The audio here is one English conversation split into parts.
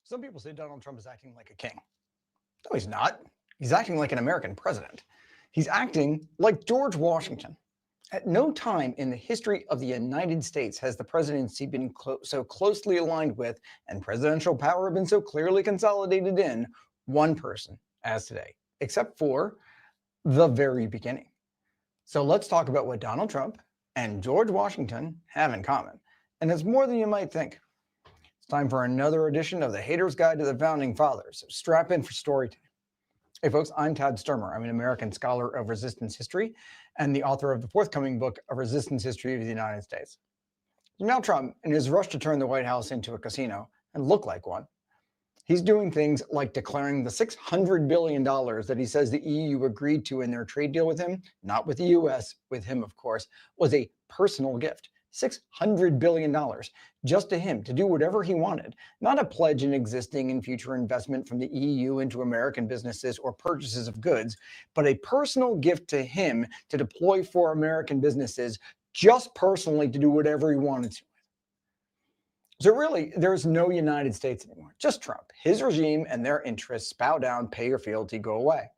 Some people say Donald Trump is acting like a king. No, he's not. He's acting like an American president. He's acting like George Washington. At no time in the history of the United States has the presidency been so closely aligned with and presidential power been so clearly consolidated in one person as today, except for the very beginning. So let's talk about what Donald Trump and George Washington have in common. And it's more than you might think. It's time for another edition of the Hater's Guide to the Founding Fathers. So strap in for story time. Hey folks, I'm Todd Sturmer. I'm an American scholar of resistance history and the author of the forthcoming book, A Resistance History of the United States. Now Trump, in his rush to turn the White House into a casino and look like one, he's doing things like declaring the $600 billion that he says the EU agreed to in their trade deal with him, not with the US, with him of course, was a personal gift. $600 billion just to him to do whatever he wanted, not a pledge in existing and future investment from the EU into American businesses or purchases of goods, but a personal gift to him to deploy for American businesses just personally to do whatever he wanted to. So really, there's no United States anymore, just Trump. His regime and their interests bow down, pay your fealty, go away.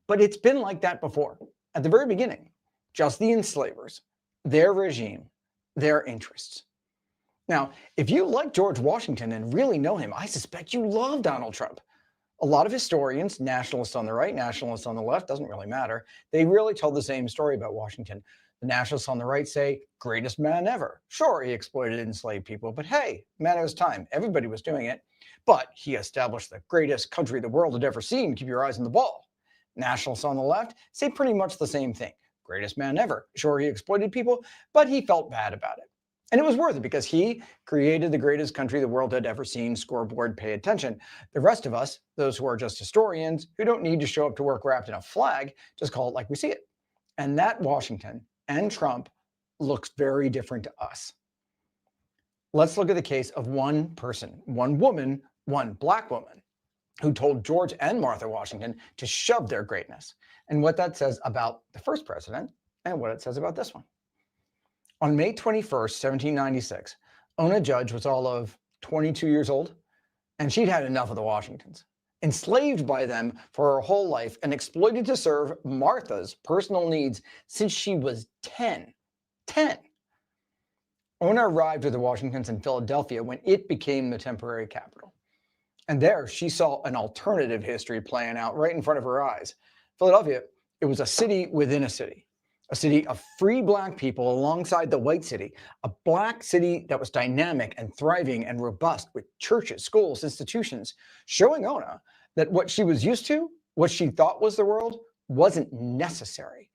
But it's been like that before. At the very beginning, just the enslavers, their regime, their interests. Now, if you like George Washington and really know him, I suspect you love Donald Trump. A lot of historians, nationalists on the right, nationalists on the left, doesn't really matter, they really tell the same story about Washington. The nationalists on the right say, greatest man ever. Sure, he exploited enslaved people, but hey, man of his time, everybody was doing it. But he established the greatest country the world had ever seen. Keep your eyes on the ball. Nationalists on the left say pretty much the same thing. Greatest man ever. Sure, he exploited people, but he felt bad about it. And it was worth it because he created the greatest country the world had ever seen. Scoreboard, pay attention. The rest of us, those who are just historians, who don't need to show up to work wrapped in a flag, just call it like we see it. And that Washington and Trump looks very different to us. Let's look at the case of one person, one woman, one black woman, who told George and Martha Washington to shove their greatness, and what that says about the first president and what it says about this one. On May 21st, 1796, Ona Judge was all of 22 years old, and she'd had enough of the Washingtons. Enslaved by them for her whole life and exploited to serve Martha's personal needs since she was 10. 10. Ona arrived with the Washingtons in Philadelphia when it became the temporary capital. And there she saw an alternative history playing out right in front of her eyes. Philadelphia, it was a city within a city of free black people alongside the white city, a black city that was dynamic and thriving and robust with churches, schools, institutions, showing Ona that what she was used to, what she thought was the world, wasn't necessary,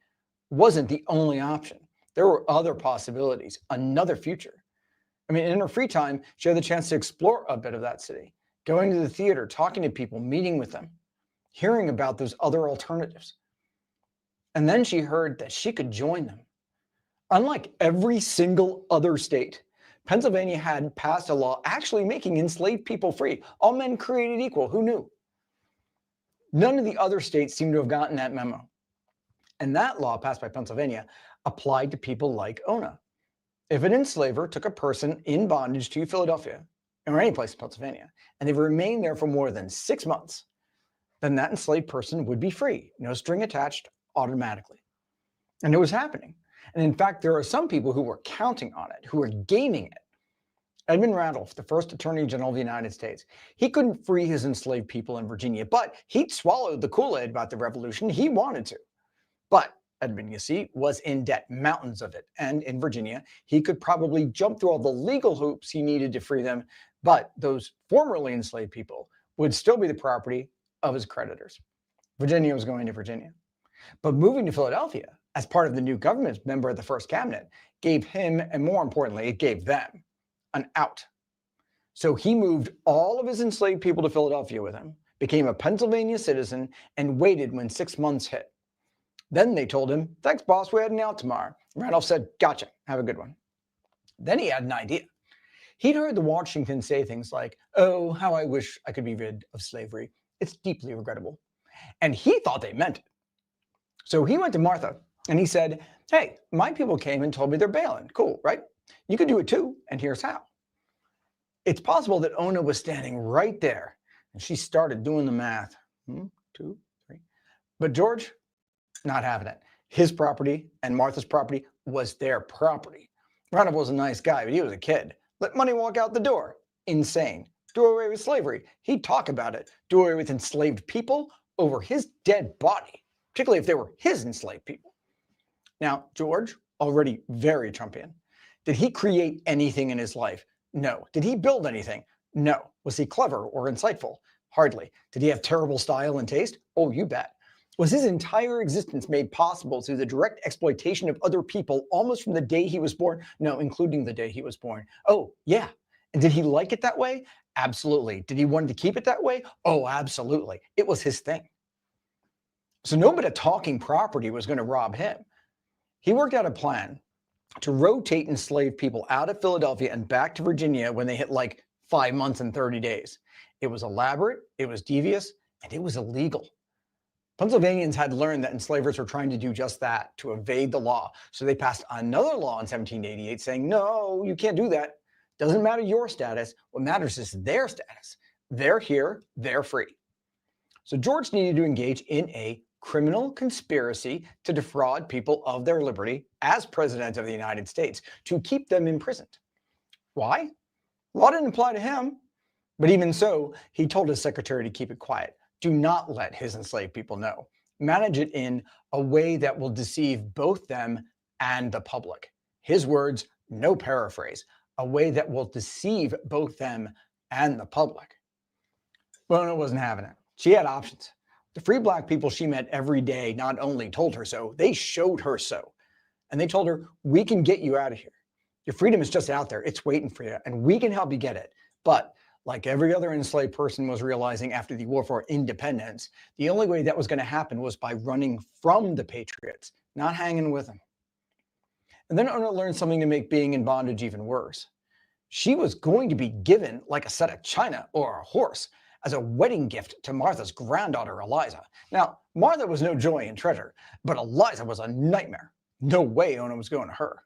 wasn't the only option. There were other possibilities, another future. I mean, in her free time, she had the chance to explore a bit of that city, going to the theater, talking to people, meeting with them, hearing about those other alternatives. And then she heard that she could join them. Unlike every single other state, Pennsylvania had passed a law actually making enslaved people free. All men created equal. Who knew? None of the other states seem to have gotten that memo. And that law passed by Pennsylvania applied to people like Ona. If an enslaver took a person in bondage to Philadelphia, or any place in Pennsylvania, and they remained there for more than 6 months, then that enslaved person would be free, no string attached, automatically. And it was happening. And in fact, there are some people who were counting on it, who were gaming it. Edmund Randolph, the first Attorney General of the United States, he couldn't free his enslaved people in Virginia, but he'd swallowed the Kool-Aid about the revolution. He wanted to. But Edmund, you see, was in debt, mountains of it. And in Virginia, he could probably jump through all the legal hoops he needed to free them, but those formerly enslaved people would still be the property of his creditors. Virginia was going to Virginia. But moving to Philadelphia as part of the new government, member of the first cabinet, gave him, and more importantly, it gave them, an out. So he moved all of his enslaved people to Philadelphia with him, became a Pennsylvania citizen, and waited when 6 months hit. Then they told him, thanks, boss, we're heading out tomorrow. Randolph said, gotcha, have a good one. Then he had an idea. He'd heard the Washingtons say things like, oh, how I wish I could be rid of slavery. It's deeply regrettable. And he thought they meant it. So he went to Martha and he said, hey, my people came and told me they're bailing. Cool, right? You could do it too, and here's how. It's possible that Ona was standing right there and she started doing the math. 2, 3. But George, not having it. His property and Martha's property was their property. Ronald was a nice guy, but he was a kid. Let money walk out the door. Insane. Do away with slavery. He'd talk about it. Do away with enslaved people over his dead body, particularly if they were his enslaved people. Now, George, already very Trumpian. Did he create anything in his life? No. Did he build anything? No. Was he clever or insightful? Hardly. Did he have terrible style and taste? Oh, you bet. Was his entire existence made possible through the direct exploitation of other people almost from the day he was born? No, including the day he was born. Oh, yeah. And did he like it that way? Absolutely. Did he want to keep it that way? Oh, absolutely. It was his thing. So no bit of talking property was going to rob him. He worked out a plan to rotate enslaved people out of Philadelphia and back to Virginia when they hit like 5 months and 30 days. It was elaborate, it was devious, and it was illegal. Pennsylvanians had learned that enslavers were trying to do just that, to evade the law. So they passed another law in 1788 saying, no, you can't do that. Doesn't matter your status. What matters is their status. They're here, they're free. So George needed to engage in a criminal conspiracy to defraud people of their liberty as president of the United States, to keep them imprisoned. Why? Law didn't apply to him. But even so, he told his secretary to keep it quiet. Do not let his enslaved people know. Manage it in a way that will deceive both them and the public. His words, no paraphrase, a way that will deceive both them and the public. Bona wasn't having it. She had options. The free black people she met every day not only told her so, they showed her so. And they told her, we can get you out of here. Your freedom is just out there. It's waiting for you, and we can help you get it. But like every other enslaved person was realizing after the War for Independence, the only way that was going to happen was by running from the Patriots, not hanging with them. And then Ona learned something to make being in bondage even worse. She was going to be given like a set of china or a horse as a wedding gift to Martha's granddaughter, Eliza. Now, Martha was no joy and treasure, but Eliza was a nightmare. No way Ona was going to her.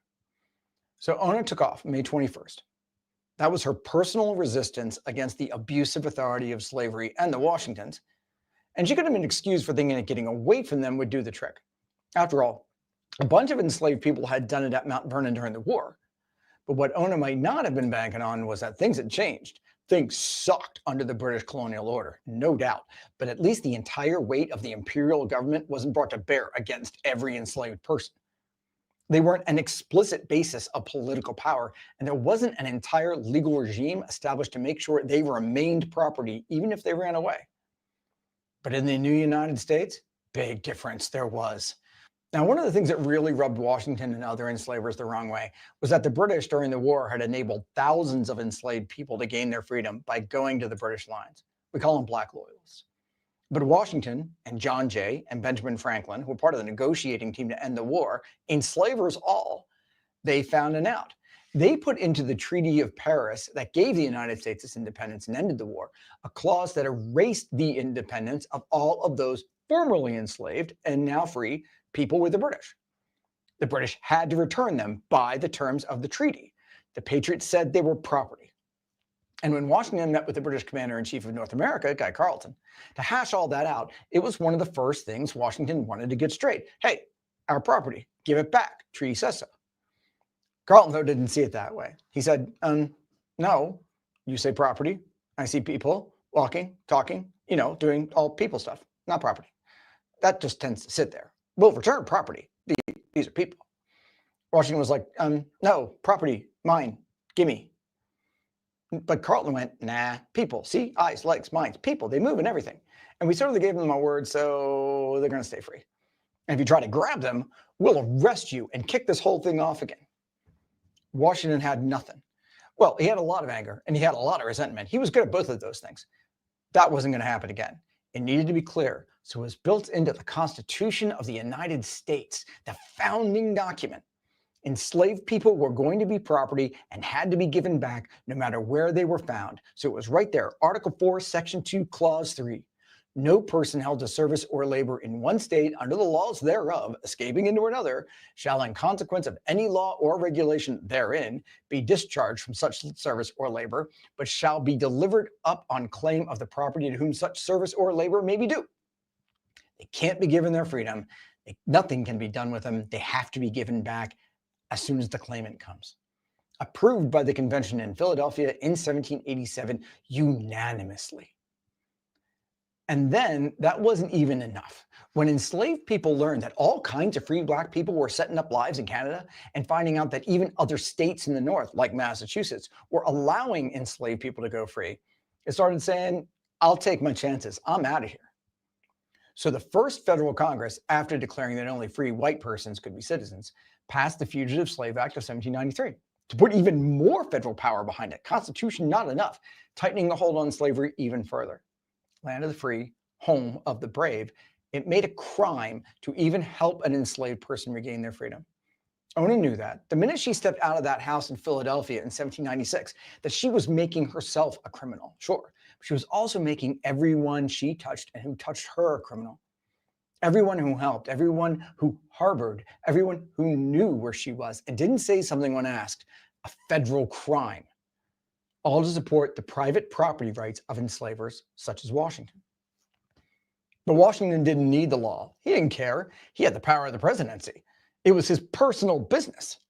So Ona took off May 21st. That was her personal resistance against the abusive authority of slavery and the Washingtons. And she could have been excused for thinking that getting away from them would do the trick. After all, a bunch of enslaved people had done it at Mount Vernon during the war. But what Ona might not have been banking on was that things had changed. Things sucked under the British colonial order, no doubt. But at least the entire weight of the imperial government wasn't brought to bear against every enslaved person. They weren't an explicit basis of political power, and there wasn't an entire legal regime established to make sure they remained property, even if they ran away. But in the new United States, big difference there was. Now, one of the things that really rubbed Washington and other enslavers the wrong way was that the British during the war had enabled thousands of enslaved people to gain their freedom by going to the British lines. We call them black loyalists. But Washington and John Jay and Benjamin Franklin, who were part of the negotiating team to end the war, enslavers all, they found an out. They put into the Treaty of Paris that gave the United States its independence and ended the war, a clause that erased the independence of all of those formerly enslaved and now free people with the British. The British had to return them by the terms of the treaty. The Patriots said they were property. And when Washington met with the British Commander-in-Chief of North America, Guy Carleton, to hash all that out, it was one of the first things Washington wanted to get straight. Hey, our property, give it back. Treaty says so. Carleton, though, didn't see it that way. He said, no, you say property. I see people walking, talking, doing all people stuff, not property. That just tends to sit there. We'll return property. These are people. Washington was like, no, property, mine, gimme. But Carleton went, nah, people. See, eyes, legs, minds, people. They move and everything. And we sort of gave them a word, so they're going to stay free. And if you try to grab them, we'll arrest you and kick this whole thing off again. Washington had nothing. Well, he had a lot of anger and he had a lot of resentment. He was good at both of those things. That wasn't going to happen again. It needed to be clear. So it was built into the Constitution of the United States, the founding document. Enslaved people were going to be property and had to be given back no matter where they were found. So it was right there, Article 4, Section 2, Clause 3. No person held to service or labor in one state under the laws thereof, escaping into another, shall in consequence of any law or regulation therein be discharged from such service or labor, but shall be delivered up on claim of the property to whom such service or labor may be due. They can't be given their freedom. Nothing can be done with them. They have to be given back as soon as the claimant comes. Approved by the convention in Philadelphia in 1787 unanimously. And then that wasn't even enough. When enslaved people learned that all kinds of free Black people were setting up lives in Canada and finding out that even other states in the North, like Massachusetts, were allowing enslaved people to go free, it started saying, I'll take my chances. I'm out of here. So the first federal Congress, after declaring that only free white persons could be citizens, passed the Fugitive Slave Act of 1793 to put even more federal power behind it. Constitution not enough, tightening the hold on slavery even further. Land of the free, home of the brave, it made a crime to even help an enslaved person regain their freedom. Ona knew that the minute she stepped out of that house in Philadelphia in 1796, that she was making herself a criminal, sure. But she was also making everyone she touched and who touched her a criminal. Everyone who helped, everyone who harbored, everyone who knew where she was and didn't say something when asked, a federal crime. All to support the private property rights of enslavers such as Washington. But Washington didn't need the law. He didn't care. He had the power of the presidency. It was his personal business.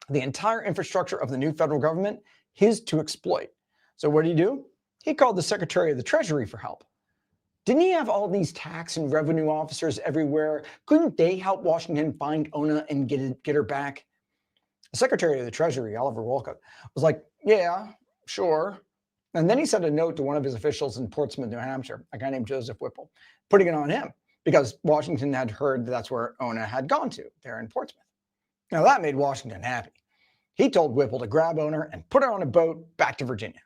The entire infrastructure of the new federal government, his to exploit. So what did he do? He called the Secretary of the Treasury for help. Didn't he have all these tax and revenue officers everywhere? Couldn't they help Washington find Ona and get her back? The Secretary of the Treasury, Oliver Wolcott, was like, yeah, sure. And then he sent a note to one of his officials in Portsmouth, New Hampshire, a guy named Joseph Whipple, putting it on him because Washington had heard that's where Ona had gone to, there in Portsmouth. Now that made Washington happy. He told Whipple to grab Ona and put her on a boat back to Virginia.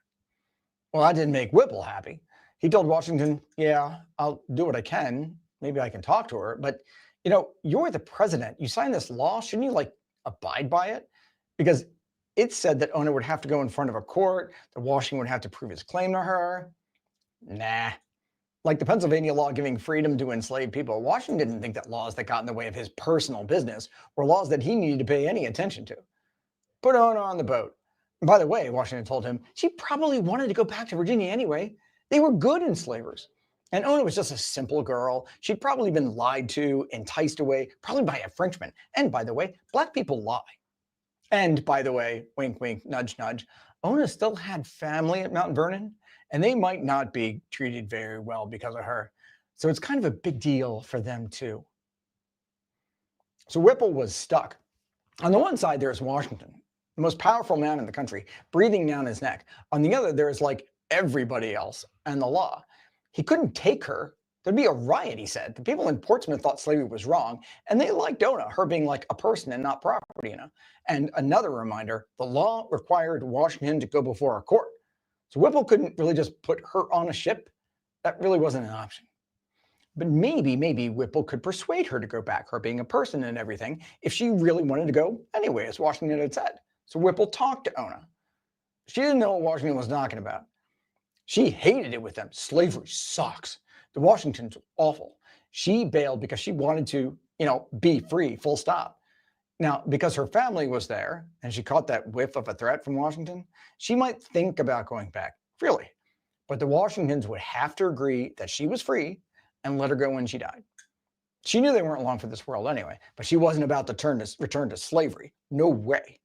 Well, that didn't make Whipple happy. He told Washington, yeah, I'll do what I can. Maybe I can talk to her. But, you're the president. You signed this law. Shouldn't you, abide by it? Because it said that Ona would have to go in front of a court, that Washington would have to prove his claim to her. Nah. Like the Pennsylvania law giving freedom to enslaved people, Washington didn't think that laws that got in the way of his personal business were laws that he needed to pay any attention to. Put Ona on the boat. And by the way, Washington told him, she probably wanted to go back to Virginia anyway. They were good enslavers. And Ona was just a simple girl. She'd probably been lied to, enticed away, probably by a Frenchman. And by the way, Black people lie. And by the way, wink, wink, nudge, nudge, Ona still had family at Mount Vernon, and they might not be treated very well because of her. So it's kind of a big deal for them too. So Whipple was stuck. On the one side, there's Washington, the most powerful man in the country, breathing down his neck. On the other, there's everybody else and the law. He couldn't take her. There'd be a riot, he said. The people in Portsmouth thought slavery was wrong, and they liked Ona, her being like a person and not property. And another reminder, the law required Washington to go before a court. So Whipple couldn't really just put her on a ship. That really wasn't an option. But maybe Whipple could persuade her to go back, her being a person and everything, if she really wanted to go anyway, as Washington had said. So Whipple talked to Ona. She didn't know what Washington was talking about. She hated it with them. Slavery sucks. The Washingtons were awful. She bailed because she wanted to, be free, full stop. Now, because her family was there and she caught that whiff of a threat from Washington, she might think about going back, really. But the Washingtons would have to agree that she was free and let her go when she died. She knew they weren't long for this world anyway, but she wasn't about to return to slavery. No way.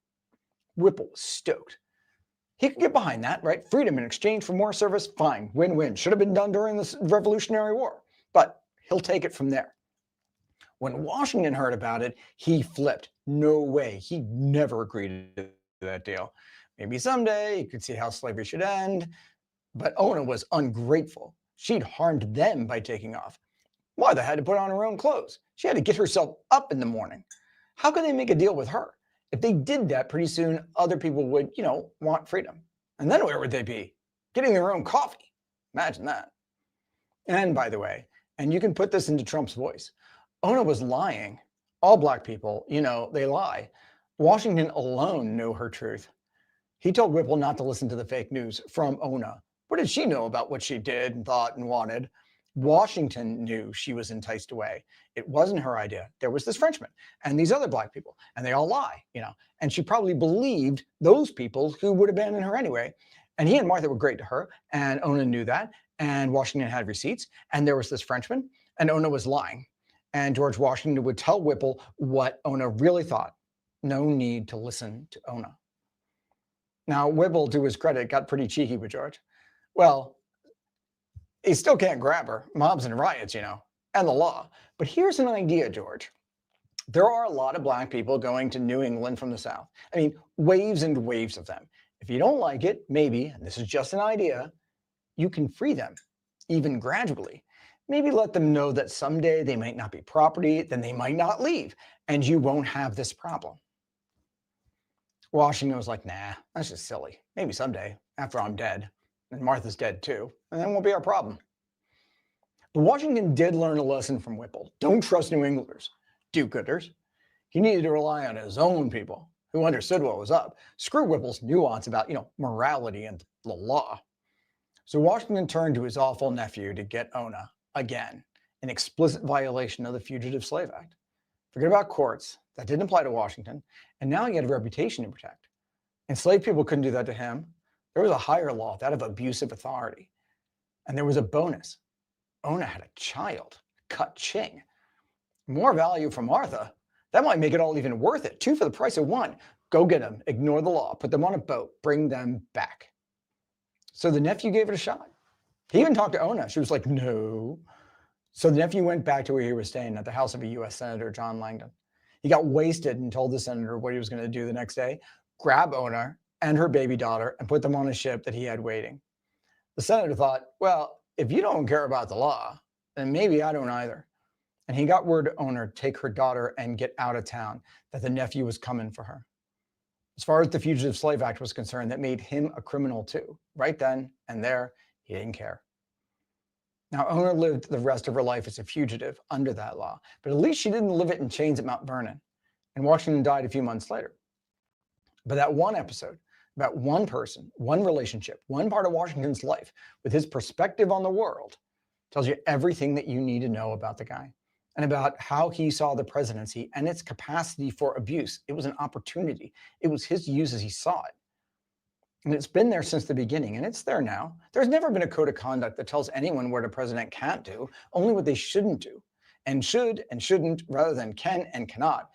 Whipple was stoked. He could get behind that, right? Freedom in exchange for more service, fine, win-win. Should have been done during the Revolutionary War, but he'll take it from there. When Washington heard about it, he flipped. No way. He'd never agreed to that deal. Maybe someday you could see how slavery should end, but Ona was ungrateful. She'd harmed them by taking off. Why? They had to put on her own clothes. She had to get herself up in the morning. How could they make a deal with her? If they did that, pretty soon other people would, want freedom. And then where would they be? Getting their own coffee. Imagine that. And by the way, and you can put this into Trump's voice, Ona was lying. All Black people, they lie. Washington alone knew her truth. He told Whipple not to listen to the fake news from Ona. What did she know about what she did and thought and wanted? Washington knew she was enticed away. It wasn't her idea. There was this Frenchman and these other black people, and they all lie, and she probably believed those people who would abandon her anyway. And he and Martha were great to her, and Ona knew that, and Washington had receipts, and there was this Frenchman, and Ona was lying. And George Washington would tell Whipple what Ona really thought. No need to listen to Ona. Now, Whipple, to his credit, got pretty cheeky with George. Well, he still can't grab her. Mobs and riots, and the law. But here's an idea, George. There are a lot of black people going to New England from the South. I mean, waves and waves of them. If you don't like it, maybe, and this is just an idea, you can free them, even gradually. Maybe let them know that someday they might not be property, then they might not leave, and you won't have this problem. Washington was like, nah, that's just silly. Maybe someday, after I'm dead, and Martha's dead too, and that won't be our problem. But Washington did learn a lesson from Whipple. Don't trust New Englanders, do-gooders. He needed to rely on his own people who understood what was up. Screw Whipple's nuance about, morality and the law. So Washington turned to his awful nephew to get Ona again, an explicit violation of the Fugitive Slave Act. Forget about courts. That didn't apply to Washington. And now he had a reputation to protect. Enslaved people couldn't do that to him. There was a higher law, that of abusive authority. And there was a bonus. Ona had a child, ka-ching. More value for Martha. That might make it all even worth it. 2 for the price of 1. Go get them, ignore the law, put them on a boat, bring them back. So the nephew gave it a shot. He even talked to Ona. She was like, no. So the nephew went back to where he was staying at the house of a U.S. Senator, John Langdon. He got wasted and told the senator what he was going to do the next day, grab Ona and her baby daughter and put them on a ship that he had waiting. The senator thought, well, if you don't care about the law, then maybe I don't either. And he got word to Ona to take her daughter and get out of town, that the nephew was coming for her. As far as the Fugitive Slave Act was concerned, that made him a criminal too. Right then and there, he didn't care. Now, Ona lived the rest of her life as a fugitive under that law, but at least she didn't live it in chains at Mount Vernon. And Washington died a few months later. But that one episode about one person, one relationship, one part of Washington's life with his perspective on the world tells you everything that you need to know about the guy and about how he saw the presidency and its capacity for abuse. It was an opportunity. It was his use as he saw it. And it's been there since the beginning, and it's there now. There's never been a code of conduct that tells anyone what a president can't do, only what they shouldn't do. And should and shouldn't, rather than can and cannot,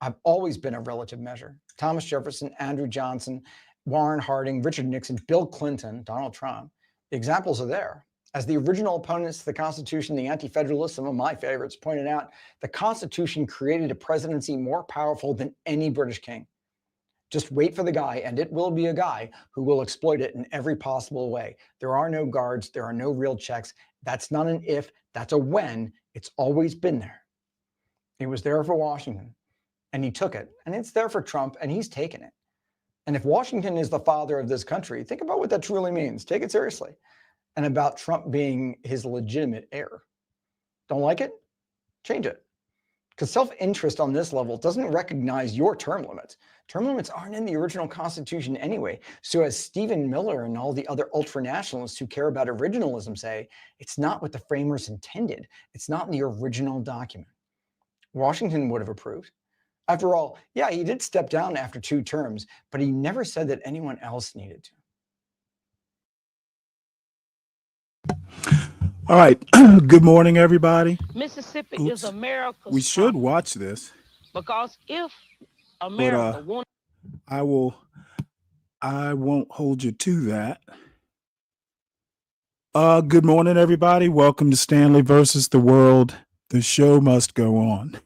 have always been a relative measure. Thomas Jefferson, Andrew Johnson, Warren Harding, Richard Nixon, Bill Clinton, Donald Trump. The examples are there. As the original opponents to the Constitution, the anti-federalists, some of my favorites, pointed out, the Constitution created a presidency more powerful than any British king. Just wait for the guy, and it will be a guy who will exploit it in every possible way. There are no guards. There are no real checks. That's not an if. That's a when. It's always been there. It was there for Washington, and he took it. And it's there for Trump, and he's taken it. And if Washington is the father of this country, think about what that truly means. Take it seriously. And about Trump being his legitimate heir. Don't like it? Change it. Because self-interest on this level doesn't recognize your term limits. Term limits aren't in the original Constitution anyway. So as Stephen Miller and all the other ultra-nationalists who care about originalism say, it's not what the framers intended. It's not in the original document. Washington would have approved. After all, yeah, he did step down after 2 terms, but he never said that anyone else needed to. All right. Good morning, everybody. Mississippi is America's We should property. watch this, Because if but America wanted I won't hold you to that. Good morning, everybody. Welcome to Stanley versus the World. The show must go on.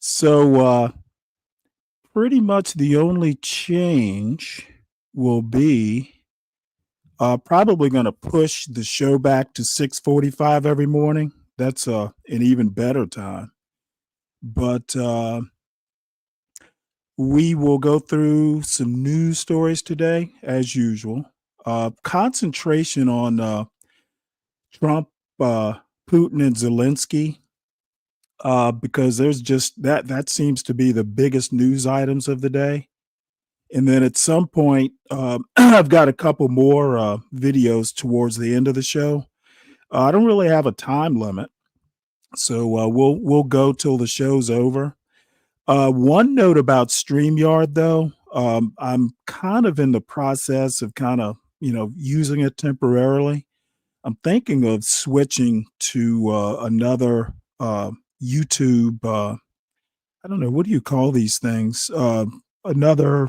So pretty much the only change will be probably going to push the show back to 6:45 every morning. That's an even better time. But we will go through some news stories today, as usual. Concentration on Trump, Putin, and Zelensky, because there's just that seems to be the biggest news items of the day. And then at some point, I've got a couple more videos towards the end of the show I don't really have a time limit, so we'll go till the show's over. One note about StreamYard, though, I'm kind of in the process of kind of using it temporarily. I'm thinking of switching to another YouTube. I don't know, what do you call these things? Another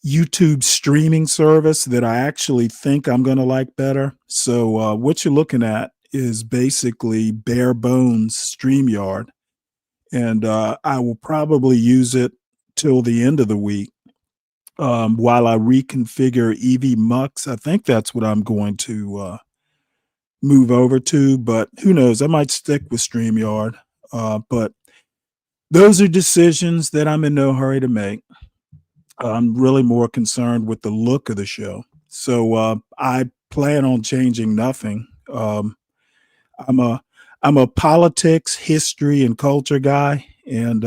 YouTube streaming service that I actually think I'm going to like better. So what you're looking at is basically bare bones StreamYard, and I will probably use it till the end of the week while I reconfigure EV Mux. I think that's what I'm going to move over to, but who knows? I might stick with StreamYard. But those are decisions that I'm in no hurry to make. I'm really more concerned with the look of the show. So I plan on changing nothing. I'm a I'm a politics, history, and culture guy, and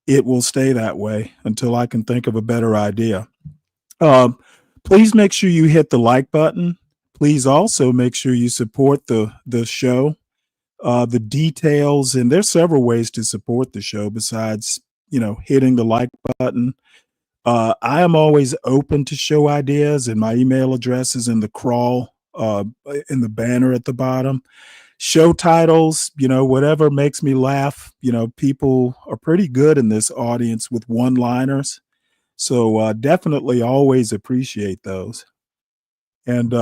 it will stay that way until I can think of a better idea. Um, Please make sure you hit the like button. Please also make sure you support the show. The details, and there's several ways to support the show besides hitting the like button. I am always open to show ideas, and my email address is in the crawl, in the banner at the bottom. Show titles, whatever makes me laugh. People are pretty good in this audience with one-liners, so definitely always appreciate those. And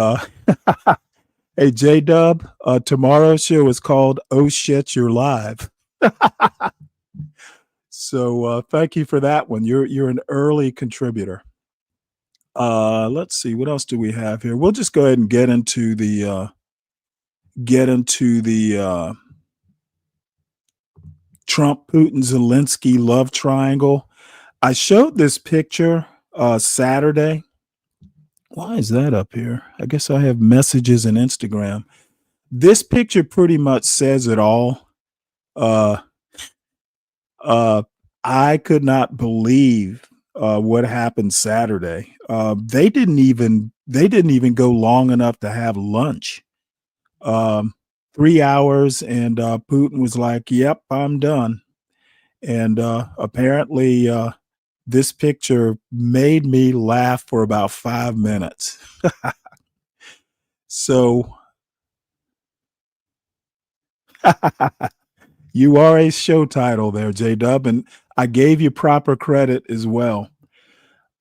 hey, J Dub, tomorrow's show is called "Oh Shit, You're Live." So thank you for that one. You're an early contributor. Let's see, what else do we have here? We'll just go ahead and get into the Trump, Putin, Zelensky love triangle. I showed this picture Saturday. Why is that up here? I guess I have messages in Instagram. This picture pretty much says it all. Uh, I could not believe what happened Saturday. They didn't even go long enough to have lunch. 3 hours, and Putin was like, "Yep, I'm done." And apparently, this picture made me laugh for about 5 minutes. So you are a show title there, J Dub, and I gave you proper credit as well.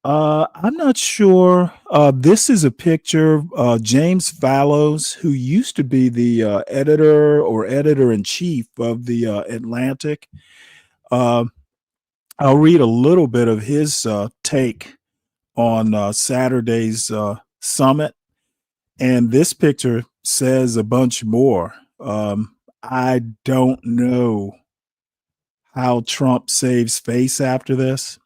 I'm not sure. This is a picture. James Fallows, who used to be the editor in chief of the Atlantic. I'll read a little bit of his take on Saturday's summit, and this picture says a bunch more. I don't know how Trump saves face after this.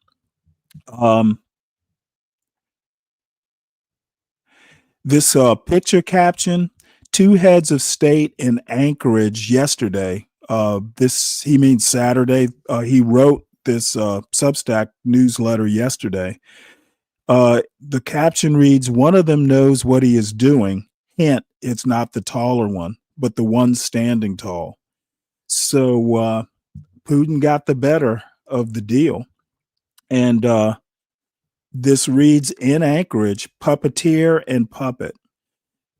This picture caption: two heads of state in Anchorage yesterday. He means Saturday. He wrote this Substack newsletter yesterday. The caption reads, "One of them knows what he is doing. Hint, it's not the taller one, but the one standing tall." So Putin got the better of the deal. And this reads, in Anchorage, puppeteer and puppet.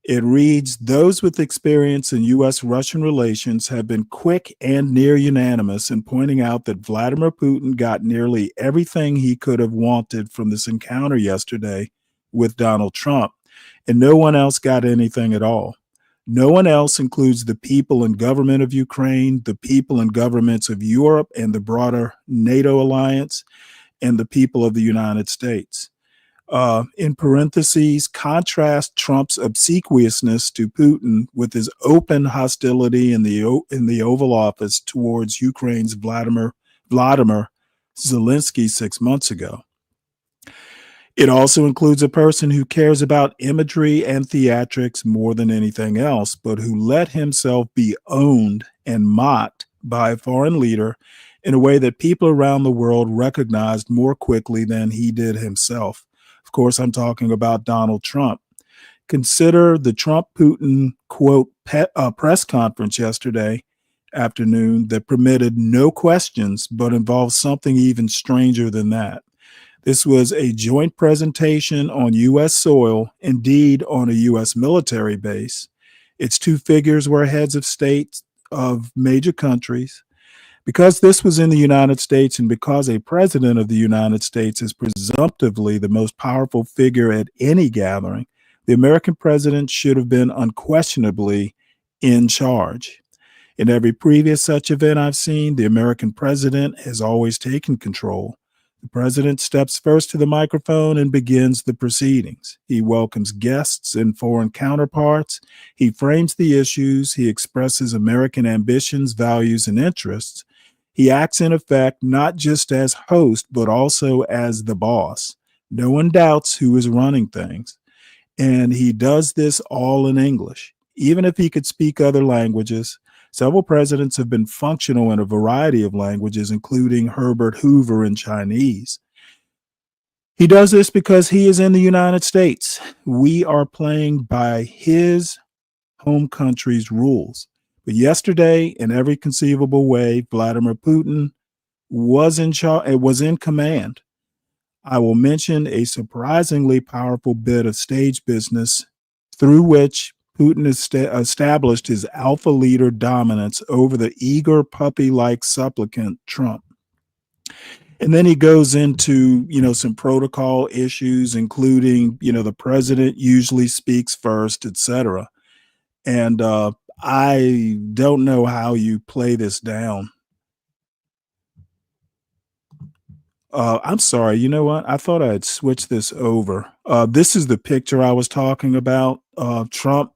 It reads, those with experience in U.S.-Russian relations have been quick and near unanimous in pointing out that Vladimir Putin got nearly everything he could have wanted from this encounter yesterday with Donald Trump, and no one else got anything at all. No one else includes the people and government of Ukraine, the people and governments of Europe and the broader NATO alliance, and the people of the United States. In parentheses, contrast Trump's obsequiousness to Putin with his open hostility in the Oval Office towards Ukraine's Vladimir Zelensky 6 months ago. It also includes a person who cares about imagery and theatrics more than anything else, but who let himself be owned and mocked by a foreign leader in a way that people around the world recognized more quickly than he did himself. Of course, I'm talking about Donald Trump. Consider the Trump-Putin, quote, press conference yesterday afternoon that permitted no questions, but involved something even stranger than that. This was a joint presentation on U.S. soil, indeed on a U.S. military base. Its two figures were heads of state of major countries. Because this was in the United States and because a president of the United States is presumptively the most powerful figure at any gathering, the American president should have been unquestionably in charge. In every previous such event I've seen, the American president has always taken control. The president steps first to the microphone and begins the proceedings. He welcomes guests and foreign counterparts. He frames the issues. He expresses American ambitions, values, and interests. He acts, in effect, not just as host, but also as the boss. No one doubts who is running things. And he does this all in English. Even if he could speak other languages, several presidents have been functional in a variety of languages, including Herbert Hoover in Chinese. He does this because he is in the United States. We are playing by his home country's rules. But yesterday, in every conceivable way, Vladimir Putin was in command. I will mention a surprisingly powerful bit of stage business through which Putin established his alpha leader dominance over the eager puppy-like supplicant Trump. And then he goes into, some protocol issues, including, the president usually speaks first, etc. And I don't know how you play this down. I'm sorry. You know what? I thought I had switched this over. This is the picture I was talking about. Trump.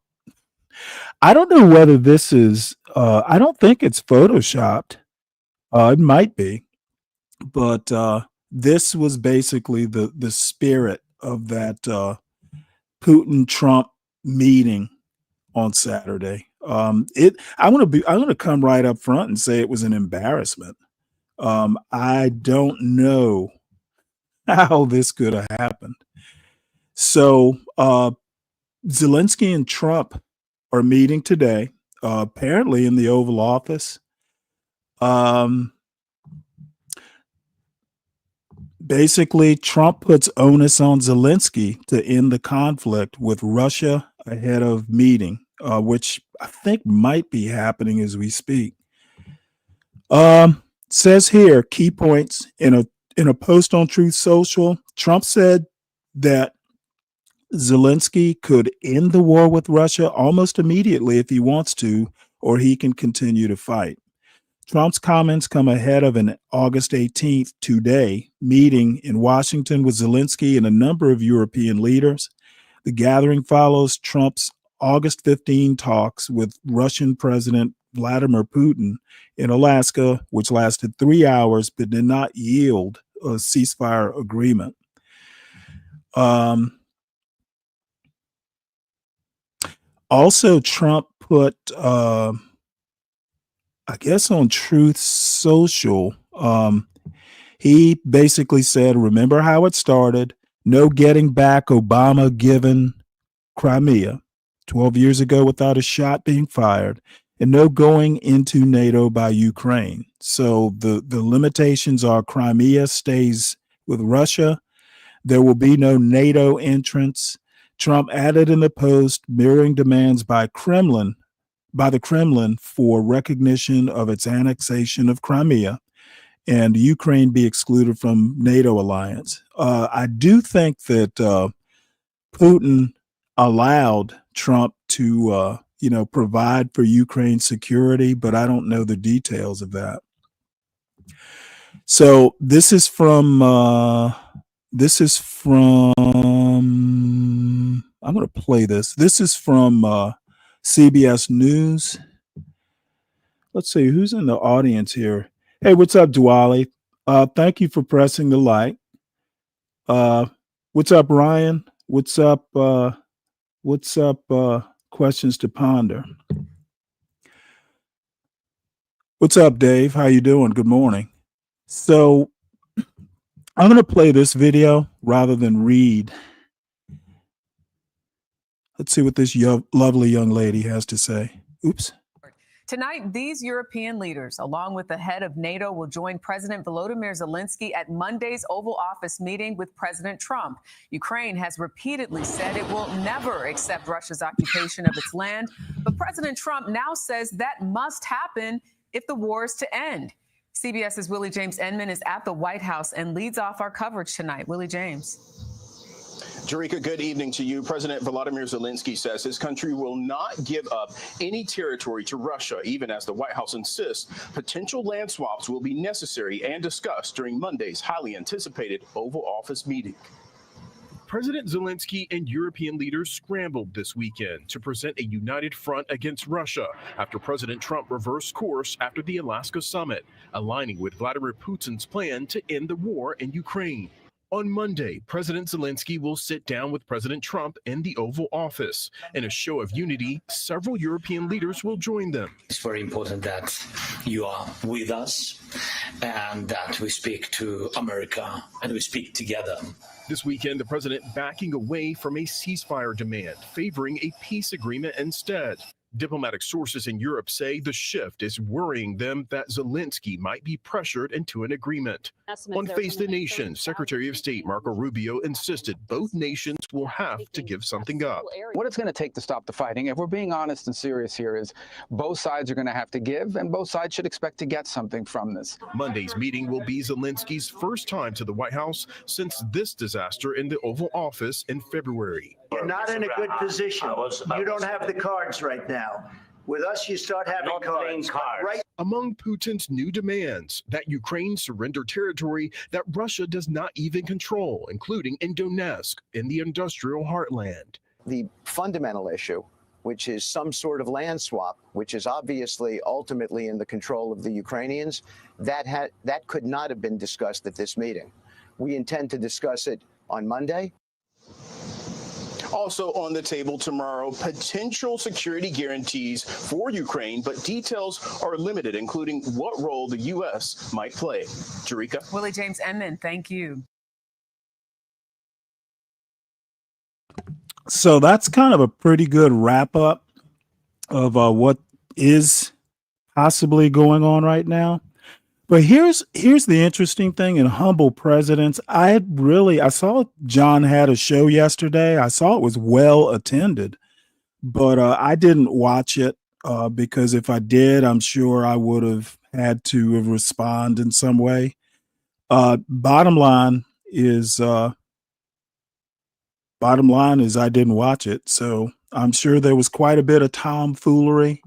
I don't know whether this is, I don't think it's Photoshopped. It might be. But this was basically the spirit of that Putin-Trump meeting on Saturday. I'm going to come right up front and say it was an embarrassment. I don't know how this could have happened. So Zelensky and Trump are meeting today, apparently in the Oval Office. Basically, Trump puts onus on Zelensky to end the conflict with Russia ahead of meeting, which I think might be happening as we speak. Says here, key points in a post on Truth Social, Trump said that Zelensky could end the war with Russia almost immediately if he wants to, or he can continue to fight. Trump's comments come ahead of an August 18th, today, meeting in Washington with Zelensky and a number of European leaders. The gathering follows Trump's August 15 talks with Russian President Vladimir Putin in Alaska, which lasted 3 hours but did not yield a ceasefire agreement. Also, Trump put, I guess on Truth Social, he basically said, remember how it started? No getting back Obama given Crimea 12 years ago without a shot being fired, and no going into NATO by Ukraine. So the limitations are Crimea stays with Russia. There will be no NATO entrance. Trump added in the post, mirroring demands by the Kremlin for recognition of its annexation of Crimea and Ukraine be excluded from NATO alliance. I do think that Putin allowed Trump to, provide for Ukraine's security, but I don't know the details of that. So this is from, I'm going to play this. This is from CBS News. Let's see who's in the audience here. Hey, what's up, Dwali? Thank you for pressing the like. What's up, Ryan? What's up? Questions to ponder. What's up, Dave? How you doing? Good morning. So I'm going to play this video rather than read Let's see what this lovely young lady has to say. Oops. Tonight, these European leaders, along with the head of NATO, will join President Volodymyr Zelensky at Monday's Oval Office meeting with President Trump. Ukraine has repeatedly said it will never accept Russia's occupation of its land, but President Trump now says that must happen if the war is to end. CBS's Willie James Enman is at the White House and leads off our coverage tonight. Willie James. Jerika, good evening to you. President Volodymyr Zelensky says his country will not give up any territory to Russia, even as the White House insists potential land swaps will be necessary and discussed during Monday's highly anticipated Oval Office meeting. President Zelensky and European leaders scrambled this weekend to present a united front against Russia after President Trump reversed course after the Alaska summit, aligning with Vladimir Putin's plan to end the war in Ukraine. On Monday, President Zelensky will sit down with President Trump in the Oval Office. In a show of unity, several European leaders will join them. It's very important that you are with us and that we speak to America and we speak together. This weekend, the president backing away from a ceasefire demand, favoring a peace agreement instead. Diplomatic sources in Europe say the shift is worrying them that Zelensky might be pressured into an agreement. On Face the Nation, Secretary of State Marco Rubio insisted both nations will have to give something up. What it's going to take to stop the fighting, if we're being honest and serious here, is both sides are going to have to give, and both sides should expect to get something from this. Monday's meeting will be Zelensky's first time to the White House since this disaster in the Oval Office in February. You're not in a good position. You don't have the cards right now. With us, you start having cards. Right. Among Putin's new demands, that Ukraine surrender territory that Russia does not even control, including in Donetsk, in the industrial heartland. The fundamental issue, which is some sort of land swap, which is obviously ultimately in the control of the Ukrainians, that could not have been discussed at this meeting. We intend to discuss it on Monday. Also on the table tomorrow, potential security guarantees for Ukraine, but details are limited, including what role the U.S. might play. Jerika. Willie James Enman, thank you. So that's kind of a pretty good wrap up of what is possibly going on right now. But here's the interesting thing in humble presidents. I saw John had a show yesterday. I saw it was well attended, but I didn't watch it because if I did, I'm sure I would have had to respond in some way. Bottom line is I didn't watch it. So I'm sure there was quite a bit of tomfoolery.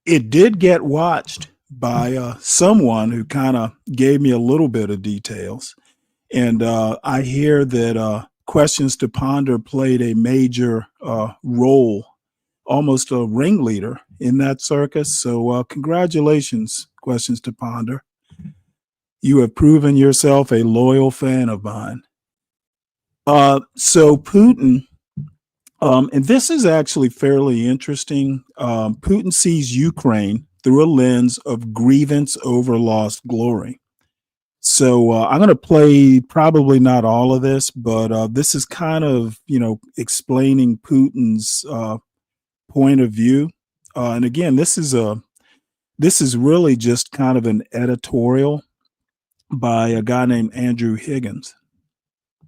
It did get watched by someone who kind of gave me a little bit of details. And I hear that Questions to Ponder played a major role, almost a ringleader in that circus. So congratulations, Questions to Ponder. You have proven yourself a loyal fan of mine. So Putin, and this is actually fairly interesting. Putin sees Ukraine through a lens of grievance over lost glory. So I'm going to play probably not all of this, but this is kind of, explaining Putin's point of view. And again, this is really just kind of an editorial by a guy named Andrew Higgins.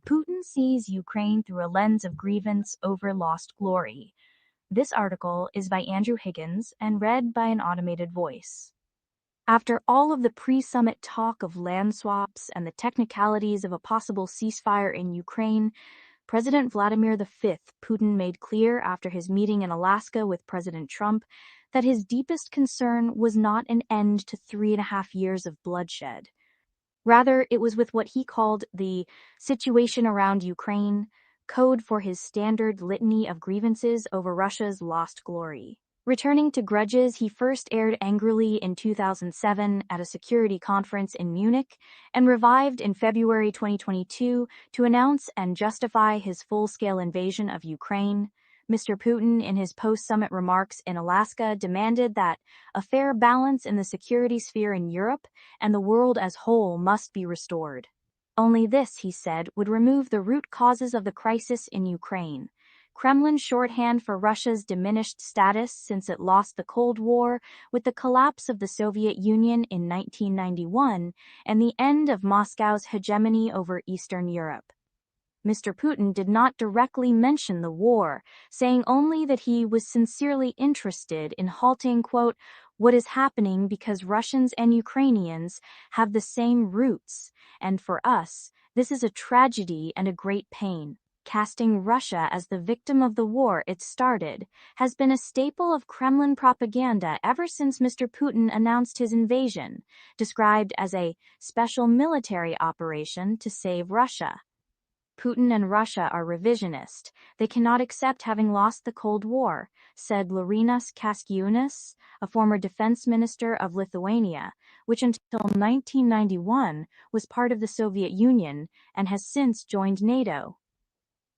Putin sees Ukraine through a lens of grievance over lost glory. This article is by Andrew Higgins and read by an automated voice. After all of the pre-summit talk of land swaps and the technicalities of a possible ceasefire in Ukraine, President Vladimir V Putin made clear after his meeting in Alaska with President Trump that his deepest concern was not an end to 3.5 years of bloodshed. Rather, it was with what he called the situation around Ukraine, code for his standard litany of grievances over Russia's lost glory. Returning to grudges he first aired angrily in 2007 at a security conference in Munich and revived in February 2022 to announce and justify his full-scale invasion of Ukraine, Mr. Putin, in his post-summit remarks in Alaska, demanded that a fair balance in the security sphere in Europe and the world as whole must be restored. Only this, he said, would remove the root causes of the crisis in Ukraine. Kremlin shorthand for Russia's diminished status since it lost the Cold War with the collapse of the Soviet Union in 1991 and the end of Moscow's hegemony over Eastern Europe. Mr. Putin did not directly mention the war, saying only that he was sincerely interested in halting, quote, what is happening because Russians and Ukrainians have the same roots, and for us, this is a tragedy and a great pain. Casting Russia as the victim of the war it started has been a staple of Kremlin propaganda ever since Mr. Putin announced his invasion, described as a special military operation to save Russia. Putin and Russia are revisionist. They cannot accept having lost the Cold War, said Laurynas Kasčiūnas, a former defense minister of Lithuania, which until 1991 was part of the Soviet Union and has since joined NATO.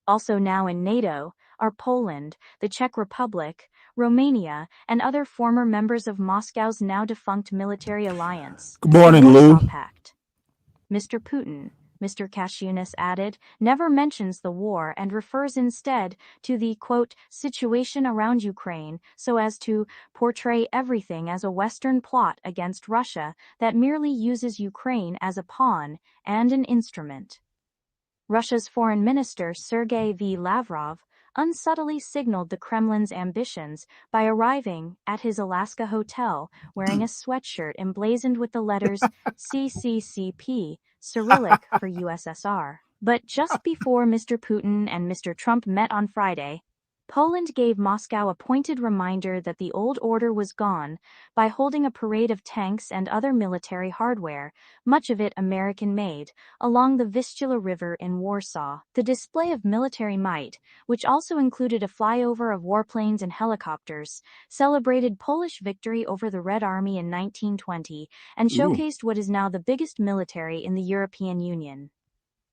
Also now in NATO are Poland, the Czech Republic, Romania, and other former members of Moscow's now defunct military alliance. Good morning, the Lou. Warsaw Pact. Mr. Putin, Mr. Kasčiūnas added, never mentions the war and refers instead to the, quote, situation around Ukraine so as to portray everything as a Western plot against Russia that merely uses Ukraine as a pawn and an instrument. Russia's foreign minister Sergei V. Lavrov unsubtly signaled the Kremlin's ambitions by arriving at his Alaska hotel wearing a sweatshirt emblazoned with the letters CCCP, Cyrillic for USSR. But just before Mr. Putin and Mr. Trump met on Friday, Poland gave Moscow a pointed reminder that the old order was gone by holding a parade of tanks and other military hardware, much of it American-made, along the Vistula River in Warsaw. The display of military might, which also included a flyover of warplanes and helicopters, celebrated Polish victory over the Red Army in 1920 and showcased what is now the biggest military in the European Union.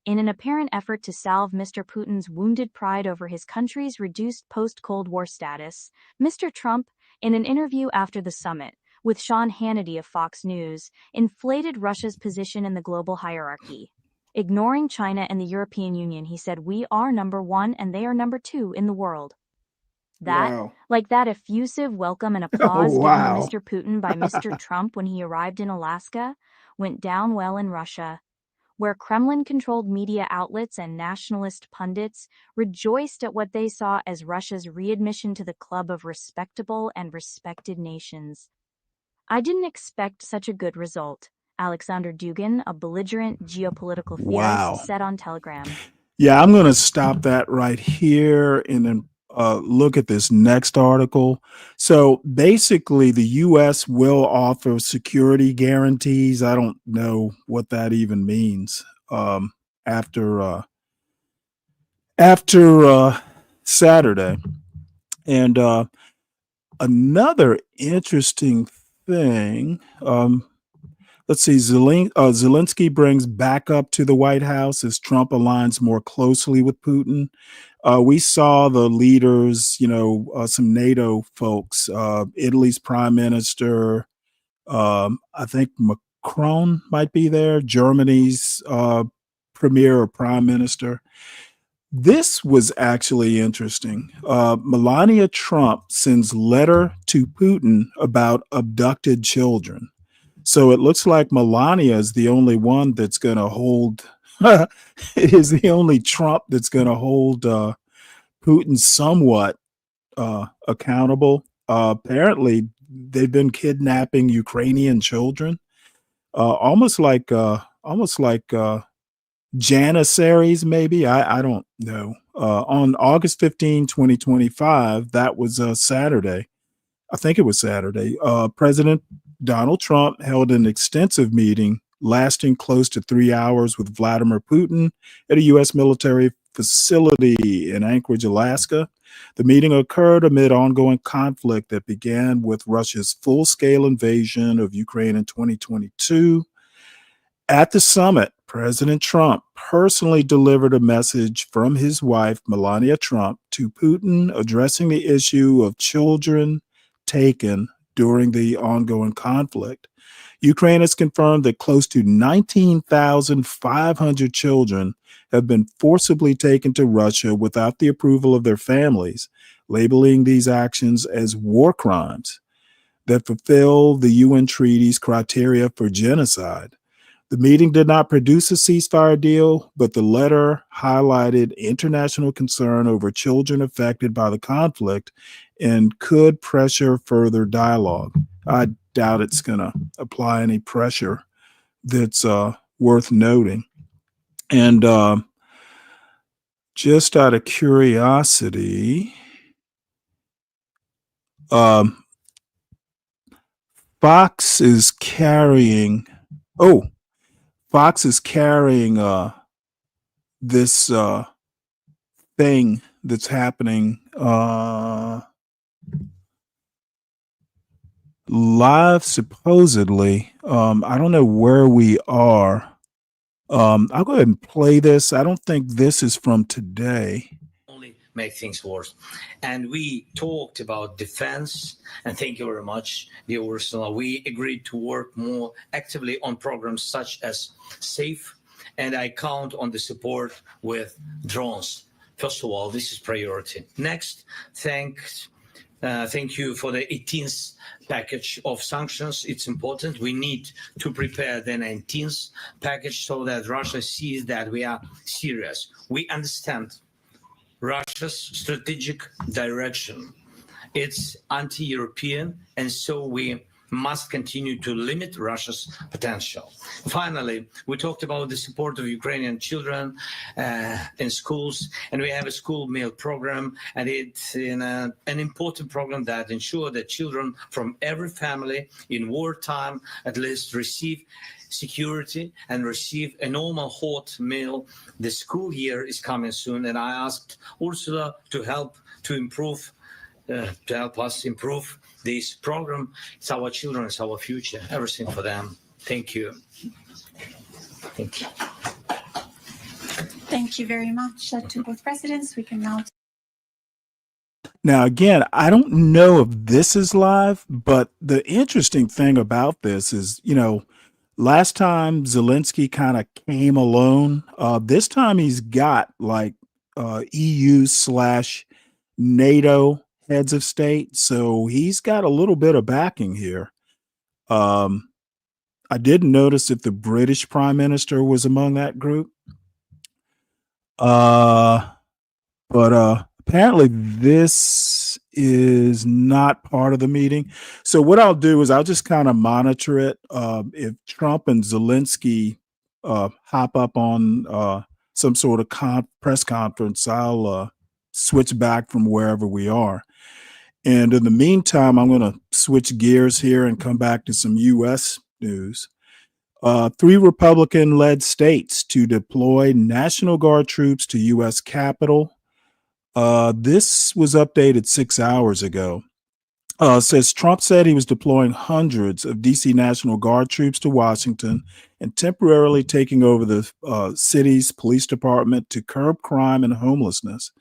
In an apparent effort to salve Mr. Putin's wounded pride over his country's reduced post-Cold War status, Mr. Trump, in an interview after the summit with Sean Hannity of Fox News, inflated Russia's position in the global hierarchy. Ignoring China and the European Union, he said, "We are number one and they are number two in the world." That, Wow. like that effusive welcome and applause Oh, given to wow. Mr. Putin by Mr. Trump when he arrived in Alaska, went down well in Russia, where Kremlin-controlled media outlets and nationalist pundits rejoiced at what they saw as Russia's readmission to the club of respectable and respected nations. I didn't expect such a good result, Alexander Dugin, a belligerent geopolitical theorist, Wow. said on Telegram. Yeah, I'm going to stop that right here and then look at this next article. So basically, the U.S. will offer security guarantees. I don't know what that even means. After Saturday, and another interesting thing. Let's see, Zelensky brings backup to the White House as Trump aligns more closely with Putin. We saw the leaders, some NATO folks, Italy's prime minister, I think Macron might be there, Germany's premier or prime minister. This was actually interesting. Melania Trump sends letter to Putin about abducted children. So it looks like Melania is the only one that's going to hold, is the only Trump that's going to hold Putin somewhat accountable. Apparently, they've been kidnapping Ukrainian children, almost like Janissaries, maybe. I don't know. On August 15, 2025, that was Saturday. I think it was Saturday. President Donald Trump held an extensive meeting lasting close to 3 hours with Vladimir Putin at a U.S. military facility in Anchorage, Alaska. The meeting occurred amid ongoing conflict that began with Russia's full-scale invasion of Ukraine in 2022. At the summit, President Trump personally delivered a message from his wife, Melania Trump, to Putin addressing the issue of children taken during the ongoing conflict. Ukraine has confirmed that close to 19,500 children have been forcibly taken to Russia without the approval of their families, labeling these actions as war crimes that fulfill the UN treaty's criteria for genocide. The meeting did not produce a ceasefire deal, but the letter highlighted international concern over children affected by the conflict and could pressure further dialogue. I doubt it's going to apply any pressure that's worth noting. And just out of curiosity, Fox is carrying this thing that's happening live, supposedly. I don't know where we are. I'll go ahead and play this. I don't think this is from today. Only make things worse. And we talked about defense, and thank you very much, dear Ursula. We agreed to work more actively on programs such as SAFE, and I count on the support with drones. First of all, this is priority. Next, thank you for the 18th package of sanctions. It's important. We need to prepare the 19th package so that Russia sees that we are serious. We understand Russia's strategic direction. It's anti-European, and so we must continue to limit Russia's potential. Finally, we talked about the support of Ukrainian children in schools, and we have a school meal program, and it's an important program that ensures that children from every family in wartime at least receive security and receive a normal hot meal. The school year is coming soon, and I asked Ursula to help us improve this program. It's our children, it's our future, everything for them. Thank you. Thank you. Thank you very much to both presidents. We can now. Now, again, I don't know if this is live, but the interesting thing about this is, last time Zelensky kind of came alone. This time he's got like EU/NATO heads of state. So he's got a little bit of backing here. I didn't notice if the British Prime Minister was among that group. But apparently this is not part of the meeting. So what I'll do is I'll just kind of monitor it. If Trump and Zelensky hop up on some sort of press conference, I'll switch back from wherever we are. And in the meantime, I'm going to switch gears here and come back to some U.S. news. 3 Republican-led states to deploy National Guard troops to U.S. Capitol. This was updated 6 hours ago. Says Trump said he was deploying hundreds of D.C. National Guard troops to Washington and temporarily taking over the city's police department to curb crime and homelessness.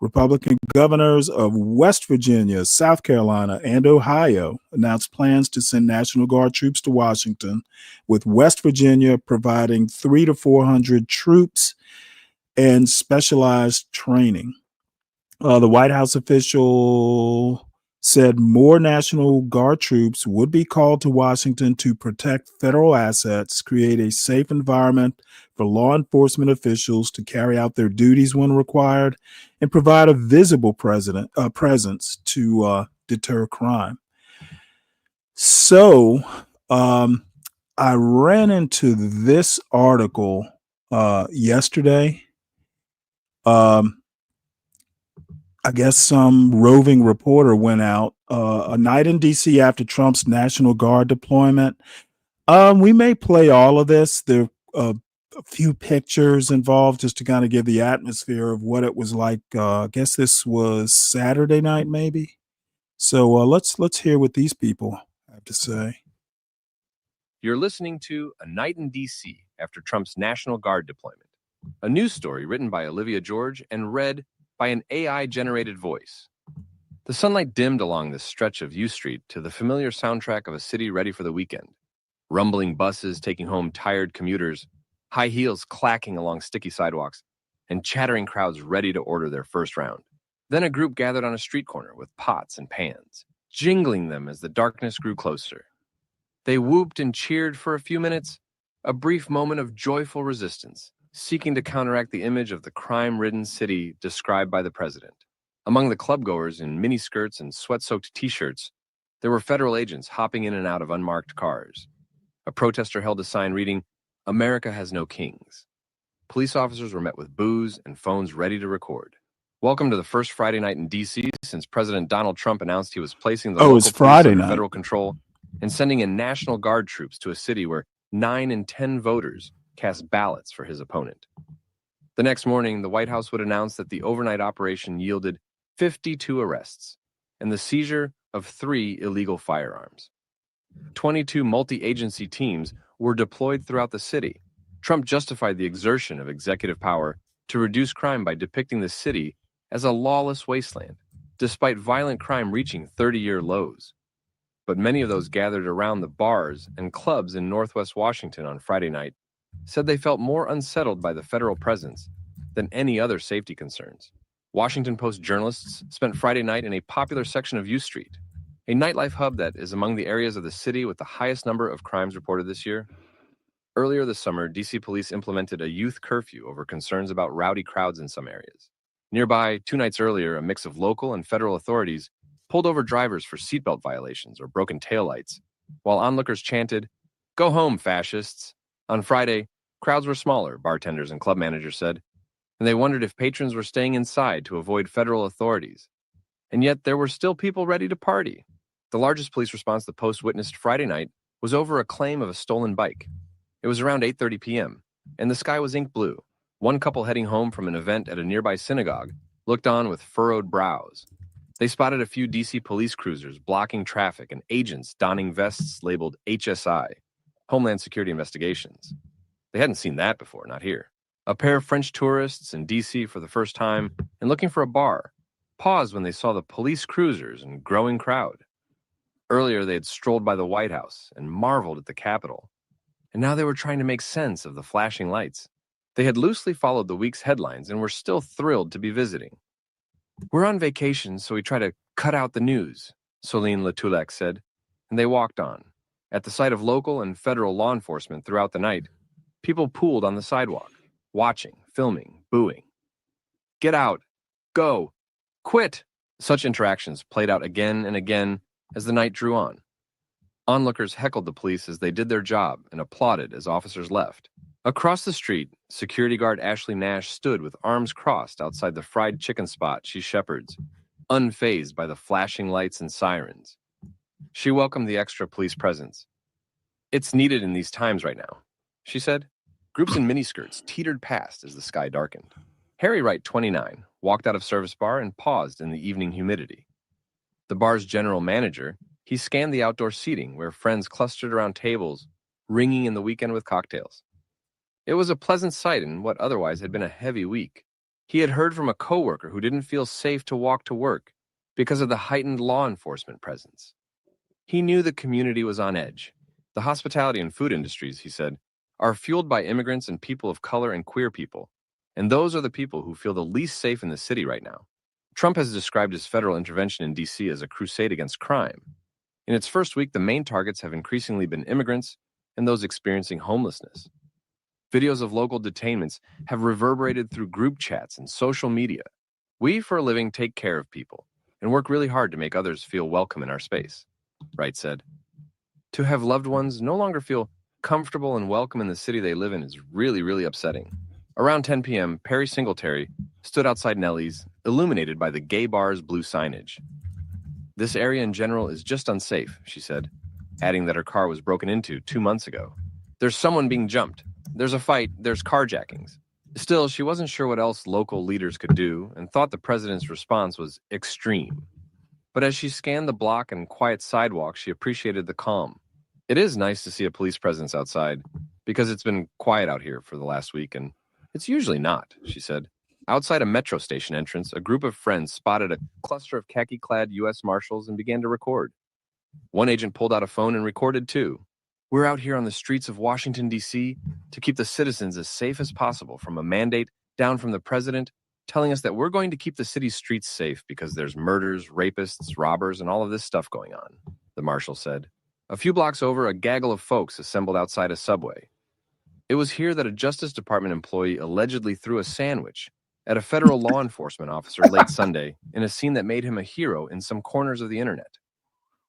Republican governors of West Virginia, South Carolina, and Ohio announced plans to send National Guard troops to Washington, with West Virginia providing 300 to 400 troops and specialized training. The White House official said more National Guard troops would be called to Washington to protect federal assets, create a safe environment for law enforcement officials to carry out their duties when required, and provide a visible presence to deter crime. So I ran into this article yesterday. I guess some roving reporter went out a night in D.C. after Trump's National Guard deployment. We may play all of this. There are a few pictures involved just to kind of give the atmosphere of what it was like. I guess this was Saturday night, maybe. So let's hear what these people have to say. You're listening to A Night in D.C. after Trump's National Guard deployment, a news story written by Olivia George and read by an AI-generated voice. The sunlight dimmed along this stretch of U Street to the familiar soundtrack of a city ready for the weekend. rumbling buses taking home tired commuters, high heels clacking along sticky sidewalks, and chattering crowds ready to order their first round. Then a group gathered on a street corner with pots and pans, jingling them as the darkness grew closer. They whooped and cheered for a few minutes, a brief moment of joyful resistance, seeking to counteract the image of the crime-ridden city described by the president. Among the clubgoers in miniskirts and sweat-soaked t-shirts, there were federal agents hopping in and out of unmarked cars. A protester held a sign reading, "America has no kings." Police officers were met with boos and phones ready to record. Welcome to the first Friday night in D.C. since President Donald Trump announced he was placing the local it's police Friday under night. federal control and sending in National Guard troops to a city where 9 in 10 voters cast ballots for his opponent. The next morning, the White House would announce that the overnight operation yielded 52 arrests and the seizure of 3 illegal firearms. 22 multi-agency teams were deployed throughout the city. Trump justified the exertion of executive power to reduce crime by depicting the city as a lawless wasteland, despite violent crime reaching 30-year lows. But many of those gathered around the bars and clubs in Northwest Washington on Friday night said they felt more unsettled by the federal presence than any other safety concerns. Washington Post journalists spent Friday night in a popular section of U Street, a nightlife hub that is among the areas of the city with the highest number of crimes reported this year. Earlier this summer, D.C. police implemented a youth curfew over concerns about rowdy crowds in some areas. Nearby, 2 nights earlier, a mix of local and federal authorities pulled over drivers for seatbelt violations or broken taillights, while onlookers chanted, "Go home, fascists." On Friday, crowds were smaller, bartenders and club managers said, and they wondered if patrons were staying inside to avoid federal authorities. And yet there were still people ready to party. The largest police response the Post witnessed Friday night was over a claim of a stolen bike. It was around 8:30 p.m., and the sky was ink blue. One couple heading home from an event at a nearby synagogue looked on with furrowed brows. They spotted a few D.C. police cruisers blocking traffic and agents donning vests labeled HSI, Homeland Security Investigations. They hadn't seen that before, not here. A pair of French tourists in D.C. for the first time and looking for a bar paused when they saw the police cruisers and growing crowd. Earlier, they had strolled by the White House and marveled at the Capitol. And now they were trying to make sense of the flashing lights. They had loosely followed the week's headlines and were still thrilled to be visiting. "We're on vacation, so we try to cut out the news," Soline Latulek said, and they walked on. At the sight of local and federal law enforcement throughout the night, people pooled on the sidewalk, watching, filming, booing. "Get out! Go! Quit!" Such interactions played out again and again as the night drew on. Onlookers heckled the police as they did their job and applauded as officers left. Across the street, security guard Ashley Nash stood with arms crossed outside the fried chicken spot she shepherds, unfazed by the flashing lights and sirens. She welcomed the extra police presence. "It's needed in these times right now," she said. Groups in miniskirts teetered past as the sky darkened. Harry Wright, 29, walked out of service bar and paused in the evening humidity. The bar's general manager, he scanned the outdoor seating where friends clustered around tables, ringing in the weekend with cocktails. It was a pleasant sight in what otherwise had been a heavy week. He had heard from a coworker who didn't feel safe to walk to work because of the heightened law enforcement presence. He knew the community was on edge. The hospitality and food industries, he said, are fueled by immigrants and people of color and queer people, and those are the people who feel the least safe in the city right now. Trump has described his federal intervention in D.C. as a crusade against crime. In its first week, the main targets have increasingly been immigrants and those experiencing homelessness. Videos of local detainments have reverberated through group chats and social media. "We, for a living, take care of people and work really hard to make others feel welcome in our space," Wright said. To have loved ones no longer feel comfortable and welcome in the city they live in is really, really upsetting. Around 10 p.m., Perry Singletary stood outside Nellie's, illuminated by the gay bar's blue signage. "This area in general is just unsafe," she said, adding that her car was broken into 2 months ago. "There's someone being jumped. There's a fight. There's carjackings." Still, she wasn't sure what else local leaders could do and thought the president's response was extreme. But as she scanned the block and quiet sidewalk, she appreciated the calm. "It is nice to see a police presence outside, because it's been quiet out here for the last week, and it's usually not," she said. Outside a metro station entrance, a group of friends spotted a cluster of khaki-clad U.S. Marshals and began to record. One agent pulled out a phone and recorded too. We're out here on the streets of Washington, D.C. to keep the citizens as safe as possible from a mandate down from the president telling us that we're going to keep the city's streets safe because there's murders, rapists, robbers, and all of this stuff going on, the marshal said. A few blocks over, a gaggle of folks assembled outside a subway. It was here that a Justice Department employee allegedly threw a sandwich at a federal law enforcement officer late Sunday in a scene that made him a hero in some corners of the internet.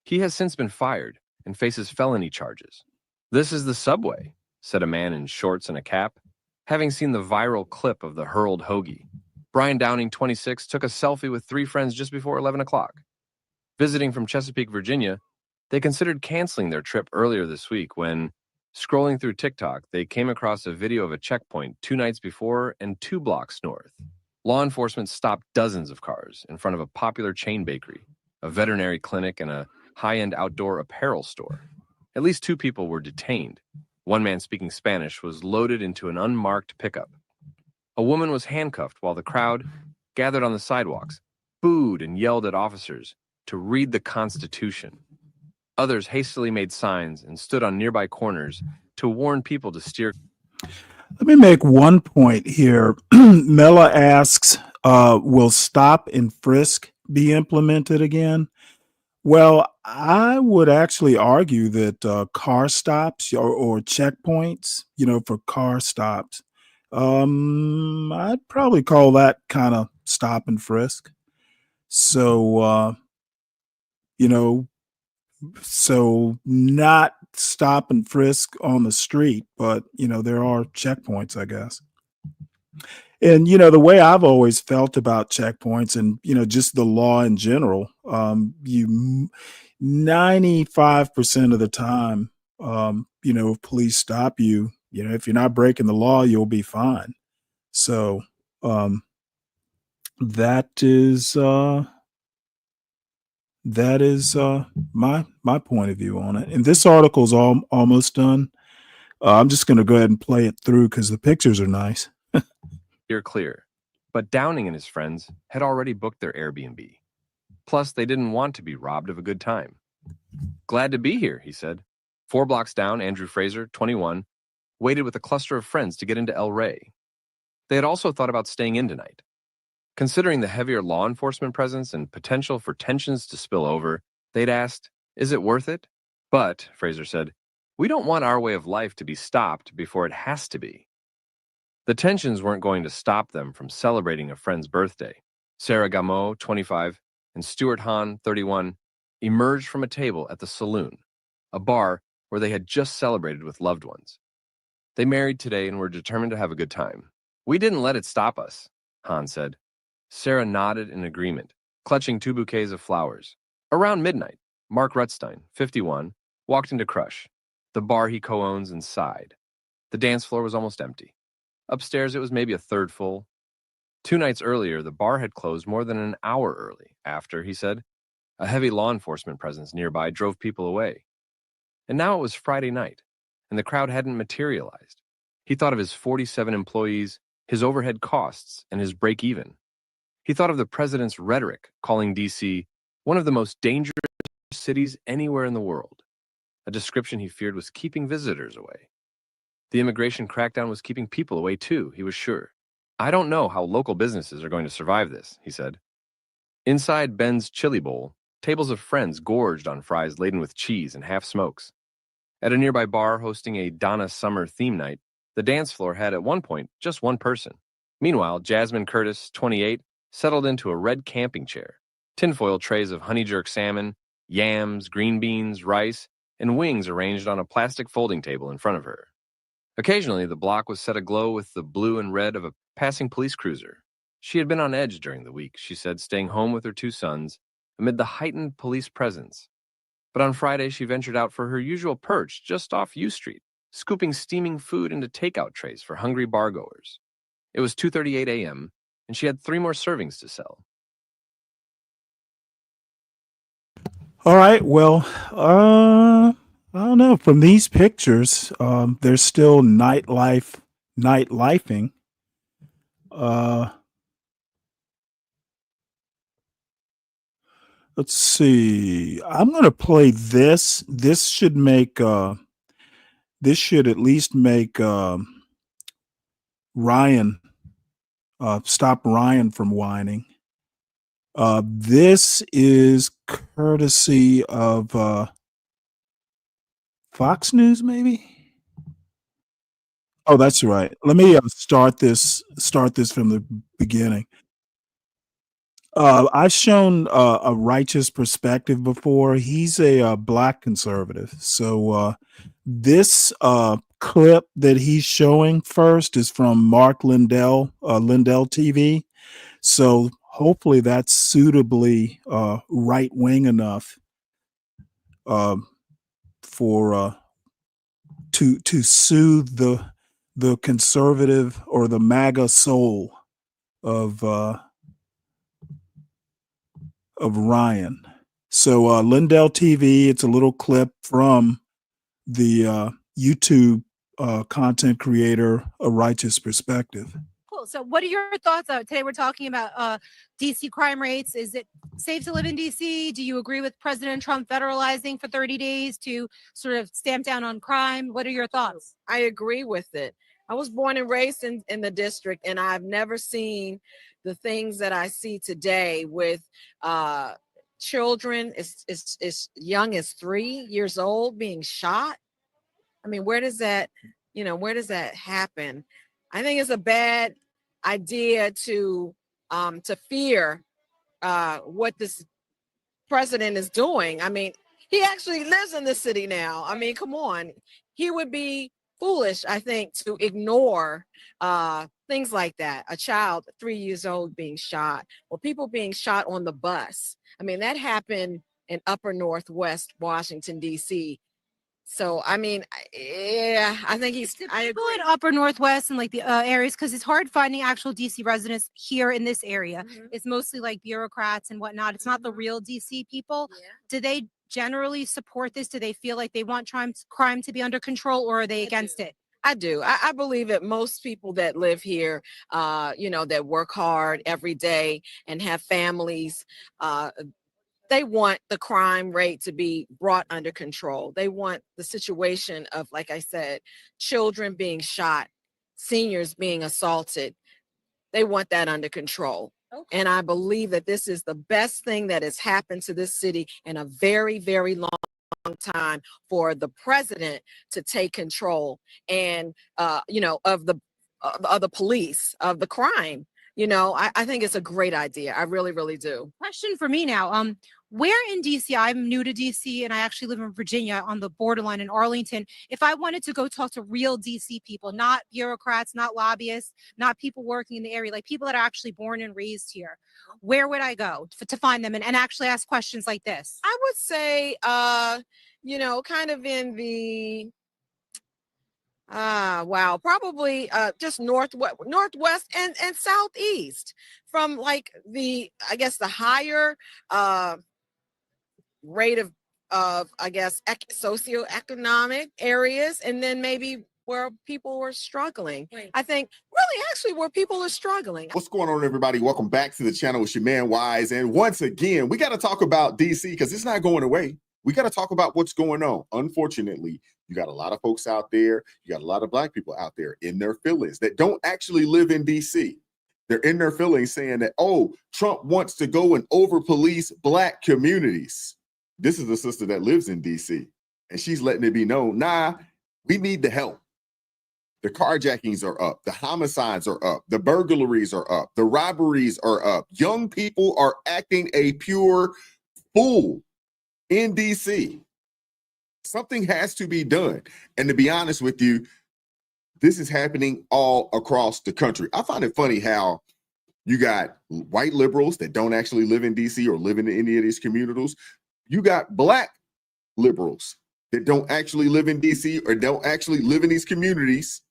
He has since been fired and faces felony charges. "This is the subway," said a man in shorts and a cap, having seen the viral clip of the hurled hoagie. Brian Downing, 26, took a selfie with 3 friends just before 11 o'clock. Visiting from Chesapeake, Virginia, they considered canceling their trip earlier this week when, scrolling through TikTok, they came across a video of a checkpoint 2 nights before and 2 blocks north. Law enforcement stopped dozens of cars in front of a popular chain bakery, a veterinary clinic, and a high-end outdoor apparel store. At least 2 people were detained. One man speaking Spanish was loaded into an unmarked pickup. A woman was handcuffed while the crowd, gathered on the sidewalks, booed and yelled at officers to read the Constitution. Others hastily made signs and stood on nearby corners to warn people to steer. Let me make one point here. Mela asks, will stop and frisk be implemented again? Well, I would actually argue that car stops or checkpoints, for car stops, I'd probably call that kind of stop and frisk. So, so not stop and frisk on the street, but there are checkpoints, I guess. And the way I've always felt about checkpoints and just the law in general, you 95% of the time, if police stop you, if you're not breaking the law, you'll be fine. So that is my point of view on it. And this article's almost done. I'm just going to go ahead and play it through because the pictures are nice. You're clear. But Downing and his friends had already booked their Airbnb. Plus, they didn't want to be robbed of a good time. "Glad to be here," he said. 4 blocks down, Andrew Fraser, 21, waited with a cluster of friends to get into El Rey. They had also thought about staying in tonight. Considering the heavier law enforcement presence and potential for tensions to spill over, they'd asked, "Is it worth it?" But, Fraser said, "We don't want our way of life to be stopped before it has to be." The tensions weren't going to stop them from celebrating a friend's birthday. Sarah Gameau, 25, and Stuart Hahn, 31, emerged from a table at the Saloon, a bar where they had just celebrated with loved ones. They married today and were determined to have a good time. "We didn't let it stop us," Hahn said. Sarah nodded in agreement, clutching 2 bouquets of flowers. Around midnight, Mark Rutstein, 51, walked into Crush, the bar he co-owns, and sighed. The dance floor was almost empty. Upstairs, it was maybe a third full. 2 nights earlier, the bar had closed more than an hour early after, he said, a heavy law enforcement presence nearby drove people away. And now it was Friday night, and the crowd hadn't materialized. He thought of his 47 employees, his overhead costs, and his break-even. He thought of the president's rhetoric calling D.C. one of the most dangerous cities anywhere in the world, a description he feared was keeping visitors away. The immigration crackdown was keeping people away too, he was sure. "I don't know how local businesses are going to survive this," he said. Inside Ben's Chili Bowl, tables of friends gorged on fries laden with cheese and half smokes. At a nearby bar hosting a Donna Summer theme night, the dance floor had at one point just 1 person. Meanwhile, Jasmine Curtis, 28, settled into a red camping chair, tinfoil trays of honey jerk salmon, yams, green beans, rice, and wings arranged on a plastic folding table in front of her. Occasionally, the block was set aglow with the blue and red of a passing police cruiser. She had been on edge during the week, she said, staying home with her 2 sons amid the heightened police presence. But on Friday, she ventured out for her usual perch just off U Street, scooping steaming food into takeout trays for hungry bargoers. It was 2:38 a.m., and she had 3 more servings to sell. All right. Well, I don't know. From these pictures, there's still nightlifing. Let's see. I'm going to play this. This should make this should at least make Ryan stop Ryan from whining. This is courtesy of Fox News, maybe. Oh, that's right. Let me start this from the beginning. I've shown a righteous perspective before. He's a black conservative. So this clip that he's showing first is from Mark Lindell, Lindell TV. So hopefully that's suitably right wing enough for to soothe the conservative or the MAGA soul of Ryan. So Lindell TV, it's a little clip from the YouTube content creator, A Righteous Perspective. Cool. So what are your thoughts? Today we're talking about DC crime rates. Is it safe to live in DC? Do you agree with President Trump federalizing for 30 days to sort of stamp down on crime? What are your thoughts? I agree with it. I was born and raised in the district, and I've never seen the things that I see today with children as young as 3 years old being shot. I mean, where does that happen? I think it's a bad idea to fear what this president is doing. I mean, he actually lives in the city now. I mean, come on. He would be foolish, I think, to ignore things like that. A child 3 years old being shot, or people being shot on the bus. I mean, that happened in upper Northwest Washington, D.C. So, I mean, yeah, I think I agree. People in upper Northwest and like the areas, because it's hard finding actual DC residents here in this area. It's mostly like bureaucrats and whatnot. It's not the real DC people. Yeah. Do they generally support this? Do they feel like they want crime to be under control, or are they against it? I do. I believe that most people that live here, that work hard every day and have families, they want the crime rate to be brought under control. They want the situation of, like I said, children being shot, seniors being assaulted. They want that under control. Okay. And I believe that this is the best thing that has happened to this city in a very, very long time, for the president to take control and of the police, of the crime. I think it's a great idea. I really, really do. Question for me now. Where in DC, I'm new to DC and I actually live in Virginia on the borderline in Arlington. If I wanted to go talk to real DC people, not bureaucrats, not lobbyists, not people working in the area, like people that are actually born and raised here, where would I go to find them and actually ask questions like this? I would say, kind of in the probably just northwest and southeast, from like the higher rate of I guess socioeconomic areas, and then maybe where people were struggling. Right. I think really actually where people are struggling. What's going on, everybody? Welcome back to the channel with your man Wise. And once again, we got to talk about DC because it's not going away. We got to talk about what's going on. Unfortunately, you got a lot of folks out there. You got a lot of black people out there in their feelings that don't actually live in DC. They're in their feelings saying that, oh, Trump wants to go and over police black communities. This is a sister that lives in DC, and she's letting it be known, nah, we need the help. The carjackings are up. The homicides are up. The burglaries are up. The robberies are up. Young people are acting a pure fool in DC. Something has to be done. And to be honest with you, this is happening all across the country. I find it funny how you got white liberals that don't actually live in DC or live in any of these communities. You got black liberals that don't actually live in DC or don't actually live in these communities.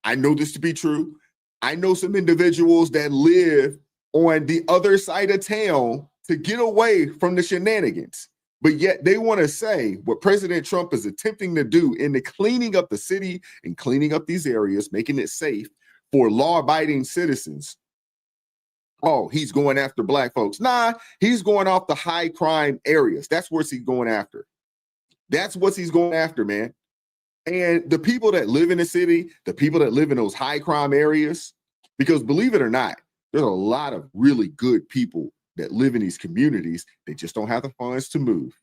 I know this to be true. I know some individuals that live on the other side of town to get away from the shenanigans. But yet they want to say what President Trump is attempting to do in the cleaning up the city and cleaning up these areas, making it safe for law-abiding citizens. Oh, he's going after black folks. Nah, he's going off the high crime areas. That's what he's going after. That's what he's going after, man. And the people that live in the city, the people that live in those high crime areas, because believe it or not, there's a lot of really good people that live in these communities. They just don't have the funds to move.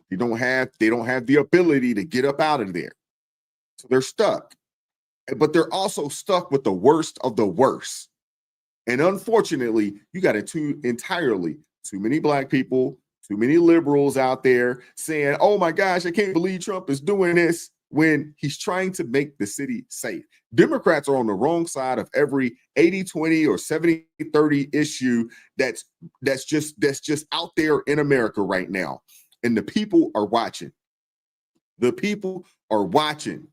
They don't have the ability to get up out of there. So they're stuck. But they're also stuck with the worst of the worst. And unfortunately, you got entirely too many black people, too many liberals out there saying, oh my gosh, I can't believe Trump is doing this, when he's trying to make the city safe. Democrats are on the wrong side of every 80-20 or 70-30 issue that's just out there in America right now. And the people are watching. The people are watching.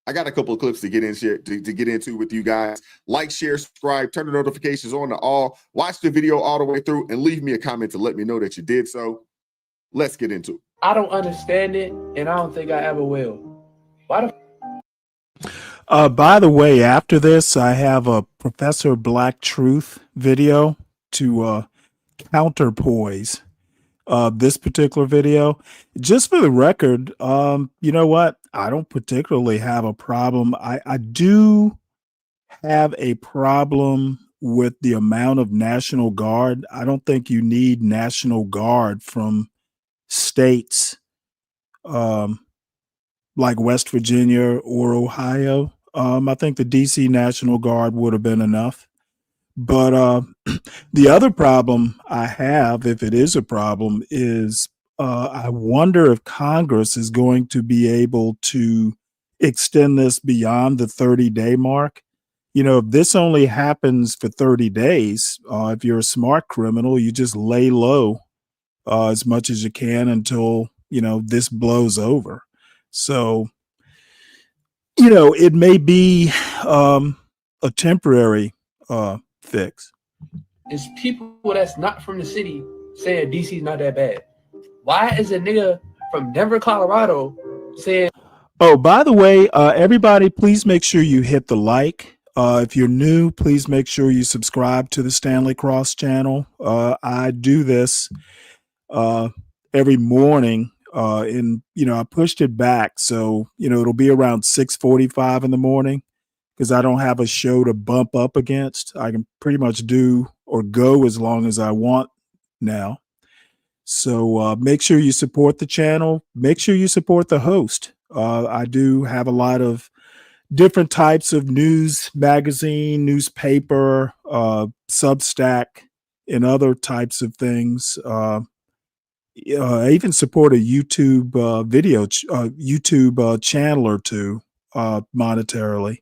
I got a couple of clips to get into with you guys. Like, share, subscribe, turn the notifications on to all. Watch the video all the way through and leave me a comment to let me know that you did so. Let's get into it. I don't understand it, and I don't think I ever will. Why the By the way, after this, I have a Professor Black Truth video to counterpoise this particular video. Just for the record, you know what? I don't particularly have a problem. I do have a problem with the amount of National Guard. I don't think you need National Guard from states like West Virginia or Ohio. I think the DC National Guard would have been enough. But the other problem I have, if it is a problem, is I wonder if Congress is going to be able to extend this beyond the 30-day mark. You know, if this only happens for 30 days, if you're a smart criminal, you just lay low as much as you can until, you know, this blows over. So, you know, it may be a temporary fix. is people that's not from the city saying DC's not that bad? Why is a nigga from Denver, Colorado saying... Oh, by the way, everybody, please make sure you hit the like. If you're new, please make sure you subscribe to the Stanley Cross channel. I do this every morning. And, you know, I pushed it back. So, you know, it'll be around 6:45 in the morning because I don't have a show to bump up against. I can pretty much do or go as long as I want now. So make sure you support the channel. Make sure you support the host. I do have a lot of different types of news magazine, newspaper, Substack, and other types of things. I even support a YouTube YouTube channel or two monetarily.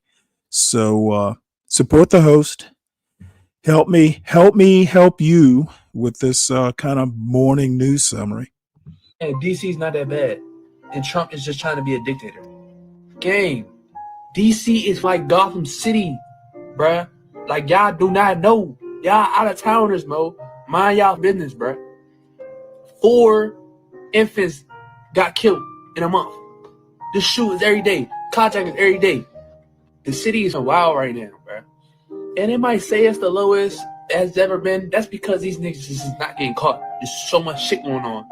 So support the host. Help me help you with this kind of morning news summary. And DC's not that bad, and Trump is just trying to be a dictator. Gang, DC is like Gotham City, bruh. Like, y'all do not know. Y'all out of towners, Mo. Mind y'all business, bruh. 4 infants got killed in a month. This shootings every day. Carjackings every day. The city is wild right now, bruh. And it might say it's the lowest as ever been. That's because these niggas is not getting caught. There's so much shit going on.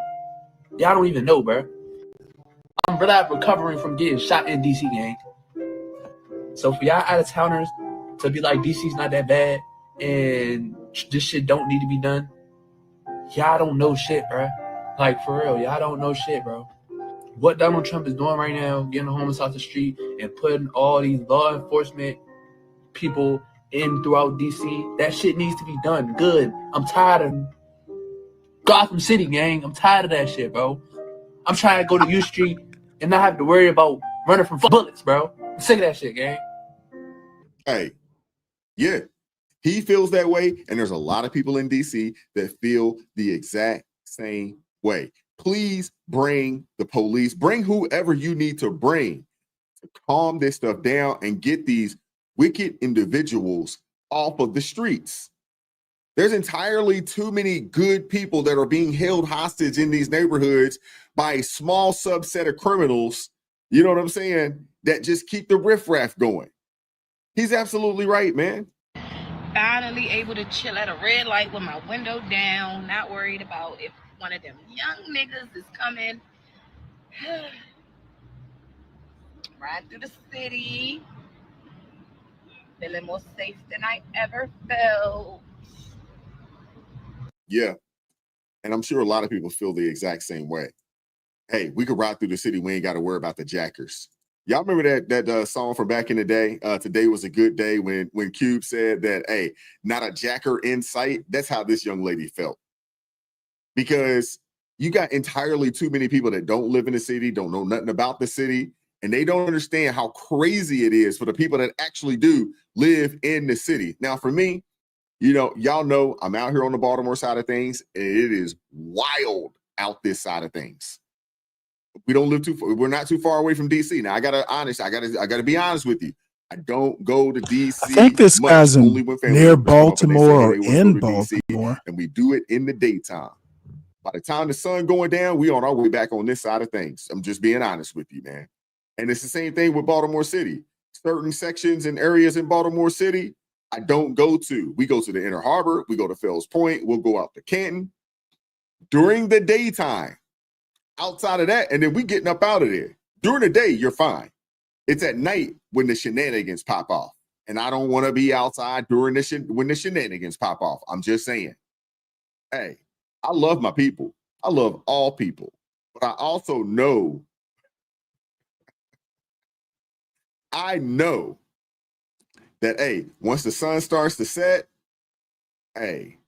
Y'all don't even know, bruh. I'm really recovering from getting shot in DC, gang. So for y'all out of towners to be like DC's not that bad and this shit don't need to be done, y'all don't know shit, bruh. Like, for real, y'all don't know shit, bro. What Donald Trump is doing right now, getting the homeless off the street and putting all these law enforcement people in throughout DC, that shit needs to be done good. I'm tired of Gotham City, gang. I'm tired of that shit, bro. I'm trying to go to U Street and not have to worry about running from bullets, bro. I'm sick of that shit, gang. Hey, yeah, he feels that way, and there's a lot of people in DC that feel the exact same way. Please bring the police, bring whoever you need to bring to calm this stuff down and get these wicked individuals off of the streets. There's entirely too many good people that are being held hostage in these neighborhoods by a small subset of criminals, you know what I'm saying, that just keep the riffraff going. He's absolutely right, man. Finally able to chill at a red light with my window down, not worried about if one of them young niggas is coming. riding through the city, feeling more safe than I ever felt. Yeah. And I'm sure a lot of people feel the exact same way. Hey, we could ride through the city. We ain't got to worry about the jackers. Y'all remember that song from back in the day? Today was a good day, when Cube said that, hey, not a jacker in sight. That's how this young lady felt. Because you got entirely too many people that don't live in the city, don't know nothing about the city, and they don't understand how crazy it is for the people that actually do live in the city. Now, for me, y'all know I'm out here on the Baltimore side of things, and it is wild out this side of things. We don't live too far. We're not too far away from DC. Now, I gotta be honest with you. I don't go to DC. I think this much, guy's only when family near members come up and they say, Baltimore hey, or they wanna in go to DC, Baltimore. and we do it in the daytime. By the time the sun going down, we on our way back on this side of things. I'm just being honest with you, man. And it's the same thing with Baltimore City. Certain sections and areas in Baltimore City, I don't go to. We go to the Inner Harbor. We go to Fells Point. We'll go out to Canton during the daytime. Outside of that, and then we getting up out of there. During the day, you're fine. It's at night when the shenanigans pop off. And I don't want to be outside during when the shenanigans pop off. I'm just saying. Hey, I love my people. I love all people. But I also know, that, hey, once the sun starts to set, hey,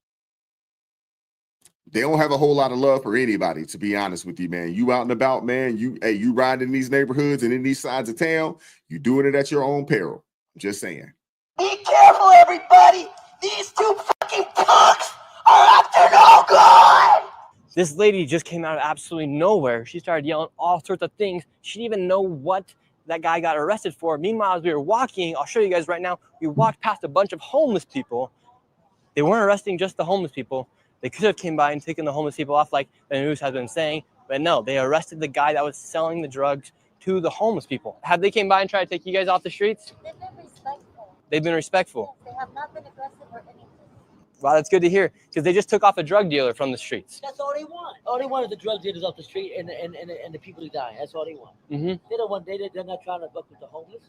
they don't have a whole lot of love for anybody, to be honest with you, man. You out and about, man. You riding in these neighborhoods and in these sides of town, you doing it at your own peril. I'm just saying. Be careful, everybody. These two fucking punks are up to no good. This lady just came out of absolutely nowhere. She started yelling all sorts of things. She didn't even know what that guy got arrested for. Meanwhile, as we were walking, I'll show you guys right now, we walked past a bunch of homeless people. They weren't arresting just the homeless people. They could have came by and taken the homeless people off like the news has been saying, but no, they arrested the guy that was selling the drugs to the homeless people. Have they came by and tried to take you guys off the streets? They've been respectful. They've been respectful. Yes, they have not been aggressive or anything. Wow, that's good to hear, because they just took off a drug dealer from the streets. That's all they want. All they want is the drug dealers off the street and the people to die. That's all they want. Mm-hmm. They don't want. They're not trying to fuck with the homeless.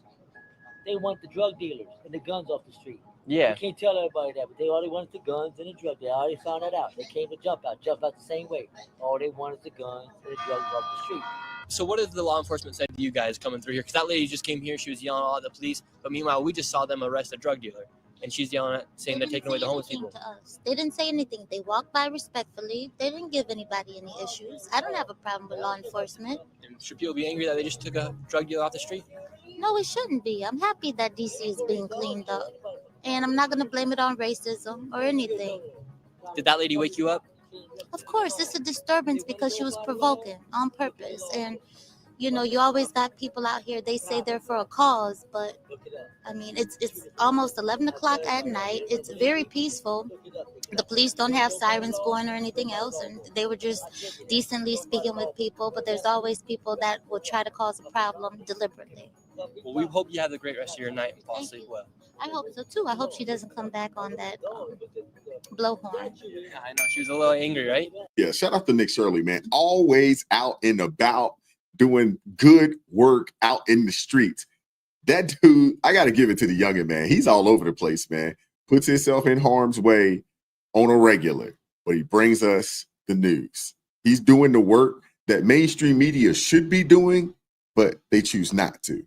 They want the drug dealers and the guns off the street. Yeah. You can't tell everybody that, but they all they want is the guns and the drugs. They already found that out. They came to jump out the same way. All they want is the guns and the drugs off the street. So what has the law enforcement said to you guys coming through here? Because that lady just came here, she was yelling all at the police, but meanwhile, we just saw them arrest a drug dealer. And she's yelling at, saying they're taking away the homeless people. To us. They didn't say anything. They walked by respectfully. They didn't give anybody any issues. I don't have a problem with law enforcement. And should people be angry that they just took a drug dealer off the street? No, it shouldn't be. I'm happy that DC is being cleaned up. And I'm not going to blame it on racism or anything. Did that lady wake you up? Of course, it's a disturbance because she was provoking on purpose. And, you know, you always got people out here, they say they're for a cause, but I mean, it's almost 11 o'clock at night. It's very peaceful. The police don't have sirens going or anything else, and they were just decently speaking with people, but there's always people that will try to cause a problem deliberately. Well, we hope you have a great rest of your night and fall asleep well. I hope so too. I hope she doesn't come back on that blowhorn. Yeah, I know. She was a little angry, right? Yeah, shout out to Nick Shirley, man. Always out and about doing good work out in the streets. That dude, I got to give it to the youngin', man. He's all over the place, man. Puts himself in harm's way on a regular, but he brings us the news. He's doing the work that mainstream media should be doing, but they choose not to.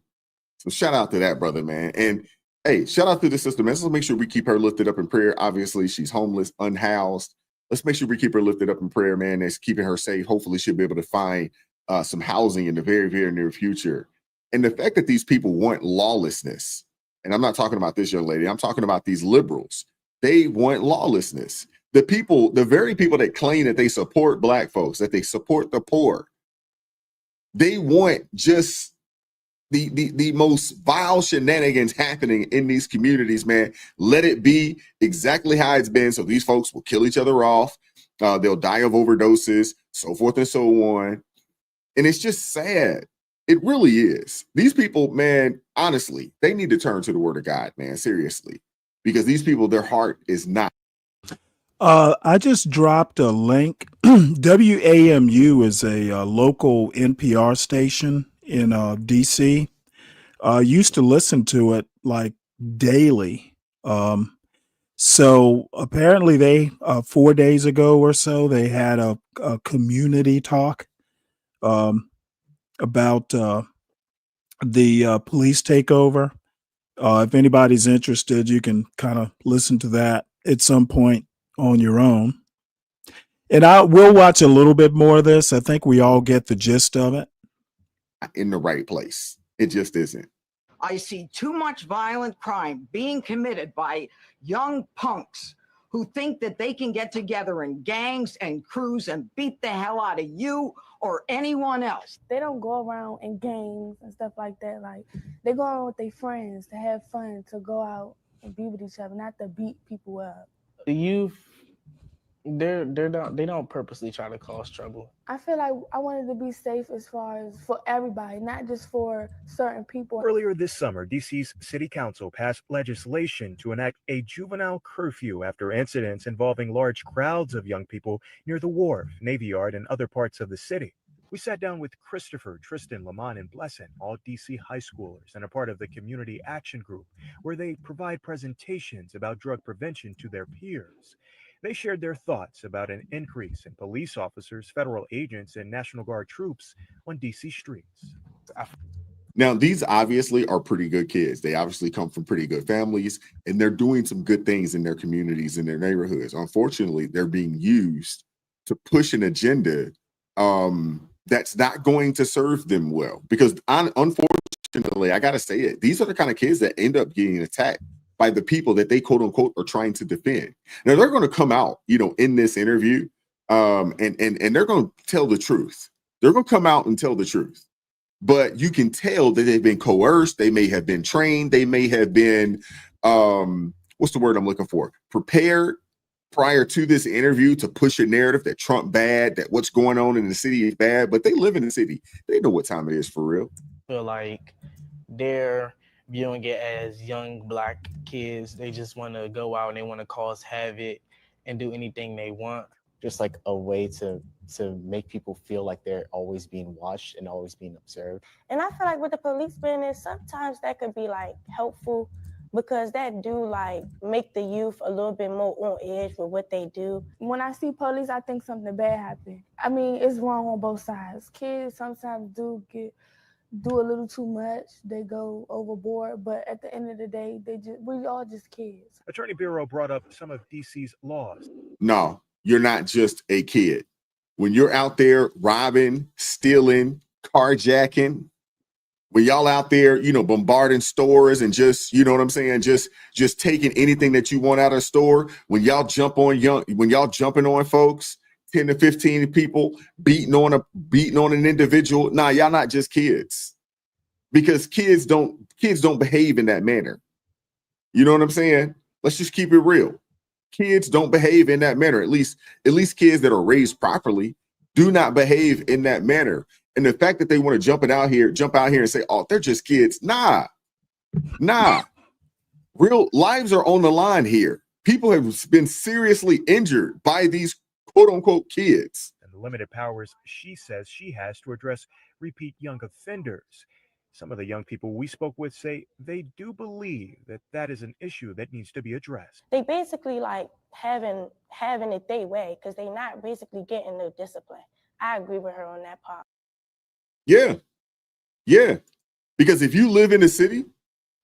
So shout out to that brother, man. And hey, shout out to the sister, man. Let's make sure we keep her lifted up in prayer. Obviously, she's homeless, unhoused. Let's make sure we keep her lifted up in prayer, man. That's keeping her safe. Hopefully, she'll be able to find some housing in the very, very near future. And the fact that these people want lawlessness, and I'm not talking about this young lady, I'm talking about these liberals. They want lawlessness. The people, the very people that claim that they support Black folks, that they support the poor, they want just the most vile shenanigans happening in these communities, man. Let it be exactly how it's been. So these folks will kill each other off. They'll die of overdoses, so forth and so on. And it's just sad. It really is. These people, man, honestly, they need to turn to the word of God, man, seriously, because these people, their heart is not. I just dropped a link. WAMU is a local NPR station in DC. Used to listen to it like daily. So apparently they 4 days ago or so they had a community talk about the police takeover. If anybody's interested, you can kind of listen to that at some point on your own. And I will watch a little bit more of this. I think we all get the gist of it. In the right place. It just isn't. I see too much violent crime being committed by young punks who think that they can get together in gangs and crews and beat the hell out of you or anyone else. They don't go around in gangs and stuff like that. Like, they go around with their friends to have fun, to go out and be with each other, not to beat people up. The youth, they don't purposely try to cause trouble. I feel like I wanted to be safe as far as for everybody, not just for certain people. Earlier this summer, DC's City Council passed legislation to enact a juvenile curfew after incidents involving large crowds of young people near the Wharf, Navy Yard, and other parts of the city. We sat down with Christopher, Tristan, Lamont, and Blessin, all DC high schoolers and a part of the Community Action Group, where they provide presentations about drug prevention to their peers. They shared their thoughts about an increase in police officers, federal agents, and National Guard troops on DC streets. Now, these obviously are pretty good kids. They obviously come from pretty good families, and they're doing some good things in their communities, in their neighborhoods. Unfortunately, they're being used to push an agenda that's not going to serve them well. Because unfortunately, I got to say it, these are the kind of kids that end up getting attacked by the people that they quote unquote are trying to defend. Now they're going to come out, in this interview, and they're going to tell the truth. They're going to come out and tell the truth. But you can tell that they've been coerced. They may have been trained. They may have been, what's the word I'm looking for? Prepared prior to this interview to push a narrative that Trump bad, that what's going on in the city is bad. But they live in the city. They know what time it is for real. I feel like they're viewing it as young Black kids. They just want to go out and they want to cause havoc and do anything they want. Just like a way to make people feel like they're always being watched and always being observed. And I feel like with the police business, sometimes that could be like helpful because that do like make the youth a little bit more on edge with what they do. When I see police, I think something bad happened. I mean, it's wrong on both sides. Kids sometimes do a little too much. They go overboard, but at the end of the day, we all just kids. Attorney Bureau brought up some of DC's laws. No, you're not just a kid. When you're out there robbing, stealing, carjacking, when y'all out there, bombarding stores and just, you know what I'm saying, just taking anything that you want out of the store, when y'all jumping on folks, 10 to 15 people beating on an individual. Nah, y'all not just kids, because kids don't behave in that manner. You know what I'm saying? Let's just keep it real. Kids don't behave in that manner. At least kids that are raised properly do not behave in that manner. And the fact that they want to jump out here and say, "Oh, they're just kids." Nah. Real lives are on the line here. People have been seriously injured by these quote unquote kids. And the limited powers she says she has to address repeat young offenders. Some of the young people we spoke with say they do believe that is an issue that needs to be addressed. They basically like having it their way because they're not basically getting no discipline. I agree with her on that part. Yeah. Because if you live in the city,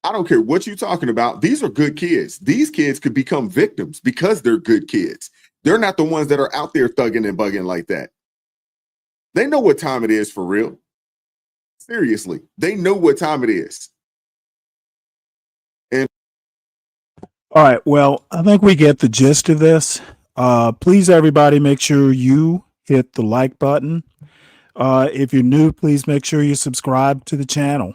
I don't care what you're talking about. These are good kids. These kids could become victims because they're good kids. They're not the ones that are out there thugging and bugging like that. They know what time it is for real. Seriously, they know what time it is. And all right, well, I think we get the gist of this. Please, everybody, make sure you hit the like button. If you're new, please make sure you subscribe to the channel.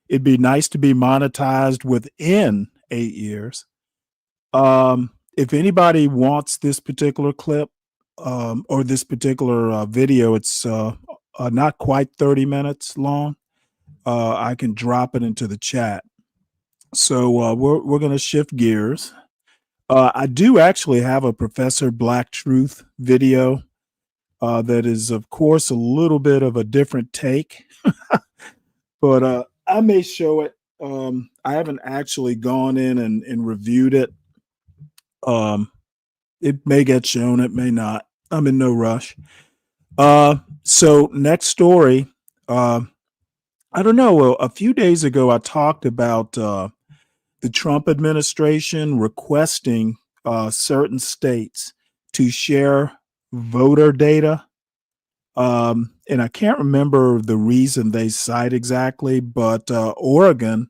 It'd be nice to be monetized within 8 years. If anybody wants this particular clip or this particular video, it's not quite 30 minutes long. I can drop it into the chat. So we're going to shift gears. I do actually have a Professor Black Truth video that is, of course, a little bit of a different take. But I may show it. I haven't actually gone in and reviewed it. It may get shown, it may not. I'm in no rush. So next story. I don't know. A few days ago, I talked about the Trump administration requesting certain states to share voter data. And I can't remember the reason they cite exactly, but Oregon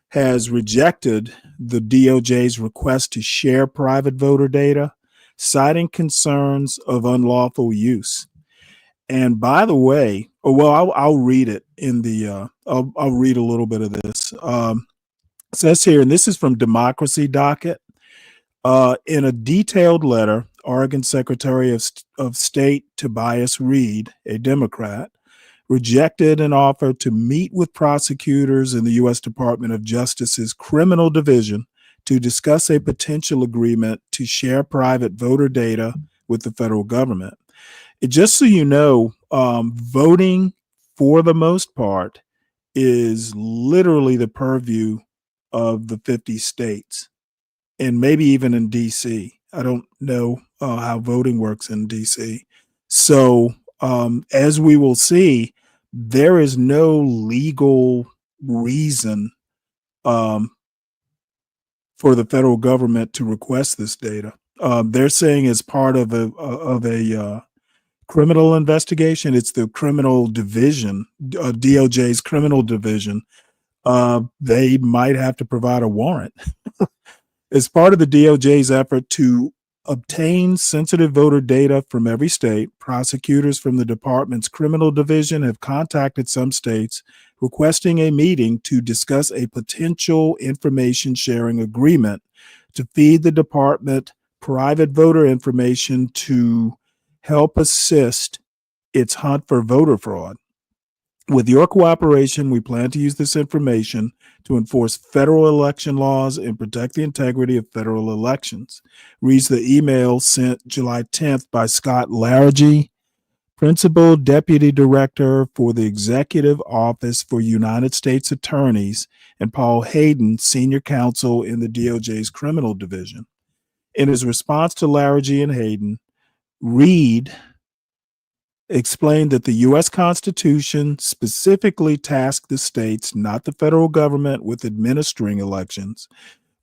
has rejected the DOJ's request to share private voter data, citing concerns of unlawful use. And by the way, I'll read it in the. I'll read a little bit of this. It says here, and this is from Democracy Docket. In a detailed letter, Oregon Secretary of State Tobias Reed, a Democrat, rejected an offer to meet with prosecutors in the U.S. Department of Justice's Criminal Division to discuss a potential agreement to share private voter data with the federal government. Just so you know, voting for the most part is literally the purview of the 50 states and maybe even in DC. I don't know how voting works in DC. So, as we will see, there is no legal reason for the federal government to request this data. They're saying as part of a criminal investigation. It's the criminal division, DOJ's criminal division. They might have to provide a warrant. As part of the DOJ's effort to obtain sensitive voter data from every state, prosecutors from the department's criminal division have contacted some states requesting a meeting to discuss a potential information sharing agreement to feed the department private voter information to help assist its hunt for voter fraud. With your cooperation, we plan to use this information to enforce federal election laws and protect the integrity of federal elections. Reads the email sent July 10th by Scott Larragee, Principal Deputy Director for the Executive Office for United States Attorneys, and Paul Hayden, Senior Counsel in the DOJ's Criminal Division. In his response to Larragee and Hayden, Reed explained that the U.S. Constitution specifically tasked the states, not the federal government, with administering elections.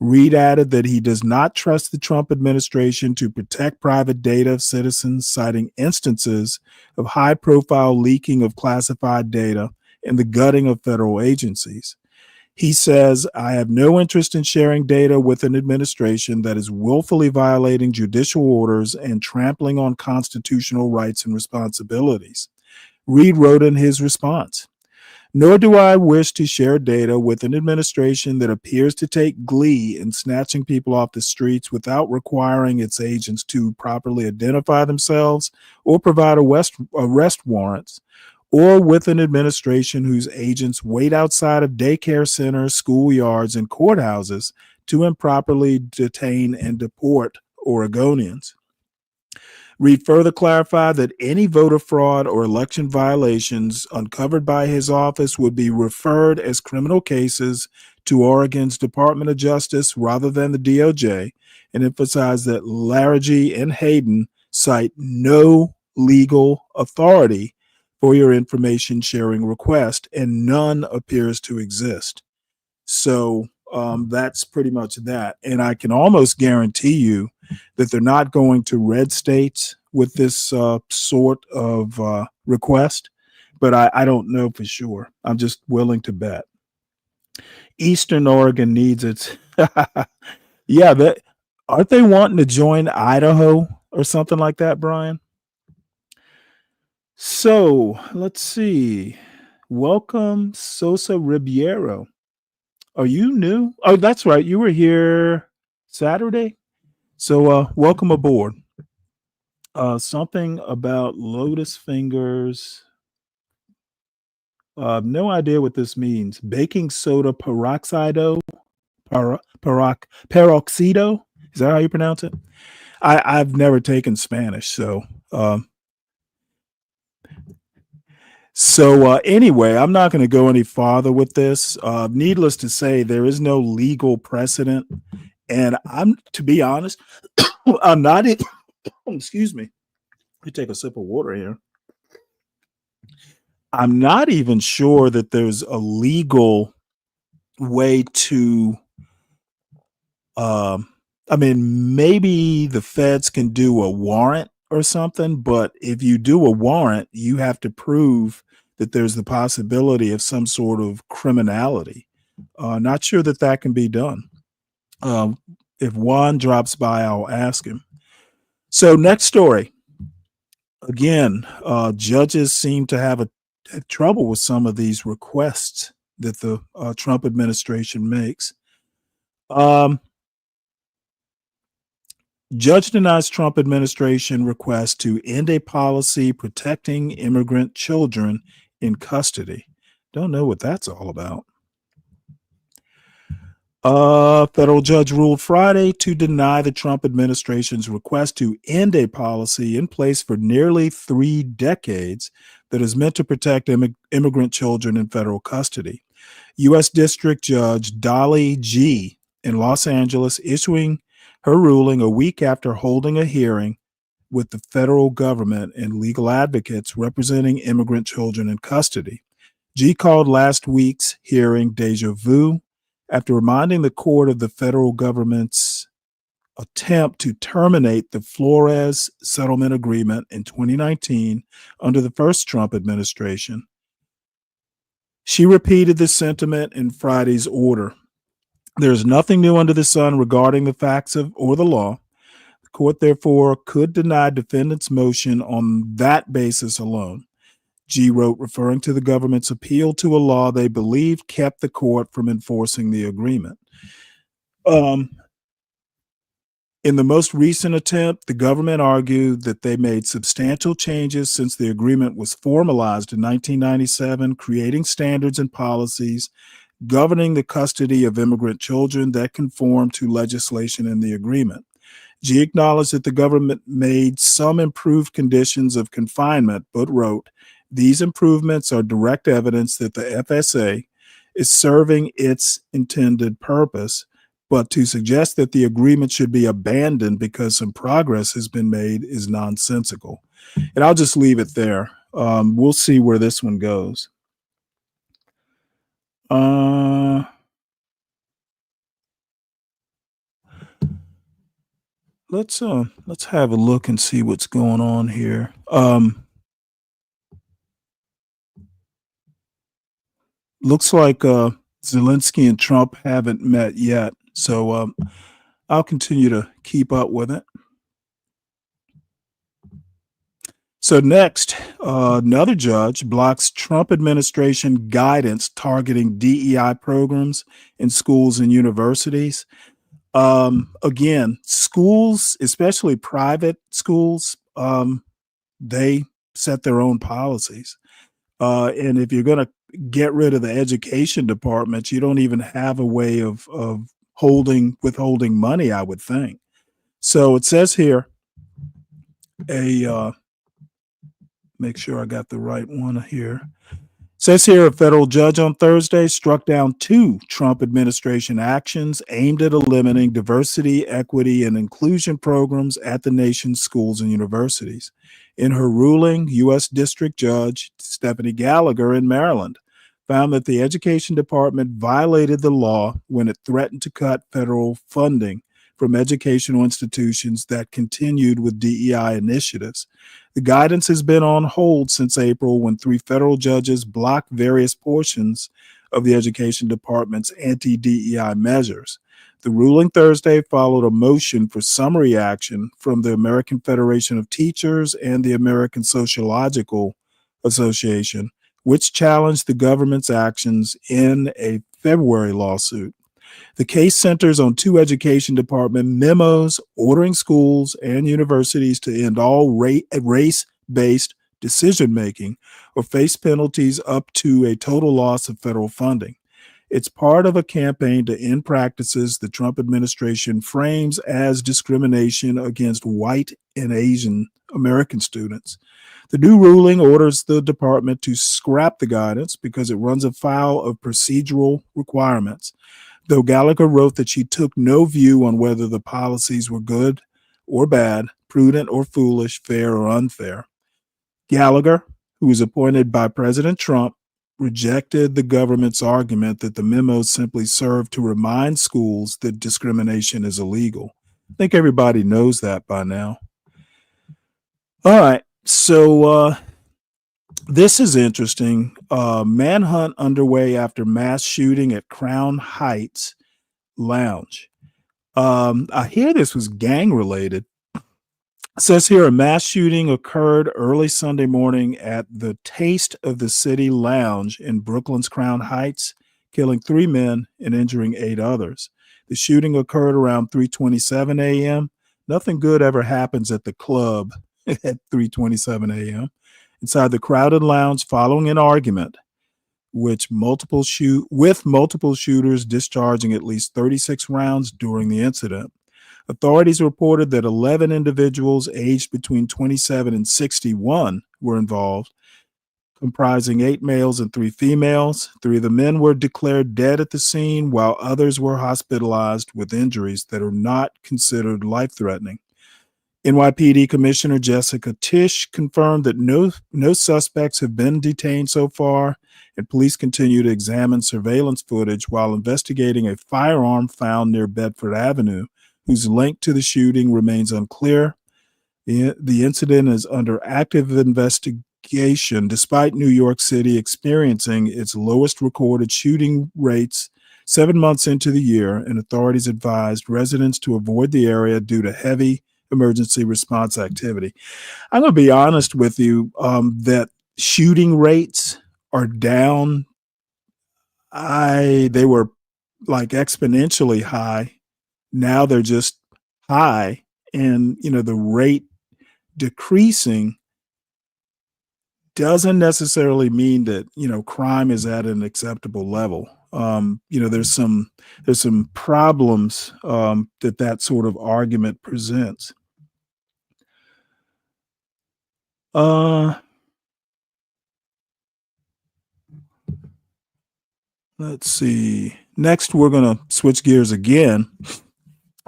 Reed added that he does not trust the Trump administration to protect private data of citizens, citing instances of high-profile leaking of classified data and the gutting of federal agencies. He says, I have no interest in sharing data with an administration that is willfully violating judicial orders and trampling on constitutional rights and responsibilities. Reed wrote in his response, nor do I wish to share data with an administration that appears to take glee in snatching people off the streets without requiring its agents to properly identify themselves or provide arrest warrants, or with an administration whose agents wait outside of daycare centers, schoolyards, and courthouses to improperly detain and deport Oregonians. Reed further clarified that any voter fraud or election violations uncovered by his office would be referred as criminal cases to Oregon's Department of Justice rather than the DOJ, and emphasized that Larragee and Hayden cite no legal authority for your information sharing request, and none appears to exist. So that's pretty much that. And I can almost guarantee you that they're not going to red states with this sort of request, but I don't know for sure. I'm just willing to bet. Eastern Oregon needs it. Yeah, aren't they wanting to join Idaho or something like that, Brian? So let's see. Welcome, Sosa Ribeiro. Are you new? Oh, that's right. You were here Saturday. So welcome aboard. Something about lotus fingers. No idea what this means. Baking soda peroxido. Peroxido. Is that how you pronounce it? I've never taken Spanish, so So anyway, I'm not going to go any farther with this. Needless to say, there is no legal precedent, and to be honest, I'm not. Excuse me. Let me take a sip of water here. I'm not even sure that there's a legal way to. I mean, maybe the feds can do a warrant or something, but if you do a warrant, you have to prove that there's the possibility of some sort of criminality. Not sure that that can be done. If Juan drops by, I'll ask him. So, next story. Again, judges seem to have trouble with some of these requests that the Trump administration makes. Judge denies Trump administration request to end a policy protecting immigrant children in custody. Don't know what that's all about. Federal judge ruled Friday to deny the Trump administration's request to end a policy in place for nearly 3 decades that is meant to protect immigrant children in federal custody. U.S. District Judge Dolly G. in Los Angeles issuing her ruling a week after holding a hearing with the federal government and legal advocates representing immigrant children in custody. G called last week's hearing deja vu after reminding the court of the federal government's attempt to terminate the Flores settlement agreement in 2019 under the first Trump administration. She repeated the sentiment in Friday's order. There's nothing new under the sun regarding the facts or the law. The court, therefore, could deny defendants' motion on that basis alone. G wrote, referring to the government's appeal to a law they believed kept the court from enforcing the agreement. In the most recent attempt, the government argued that they made substantial changes since the agreement was formalized in 1997, creating standards and policies governing the custody of immigrant children that conform to legislation in the agreement. G acknowledged that the government made some improved conditions of confinement, but wrote, these improvements are direct evidence that the FSA is serving its intended purpose, but to suggest that the agreement should be abandoned because some progress has been made is nonsensical. And I'll just leave it there. We'll see where this one goes. Let's have a look and see what's going on here. Looks like Zelensky and Trump haven't met yet, so I'll continue to keep up with it. So next, another judge blocks Trump administration guidance targeting DEI programs in schools and universities. Again, schools, especially private schools, they set their own policies. And if you're going to get rid of the education departments, you don't even have a way of withholding money, I would think. So it says here, make sure I got the right one here. Says here, a federal judge on Thursday struck down 2 Trump administration actions aimed at eliminating diversity, equity, and inclusion programs at the nation's schools and universities. In her ruling, U.S. District Judge Stephanie Gallagher in Maryland found that the Education Department violated the law when it threatened to cut federal funding from educational institutions that continued with DEI initiatives. The guidance has been on hold since April when 3 federal judges blocked various portions of the Education Department's anti-DEI measures. The ruling Thursday followed a motion for summary action from the American Federation of Teachers and the American Sociological Association, which challenged the government's actions in a February lawsuit. The case centers on 2 Education Department memos ordering schools and universities to end all race-based decision-making or face penalties up to a total loss of federal funding. It's part of a campaign to end practices the Trump administration frames as discrimination against white and Asian American students. The new ruling orders the department to scrap the guidance because it runs afoul of procedural requirements, though Gallagher wrote that she took no view on whether the policies were good or bad, prudent or foolish, fair or unfair. Gallagher, who was appointed by President Trump, rejected the government's argument that the memo simply served to remind schools that discrimination is illegal. I think everybody knows that by now. All right, so this is interesting. Manhunt underway after mass shooting at Crown Heights Lounge. I hear this was gang related. It says here a mass shooting occurred early Sunday morning at the Taste of the City Lounge in Brooklyn's Crown Heights, killing 3 men and injuring 8 others. The shooting occurred around 3:27 a.m. Nothing good ever happens at the club at 3:27 a.m. Inside the crowded lounge following an argument with multiple shooters discharging at least 36 rounds during the incident. Authorities reported that 11 individuals aged between 27 and 61 were involved, comprising 8 males and 3 females. 3 of the men were declared dead at the scene, while others were hospitalized with injuries that are not considered life-threatening. NYPD Commissioner Jessica Tisch confirmed that no suspects have been detained so far, and police continue to examine surveillance footage while investigating a firearm found near Bedford Avenue, whose link to the shooting remains unclear. The incident is under active investigation despite New York City experiencing its lowest recorded shooting rates 7 months into the year, and authorities advised residents to avoid the area due to heavy emergency response activity. I'm going to be honest with you that shooting rates are down. They were like exponentially high. Now they're just high, and the rate decreasing doesn't necessarily mean that crime is at an acceptable level. There's some problems that sort of argument presents. Let's see. Next, we're going to switch gears again,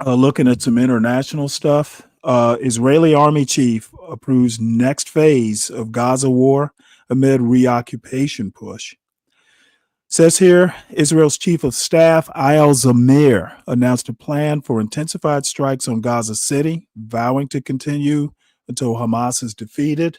looking at some international stuff. Israeli army chief approves next phase of Gaza war amid reoccupation push. Says here, Israel's chief of staff, Eyal Zamir, announced a plan for intensified strikes on Gaza City, vowing to continue until Hamas is defeated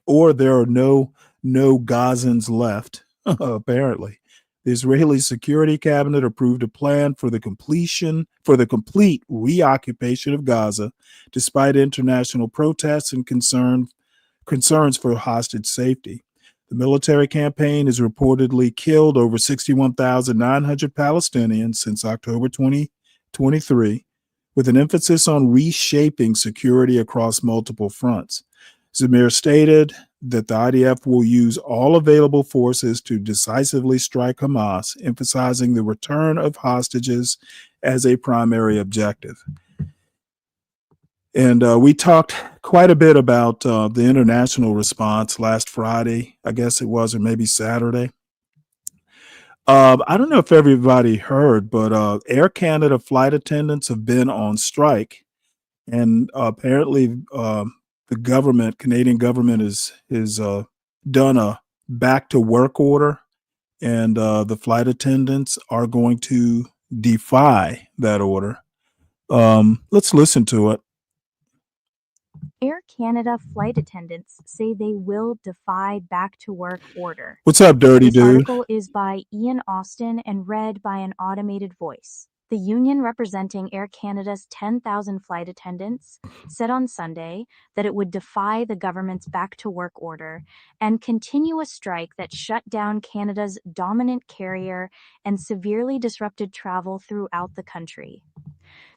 or there are no Gazans left, apparently. The Israeli Security Cabinet approved a plan for the complete reoccupation of Gaza, despite international protests and concerns for hostage safety. The military campaign has reportedly killed over 61,900 Palestinians since October 2023, with an emphasis on reshaping security across multiple fronts. Zamir stated that the IDF will use all available forces to decisively strike Hamas, emphasizing the return of hostages as a primary objective. And we talked quite a bit about the international response last Friday, I guess it was, or maybe Saturday. I don't know if everybody heard, but Air Canada flight attendants have been on strike, and apparently the Canadian government has done a back to work order, and the flight attendants are going to defy that order. Let's listen to it. Air Canada flight attendants say they will defy back to work order. What's up, dirty This dude? article is by Ian Austin and read by an automated voice. The union representing Air Canada's 10,000 flight attendants said on Sunday that it would defy the government's back-to-work order and continue a strike that shut down Canada's dominant carrier and severely disrupted travel throughout the country.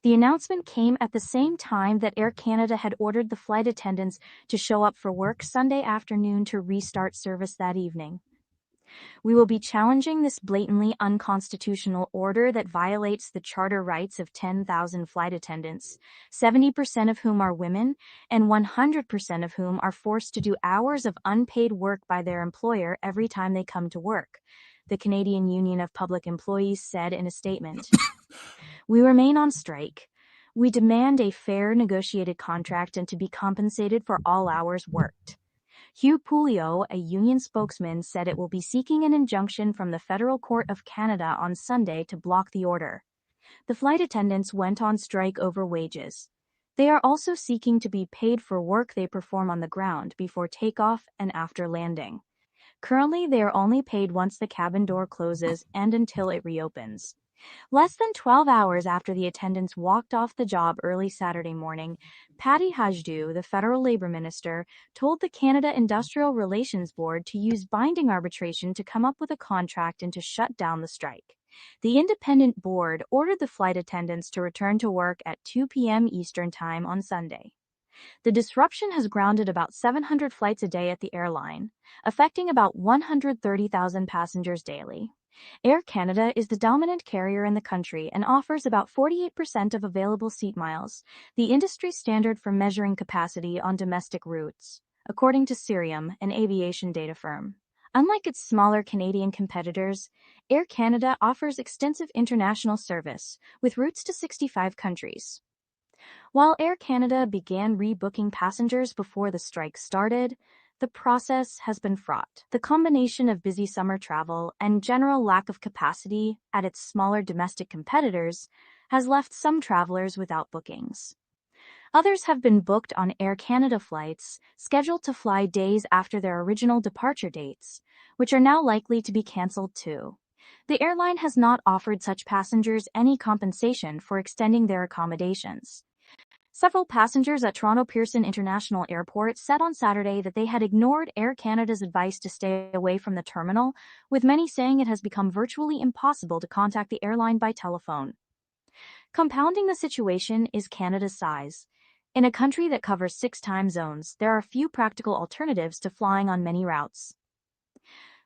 The announcement came at the same time that Air Canada had ordered the flight attendants to show up for work Sunday afternoon to restart service that evening. We will be challenging this blatantly unconstitutional order that violates the charter rights of 10,000 flight attendants, 70% of whom are women, and 100% of whom are forced to do hours of unpaid work by their employer every time they come to work, the Canadian Union of Public Employees said in a statement. We remain on strike. We demand a fair negotiated contract and to be compensated for all hours worked. Hugh Pulio, a union spokesman, said it will be seeking an injunction from the Federal Court of Canada on Sunday to block the order. The flight attendants went on strike over wages. They are also seeking to be paid for work they perform on the ground before takeoff and after landing. Currently, they are only paid once the cabin door closes and until it reopens. Less than 12 hours after the attendants walked off the job early Saturday morning, Patty Hajdu, the federal labor minister, told the Canada Industrial Relations Board to use binding arbitration to come up with a contract and to shut down the strike. The independent board ordered the flight attendants to return to work at 2 p.m. Eastern Time on Sunday. The disruption has grounded about 700 flights a day at the airline, affecting about 130,000 passengers daily. Air Canada is the dominant carrier in the country and offers about 48% of available seat miles, the industry standard for measuring capacity on domestic routes, according to Cirium, an aviation data firm. Unlike its smaller Canadian competitors, Air Canada offers extensive international service, with routes to 65 countries. While Air Canada began rebooking passengers before the strike started, the process has been fraught. The combination of busy summer travel and general lack of capacity at its smaller domestic competitors has left some travelers without bookings. Others have been booked on Air Canada flights scheduled to fly days after their original departure dates, which are now likely to be canceled too. The airline has not offered such passengers any compensation for extending their accommodations. Several passengers at Toronto Pearson International Airport said on Saturday that they had ignored Air Canada's advice to stay away from the terminal, with many saying it has become virtually impossible to contact the airline by telephone. Compounding the situation is Canada's size. In a country that covers 6 time zones, there are few practical alternatives to flying on many routes.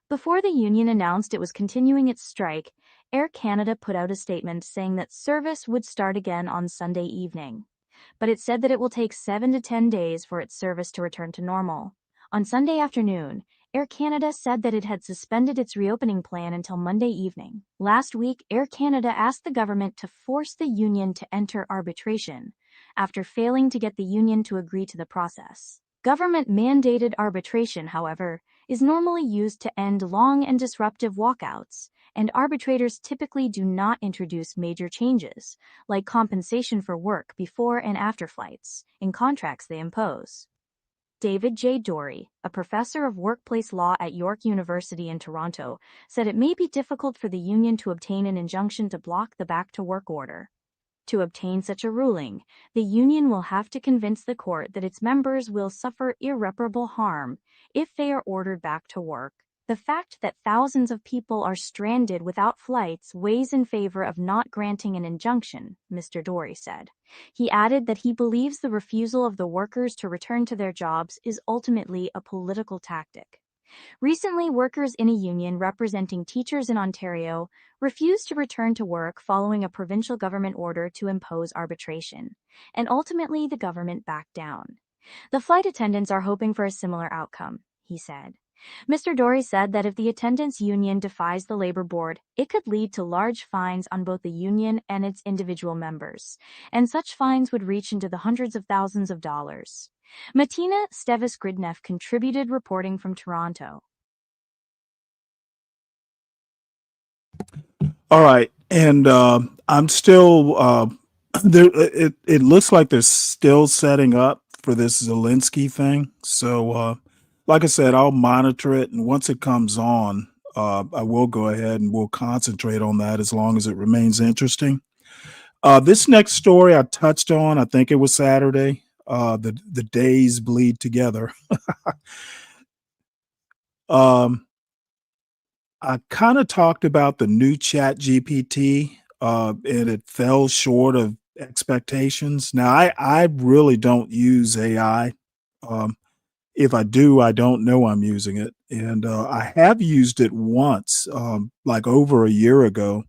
Before the union announced it was continuing its strike, Air Canada put out a statement saying that service would start again on Sunday evening. But it said that it will take 7 to 10 days for its service to return to normal. On Sunday afternoon, Air Canada said that it had suspended its reopening plan until Monday evening. Last week, Air Canada asked the government to force the union to enter arbitration, after failing to get the union to agree to the process. Government-mandated arbitration, however, is normally used to end long and disruptive walkouts, and arbitrators typically do not introduce major changes, like compensation for work before and after flights, in contracts they impose. David J. Dorey, a professor of workplace law at York University in Toronto, said it may be difficult for the union to obtain an injunction to block the back-to-work order. To obtain such a ruling, the union will have to convince the court that its members will suffer irreparable harm if they are ordered back to work. The fact that thousands of people are stranded without flights weighs in favor of not granting an injunction, Mr. Dorey said. He added that he believes the refusal of the workers to return to their jobs is ultimately a political tactic. Recently, workers in a union representing teachers in Ontario refused to return to work following a provincial government order to impose arbitration, and ultimately the government backed down. The flight attendants are hoping for a similar outcome, he said. Mr. Dorey said that if the attendants union defies the labor board, it could lead to large fines on both the union and its individual members, and such fines would reach into the hundreds of thousands of dollars. Martina Stevis-Gridneff contributed reporting from Toronto. All right, and I'm still there. It looks like they're still setting up for this Zelensky thing. So, like I said, I'll monitor it, and once it comes on, I will go ahead and we'll concentrate on that as long as it remains interesting. This next story I touched on, I think it was Saturday. The days bleed together. I kind of talked about the new Chat GPT, and it fell short of expectations. Now, I really don't use AI. Um, if I do, I don't know I'm using it. And I have used it once, like over a year ago.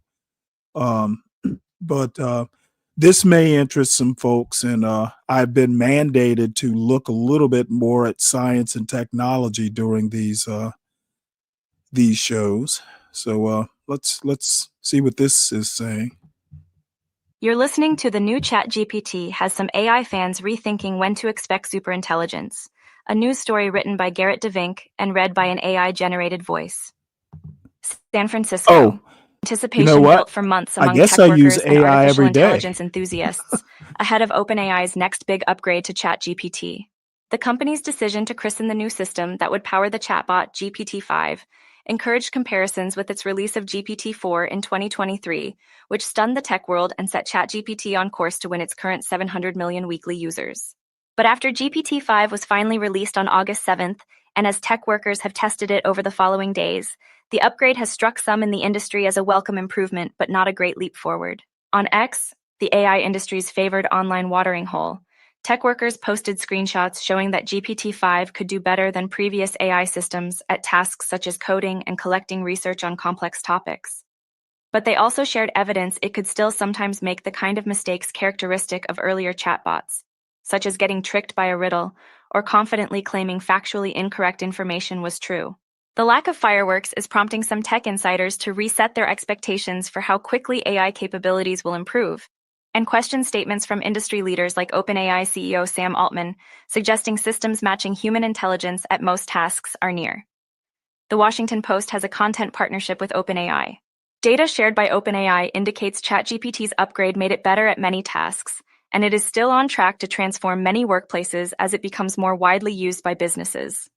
Um, but this may interest some folks, and I've been mandated to look a little bit more at science and technology during these shows. So let's see what this is saying. You're listening to the new ChatGPT has some AI fans rethinking when to expect superintelligence. A news story written by Garrett DeVink and read by an AI-generated voice. San Francisco. Oh, Anticipation you know what? built for months I among guess tech I use workers and AI artificial every day. intelligence enthusiasts, ahead of OpenAI's next big upgrade to ChatGPT. The company's decision to christen the new system that would power the chatbot GPT-5 encouraged comparisons with its release of GPT-4 in 2023, which stunned the tech world and set ChatGPT on course to win its current 700 million weekly users. But after GPT-5 was finally released on August 7th, and as tech workers have tested it over the following days, the upgrade has struck some in the industry as a welcome improvement, but not a great leap forward. On X, the AI industry's favored online watering hole, tech workers posted screenshots showing that GPT-5 could do better than previous AI systems at tasks such as coding and collecting research on complex topics. But they also shared evidence it could still sometimes make the kind of mistakes characteristic of earlier chatbots, such as getting tricked by a riddle or confidently claiming factually incorrect information was true. The lack of fireworks is prompting some tech insiders to reset their expectations for how quickly AI capabilities will improve, and question statements from industry leaders like OpenAI CEO Sam Altman, suggesting systems matching human intelligence at most tasks are near. The Washington Post has a content partnership with OpenAI. Data shared by OpenAI indicates ChatGPT's upgrade made it better at many tasks, and it is still on track to transform many workplaces as it becomes more widely used by businesses.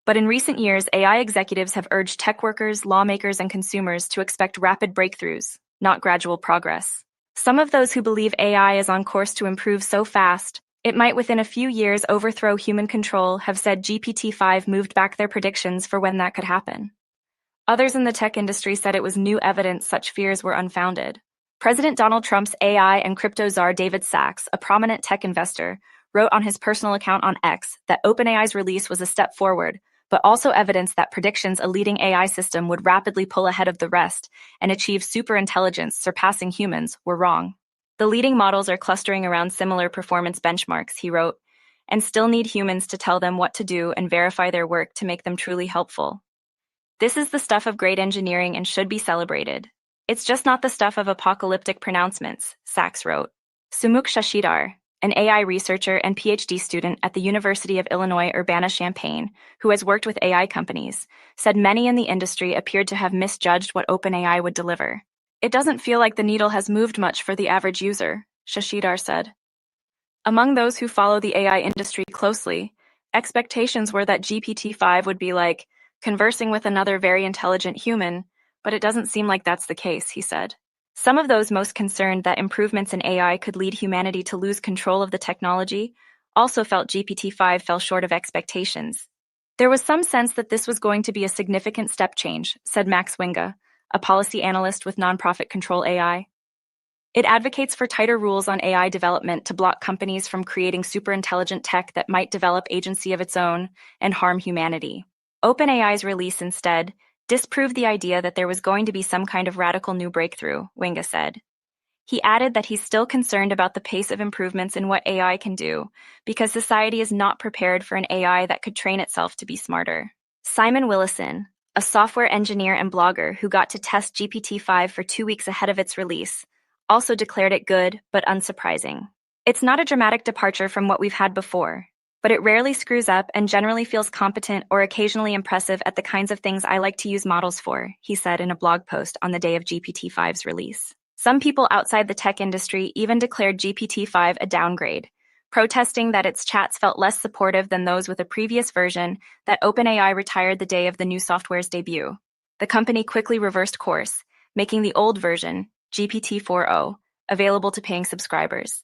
But in recent years, AI executives have urged tech workers, lawmakers, and consumers to expect rapid breakthroughs, not gradual progress. Some of those who believe AI is on course to improve so fast, it might within a few years overthrow human control have said GPT-5 moved back their predictions for when that could happen. Others in the tech industry said it was new evidence such fears were unfounded. President Donald Trump's AI and crypto czar David Sachs, a prominent tech investor, wrote on his personal account on X that OpenAI's release was a step forward, but also evidence that predictions a leading AI system would rapidly pull ahead of the rest and achieve superintelligence surpassing humans were wrong. The leading models are clustering around similar performance benchmarks, he wrote, and still need humans to tell them what to do and verify their work to make them truly helpful. This is the stuff of great engineering and should be celebrated. It's just not the stuff of apocalyptic pronouncements, Sachs wrote. Sumukh Shashidhar, an AI researcher and PhD student at the University of Illinois Urbana-Champaign, who has worked with AI companies, said many in the industry appeared to have misjudged what OpenAI would deliver. It doesn't feel like the needle has moved much for the average user, Shashidhar said. Among those who follow the AI industry closely, expectations were that GPT-5 would be like conversing with another very intelligent human, but it doesn't seem like that's the case, he said. Some of those most concerned that improvements in AI could lead humanity to lose control of the technology also felt GPT-5 fell short of expectations. There was some sense that this was going to be a significant step change, said Max Winga, a policy analyst with nonprofit Control AI. It advocates for tighter rules on AI development to block companies from creating superintelligent tech that might develop agency of its own and harm humanity. OpenAI's release instead disproved the idea that there was going to be some kind of radical new breakthrough, Winga said. He added that he's still concerned about the pace of improvements in what AI can do, because society is not prepared for an AI that could train itself to be smarter. Simon Willison, a software engineer and blogger who got to test GPT-5 for 2 weeks ahead of its release, also declared it good, but unsurprising. It's not a dramatic departure from what we've had before, but it rarely screws up and generally feels competent or occasionally impressive at the kinds of things I like to use models for, he said in a blog post on the day of GPT-5's release. Some people outside the tech industry even declared GPT-5 a downgrade, protesting that its chats felt less supportive than those with a previous version that OpenAI retired the day of the new software's debut. The company quickly reversed course, making the old version, GPT-4o, available to paying subscribers.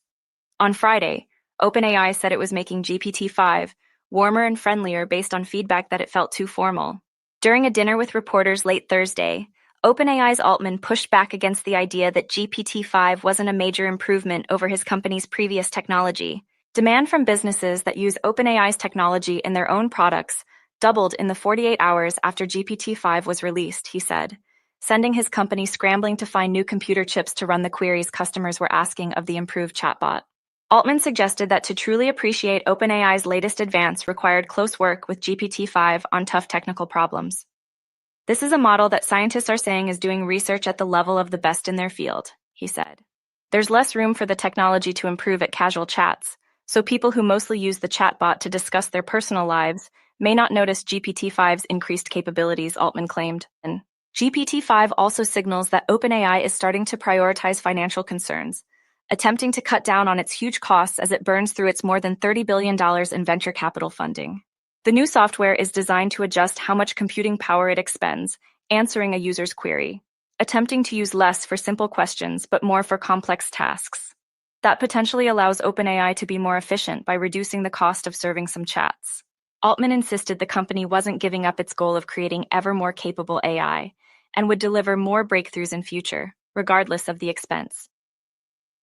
On Friday, OpenAI said it was making GPT-5 warmer and friendlier based on feedback that it felt too formal. During a dinner with reporters late Thursday, OpenAI's Altman pushed back against the idea that GPT-5 wasn't a major improvement over his company's previous technology, Demand from businesses that use OpenAI's technology in their own products doubled in the 48 hours after GPT-5 was released, he said, sending his company scrambling to find new computer chips to run the queries customers were asking of the improved chatbot. Altman suggested that to truly appreciate OpenAI's latest advance required close work with GPT-5 on tough technical problems. This is a model that scientists are saying is doing research at the level of the best in their field, he said. There's less room for the technology to improve at casual chats, so people who mostly use the chatbot to discuss their personal lives may not notice GPT-5's increased capabilities, Altman claimed. And GPT-5 also signals that OpenAI is starting to prioritize financial concerns, attempting to cut down on its huge costs as it burns through its more than $30 billion in venture capital funding. The new software is designed to adjust how much computing power it expends, answering a user's query, attempting to use less for simple questions but more for complex tasks. That potentially allows OpenAI to be more efficient by reducing the cost of serving some chats. Altman insisted the company wasn't giving up its goal of creating ever more capable AI and would deliver more breakthroughs in future, regardless of the expense.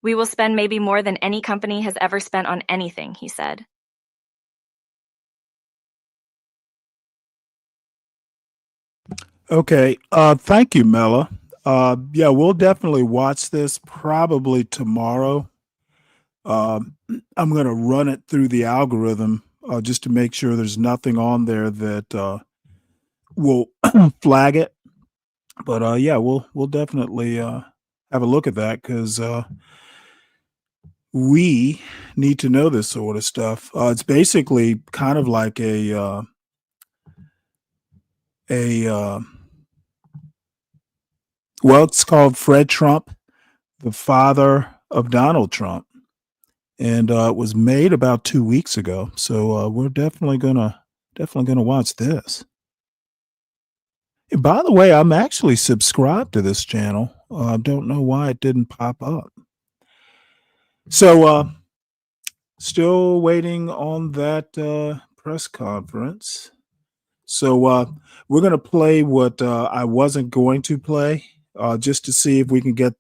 We will spend maybe more than any company has ever spent on anything, he said. Okay. Thank you, Mela. Yeah, we'll definitely watch this probably tomorrow. I'm going to run it through the algorithm just to make sure there's nothing on there that will flag it. But yeah, we'll definitely have a look at that because we need to know this sort of stuff. It's basically kind of like a well, it's called Fred Trump, the father of Donald Trump. And it was made about 2 weeks ago. So we're definitely gonna watch this. And by the way, I'm actually subscribed to this channel. I don't know why it didn't pop up. So still waiting on that press conference. So we're gonna play what I wasn't going to play, just to see if we can get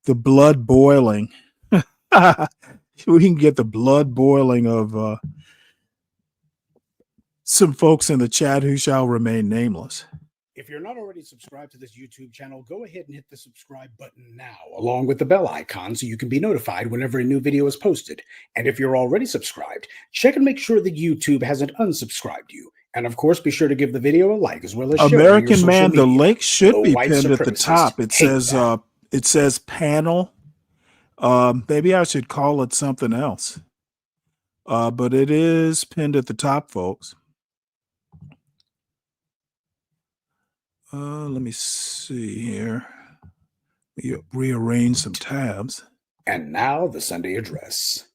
the blood boiling. We can get the blood boiling of some folks in the chat who shall remain nameless. If you're not already subscribed to this YouTube channel, go ahead and hit the subscribe button now, along with the bell icon so you can be notified whenever a new video is posted. And if you're already subscribed, check and make sure that YouTube hasn't unsubscribed you. And of course, be sure to give the video a like as well as share it on your American social Man, the media. link should be White pinned at the supremacists top. It hate says that. panel. Maybe I should call it something else. But it is pinned at the top, folks. Let me see here. Rearrange some tabs. And now the Sunday address.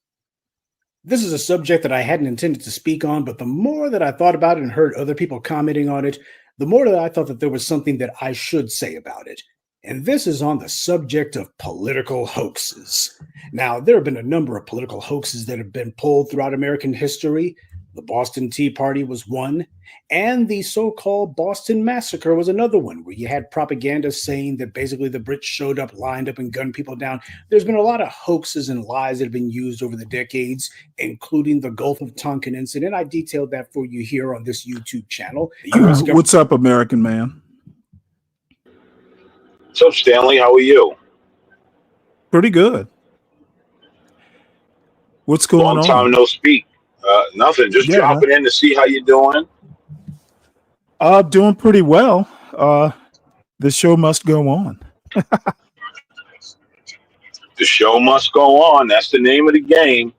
This is a subject that I hadn't intended to speak on, but the more that I thought about it and heard other people commenting on it, the more that I thought that there was something that I should say about it. And this is on the subject of political hoaxes. Now, there have been a number of political hoaxes that have been pulled throughout American history. The Boston Tea Party was one, and the so-called Boston Massacre was another one, where you had propaganda saying that basically the Brits showed up, lined up, and gunned people down. There's been a lot of hoaxes and lies that have been used over the decades, including the Gulf of Tonkin incident. I detailed that for you here on this YouTube channel. The US What's up, American Man? What's up, Stanley? How are you? Pretty good. What's going on? Long time no speak. Nothing. Just dropping in to see how you're doing. Doing pretty well. The show must go on. The show must go on. That's the name of the game.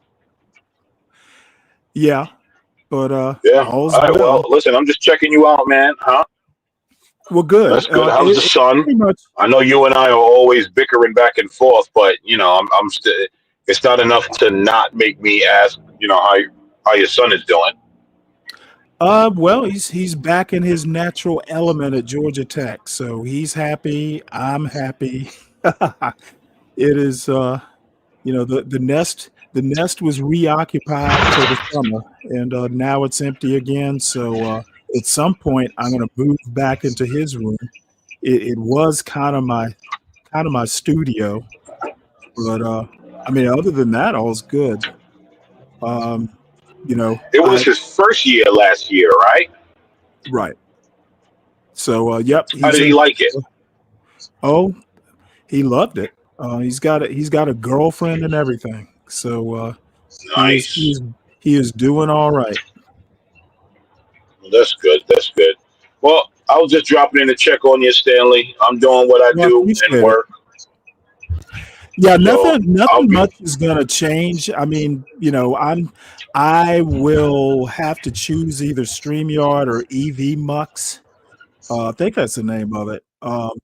Yeah, but yeah. All's All right. well. Well, listen, I'm just checking you out, man. Huh? Well, good. That's good. How's the sun? I know you and I are always bickering back and forth, but you know, I'm still. It's not enough to not make me ask. You know how your son is doing. Well, he's back in his natural element at Georgia Tech, so he's happy. I'm happy. It is, the nest was reoccupied for the summer, and now it's empty again. So at some point, I'm going to move back into his room. It was kind of my studio, but I mean, other than that, all's good. You know, It was his first year last year, right? right. So, yep, How he's did he in. like it? Oh, he loved it. He's got a girlfriend and everything. So he is he Nice. is he is doing all right. That's good. That's good. Well, I was just dropping in to check on you, Stanley. I'm doing what I Well, I do and appreciate it. work, Yeah, so I'll nothing be. much is gonna change. I mean, I will have to choose either StreamYard or EV Mux. I think that's the name of it.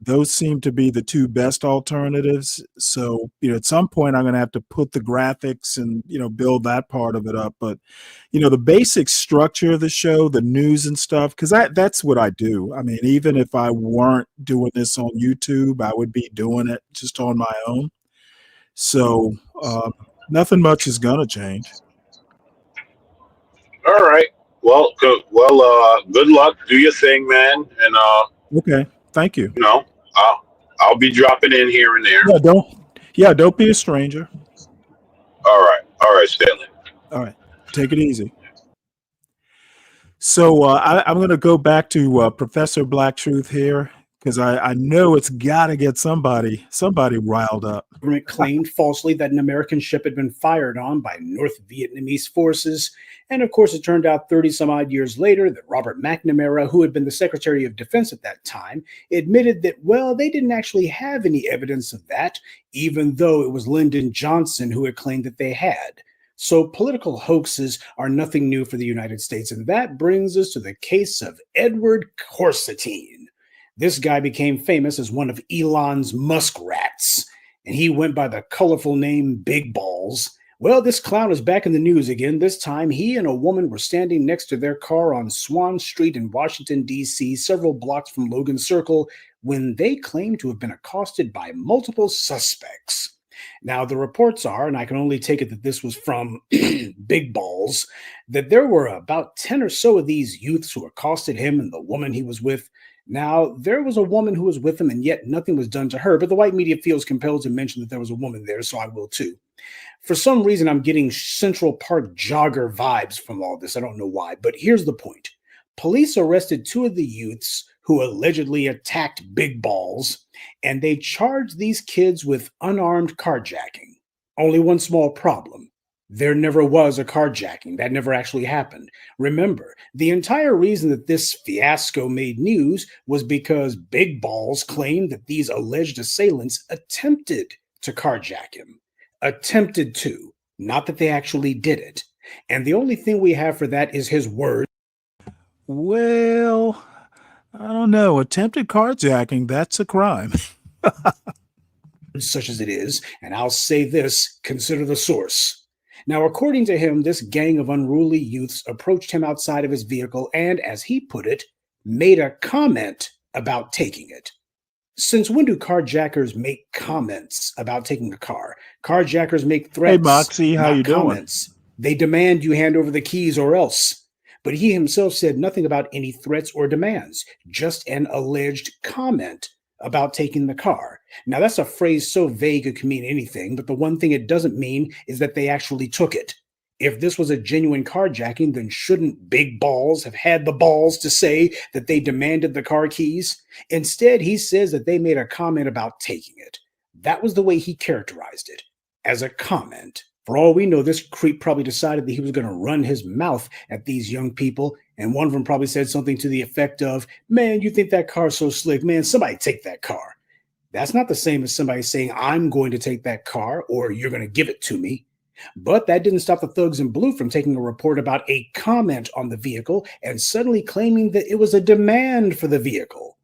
Those seem to be the two best alternatives. So, at some point, I'm going to have to put the graphics and, build that part of it up. But, the basic structure of the show, the news and stuff, because that's what I do. I mean, even if I weren't doing this on YouTube, I would be doing it just on my own. So, nothing much is going to change. All right. Well, good. Well, good luck. Do your thing, man, and Okay. Thank you. you know, I'll I'll be dropping in here and there. Don't be a stranger. All right, Stanley. All right. Take it easy. So I'm going to go back to Professor Black Truth here because I know it's got to get somebody riled up. Government claimed falsely that an American ship had been fired on by North Vietnamese forces. And of course, it turned out 30 some odd years later that Robert McNamara, who had been the Secretary of Defense at that time, admitted that, well, they didn't actually have any evidence of that, even though it was Lyndon Johnson who had claimed that they had. So political hoaxes are nothing new for the United States. And that brings us to the case of Edward Corsetine. This guy became famous as one of Elon's muskrats, and he went by the colorful name Big Balls. Well, this clown is back in the news again. This time, he and a woman were standing next to their car on Swan Street in Washington, D.C., several blocks from Logan Circle, when they claimed to have been accosted by multiple suspects. Now, the reports are, and I can only take it that this was from Big Balls, that there were about 10 or so of these youths who accosted him and the woman he was with. Now, there was a woman who was with him, and yet nothing was done to her, but the white media feels compelled to mention that there was a woman there, so I will too. For some reason, I'm getting Central Park jogger vibes from all this. I don't know why, but here's the point. Police arrested two of the youths who allegedly attacked Big Balls, and they charged these kids with unarmed carjacking. Only one small problem. There never was a carjacking. That never actually happened. Remember, the entire reason that this fiasco made news was because Big Balls claimed that these alleged assailants attempted to carjack him. Attempted to, not that they actually did it. And the only thing we have for that is his word. Well, I don't know. Attempted carjacking, that's a crime. Such as it is, and I'll say this, consider the source. Now, according to him, this gang of unruly youths approached him outside of his vehicle and, as he put it, made a comment about taking it. Since when do carjackers make comments about taking a car? Carjackers make threats, Hey, Moxie, how not you doing? comments. They demand you hand over the keys or else. But he himself said nothing about any threats or demands, just an alleged comment about taking the car. Now, that's a phrase so vague it can mean anything, but the one thing it doesn't mean is that they actually took it. If this was a genuine carjacking, then shouldn't Big Balls have had the balls to say that they demanded the car keys? Instead, he says that they made a comment about taking it. That was the way he characterized it, as a comment. For all we know, this creep probably decided that he was going to run his mouth at these young people, and one of them probably said something to the effect of, "Man, you think that car's so slick? Man, somebody take that car." That's not the same as somebody saying, "I'm going to take that car," or "You're going to give it to me." But that didn't stop the thugs in blue from taking a report about a comment on the vehicle and suddenly claiming that it was a demand for the vehicle.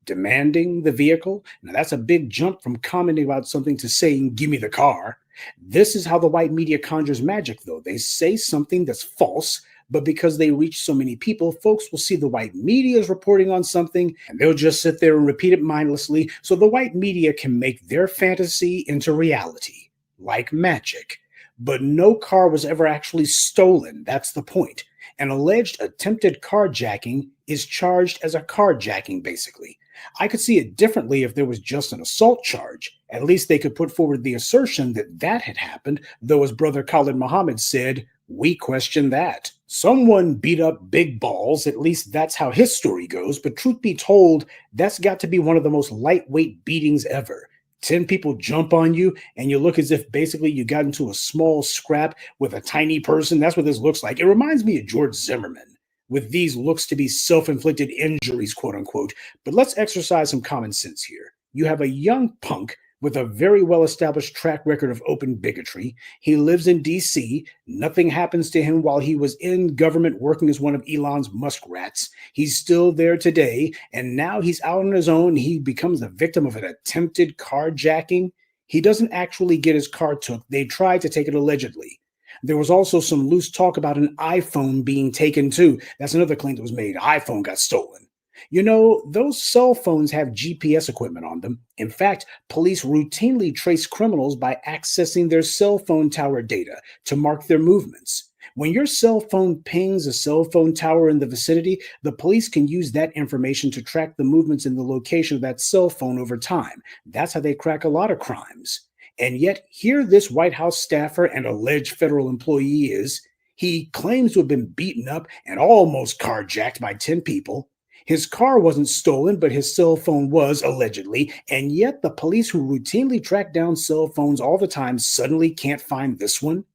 Demanding the vehicle? Now that's a big jump from commenting about something to saying, "Give me the car." This is how the white media conjures magic, though. They say something that's false, but because they reach so many people, folks will see the white media is reporting on something, and they'll just sit there and repeat it mindlessly, so the white media can make their fantasy into reality, like magic. But no car was ever actually stolen. That's the point. An alleged attempted carjacking is charged as a carjacking, basically. I could see it differently if there was just an assault charge. At least they could put forward the assertion that that had happened, though as brother Khalid Muhammad said, we question that. Someone beat up Big Balls, at least that's how his story goes, but truth be told, that's got to be one of the most lightweight beatings ever. 10 people jump on you, and you look as if basically you got into a small scrap with a tiny person. That's what this looks like. It reminds me of George Zimmerman, with these looks to be self-inflicted injuries, quote unquote. But let's exercise some common sense here. You have a young punk with a very well-established track record of open bigotry. He lives in D.C. Nothing happens to him while he was in government working as one of Elon's muskrats. He's still there today, and now he's out on his own. He becomes the victim of an attempted carjacking. He doesn't actually get his car took. They tried to take it allegedly. There was also some loose talk about an iPhone being taken too. That's another claim that was made. iPhone got stolen. You know, those cell phones have GPS equipment on them. In fact, police routinely trace criminals by accessing their cell phone tower data to mark their movements. When your cell phone pings a cell phone tower in the vicinity, the police can use that information to track the movements and the location of that cell phone over time. That's how they crack a lot of crimes. And yet, here this White House staffer and alleged federal employee is. He claims to have been beaten up and almost carjacked by 10 people. His car wasn't stolen, but his cell phone was, allegedly, and yet the police who routinely track down cell phones all the time suddenly can't find this one?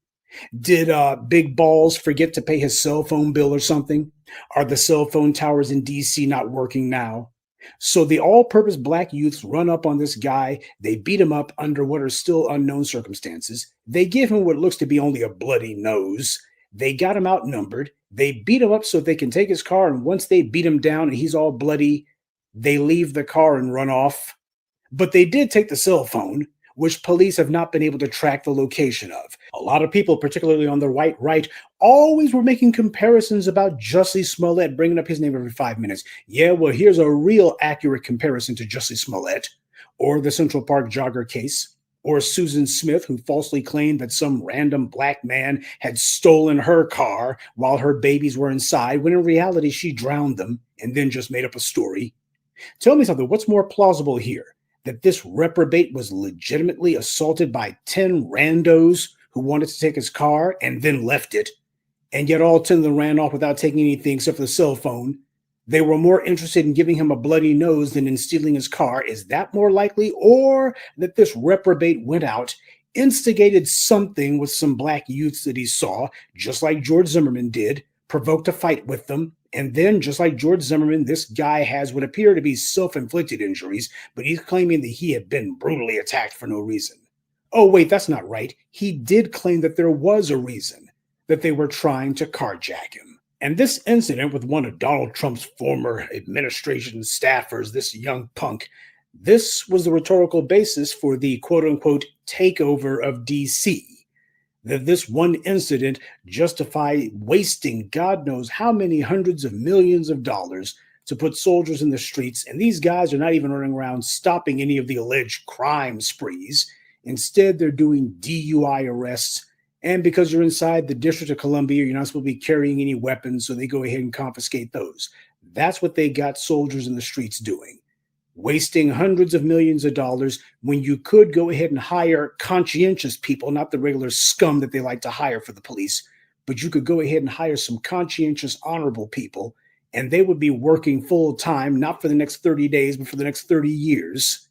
Did Big Balls forget to pay his cell phone bill or something? Are the cell phone towers in D.C. not working now? So the all-purpose black youths run up on this guy. They beat him up under what are still unknown circumstances. They give him what looks to be only a bloody nose. They got him outnumbered. They beat him up so they can take his car, and once they beat him down and he's all bloody, they leave the car and run off. But they did take the cell phone, which police have not been able to track the location of. A lot of people, particularly on the white right, always were making comparisons about Jussie Smollett, bringing up his name every 5 minutes. Yeah, well, here's a real accurate comparison to Jussie Smollett, or the Central Park jogger case, or Susan Smith, who falsely claimed that some random black man had stolen her car while her babies were inside, when in reality she drowned them and then just made up a story. Tell me something, what's more plausible here? That this reprobate was legitimately assaulted by 10 randos who wanted to take his car and then left it, and yet all 10 of them ran off without taking anything except for the cell phone. They were more interested in giving him a bloody nose than in stealing his car. Is that more likely? Or that this reprobate went out, instigated something with some black youths that he saw, just like George Zimmerman did, provoked a fight with them, and then, just like George Zimmerman, this guy has what appear to be self-inflicted injuries, but he's claiming that he had been brutally attacked for no reason. Oh, wait, that's not right. He did claim that there was a reason, that they were trying to carjack him. And this incident with one of Donald Trump's former administration staffers, this young punk, this was the rhetorical basis for the quote-unquote takeover of D.C., that this one incident justified wasting God knows how many hundreds of millions of dollars to put soldiers in the streets, and these guys are not even running around stopping any of the alleged crime sprees. Instead, they're doing DUI arrests, and because you're inside the District of Columbia, you're not supposed to be carrying any weapons, so they go ahead and confiscate those. That's what they got soldiers in the streets doing. Wasting hundreds of millions of dollars when you could go ahead and hire conscientious people, not the regular scum that they like to hire for the police, but you could go ahead and hire some conscientious, honorable people, and they would be working full time, not for the next 30 days, but for the next 30 years.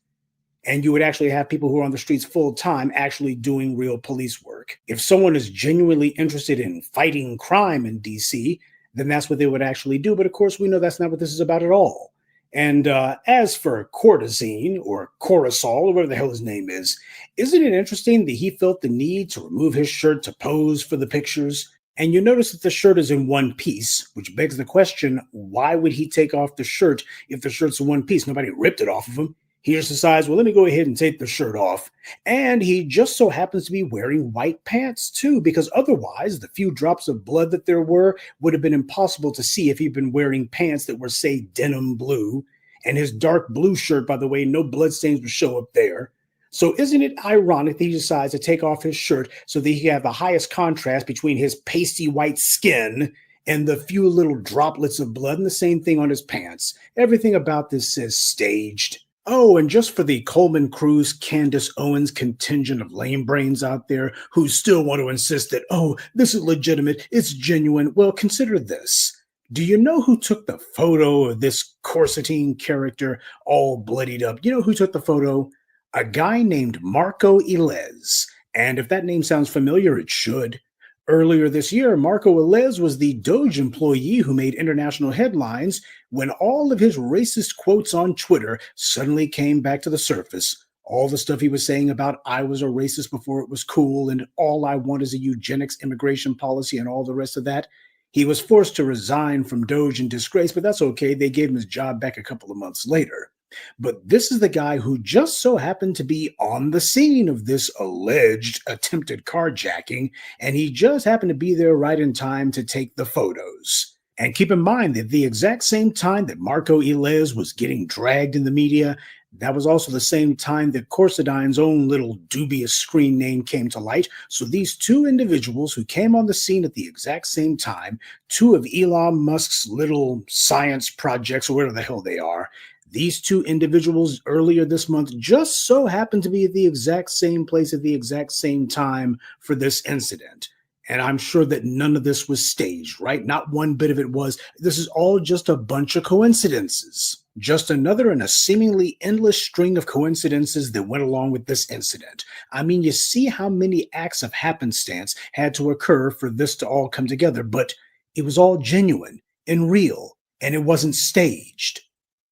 And you would actually have people who are on the streets full time actually doing real police work. If someone is genuinely interested in fighting crime in DC, then that's what they would actually do. But of course, we know that's not what this is about at all. And as for Corzine, or Coruscant, or whatever the hell his name is, isn't it interesting that he felt the need to remove his shirt to pose for the pictures? And you notice that the shirt is in one piece, which begs the question, why would he take off the shirt if the shirt's in one piece? Nobody ripped it off of him. He just decides, well, let me go ahead and take the shirt off. And he just so happens to be wearing white pants, too, because otherwise the few drops of blood that there were would have been impossible to see if he'd been wearing pants that were, say, denim blue. And his dark blue shirt, by the way, no bloodstains would show up there. So isn't it ironic that he decides to take off his shirt so that he can have the highest contrast between his pasty white skin And the few little droplets of blood and the same thing on his pants. Everything about this says staged. Oh, and just for the Coleman Cruz, Candace Owens contingent of lame brains out there who still want to insist that, oh, this is legitimate, it's genuine, well, consider this. Do you know who took the photo of this corsetine character all bloodied up? You know who took the photo? A guy named Marco Ilez. And if that name sounds familiar, it should. Earlier this year, Marco Ilez was the Doge employee who made international headlines when all of his racist quotes on Twitter suddenly came back to the surface. All the stuff he was saying about I was a racist before it was cool and all I want is a eugenics immigration policy and all the rest of that. He was forced to resign from Doge in disgrace, but that's okay. They gave him his job back a couple of months later. But this is the guy who just so happened to be on the scene of this alleged attempted carjacking, and he just happened to be there right in time to take the photos. And keep in mind that the exact same time that Marco Ilez was getting dragged in the media, that was also the same time that Corsadine's own little dubious screen name came to light. So these two individuals who came on the scene at the exact same time, two of Elon Musk's little science projects, or whatever the hell they are, these two individuals earlier this month just so happened to be at the exact same place at the exact same time for this incident. And I'm sure that none of this was staged, right? Not one bit of it was. This is all just a bunch of coincidences. Just another in a seemingly endless string of coincidences that went along with this incident. I mean, you see how many acts of happenstance had to occur for this to all come together, but it was all genuine and real, and it wasn't staged.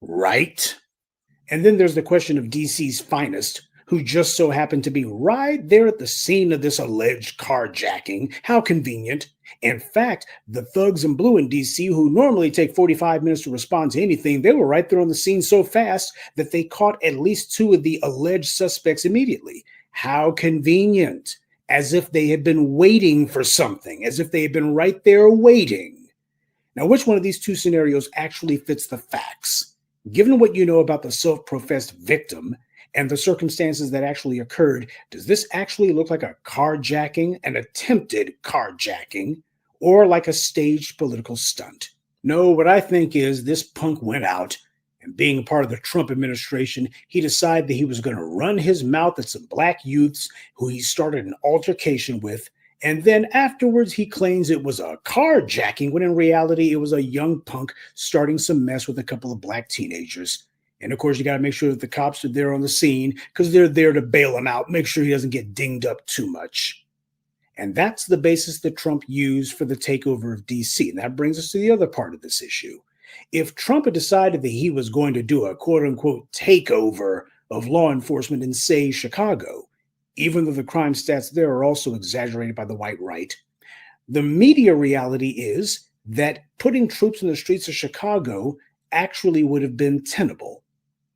Right? And then there's the question of DC's finest, who just so happened to be right there at the scene of this alleged carjacking. How convenient. In fact, the thugs in blue in DC, who normally take 45 minutes to respond to anything, they were right there on the scene so fast that they caught at least two of the alleged suspects immediately. How convenient. As if they had been waiting for something, as if they had been right there waiting. Now, which one of these two scenarios actually fits the facts? Given what you know about the self-professed victim and the circumstances that actually occurred, does this actually look like a carjacking, an attempted carjacking, or like a staged political stunt? No, what I think is this punk went out, and being a part of the Trump administration, he decided that he was going to run his mouth at some black youths who he started an altercation with, and then afterwards he claims it was a carjacking, when in reality it was a young punk starting some mess with a couple of black teenagers. And of course, you got to make sure that the cops are there on the scene because they're there to bail him out, make sure he doesn't get dinged up too much. And that's the basis that Trump used for the takeover of DC. And that brings us to the other part of this issue. If Trump had decided that he was going to do a quote-unquote takeover of law enforcement in, say, Chicago, even though the crime stats there are also exaggerated by the white right, the media reality is that putting troops in the streets of Chicago actually would have been tenable.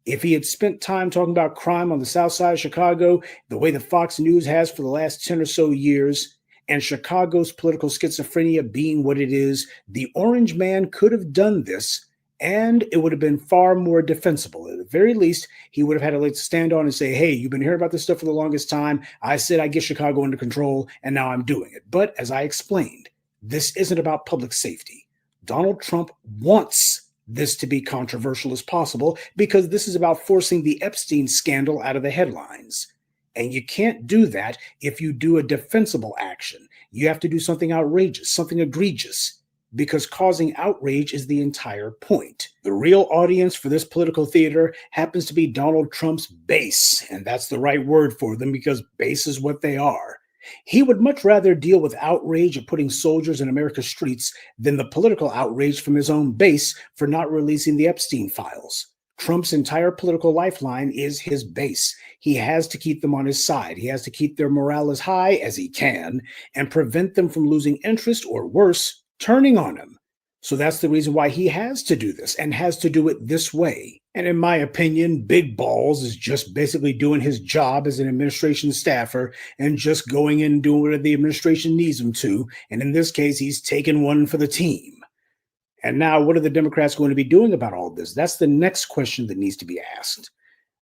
If he had spent time talking about crime on the south side of Chicago, the way the Fox News has for the last 10 or so years, and Chicago's political schizophrenia being what it is, the Orange Man could have done this, and it would have been far more defensible. At the very least, he would have had to like stand on and say, hey, you've been hearing about this stuff for the longest time. I said I'd get Chicago under control, and now I'm doing it. But as I explained, this isn't about public safety. Donald Trump wants this to be controversial as possible because this is about forcing the Epstein scandal out of the headlines. And you can't do that if you do a defensible action. You have to do something outrageous, something egregious, because causing outrage is the entire point. The real audience for this political theater happens to be Donald Trump's base, and that's the right word for them because base is what they are. He would much rather deal with outrage of putting soldiers in America's streets than the political outrage from his own base for not releasing the Epstein files. Trump's entire political lifeline is his base. He has to keep them on his side. He has to keep their morale as high as he can and prevent them from losing interest or worse, turning on him. So that's the reason why he has to do this and has to do it this way. And in my opinion, Big Balls is just basically doing his job as an administration staffer and just going in and doing whatever the administration needs him to. And in this case, he's taking one for the team. And now what are the Democrats going to be doing about all this? That's the next question that needs to be asked.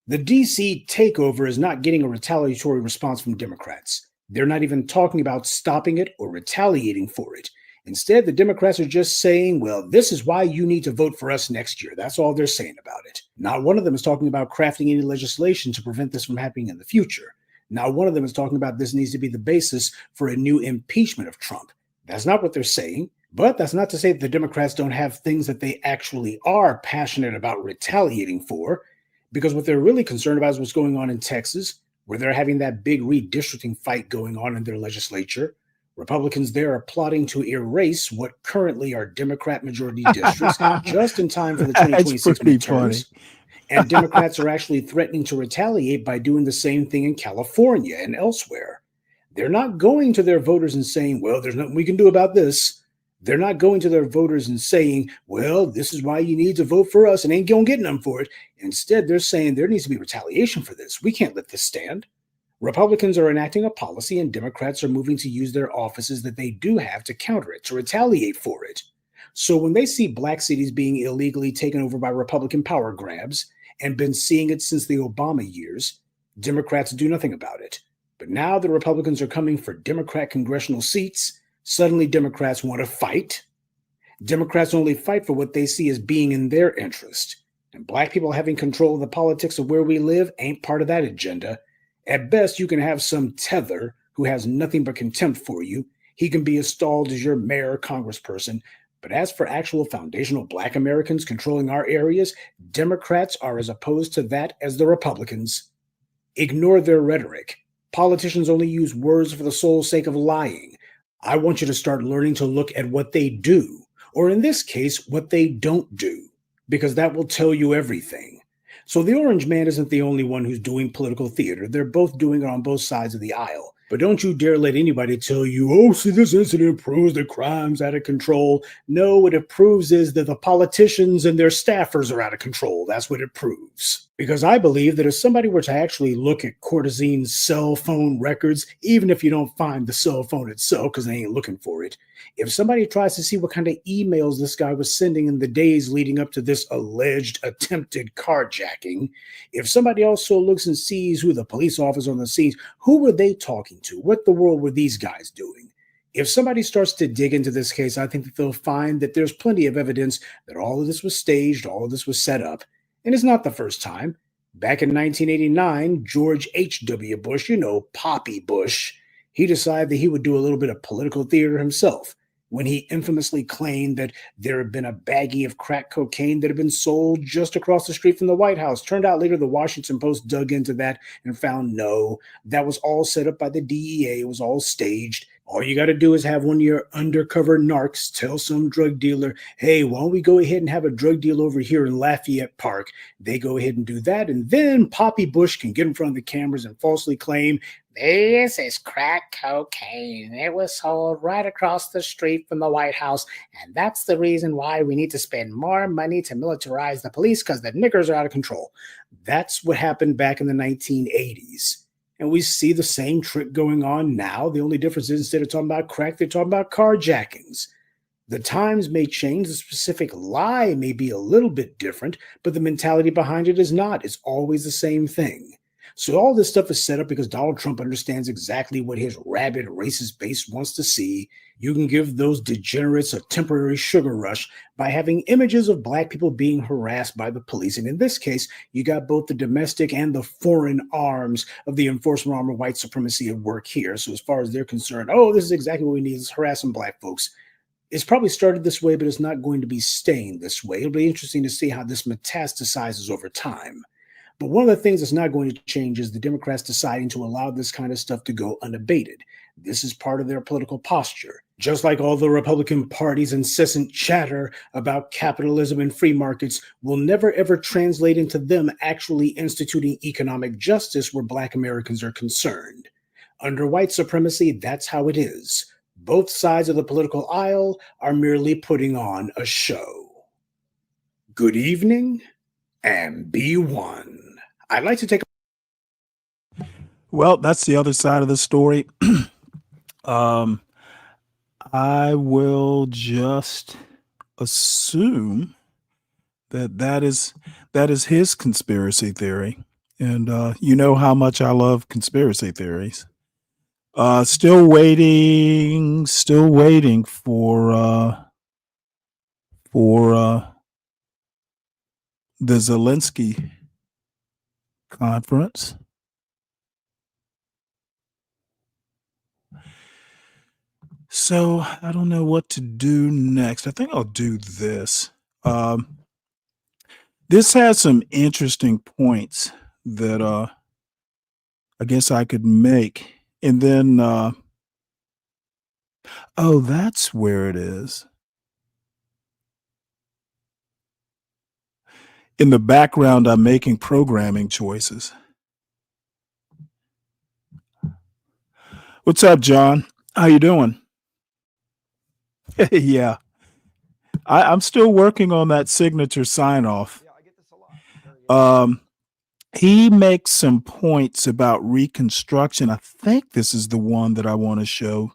The DC takeover is not getting a retaliatory response from Democrats. They're not even talking about stopping it or retaliating for it. Instead, the Democrats are just saying, well, this is why you need to vote for us next year. That's all they're saying about it. Not one of them is talking about crafting any legislation to prevent this from happening in the future. Not one of them is talking about this needs to be the basis for a new impeachment of Trump. That's not what they're saying. But that's not to say that the Democrats don't have things that they actually are passionate about retaliating for, because what they're really concerned about is what's going on in Texas, where they're having that big redistricting fight going on in their legislature. Republicans there are plotting to erase what currently are Democrat majority districts just in time for the 2026 midterms. And Democrats are actually threatening to retaliate by doing the same thing in California and elsewhere. They're not going to their voters and saying, well, there's nothing we can do about this. They're not going to their voters and saying, well, this is why you need to vote for us and ain't going to get none for it. Instead, they're saying there needs to be retaliation for this. We can't let this stand. Republicans are enacting a policy and Democrats are moving to use their offices that they do have to counter it, to retaliate for it. So when they see black cities being illegally taken over by Republican power grabs, and been seeing it since the Obama years, Democrats do nothing about it. But now the Republicans are coming for Democrat congressional seats. Suddenly Democrats want to fight. Democrats only fight for what they see as being in their interest. And black people having control of the politics of where we live ain't part of that agenda. At best, you can have some tether who has nothing but contempt for you. He can be installed as your mayor or congressperson. But as for actual foundational black Americans controlling our areas, Democrats are as opposed to that as the Republicans. Ignore their rhetoric. Politicians only use words for the sole sake of lying. I want you to start learning to look at what they do, or in this case, what they don't do, because that will tell you everything. So the orange man isn't the only one who's doing political theater. They're both doing it on both sides of the aisle. But don't you dare let anybody tell you, oh, see, this incident proves the crime's out of control. No, what it proves is that the politicians and their staffers are out of control. That's what it proves. Because I believe that if somebody were to actually look at Courtesine's cell phone records, even if you don't find the cell phone itself because they ain't looking for it, if somebody tries to see what kind of emails this guy was sending in the days leading up to this alleged attempted carjacking, if somebody also looks and sees who the police officer on the scene, who were they talking to? What the world were these guys doing? If somebody starts to dig into this case, I think that they'll find that there's plenty of evidence that all of this was staged, all of this was set up. And it's not the first time. Back in 1989, George H.W. Bush, you know, Poppy Bush, he decided that he would do a little bit of political theater himself when he infamously claimed that there had been a baggie of crack cocaine that had been sold just across the street from the White House. Turned out later the Washington Post dug into that and found no, that was all set up by the DEA. It was all staged. All you got to do is have one of your undercover narcs tell some drug dealer, hey, why don't we go ahead and have a drug deal over here in Lafayette Park? They go ahead and do that, and then Poppy Bush can get in front of the cameras and falsely claim, this is crack cocaine. It was sold right across the street from the White House, and that's the reason why we need to spend more money to militarize the police because the niggers are out of control. That's what happened back in the 1980s. And we see the same trick going on now. The only difference is instead of talking about crack, they're talking about carjackings. The times may change. The specific lie may be a little bit different, but the mentality behind it is not. It's always the same thing. So all this stuff is set up because Donald Trump understands exactly what his rabid racist base wants to see. You can give those degenerates a temporary sugar rush by having images of black people being harassed by the police. And in this case, you got both the domestic and the foreign arms of the enforcement arm of white supremacy at work here. So as far as they're concerned, oh, this is exactly what we need, is harassing black folks. It's probably started this way, but it's not going to be staying this way. It'll be interesting to see how this metastasizes over time. But one of the things that's not going to change is the Democrats deciding to allow this kind of stuff to go unabated. This is part of their political posture. Just like all the Republican Party's incessant chatter about capitalism and free markets will never ever translate into them actually instituting economic justice where Black Americans are concerned. Under white supremacy, that's how it is. Both sides of the political aisle are merely putting on a show. Good evening, and be one. I'd like to take. Well, that's the other side of the story. I will just assume that is his conspiracy theory, and you know how much I love conspiracy theories. Still waiting for the Zelensky conference. So I don't know what to do next. I think I'll do this. This has some interesting points that I guess I could make. And then oh, that's where it is. In the background, I'm making programming choices. What's up, John? How you doing? Yeah. I'm still working on that signature sign off. He makes some points about Reconstruction. I think this is the one that I want to show.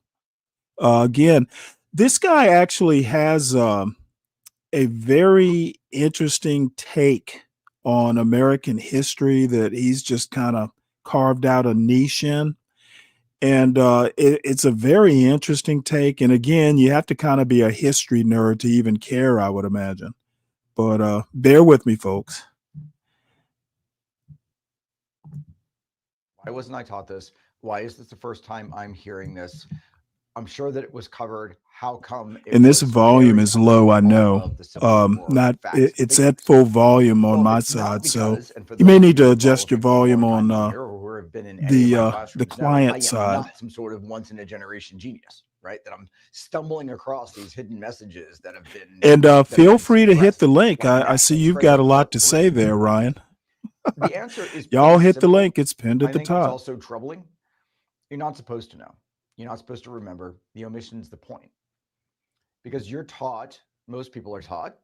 Again, this guy actually has a very interesting take on American history that he's just kind of carved out a niche in. And it's a very interesting take. And again, you have to kind of be a history nerd to even care, I would imagine. But bear with me, folks. Why wasn't I taught this? Why is this the first time I'm hearing this? I'm sure that it was covered. How come? And this volume is low, I know. It's at full volume on my side, so you may need to adjust your volume on the client side. Not some sort of once in a generation genius, right? That I'm stumbling across these hidden messages that have been. And feel free to hit the link. I see you've got a lot to say there, Ryan. The answer is y'all hit simple. the link. It's pinned at the top. It's also troubling. You're not supposed to know. You're not supposed to remember. The omission's the point. Because you're taught, most people are taught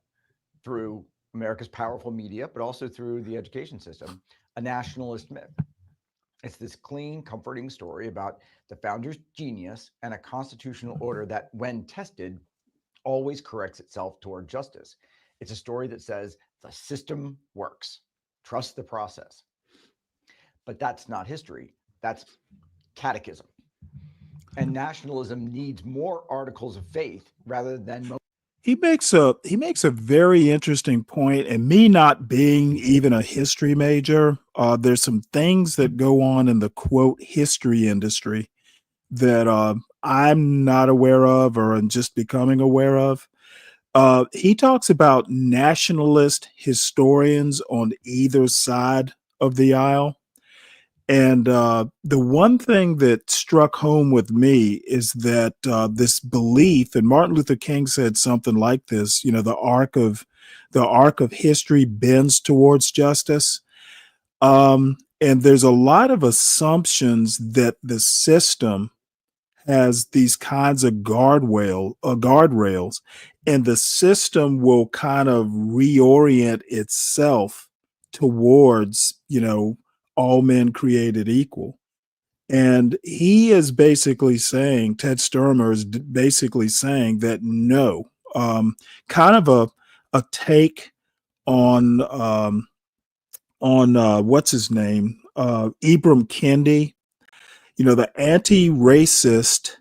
through America's powerful media, but also through the education system, a nationalist myth. It's this clean, comforting story about the founder's genius and a constitutional order that, when tested, always corrects itself toward justice. It's a story that says the system works. Trust the process. But that's not history. That's catechism. And nationalism needs more articles of faith rather than. He makes a very interesting point, and me not being even a history major, there's some things that go on in the quote history industry that I'm not aware of or am just becoming aware of. He talks about nationalist historians on either side of the aisle. And the one thing that struck home with me is that this belief, and Martin Luther King said something like this, you know, the arc of history bends towards justice. And there's a lot of assumptions that the system has these kinds of guardrails, and the system will kind of reorient itself towards, you know, all men created equal. And he is basically saying, Ted Sturmer is basically saying that no, kind of a take on what's his name, Ibram Kendi, you know, the anti-racist,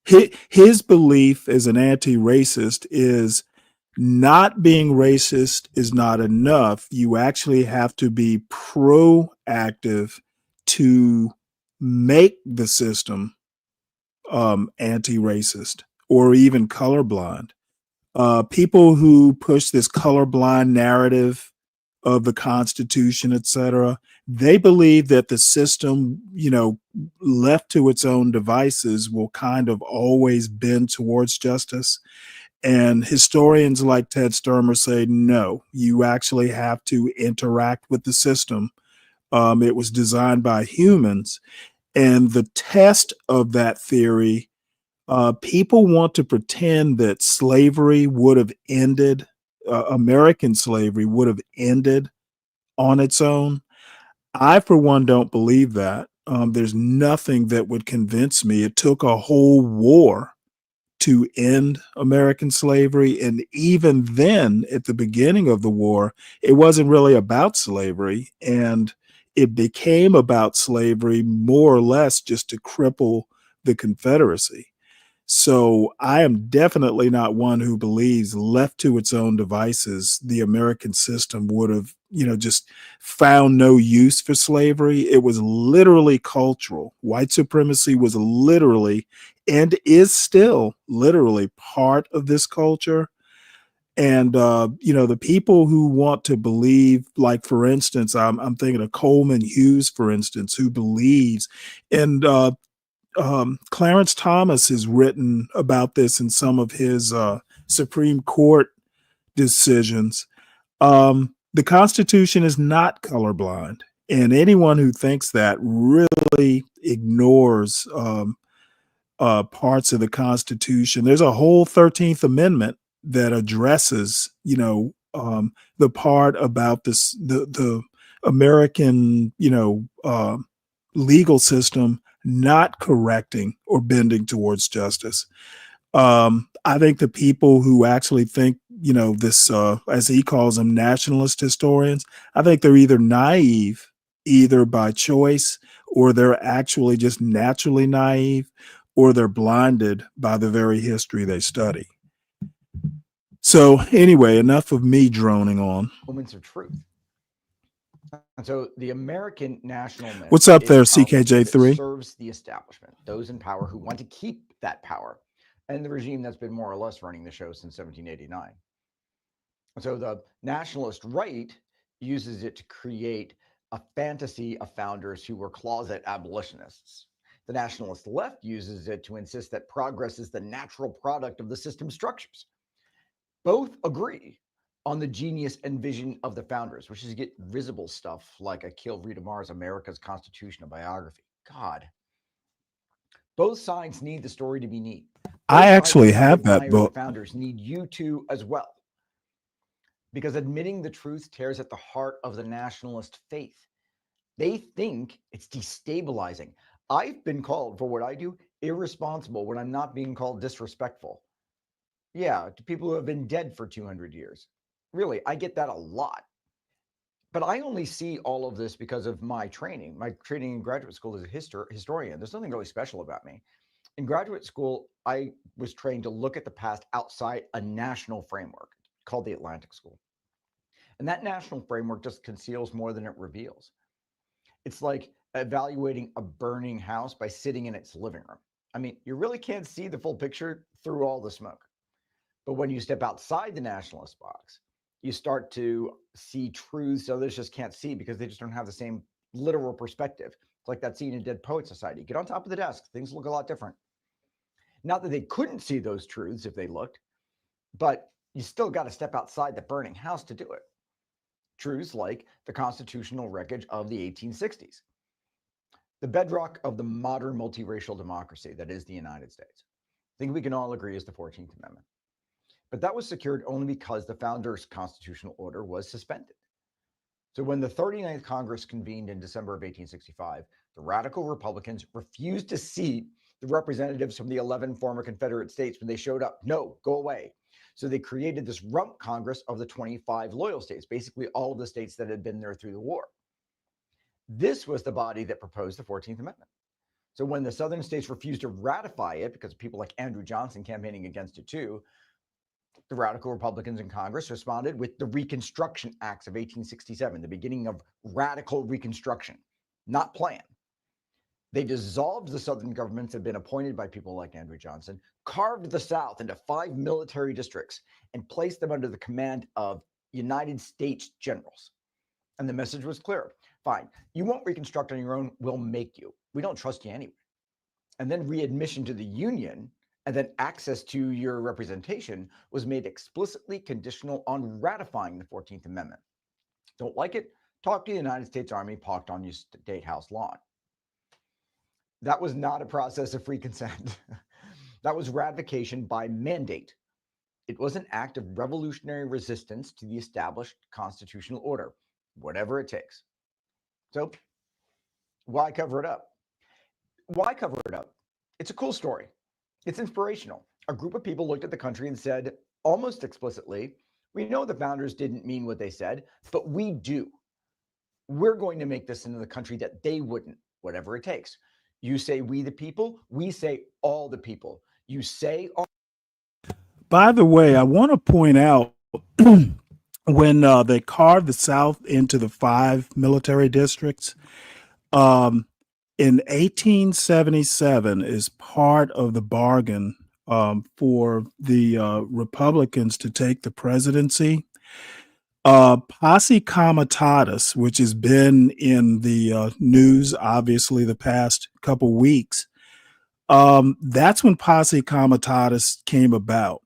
his belief as an anti-racist is not being racist is not enough. You actually have to be proactive to make the system anti-racist or even colorblind. People who push this colorblind narrative of the Constitution, etc., they believe that the system, you know, left to its own devices will kind of always bend towards justice. And historians like Ted Sturmer say, no, you actually have to interact with the system. It was designed by humans. And the test of that theory, people want to pretend that slavery would have ended, American slavery would have ended on its own. I, for one, don't believe that. There's nothing that would convince me. It took a whole war to end American slavery. And even then, at the beginning of the war, it wasn't really about slavery. And it became about slavery more or less just to cripple the Confederacy. So I am definitely not one who believes, left to its own devices, the American system would have, just found no use for slavery. It was literally cultural. White supremacy was literally, and is still literally, part of this culture. And the people who want to believe, like, for instance, I'm thinking of Coleman Hughes, for instance, who believes, and Clarence Thomas has written about this in some of his Supreme Court decisions. The Constitution is not colorblind, and anyone who thinks that really ignores parts of the Constitution. There's a whole 13th Amendment that addresses, the part about this, the American, legal system not correcting or bending towards justice. I think the people who actually think, this, as he calls them, nationalist historians, I think they're either naive, either by choice, or they're actually just naturally naive, or they're blinded by the very history they study. So anyway, enough of me droning on. Moments of truth. And so the American national myth. What's up there, is powerful because it CKJ3? serves the establishment, those in power who want to keep that power, and the regime that's been more or less running the show since 1789. And so the nationalist right uses it to create a fantasy of founders who were closet abolitionists. The nationalist left uses it to insist that progress is the natural product of the system structures. Both agree on the genius and vision of the founders, which is to get visible stuff like Akil Rita Mar's America's Constitutional Biography. God. Both sides need the story to be neat. I Both actually sides who have that admire book. The founders need you to as well. Because admitting the truth tears at the heart of the nationalist faith. They think it's destabilizing. I've been called, for what I do, irresponsible when I'm not being called disrespectful. Yeah, to people who have been dead for 200 years. Really, I get that a lot. But I only see all of this because of my training. My training in graduate school as a historian. There's nothing really special about me. In graduate school, I was trained to look at the past outside a national framework called the Atlantic School. And that national framework just conceals more than it reveals. It's like evaluating a burning house by sitting in its living room. I mean, you really can't see the full picture through all the smoke. But when you step outside the nationalist box, you start to see truths others just can't see because they just don't have the same literal perspective. It's like that scene in Dead Poet Society. Get on top of the desk. Things look a lot different. Not that they couldn't see those truths if they looked, but you still got to step outside the burning house to do it. Truths like the constitutional wreckage of the 1860s. The bedrock of the modern multiracial democracy that is the United States. I think we can all agree is the 14th Amendment. But that was secured only because the founders' constitutional order was suspended. So when the 39th Congress convened in December of 1865, the radical Republicans refused to seat the representatives from the 11 former Confederate states when they showed up. No, go away. So they created this rump Congress of the 25 loyal states, basically all of the states that had been there through the war. This was the body that proposed the 14th Amendment. So when the southern states refused to ratify it, because of people like Andrew Johnson campaigning against it too, the radical Republicans in Congress responded with the Reconstruction Acts of 1867, the beginning of radical Reconstruction, not plan. They dissolved the Southern governments that had been appointed by people like Andrew Johnson, carved the South into 5 military districts, and placed them under the command of United States generals. And the message was clear. Fine, you won't reconstruct on your own, we'll make you. We don't trust you anyway. And then readmission to the Union and then access to your representation was made explicitly conditional on ratifying the 14th Amendment. Don't like it? Talk to the United States Army parked on your State House lawn. That was not a process of free consent. That was ratification by mandate. It was an act of revolutionary resistance to the established constitutional order, whatever it takes. So why cover it up? Why cover it up? It's a cool story. It's inspirational. A group of people looked at the country and said, almost explicitly, we know the founders didn't mean what they said, but we do. We're going to make this into the country that they wouldn't, whatever it takes. You say we the people, we say all the people. You say all. By the way, I want to point out when they carved the South into the 5 military districts, um, in 1877 is part of the bargain for the Republicans to take the presidency. Posse Comitatus, which has been in the news, obviously, the past couple weeks, that's when Posse Comitatus came about.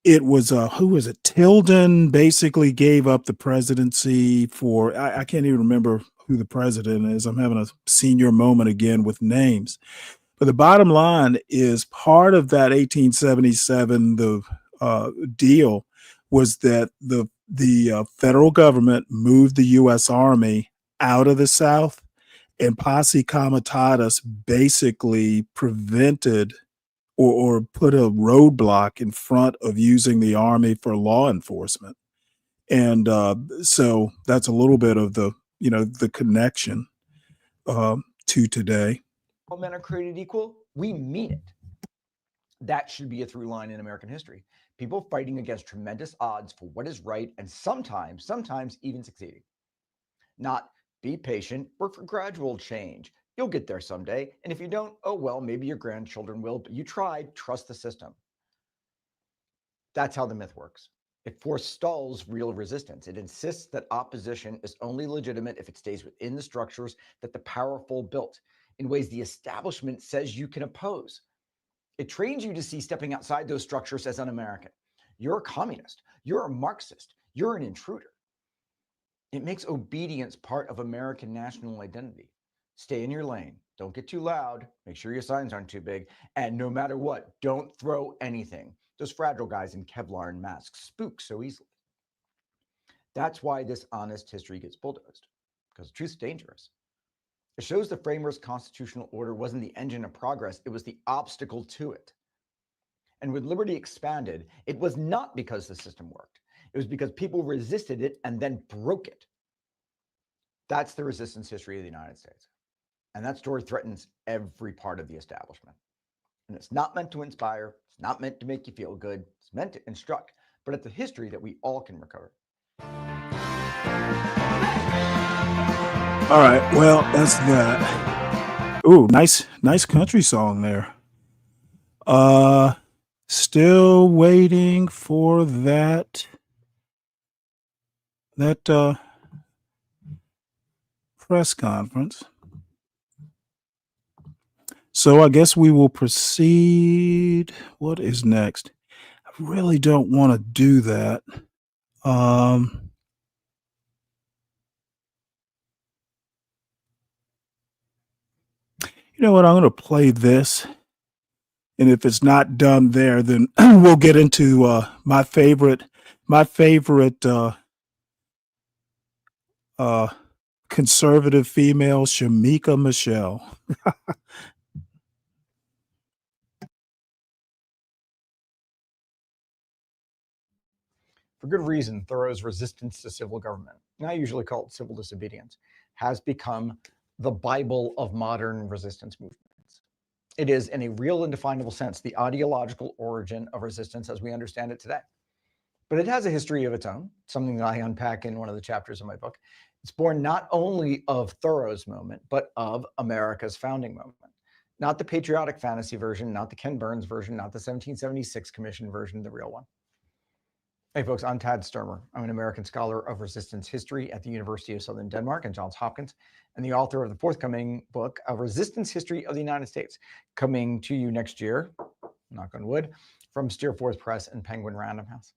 It was who was it? Tilden basically gave up the presidency for I can't even remember who the president is. I'm having a senior moment again with names. But the bottom line is part of that 1877 deal was that the federal government moved the U.S. Army out of the South, and Posse Comitatus basically prevented or put a roadblock in front of using the Army for law enforcement. And so that's a little bit of the connection to today. All men are created equal. We mean it. That should be a through line in American history. People fighting against tremendous odds for what is right, and sometimes even succeeding. Not be patient, work for gradual change. You'll get there someday. And if you don't, oh well, maybe your grandchildren will, but you tried, trust the system. That's how the myth works. It forestalls real resistance. It insists that opposition is only legitimate if it stays within the structures that the powerful built, in ways the establishment says you can oppose. It trains you to see stepping outside those structures as un-American. You're a communist. You're a Marxist. You're an intruder. It makes obedience part of American national identity. Stay in your lane. Don't get too loud. Make sure your signs aren't too big. And no matter what, don't throw anything. Those fragile guys in Kevlar and masks spook so easily. That's why this honest history gets bulldozed, because the truth's dangerous. It shows the framers' constitutional order wasn't the engine of progress, it was the obstacle to it. And when liberty expanded, it was not because the system worked. It was because people resisted it and then broke it. That's the resistance history of the United States. And that story threatens every part of the establishment. And it's not meant to inspire. It's not meant to make you feel good. It's meant to instruct. But it's a history that we all can recover. All right. Well, that's that. Ooh, nice country song there. Still waiting for that press conference. So I guess we will proceed. What is next? I really don't want to do that. You know what? I'm going to play this. And if it's not done there, then we'll get into my favorite conservative female, Shamika Michelle. For good reason, Thoreau's resistance to civil government, now usually called civil disobedience, has become the Bible of modern resistance movements. It is, in a real and definable sense, the ideological origin of resistance as we understand it today. But it has a history of its own, something that I unpack in one of the chapters of my book. It's born not only of Thoreau's moment, but of America's founding moment. Not the patriotic fantasy version, not the Ken Burns version, not the 1776 Commission version, the real one. Hey folks, I'm Tad Sturmer. I'm an American scholar of resistance history at the University of Southern Denmark and Johns Hopkins, and the author of the forthcoming book, A Resistance History of the United States, coming to you next year, knock on wood, from Steerforth Press and Penguin Random House.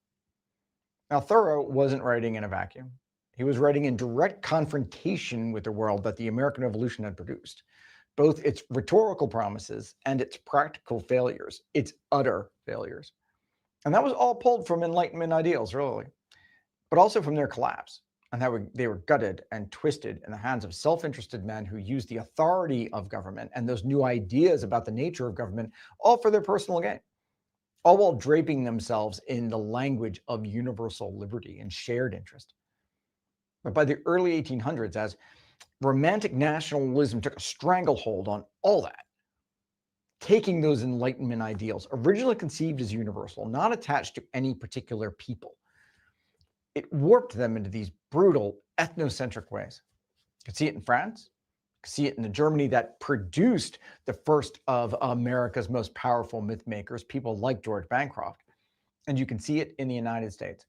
Now, Thoreau wasn't writing in a vacuum. He was writing in direct confrontation with the world that the American Revolution had produced, both its rhetorical promises and its practical failures, its utter failures. And that was all pulled from Enlightenment ideals, really, but also from their collapse, and how they were gutted and twisted in the hands of self-interested men who used the authority of government and those new ideas about the nature of government all for their personal gain, all while draping themselves in the language of universal liberty and shared interest. But by the early 1800s, as romantic nationalism took a stranglehold on all that, taking those Enlightenment ideals, originally conceived as universal, not attached to any particular people, it warped them into these brutal ethnocentric ways. You can see it in France. You can see it in the Germany that produced the first of America's most powerful myth makers, people like George Bancroft. And you can see it in the United States,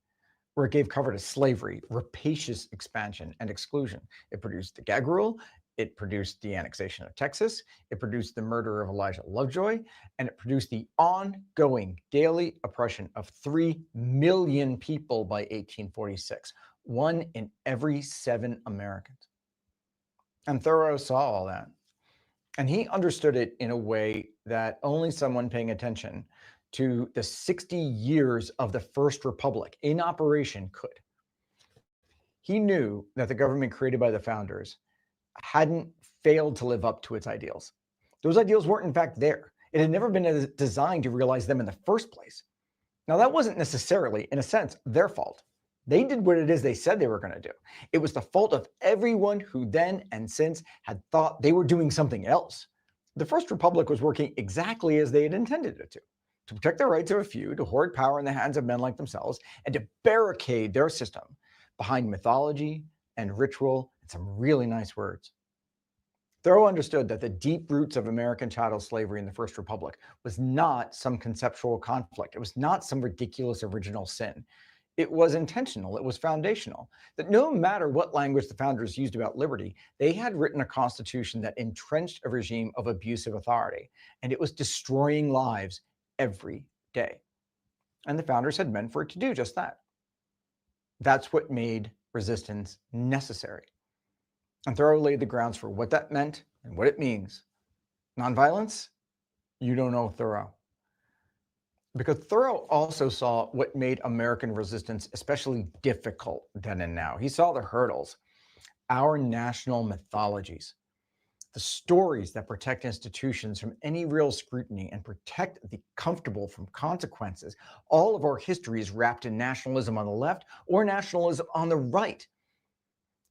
where it gave cover to slavery, rapacious expansion, and exclusion. It produced the gag rule. It produced the annexation of Texas. It produced the murder of Elijah Lovejoy. And it produced the ongoing daily oppression of 3 million people by 1846, 1 in every 7 Americans. And Thoreau saw all that. And he understood it in a way that only someone paying attention to the 60 years of the First Republic in operation could. He knew that the government created by the founders hadn't failed to live up to its ideals. Those ideals weren't in fact there. It had never been designed to realize them in the first place. Now, that wasn't necessarily, in a sense, their fault. They did what it is they said they were going to do. It was the fault of everyone who then and since had thought they were doing something else. The First Republic was working exactly as they had intended it to protect the rights of a few, to hoard power in the hands of men like themselves, and to barricade their system behind mythology and ritual and some really nice words. Thoreau understood that the deep roots of American chattel slavery in the First Republic was not some conceptual conflict. It was not some ridiculous original sin. It was intentional. It was foundational. That no matter what language the founders used about liberty, they had written a constitution that entrenched a regime of abusive authority, and it was destroying lives every day. And the founders had meant for it to do just that. That's what made resistance necessary. And Thoreau laid the grounds for what that meant and what it means. Nonviolence? You don't know Thoreau. Because Thoreau also saw what made American resistance especially difficult then and now. He saw the hurdles, our national mythologies, the stories that protect institutions from any real scrutiny and protect the comfortable from consequences. All of our history is wrapped in nationalism on the left or nationalism on the right.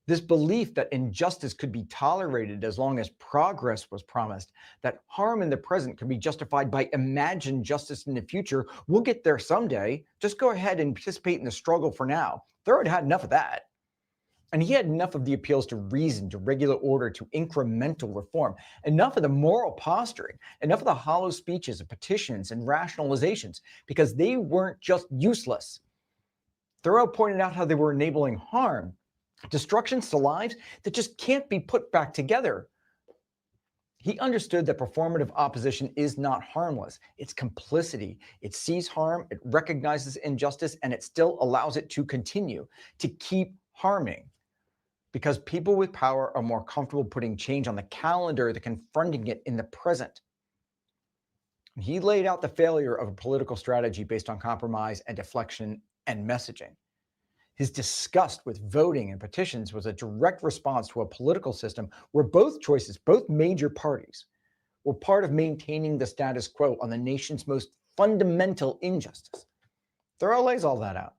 This belief that injustice could be tolerated as long as progress was promised, that harm in the present could be justified by imagined justice in the future. We'll get there someday. Just go ahead and participate in the struggle for now. Thoreau had enough of that. And he had enough of the appeals to reason, to regular order, to incremental reform, enough of the moral posturing, enough of the hollow speeches and petitions and rationalizations, because they weren't just useless. Thoreau pointed out how they were enabling harm, destructions to lives that just can't be put back together. He understood that performative opposition is not harmless. It's complicity. It sees harm, it recognizes injustice, and it still allows it to continue, to keep harming. Because people with power are more comfortable putting change on the calendar than confronting it in the present. He laid out the failure of a political strategy based on compromise and deflection and messaging. His disgust with voting and petitions was a direct response to a political system where both choices, both major parties, were part of maintaining the status quo on the nation's most fundamental injustice. Thoreau lays all that out.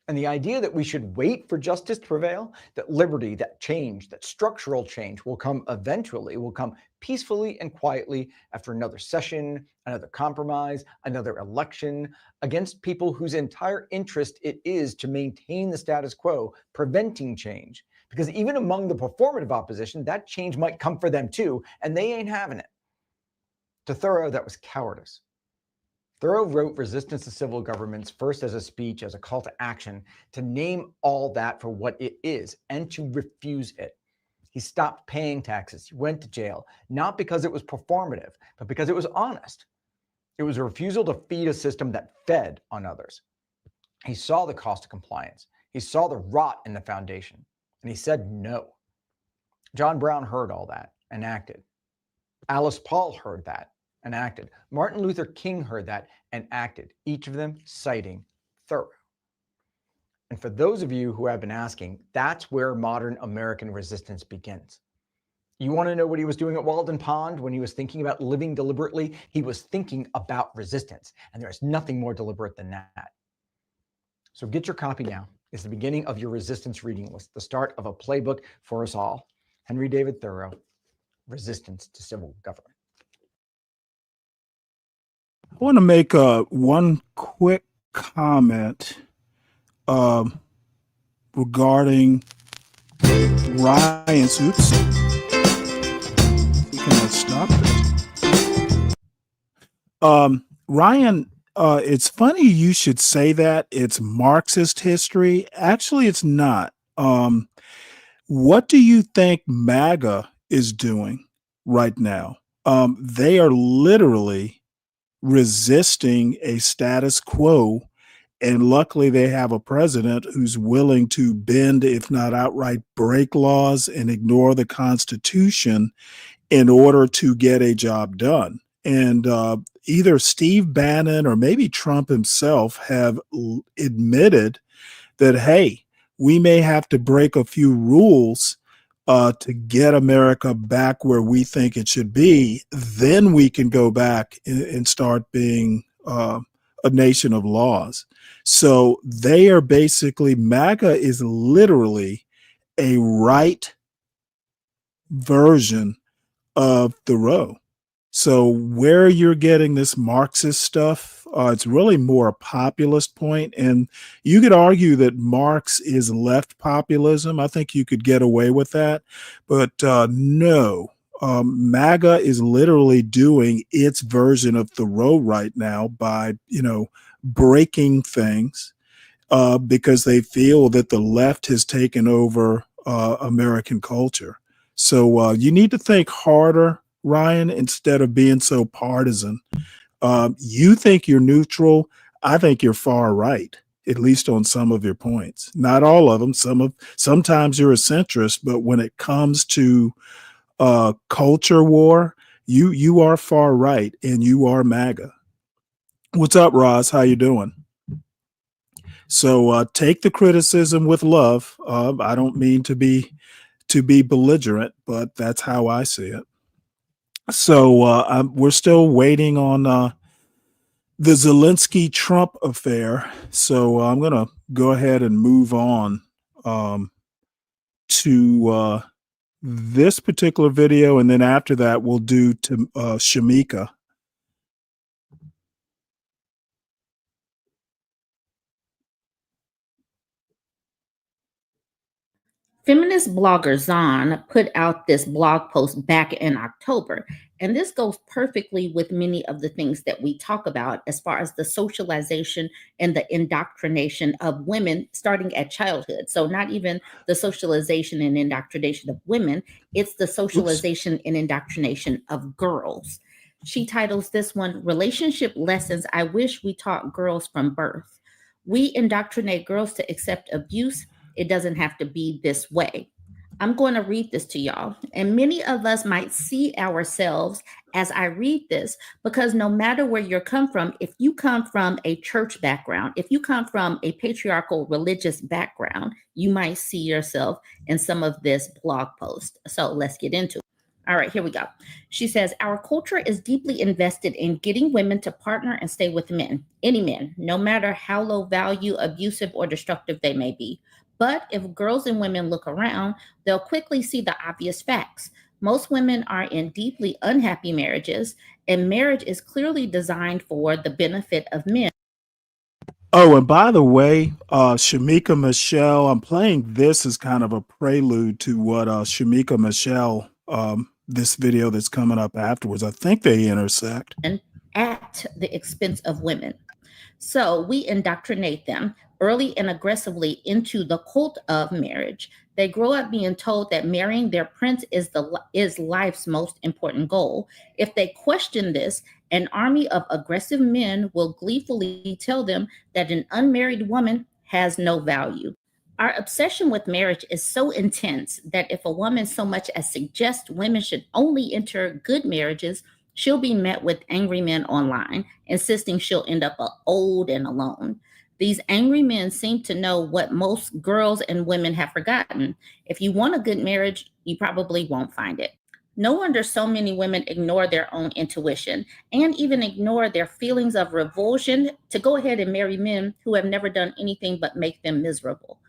And the idea that we should wait for justice to prevail, that liberty, that change, that structural change will come eventually, will come peacefully and quietly after another session, another compromise, another election, against people whose entire interest it is to maintain the status quo, preventing change. Because even among the performative opposition, that change might come for them too, and they ain't having it. To Thoreau, that was cowardice. Thoreau wrote Resistance to Civil Governments first as a speech, as a call to action, to name all that for what it is and to refuse it. He stopped paying taxes. He went to jail, not because it was performative, but because it was honest. It was a refusal to feed a system that fed on others. He saw the cost of compliance. He saw the rot in the foundation, and he said no. John Brown heard all that and acted. Alice Paul heard that and acted. Martin Luther King heard that and acted, each of them citing Thoreau. And for those of you who have been asking, that's where modern American resistance begins. You want to know what he was doing at Walden Pond when he was thinking about living deliberately? He was thinking about resistance, and there's nothing more deliberate than that. So get your copy now. is the beginning of your resistance reading list, the start of a playbook for us all. Henry David Thoreau, Resistance to Civil Government. I want to make one quick comment regarding Ryan's. Oops. Can I stop this? Ryan, it's funny you should say that. It's Marxist history. Actually, it's not. What do you think MAGA is doing right now? They are literally resisting a status quo. And luckily, they have a president who's willing to bend, if not outright break laws and ignore the Constitution in order to get a job done. And either Steve Bannon or maybe Trump himself have admitted that, hey, we may have to break a few rules to get America back where we think it should be. Then we can go back and start being a nation of laws. So they are basically, MAGA is literally a right version of Thoreau. So where you're getting this Marxist stuff, it's really more a populist point. And you could argue that Marx is left populism. I think you could get away with that. But no, MAGA is literally doing its version of Thoreau right now by, breaking things because they feel that the left has taken over American culture. So you need to think harder, Ryan, instead of being so partisan. You think you're neutral. I think you're far right, at least on some of your points. Not all of them. Sometimes you're a centrist, but when it comes to culture war, you are far right and you are MAGA. What's up, Roz? How you doing? So take the criticism with love. I don't mean to be belligerent, but that's how I see it. So we're still waiting on the Zelensky-Trump affair. So I'm going to go ahead and move on to this particular video. And then after that, we'll do to Shamika. Feminist blogger Zahn put out this blog post back in October, and this goes perfectly with many of the things that we talk about as far as the socialization and the indoctrination of women starting at childhood. So not even the socialization and indoctrination of women, it's the socialization and indoctrination of girls. She titles this one, Relationship Lessons I Wish We Taught Girls from Birth. We indoctrinate girls to accept abuse. It doesn't have to be this way. I'm going to read this to y'all. And many of us might see ourselves as I read this, because no matter where you come from, if you come from a church background, if you come from a patriarchal religious background, you might see yourself in some of this blog post. So let's get into it. All right, here we go. She says, our culture is deeply invested in getting women to partner and stay with men, any men, no matter how low value, abusive, or destructive they may be. But if girls and women look around, they'll quickly see the obvious facts. Most women are in deeply unhappy marriages, and marriage is clearly designed for the benefit of men. Oh, and by the way, Shamika Michelle, I'm playing this as kind of a prelude to what Shamika Michelle, this video that's coming up afterwards, I think they intersect. At the expense of women. So we indoctrinate them early and aggressively into the cult of marriage. They grow up being told that marrying their prince is life's most important goal. If they question this, an army of aggressive men will gleefully tell them that an unmarried woman has no value. Our obsession with marriage is so intense that if a woman so much as suggests women should only enter good marriages, she'll be met with angry men online, insisting she'll end up old and alone. These angry men seem to know what most girls and women have forgotten. If you want a good marriage, you probably won't find it. No wonder so many women ignore their own intuition and even ignore their feelings of revulsion to go ahead and marry men who have never done anything but make them miserable.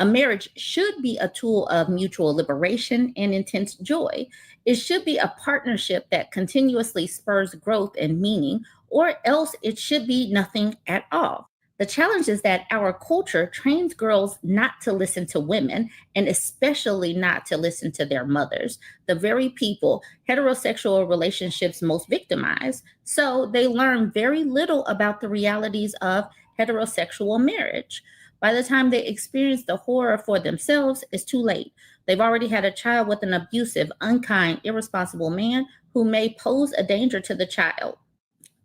A marriage should be a tool of mutual liberation and intense joy. It should be a partnership that continuously spurs growth and meaning, or else it should be nothing at all. The challenge is that our culture trains girls not to listen to women, and especially not to listen to their mothers, the very people heterosexual relationships most victimize. So they learn very little about the realities of heterosexual marriage. By the time they experience the horror for themselves, it's too late. They've already had a child with an abusive, unkind, irresponsible man who may pose a danger to the child.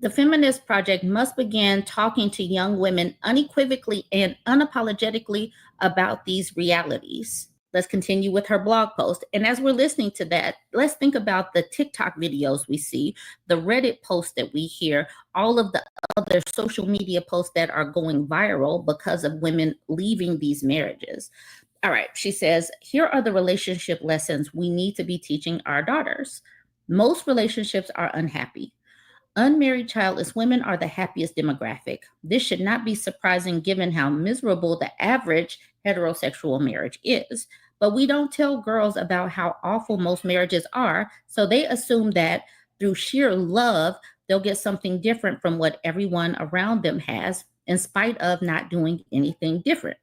The Feminist Project must begin talking to young women unequivocally and unapologetically about these realities. Let's continue with her blog post. And as we're listening to that, let's think about the TikTok videos we see, the Reddit posts that we hear, all of the other social media posts that are going viral because of women leaving these marriages. All right, she says, here are the relationship lessons we need to be teaching our daughters. Most relationships are unhappy. Unmarried childless women are the happiest demographic. This should not be surprising given how miserable the average heterosexual marriage is. But we don't tell girls about how awful most marriages are, so they assume that through sheer love, they'll get something different from what everyone around them has, in spite of not doing anything different.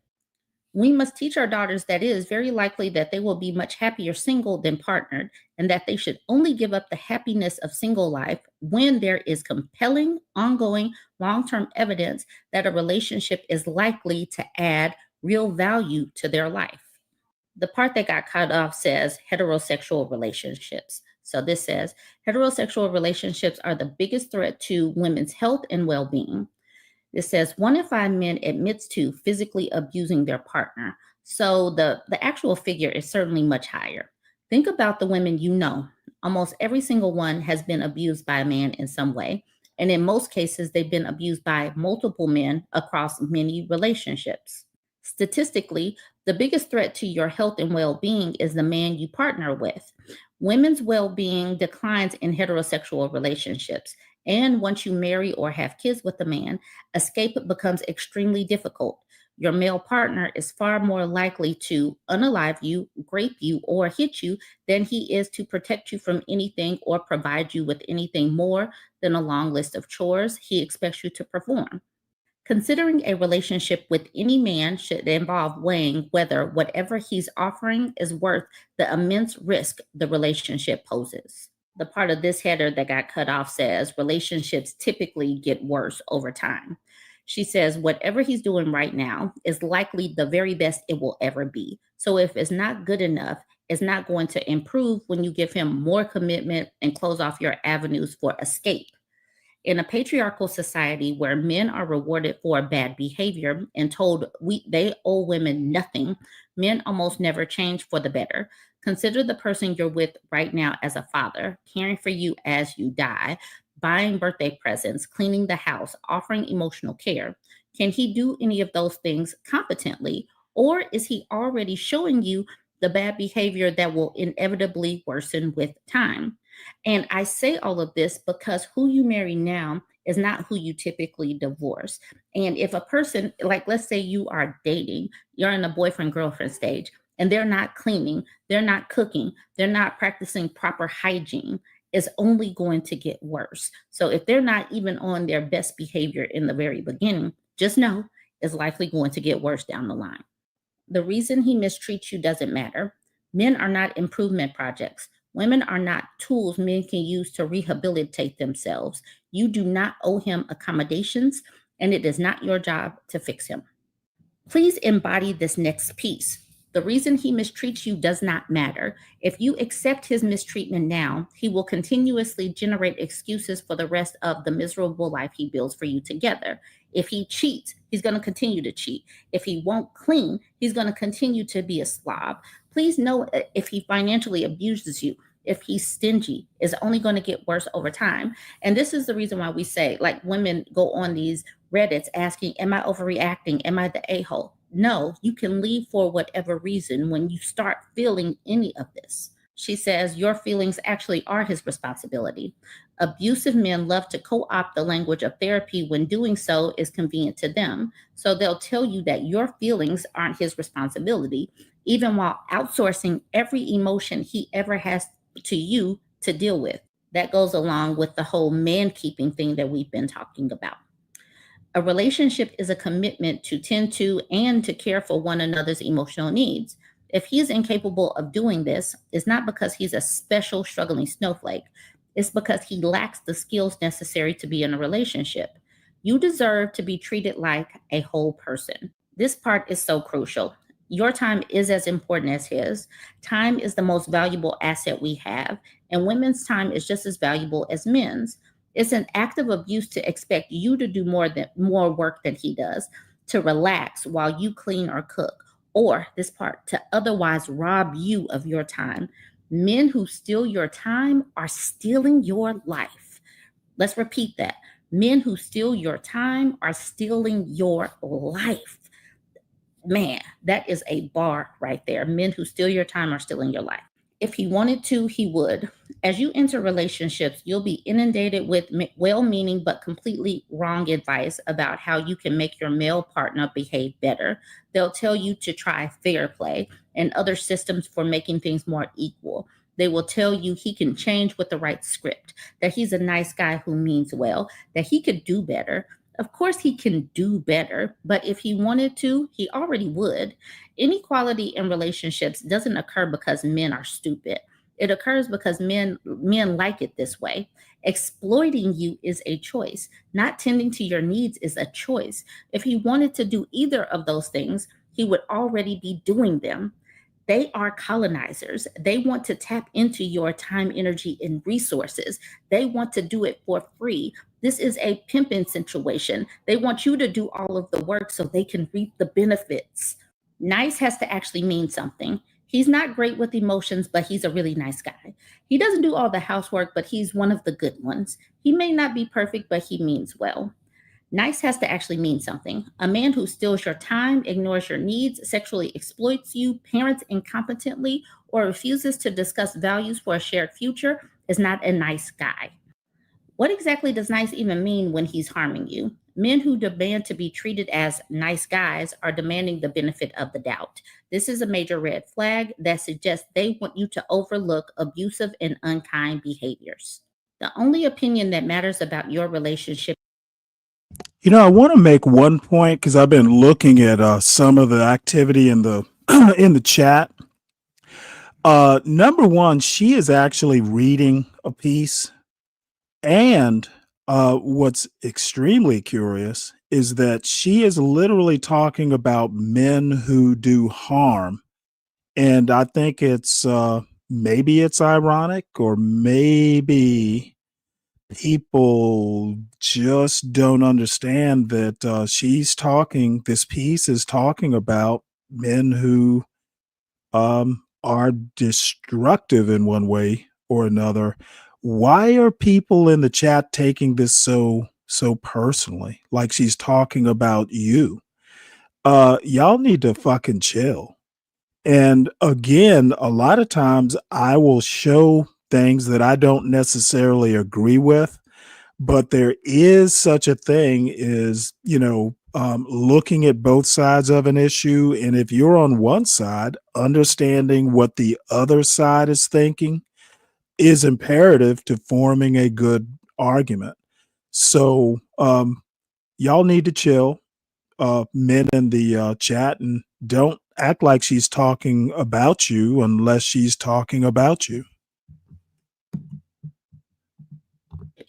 We must teach our daughters that it is very likely that they will be much happier single than partnered, and that they should only give up the happiness of single life when there is compelling, ongoing, long-term evidence that a relationship is likely to add real value to their life. The part that got cut off says heterosexual relationships. So this says heterosexual relationships are the biggest threat to women's health and well-being. It says 1 in 5 men admits to physically abusing their partner. So the actual figure is certainly much higher. Think about the women you know. Almost every single one has been abused by a man in some way. And in most cases, they've been abused by multiple men across many relationships. Statistically, the biggest threat to your health and well-being is the man you partner with. Women's well-being declines in heterosexual relationships. And once you marry or have kids with a man, escape becomes extremely difficult. Your male partner is far more likely to unalive you, rape you, or hit you than he is to protect you from anything or provide you with anything more than a long list of chores he expects you to perform. Considering a relationship with any man should involve weighing whether whatever he's offering is worth the immense risk the relationship poses. The part of this header that got cut off says relationships typically get worse over time. She says whatever he's doing right now is likely the very best it will ever be. So if it's not good enough, it's not going to improve when you give him more commitment and close off your avenues for escape. In a patriarchal society where men are rewarded for bad behavior and told they owe women nothing, men almost never change for the better. Consider the person you're with right now as a father, caring for you as you die, buying birthday presents, cleaning the house, offering emotional care. Can he do any of those things competently, or is he already showing you the bad behavior that will inevitably worsen with time? And I say all of this because who you marry now is not who you typically divorce. And if a person, like let's say you are dating, you're in a boyfriend-girlfriend stage, and they're not cleaning, they're not cooking, they're not practicing proper hygiene, it's only going to get worse. So if they're not even on their best behavior in the very beginning, just know it's likely going to get worse down the line. The reason he mistreats you doesn't matter. Men are not improvement projects. Women are not tools men can use to rehabilitate themselves. You do not owe him accommodations, and it is not your job to fix him. Please embody this next piece. The reason he mistreats you does not matter. If you accept his mistreatment now, he will continuously generate excuses for the rest of the miserable life he builds for you together. If he cheats, he's going to continue to cheat. If he won't clean, he's going to continue to be a slob. Please know if he financially abuses you, if he's stingy, it's only going to get worse over time. And this is the reason why we say, like, women go on these Reddits asking, am I overreacting? Am I the a-hole? No, you can leave for whatever reason when you start feeling any of this. She says, your feelings actually are his responsibility. Abusive men love to co-opt the language of therapy when doing so is convenient to them. So they'll tell you that your feelings aren't his responsibility, even while outsourcing every emotion he ever has to you to deal with. That goes along with the whole man-keeping thing that we've been talking about. A relationship is a commitment to tend to and to care for one another's emotional needs. If he is incapable of doing this, it's not because he's a special struggling snowflake. It's because he lacks the skills necessary to be in a relationship. You deserve to be treated like a whole person. This part is so crucial. Your time is as important as his. Time is the most valuable asset we have, and women's time is just as valuable as men's. It's an act of abuse to expect you to do more work than he does, to relax while you clean or cook, or this part, to otherwise rob you of your time. Men who steal your time are stealing your life. Let's repeat that. Men who steal your time are stealing your life. Man, that is a bar right there. Men who steal your time are stealing your life. If he wanted to, he would. As you enter relationships, you'll be inundated with well-meaning but completely wrong advice about how you can make your male partner behave better. They'll tell you to try fair play and other systems for making things more equal. They will tell you he can change with the right script, that he's a nice guy who means well, that he could do better. Of course he can do better, but if he wanted to, he already would. Inequality in relationships doesn't occur because men are stupid. It occurs because men like it this way. Exploiting you is a choice. Not tending to your needs is a choice. If he wanted to do either of those things, he would already be doing them. They are colonizers. They want to tap into your time, energy, and resources. They want to do it for free. This is a pimping situation. They want you to do all of the work so they can reap the benefits. Nice has to actually mean something. He's not great with emotions, but he's a really nice guy. He doesn't do all the housework, but he's one of the good ones. He may not be perfect, but he means well. Nice has to actually mean something. A man who steals your time, ignores your needs, sexually exploits you, parents incompetently, or refuses to discuss values for a shared future is not a nice guy. What exactly does nice even mean when he's harming you? Men who demand to be treated as nice guys are demanding the benefit of the doubt. This is a major red flag that suggests they want you to overlook abusive and unkind behaviors. The only opinion that matters about your relationship. I want to make one point because I've been looking at some of the activity in the in the chat. Number one, she is actually reading a piece, and what's extremely curious is that she is literally talking about men who do harm, and I think it's maybe it's ironic, or maybe people just don't understand that this piece is talking about men who are destructive in one way or another. Why are people in the chat taking this so personally, like she's talking about you? Y'all need to fucking chill. And again, a lot of times I will show things that I don't necessarily agree with, but there is such a thing as, looking at both sides of an issue. And if you're on one side, understanding what the other side is thinking is imperative to forming a good argument. So, y'all need to chill, men in the chat, and don't act like she's talking about you unless she's talking about you.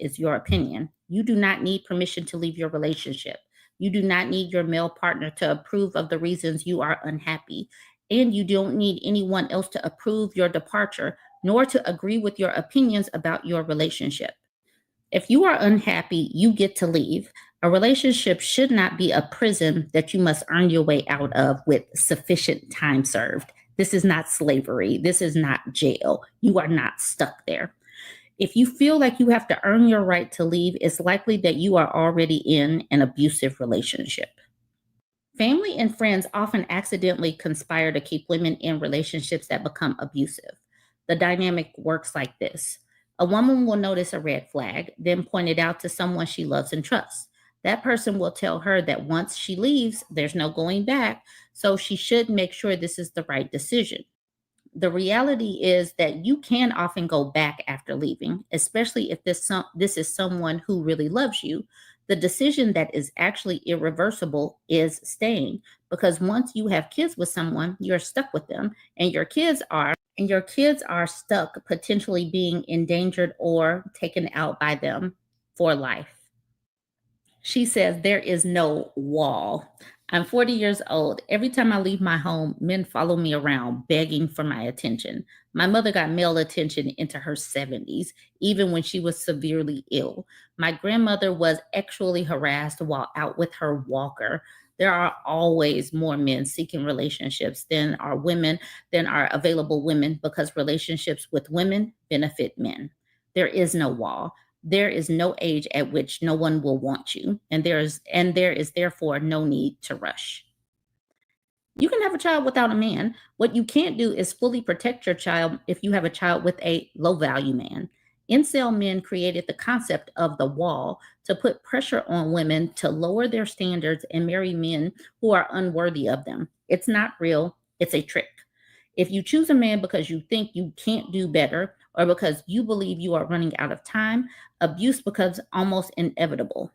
Is your opinion. You do not need permission to leave your relationship. You do not need your male partner to approve of the reasons you are unhappy. And you don't need anyone else to approve your departure, nor to agree with your opinions about your relationship. If you are unhappy, you get to leave. A relationship should not be a prison that you must earn your way out of with sufficient time served. This is not slavery. This is not jail. You are not stuck there. If you feel like you have to earn your right to leave, it's likely that you are already in an abusive relationship. Family and friends often accidentally conspire to keep women in relationships that become abusive. The dynamic works like this. A woman will notice a red flag, then point it out to someone she loves and trusts. That person will tell her that once she leaves, there's no going back, so she should make sure this is the right decision. The reality is that you can often go back after leaving, especially if this is someone who really loves you. The decision that is actually irreversible is staying, because once you have kids with someone, you're stuck with them, and your kids are stuck, potentially being endangered or taken out by them for life. She says, there is no wall. I'm 40 years old. Every time I leave my home, men follow me around begging for my attention. My mother got male attention into her 70s, even when she was severely ill. My grandmother was actually harassed while out with her walker. There are always more men seeking relationships than are available women, because relationships with women benefit men. There is no wall. There is no age at which no one will want you, and there is therefore no need to rush. You can have a child without a man. What you can't do is fully protect your child if you have a child with a low value man. Incel men created the concept of the wall to put pressure on women to lower their standards and marry men who are unworthy of them. It's not real, it's a trick. If you choose a man because you think you can't do better, or because you believe you are running out of time, abuse becomes almost inevitable.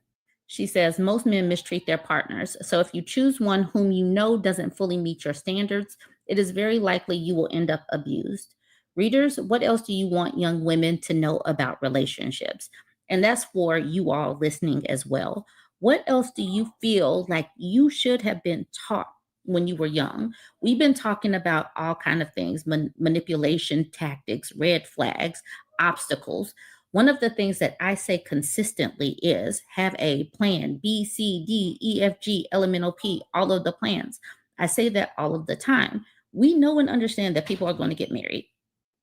She says most men mistreat their partners. So if you choose one whom you know doesn't fully meet your standards, it is very likely you will end up abused. Readers, what else do you want young women to know about relationships? And that's for you all listening as well. What else do you feel like you should have been taught when you were young? We've been talking about all kind of things, manipulation tactics, red flags, obstacles. One of the things that I say consistently is have a plan, B, C, D, E, F, G, elemental P, all of the plans. I say that all of the time. We know and understand that people are going to get married.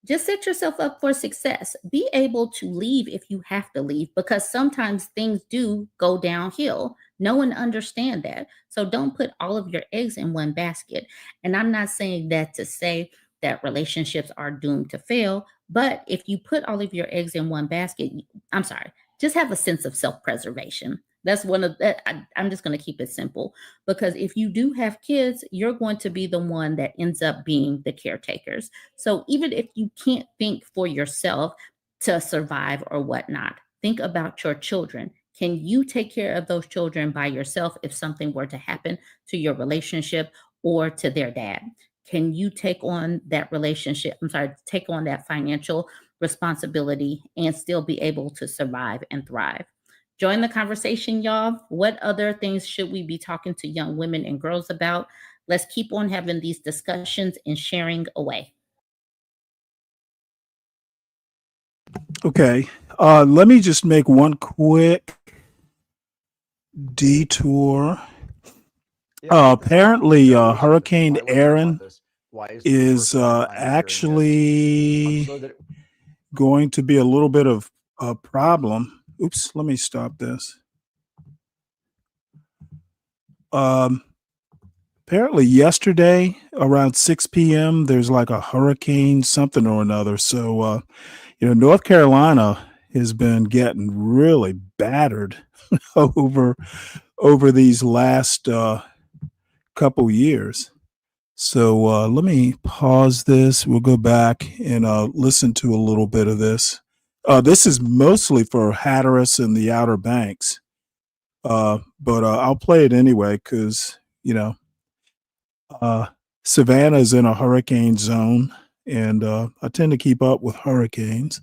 Just set yourself up for success. Be able to leave if you have to leave, because sometimes things do go downhill. Know and understand that. So don't put all of your eggs in one basket. And I'm not saying that to say that relationships are doomed to fail, but if you put all of your eggs in one basket, just have a sense of self-preservation. That's one of that. I'm just going to keep it simple, because if you do have kids, you're going to be the one that ends up being the caretakers. So even if you can't think for yourself to survive or whatnot, think about your children. Can you take care of those children by yourself if something were to happen to your relationship or to their dad? Can you take on that take on that financial responsibility and still be able to survive and thrive? Join the conversation, y'all. What other things should we be talking to young women and girls about? Let's keep on having these discussions and sharing away. Okay. Let me just make one quick detour. Apparently, Hurricane Aaron is actually going to be a little bit of a problem. Oops, let me stop this. Apparently yesterday around 6 p.m., there's like a hurricane something or another. So, North Carolina has been getting really battered over these last couple years. So let me pause this. We'll go back and listen to a little bit of this. This is mostly for Hatteras and the Outer Banks, but I'll play it anyway because, Savannah is in a hurricane zone, and I tend to keep up with hurricanes.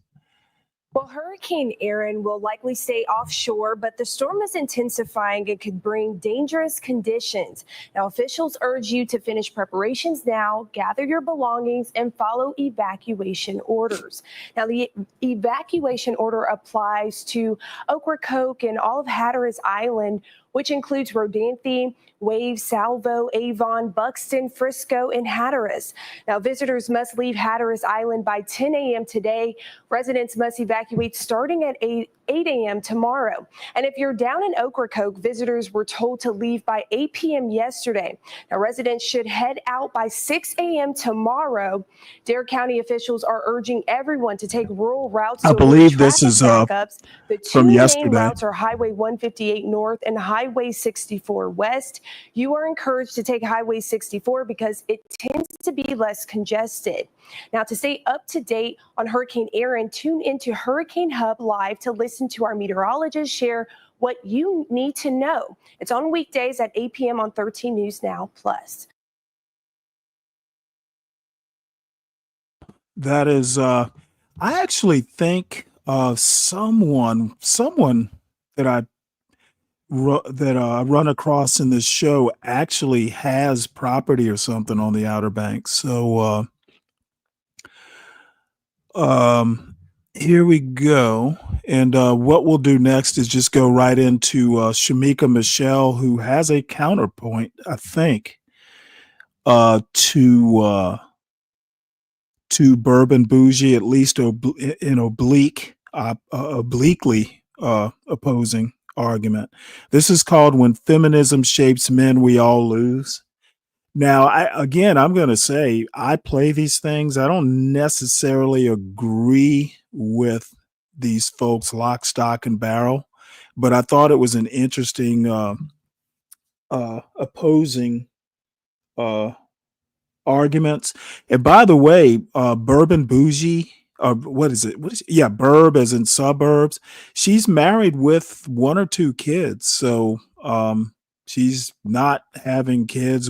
Well, Hurricane Aaron will likely stay offshore, but the storm is intensifying and could bring dangerous conditions. Now, officials urge you to finish preparations now, gather your belongings, and follow evacuation orders. Now, the evacuation order applies to Ocracoke and all of Hatteras Island, which includes Rodanthe, Wave, Salvo, Avon, Buxton, Frisco, and Hatteras. Now, visitors must leave Hatteras Island by 10 a.m. today. Residents must evacuate starting at 8 a.m. tomorrow. And if you're down in Ocracoke, visitors were told to leave by 8 p.m. yesterday. Now, residents should head out by 6 a.m. tomorrow. Dare County officials are urging everyone to take rural routes I to avoid believe this traffic is backups. The from two main yesterday. routes are Highway 158 North and Highway 64 West. You are encouraged to take Highway 64 because it tends to be less congested. Now, to stay up to date on Hurricane Aaron, tune into Hurricane Hub Live to listen to our meteorologists share what you need to know. It's on weekdays at 8 p.m. on 13 News Now Plus. That is, I actually think someone that I run across in this show actually has property or something on the Outer Banks. So here we go. And what we'll do next is just go right into Shamika Michelle, who has a counterpoint, I think, to Bourbon Bougie, at least in obliquely opposing argument. This is called When Feminism Shapes Men, We All Lose. Now, I'm going to say I play these things. I don't necessarily agree with these folks lock, stock, and barrel, but I thought it was an interesting opposing arguments. And by the way, Bourbon Bougie, what is it? Yeah, Burb as in suburbs. She's married with one or two kids, so she's not having kids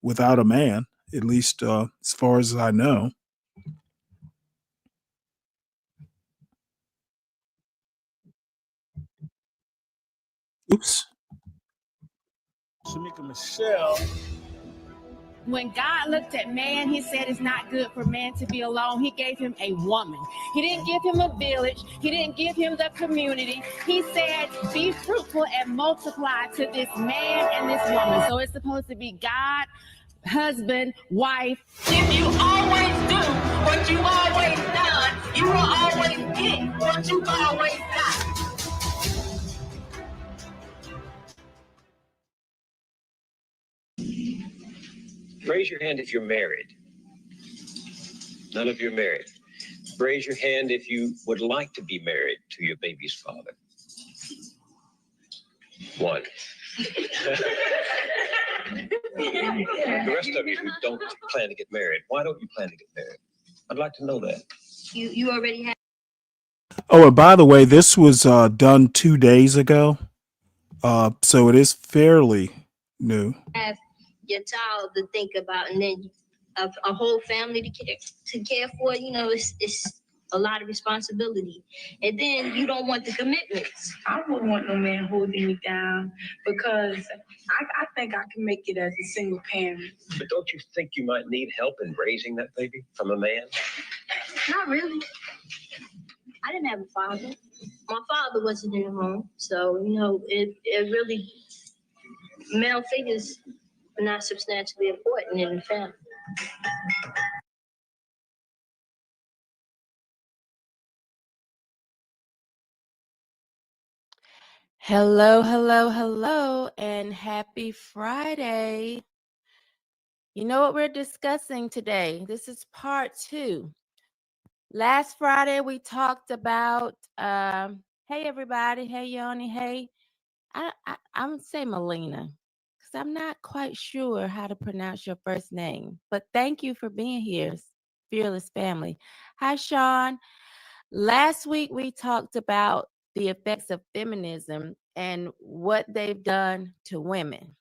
without a man, at least as far as I know. Oops. Shamika Michelle. When God looked at man, he said it's not good for man to be alone. He gave him a woman. He didn't give him a village. He didn't give him the community. He said, be fruitful and multiply to this man and this woman. So it's supposed to be God, husband, wife. If you always do what you've always done, you will always get what you've always done. Raise your hand if you're married. None of you are married. Raise your hand if you would like to be married to your baby's father. One. The rest of you who don't plan to get married, why don't you plan to get married? I'd like to know that. You already have. Oh, and by the way, this was done 2 days ago, so it is fairly new. Have your child to think about, and then a whole family to care for. You know, it's a lot of responsibility, and then you don't want the commitments. I wouldn't want no man holding me down because I think I can make it as a single parent. But don't you think you might need help in raising that baby from a man? Not really. I didn't have a father. My father wasn't in the home, so you know it really male figures are not substantially important in the family. Hello, and happy Friday. You know what we're discussing today? This is part 2. Last Friday, we talked about, hey, everybody. Hey, Yoni. Hey, I'm going to say Melina because I'm not quite sure how to pronounce your first name. But thank you for being here, Fearless Family. Hi, Sean. Last week, we talked about the effects of feminism and what they've done to women.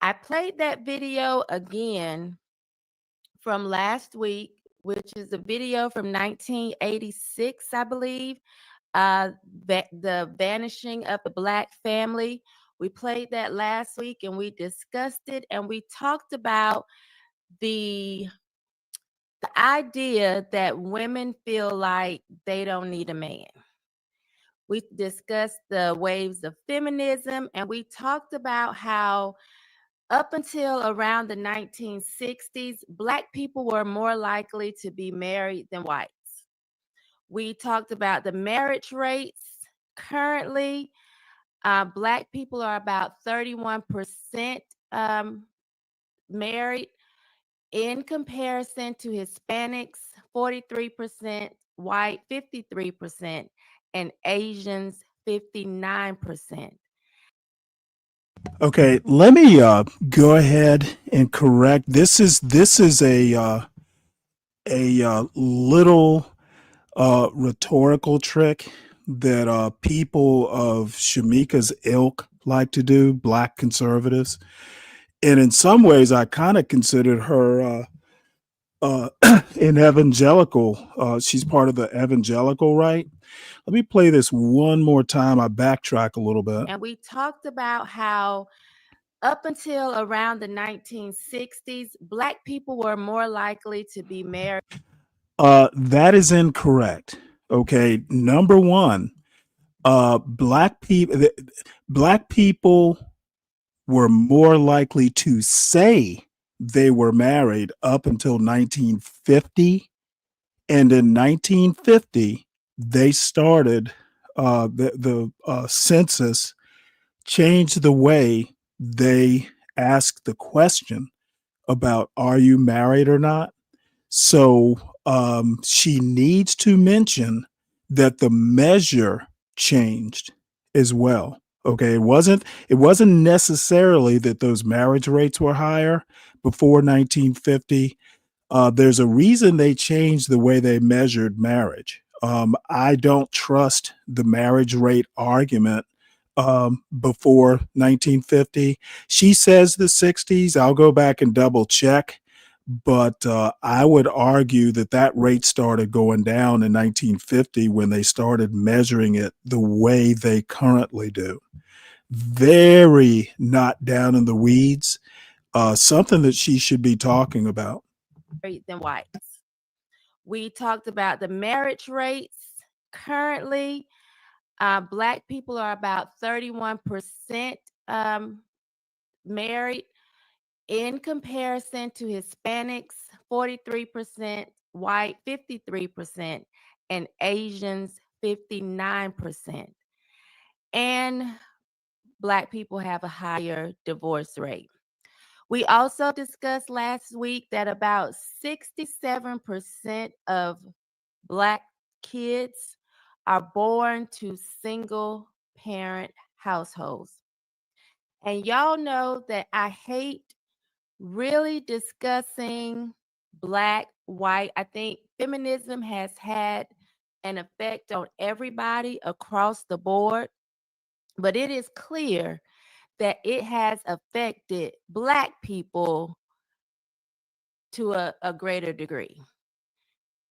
I played that video again from last week, which is a video from 1986, I believe, the vanishing of the Black family. We played that last week and we discussed it, and we talked about the idea that women feel like they don't need a man. We discussed the waves of feminism, and we talked about how up until around the 1960s, Black people were more likely to be married than whites. We talked about the marriage rates. Currently, Black people are about 31% married in comparison to Hispanics, 43%, white, 53%, and Asians, 59%. Okay, let me go ahead and correct. This is a little rhetorical trick that people of Shamika's ilk like to do, Black conservatives. And in some ways, I kind of considered her an evangelical. She's part of the evangelical right. Let me play this one more time. I backtrack a little bit. And we talked about how up until around the 1960s, Black people were more likely to be married. That is incorrect. Okay, number one, black people were more likely to say they were married up until 1950, and in 1950 they started the census changed the way they asked the question about are you married or not. So she needs to mention that the measure changed as well. Okay, it wasn't necessarily that those marriage rates were higher before 1950. There's a reason they changed the way they measured marriage. I don't trust the marriage rate argument before 1950. She says the 60s. I'll go back and double check. But I would argue that that rate started going down in 1950 when they started measuring it the way they currently do. Very not down in the weeds, something that she should be talking about. Than whites. We talked about the marriage rates. Currently, Black people are about 31% married in comparison to Hispanics, 43%, white, 53%, and Asians, 59%. And Black people have a higher divorce rate. We also discussed last week that about 67% of Black kids are born to single parent households. And y'all know that I hate really discussing Black, white. I think feminism has had an effect on everybody across the board, but it is clear that it has affected Black people to a greater degree.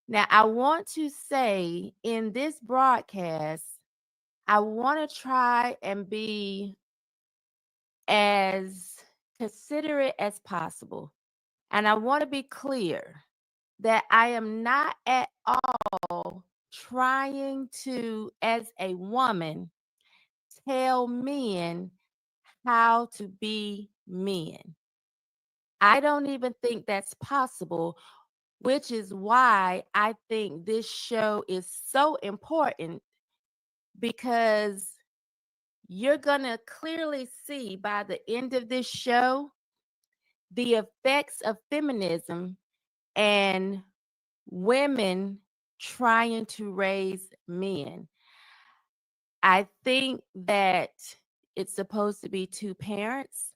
Now, I want to say in this broadcast, I want to try and be as considerate as possible. And I want to be clear that I am not at all trying to, as a woman, tell men how to be men. I don't even think that's possible, which is why I think this show is so important, because you're going to clearly see by the end of this show the effects of feminism and women trying to raise men. I think that it's supposed to be two parents.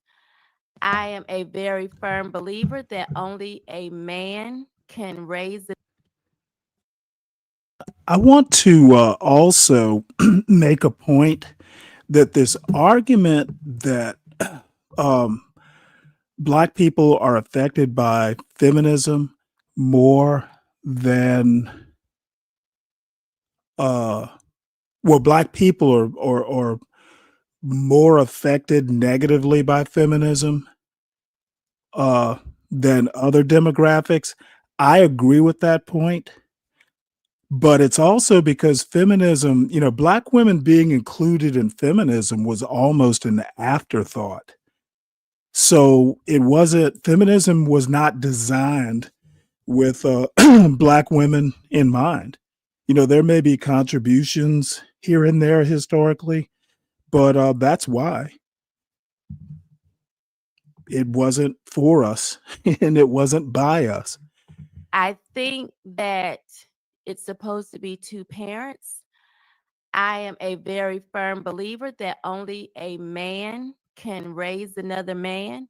I am a very firm believer that only a man can raise a I want to also make a point that this argument that um, Black people are affected by feminism more than Black people are more affected negatively by feminism than other demographics. I agree with that point. But it's also because feminism, Black women being included in feminism was almost an afterthought. So feminism was not designed with Black women in mind. There may be contributions here and there historically, but that's why it wasn't for us and it wasn't by us. I think that it's supposed to be two parents. I am a very firm believer that only a man can raise another man.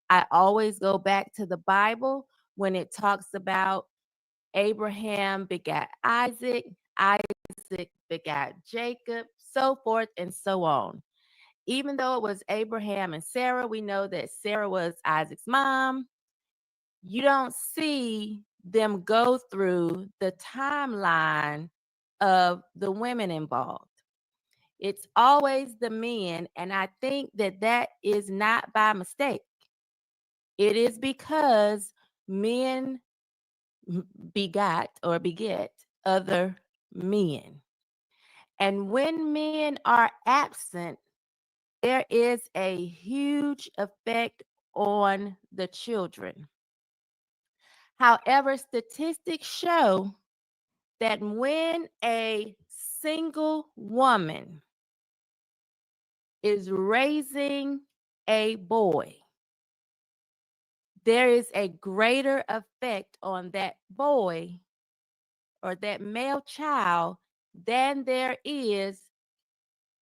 I always go back to the Bible when it talks about Abraham begat Isaac, Isaac begat Jacob, so forth and so on. Even though it was Abraham and Sarah, we know that Sarah was Isaac's mom. You don't see them go through the timeline of the women involved. It's always the men, and I think that that is not by mistake. It is because men begot or beget other men. And when men are absent, there is a huge effect on the children. However, statistics show that when a single woman is raising a boy, there is a greater effect on that boy or that male child than there is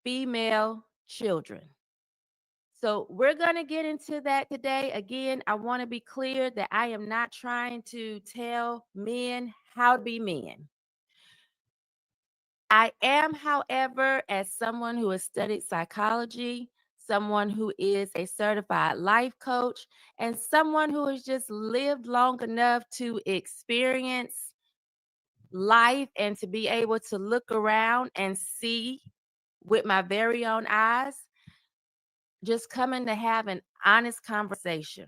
female children. So we're going to get into that today. Again, I want to be clear that I am not trying to tell men how to be men. I am, however, as someone who has studied psychology, someone who is a certified life coach, and someone who has just lived long enough to experience life and to be able to look around and see with my very own eyes, just coming to have an honest conversation.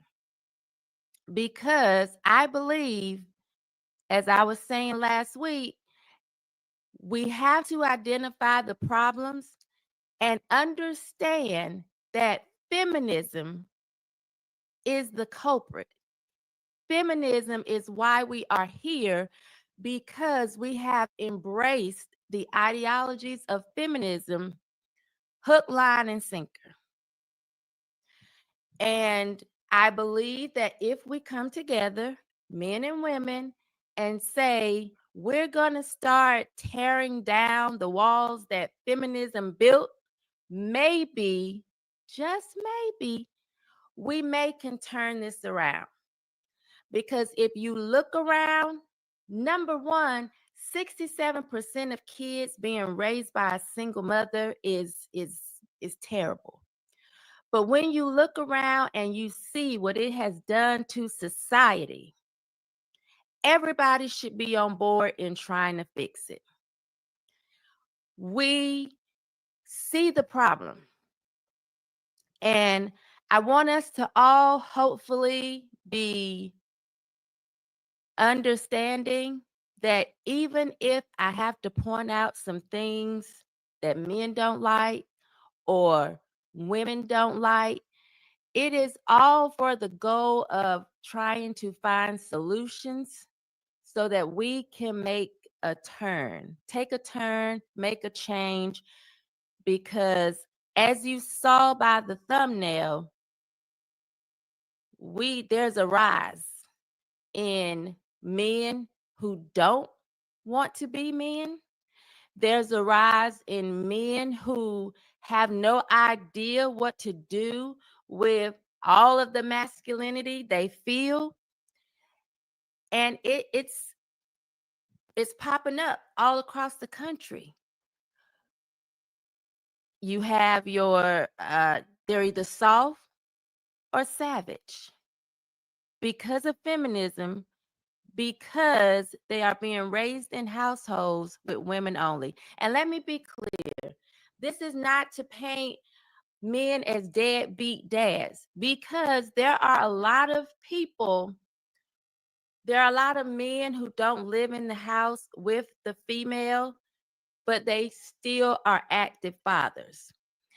Because I believe, as I was saying last week, we have to identify the problems and understand that feminism is the culprit. Feminism is why we are here, because we have embraced the ideologies of feminism hook, line, and sinker. And I believe that if we come together, men and women, and say, we're going to start tearing down the walls that feminism built, maybe, just maybe, we can turn this around. Because if you look around, number one, 67% of kids being raised by a single mother is terrible. But when you look around and you see what it has done to society, everybody should be on board in trying to fix it. We see the problem. And I want us to all hopefully be understanding that even if I have to point out some things that men don't like or women don't like, it is all for the goal of trying to find solutions so that we can make a turn, take a turn, make a change. Because as you saw by the thumbnail, there's a rise in men who don't want to be men. There's a rise in men who have no idea what to do with all of the masculinity they feel. And it's popping up all across the country. You have they're either soft or savage because of feminism, because they are being raised in households with women only. And let me be clear, this is not to paint men as deadbeat dads, because there are a lot of men who don't live in the house with the female, but they still are active fathers.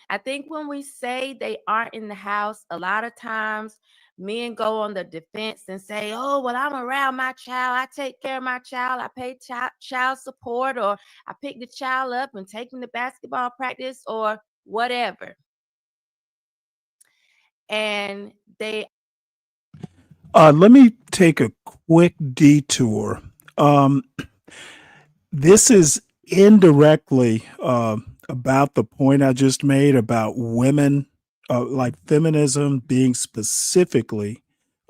I think when we say they aren't in the house, a lot of times men go on the defense and say, oh, well, I'm around my child. I take care of my child. I pay child support, or I pick the child up and take him to basketball practice or whatever. And they let me take a quick detour. This is indirectly about the point I just made about women, like feminism being specifically,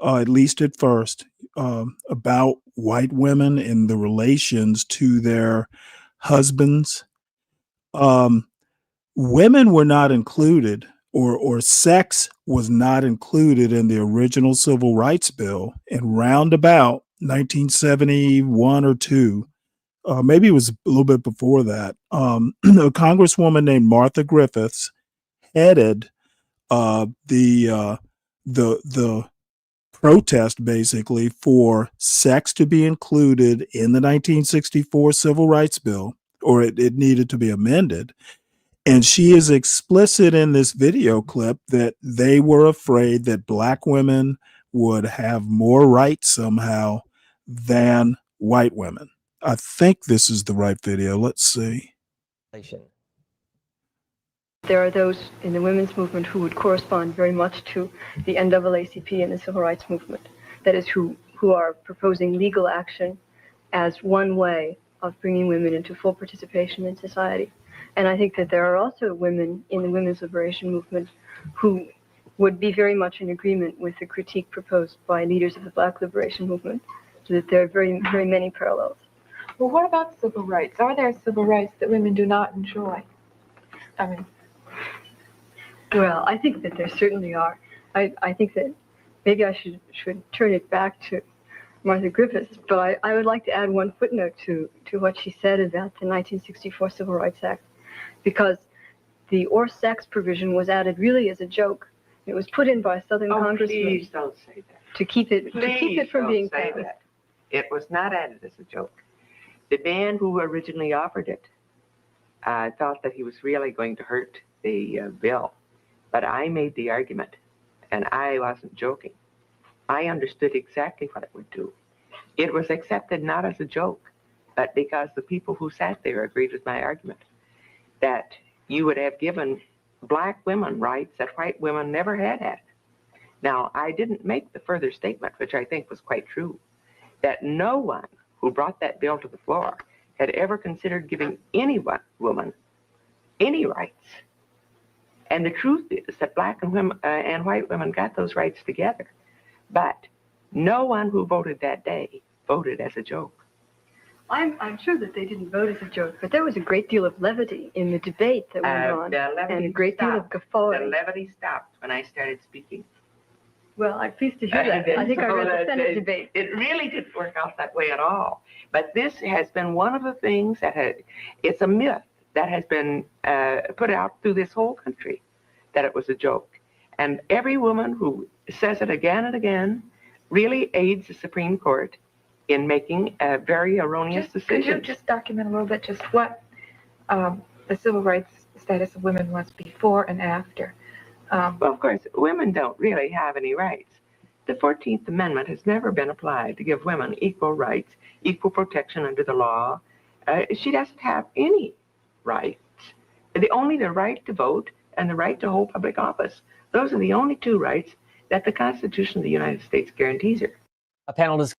at least at first, about white women and the relations to their husbands. Women were not included, or sex was not included in the original Civil Rights Bill in roundabout 1971 or 2. Maybe it was a little bit before that. A congresswoman named Martha Griffiths headed the protest basically for sex to be included in the 1964 Civil Rights Bill, or it needed to be amended. And she is explicit in this video clip that they were afraid that Black women would have more rights somehow than white women. I think this is the right video. Let's see. There are those in the women's movement who would correspond very much to the NAACP and the civil rights movement. That is, who are proposing legal action as one way of bringing women into full participation in society. And I think that there are also women in the women's liberation movement who would be very much in agreement with the critique proposed by leaders of the Black liberation movement, so that there are very, very many parallels. Well, what about civil rights? Are there civil rights that women do not enjoy? I mean, well, I think that there certainly are. I think that maybe I should turn it back to Martha Griffiths, but I would like to add one footnote to what she said about the 1964 Civil Rights Act, because the or sex provision was added really as a joke. It was put in by a Southern congressman. Please don't say that. To keep it from being say passed. that. It was not added as a joke. The man who originally offered it thought that he was really going to hurt the bill, but I made the argument, and I wasn't joking. I understood exactly what it would do. It was accepted not as a joke, but because the people who sat there agreed with my argument, that you would have given Black women rights that white women never had. Now, I didn't make the further statement, which I think was quite true, that no one who brought that bill to the floor had ever considered giving any woman any rights. And the truth is that Black and women and white women got those rights together. But no one who voted that day voted as a joke. I'm sure that they didn't vote as a joke, but there was a great deal of levity in the debate that went on, and a great deal of guffawing. The levity stopped when I started speaking. Well, I'm pleased to hear that. I think I read the Senate debate. It really didn't work out that way at all. But this has been one of the things that it's a myth that has been put out through this whole country, that it was a joke. And every woman who says it again and again really aids the Supreme Court in making very erroneous decisions. Could you just document a little bit just what the civil rights status of women was before and after? Well, of course, women don't really have any rights. The 14th Amendment has never been applied to give women equal rights, equal protection under the law. She doesn't have any rights. Only the right to vote and the right to hold public office. Those are the only two rights that the Constitution of the United States guarantees her. A panel is.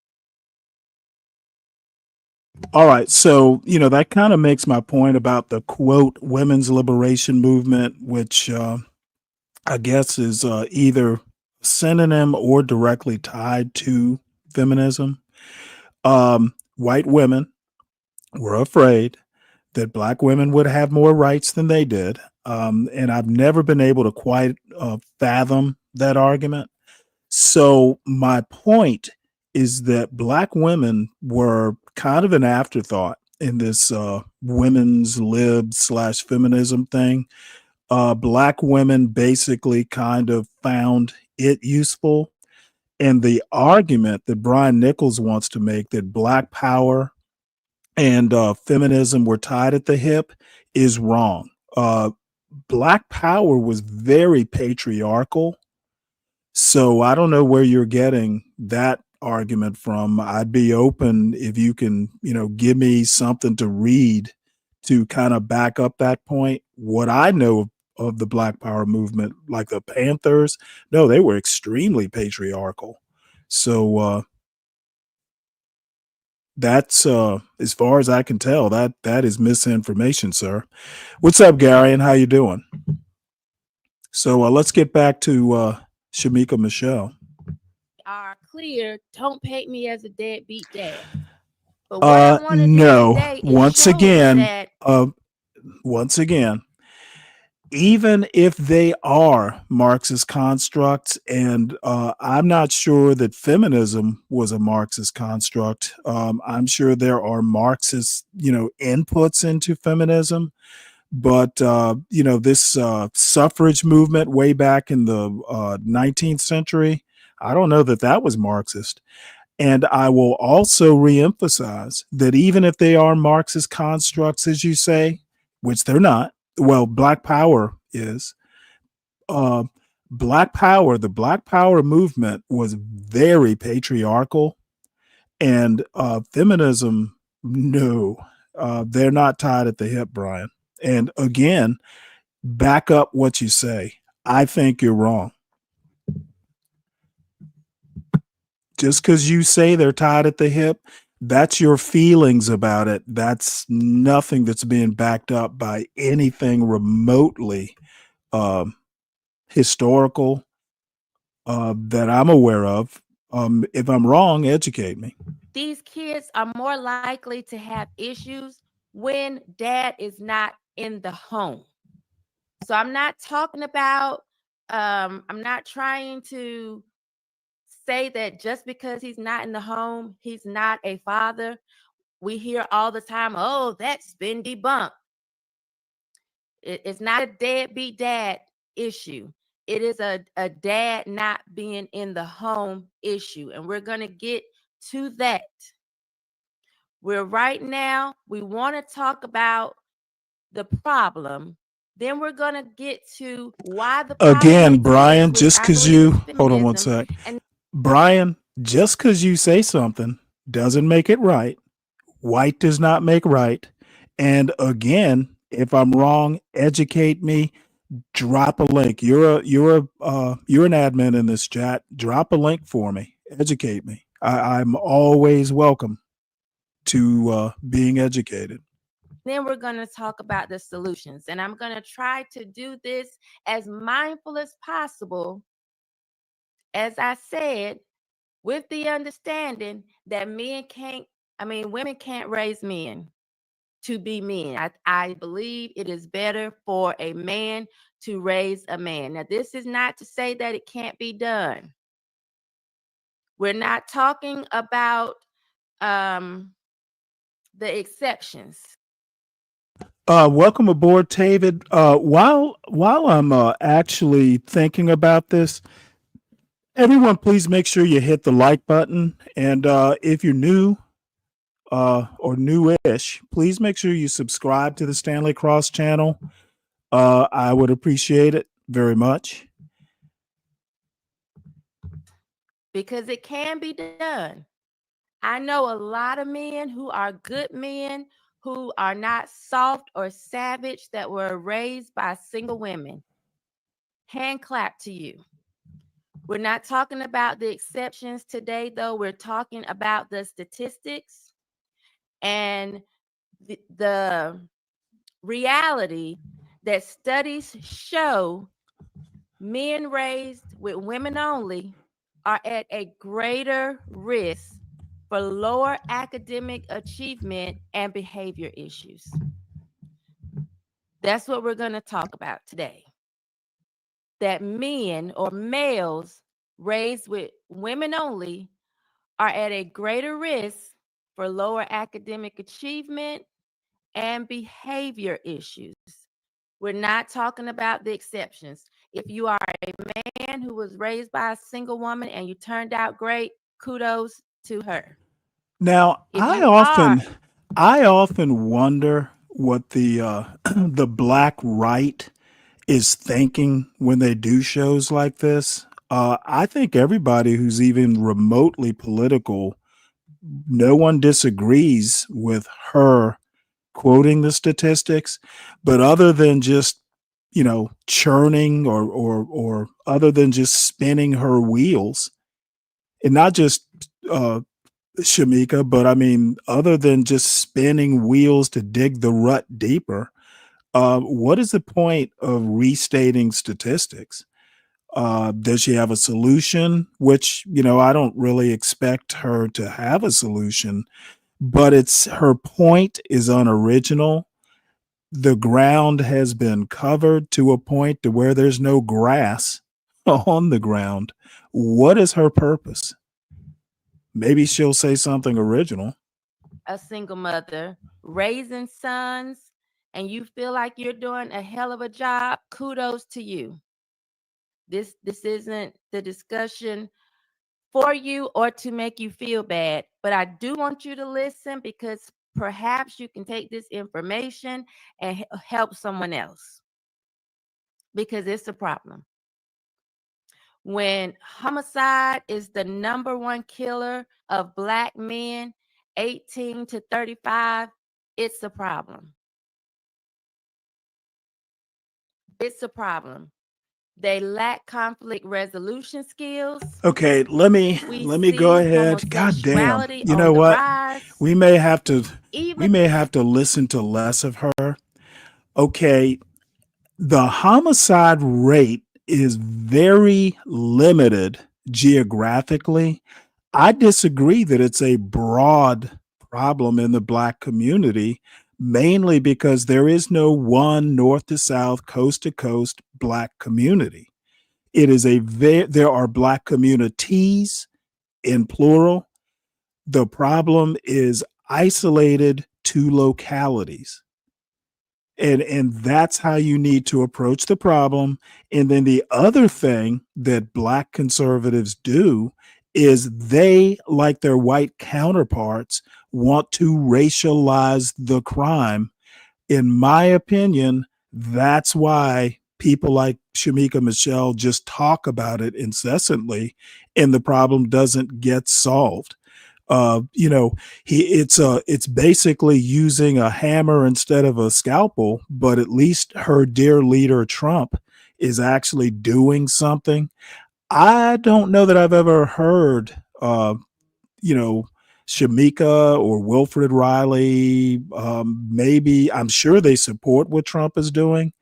All right. So, that kind of makes my point about the quote, women's liberation movement, which I guess is either synonym or directly tied to feminism. White women were afraid that Black women would have more rights than they did. And I've never been able to quite fathom that argument. So my point is that Black women were kind of an afterthought in this women's lib/feminism thing. Black women basically kind of found it useful. And the argument that Brian Nichols wants to make, that Black power and feminism were tied at the hip, is wrong. Black power was very patriarchal. So I don't know where you're getting that argument from. I'd be open if you can, give me something to read to kind of back up that point. What I know of the Black Power movement, like the Panthers, no, they were extremely patriarchal. So that's as far as I can tell, that is misinformation, sir. What's up, Gary, and how you doing? So let's get back to Shamika Michelle. Are clear. Don't paint me as a deadbeat dad. But what I want to do No. today is Once show again, that even if they are Marxist constructs, and I'm not sure that feminism was a Marxist construct. I'm sure there are Marxist, inputs into feminism, but this suffrage movement way back in the 19th century, I don't know that was Marxist. And I will also reemphasize that even if they are Marxist constructs, as you say, which they're not, well, Black Power is. Black Power, the Black Power movement was very patriarchal, and feminism, no, they're not tied at the hip, Brian. And again, back up what you say. I think you're wrong. Just because you say they're tied at the hip, that's your feelings about it. That's nothing that's being backed up by anything remotely historical that I'm aware of. If I'm wrong, educate me. these kids are more likely to have issues when dad is not in the home. So I'm not talking about, I'm not trying to say that just because he's not in the home, he's not a father. We hear all the time, oh, that's been debunked. It's not a deadbeat dad issue. It is a dad not being in the home issue. And we're going to get to that. Right now, we want to talk about the problem. Then we're going to get to why the problem Again, Brian, exists, just because hold on one sec. Brian, just because you say something doesn't make it right. White does not make right. And again, if I'm wrong, educate me. Drop a link. You're an admin in this chat. Drop a link for me. Educate me. I'm always welcome to being educated. Then we're going to talk about the solutions. And I'm going to try to do this as mindful as possible. As I said, with the understanding that women can't raise men to be men. I believe it is better for a man to raise a man. Now, this is not to say that it can't be done. We're not talking about the exceptions. Welcome aboard, David. While I'm actually thinking about this, everyone, please make sure you hit the like button. And if you're new or newish, please make sure you subscribe to the Stanley Cross channel. I would appreciate it very much. Because it can be done. I know a lot of men who are good men, who are not soft or savage, that were raised by single women. Hand clap to you. We're not talking about the exceptions today, though. We're talking about the statistics and the reality that studies show men raised with women only are at a greater risk for lower academic achievement and behavior issues. That's what we're going to talk about today. That men or males raised with women only are at a greater risk for lower academic achievement and behavior issues. We're not talking about the exceptions. If you are a man who was raised by a single woman and you turned out great, kudos to her. Now, I often wonder what the the black right is thinking when they do shows like this. I think everybody who's even remotely political, no one disagrees with her quoting the statistics, but other than just churning or other than just spinning her wheels, and not just uh, Shamika, but I mean, other than just spinning wheels to dig the rut deeper, what is the point of restating statistics? Does she have a solution? Which, I don't really expect her to have a solution, but it's her point is unoriginal. The ground has been covered to a point to where there's no grass on the ground. What is her purpose? Maybe she'll say something original. A single mother raising sons, and you feel like you're doing a hell of a job, kudos to you. This isn't the discussion for you or to make you feel bad, but I do want you to listen because perhaps you can take this information and help someone else, because it's a problem. When homicide is the number one killer of Black men 18 to 35, it's a problem. It's a problem. They lack conflict resolution skills. Okay, let me go see ahead. God damn. homosexuality You on know the what? rise. We may have to Even listen to less of her. Okay, the homicide rate is very limited geographically. I disagree that it's a broad problem in the Black community, mainly because there is no one north to south, coast to coast Black community. It is there are Black communities in plural. The problem is isolated to localities. And that's how you need to approach the problem. And then the other thing that Black conservatives do is they, like their white counterparts, want to racialize the crime. In my opinion, that's why people like Shamika Michelle just talk about it incessantly, and the problem doesn't get solved. You know, it's basically using a hammer instead of a scalpel, but at least her dear leader Trump is actually doing something. I don't know that I've ever heard you know, Shamika or Wilfred Riley. Maybe I'm sure they support what Trump is doing.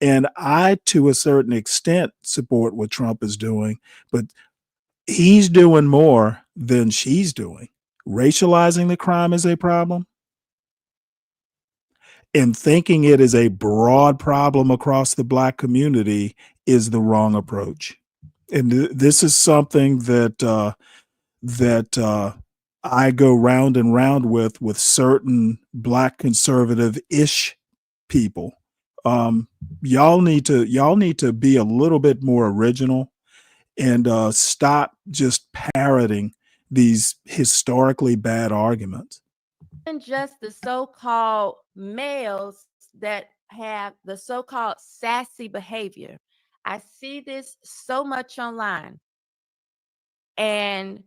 And I, to a certain extent, support what Trump is doing, but he's doing more than she's doing. Racializing the crime is a problem, and thinking it is a broad problem across the Black community is the wrong approach. And this is something that I go round and round with certain Black conservative ish people. Y'all need to be a little bit more original and stop just parroting these historically bad arguments. just the so-called males that have the so-called sassy behavior. I see this so much online. And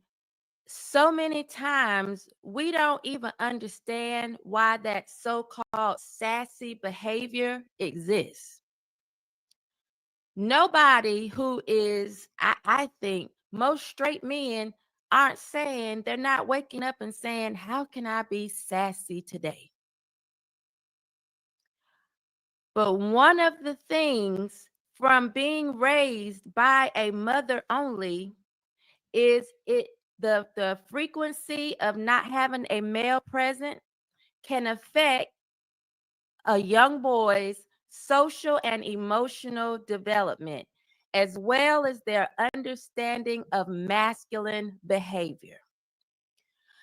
so many times we don't even understand why that so-called sassy behavior exists. Nobody who is, I think, most straight men aren't saying, they're not waking up and saying, how can I be sassy today? But one of the things from being raised by a mother only is the frequency of not having a male present can affect a young boy's social and emotional development, as well as their understanding of masculine behavior.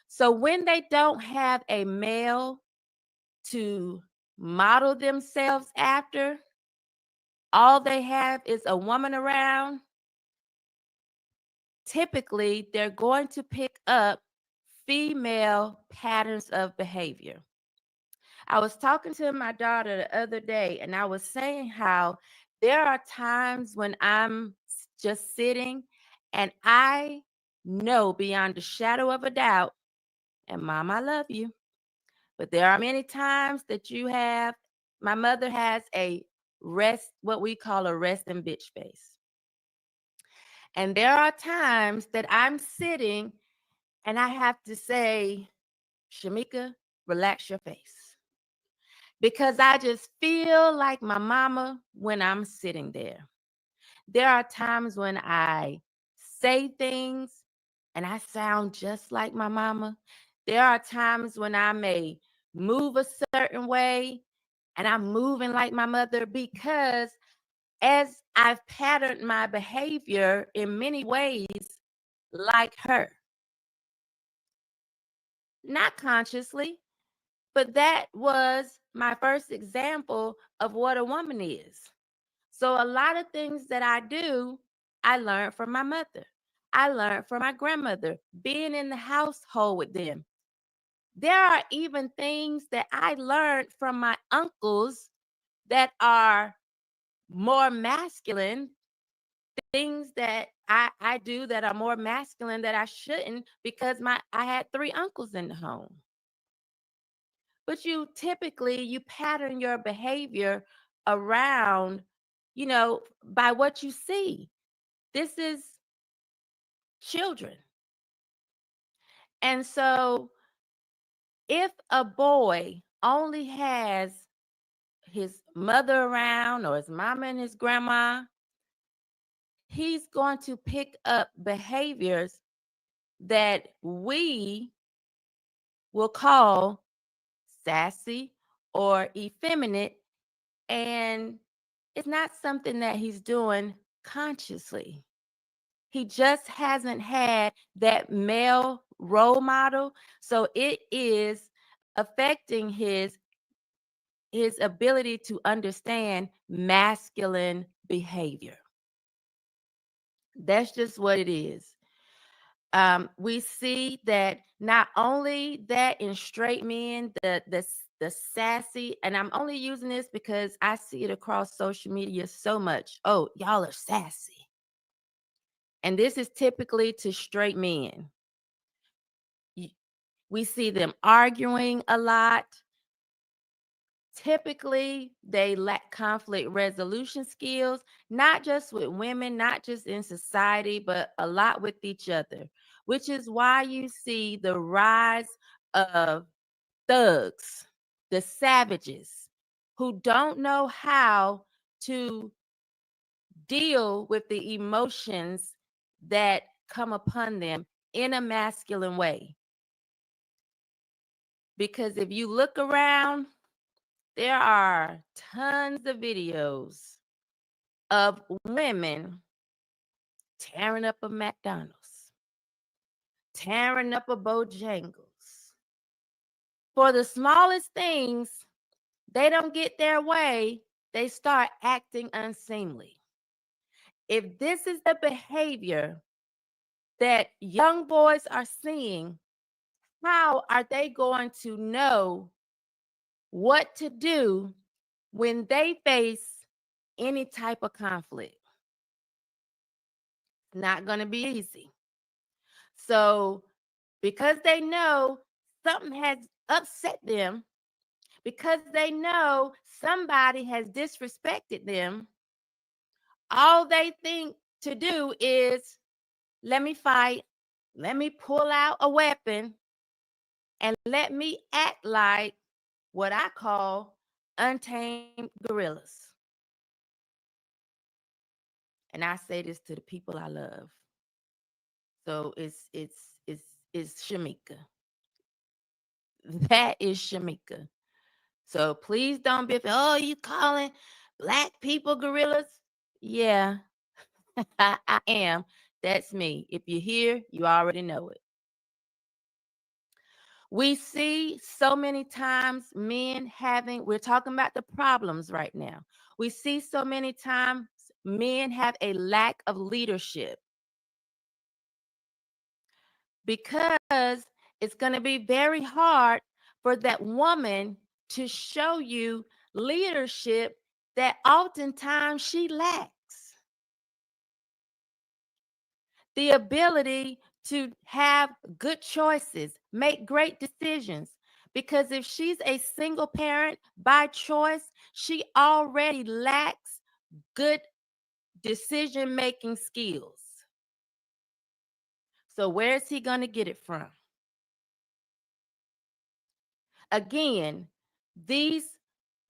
So when they don't have a male to model themselves after, all they have is a woman around, typically they're going to pick up female patterns of behavior. I was talking to my daughter the other day, and I was saying how there are times when I'm just sitting And I know beyond a shadow of a doubt, and Mom, I love you, but there are many times that my mother has what we call a resting bitch face. And there are times that I'm sitting and I have to say, Shamika, relax your face. Because I just feel like my mama when I'm sitting there. There are times when I say things and I sound just like my mama. There are times when I may move a certain way and I'm moving like my mother, because as I've patterned my behavior in many ways like her. Not consciously, but that was my first example of what a woman is. So a lot of things that I do, I learned from my mother. I learned from my grandmother, being in the household with them. There are even things that I learned from my uncles that are more masculine, things that I do that are more masculine that I shouldn't, because I had 3 uncles in the home. But you pattern your behavior around, by what you see. This is children. And so if a boy only has his mother around or his mama and his grandma, he's going to pick up behaviors that we will call sassy or effeminate, and it's not something that he's doing consciously. He just hasn't had that male role model, so it is affecting his ability to understand masculine behavior. That's just what it is. We see that not only that in straight men, the sassy, and I'm only using this because I see it across social media so much. Oh, y'all are sassy. And this is typically to straight men. We see them arguing a lot. Typically, they lack conflict resolution skills, not just with women, not just in society, but a lot with each other, which is why you see the rise of thugs, the savages, who don't know how to deal with the emotions that come upon them in a masculine way. Because if you look around, there are tons of videos of women tearing up a McDonald's, tearing up a Bojangles. For the smallest things, they don't get their way, they start acting unseemly. If this is the behavior that young boys are seeing, how are they going to know what to do when they face any type of conflict? Not going to be easy. So, because they know something has upset them, because they know somebody has disrespected them, all they think to do is, let me fight, let me pull out a weapon, and let me act like what I call untamed gorillas. And I say this to the people I love. So it's Shamika. That is Shamika. So please don't be, oh, you calling Black people gorillas? Yeah, I am. That's me. If you're here, you already know it. We see so many times men we're talking about the problems right now. We see so many times men have a lack of leadership, because it's going to be very hard for that woman to show you leadership that oftentimes she lacks. the ability to have good choices, make great decisions. Because if she's a single parent by choice, she already lacks good decision-making skills. So where is he going to get it from? Again, these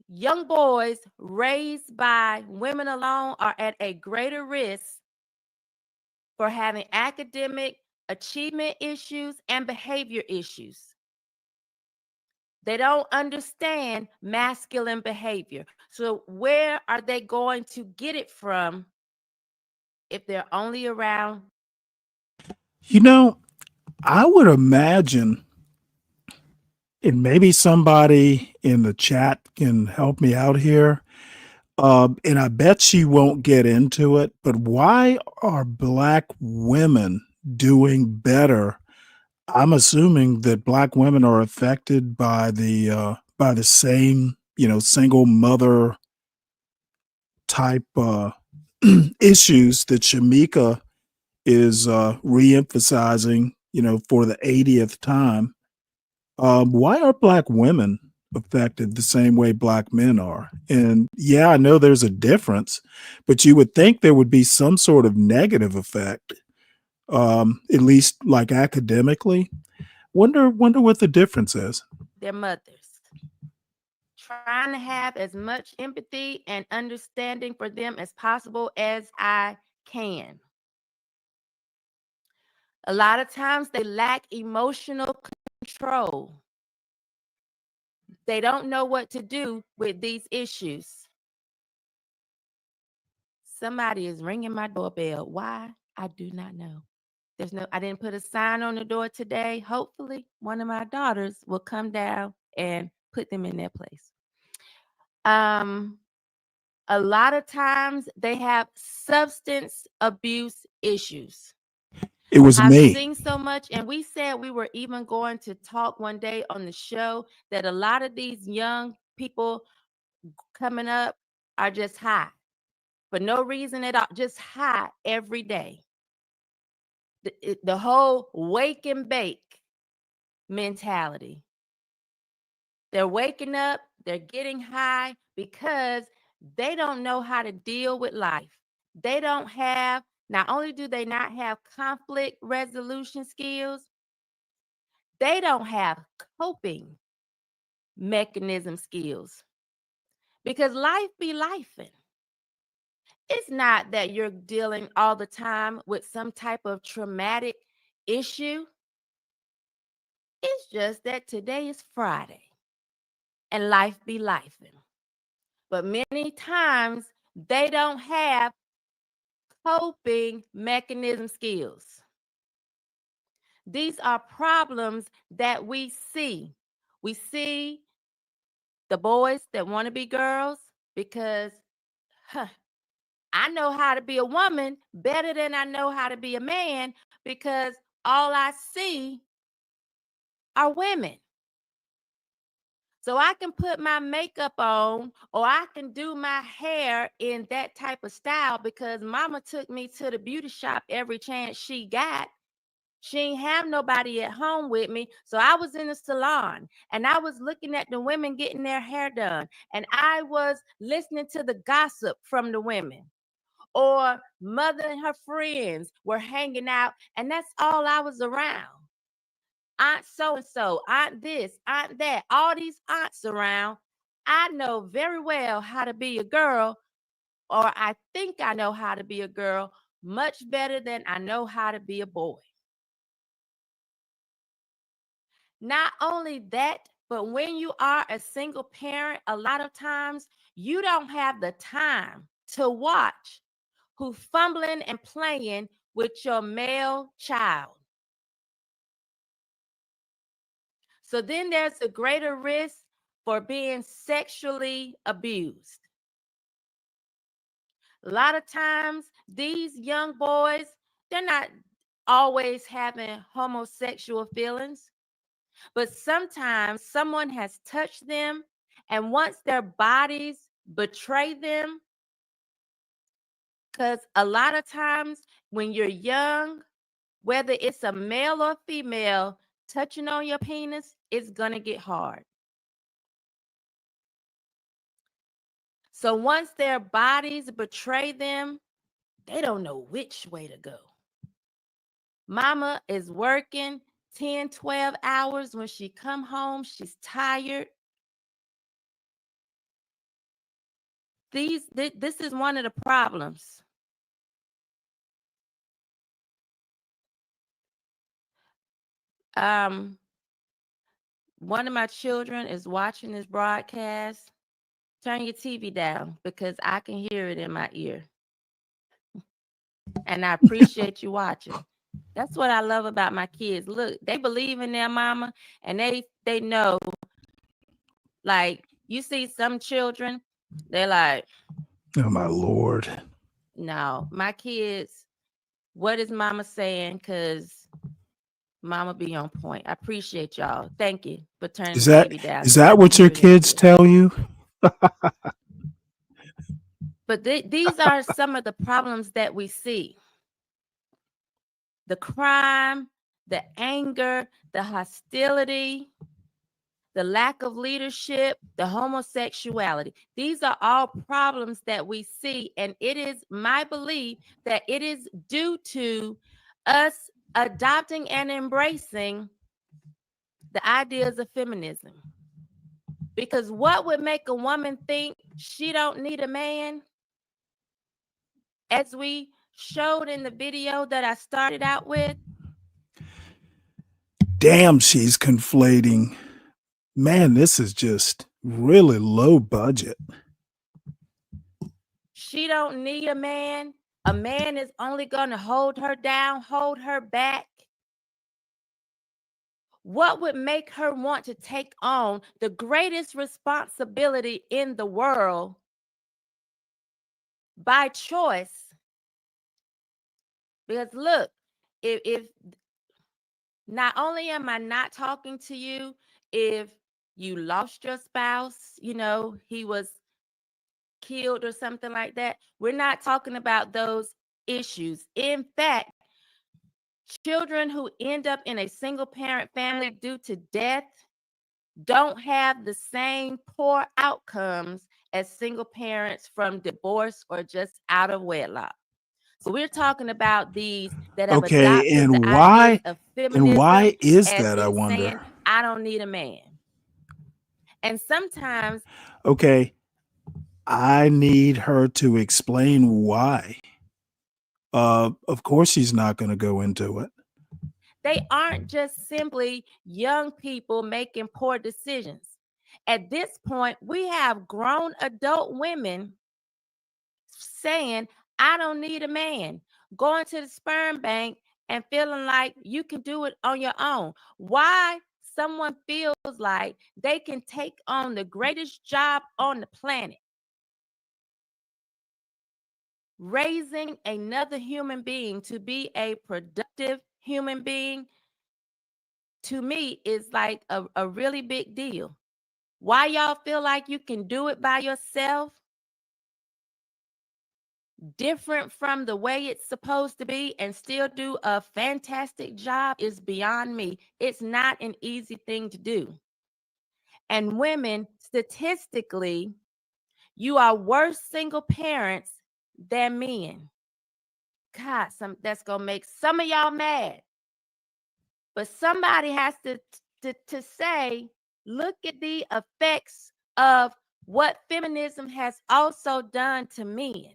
young boys raised by women alone are at a greater risk for having academic achievement issues and behavior issues. They don't understand masculine behavior. So where are they going to get it from if they're only around? You know, I would imagine, and maybe somebody in the chat can help me out here. And I bet she won't get into it, but why are Black women doing better? I'm assuming that Black women are affected by the same, single mother type issues that Shamika is reemphasizing, for the 80th time. Why are Black women affected the same way Black men are? And yeah, I know there's a difference, but you would think there would be some sort of negative effect, at least like academically. Wonder what the difference is. Their mothers. Trying to have as much empathy and understanding for them as possible as I can. A lot of times they lack emotional control. They don't know what to do with these issues. Somebody is ringing my doorbell. Why? I do not know. I didn't put a sign on the door today. Hopefully, one of my daughters will come down and put them in their place. A lot of times they have substance abuse issues. It was I've me. seen so much, and we said we were even going to talk one day on the show that a lot of these young people coming up are just high for no reason at all, just high every day. The whole wake and bake mentality. They're waking up, they're getting high because they don't know how to deal with life. They don't have, not only do they not have conflict resolution skills, they don't have coping mechanism skills because life be lifing. It's not that you're dealing all the time with some type of traumatic issue. It's just that today is Friday and life be lifing. But many times they don't have coping mechanism skills. These are problems that we see. We see the boys that want to be girls because I know how to be a woman better than I know how to be a man because all I see are women. So I can put my makeup on or I can do my hair in that type of style because mama took me to the beauty shop every chance she got. She ain't have nobody at home with me. So I was in the salon and I was looking at the women getting their hair done. And I was listening to the gossip from the women. Or mother and her friends were hanging out. And that's all I was around. Aunt so-and-so, aunt this, aunt that, all these aunts around. I know very well how to be a girl, or I think I know how to be a girl much better than I know how to be a boy. Not only that, but when you are a single parent, a lot of times you don't have the time to watch who's fumbling and playing with your male child. So then there's a greater risk for being sexually abused. A lot of times, these young boys, they're not always having homosexual feelings, but sometimes someone has touched them, and once their bodies betray them, because a lot of times when you're young, whether it's a male or female, touching on your penis, it's going to get hard. So once their bodies betray them, they don't know which way to go. Mama is working 10, 12 hours. When she come home, she's tired. This is one of the problems. One of my children is watching this broadcast. Turn your TV down because I can hear it in my ear. And I appreciate you watching. That's what I love about my kids. Look, they believe in their mama, and they know. Like, you see some children, they're like, oh my Lord. No, my kids, what is mama saying? Because mama be on point. I appreciate y'all. Thank you for turning Is the that TV down. is So I that can what your hear it in my kids ear. tell you? But these are some of the problems that we see. The crime, the anger, the hostility, the lack of leadership, the homosexuality. These are all problems that we see. And it is my belief that it is due to us adopting and embracing the ideas of feminism. Because what would make a woman think she don't need a man? As we showed in the video that I started out with. Damn, she's conflating. Man, this is just really low budget. She don't need a man. A man is only going to hold her down, hold her back. What would make her want to take on the greatest responsibility in the world by choice? Because look, if not only am I not talking to you if you lost your spouse, he was killed or something like that. We're not talking about those issues. In fact, children who end up in a single parent family due to death don't have the same poor outcomes as single parents from divorce or just out of wedlock. So we're talking about these that have Okay, adopted the and ideas why of and feminism why is as that, I in wonder? saying, I don't need a man. And sometimes Okay, I need her to explain why. Of course she's not going to go into it. they aren't just simply young people making poor decisions. At this point, we have grown adult women saying, I don't need a man, going to the sperm bank and feeling like you can do it on your own. Why someone feels like they can take on the greatest job on the planet, raising another human being to be a productive human being, to me is like a really big deal. Why y'all feel like you can do it by yourself, different from the way it's supposed to be, and still do a fantastic job is beyond me. It's not an easy thing to do. And women, statistically, you are worse single parents than men. God, that's gonna make some of y'all mad. But somebody has to say, look at the effects of what feminism has also done to men.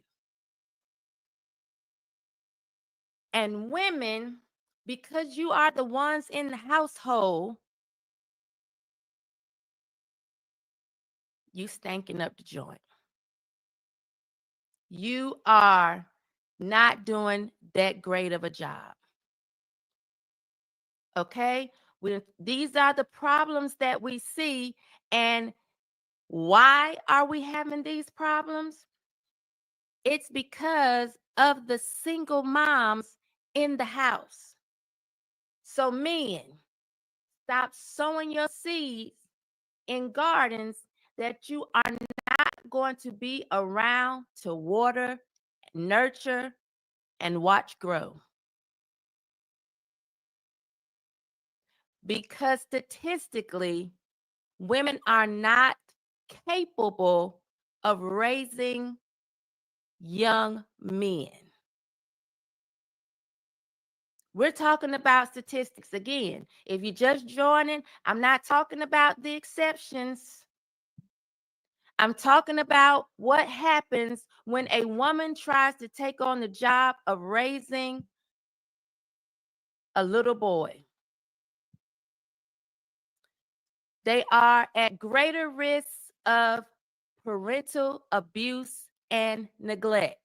And women, because you are the ones in the household, you stinking up the joint. You are not doing that great of a job. Okay? These are the problems that we see. And why are we having these problems? It's because of the single moms in the house. So men, stop sowing your seeds in gardens that you are not going to be around to water, nurture, and watch grow. because statistically, women are not capable of raising young men. We're talking about statistics again. If you're just joining, I'm not talking about the exceptions. I'm talking about what happens when a woman tries to take on the job of raising a little boy. They are at greater risk of parental abuse and neglect.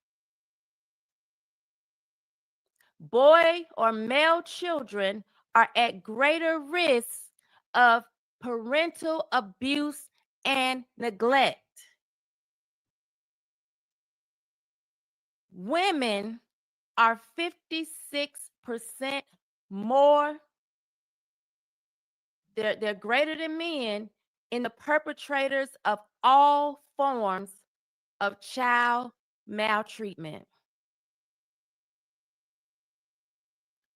Boy or male children are at greater risk of parental abuse and neglect. Women are 56% more, they're greater than men in the perpetrators of all forms of child maltreatment.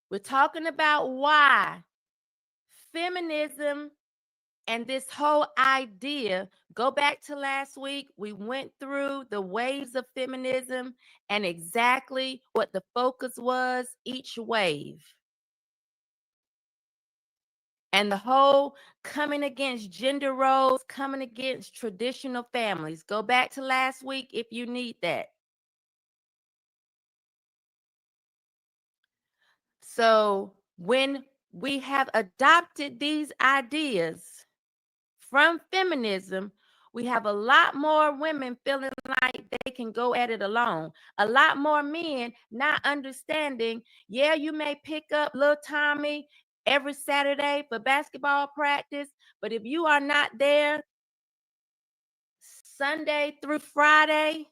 We're talking about why feminism and this whole idea, go back to last week, we went through the waves of feminism and exactly what the focus was each wave. And the whole coming against gender roles, coming against traditional families. Go back to last week if you need that. So when we have adopted these ideas from feminism, we have a lot more women feeling like they can go at it alone. A lot more men not understanding, yeah, you may pick up little Tommy every Saturday for basketball practice, but if you are not there Sunday through Friday,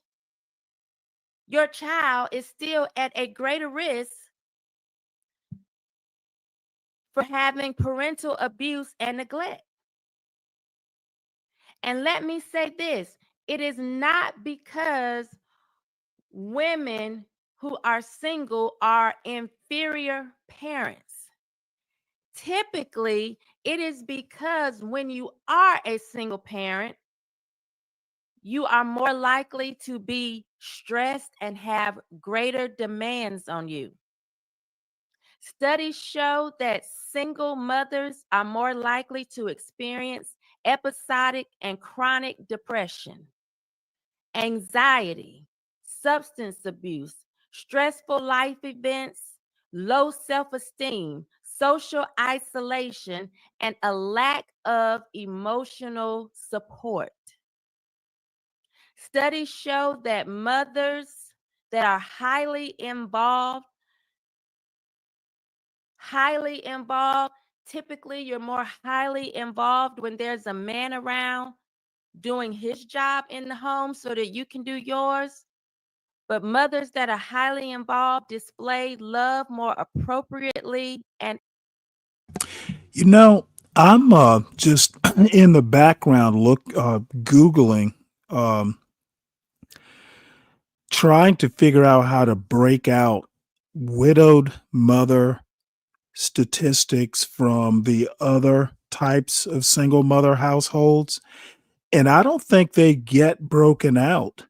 your child is still at a greater risk for having parental abuse and neglect. And let me say this, it is not because women who are single are inferior parents. Typically, it is because when you are a single parent, you are more likely to be stressed and have greater demands on you. Studies show that single mothers are more likely to experience episodic and chronic depression, anxiety, substance abuse, stressful life events, low self-esteem, social isolation, and a lack of emotional support. Studies show that mothers that are highly involved, typically you're more highly involved when there's a man around doing his job in the home so that you can do yours. But mothers that are highly involved display love more appropriately and You know, I'm just in the background Googling, um, trying to figure out how to break out widowed mother statistics from the other types of single mother households. And I don't think they get broken out,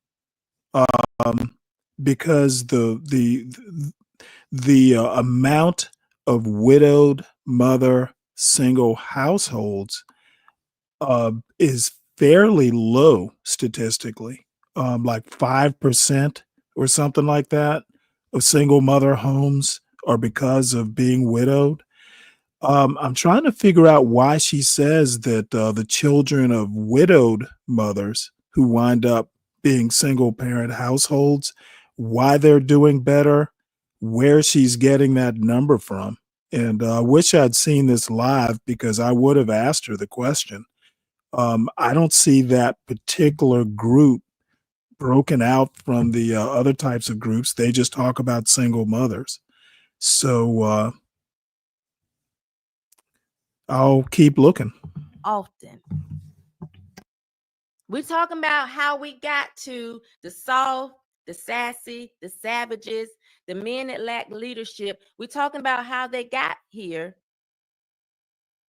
um, because the amount of widowed mother single households is fairly low statistically, like 5% or something like that of single mother homes are because of being widowed. I'm trying to figure out why she says that the children of widowed mothers who wind up being single parent households, why they're doing better, where she's getting that number from. And I wish I'd seen this live because I would have asked her the question. I don't see that particular group broken out from the other types of groups. They just talk about single mothers. So I'll keep looking. often. We're talking about how we got to the soft, the sassy, the savages, the men that lack leadership. We're talking about how they got here.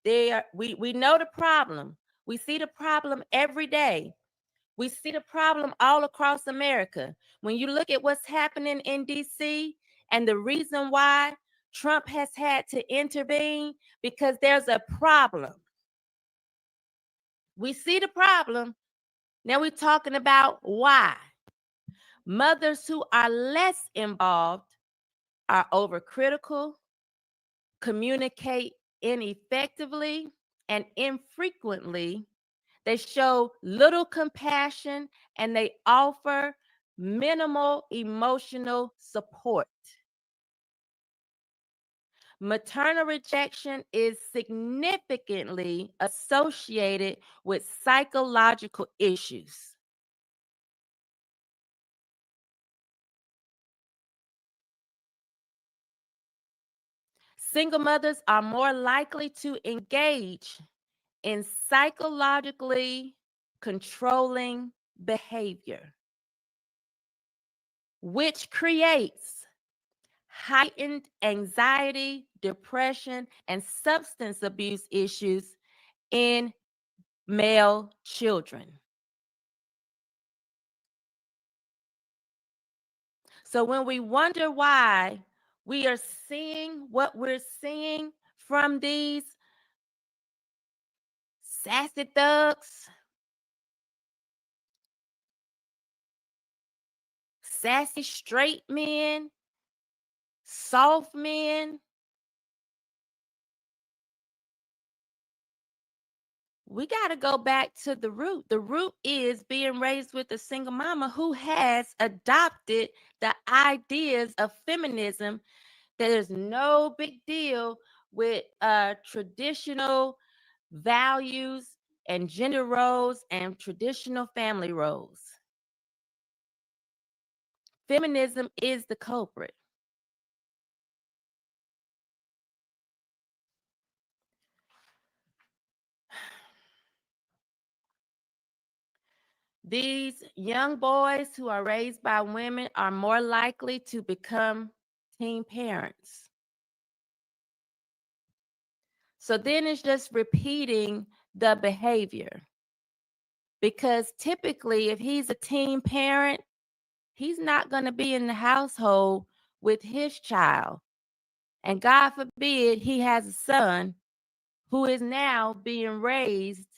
We know the problem. We see the problem every day. We see the problem all across America. When you look at what's happening in DC and the reason why Trump has had to intervene, because there's a problem. We see the problem. Now we're talking about why. Mothers who are less involved are overcritical, communicate ineffectively and infrequently. They show little compassion and they offer minimal emotional support. Maternal rejection is significantly associated with psychological issues. Single mothers are more likely to engage in psychologically controlling behavior, which creates heightened anxiety, depression, and substance abuse issues in male children. So when we wonder why we are seeing what we're seeing from these sassy thugs, sassy straight men, soft men, we got to go back to the root. The root is being raised with a single mama who has adopted the ideas of feminism. There's no big deal with traditional values and gender roles and traditional family roles. Feminism is the culprit. These young boys who are raised by women are more likely to become teen parents. So then it's just repeating the behavior. Because typically, if he's a teen parent, he's not going to be in the household with his child. And God forbid he has a son who is now being raised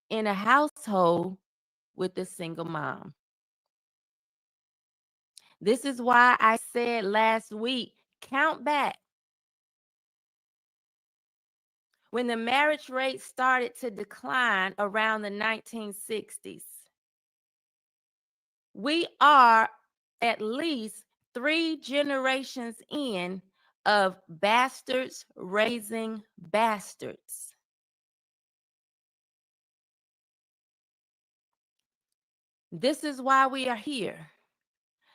in a household with a single mom. This is why I said last week, count back. When the marriage rate started to decline around the 1960s, we are at least 3 generations in of bastards raising bastards. This is why we are here.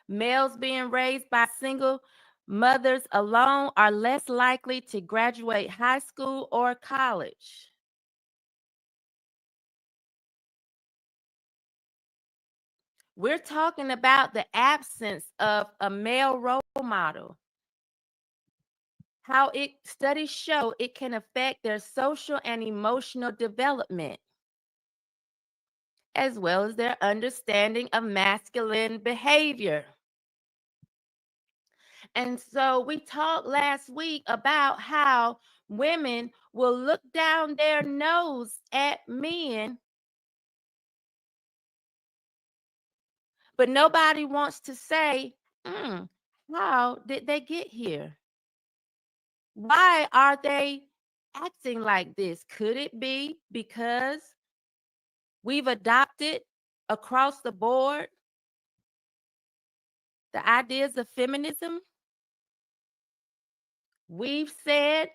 Males being raised by single mothers alone are less likely to graduate high school or college. We're talking about the absence of a male role model. How studies show it can affect their social and emotional development, as well as their understanding of masculine behavior. And so we talked last week about how women will look down their nose at men, but nobody wants to say, how did they get here? Why are they acting like this? Could it be because we've adopted across the board the ideas of feminism? We've said,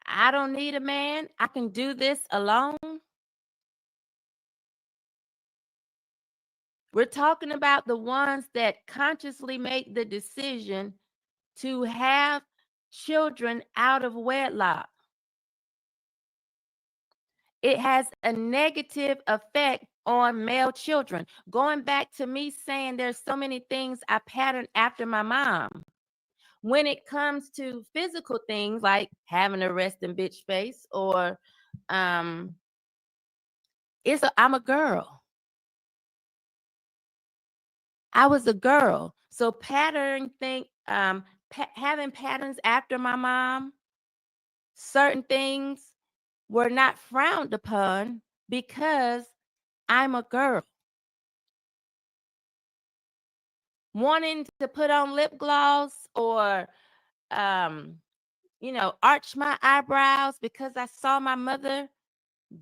I don't need a man. I can do this alone. We're talking about the ones that consciously make the decision to have children out of wedlock. It has a negative effect on male children. Going back to me saying there's so many things I patterned after my mom. when it comes to physical things like having a resting bitch face or I'm a girl. I was a girl. So having patterns after my mom, certain things were not frowned upon because I'm a girl. Wanting to put on lip gloss or arch my eyebrows because I saw my mother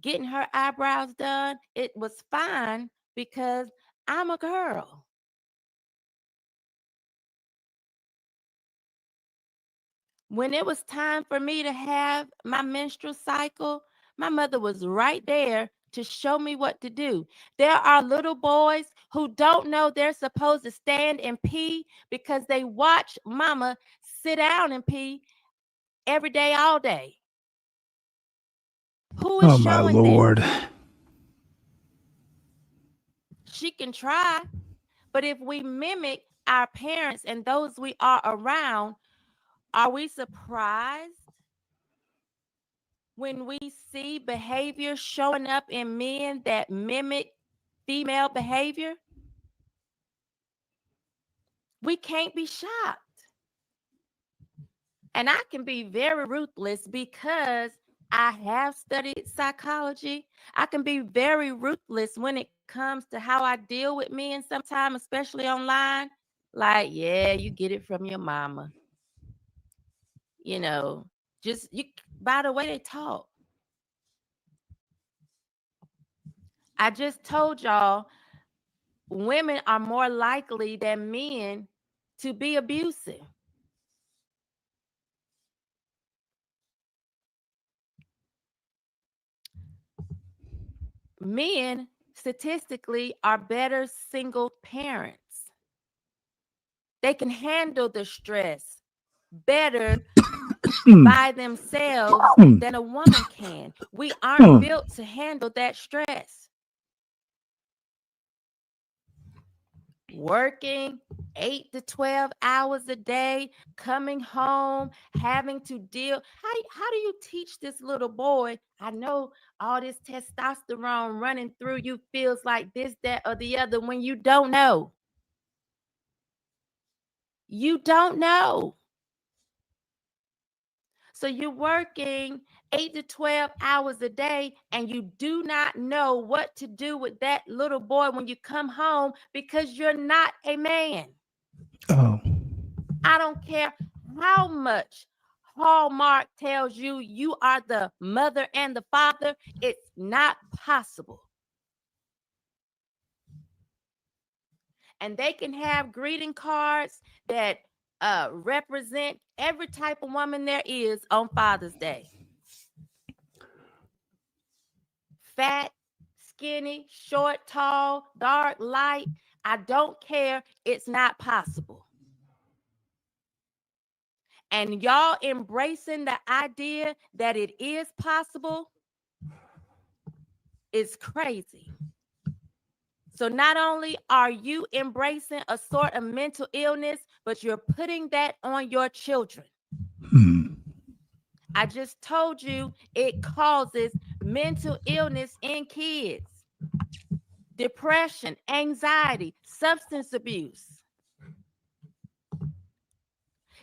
getting her eyebrows done, it was fine because I'm a girl. When it was time for me to have my menstrual cycle, my mother was right there to show me what to do. There are little boys who don't know they're supposed to stand and pee because they watch mama sit down and pee every day, all day. Who is Oh my showing Lord. them? She can try, but if we mimic our parents and those we are around, are we surprised when we see behavior showing up in men that mimic female behavior? We can't be shocked. And I can be very ruthless because I have studied psychology. I can be very ruthless when it comes to how I deal with men sometimes, especially online. Like, yeah, you get it from your mama. By the way they talk. I just told y'all women are more likely than men to be abusive. Men statistically are better single parents. They can handle the stress better by themselves than a woman can. We aren't built to handle that stress. Working 8 to 12 hours a day, coming home, having to deal. How do you teach this little boy? I know all this testosterone running through you feels like this, that, or the other when you don't know. You don't know. So you're working 8 to 12 hours a day and you do not know what to do with that little boy when you come home because you're not a man. Oh. I don't care how much Hallmark tells you you are the mother and the father. It's not possible. And they can have greeting cards that represent every type of woman there is on Father's Day. Fat, skinny, short, tall, dark, light. I don't care. It's not possible. And y'all embracing the idea that it is possible is crazy. So not only are you embracing a sort of mental illness, but you're putting that on your children. I just told you it causes mental illness in kids. Depression, anxiety, substance abuse.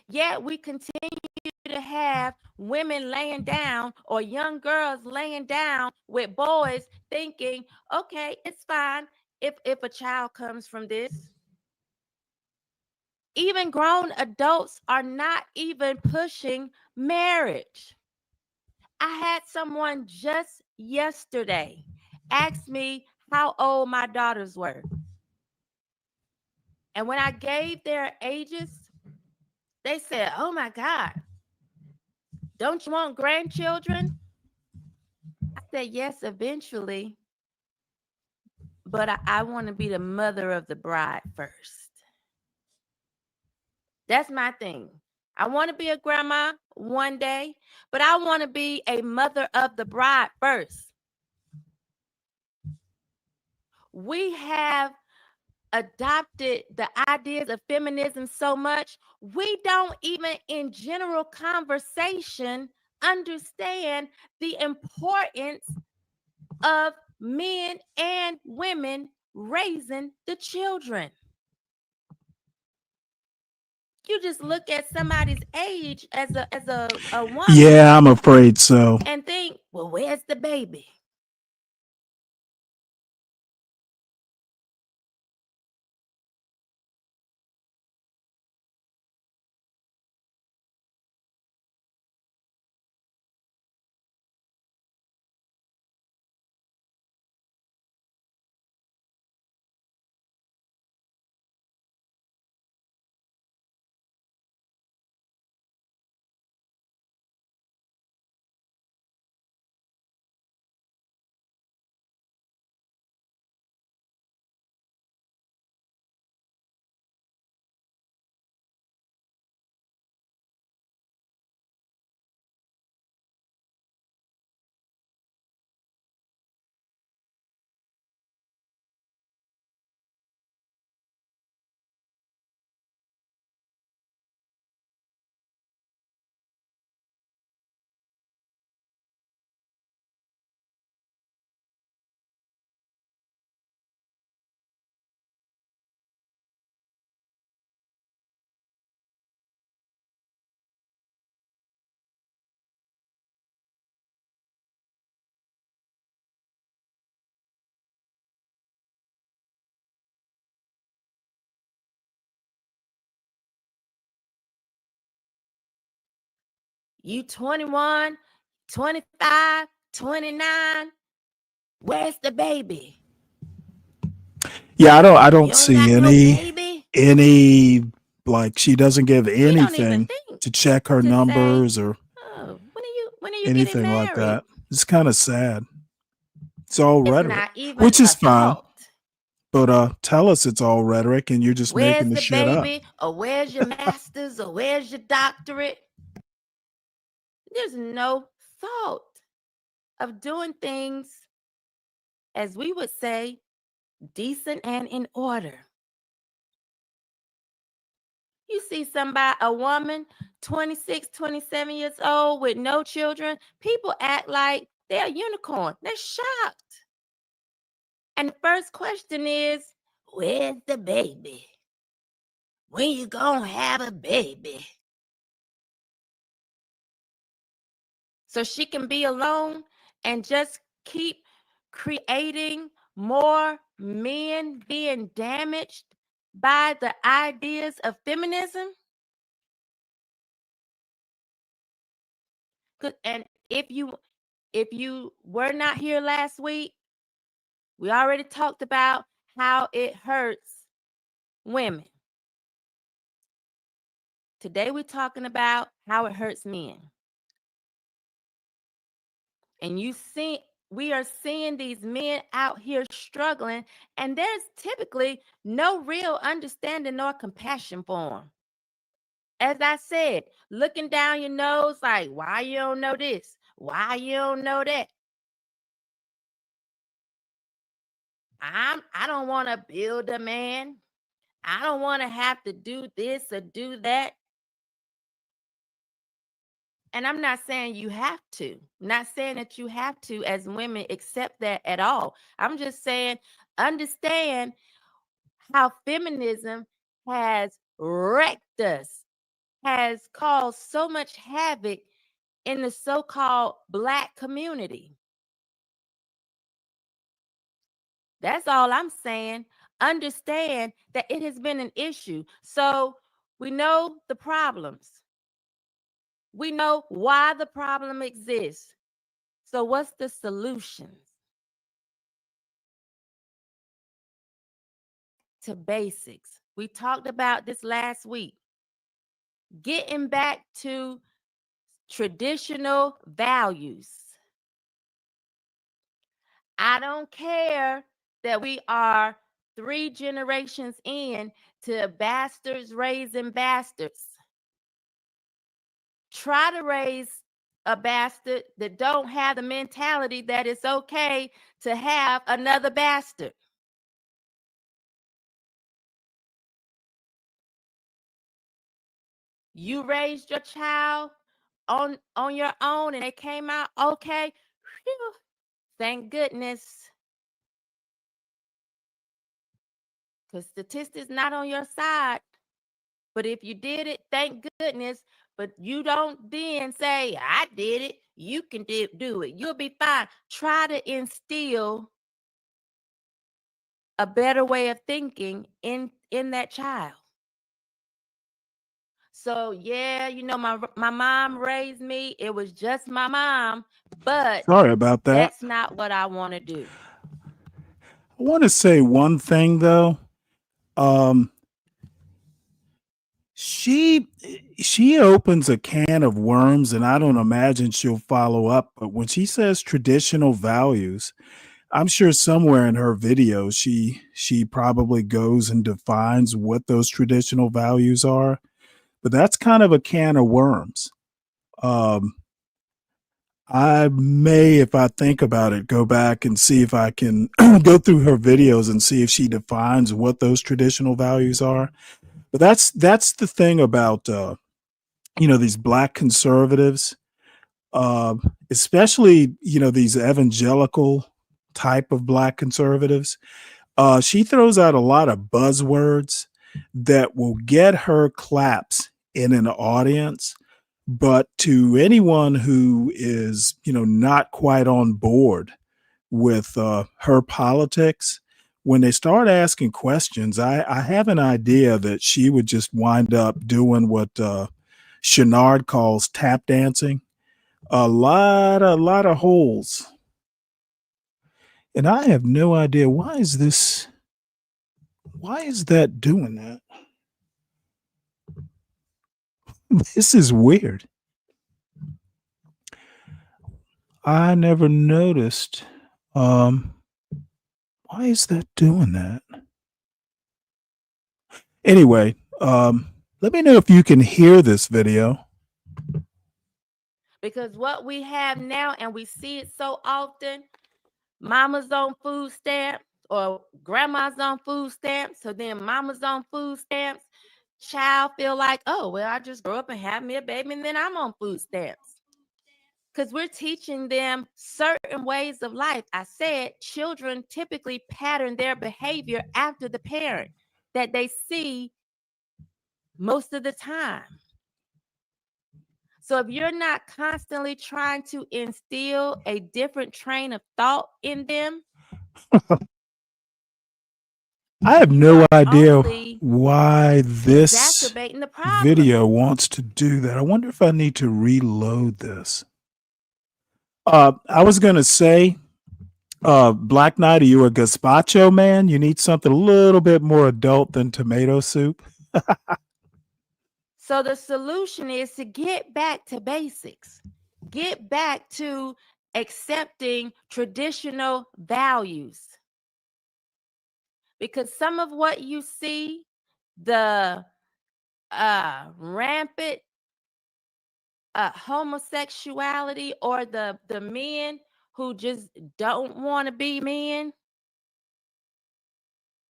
Yet we continue to have women laying down or young girls laying down with boys thinking, okay, it's fine if a child comes from this. Even grown adults are not even pushing marriage. I had someone just yesterday ask me how old my daughters were. And when I gave their ages, they said, oh my God, don't you want grandchildren? I said, yes, eventually. But I want to be the mother of the bride first. That's my thing. I want to be a grandma one day, but I want to be a mother of the bride first. We have adopted the ideas of feminism so much, we don't even in general conversation understand the importance of men and women raising the children. You just look at somebody's age as a woman. Yeah, I'm afraid so. And think, well, where's the baby? You 21, 25, 29. Where's the baby? Yeah, I You don't don't see got no baby? any like she doesn't give She don't even anything think to check her to say, numbers or oh, when are you getting anything like married? that. It's kind of sad. It's all It's rhetoric, not even which a is fine. thought. But tell us it's all rhetoric and you're just Where's making the the shit up. baby? Or where's your master's? Or where's your doctorate? There's no thought of doing things, as we would say, decent and in order. You see somebody, a woman, 26, 27 years old with no children, people act like they're a unicorn. They're shocked. And the first question is, where's the baby? When you gonna have a baby? So she can be alone and just keep creating more men being damaged by the ideas of feminism. And if you were not here last week, we already talked about how it hurts women. Today we're talking about how it hurts men. And we are seeing these men out here struggling, and there's typically no real understanding nor compassion for them. As I said, looking down your nose like, why you don't know this? Why you don't know that? I don't want to build a man. I don't want to have to do this or do that. And I'm not saying you have to. I'm not saying that you have to, as women, accept that at all. I'm just saying, understand how feminism has wrecked us, has caused so much havoc in the so-called Black community. That's all I'm saying. Understand that it has been an issue. So we know the problems. We know why the problem exists. So what's the solutions? To basics. We talked about this last week. Getting back to traditional values. I don't care that we are 3 generations in to bastards raising bastards. Try to raise a bastard that don't have the mentality that it's okay to have another bastard. you raised your child on your own and they came out okay, whew, thank goodness. Because statistics not on your side. But if you did it, thank goodness. But you don't then say, I did it. You can do it. You'll be fine. Try to instill a better way of thinking in that child. So yeah, you know, my mom raised me. It was just my mom, but Sorry about that. that's not what I want to do. I want to say one thing though. She opens a can of worms, and I don't imagine she'll follow up. But when she says traditional values, I'm sure somewhere in her video she probably goes and defines what those traditional values are. But that's kind of a can of worms. Um, I may, if I think about it, go back and see if I can go through her videos and see if she defines what those traditional values are. But that's the thing about these black conservatives, especially these evangelical type of black conservatives. She throws out a lot of buzzwords that will get her claps in an audience, but to anyone who is not quite on board with her politics, when they start asking questions, I have an idea that she would just wind up doing what Chenard calls tap dancing. A lot of holes. And I have no idea why is that doing that? This is weird. I never noticed. Why is that doing that? Anyway, let me know if you can hear this video. Because what we have now, and we see it so often, mama's on food stamps or grandma's on food stamps. So then mama's on food stamps. Child feel like, oh, well, I just grow up and have me a baby and then I'm on food stamps. Because we're teaching them certain ways of life. I said children typically pattern their behavior after the parent that they see most of the time. So if you're not constantly trying to instill a different train of thought in them, I have no idea only why this exacerbating the problem. video wants to do that. I wonder if I need to reload this. I was going to say, Black Knight, are you a gazpacho man? You need something a little bit more adult than tomato soup. So the solution is to get back to basics. Get back to accepting traditional values. Because some of what you see, the rampant homosexuality or the men who just don't want to be men,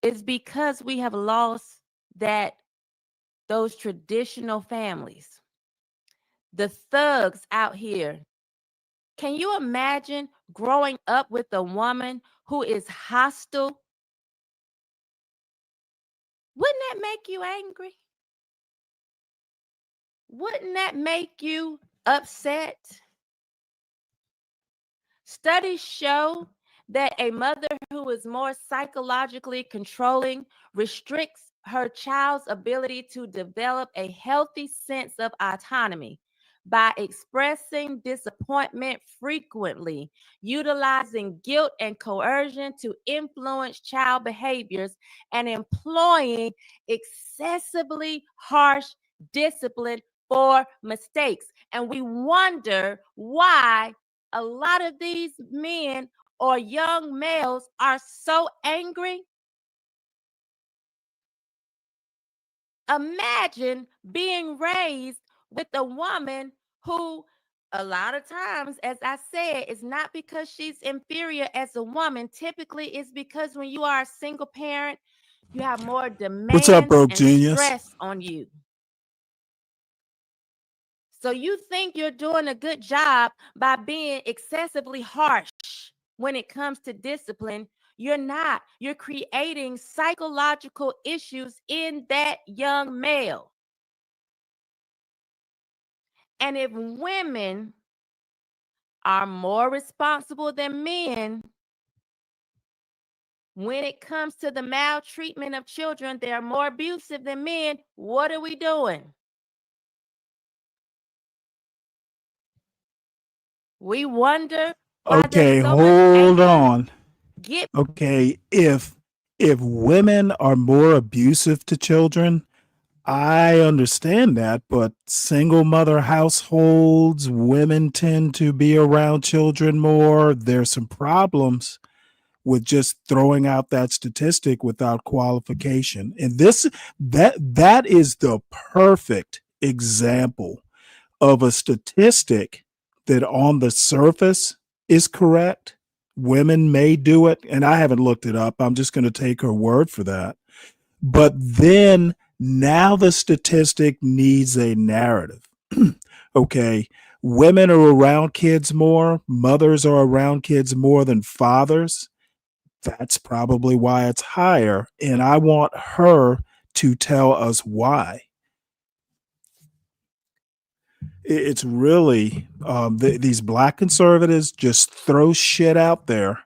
is because we have lost those traditional families. The thugs out here. Can you imagine growing up with a woman who is hostile? Wouldn't that make you angry? Wouldn't that make you upset? Studies show that a mother who is more psychologically controlling restricts her child's ability to develop a healthy sense of autonomy by expressing disappointment frequently, utilizing guilt and coercion to influence child behaviors, and employing excessively harsh discipline for mistakes. And we wonder why a lot of these men or young males are so angry. Imagine being raised with a woman who, a lot of times, as I said, is not because she's inferior as a woman. Typically, it's because when you are a single parent, you have more demands What's up, broke and genius? stress on you. So you think you're doing a good job by being excessively harsh when it comes to discipline. You're not. You're creating psychological issues in that young male. And if women are more responsible than men, when it comes to the maltreatment of children, they are more abusive than men. What are we doing? We wonder why Okay, there's so much hold anger. on. Okay, if women are more abusive to children, I understand that, but single mother households, women tend to be around children more. There's some problems with just throwing out that statistic without qualification. And that is the perfect example of a statistic that on the surface is correct. Women may do it, and I haven't looked it up. I'm just going to take her word for that. But then now the statistic needs a narrative. Okay, women are around kids more, mothers are around kids more than fathers. That's probably why it's higher. And I want her to tell us why. It's really these black conservatives just throw shit out there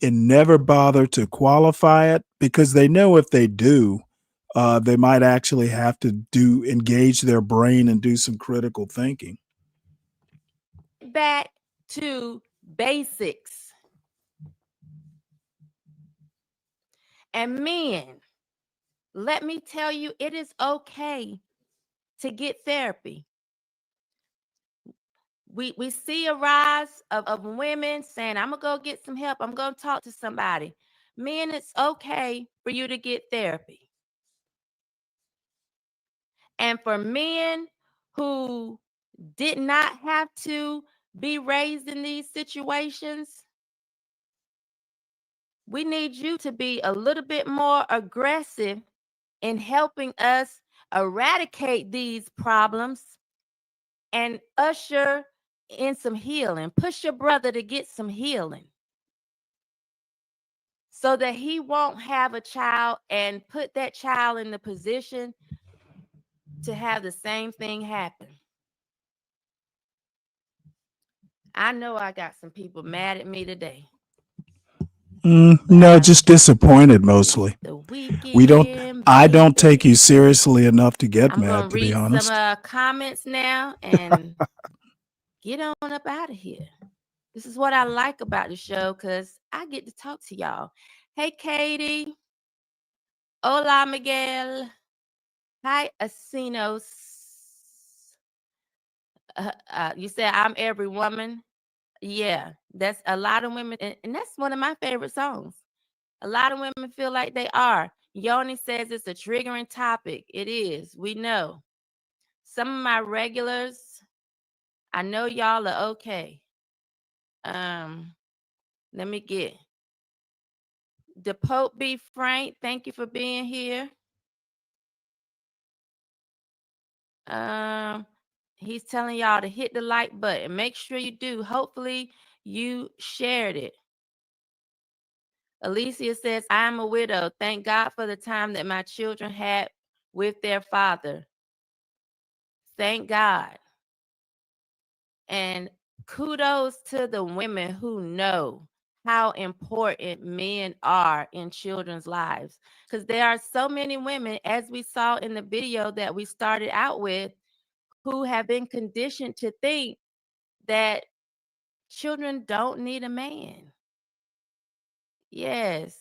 and never bother to qualify it because they know if they do, they might actually have to engage their brain and do some critical thinking. Back to basics. And men, let me tell you, it is okay to get therapy. We see a rise of women saying, I'm going to go get some help. I'm going to talk to somebody. Men, it's okay for you to get therapy. And for men who did not have to be raised in these situations, we need you to be a little bit more aggressive in helping us eradicate these problems and usher in some healing. Push your brother to get some healing so that he won't have a child and put that child in the position to have the same thing happen. I know I got some people mad at me today. No, just disappointed mostly. I don't take you seriously enough to get I'm mad, going to to be read honest. some comments now and get on up out of here. This is what I like about the show because I get to talk to y'all. Hey, Katie. Hola, Miguel. Hi, Asinos. You said I'm every woman. Yeah, that's a lot of women. And that's one of my favorite songs. A lot of women feel like they are. Yoni says it's a triggering topic. It is. We know. Some of my regulars, I know y'all are okay. Let me get the Pope be Frank. Thank you for being here. He's telling y'all to hit the like button. Make sure you do. Hopefully you shared it. Alicia says, I am a widow. Thank God for the time that my children had with their father. Thank God. And kudos to the women who know how important men are in children's lives. Because there are so many women, as we saw in the video that we started out with, who have been conditioned to think that children don't need a man. Yes.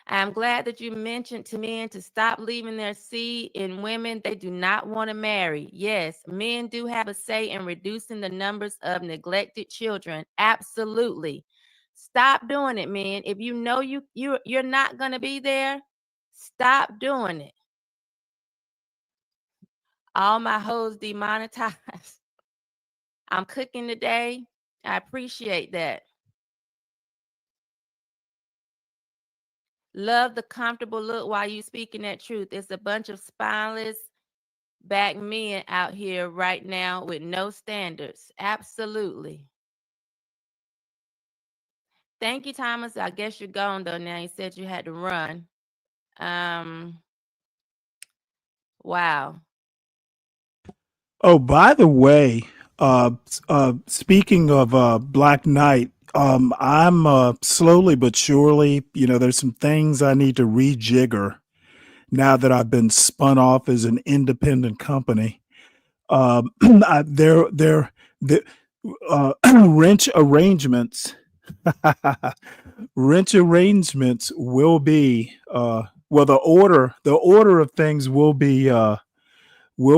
I'm glad that you mentioned to men to stop leaving their seed in women they do not want to marry. Yes, men do have a say in reducing the numbers of neglected children. Absolutely. Stop doing it, men. If you know you're not going to be there, stop doing it. All my hoes demonetized. I'm cooking today. I appreciate that. Love the comfortable look while you speaking that truth. It's a bunch of spineless back men out here right now with no standards. Absolutely. Thank you, Thomas. I guess you're gone though now. You said you had to run. Wow. Oh, by the way, speaking of Black Knight, I'm slowly but surely, there's some things I need to rejigger now that I've been spun off as an independent company. The wrench arrangements, wrench arrangements will be, well, the order of things will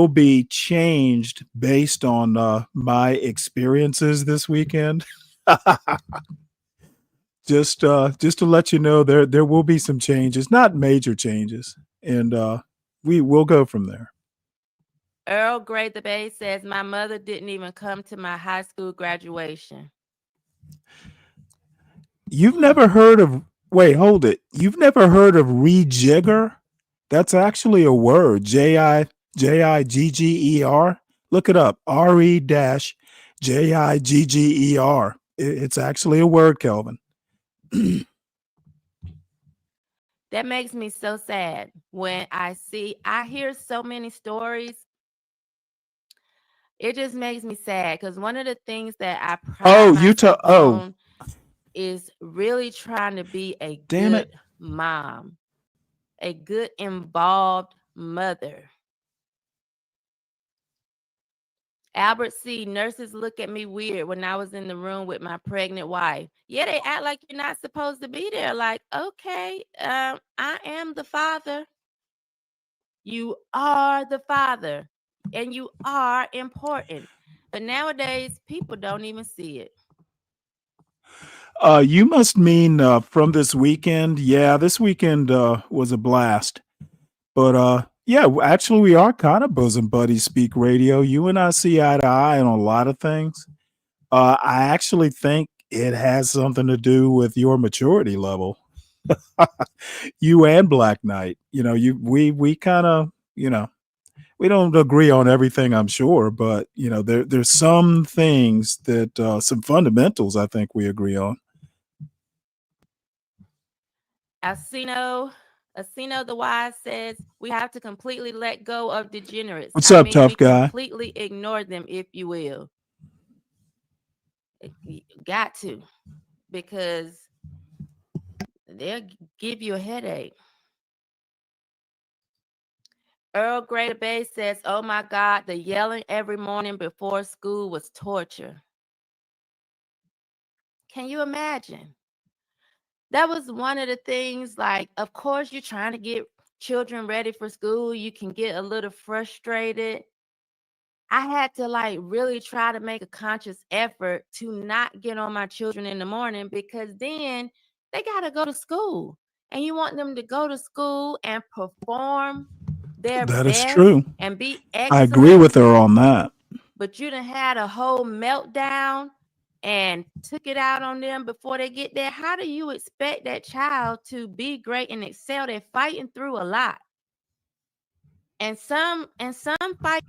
be changed based on my experiences this weekend. Just to let you know, there will be some changes, not major changes, and we will go from there. Earl Grey the Bay says, my mother didn't even come to my high school graduation. You've never heard of? Wait, hold it. You've never heard of rejigger? That's actually a word. Jigger. Look it up. RE-JIGGER. It's actually a word, Kelvin. That makes me so sad when I hear so many stories. It just makes me sad because one of the things that I pride myself on is really trying to be a Damn good it. mom, a good involved mother. Albert C. Nurses look at me weird when I was in the room with my pregnant wife. Yeah, they act like you're not supposed to be there. Like, okay, I am the father. You are the father, and you are important. But nowadays, people don't even see it. You must mean from this weekend. Yeah, this weekend was a blast. But yeah, actually, we are kind of bosom buddies. Speak Radio. You and I see eye to eye on a lot of things. I actually think it has something to do with your maturity level. You and Black Knight. We kind of we don't agree on everything, I'm sure, but there's some things that some fundamentals I think we agree on. Asino the Wise says we have to completely let go of degenerates. What's up, tough guy? Completely ignore them, if you will. You got to, because they'll give you a headache. Earl Grey Bay says, oh my God, the yelling every morning before school was torture. Can you imagine? That was one of the things, like, of course, you're trying to get children ready for school. You can get a little frustrated. I had to really try to make a conscious effort to not get on my children in the morning, because then they got to go to school, and you want them to go to school and perform their That is best true. and be I excellent. agree with her on that. But you done had a whole meltdown and took it out on them before they get there. How do you expect that child to be great and excel? They're fighting through a lot. And some fight.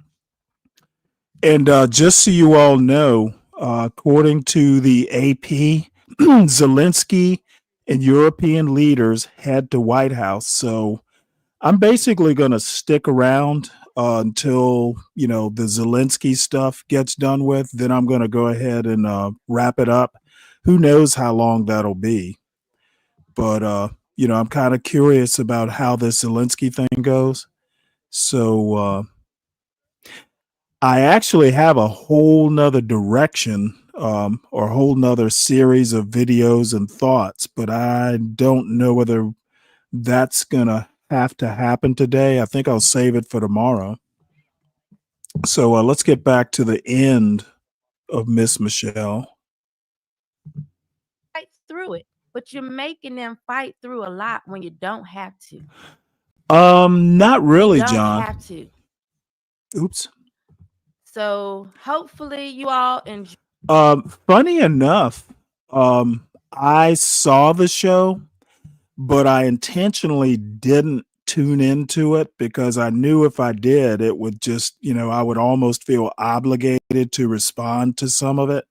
And just so you all know, according to the AP, Zelensky and European leaders head to White House. So I'm basically going to stick around until the Zelensky stuff gets done with. Then I'm going to go ahead and wrap it up. Who knows how long that'll be? But I'm kind of curious about how this Zelensky thing goes. So I actually have a whole nother direction or a whole nother series of videos and thoughts, but I don't know whether that's going to have to happen today. I think I'll save it for tomorrow. So let's get back to the end of Miss Michelle. Fight through it, but you're making them fight through a lot when you don't have to. Not really, you don't John. Have to. Oops. So hopefully you all enjoy. Funny enough, I saw the show, but I intentionally didn't tune into it because I knew if I did, it would just, I would almost feel obligated to respond to some of it.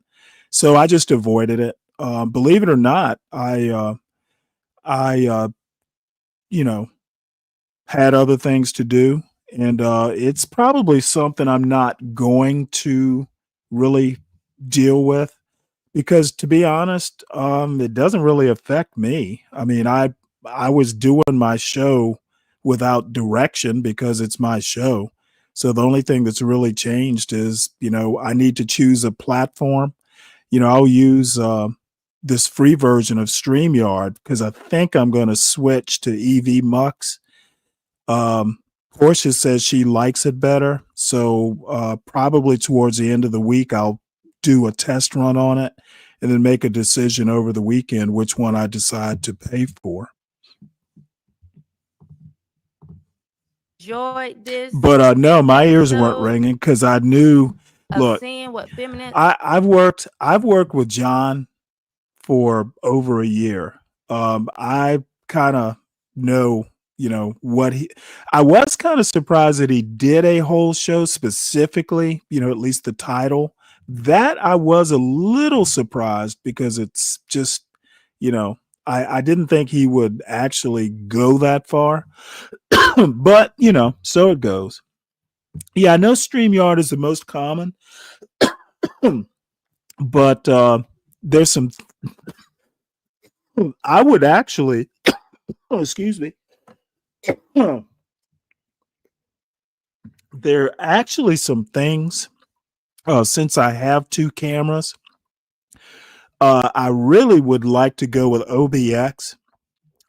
So I just avoided it. Believe it or not, I had other things to do, and it's probably something I'm not going to really deal with because, to be honest, it doesn't really affect me. I mean, I was doing my show without direction because it's my show. So the only thing that's really changed is, I need to choose a platform. I'll use this free version of StreamYard because I think I'm going to switch to EV Mux. Portia says she likes it better. So probably towards the end of the week, I'll do a test run on it and then make a decision over the weekend which one I decide to pay for. Enjoyed this. But no, my ears weren't ringing because I knew. Look, seeing what feminine. I've worked with John for over a year. I kind of know, what I was kind of surprised that he did a whole show specifically, at least the title. That I was a little surprised because it's just, I didn't think he would actually go that far. But, so it goes. Yeah, I know StreamYard is the most common, but there's some. I would actually, excuse me. There are actually some things, since I have two cameras, I really would like to go with OBX,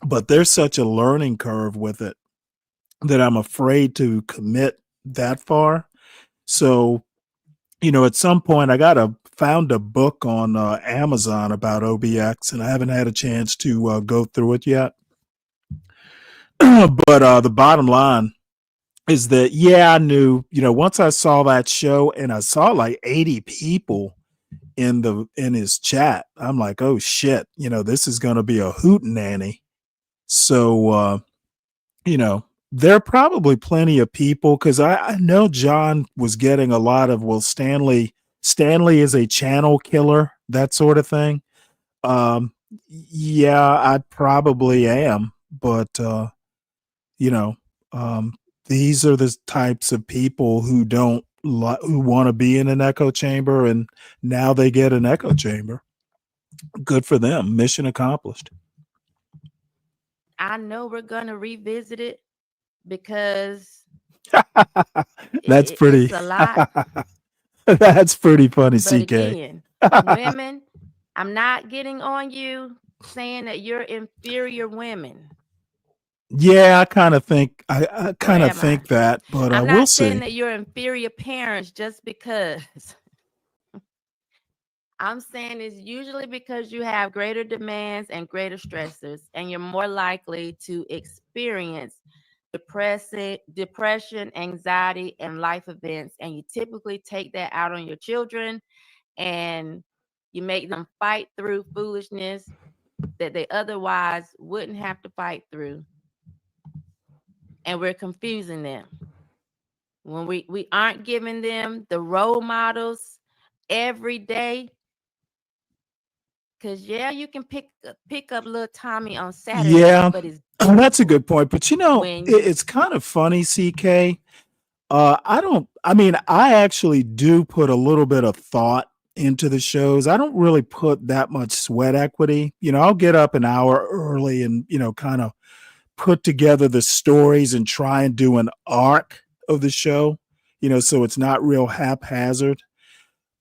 but there's such a learning curve with it that I'm afraid to commit that far. So, at some point I found a book on Amazon about OBX, and I haven't had a chance to go through it yet. But the bottom line is that, I knew, once I saw that show and I saw like 80 people in his chat, I'm like, oh shit, this is going to be a hootenanny. So, there are probably plenty of people because I know John was getting a lot of, well, Stanley is a channel killer, that sort of thing. Yeah, I probably am, but these are the types of people who who want to be in an echo chamber, and now they get an echo chamber. Good for them. Mission accomplished. I know we're going to revisit it because that's pretty. It's a lot. That's pretty funny, But CK. again, women, I'm not getting on you saying that you're inferior women. Yeah, I kind of think that, but I'm we'll not saying see. that you're inferior parents just because. I'm saying it's usually because you have greater demands and greater stressors, and you're more likely to experience depression, anxiety, and life events. And you typically take that out on your children, and you make them fight through foolishness that they otherwise wouldn't have to fight through. And we're confusing them. When we aren't giving them the role models every day. Because, you can pick up little Tommy on Saturday, Yeah, but it's that's a good point. But when it's kind of funny, CK. I actually do put a little bit of thought into the shows. I don't really put that much sweat equity. I'll get up an hour early and, kind of put together the stories and try and do an arc of the show, so it's not real haphazard.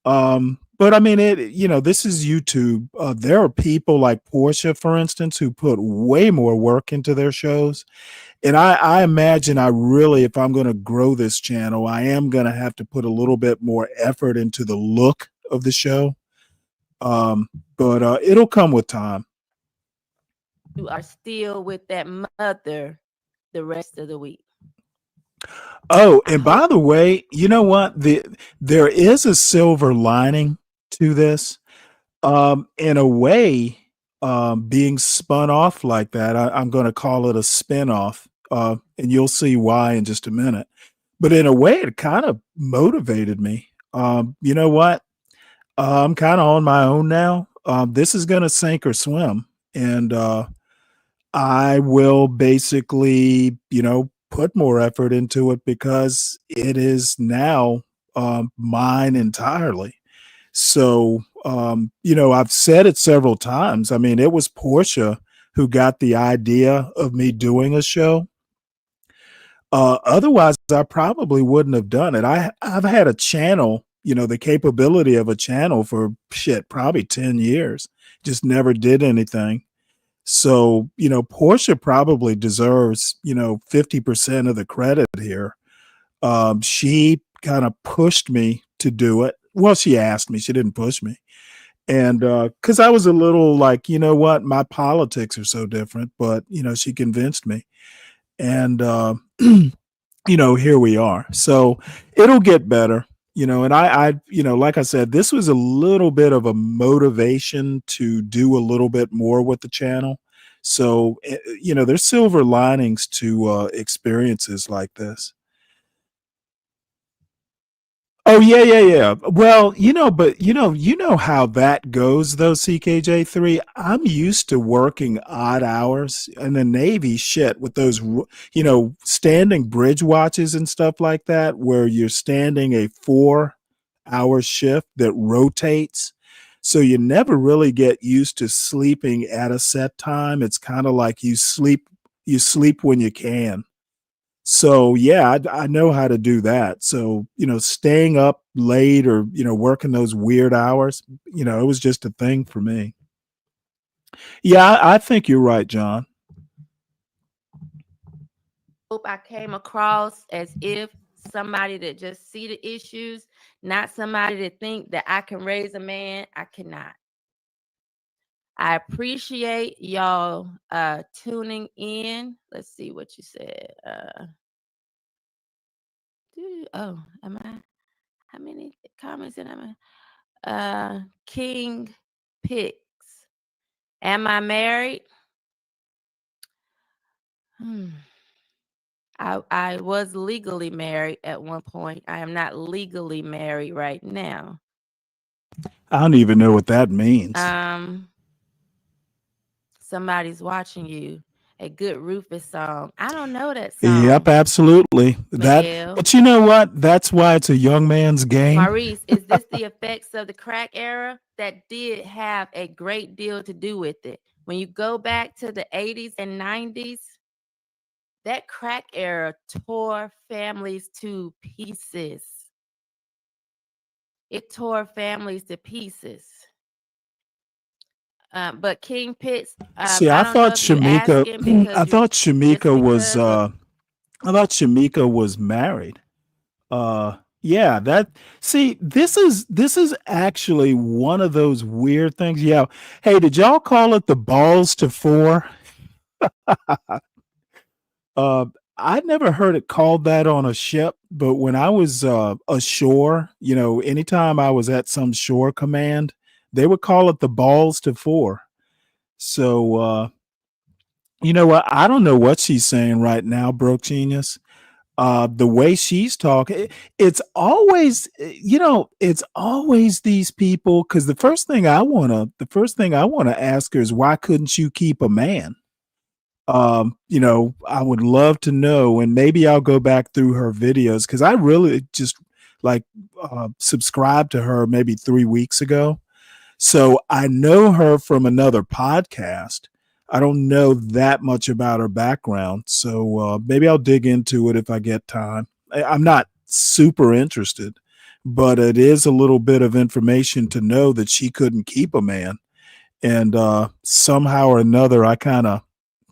But I mean, this is YouTube. There are people like Portia, for instance, who put way more work into their shows. And I imagine if I'm going to grow this channel, I am going to have to put a little bit more effort into the look of the show. But it'll come with time. you are still with that mother the rest of the week. Oh, and by the way, you know what? There is a silver lining to this. In a way, being spun off like that, I'm going to call it a spin-off. and you'll see why in just a minute. But in a way, it kind of motivated me. You know what? I'm kind of on my own now. This is going to sink or swim, and I will basically, put more effort into it because it is now mine entirely. So, I've said it several times. I mean, it was Portia who got the idea of me doing a show. Otherwise, I probably wouldn't have done it. I've had a channel, the capability of a channel for shit, probably 10 years, just never did anything. So, Portia probably deserves, 50% of the credit here. She kind of pushed me to do it. Well, she asked me, she didn't push me. And because I was a little like, you know what, my politics are so different, but, she convinced me. And, here we are. So it'll get better, and like I said, this was a little bit of a motivation to do a little bit more with the channel. So, there's silver linings to experiences like this. Oh yeah, yeah, yeah. Well, but how that goes though, CKJ3. I'm used to working odd hours in the Navy shit with those standing bridge watches and stuff like that where you're standing a 4-hour shift that rotates. So you never really get used to sleeping at a set time. It's kind of like you sleep when you can. So yeah, I know how to do that. So, staying up late or, working those weird hours, it was just a thing for me. Yeah, I think you're right, John. Hope I came across as if somebody that just see the issues, not somebody that think that I can raise a man. I cannot. I appreciate y'all tuning in. Let's see what you said. Am I? How many comments did I? King Picks. Am I married? I was legally married at one point. I am not legally married right now. I don't even know what that means. Somebody's watching you. A good Rufus song. I don't know that song. Yep, absolutely. Miguel. But you know what? That's why it's a young man's game. Maurice, is this the effects of the crack era? That did have a great deal to do with it. When you go back to the 80s and 90s, that crack era tore families to pieces. It tore families to pieces. But King Pitts, See, I thought Shamika was married. Yeah, this is actually one of those weird things. Yeah. Hey, did y'all call it the balls to four? I never heard it called that on a ship, but when I was ashore, anytime I was at some shore command, they would call it the balls to four. So you know what? I don't know what she's saying right now, Broke Genius. The way she's talking, it's always, it's always these people. Because the first thing I wanna ask her is why couldn't you keep a man? I would love to know, and maybe I'll go back through her videos because I really just like subscribed to her maybe 3 weeks ago. So I know her from another podcast. I don't know that much about her background. So maybe I'll dig into it if I get time. I'm not super interested, but it is a little bit of information to know that she couldn't keep a man. And somehow or another, I kind of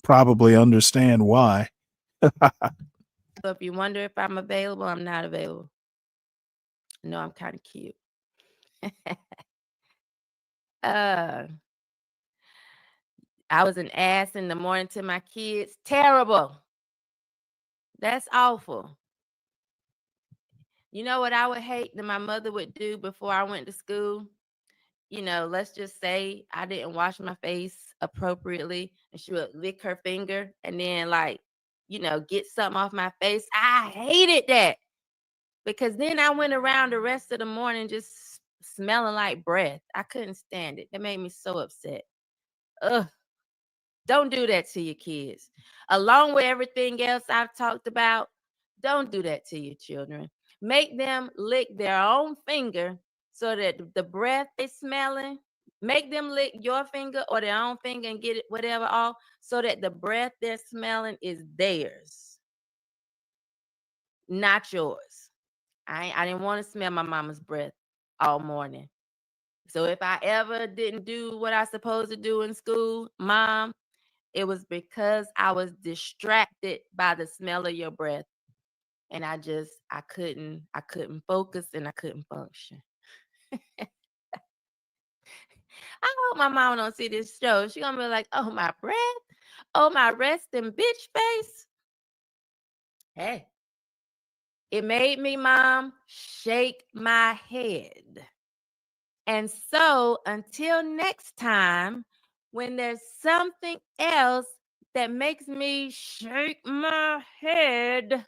probably understand why. So if you wonder if I'm available, I'm not available. No, I'm kind of cute. I was an ass in the morning to my kids. Terrible. That's awful. You know what I would hate that my mother would do before I went to school? Let's just say I didn't wash my face appropriately and she would lick her finger and then get something off my face. I hated that because then I went around the rest of the morning just smelling like breath. I couldn't stand it. It made me so upset. Ugh. Don't do that to your kids. Along with everything else I've talked about, don't do that to your children. Make them lick their own finger so that the breath they smelling, make them lick your finger or their own finger and get it whatever off so that the breath they're smelling is theirs, not yours. I didn't want to smell my mama's breath all morning. So if I ever didn't do what I supposed to do in school, Mom, it was because I was distracted by the smell of your breath. And I couldn't focus and I couldn't function. I hope my mama don't see this show. She gonna be like, oh, my breath, oh, my resting bitch face. Hey, it made me, Mom, shake my head. And so until next time, when there's something else that makes me shake my head,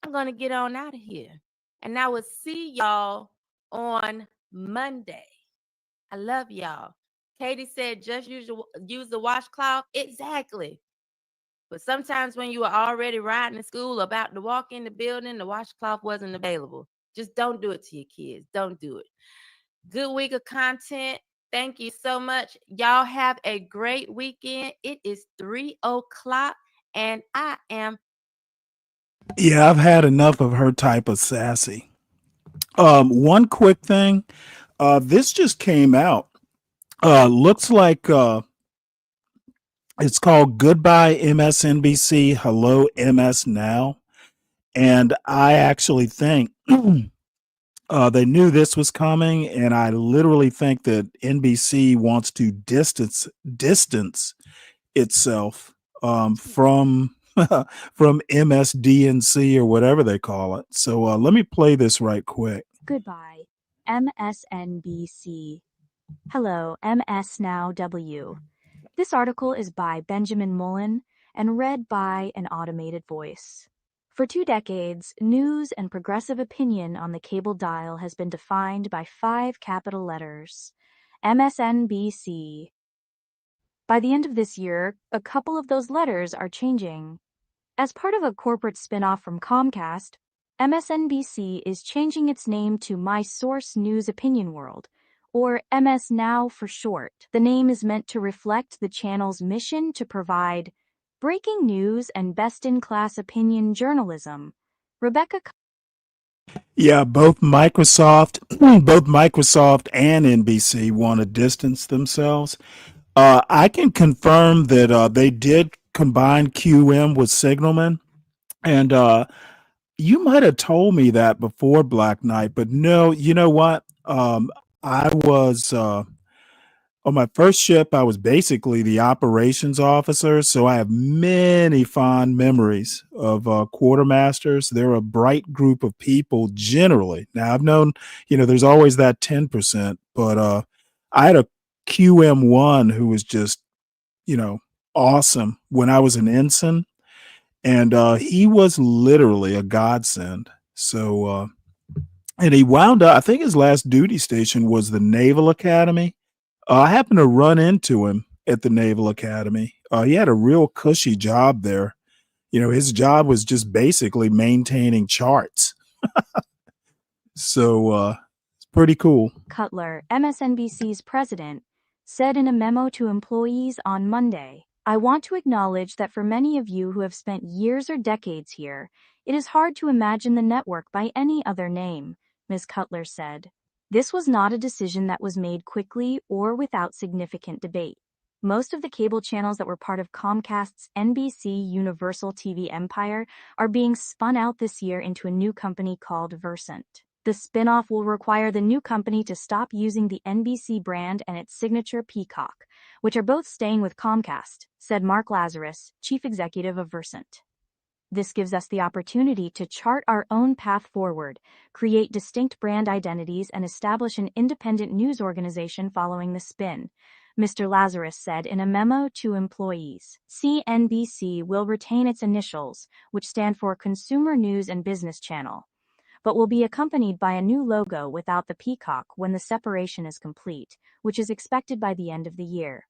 I'm going to get on out of here. And I will see y'all on Monday. I love y'all. Katie said just use the washcloth. Exactly. But sometimes when you are already riding to school, about to walk in the building, the washcloth wasn't available. Just don't do it to your kids. Don't do it. Good week of content. Thank you so much. Y'all have a great weekend. It is 3:00 and I am. Yeah, I've had enough of her type of sassy. One quick thing. This just came out. Looks like it's called Goodbye MSNBC, Hello MS Now. And I actually think they knew this was coming, and I literally think that NBC wants to distance itself from from MSDNC or whatever they call it. So let me play this right quick. Goodbye, MSNBC. Hello, MS Now W. This article is by Benjamin Mullen and read by an automated voice. For 2 decades, news and progressive opinion on the cable dial has been defined by 5 capital letters: MSNBC. By the end of this year, a couple of those letters are changing. As part of a corporate spin-off from Comcast, MSNBC is changing its name to My Source News Opinion World, or MS Now for short. The name is meant to reflect the channel's mission to provide breaking news and best-in-class opinion journalism. Rebecca. Yeah, both Microsoft and NBC want to distance themselves. I can confirm that they did combine QM with Signalman, and you might have told me that before Black Knight, but no, you know what? I was on my first ship, I was basically the operations officer, so I have many fond memories of quartermasters. They're a bright group of people generally. Now, I've known, there's always that 10%, but I had a QM1 who was just, awesome when I was an ensign, and he was literally a godsend. So, and he wound up, I think his last duty station was the Naval Academy. I happened to run into him at the Naval Academy. He had a real cushy job there. His job was just basically maintaining charts. So it's pretty cool. Cutler, MSNBC's president, said in a memo to employees on Monday, "I want to acknowledge that for many of you who have spent years or decades here, it is hard to imagine the network by any other name," Ms. Cutler said. This was not a decision that was made quickly or without significant debate. Most of the cable channels that were part of Comcast's NBC Universal TV empire are being spun out this year into a new company called Versant. The spin-off will require the new company to stop using the NBC brand and its signature Peacock, which are both staying with Comcast, said Mark Lazarus, chief executive of Versant. This gives us the opportunity to chart our own path forward, create distinct brand identities, and establish an independent news organization following the spin, Mr. Lazarus said in a memo to employees. CNBC will retain its initials, which stand for Consumer News and Business Channel, but will be accompanied by a new logo without the peacock when the separation is complete, which is expected by the end of the year.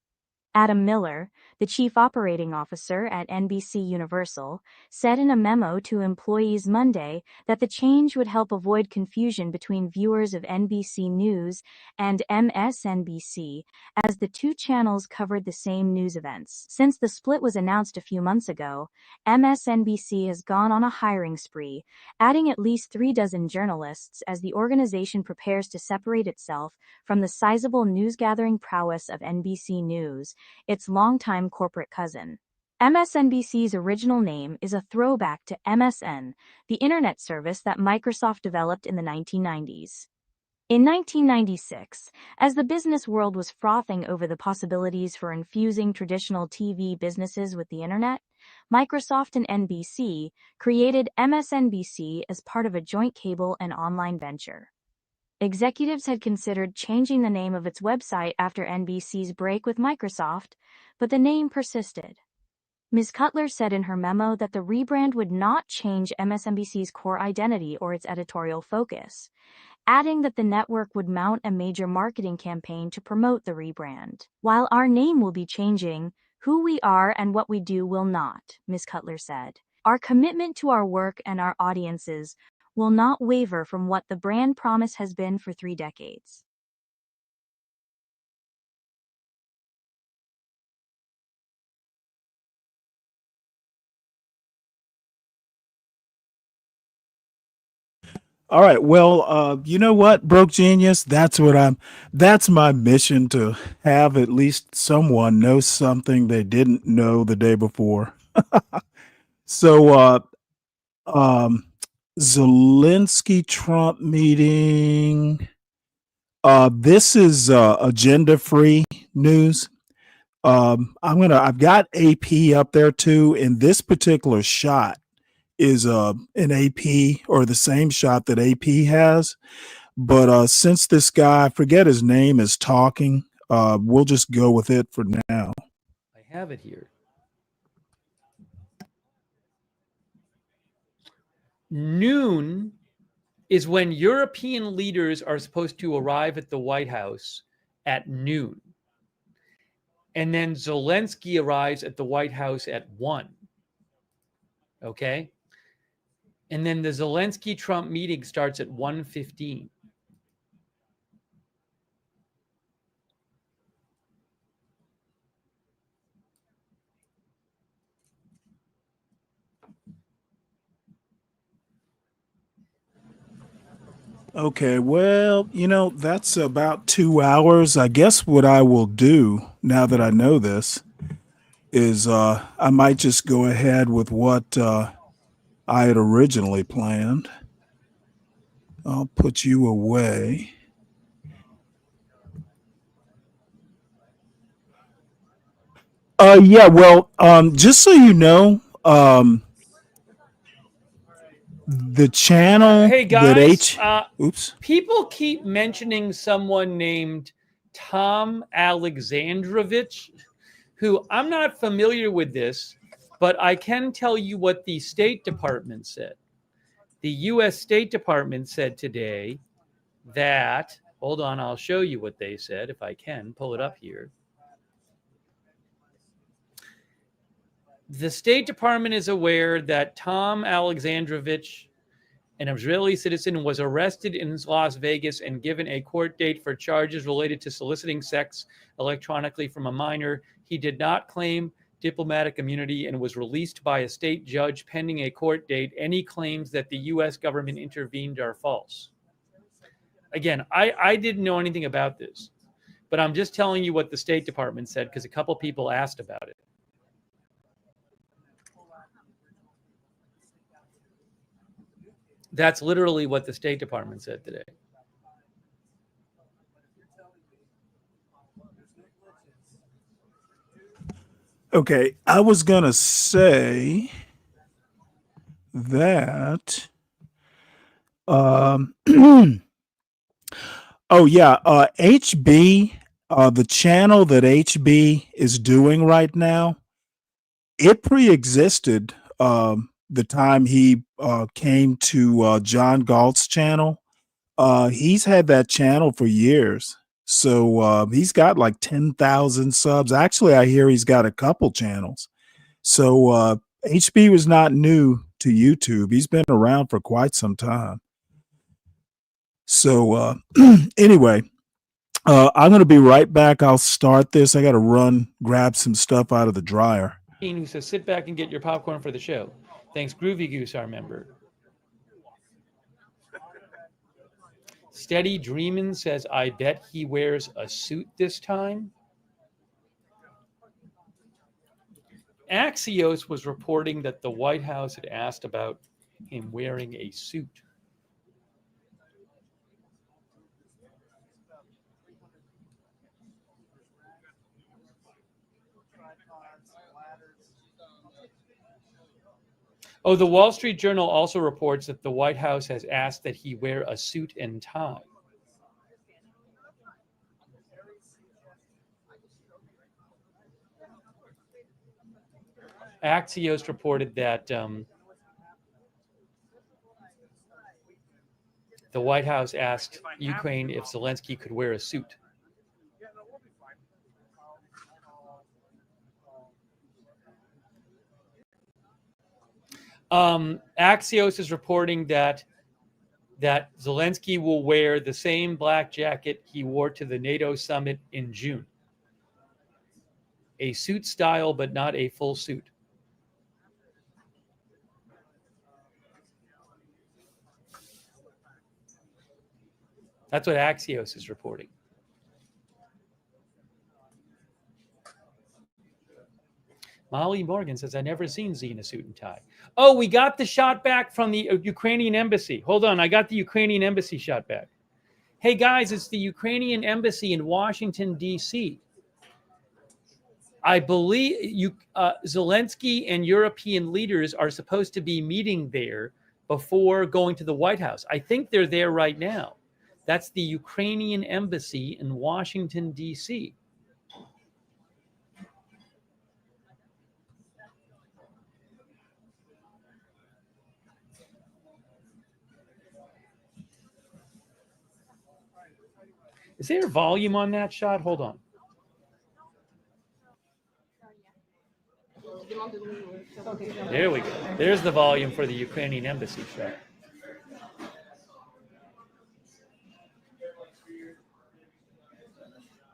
Adam Miller, the chief operating officer at NBC Universal, said in a memo to employees Monday that the change would help avoid confusion between viewers of NBC News and MSNBC, as the two channels covered the same news events. Since the split was announced a few months ago, MSNBC has gone on a hiring spree, adding at least 36 journalists as the organization prepares to separate itself from the sizable news-gathering prowess of NBC News, its longtime corporate cousin. MSNBC's original name is a throwback to MSN, the internet service that Microsoft developed in the 1990s. In 1996, as the business world was frothing over the possibilities for infusing traditional TV businesses with the internet, Microsoft and NBC created MSNBC as part of a joint cable and online venture. Executives had considered changing the name of its website after NBC's break with Microsoft, but the name persisted. Ms. Cutler said in her memo that the rebrand would not change MSNBC's core identity or its editorial focus, adding that the network would mount a major marketing campaign to promote the rebrand. While our name will be changing, who we are and what we do will not, Ms. Cutler said. Our commitment to our work and our audiences will not waver from what the brand promise has been for 3 decades. All right. Well, you know what, Broke Genius? That's my mission, to have at least someone know something they didn't know the day before. So, Zelensky Trump meeting. This is agenda free news. I've got AP up there too. In this particular shot is an AP, or the same shot that AP has. But since this guy, I forget his name, is talking, we'll just go with it for now. I have it here. Noon is when European leaders are supposed to arrive at the White House at noon. And then Zelensky arrives at the White House at 1. Okay? And then the Zelensky-Trump meeting starts at 1:15. Okay, well, that's about 2 hours. I guess what I will do, now that I know this, is I might just go ahead with what I had originally planned. I'll put you away. Yeah, well, just so you know, the channel Hey that guys, oops. people keep mentioning someone named Tom Alexandrovich, who I'm not familiar with this, but I can tell you what the State Department said. The U.S. State Department said today that, hold on, I'll show you what they said if I can pull it up here. The State Department is aware that Tom Alexandrovich, an Israeli citizen, was arrested in Las Vegas and given a court date for charges related to soliciting sex electronically from a minor. He did not claim diplomatic immunity and was released by a state judge pending a court date. Any claims that the U.S. government intervened are false. Again, I didn't know anything about this, but I'm just telling you what the State Department said because a couple people asked about it. That's literally what the State Department said today. Okay, I was gonna say that oh yeah, HB The channel that HB is doing right now, it pre-existed the time he came to John Galt's channel. He's had that channel for years. So he's got like 10,000 subs. Actually, I hear he's got a couple channels. So HB was not new to YouTube. He's been around for quite some time. So anyway, I'm going to be right back. I'll start this. I got to run, grab some stuff out of the dryer. Who says, sit back and get your popcorn for the show. Thanks, Groovy Goose, our member. Steady Dreamin' says, I bet he wears a suit this time. Axios was reporting that the White House had asked about him wearing a suit. Oh, the Wall Street Journal also reports that the White House has asked that he wear a suit and tie. Axios reported that the White House asked Ukraine if Zelensky could wear a suit. Axios is reporting that Zelensky will wear the same black jacket he wore to the NATO summit in June. A suit style, but not a full suit. That's what Axios is reporting. Molly Morgan says, I never seen Z in a suit and tie. Oh, we got the shot back from the Ukrainian embassy. Hold on, I got the Ukrainian embassy shot back. Hey guys, it's the Ukrainian embassy in Washington, D.C. I believe Zelensky and European leaders are supposed to be meeting there before going to the White House. I think they're there right now. That's the Ukrainian embassy in Washington, D.C. Is there volume on that shot? Hold on. There we go. There's the volume for the Ukrainian embassy shot.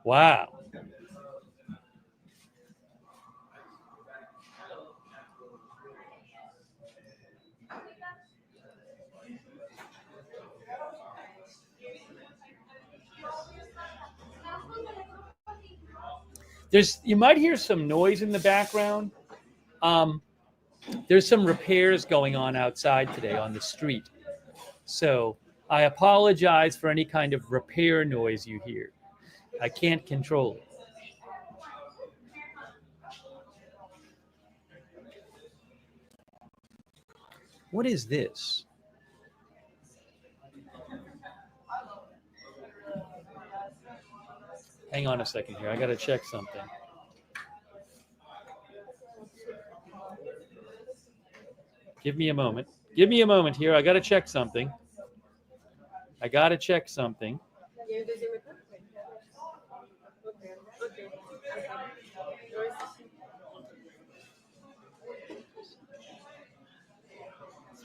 Wow. You might hear some noise in the background. There's some repairs going on outside today on the street. So I apologize for any kind of repair noise you hear. I can't control it. What is this? Hang on a second here. I got to check something. Give me a moment. Give me a moment here. I got to check something. I got to check something.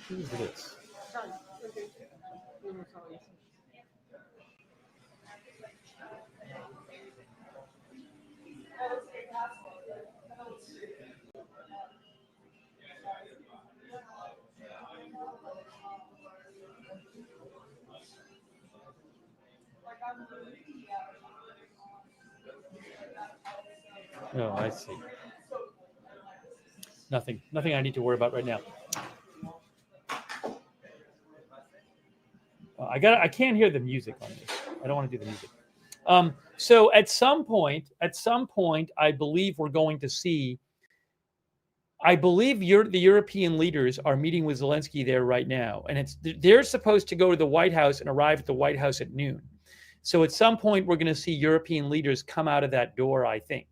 Who's this? Oh, I see. Nothing I need to worry about right now. I can't hear the music on this. I don't want to do the music. So at some point, I believe we're going to see. I believe the European leaders are meeting with Zelensky there right now, and they're supposed to go to the White House and arrive at the White House at noon. So at some point, we're going to see European leaders come out of that door, I think.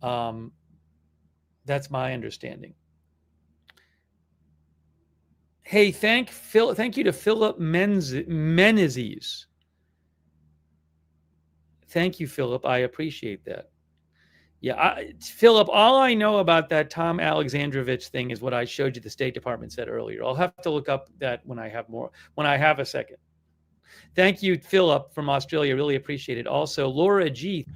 That's my understanding. Hey, thank you to Philip Menezes. Thank you, Philip. I appreciate that. Yeah, Philip, all I know about that Tom Alexandrovich thing is what I showed you the State Department said earlier. I'll have to look up that when I have a second. Thank you, Philip from Australia. Really appreciate it. Also, Laura G.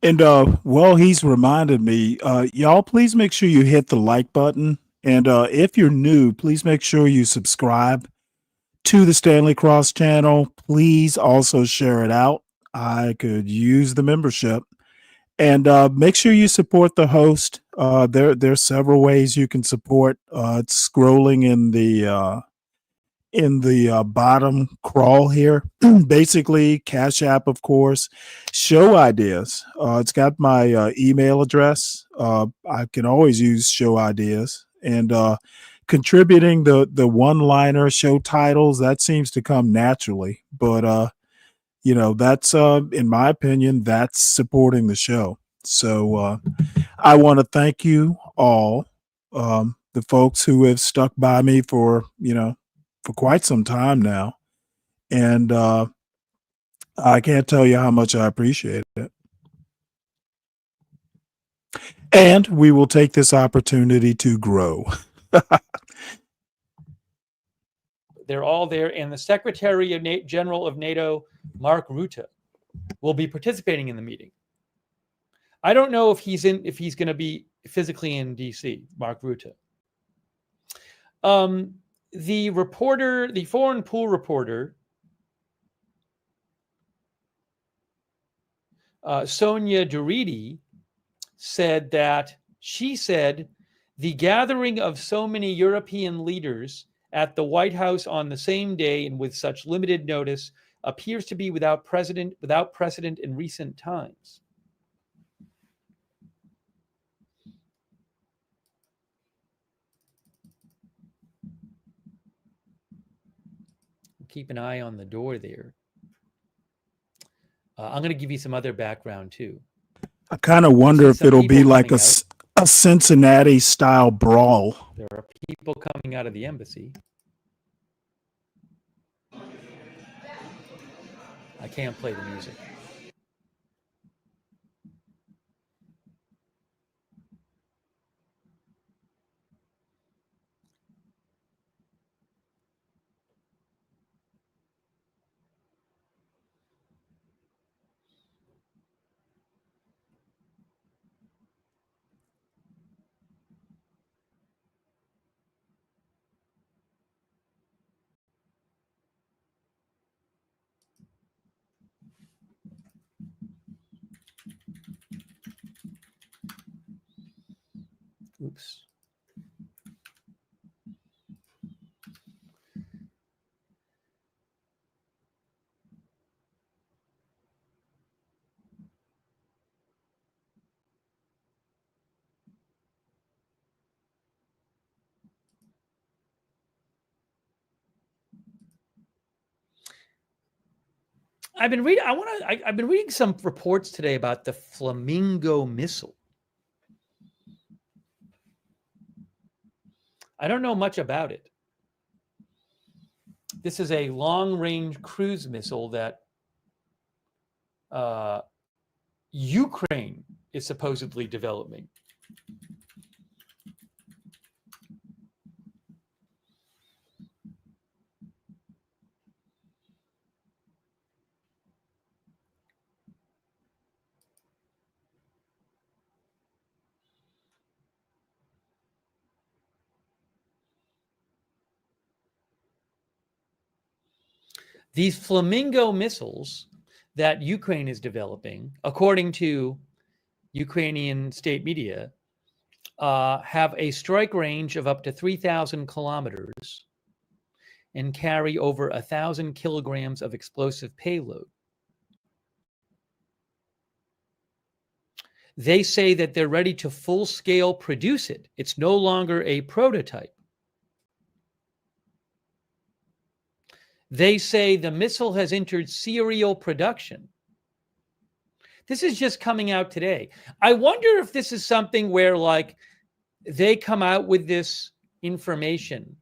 And well, he's reminded me, y'all, please make sure you hit the like button. And if you're new, please make sure you subscribe to the Stanley Cross channel. Please also share it out. I could use the membership. And make sure you support the host. There's several ways you can support. It's scrolling in the bottom crawl here. Basically, Cash App, of course. Show ideas. It's got my email address. I can always use show ideas. And contributing the one-liner show titles, that seems to come naturally. But that's in my opinion, that's supporting the show. So I want to thank you all, the folks who have stuck by me for quite some time now. And I can't tell you how much I appreciate it. And we will take this opportunity to grow. They're all there. And the Secretary of General of NATO, Mark Rutte, will be participating in the meeting. I don't know if he's going to be physically in DC, Mark Rutte. The foreign pool reporter, Sonia Duridi, said that the gathering of so many European leaders at the White House on the same day and with such limited notice appears to be without precedent in recent times. Keep an eye on the door there. I'm going to give you some other background too. I kind of wonder if it'll be like a Cincinnati style brawl. There are people coming out of the embassy. I can't play the music. Oops. I've been reading some reports today about the Flamingo missile. I don't know much about it. This is a long-range cruise missile that Ukraine is supposedly developing. These Flamingo missiles that Ukraine is developing, according to Ukrainian state media, have a strike range of up to 3,000 kilometers and carry over 1,000 kilograms of explosive payload. They say that they're ready to full-scale produce it. It's no longer a prototype. They say the missile has entered serial production. This is just coming out today. I wonder if this is something where, like, they come out with this information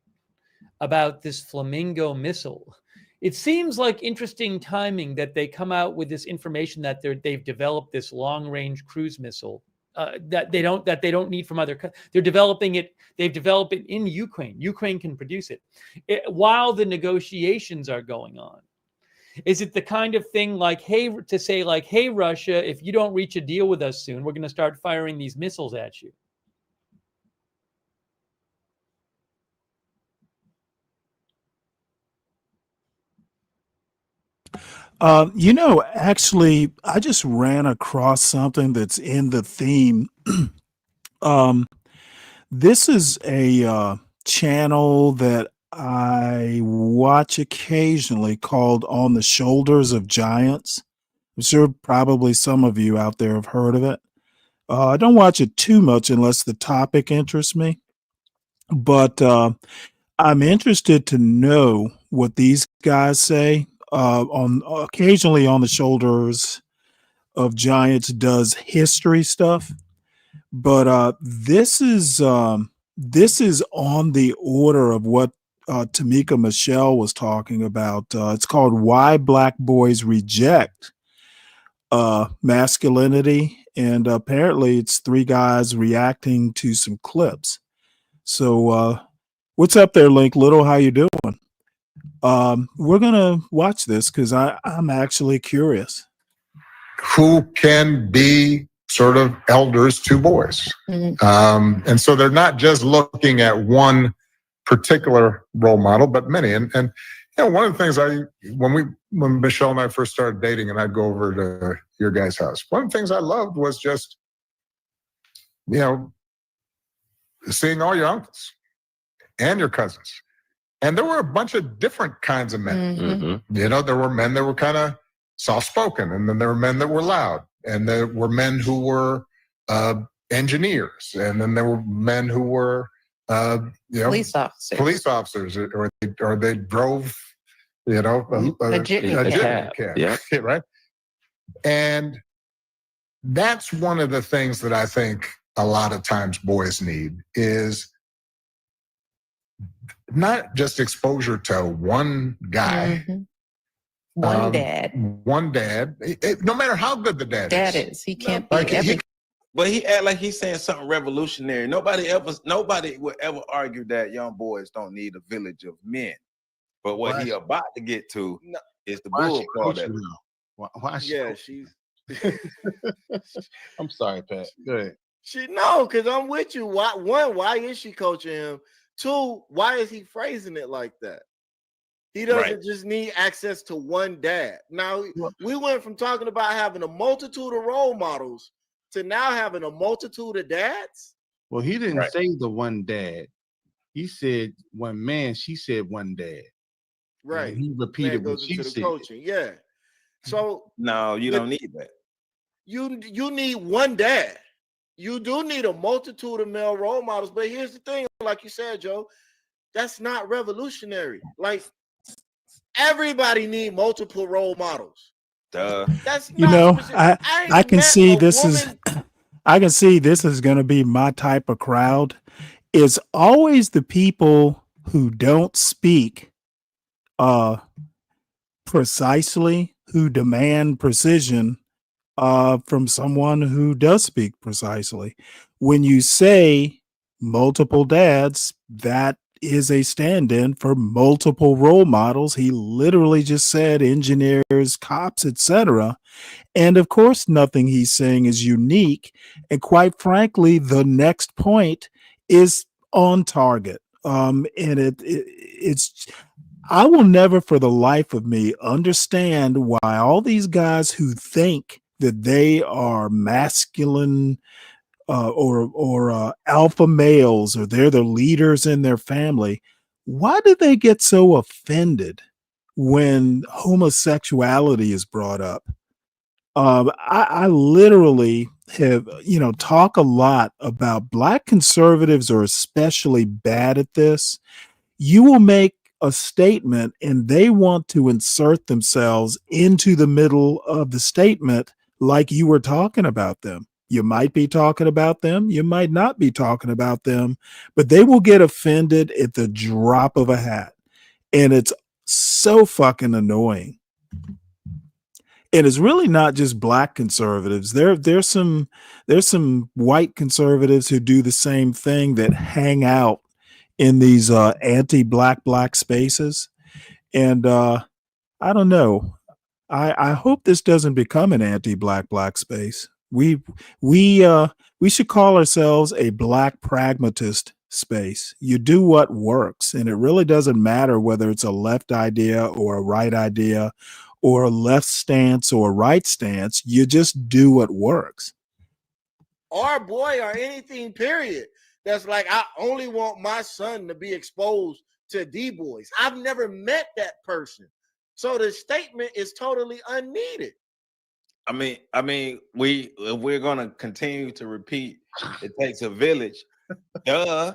about this Flamingo missile. It seems like interesting timing that they come out with this information that they've developed this long-range cruise missile that they don't need from other. They're developing it. They've developed it in Ukraine. Ukraine can produce it while the negotiations are going on. Is it the kind of thing like, hey, to say like, hey, Russia, if you don't reach a deal with us soon, we're going to start firing these missiles at you? Actually, I just ran across something that's in the theme. This is a channel that I watch occasionally called On the Shoulders of Giants. I'm sure probably some of you out there have heard of it. I don't watch it too much unless the topic interests me, but I'm interested to know what these guys say. On occasionally On the Shoulders of Giants does history stuff, but this is on the order of what Tamika Michelle was talking about. It's called "Why Black Boys Reject Masculinity," and apparently it's three guys reacting to some clips. So, what's up there, Link Little? How you doing? We're gonna watch this because I'm actually curious. Who can be sort of elders to boys. And so they're not just looking at one particular role model, but many. And you know, one of the things when Michelle and I first started dating and I'd go over to your guys' house, one of the things I loved was just, you know, seeing all your uncles and your cousins. And there were a bunch of different kinds of men. You know, there were men that were kind of soft-spoken, and then there were men that were loud, and there were men who were engineers, and then there were men who were you know, police officers, or they drove, you know, a jitney cab. Yeah. Right? And that's one of the things that I think a lot of times boys need is not just exposure to one guy. One dad. No matter how good the dad is. He can't be everything. But he act like he's saying something revolutionary. Nobody would ever argue that young boys don't need a village of men. But what he about to get to is the bull part of it. Why she's I'm sorry, Pat. Go ahead. Because I'm with you. Why is she coaching him? Two, why is he phrasing it like that? He doesn't just need access to one dad. Now, we went from talking about having a multitude of role models to now having a multitude of dads. Well, he didn't say the one dad. He said one man. She said one dad. Right. And he repeated what she said. Coaching. Yeah. So no, you don't need that. You need one dad. You do need a multitude of male role models. But here's the thing, like you said, Joe, that's not revolutionary. Like, everybody need multiple role models. That's I can see this is going to be my type of crowd. It's always the people who don't speak precisely, who demand precision from someone who does speak precisely. When you say multiple dads, that is a stand-in for multiple role models. He literally just said engineers, cops, etc. And of course, nothing he's saying is unique. And quite frankly, the next point is on target. And it's I will never for the life of me understand why all these guys who think that they are masculine or alpha males, or they're the leaders in their family, why do they get so offended when homosexuality is brought up? I literally have, talk a lot about Black conservatives are especially bad at this. You will make a statement and they want to insert themselves into the middle of the statement like you were talking about them. You might be talking about them, you might not be talking about them, but they will get offended at the drop of a hat. And it's so fucking annoying. And it's really not just black conservatives. There's some white conservatives who do the same thing, that hang out in these anti-black spaces. And I don't know. I hope this doesn't become an anti-black space. We should call ourselves a black pragmatist space. You do what works, and it really doesn't matter whether it's a left idea or a right idea or a left stance or a right stance. You just do what works. Or boy, or anything, period. That's like, I only want my son to be exposed to D-boys. I've never met that person. So the statement is totally unneeded. I mean, we're gonna continue to repeat. It takes a village. Duh.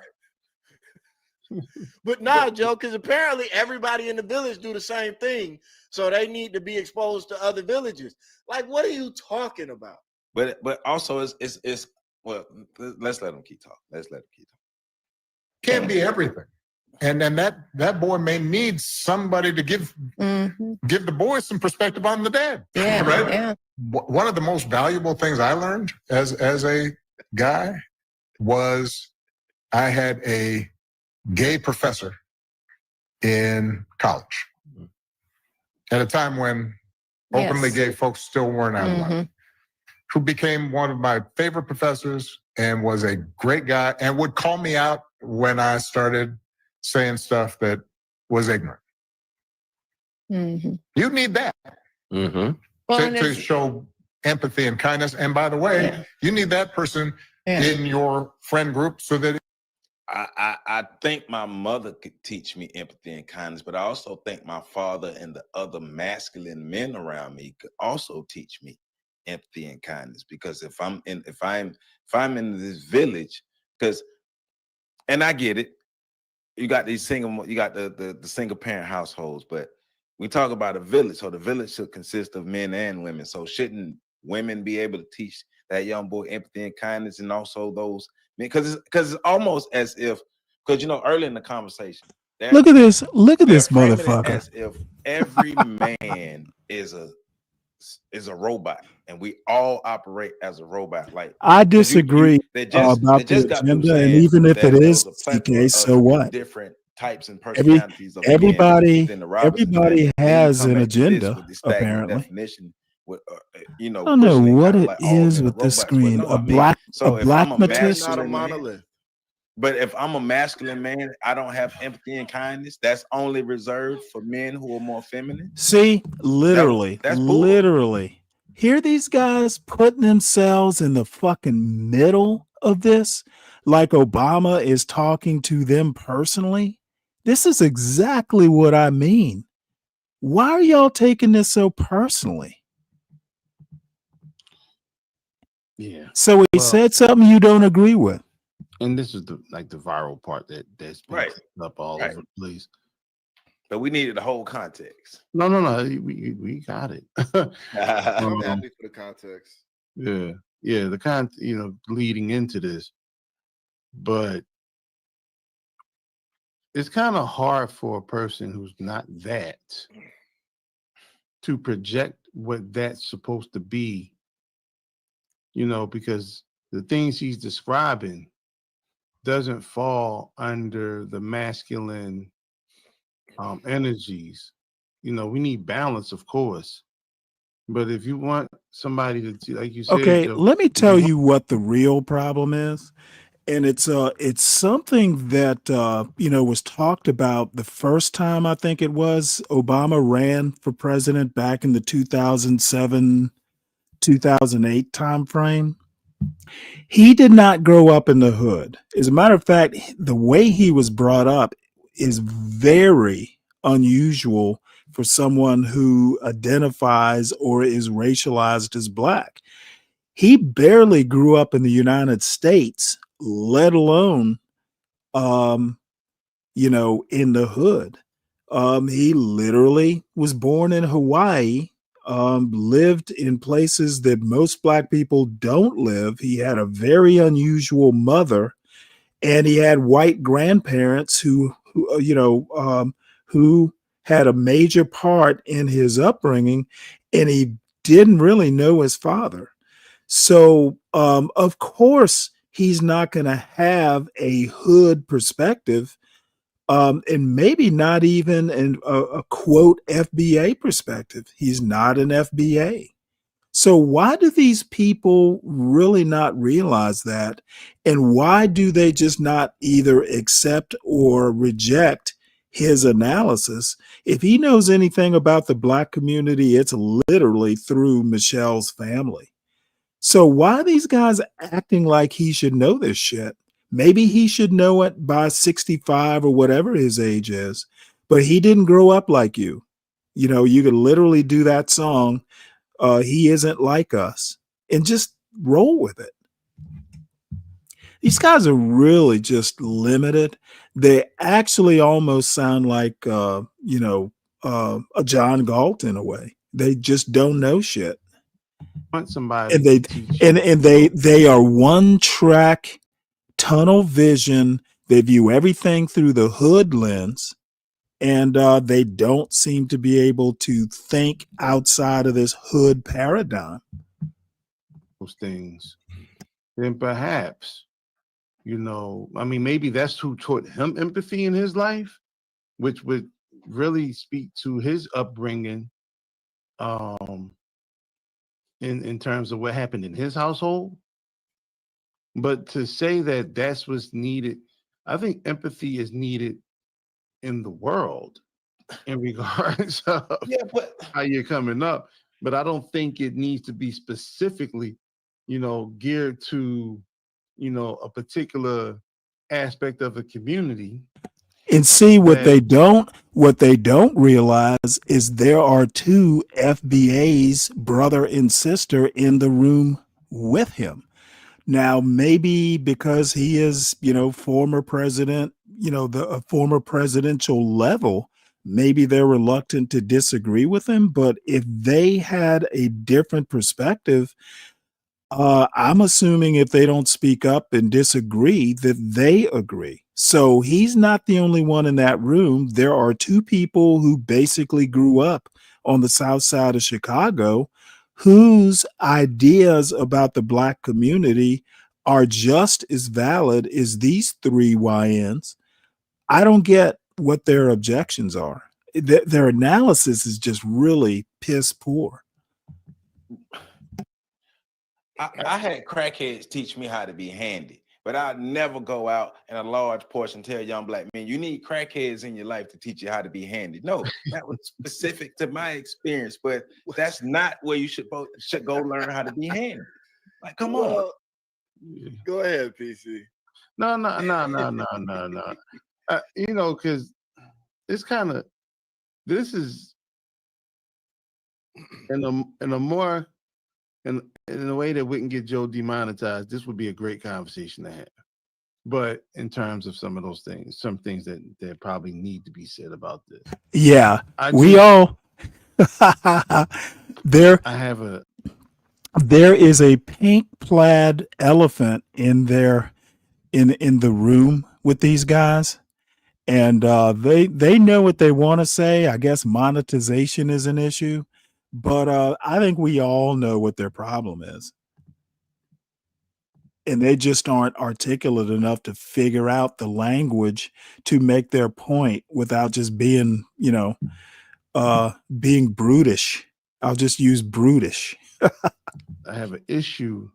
But nah, Joe, because apparently everybody in the village do the same thing, so they need to be exposed to other villages. Like, what are you talking about? But also it's well. Let's let them keep talking. Let's let them keep talking. Can't be everything. And then that boy may need somebody to give the boy some perspective on the dad. Yeah, right? yeah. One of the most valuable things I learned as a guy was I had a gay professor in college at a time when openly gay folks still weren't out of line, who became one of my favorite professors and was a great guy and would call me out when I started saying stuff that was ignorant. You need that to show empathy and kindness. And by the way, you need that person in your friend group so that I think my mother could teach me empathy and kindness, but I also think my father and the other masculine men around me could also teach me empathy and kindness. Because if I'm in this village, and I get it, you got the single parent households, but we talk about a village, so the village should consist of men and women. So shouldn't women be able to teach that young boy empathy and kindness, and also those men? Because it's almost as if, because early in the conversation, Look at this framing it motherfucker. as if every man is a robot, and we all operate as a robot. Like, I disagree about the got through agenda, and saying even if that it there is was a plethora CK, so what? different types and personalities of men Everybody within the Robinson everybody family. Then you has come an back to this agenda, with the stagnant apparently. definition, with I don't know pushing it what kind of it like all is men are with this robots. But screen. no, A I mean, so if I'm a blackmatist. Not a masculine man, monolith. but if I'm a masculine man, I don't have empathy and kindness. That's only reserved for men who are more feminine. See, literally, That's bull. literally. Hear these guys putting themselves in the fucking middle of this, like Obama is talking to them personally. This is exactly what I mean. Why are y'all taking this so personally? Yeah. So he said something you don't agree with. And this is the viral part that's been Right. up all over the place. But we needed the whole context. No. We got it. I'm happy for the context. Yeah. The leading into this, but it's kind of hard for a person who's not that to project what that's supposed to be, because the things he's describing doesn't fall under the masculine energies. We need balance, of course. But if you want somebody to, like you said, Okay, let me tell you what the real problem is. And it's something that was talked about the first time, I think it was, Obama ran for president back in the 2007 2008 timeframe. He did not grow up in the hood. As a matter of fact, the way he was brought up is very unusual for someone who identifies or is racialized as black. He barely grew up in the United States, let alone, in the hood. He literally was born in Hawaii, lived in places that most Black people don't live. He had a very unusual mother, and he had white grandparents who had a major part in his upbringing, and he didn't really know his father. So, of course, he's not going to have a hood perspective, and maybe not even a quote FBA perspective. He's not an FBA. So why do these people really not realize that? And why do they just not either accept or reject his analysis? If he knows anything about the Black community, it's literally through Michelle's family. So why are these guys acting like he should know this shit? Maybe he should know it by 65 or whatever his age is, but he didn't grow up like you. You know, you could literally do that song, He Isn't Like Us, and just roll with it. These guys are really just limited. They actually almost sound like, a John Galt in a way. They just don't know shit. Want somebody And they to teach and you. and they are one track, tunnel vision. They view everything through the hood lens, and they don't seem to be able to think outside of this hood paradigm. Those things, then perhaps, I mean, maybe that's who taught him empathy in his life, which would really speak to his upbringing, in terms of what happened in his household. But to say that that's what's needed, I think empathy is needed in the world in regards of how you're coming up. But I don't think it needs to be specifically, geared to, a particular aspect of the community. And see, what that they don't realize is there are two FBA's brother and sister in the room with him. Now, maybe because he is, former president, the former presidential level, maybe they're reluctant to disagree with him. But if they had a different perspective, I'm assuming if they don't speak up and disagree, that they agree. So he's not the only one in that room. There are two people who basically grew up on the south side of Chicago whose ideas about the Black community are just as valid as these three YNs. I don't get what their objections are. Their analysis is just really piss poor. I had crackheads teach me how to be handy, but I'd never go out in a large portion tell young Black men, you need crackheads in your life to teach you how to be handy. No, that was specific to my experience, but that's not where you should go learn how to be handy. Like, come on. Go ahead, PC. No. Because it's kind of, this is in a way that wouldn't get Joe demonetized. This would be a great conversation to have. But in terms of some of those things, some things that probably need to be said about this. Yeah, there is a pink plaid elephant in the room with these guys, and they know what they want to say. I guess monetization is an issue, but I think we all know what their problem is. And they just aren't articulate enough to figure out the language to make their point without just being, being brutish. I'll just use brutish. I have an issue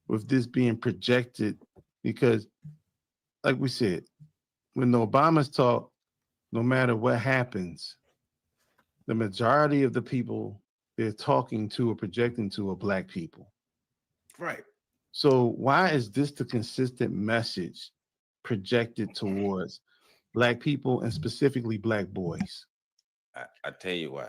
with this being projected because, like we said, when the Obamas talk, no matter what happens, the majority of the people they're talking to or projecting to are Black people. Right. So why is this the consistent message projected towards Black people and specifically Black boys? I tell you why.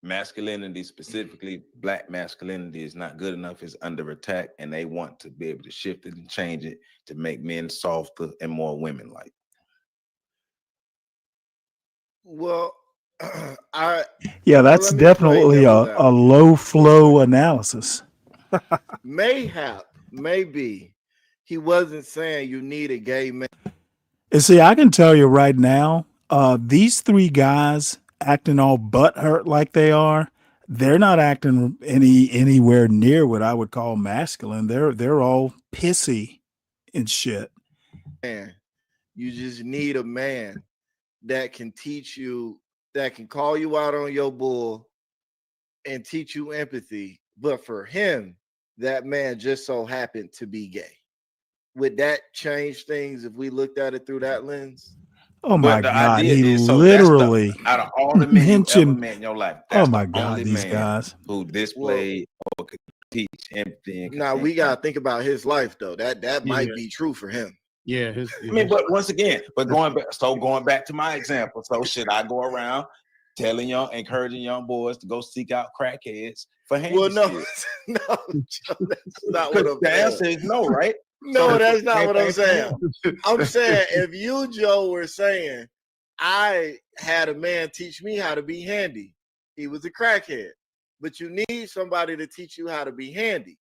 Masculinity, specifically Black masculinity, is not good enough. It's under attack, and they want to be able to shift it and change it to make men softer and more women-like. Well, Yeah, well, that's let me play definitely devil's a low flow analysis. Mayhap, maybe he wasn't saying you need a gay man. And see, I can tell you right now, these three guys acting all butthurt like they are, they're not acting anywhere near what I would call masculine. They're all pissy and shit. Man. You just need a man that can teach you, that can call you out on your bull and teach you empathy. But for him, that man just so happened to be gay. Would that change things if we looked at it through that lens? Oh my But the God, idea he is, so that's the literally out of all the men you ever mentioned. met in your life, Oh that's the my God, only these man guys. who displayed or could teach empathy. And Now we gotta think about his life though. That might be true for him. Yeah, I mean, but once again, going back to my example. So should I go around encouraging young boys to go seek out crackheads for handy Well, no, skills? no, that's not what I'm The saying. answer is no, right? No, So that's not what I'm thanks to saying. him. I'm saying if you, Joe, were saying I had a man teach me how to be handy, he was a crackhead, but you need somebody to teach you how to be handy.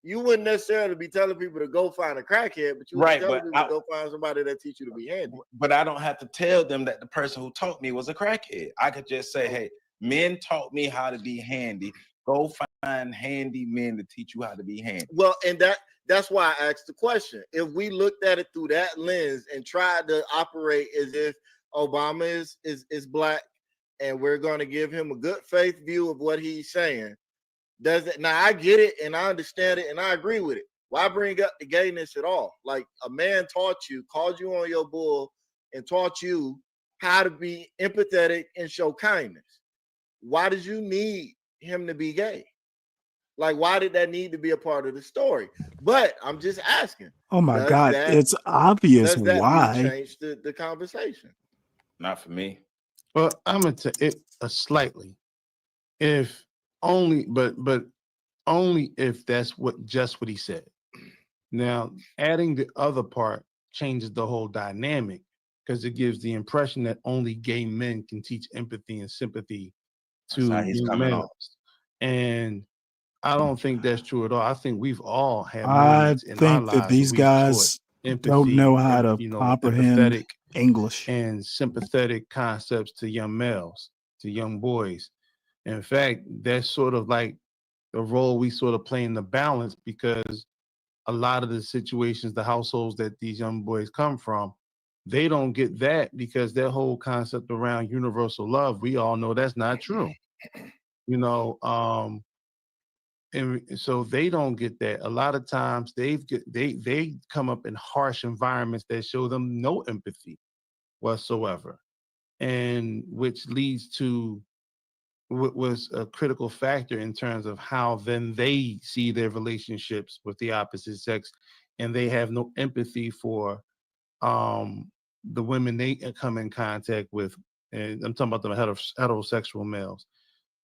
You wouldn't necessarily be telling people to go find a crackhead, but you would Right, tell but people to go find somebody that teach you to be handy. But I don't have to tell them that the person who taught me was a crackhead. I could just say, hey, men taught me how to be handy. Go find handy men to teach you how to be handy. Well, and that's why I asked the question. If we looked at it through that lens and tried to operate as if Obama is black and we're going to give him a good faith view of what he's saying, does it? Now I get it and I understand it and I agree with it. Why bring up the gayness at all? Like a man taught you, called you on your bull, and taught you how to be empathetic and show kindness. Why did you need him to be gay? Like, why did that need to be a part of the story? But I'm just asking. Oh my God, it's obvious does that why. view change the conversation? Not for me. Well, I'm gonna tell it slightly. If only, but only if that's just what he said. Now, adding the other part changes the whole dynamic because it gives the impression that only gay men can teach empathy and sympathy That's how to he's young coming males. off. And I don't think that's true at all. I think we've all had I moments in our think that lives these where we've taught guys don't empathy, know how to comprehend empathetic English. and sympathetic concepts to young males, to young boys. In fact, that's sort of like the role we sort of play in the balance because a lot of the situations, the households that these young boys come from, they don't get that because their whole concept around universal love, we all know that's not true. You know, and so they don't get that. A lot of times they come up in harsh environments that show them no empathy whatsoever, and which leads to what was a critical factor in terms of how then they see their relationships with the opposite sex, and they have no empathy for the women they come in contact with, and I'm talking about the heterosexual males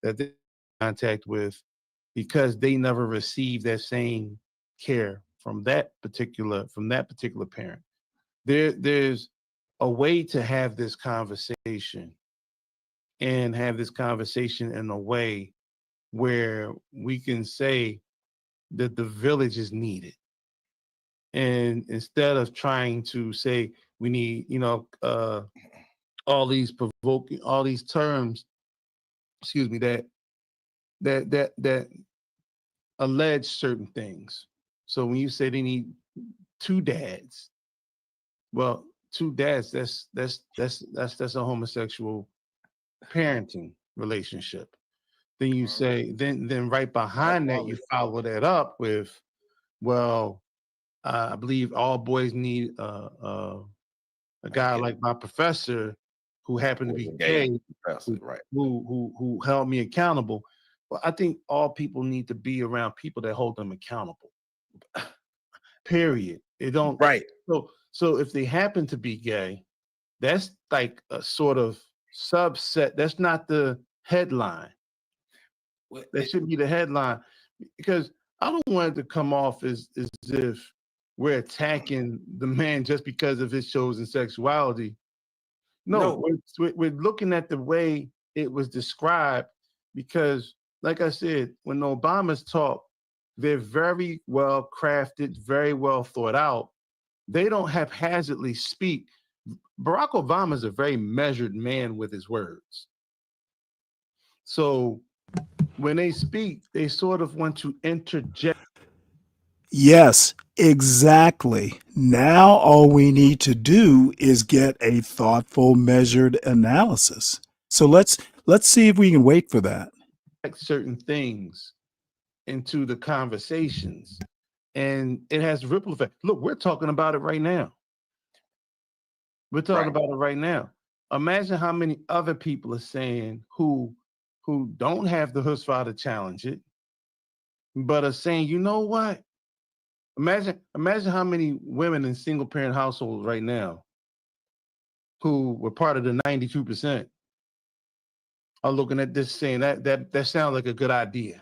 that they contact with because they never received that same care from that particular parent. There's a way to have this conversation and have this conversation in a way where we can say that the village is needed. And instead of trying to say we need, all these terms, excuse me, that allege certain things. So when you say they need two dads, well, two dads, that's a homosexual parenting relationship. Then you say, then right behind that, you follow that up with, well, I believe all boys need a guy like my professor who happened to be gay, right? Who held me accountable. Well, I think all people need to be around people that hold them accountable. Period. It don't right. So if they happen to be gay, that's like a sort of subset. That's not the headline. That shouldn't be the headline because I don't want it to come off as if we're attacking the man just because of his chosen sexuality. No, No. we're looking at the way it was described because, like I said, when the Obamas talk, they're very well crafted, very well thought out. They don't haphazardly speak. Barack Obama is a very measured man with his words. So when they speak, they sort of want to interject. Yes, exactly. Now all we need to do is get a thoughtful, measured analysis. So let's see if we can wait for that. Certain things into the conversations, and it has ripple effect. Look, we're talking about it right now. We're talking about it right now. Imagine how many other people are saying who don't have the chutzpah to challenge it, but are saying, you know what? Imagine how many women in single parent households right now who were part of the 92% are looking at this saying that sounds like a good idea.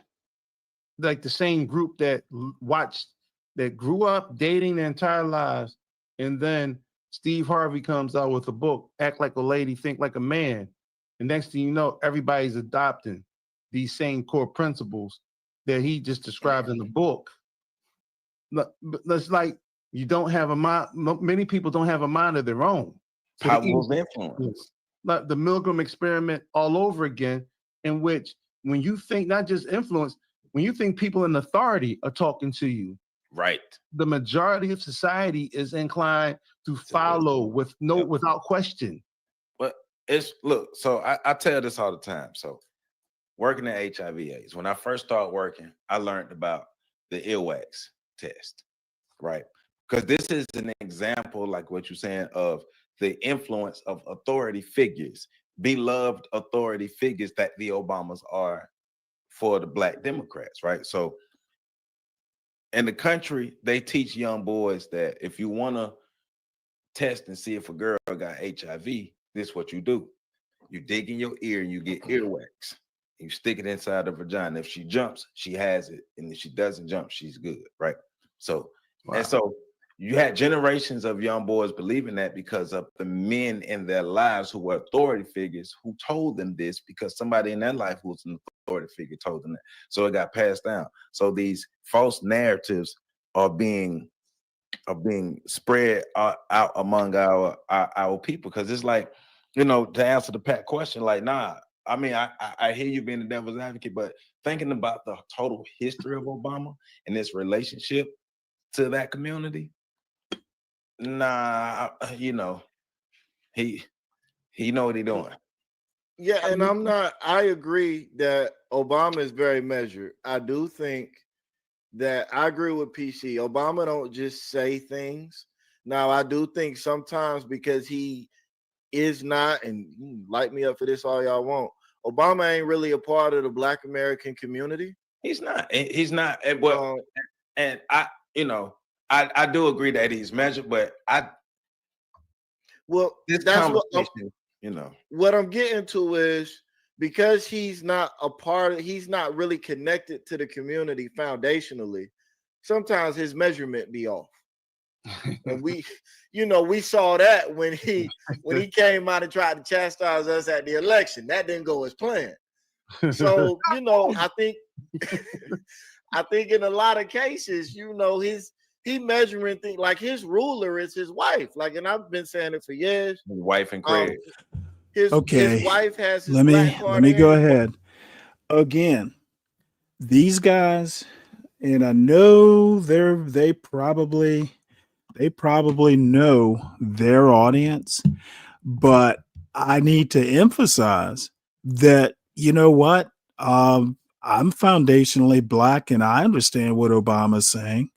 Like the same group that grew up dating their entire lives, and then Steve Harvey comes out with a book, Act Like a Lady, Think Like a Man. And next thing you know, everybody's adopting these same core principles that he just described in the book. But it's like you don't have a mind. Many people don't have a mind of their own. So Power of influence. Like the Milgram experiment all over again, in which when you think not just influence, when you think people in authority are talking to you, right, the majority of society is inclined to follow without question. But look, so I tell this all the time. So working at HIV/AIDS, when I first started working, I learned about the earwax test, right? Because this is an example, like what you're saying, of the influence of authority figures, beloved authority figures that the Obamas are for the Black Democrats, right? So in the country, they teach young boys that if you want to test and see if a girl got HIV, this is what you do. You dig in your ear and you get earwax. You stick it inside the vagina. If she jumps, she has it. And if she doesn't jump, she's good, right? So, and so you had generations of young boys believing that because of the men in their lives who were authority figures who told them this because somebody in their life who was an authority figure told them that. So it got passed down. So these false narratives are being spread out among our people, because it's like, you know, to answer the Pat question, like, nah, I mean, I hear you being the devil's advocate, but thinking about the total history of Obama and this relationship to that community, nah, you know, he know what he's doing. Yeah, and I agree that Obama is very measured. I do think that I agree with PC. Obama don't just say things. Now, I do think sometimes because he is not, and you can light me up for this all y'all want, Obama ain't really a part of the Black American community. He's not. Well, and I, you know, I do agree that he's measured, but this conversation, you know, what I'm getting to is because he's not a part of, he's not really connected to the community foundationally, sometimes his measurement be off. And we saw that when he came out and tried to chastise us at the election. That didn't go as planned. So, you know, I think in a lot of cases, you know, he measuring things like his ruler is his wife. Like, and I've been saying it for years. His wife and Craig. His wife has his let me go in. ahead. Again, these guys, and I know they probably know their audience, but I need to emphasize that, you know what? I'm foundationally Black and I understand what Obama's saying.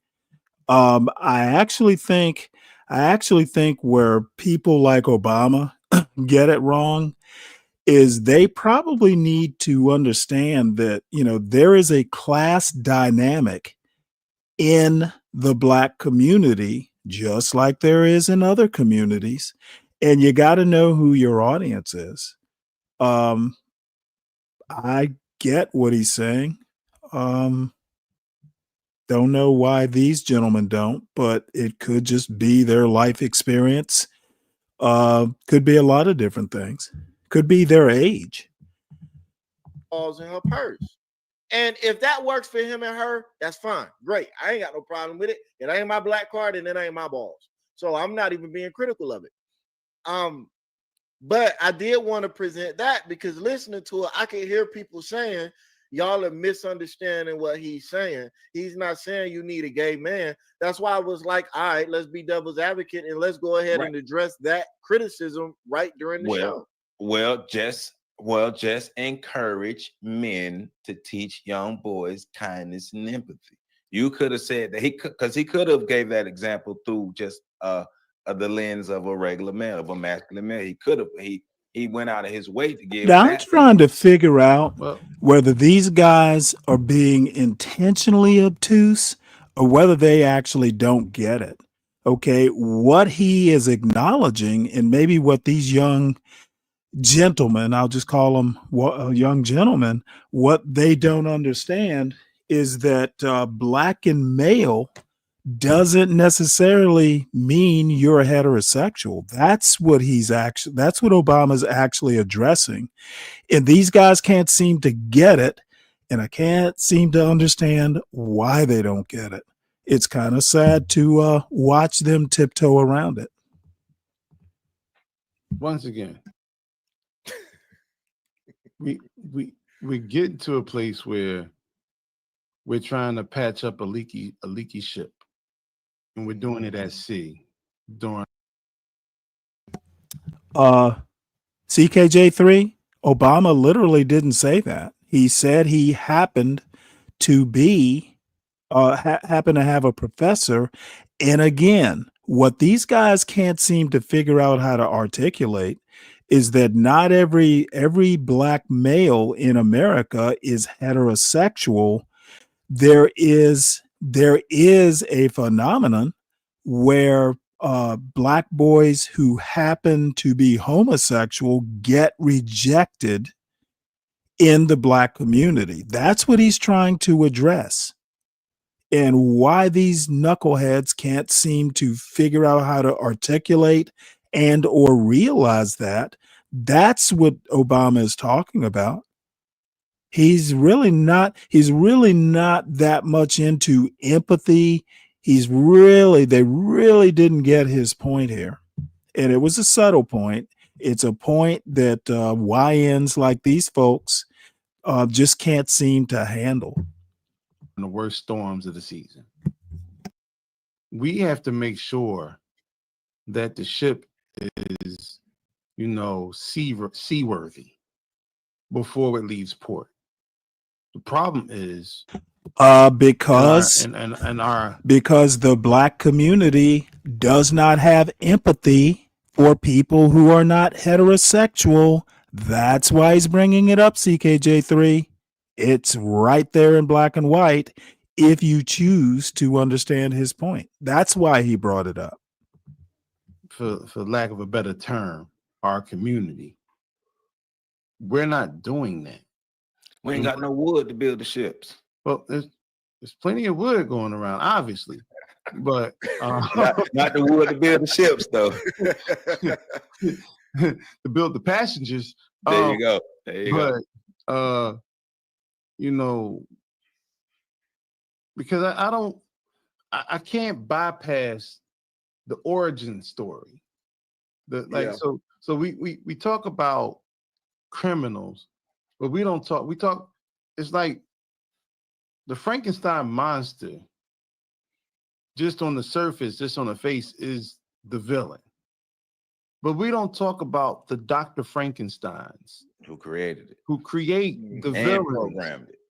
I actually think where people like Obama get it wrong is they probably need to understand that, you know, there is a class dynamic in the Black community, just like there is in other communities. And you got to know who your audience is. I get what he's saying. Don't know why these gentlemen don't, but it could just be their life experience. Could be a lot of different things. Could be their age. Balls in her purse. And if that works for him and her, that's fine. Great. I ain't got no problem with it. It ain't my black card and it ain't my balls. So I'm not even being critical of it. But I did want to present that because listening to it, I can hear people saying, y'all are misunderstanding what he's saying. He's not saying you need a gay man. That's why I was like, all right, let's be devil's advocate and let's go ahead and address that criticism right during the show. Just encourage men to teach young boys kindness and empathy. You could have said that he could have gave that example through just the lens of a regular man, of a masculine man. He could have he went out of his way to give. Now I'm trying to figure out whether these guys are being intentionally obtuse or whether they actually don't get it. Okay, what he is acknowledging, and maybe what these young gentlemen, I'll just call them young gentlemen, what they don't understand is that black and male doesn't necessarily mean you're a heterosexual. That's what that's what Obama's actually addressing. And these guys can't seem to get it. And I can't seem to understand why they don't get it. It's kind of sad to watch them tiptoe around it. Once again, we get to a place where we're trying to patch up a leaky ship, and we're doing it at sea. CKJ3, Obama literally didn't say that. He said he happened to be happen to have a professor. And again, what these guys can't seem to figure out how to articulate is that not every black male in America is heterosexual. There is a phenomenon where black boys who happen to be homosexual get rejected in the black community. That's what he's trying to address. And why these knuckleheads can't seem to figure out how to articulate and or realize that's what Obama is talking about. He's really not that much into empathy. They really didn't get his point here. And it was a subtle point. It's a point that YNs like these folks just can't seem to handle. The worst storms of the season. We have to make sure that the ship is, seaworthy before it leaves port. The problem is because the black community does not have empathy for people who are not heterosexual. That's why he's bringing it up, CKJ3. It's right there in black and white if you choose to understand his point. That's why he brought it up. For lack of a better term, our community. We're not doing that. We ain't got no wood to build the ships. Well, there's plenty of wood going around, obviously, but not the wood to build the ships, though. To build the passengers. There you go. Go. Because I can't bypass the origin story. So we talk about criminals, but we don't talk. It's like the Frankenstein monster, just on the surface, just on the face, is the villain. But we don't talk about the Dr. Frankensteins who created it, who create the villain, programmed it,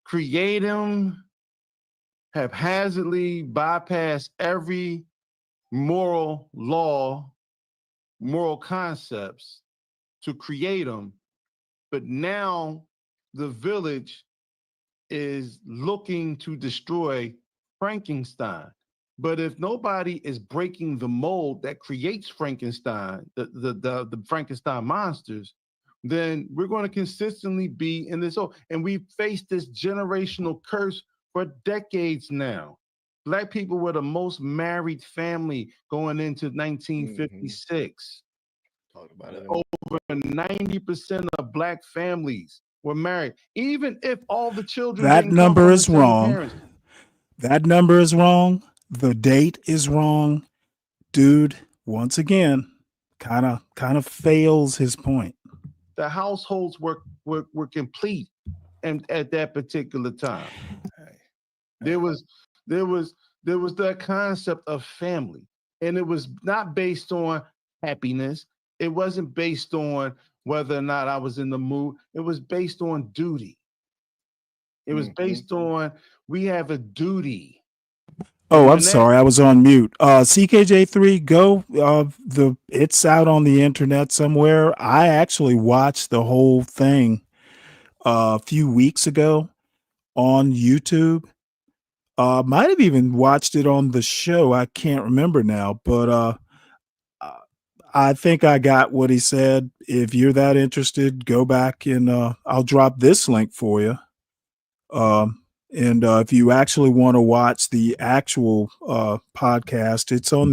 create him, haphazardly bypass every moral law, moral concepts to create them. But now the village is looking to destroy Frankenstein. But if nobody is breaking the mold that creates Frankenstein, the Frankenstein monsters, then we're going to consistently be in this. And we've faced this generational curse for decades now. Black people were the most married family going into 1956. Talk about it. Over 90% of Black families were married, even if all the children That didn't come number from the is same wrong. parents. That number is wrong. The date is wrong. Dude, once again, kind of fails his point. The households were complete, and at that particular time, there was that concept of family, and it was not based on happiness. It wasn't based on whether or not I was in the mood. It was based on duty. It was based on we have a duty. Oh, And I'm when that- sorry, I was on mute. CKJ3, go. It's out on the internet somewhere. I actually watched the whole thing a few weeks ago on YouTube. Might have even watched it on the show. I can't remember now, but I think I got what he said. If you're that interested, go back and I'll drop this link for you. And if you actually want to watch the actual podcast, it's on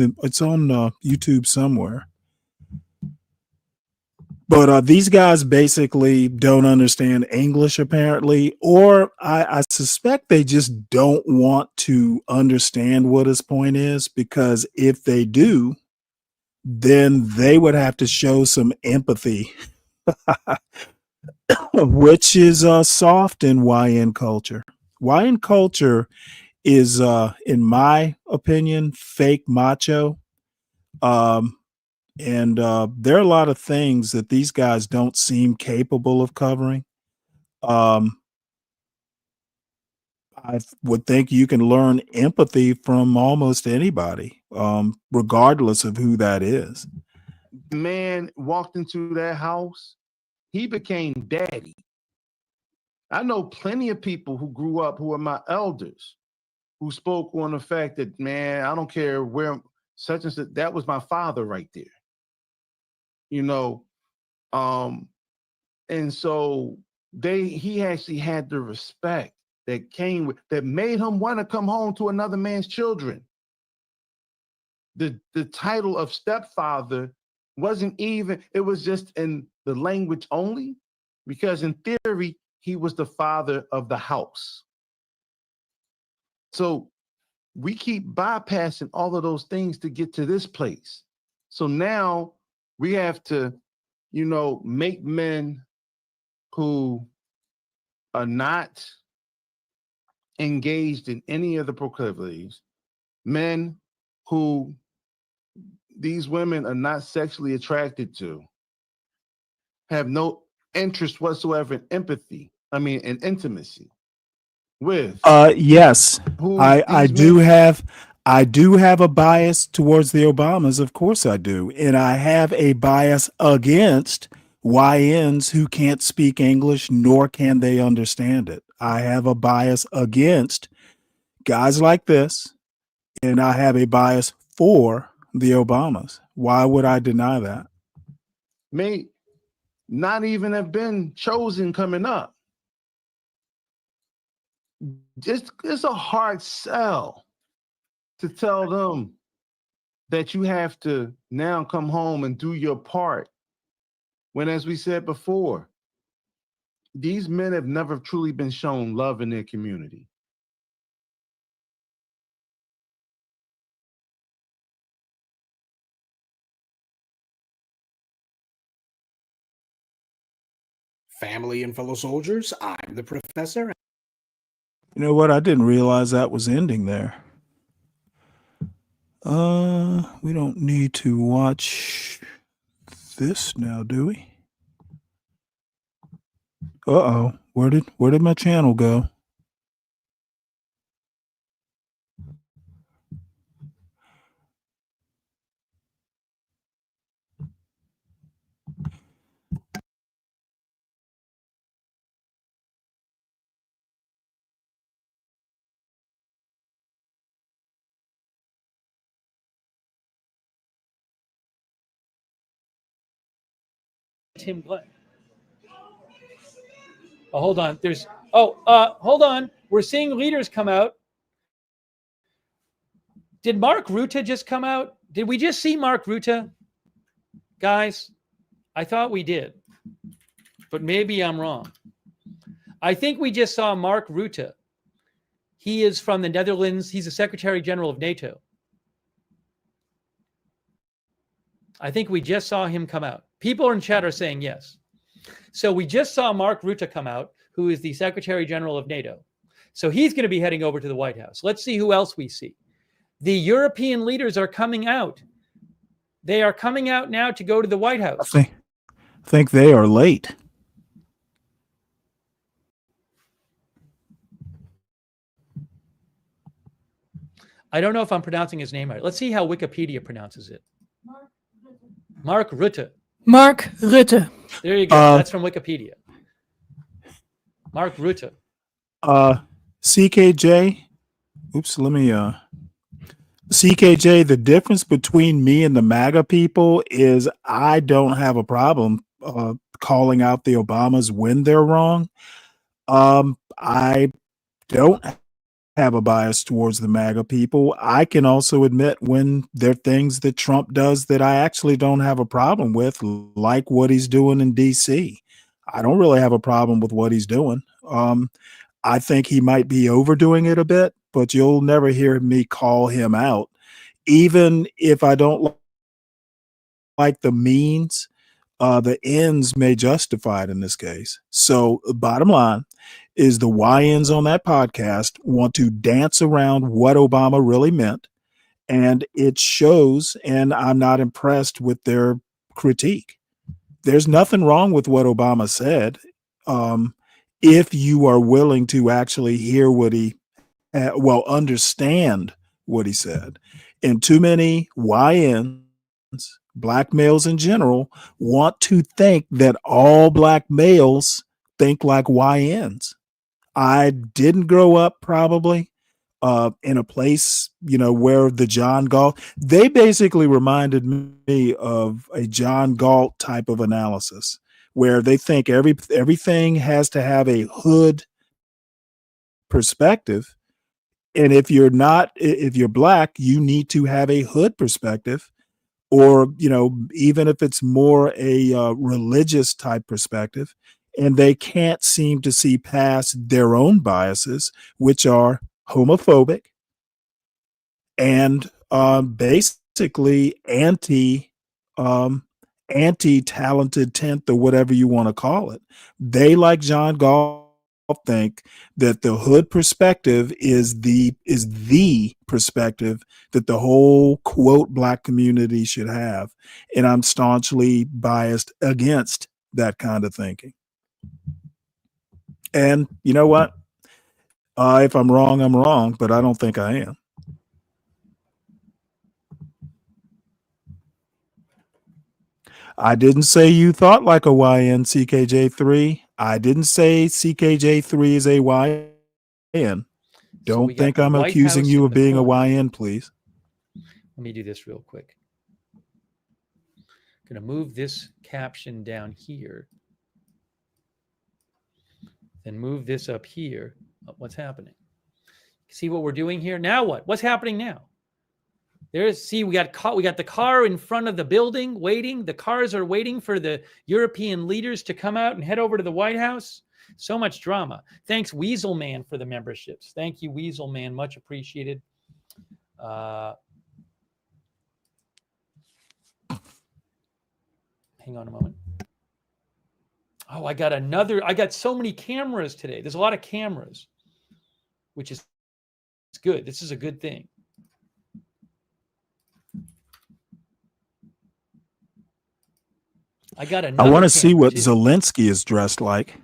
YouTube somewhere. But these guys basically don't understand English, apparently, or I suspect they just don't want to understand what his point is, because if they do, then they would have to show some empathy, which is soft in YN culture. YN culture is, in my opinion, fake macho. And there are a lot of things that these guys don't seem capable of covering. I would think you can learn empathy from almost anybody, regardless of who that is. The man walked into that house, he became daddy. I know plenty of people who grew up who are my elders, who spoke on the fact that, man, I don't care where such and such, that was my father right there. You know, and so he actually had the respect that came with, that made him want to come home to another man's children. The title of stepfather wasn't even, it was just in the language only, because in theory, he was the father of the house. So we keep bypassing all of those things to get to this place. So now we have to, make men who are not engaged in any of the proclivities, men who these women are not sexually attracted to, have no interest whatsoever in in intimacy with. Yes, I do have a bias towards the Obamas. Of course I do. And I have a bias against YNs who can't speak English, nor can they understand it. I have a bias against guys like this, and I have a bias for the Obamas. Why would I deny that? May not even have been chosen coming up. It's a hard sell to tell them that you have to now come home and do your part. When, as we said before, these men have never truly been shown love in their community. Family and fellow soldiers, I'm the professor. You know what? I didn't realize that was ending there. We don't need to watch this now, do we? Uh-oh. Where did my channel go? Tim Glenn. Oh, hold on. Hold on. We're seeing leaders come out. Did Mark Rutte just come out? Did we just see Mark Rutte? Guys, I thought we did, but maybe I'm wrong. I think we just saw Mark Rutte. He is from the Netherlands. He's the Secretary General of NATO. I think we just saw him come out. People in chat are saying yes. So we just saw Mark Rutte come out, who is the Secretary General of NATO. So he's going to be heading over to the White House. Let's see who else we see. The European leaders are coming out. They are coming out now to go to the White House. I think they are late. I don't know if I'm pronouncing his name right. Let's see how Wikipedia pronounces it. Mark Rutte. Mark Rutte. There you go. That's from Wikipedia. Mark Rutte. CKJ. Oops, let me CKJ, the difference between me and the MAGA people is I don't have a problem calling out the Obamas when they're wrong. I don't have a bias towards the MAGA people. I can also admit when there are things that Trump does that I actually don't have a problem with, like what he's doing in DC. I don't really have a problem with what he's doing. I think he might be overdoing it a bit, but you'll never hear me call him out. Even if I don't like the means, the ends may justify it in this case. So bottom line is the YNs on that podcast want to dance around what Obama really meant. And it shows, and I'm not impressed with their critique. There's nothing wrong with what Obama said. If you are willing to actually hear what he, understand what he said. And too many YNs, black males in general, want to think that all black males think like YNs. I didn't grow up probably in a place, where the John Galt, they basically reminded me of a John Galt type of analysis where they think everything has to have a hood perspective. And if you're black, you need to have a hood perspective, or, even if it's more a religious type perspective. And they can't seem to see past their own biases, which are homophobic and basically anti-talented tenth, or whatever you want to call it. They, like John Galt, think that the hood perspective is the perspective that the whole quote black community should have. And I'm staunchly biased against that kind of thinking. And you know what? If I'm wrong, I'm wrong, but I don't think I am. I didn't say you thought like a YN, CKJ3. I didn't say CKJ3 is a YN. Don't think I'm accusing you of being a YN, please. Let me do this real quick. I'm going to move this caption down here. Then move this up here. What's happening? See what we're doing here? Now what? What's happening now? We got the car in front of the building waiting. The cars are waiting for the European leaders to come out and head over to the White House. So much drama. Thanks, Weasel Man, for the memberships. Thank you, Weasel Man. Much appreciated. Hang on a moment. Oh, I got so many cameras today. There's a lot of cameras, which is good. This is a good thing. I want to see what Zelensky is dressed like.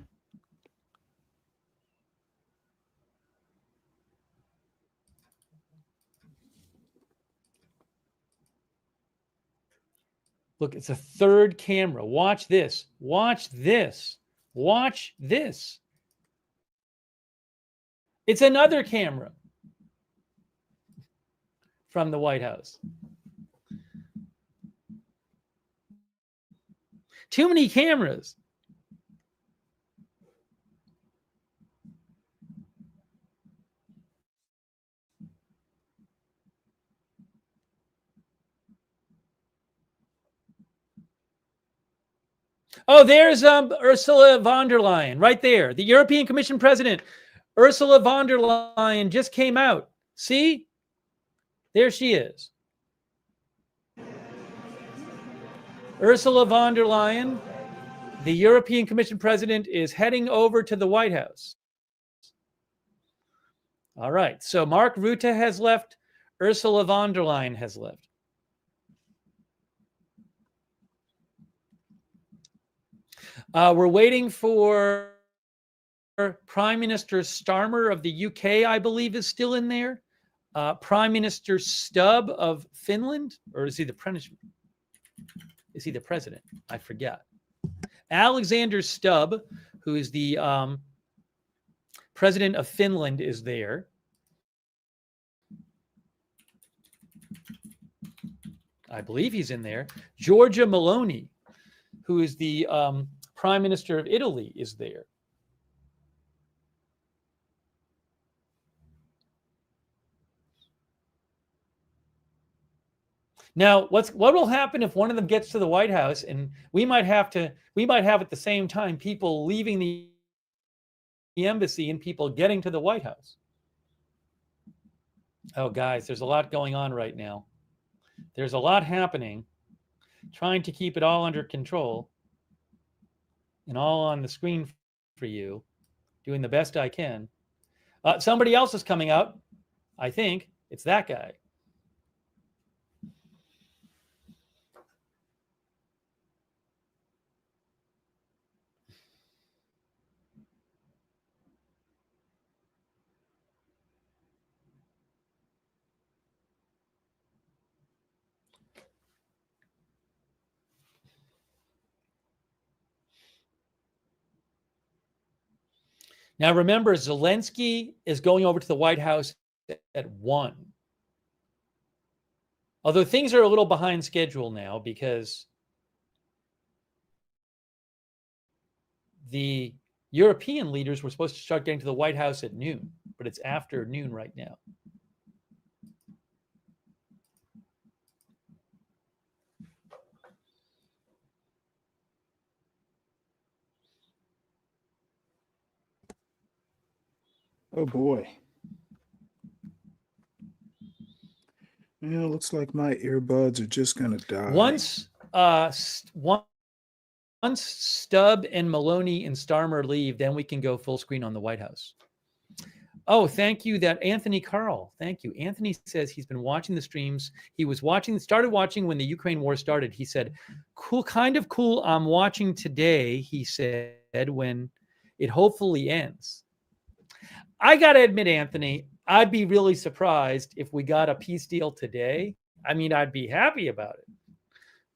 Look, it's a third camera. Watch this. Watch this. Watch this. It's another camera from the White House. Too many cameras. Oh, there's Ursula von der Leyen right there. The European Commission president, Ursula von der Leyen, just came out. See? There she is. Ursula von der Leyen, the European Commission president, is heading over to the White House. All right. So Mark Rutte has left. Ursula von der Leyen has left. We're waiting for Prime Minister Starmer of the UK, I believe, is still in there. Prime Minister Stubb of Finland, or is he the president? Is he the president? I forget. Alexander Stubb, who is the president of Finland, is there. I believe he's in there. Giorgia Meloni, who is the prime minister of Italy, is there. Now, what will happen if one of them gets to the White House, and we might have at the same time people leaving the embassy and people getting to the White House? Oh, guys, there's a lot going on right now. There's a lot happening, trying to keep it all under control and all on the screen for you, doing the best I can. Somebody else is coming out. I think it's that guy. Now, remember, Zelensky is going over to the White House at 1. Although things are a little behind schedule now because the European leaders were supposed to start getting to the White House at noon, but it's after noon right now. Oh boy. Yeah, looks like my earbuds are just gonna die. Once Stubb and Maloney and Starmer leave, then we can go full screen on the White House. Oh, thank you. That Anthony Carl. Thank you. Anthony says he's been watching the streams. He was started watching when the Ukraine war started. He said, cool, kind of cool. I'm watching today, he said, when it hopefully ends. I got to admit, Anthony, I'd be really surprised if we got a peace deal today. I mean, I'd be happy about it,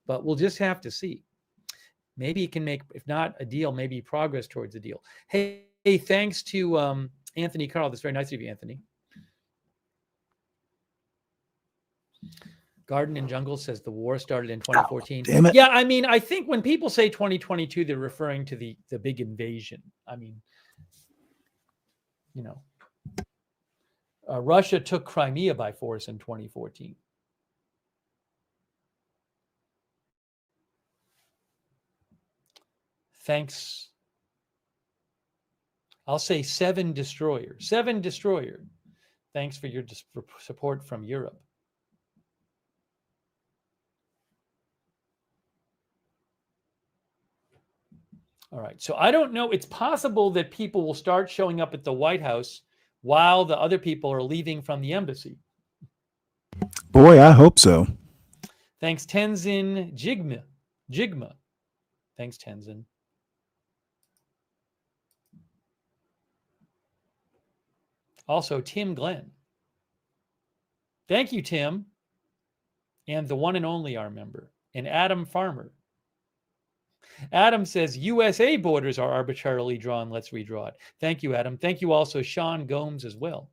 but we'll just have to see. Maybe it can make, if not a deal, maybe progress towards a deal. Hey, thanks to Anthony Carl. That's very nice of you, Anthony. Garden and Jungle says the war started in 2014. Damn it. Yeah, I mean, I think when people say 2022, they're referring to the big invasion. I mean, you know, Russia took Crimea by force in 2014. Thanks. I'll say 7 destroyer. 7 destroyer. Thanks for your support from Europe. All right. So I don't know. It's possible that people will start showing up at the White House while the other people are leaving from the embassy. Boy, I hope so. Thanks, Tenzin Jigma. Thanks, Tenzin. Also, Tim Glenn. Thank you, Tim. And the one and only our member. And Adam Farmer. Adam says, USA borders are arbitrarily drawn. Let's redraw it. Thank you, Adam. Thank you also, Sean Gomes, as well.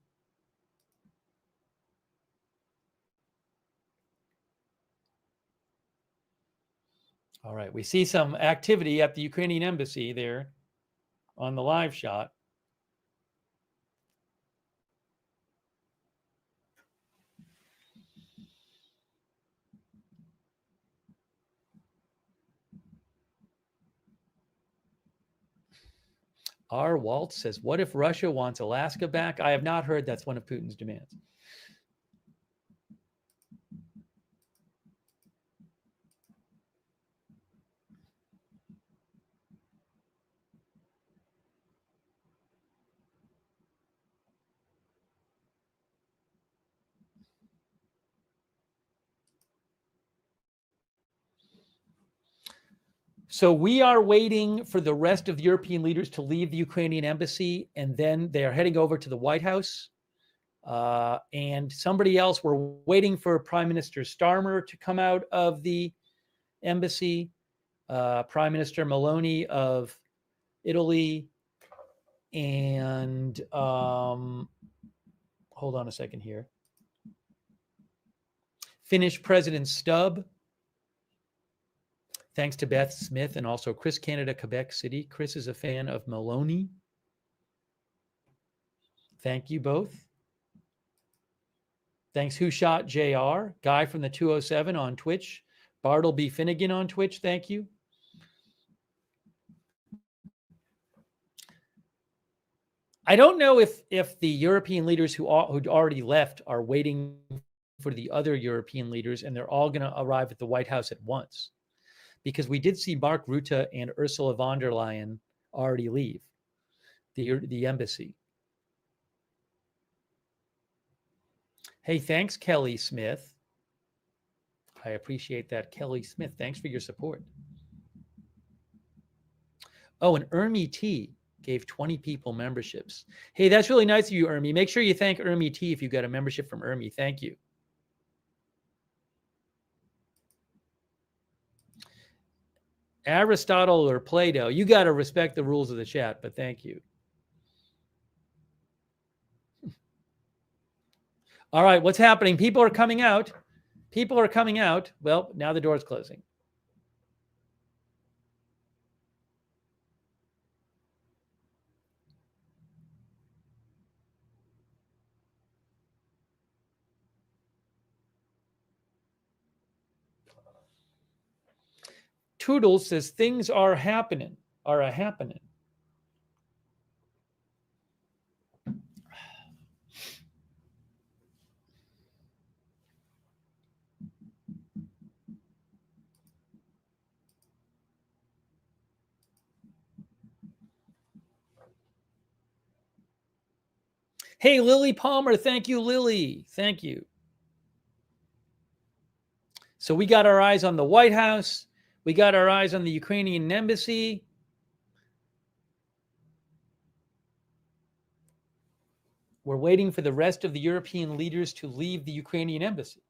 All right. We see some activity at the Ukrainian embassy there on the live shot. R. Walt says, what if Russia wants Alaska back? I have not heard that's one of Putin's demands. So we are waiting for the rest of the European leaders to leave the Ukrainian embassy, and then they are heading over to the White House. And somebody else, we're waiting for Prime Minister Starmer to come out of the embassy, Prime Minister Meloni of Italy, and hold on a second here. Finnish President Stubb. Thanks to Beth Smith and also Chris Canada, Quebec City. Chris is a fan of Meloni. Thank you both. Thanks, Who Shot JR, Guy from the 207 on Twitch, Bartleby Finnegan on Twitch. Thank you. I don't know if the European leaders who'd already left are waiting for the other European leaders, and they're all going to arrive at the White House at once. Because we did see Mark Rutte and Ursula von der Leyen already leave the embassy. Hey, thanks, Kelly Smith. I appreciate that, Kelly Smith. Thanks for your support. Oh, and Ermi T gave 20 people memberships. Hey, that's really nice of you, Ermi. Make sure you thank Ermi T if you got a membership from Ermi. Thank you. Aristotle or Plato, you got to respect the rules of the chat, but thank you. All right, what's happening? People are coming out. People are coming out. Well, now the door's closing. Toodles says things are happening. Hey, Lily Palmer. Thank you, Lily. Thank you. So we got our eyes on the White House. We got our eyes on the Ukrainian embassy. We're waiting for the rest of the European leaders to leave the Ukrainian embassy.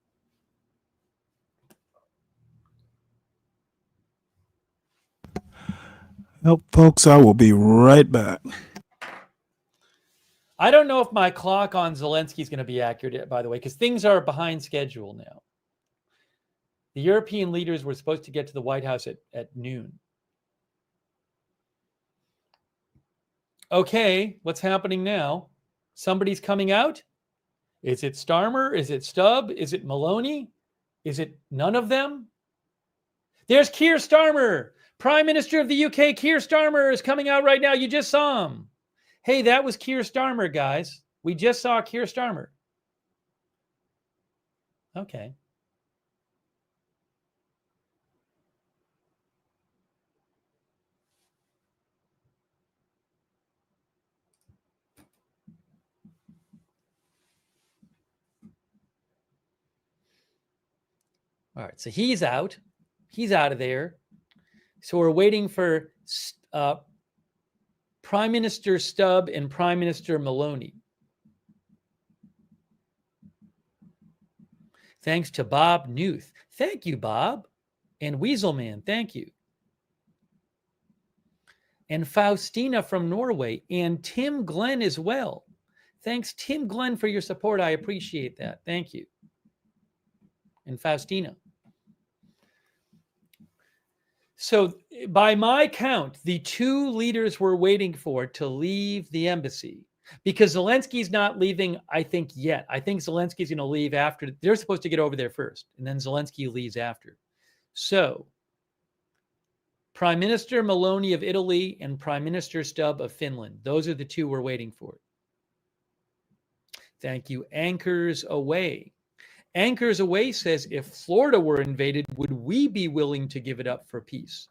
Well, folks, I will be right back. I don't know if my clock on Zelensky is going to be accurate, by the way, because things are behind schedule now. The European leaders were supposed to get to the White House at noon. Okay, what's happening now? Somebody's coming out? Is it Starmer? Is it Stubb? Is it Meloni? Is it none of them? There's Keir Starmer, Prime Minister of the UK. Keir Starmer is coming out right now. You just saw him. Hey, that was Keir Starmer, guys. We just saw Keir Starmer. Okay. All right, so he's out. He's out of there. So we're waiting for Prime Minister Stubb and Prime Minister Meloni. Thanks to Bob Newth. Thank you, Bob. And Weaselman, thank you. And Faustina from Norway. And Tim Glenn as well. Thanks, Tim Glenn, for your support. I appreciate that. Thank you. And Faustina. So by my count, the two leaders we're waiting for to leave the embassy, because Zelensky's not leaving, I think, yet. I think Zelensky's going to leave after. They're supposed to get over there first, and then Zelensky leaves after. So Prime Minister Meloni of Italy and Prime Minister Stubb of Finland. Those are the two we're waiting for. Thank you. Anchors Away. Anchors Away says, if Florida were invaded, would we be willing to give it up for peace?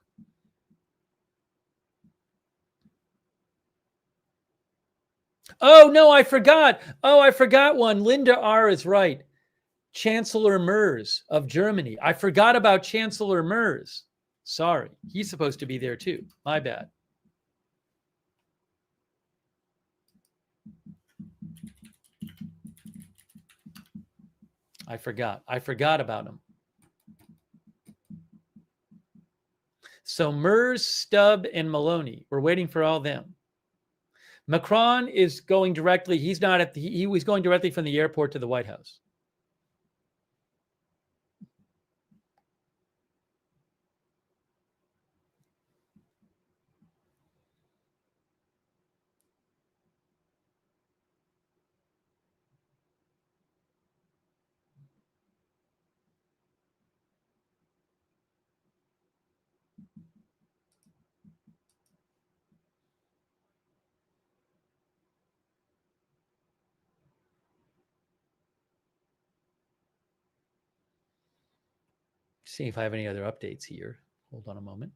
Oh, no, I forgot. Oh, I forgot one. Linda R. is right. Chancellor Merz of Germany. I forgot about Chancellor Merz. Sorry. He's supposed to be there too. My bad. I forgot. I forgot about him. So Merz, Stubb, and Meloni. We're waiting for all them. Macron is going directly. He's not at the, he was going directly from the airport to the White House. See if I have any other updates here. Hold on a moment.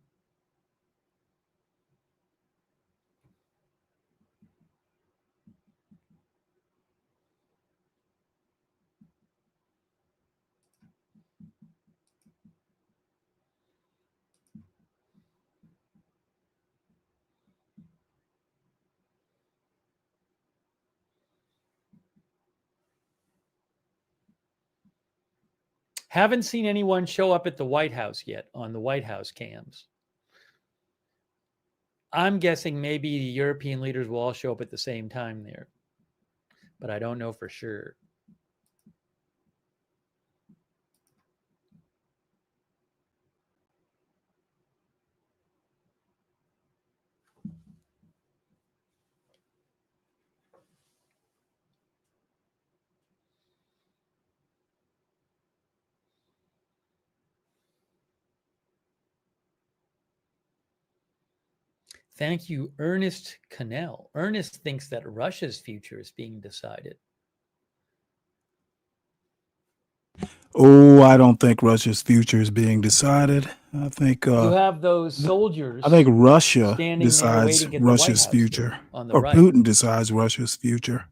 Haven't seen anyone show up at the White House yet on the White House cams. I'm guessing maybe the European leaders will all show up at the same time there, but I don't know for sure. Thank you, Ernest Cannell. Ernest thinks that Russia's future is being decided. Oh, I don't think Russia's future is being decided. I think You have those soldiers. I think Russia standing there decides waiting at the White Russia's House future, there on the or right. Putin decides Russia's future.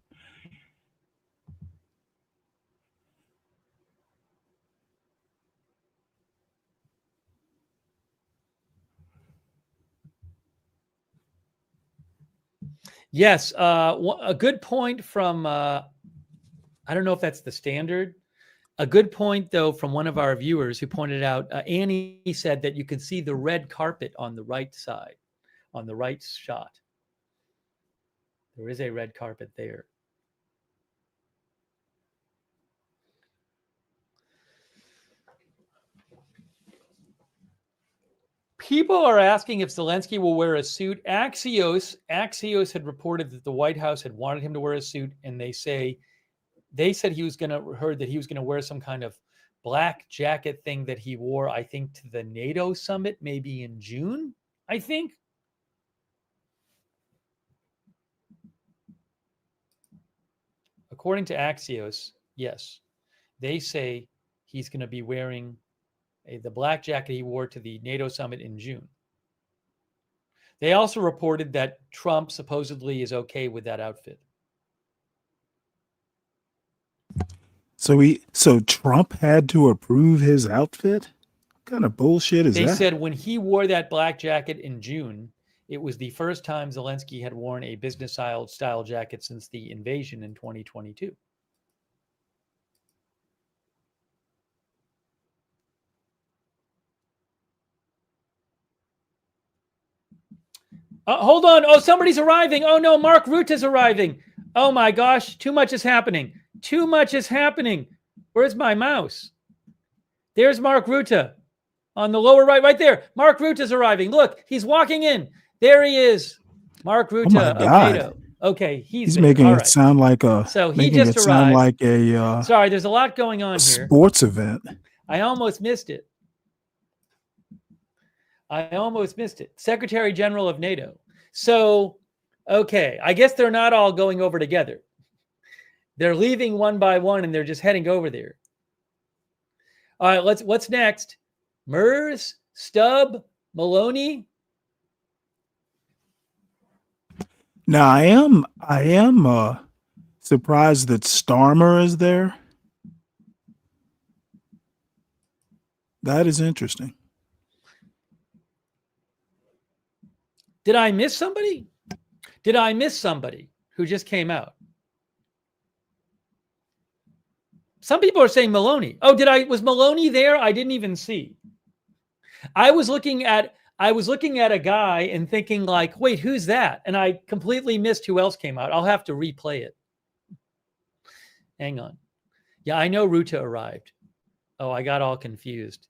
Yes, a good point from, I don't know if that's the standard. A good point, though, from one of our viewers who pointed out, Annie said that you can see the red carpet on the right side, on the right shot. There is a red carpet there. People are asking if Zelensky will wear a suit. Axios had reported that the White House had wanted him to wear a suit, and they said he was going to wear some kind of black jacket thing that he wore, I think, to the NATO summit, maybe in June, I think. According to Axios, yes, they say he's going to be wearing the black jacket he wore to the NATO summit in June. They also reported that Trump supposedly is okay with that outfit. So Trump had to approve his outfit? What kind of bullshit is They that? said when he wore that black jacket in June, it was the first time Zelensky had worn a business style jacket since the invasion in 2022. Hold on. Oh, somebody's arriving. Oh, no, Mark Rutte's arriving. Oh, my gosh. Too much is happening. Too much is happening. Where's my mouse? There's Mark Rutte on the lower right there. Mark Rutte's arriving. Look, he's walking in. There he is. Mark Rutte Oh my of God. NATO. Okay, he's making All it right. sound like a So he making just it sound arrived. like a Sorry, there's a lot going on here. sports event. I almost missed it. I almost missed it. Secretary General of NATO. So, okay, I guess they're not all going over together. They're leaving one by one and they're just heading over there. All right, what's next? Mers, Stubb, Maloney. Now I am surprised that Starmer is there. That is interesting. Did I miss somebody? Did I miss somebody who just came out? Some people are saying Maloney. Oh, was Maloney there? I didn't even see. I was looking at a guy and thinking like, wait, who's that? And I completely missed who else came out. I'll have to replay it. Hang on. Yeah, I know Ruta arrived. Oh, I got all confused.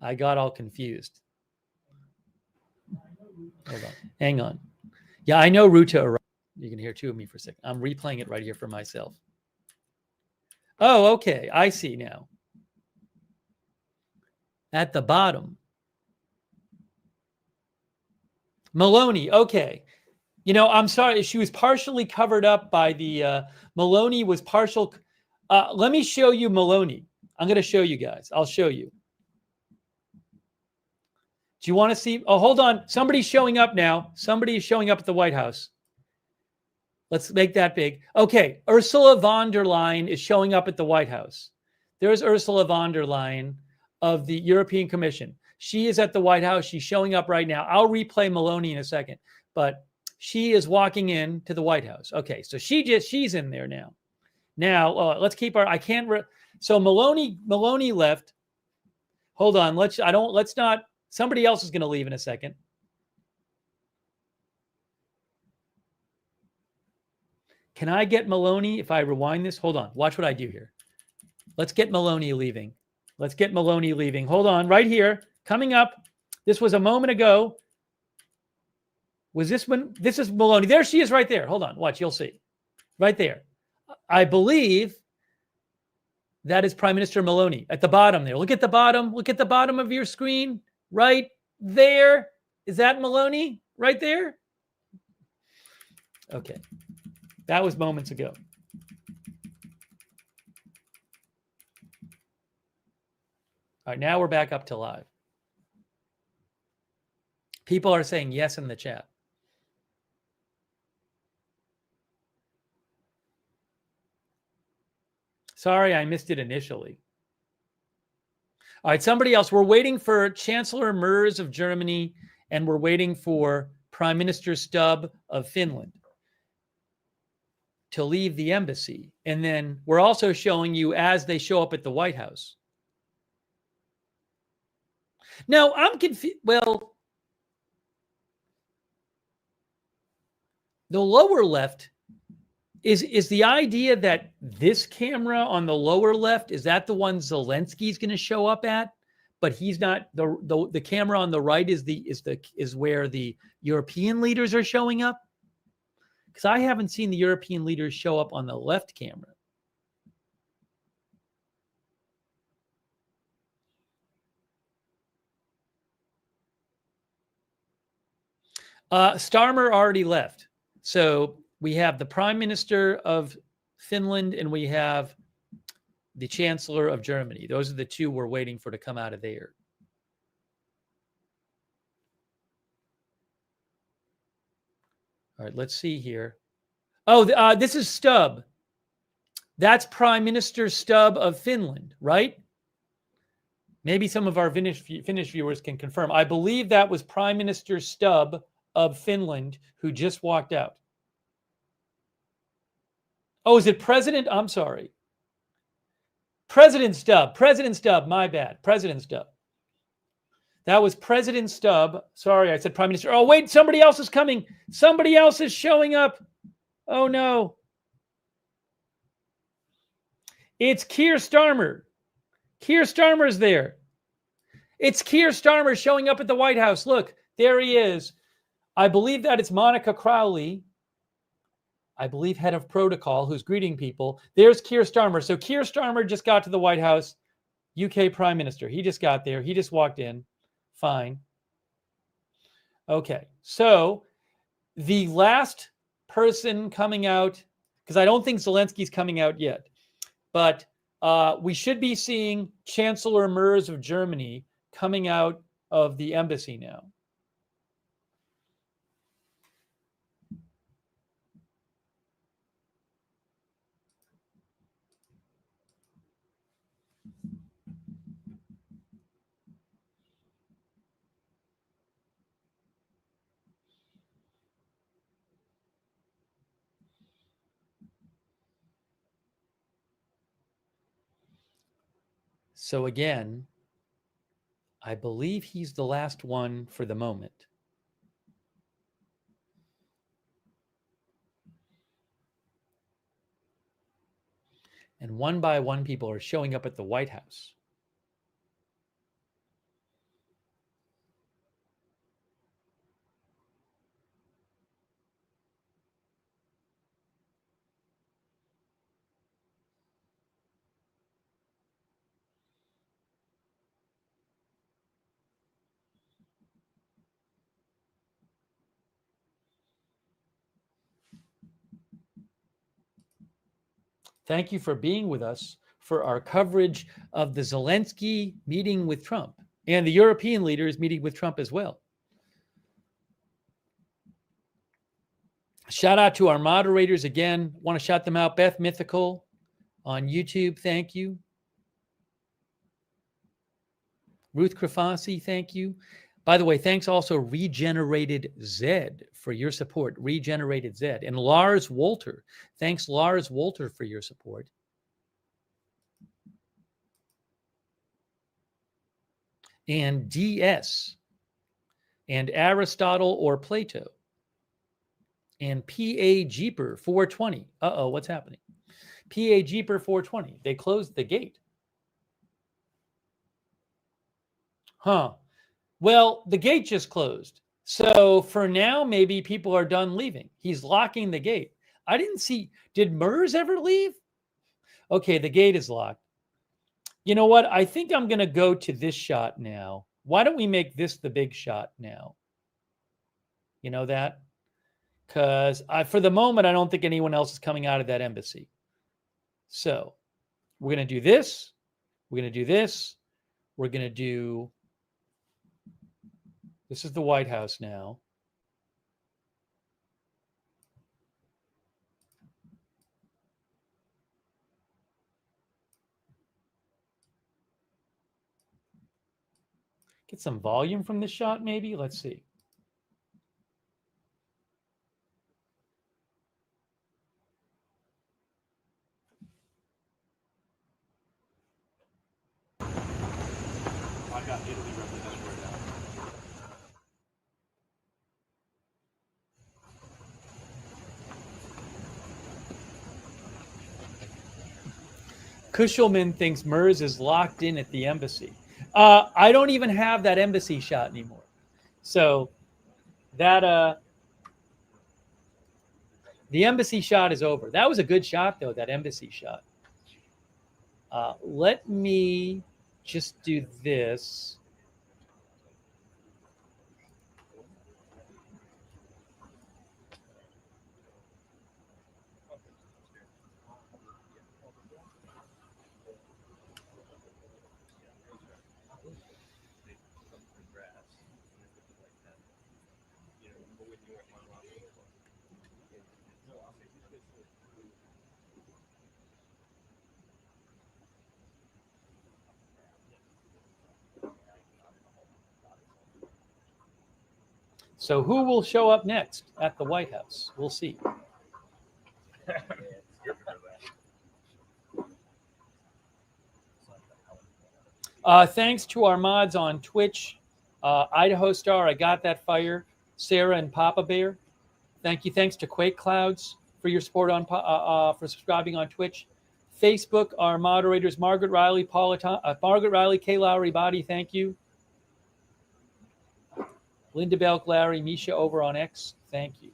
Hold on. Hang on. Yeah, I know Ruta arrived. You can hear two of me for a second. I'm replaying it right here for myself. Oh, okay. I see now. At the bottom. Maloney. Okay. You know, I'm sorry. She was partially covered up by the Maloney was partial. Let me show you Maloney. I'm going to show you guys. I'll show you. Do you want to see? Oh, hold on. Somebody's showing up now. Somebody is showing up at the White House. Let's make that big. Okay. Ursula von der Leyen is showing up at the White House. There's Ursula von der Leyen of the European Commission. She is at the White House. She's showing up right now. I'll replay Maloney in a second, but she is walking in to the White House. Okay. So she's in there now. Now let's keep our, so Maloney left. Hold on. Let's not, somebody else is going to leave in a second. Can I get Maloney if I rewind this? Hold on. Watch what I do here. Let's get Maloney leaving. Hold on. Right here. Coming up. This was a moment ago. Was this one? This is Maloney. There she is right there. Hold on. Watch. You'll see. Right there. I believe that is Prime Minister Maloney at the bottom there. Look at the bottom. Look at the bottom of your screen. Right there. Is that Maloney? Right there? Okay. That was moments ago. All right, now we're back up to live. People are saying yes in the chat. Sorry, I missed it initially. All right, somebody else. We're waiting for Chancellor Merz of Germany, and we're waiting for Prime Minister Stubb of Finland to leave the embassy. And then we're also showing you as they show up at the White House. Now, I'm confused. Well, the lower left is the idea that this camera on the lower left, is that the one Zelensky's going to show up at? But he's not. The camera on the right is where the European leaders are showing up. Because I haven't seen the European leaders show up on the left camera. Starmer already left. So we have the Prime Minister of Finland and we have the Chancellor of Germany. Those are the two we're waiting for to come out of there. All right, let's see here. Oh, this is Stubb. That's Prime Minister Stubb of Finland, right? Maybe some of our Finnish viewers can confirm. I believe that was Prime Minister Stubb of Finland who just walked out. Oh, is it President? I'm sorry. President Stubb, my bad. President Stubb. That was President Stubb. Sorry, I said Prime Minister. Oh, wait, somebody else is coming. Somebody else is showing up. Oh, no. It's Keir Starmer. Keir Starmer's there. It's Keir Starmer showing up at the White House. Look, there he is. I believe that it's Monica Crowley, I believe head of protocol, who's greeting people. There's Keir Starmer. So Keir Starmer just got to the White House, UK Prime Minister. He just got there. He just walked in. Fine. Okay, so the last person coming out, because I don't think Zelensky's coming out yet, but we should be seeing Chancellor Merz of Germany coming out of the embassy now. So again, I believe he's the last one for the moment. And one by one, people are showing up at the White House. Thank you for being with us for our coverage of the Zelensky meeting with Trump and the European leaders meeting with Trump as well. Shout out to our moderators again. Want to shout them out. Beth Mythical on YouTube, thank you. Ruth Krafasi, thank you. By the way, thanks also Regenerated Zed for your support. Regenerated Zed. And Lars Wolter. Thanks, Lars Wolter, for your support. And DS. And Aristotle or Plato. And PA Jeeper 420. Uh-oh, what's happening? PA Jeeper 420. They closed the gate. Huh. Well, the gate just closed. So for now, maybe people are done leaving. He's locking the gate. I didn't see, did Merz ever leave? Okay, the gate is locked. You know what? I think I'm going to go to this shot now. Why don't we make this the big shot now? You know that? Because for the moment, I don't think anyone else is coming out of that embassy. So we're going to do this. We're going to do this. We're going to do... This is the White House now. Get some volume from this shot, maybe. Let's see. I got Italy represented right now. Kushelman thinks Merz is locked in at the embassy. I don't even have that embassy shot anymore. So that the embassy shot is over. That was a good shot, though, that embassy shot. Let me just do this. So who will show up next at the White House? We'll see. Thanks to our mods on Twitch, Idaho Star, I Got That Fire, Sarah and Papa Bear. Thank you. Thanks to Quake Clouds for your support on for subscribing on Twitch. Facebook, our moderators, Margaret Riley, Margaret Riley, Kay Lowry Body, thank you. Linda Belk, Larry, Misha over on X, thank you.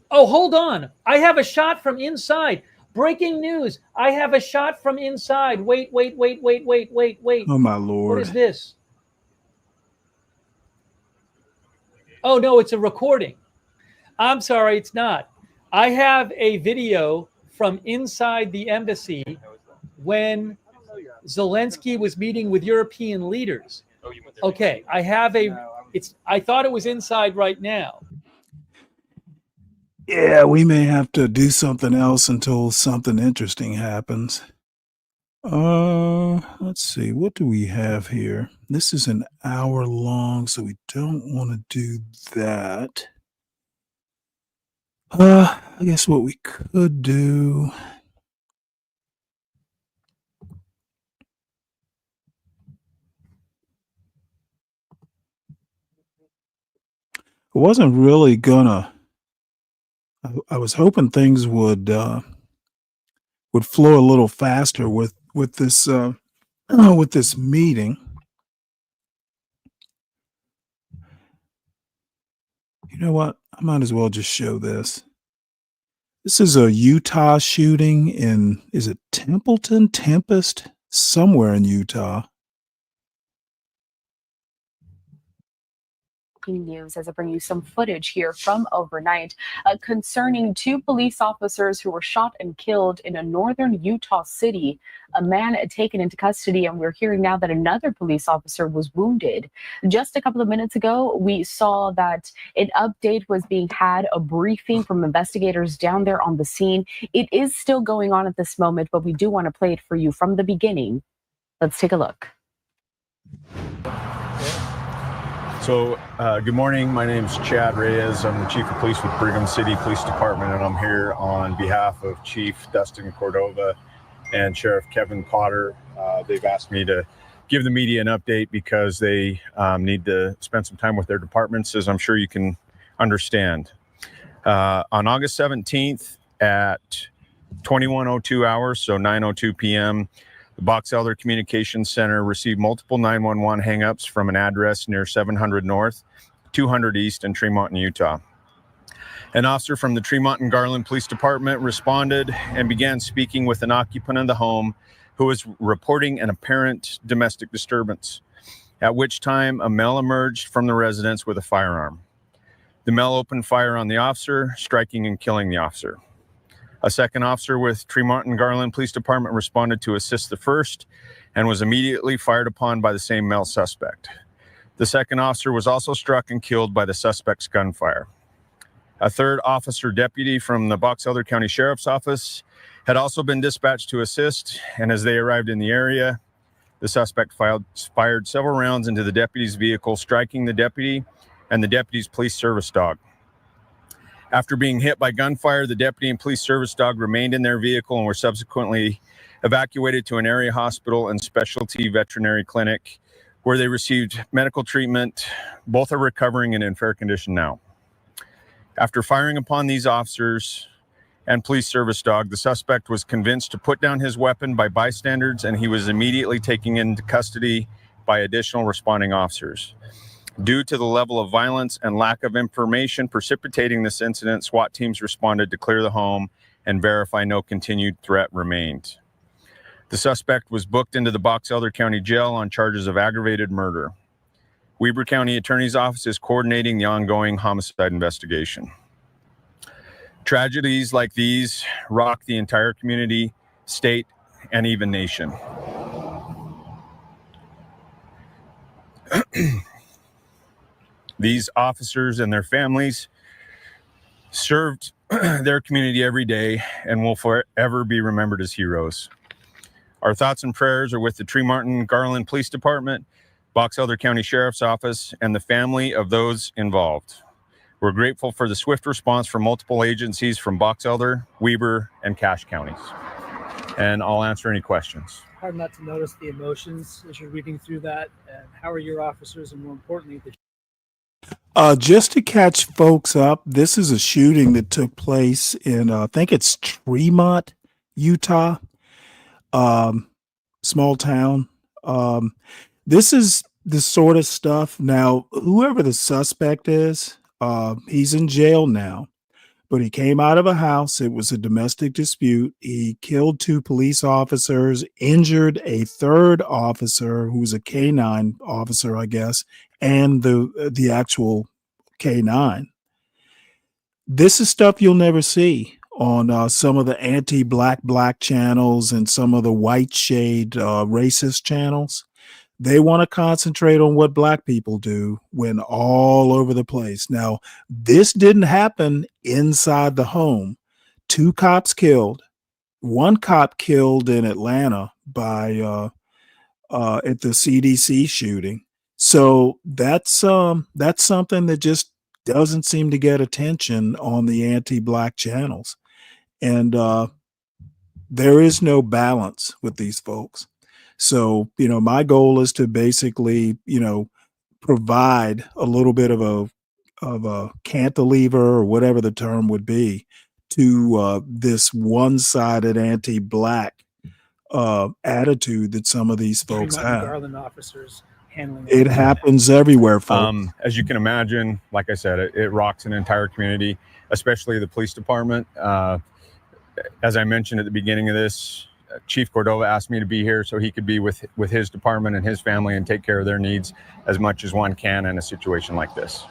Oh, hold on. I have a shot from inside. Breaking news. I have a shot from inside. Wait. Oh my What Lord. is this? Oh, no, it's a recording. I'm sorry, it's not. I have a video from inside the embassy when Zelensky was meeting with European leaders. Okay, I thought it was inside right now. Yeah, we may have to do something else until something interesting happens. Let's see. What do we have here? This is an hour long, so we don't want to do that. I guess what we could do. I wasn't really gonna. I was hoping things would flow a little faster with this with this meeting. You know what? I might as well just show this. This is a Utah shooting in, is it Templeton, Tempest, somewhere in Utah. News as I bring you some footage here from overnight concerning two police officers who were shot and killed in a northern Utah city. A man taken into custody, and we're hearing now that another police officer was wounded. Just a couple of minutes ago, we saw that an update was being had, a briefing from investigators down there on the scene. It is still going on at this moment, but we do want to play it for you from the beginning. Let's take a look. So, good morning. My name is Chad Reyes. I'm the Chief of Police with Brigham City Police Department, and I'm here on behalf of Chief Dustin Cordova and Sheriff Kevin Potter. They've asked me to give the media an update because they need to spend some time with their departments, as I'm sure you can understand. On August 17th at 21:02 hours, so 9:02 p.m., the Box Elder Communications Center received multiple 911 hangups from an address near 700 North, 200 East in Tremont, Utah. An officer from the Tremont and Garland Police Department responded and began speaking with an occupant of the home who was reporting an apparent domestic disturbance, at which time a male emerged from the residence with a firearm. The male opened fire on the officer, striking and killing the officer. A second officer with Tremont and Garland Police Department responded to assist the first and was immediately fired upon by the same male suspect. The second officer was also struck and killed by the suspect's gunfire. A third officer deputy from the Box Elder County Sheriff's Office had also been dispatched to assist, and as they arrived in the area, the suspect fired several rounds into the deputy's vehicle, striking the deputy and the deputy's police service dog. After being hit by gunfire, the deputy and police service dog remained in their vehicle and were subsequently evacuated to an area hospital and specialty veterinary clinic where they received medical treatment. Both are recovering and in fair condition now. After firing upon these officers and police service dog, the suspect was convinced to put down his weapon by bystanders, and he was immediately taken into custody by additional responding officers. Due to the level of violence and lack of information precipitating this incident, SWAT teams responded to clear the home and verify no continued threat remained. The suspect was booked into the Box Elder County Jail on charges of aggravated murder. Weber County Attorney's Office is coordinating the ongoing homicide investigation. Tragedies like these rock the entire community, state, and even nation. These officers and their families served their community every day and will forever be remembered as heroes. Our thoughts and prayers are with the Tremont and Garland Police Department, Box Elder County Sheriff's Office, and the family of those involved. We're grateful for the swift response from multiple agencies from Box Elder, Weber, and Cache counties. And I'll answer any questions. Hard not to notice the emotions as you're reading through that. And how are your officers, and more importantly, Just to catch folks up, this is a shooting that took place in, I think it's Tremont, Utah, small town. This is the sort of stuff. Now, whoever the suspect is, he's in jail now. but he came out of a house. It was a domestic dispute. He killed 2 police officers, injured a third officer who was a K-9 officer, I guess, and the actual K-9. This is stuff you'll never see on some of the anti-black channels and some of the white shade racist channels. They want to concentrate on what black people do when all over the place. Now, this didn't happen inside the home. 2 cops killed. 1 cop killed in Atlanta by at the CDC shooting. So that's something that just doesn't seem to get attention on the anti-black channels. And there is no balance with these folks. So, my goal is to basically, provide a little bit of a cantilever or whatever the term would be to this one-sided anti-black attitude that some of these folks Tremont and have. Garland officers handling It happens everywhere, folks. As you can imagine, like I said, it rocks an entire community, especially the police department. As I mentioned at the beginning of this, Chief Cordova asked me to be here so he could be with his department and his family and take care of their needs as much as one can in a situation like this.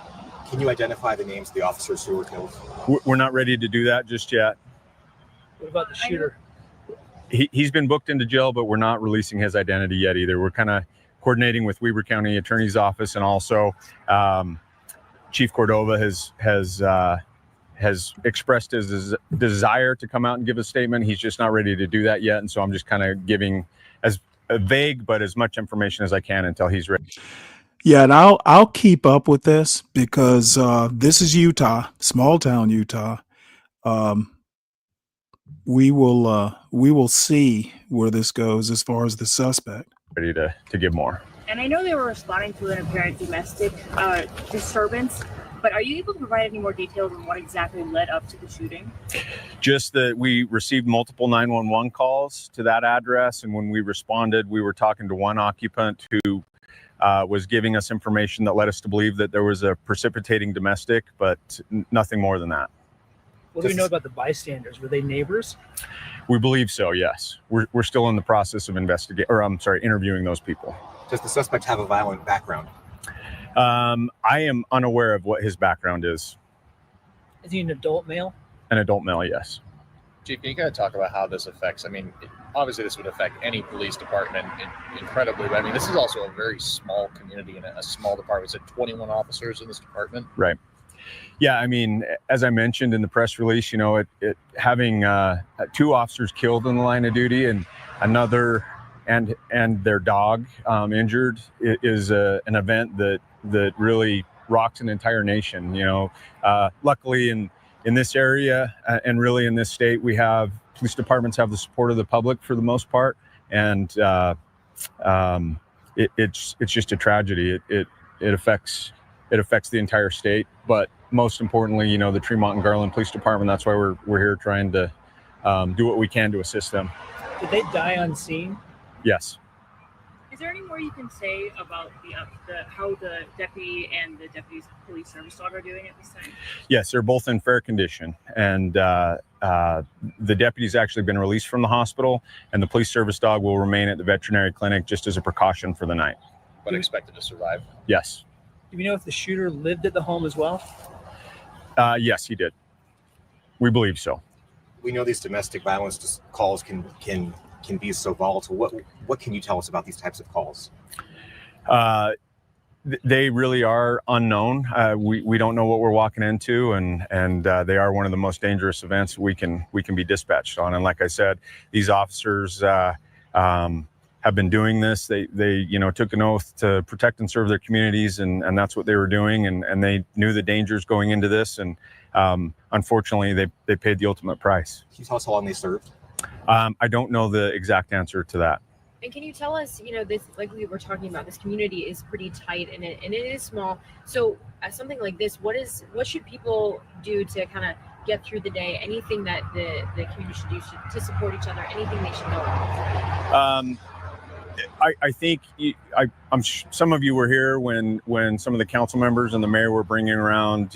Can you identify the names of the officers who were killed? We're not ready to do that just yet. What about the shooter? He's been booked into jail, but we're not releasing his identity yet either. We're kind of coordinating with Weber County Attorney's Office, and also Chief Cordova has expressed his desire to come out and give a statement. He's just not ready to do that yet. And so I'm just kind of giving as vague, but as much information as I can until he's ready. Yeah, and I'll keep up with this because this is Utah, small town Utah. We will see where this goes as far as the suspect. Ready to give more. And I know they were responding to an apparent domestic disturbance, but are you able to provide any more details on what exactly led up to the shooting? Just that we received multiple 911 calls to that address, and when we responded, we were talking to one occupant who was giving us information that led us to believe that there was a precipitating domestic, but nothing more than that. What do we know about the bystanders? Were they neighbors? We believe so, yes. We're still in the process of interviewing those people. Does the suspect have a violent background? I am unaware of what his background is. Is he an adult male? An adult male, yes. Chief, can you kind of talk about how this affects? I mean, obviously this would affect any police department incredibly, but I mean, this is also a very small community and a small department. It's 21 officers in this department. Right. Yeah, I mean, as I mentioned in the press release, it having 2 officers killed in the line of duty and another and their dog injured is an event that really rocks an entire nation. Luckily in this area and really in this state, we have police departments have the support of the public for the most part, and it's just a tragedy. It affects the entire state, but most importantly, the Tremont and Garland Police Department. That's why we're here trying to do what we can to assist them. Did they die on scene? Yes. Is there any more you can say about how the deputy and the deputy's police service dog are doing at this time? Yes, they're both in fair condition, and the deputy's actually been released from the hospital, and the police service dog will remain at the veterinary clinic just as a precaution for the night. But expected to survive? Yes. Do we know if the shooter lived at the home as well? Yes, he did. We believe so. We know these domestic violence calls can be so volatile. What can you tell us about these types of calls? They really are unknown. We don't know what we're walking into, and they are one of the most dangerous events we can be dispatched on. And like I said, these officers have been doing this. They took an oath to protect and serve their communities, and that's what they were doing. And they knew the dangers going into this, and unfortunately, they paid the ultimate price. Can you tell us how long they served? I don't know the exact answer to that. And can you tell us, this, like we were talking about, this community is pretty tight and it is small. So something like this, what should people do to kind of get through the day? Anything that the community should do to support each other? Anything they should know? I think some of you were here when some of the council members and the mayor were bringing around,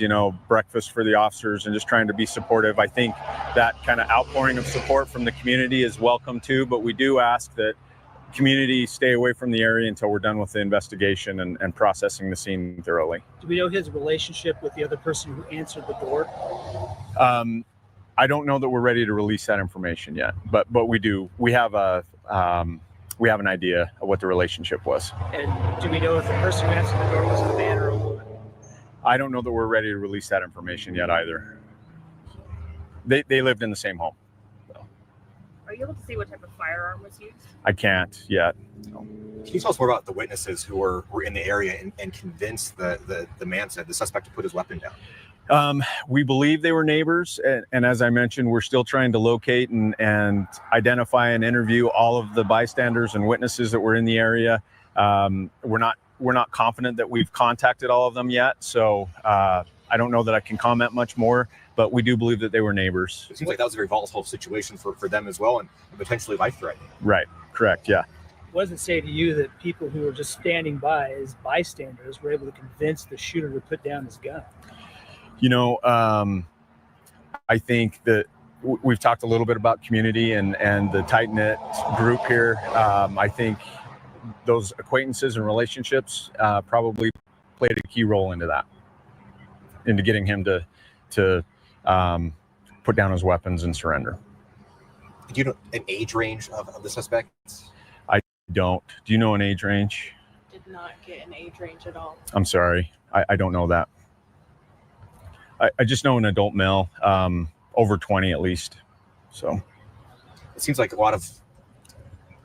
breakfast for the officers and just trying to be supportive. I think that kind of outpouring of support from the community is welcome too, but we do ask that community stay away from the area until we're done with the investigation and processing the scene thoroughly. Do we know his relationship with the other person who answered the door? I don't know that we're ready to release that information yet, but we do. We have an idea of what the relationship was. And do we know if the person who answered the door was a man or a woman? I don't know that we're ready to release that information yet either. They lived in the same home. Are you able to see what type of firearm was used? I can't yet. No. Can you tell us more about the witnesses who were in the area and convinced the suspect to put his weapon down? We believe they were neighbors, and as I mentioned, we're still trying to locate and identify and interview all of the bystanders and witnesses that were in the area. We're not confident that we've contacted all of them yet, so I don't know that I can comment much more, but we do believe that they were neighbors. It seems like that was a very volatile situation for them as well, and potentially life-threatening. Right, correct, yeah. What does it say to you that people who were just standing by as bystanders were able to convince the shooter to put down his gun? I think that we've talked a little bit about community and the tight-knit group here. I think those acquaintances and relationships probably played a key role into getting him to put down his weapons and surrender. Do you know an age range of the suspect? I don't. Do you know an age range? Did not get an age range at all. I'm sorry. I don't know that. I just know an adult male, over 20 at least. So it seems like a lot of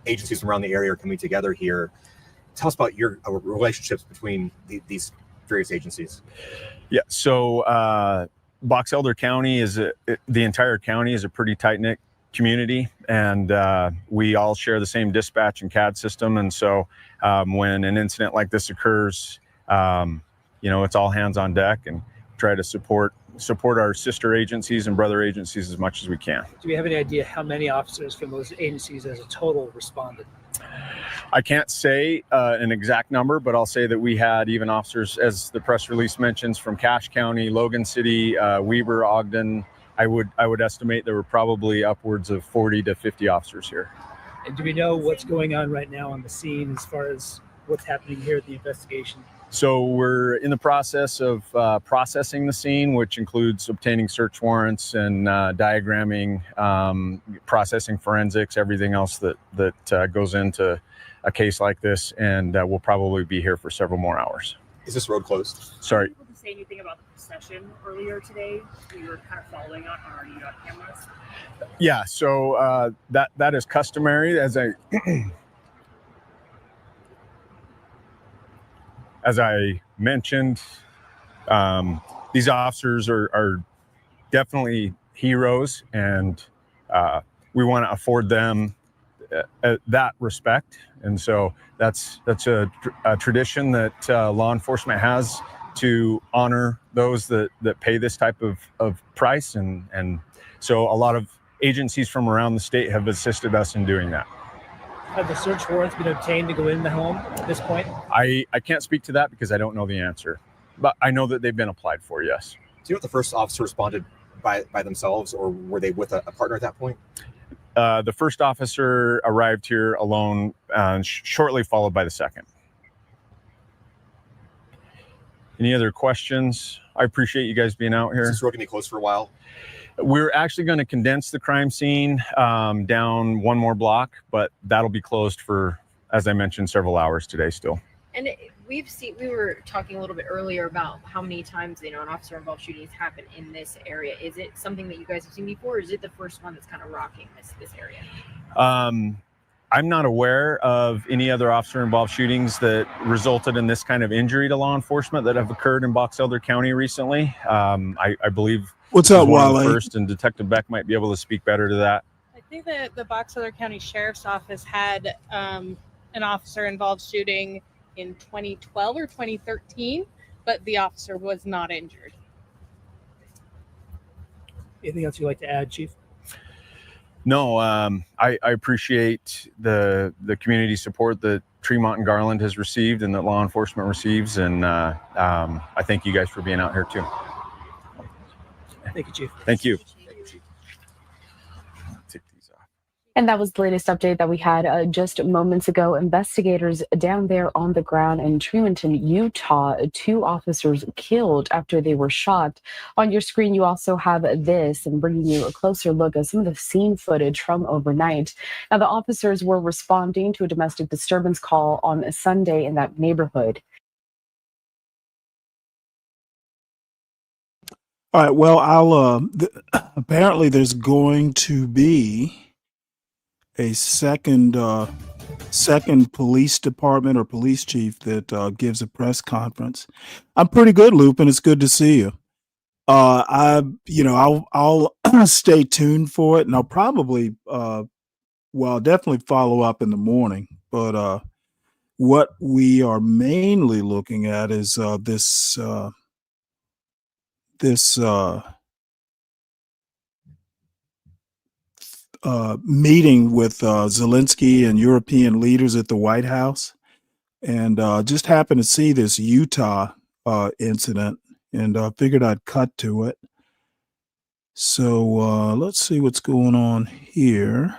agencies from around the area are coming together here. Tell us about your relationships between these various agencies. Yeah. So Box Elder County the entire county is a pretty tight-knit community, and we all share the same dispatch and CAD system. And so when an incident like this occurs, it's all hands on deck and try to support our sister agencies and brother agencies as much as we can. Do we have any idea how many officers from those agencies as a total responded? I can't say an exact number, but I'll say that we had even officers, as the press release mentions, from Cache County, Logan City, Weber, Ogden. I would estimate there were probably upwards of 40 to 50 officers here. And do we know what's going on right now on the scene as far as what's happening here at the investigation? So we're in the process of processing the scene, which includes obtaining search warrants and diagramming, processing forensics, everything else that goes into a case like this. And we'll probably be here for several more hours. Is this road closed? Sorry. Were you able to say anything about the procession earlier today? We were kind of following on our cameras. Yeah. So that is customary As I mentioned, these officers are definitely heroes, and we want to afford them that respect. And so that's a tradition that law enforcement has to honor those that pay this type of price. And so a lot of agencies from around the state have assisted us in doing that. Have the search warrants been obtained to go in the home at this point? I can't speak to that because I don't know the answer, but I know that they've been applied for, yes. Do you know if the first officer responded by themselves, or were they with a partner at that point? The first officer arrived here alone, shortly followed by the second. Any other questions? I appreciate you guys being out here. Is this road going to be closed for a while? We're actually going to condense the crime scene down one more block, but that'll be closed for, as I mentioned, several hours today still. And we were talking a little bit earlier about how many times, an officer involved shootings happen in this area. Is it something that you guys have seen before, or is it the first one that's kind of rocking this area? I'm not aware of any other officer involved shootings that resulted in this kind of injury to law enforcement that have occurred in Box Elder County recently. I believe What's up, Wale? First, and Detective Beck might be able to speak better to that. I think that the Box Elder County Sheriff's Office had an officer involved shooting in 2012 or 2013, but the officer was not injured. Anything else you'd like to add, Chief? No, I appreciate the community support that Tremont and Garland has received and that law enforcement receives, and I thank you guys for being out here too. Thank you, Chief. Thank you. And that was the latest update that we had just moments ago. Investigators down there on the ground in Tremonton, Utah, 2 officers killed after they were shot. On your screen, you also have this and bringing you a closer look at some of the scene footage from overnight. Now, the officers were responding to a domestic disturbance call on a Sunday in that neighborhood. All right. Well, I'll. Apparently, there's going to be a second police department or police chief that gives a press conference. I'm pretty good, Lupin. It's good to see you. I'll stay tuned for it, and I'll probably, I'll definitely follow up in the morning. But what we are mainly looking at is this meeting with Zelensky and European leaders at the White House, and just happened to see this Utah incident, and figured I'd cut to it. So let's see what's going on here.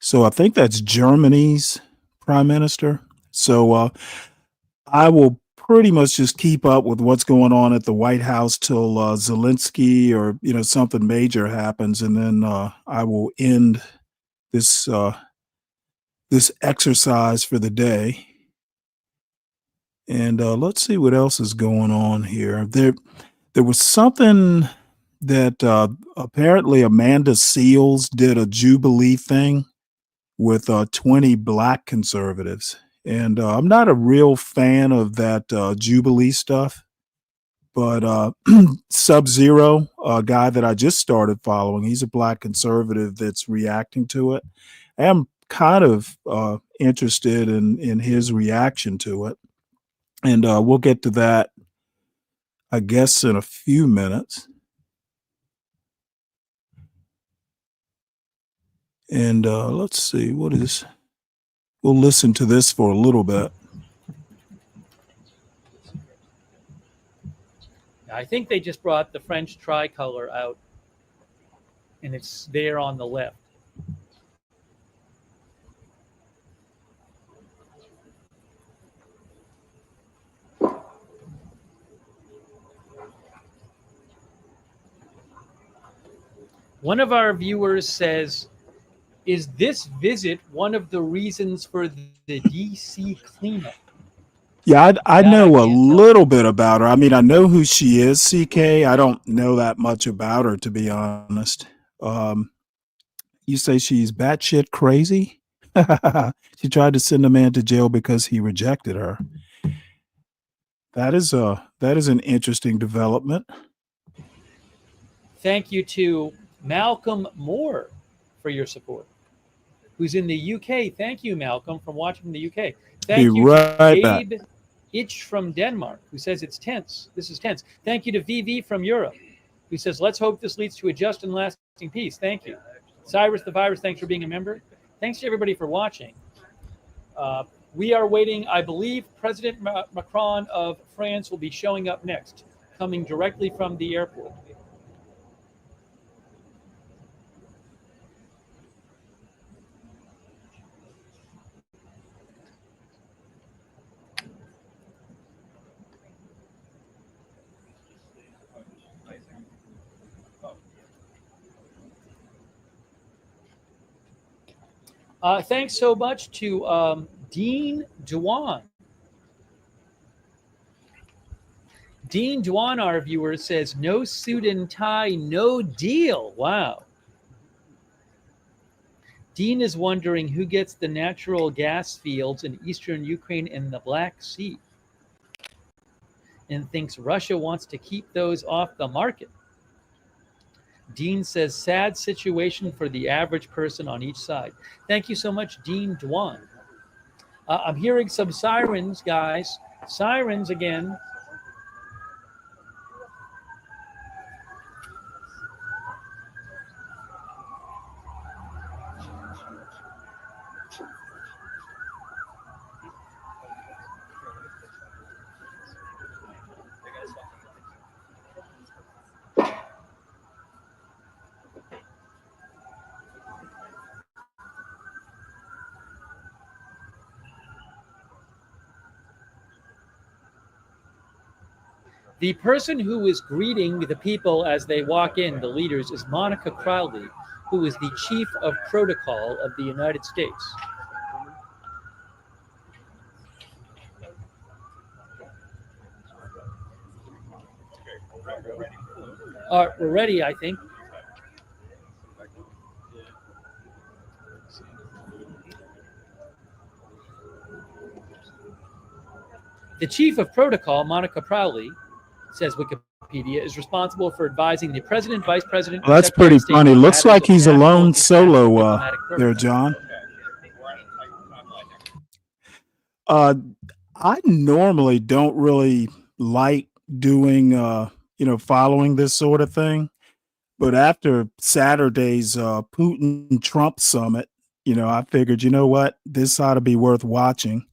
So I think that's Germany's prime minister. So I will pretty much just keep up with what's going on at the White House till Zelensky or something major happens, and then I will end this this exercise for the day. And let's see what else is going on here. There was something that apparently Amanda Seals did a Jubilee thing with 20 black conservatives. And I'm not a real fan of that Jubilee stuff, but Sub-Zero, a guy that I just started following, he's a black conservative that's reacting to it. I am kind of interested in his reaction to it. And we'll get to that, I guess, in a few minutes. And let's see, we'll listen to this for a little bit. I think they just brought the French tricolor out, and it's there on the left. One of our viewers says, is this visit one of the reasons for the DC cleanup? Yeah, I know a little bit about her. I mean, I know who she is, CK. I don't know that much about her, to be honest. You say she's batshit crazy? She tried to send a man to jail because he rejected her. That is an interesting development. Thank you to Malcolm Moore for your support, who's in the UK. Thank you, Malcolm, from watching from the UK. Thank you to Gabe Itch from Denmark, who says it's tense. This is tense. Thank you to VV from Europe, who says, let's hope this leads to a just and lasting peace. Thank you. Cyrus the Virus, thanks for being a member. Thanks to everybody for watching. We are waiting. I believe President Macron of France will be showing up next, coming directly from the airport. Thanks so much to Dean Duan. Dean Duan, our viewer, says, no suit and tie, no deal. Wow. Dean is wondering who gets the natural gas fields in eastern Ukraine and the Black Sea, and thinks Russia wants to keep those off the market. Dean says, sad situation for the average person on each side. Thank you so much, Dean Duan. I'm hearing some sirens, guys. Sirens again. The person who is greeting the people as they walk in, the leaders, is Monica Crowley, who is the chief of protocol of the United States. We're ready, I think. The chief of protocol, Monica Crowley, says Wikipedia, is responsible for advising the president, vice president. Well, that's pretty funny. Looks like he's a lone solo there, John. I normally don't really like doing, following this sort of thing. But after Saturday's Putin-Trump summit, I figured, you know what, this ought to be worth watching,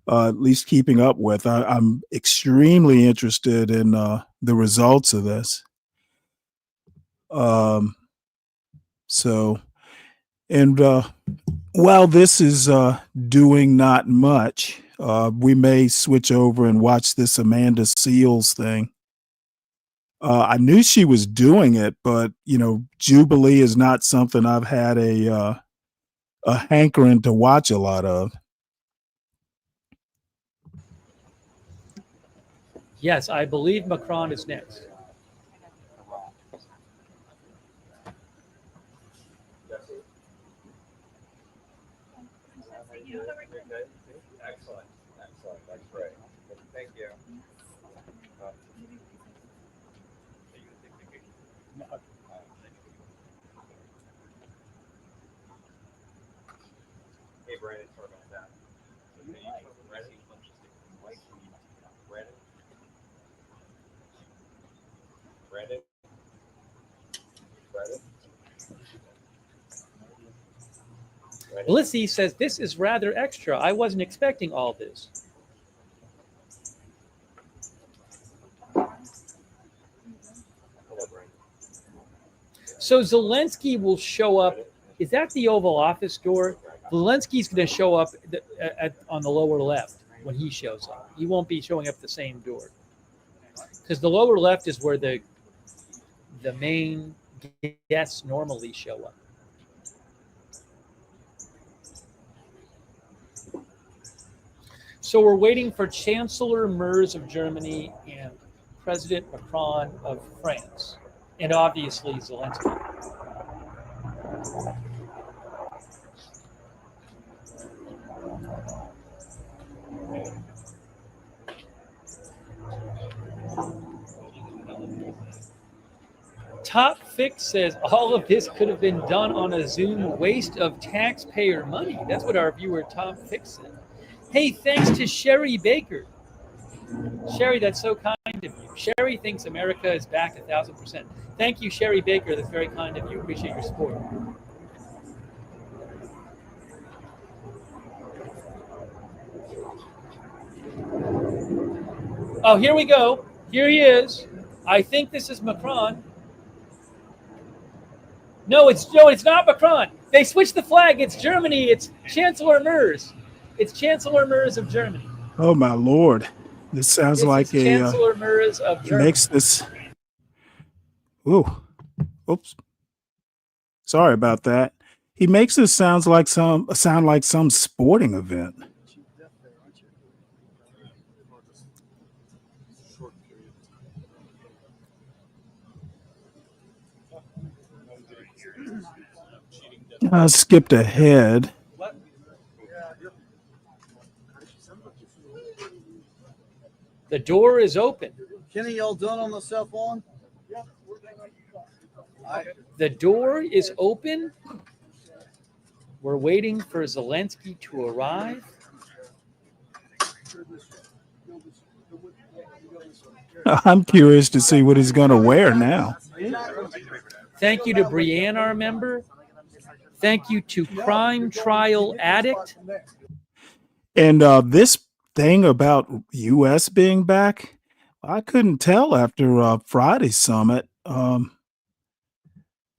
at least keeping up with. I'm extremely interested in the results of this. While this is doing not much, we may switch over and watch this Amanda Seals thing. I knew she was doing it, but Jubilee is not something I've had a hankering to watch a lot of. Yes, I believe Macron is next. Excellent. That's great. Thank you. Hey, Brandon, sorry about that. Ready? Brandon? Lissy says, this is rather extra. I wasn't expecting all this. So Zelensky will show up. Is that the Oval Office door? Zelensky's going to show up on the lower left when he shows up. He won't be showing up the same door. Because the lower left is where the main guests normally show up. So we're waiting for Chancellor Merz of Germany and President Macron of France, and obviously Zelensky. Top Fix says all of this could have been done on a Zoom, waste of taxpayer money. That's what our viewer Top Fix said. Hey, thanks to Sherry Baker. Sherry, that's so kind of you. Sherry thinks America is back 1,000%. Thank you, Sherry Baker. That's very kind of you. Appreciate your support. Oh, here we go. Here he is. I think this is Macron. No, it's not Macron. They switched the flag. It's Germany. It's Chancellor Merz. It's Chancellor Merz of Germany. Oh my Lord! This sounds like a Chancellor Merz of Germany. Makes this. Oops. Sorry about that. He makes this sound like some sporting event. I skipped ahead. The door is open. Kenny, y'all done on the cell phone? The door is open. We're waiting for Zelensky to arrive. I'm curious to see what he's going to wear now. Thank you to Brianne, our member. Thank you to Crime Trial Addict. And this thing about U.S. being back, I couldn't tell after Friday's summit.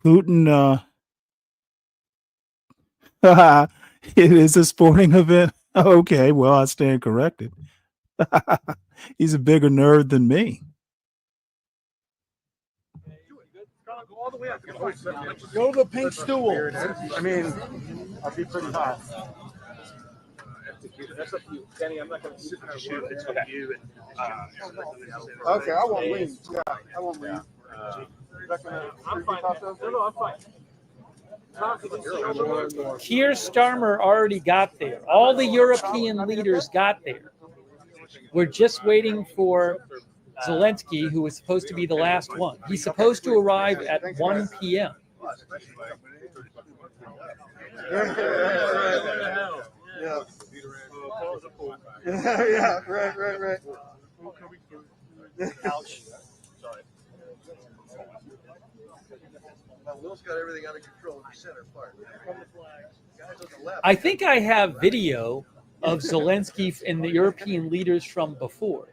Putin, it is a sporting event. Okay, well, I stand corrected. He's a bigger nerd than me. Go to the pink stool. I mean, I'll be pretty hot. That's up to you, Danny. I'm not going to sit there and shoot. It's okay. Okay, I won't leave. Yeah, I won't leave. I'm fine. No, I'm fine. Keir Starmer already got there. All the European leaders got there. We're just waiting for Zelensky, who was supposed to be the last one. He's supposed to arrive at 1 p.m. Yeah. Yeah, right. Ouch. Sorry. Will's got everything under control in the center part. Guys on the left. I think I have video of Zelensky and the European leaders from before.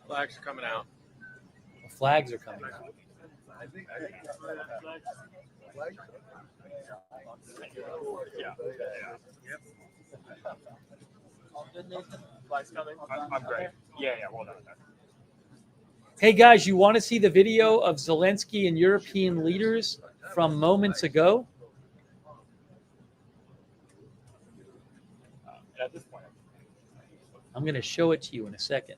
Flags are coming out. The flags are coming out. Flags coming. I'm great. Yeah, well done. Hey guys, you want to see the video of Zelensky and European leaders from moments ago? At this point, I'm going to show it to you in a second.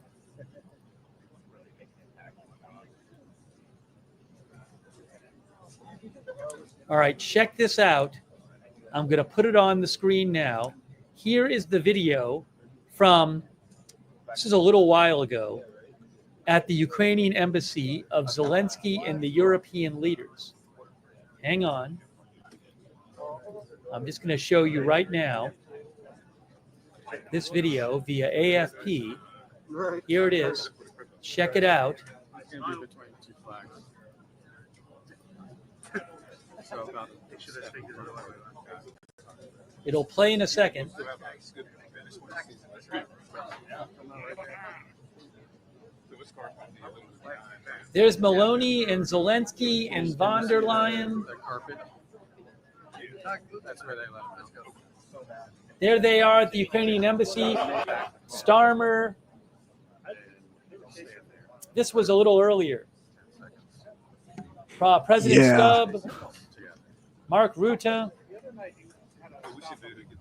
All right, check this out. I'm going to put it on the screen now. Here is the video from, this is a little while ago, at the Ukrainian embassy of Zelensky and the European leaders. Hang on. I'm just going to show you right now this video via AFP. Here it is. Check it out. It'll play in a second. There's Maloney and Zelensky and von der Leyen. There they are at the Ukrainian embassy. Starmer. This was a little earlier. President Stubb. Mark Rutte.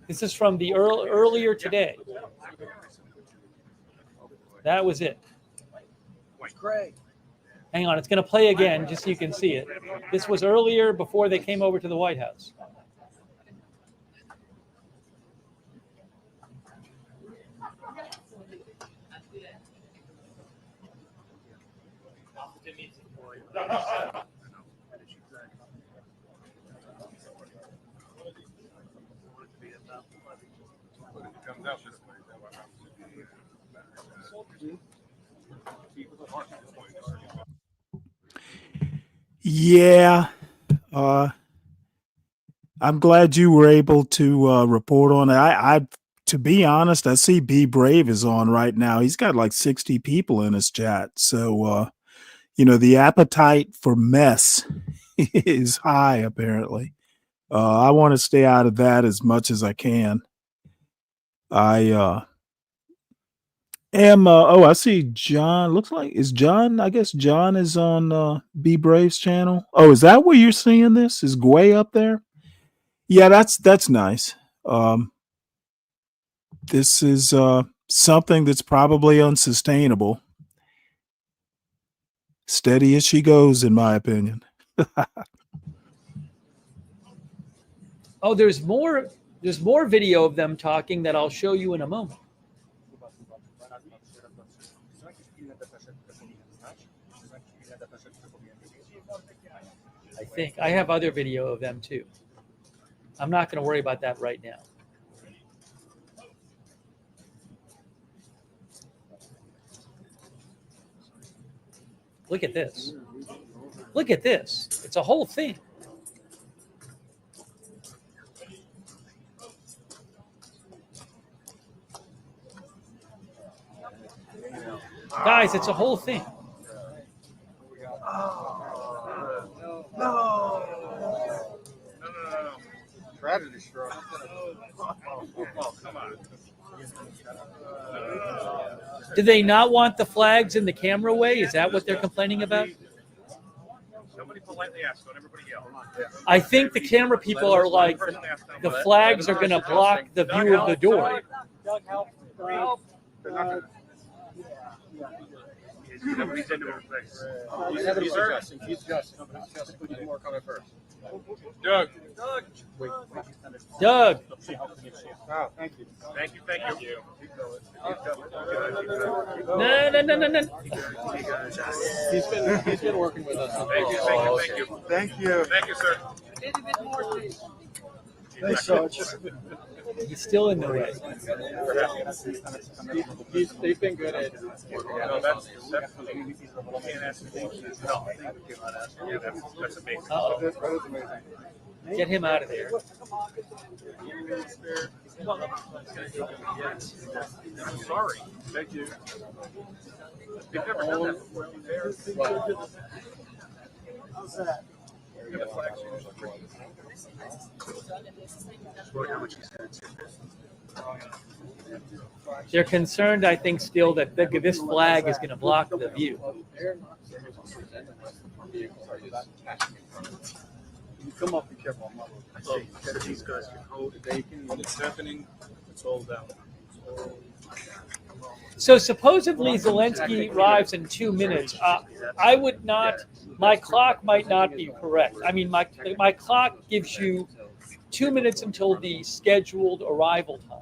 This is from the earlier today. That was it. Hang on, it's going to play again just so you can see it. This was earlier before they came over to the White House. Yeah. I'm glad you were able to report on it. I to be honest, I see Be Brave is on right now. He's got like 60 people in his chat. So the appetite for mess is high, apparently. I want to stay out of that as much as I can. I am I see John. Looks like is John. I guess John is on Be Brave's channel. Oh, is that where you're seeing this? Is Gway up there? Yeah, that's nice. This is something that's probably unsustainable. Steady as she goes, in my opinion. Oh, there's more video of them talking that I'll show you in a moment. I think I have other video of them too. I'm not going to worry about that right now. Look at this. Look at this. It's a whole thing. Guys, it's a whole thing. No. Do they not want the flags in the camera way? Is that what they're complaining about? Somebody politely ask, don't everybody yell. I think the camera people are like, the flags are going to block the view of the door. Nobody's into her face. He's adjusting. He's adjusting. He's more coming first. Doug. Doug. Oh, thank you. Thank you. No. He's been working with us. Thank you, sir. Thanks, Sarge. He's still in the way. They've been good at. That's amazing. Uh-oh. Get him out of there. I'm sorry. Thank you. They've never done that before. How's that? They're concerned, I think, still that this flag is going to block the view. You come up, be careful. These guys can hold it. When it's happening, it's all down. So supposedly Zelensky arrives in 2 minutes. I would not. My clock might not be correct. I mean, my clock gives you 2 minutes until the scheduled arrival time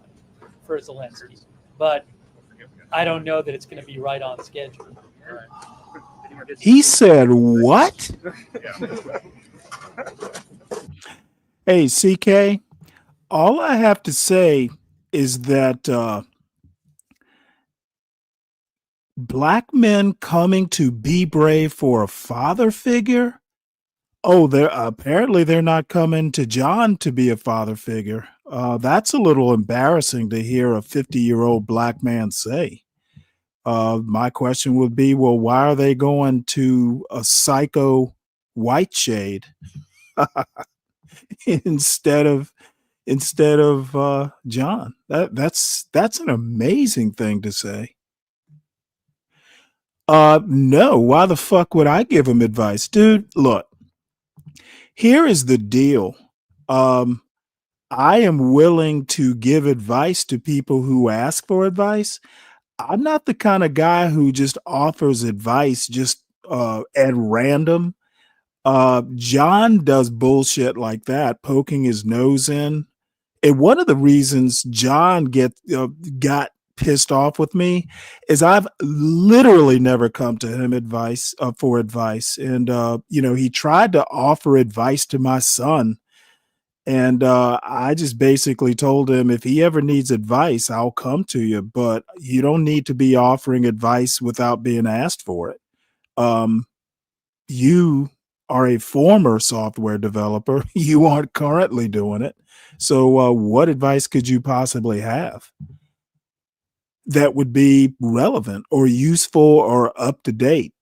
for Zelensky, but I don't know that it's going to be right on schedule. He said what? Hey, CK, all I have to say is that black men coming to be brave for a father figure. Oh, they're not coming to John to be a father figure. That's a little embarrassing to hear a 50-year-old black man say. My question would be, well, why are they going to a psycho white shade instead of John? That's an amazing thing to say. No, why the fuck would I give him advice? Dude, look, here is the deal. I am willing to give advice to people who ask for advice. I'm not the kind of guy who just offers advice just at random. John does bullshit like that, poking his nose in. And one of the reasons John got pissed off with me is I've literally never come to him for advice. And, he tried to offer advice to my son. And I just basically told him, if he ever needs advice, I'll come to you. But you don't need to be offering advice without being asked for it. You are a former software developer. You aren't currently doing it. So what advice could you possibly have that would be relevant or useful or up to date?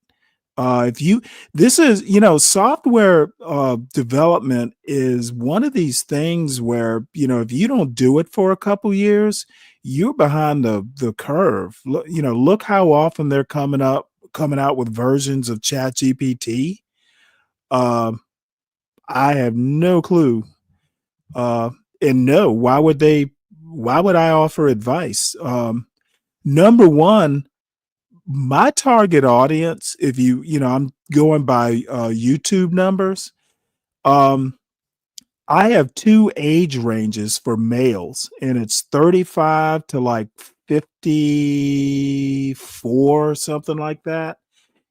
Software development is one of these things where, if you don't do it for a couple years, you're behind the curve. Look how often they're coming out with versions of ChatGPT. I have no clue. And no, why would I offer advice? Number one, my target audience, if I'm going by YouTube numbers, I have 2 age ranges for males, and it's 35 to like 54, something like that.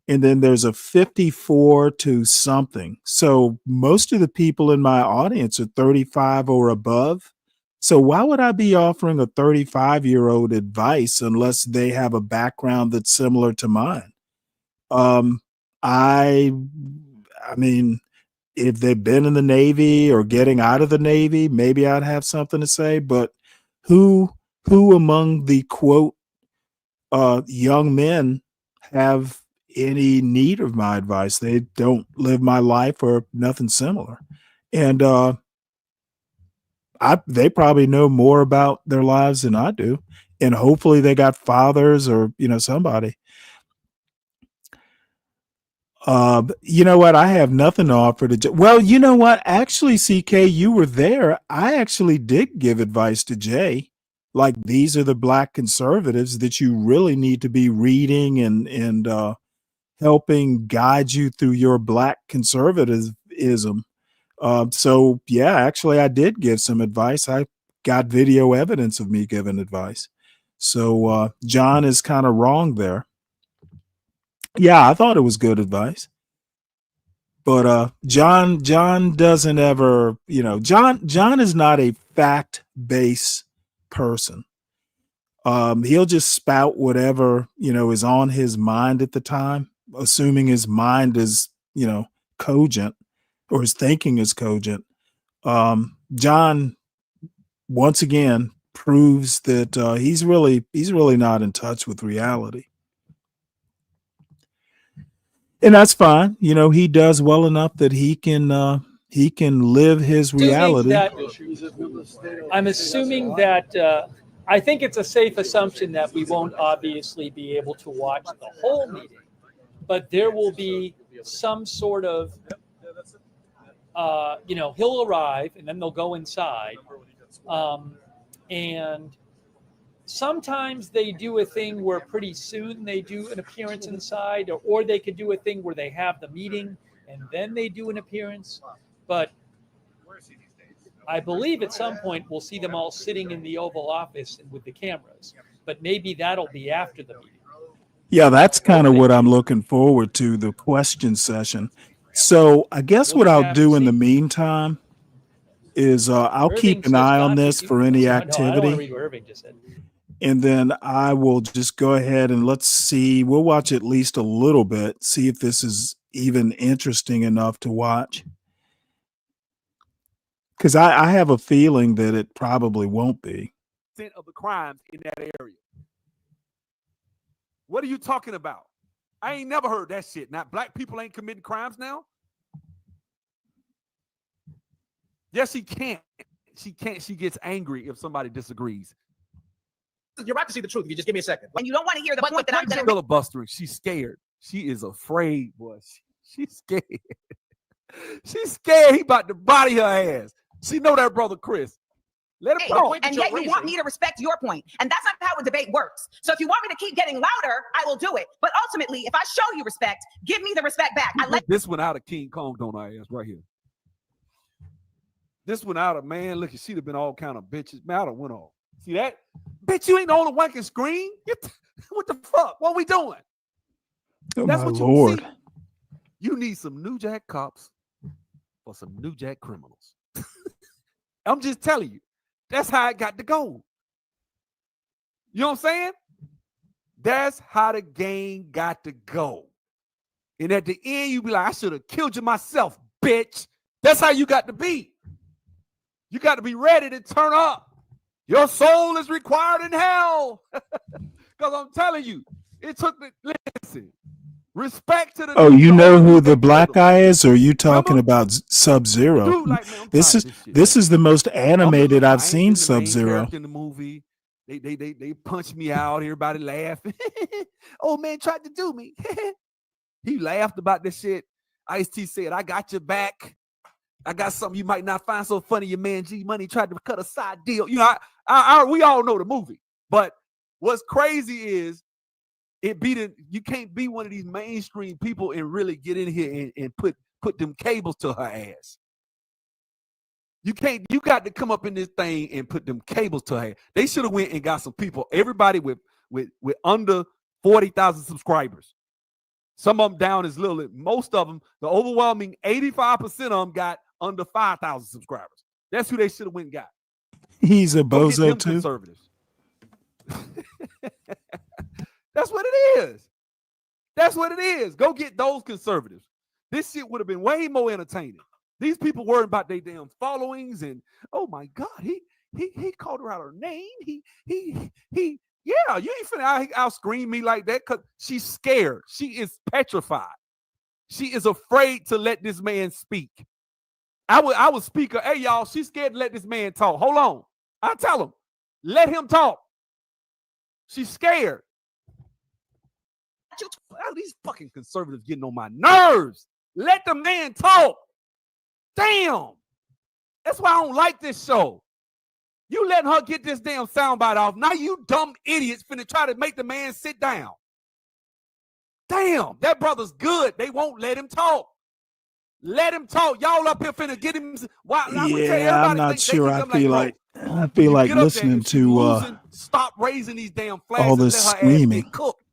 And then there's a 54 to something. So most of the people in my audience are 35 or above. So why would I be offering a 35-year-old advice unless they have a background that's similar to mine? I mean, if they've been in the Navy or getting out of the Navy, maybe I'd have something to say. But who among the quote young men have any need of my advice? They don't live my life or nothing similar. And they probably know more about their lives than I do, and hopefully they got fathers or somebody. You know what? I have nothing to offer to Jay. Well, you know what? Actually, CK, you were there. I actually did give advice to Jay. Like, these are the black conservatives that you really need to be reading and helping guide you through your black conservatism. So yeah, actually I did give some advice. I got video evidence of me giving advice. So John is kind of wrong there. Yeah, I thought it was good advice. But John doesn't ever, John is not a fact-based person. He'll just spout whatever, is on his mind at the time, assuming his mind is, cogent, or his thinking is cogent. John, once again, proves that he's really not in touch with reality. And that's fine. He does well enough that he can live his reality. I'm assuming that I think it's a safe assumption that we won't obviously be able to watch the whole meeting, but there will be some sort of, he'll arrive and then they'll go inside. And sometimes they do a thing where pretty soon they do an appearance inside, or they could do a thing where they have the meeting and then they do an appearance. But I believe at some point we'll see them all sitting in the Oval Office with the cameras, but maybe that'll be after the meeting. Yeah, that's kind of what I'm looking forward to, the question session. So I guess what I'll do in the meantime is I'll keep an eye on this for any activity. And then I will just go ahead and let's see. We'll watch at least a little bit, see if this is even interesting enough to watch. Because I have a feeling that it probably won't be. Of the crimes in that area. What are you talking about? I ain't never heard that shit. Now, black people ain't committing crimes now? Yes, she can't. She can't. She gets angry if somebody disagrees. You're about to see the truth. You just give me a second. And you don't want to hear the point that I'm going to Filibustering. She's scared. She is afraid, boy. She's scared. She's scared he about to body her ass. She know that brother Chris. Let him go. And yet you want me to respect your point. And that's not how a debate works. So if you want me to keep getting louder, I will do it. But ultimately, if I show you respect, give me the respect back. This one out of King Kong on our ass right here. This one out of, man, look, she'd have been all kind of bitches. Man, I done went off. See that? Bitch, you ain't the only one can scream. What the fuck? What we doing? Oh, that's my what Lord. See. You need some New Jack cops or some New Jack criminals. I'm just telling you. That's how it got to go. You know what I'm saying? That's how the game got to go. And at the end, you be like, I should have killed you myself, bitch. That's how you got to be. You got to be ready to turn up. Your soul is required in hell. Because I'm telling you, it took the, listen, respect to the. Oh, you know who the black guy is, or are you talking about Sub-Zero? This is the most animated I've seen Sub-Zero. In the movie, they punched me out. Everybody laughing. Old man tried to do me. He laughed about this shit. Ice-T said, "I got your back. I got something you might not find so funny. Your man G Money tried to cut a side deal." You know, we all know the movie. But what's crazy is you can't be one of these mainstream people and really get in here and put them cables to her ass. You can't. You got to come up in this thing and put them cables to her. They should have went and got some people. Everybody with under 40,000 subscribers. Some of them down as little. Most of them, the overwhelming 85% of them got under 5,000 subscribers. That's who they should have went and got. He's a bozo too. Conservatives. That's what it is. That's what it is. Go get those conservatives. This shit would have been way more entertaining. These people worried about their damn followings and oh my God, he called her out her name. Yeah, you ain't finna out scream me like that because she's scared. She is petrified. She is afraid to let this man speak. I would speak her, hey, y'all, she's scared to let this man talk. Hold on. I tell him, let him talk. She's scared. These fucking conservatives getting on my nerves. Let the man talk. Damn. That's why I don't like this show. You letting her get this damn soundbite off. Now you dumb idiots finna try to make the man sit down. Damn, that brother's good. They won't let him talk. Let him talk. Y'all up here finna get him. Yeah, I'm not sure. I feel like listening to stop raising these damn flags all and this let her ass screaming. get cooked.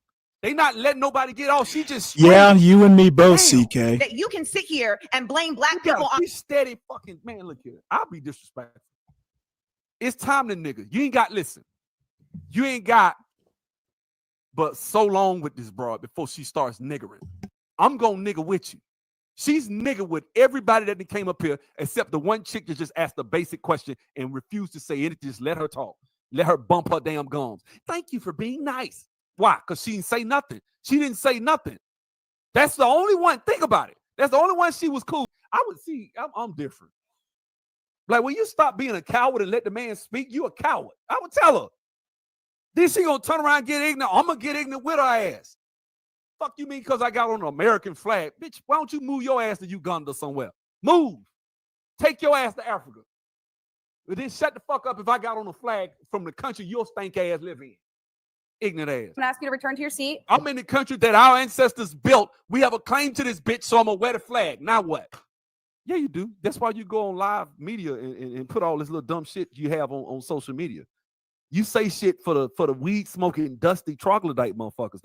They not letting nobody get off. She just Yeah, you and me both, CK. That you can sit here and blame black people on. Be steady, fucking man. Look here. I'll be disrespectful. It's time to nigga. You ain't got listen. You ain't got but so long with this broad before she starts niggering. I'm gonna nigger with you. She's nigger with everybody that came up here except the one chick that just asked a basic question and refused to say anything. Just let her talk. Let her bump her damn gums. Thank you for being nice. Why? Because she didn't say nothing. She didn't say nothing. That's the only one. Think about it. That's the only one she was cool. I would see, I'm different. Like, when you stop being a coward and let the man speak, you a coward. I would tell her. Then she gonna turn around and get ignorant. I'm gonna get ignorant with her ass. Fuck you mean because I got on an American flag? Bitch, why don't you move your ass to Uganda somewhere? Move. Take your ass to Africa. But then shut the fuck up if I got on a flag from the country your stank ass live in. Ignorant ass. I'm gonna ask you to return to your seat. I'm in the country that our ancestors built. We have a claim to this bitch, so I'm gonna wear the flag. Now what? Yeah, you do. That's why you go on live media and put all this little dumb shit you have on social media. You say shit for the weed smoking, dusty troglodyte motherfuckers.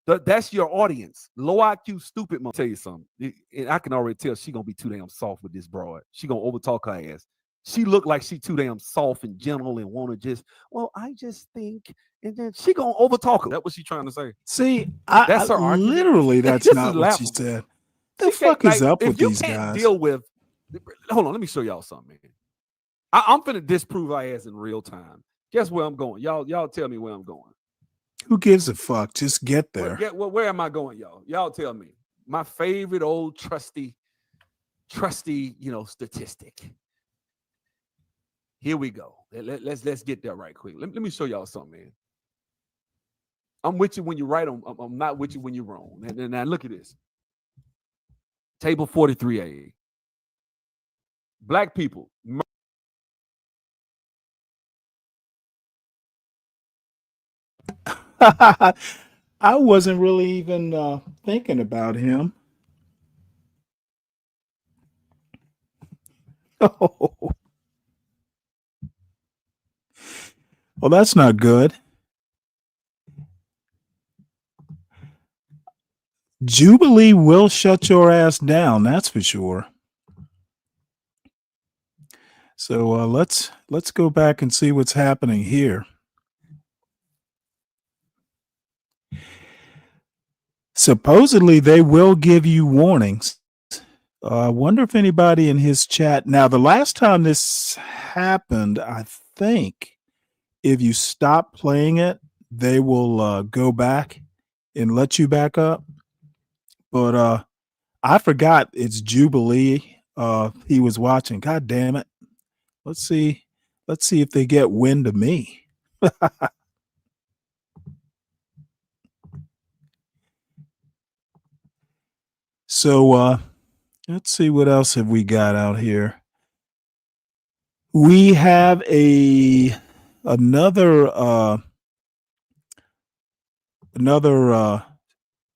That's your audience. Low IQ, stupid. Tell you something. And I can already tell she gonna be too damn soft with this broad. She gonna overtalk her ass. She look like she too damn soft and gentle and want to just, well, I just think, and then she gonna overtalk her. That's what she trying to say. See, that's her argument. Literally, that's not what she said. The fuck is up with these guys? If you can't deal with, hold on, let me show y'all something, man. I'm finna disprove our ass in real time. Guess where I'm going? Y'all tell me where I'm going. Who gives a fuck? Just get there. Where am I going, y'all? Y'all tell me. My favorite old trusty, statistic. Here we go. Let's get there right quick. Let me show y'all something, man. I'm with you when you're right. I'm not with you when you're wrong. Now look at this. Table 43A. Black people. I wasn't really even thinking about him. Oh. Well, that's not good. Jubilee will shut your ass down, that's for sure. So let's go back and see what's happening here. Supposedly, they will give you warnings. I wonder if anybody in his chat. Now, the last time this happened, I think if you stop playing it, they will go back and let you back up. But I forgot it's Jubilee. He was watching. God damn it. Let's see if they get wind of me. So let's see what else have we got out here. We have another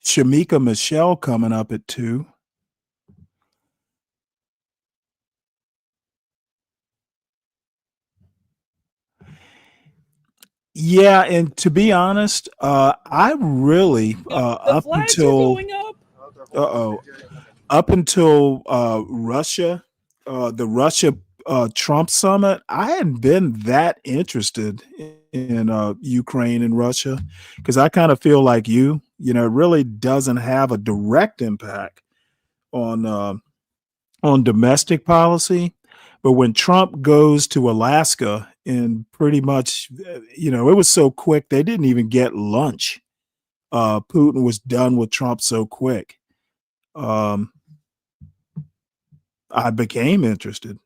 Shamika Michelle coming up at 2. Yeah, and to be honest, I really up until Russia, the Russia Trump summit, I hadn't been that interested in Ukraine and Russia because I kind of feel like it really doesn't have a direct impact on domestic policy. But when Trump goes to Alaska and pretty much, it was so quick, they didn't even get lunch. Putin was done with Trump so quick. I became interested.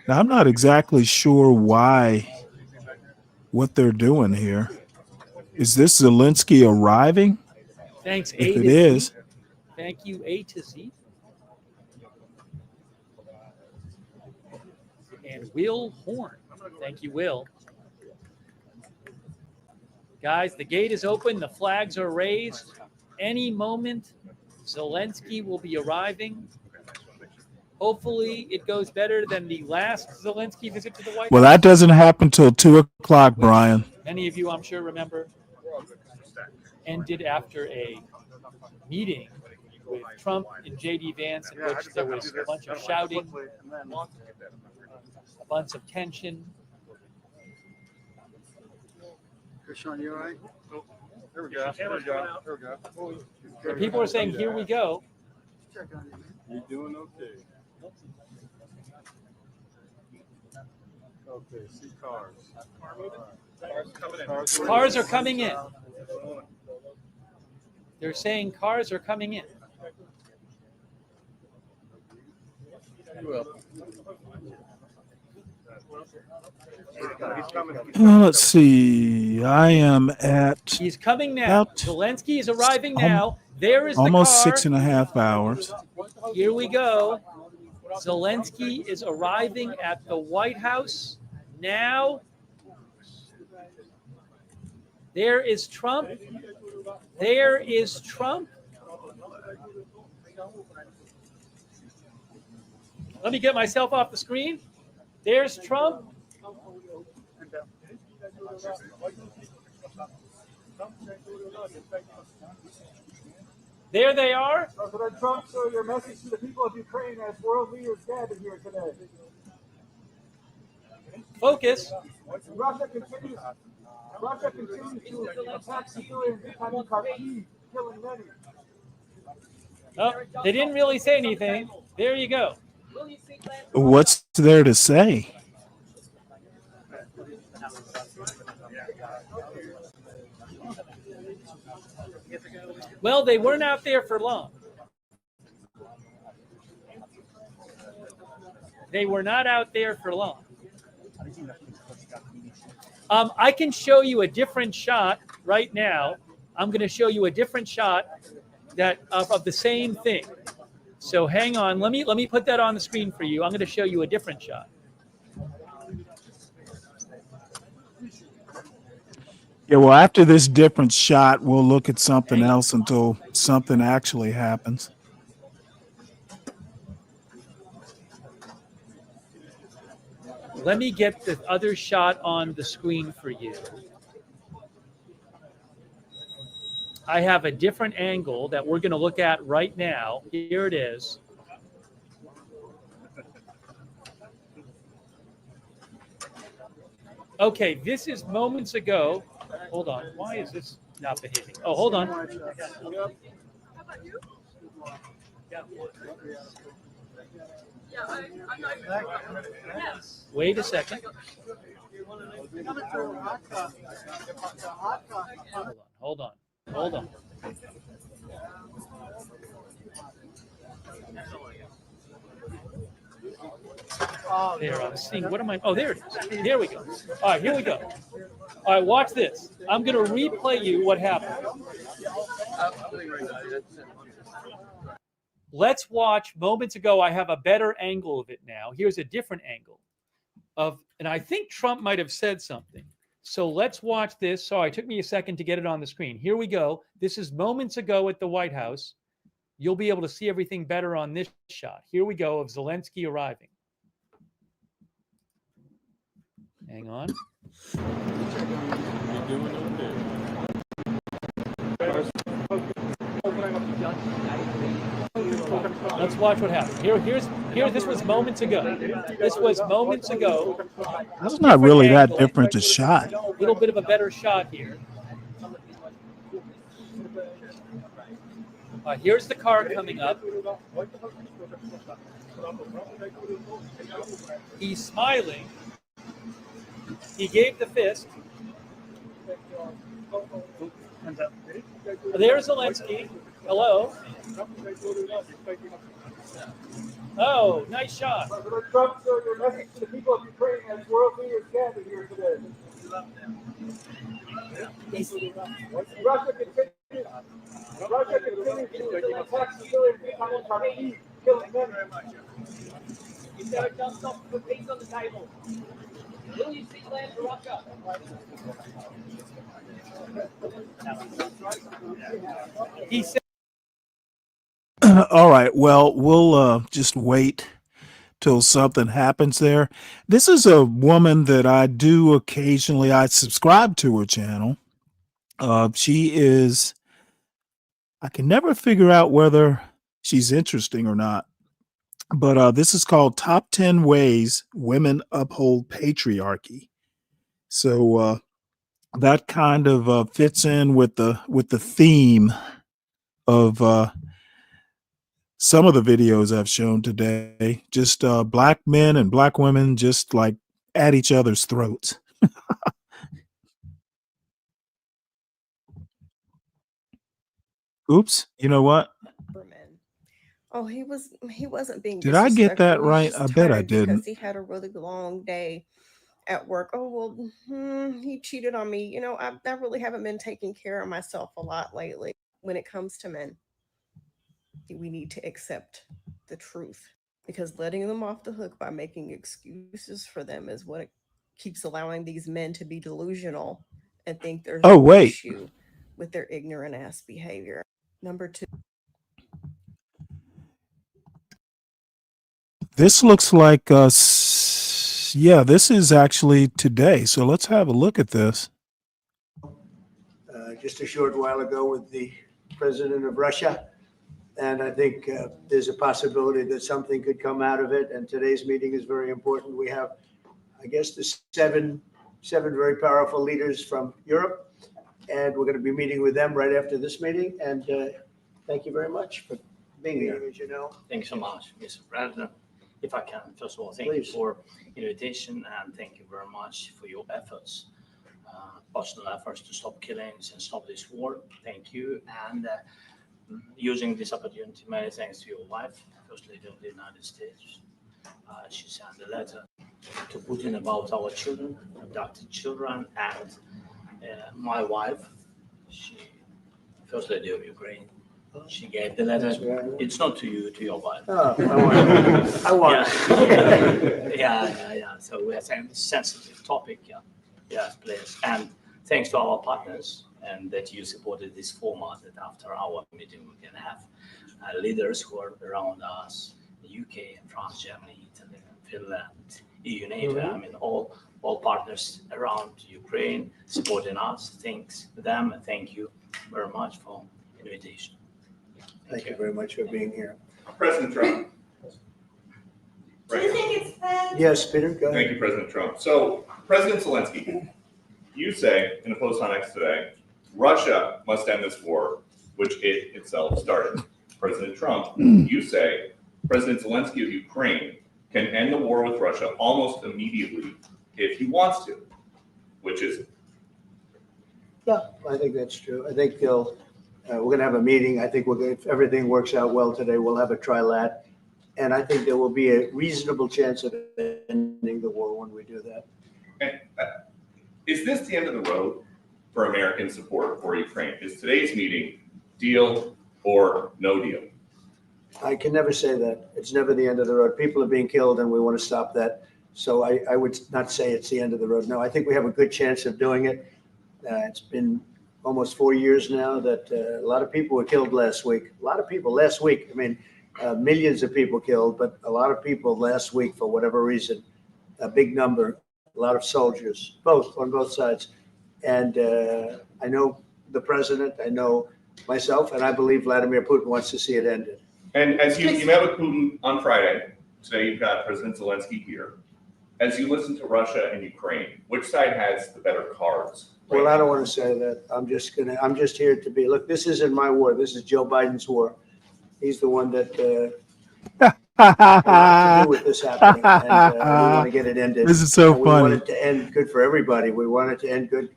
Now, I'm not exactly sure what they're doing here. Is this Zelensky arriving? Thanks, If A it to is, Z. Thank you, A to Z. And Will Horn. Thank you, Will. Guys, the gate is open. The flags are raised. Any moment, Zelensky will be arriving. Hopefully, it goes better than the last Zelensky visit to the White well, House. that doesn't happen till 2:00, Brian. Many of you, I'm sure, remember, ended after a meeting with Trump and J.D. Vance, in which there was a bunch of shouting, a bunch of tension. Krishan, you all right? There we go. There we go. There we go. People are saying, "Here we go." Check on you, man. You doing okay? Okay, see cars. Cars are coming in. They're saying cars are coming in. Let's see. I am at He's coming now. about Zelensky is arriving now. There is the almost car. 6.5 hours. Here we go. Zelensky is arriving at the White House now. There is Trump. There is Trump. Let me get myself off the screen. There's Trump. There they are. President Trump, show your message to the people of Ukraine as world leaders gathered here today. Focus. Russia continues to attack civilians in Kharkiv, killing many. Oh, they didn't really say anything. There you go. What's there to say? Well, they weren't out there for long. They were not out there for long. I can show you a different shot right now. I'm going to show you a different shot that of the same thing. So hang on. Let me put that on the screen for you. I'm going to show you a different shot. Yeah, well, after this different shot, we'll look at something else until something actually happens. Let me get the other shot on the screen for you. I have a different angle that we're going to look at right now. Here it is. Okay, this is moments ago. Hold on. Why is this not behaving? Oh, hold on. Wait a second. Hold on. Hold on. There, I'm seeing. What am I? Oh, there it is. There we go. All right, here we go. All right, watch this. I'm going to replay you what happened. Let's watch moments ago. I have a better angle of it now. Here's a different angle of, and I think Trump might have said something. So let's watch this. Sorry, it took me a second to get it on the screen. Here we go. This is moments ago at the White House. You'll be able to see everything better on this shot. Here we go of Zelensky arriving. Hang on. Let's watch what happened. Here. This was moments ago. This was moments ago. That's not really that different a shot. A little bit of a better shot here. Here's the car coming up. He's smiling. He gave the fist. There's Zelensky. Hello. Oh, nice shot. President Trump, sir, your message to the people of Ukraine as world leaders gathered here today. Russia continues to attack civilians in Kharkiv, killing men. You've never done something for peace on the table. Will you see land for Russia? He said. All right. Well, we'll just wait till something happens there. This is a woman that I do occasionally. I subscribe to her channel. She is. I can never figure out whether she's interesting or not. But this is called Top 10 Ways Women Uphold Patriarchy. So that kind of fits in with the theme of some of the videos I've shown today. Just black men and black women just like at each other's throats. Oops, you know what? Oh, he wasn't being Did I get that disrespectful. He was right? just I bet I tired because didn't. he had a really long day at work. Oh, well, he cheated on me. You know, I really haven't been taking care of myself a lot lately. When it comes to men, we need to accept the truth, because letting them off the hook by making excuses for them is what keeps allowing these men to be delusional and think there's Oh, no wait. issue with their ignorant ass behavior. Number 2. This looks like yeah, this is actually today. So let's have a look at this. Just a short while ago with the president of Russia. And I think there's a possibility that something could come out of it. And today's meeting is very important. We have, I guess, the seven very powerful leaders from Europe. And we're going to be meeting with them right after this meeting. And thank you very much for being here, as you know. Thanks so much, Mr. President. If I can, first of all, thank Please. you for invitation and thank you very much for your efforts, personal efforts to stop killings and stop this war. Thank you. And using this opportunity, many thanks to your wife, First Lady of the United States. She sent a letter to Putin about our children, abducted children, and my wife, First Lady of Ukraine. She gave the letter. It's not to you, to your wife. Oh, I want it. Yeah. So we are saying it's a sensitive topic. Yeah. Yes, please. And thanks to our partners and that you supported this format, that after our meeting we can have leaders who are around us, the UK and France, Germany, Italy, Finland, EU, NATO. I mean, all partners around Ukraine supporting us. Thanks to them and thank you very much for invitation. Thank you very much for being here. President Trump. Do you think it's fair? Yes, Peter, go ahead. Thank you, President Trump. So, President Zelensky, you say in a post on X today, Russia must end this war, which it itself started. President Trump, you say President Zelensky of Ukraine can end the war with Russia almost immediately if he wants to. Which is it? Yeah, I think that's true. I think we're going to have a meeting. I think if everything works out well today, we'll have a trilat. And I think there will be a reasonable chance of ending the war when we do that. And, is this the end of the road for American support for Ukraine? Is today's meeting deal or no deal? I can never say that. It's never the end of the road. People are being killed and we want to stop that. So I would not say it's the end of the road. No, I think we have a good chance of doing it. It's been almost 4 years now that a lot of people were killed last week. A lot of people last week. I mean, millions of people killed, but a lot of people last week for whatever reason, a big number, a lot of soldiers, on both sides. And I know the president, I know myself, and I believe Vladimir Putin wants to see it ended. And as you met with Putin on Friday, today you've got President Zelensky here. As you listen to Russia and Ukraine, which side has the better cards? Well, I don't want to say that. I'm just here to be, look, this isn't my war. This is Joe Biden's war. He's the one that had to do with this happening. And we want to get it ended. This is so and funny. We want it to end good for everybody. We want it to end good.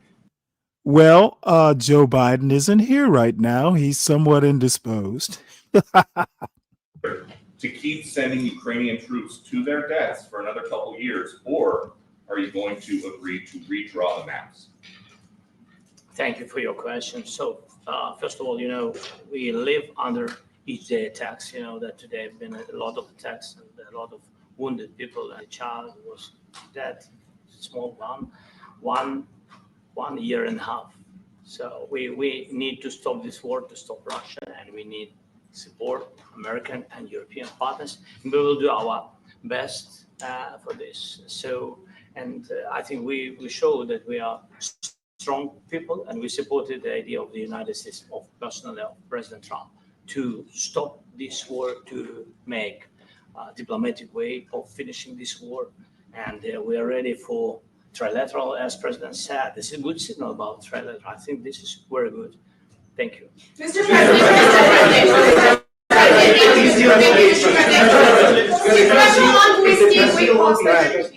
Well, Joe Biden isn't here right now. He's somewhat indisposed. To keep sending Ukrainian troops to their deaths for another couple years, or are you going to agree to redraw the maps? Thank you for your question. So, first of all, we live under each day attacks. That today have been a lot of attacks and a lot of wounded people. And a child was dead, small one year and a half. So we need to stop this war, to stop Russia, and we need support American and European partners. And we will do our best for this. So, and I think we show that we are strong people, and we supported the idea of the United States, of personally of President Trump, to stop this war, to make a diplomatic way of finishing this war. And we are ready for trilateral, as President said. This is a good signal about trilateral. I think this is very good. Thank you. Mr. President,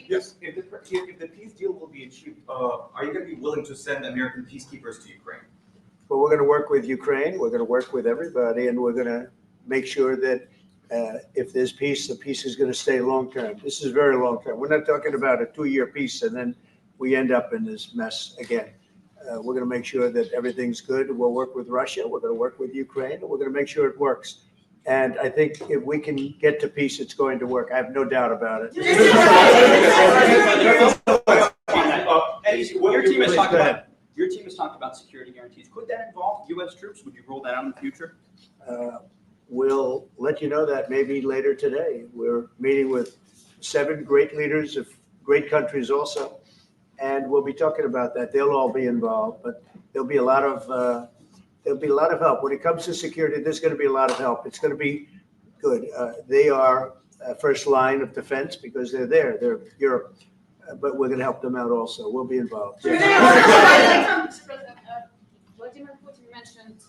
Yes, if the peace deal will be achieved, are you going to be willing to send American peacekeepers to Ukraine? But we're going to work with Ukraine. We're going to work with everybody, and we're going to make sure that if there's peace, the peace is going to stay long term. This is very long term. We're not talking about a 2-year peace and then we end up in this mess again. We're going to make sure that everything's good. We'll work with Russia. We're going to work with Ukraine, and we're going to make sure it works. And I think if we can get to peace, it's going to work. I have no doubt about it. Your team has talked about security guarantees. Could that involve U.S. troops? Would you roll that out in the future? We'll let you know that maybe later today. We're meeting with 7 great leaders of great countries also, and we'll be talking about that. They'll all be involved, but there'll be a lot of help when it comes to security. There's going to be a lot of help. It's going to be good. They are first line of defense because they're there. They're Europe, but we're going to help them out also. We'll be involved. Mr. President, Vladimir Putin mentioned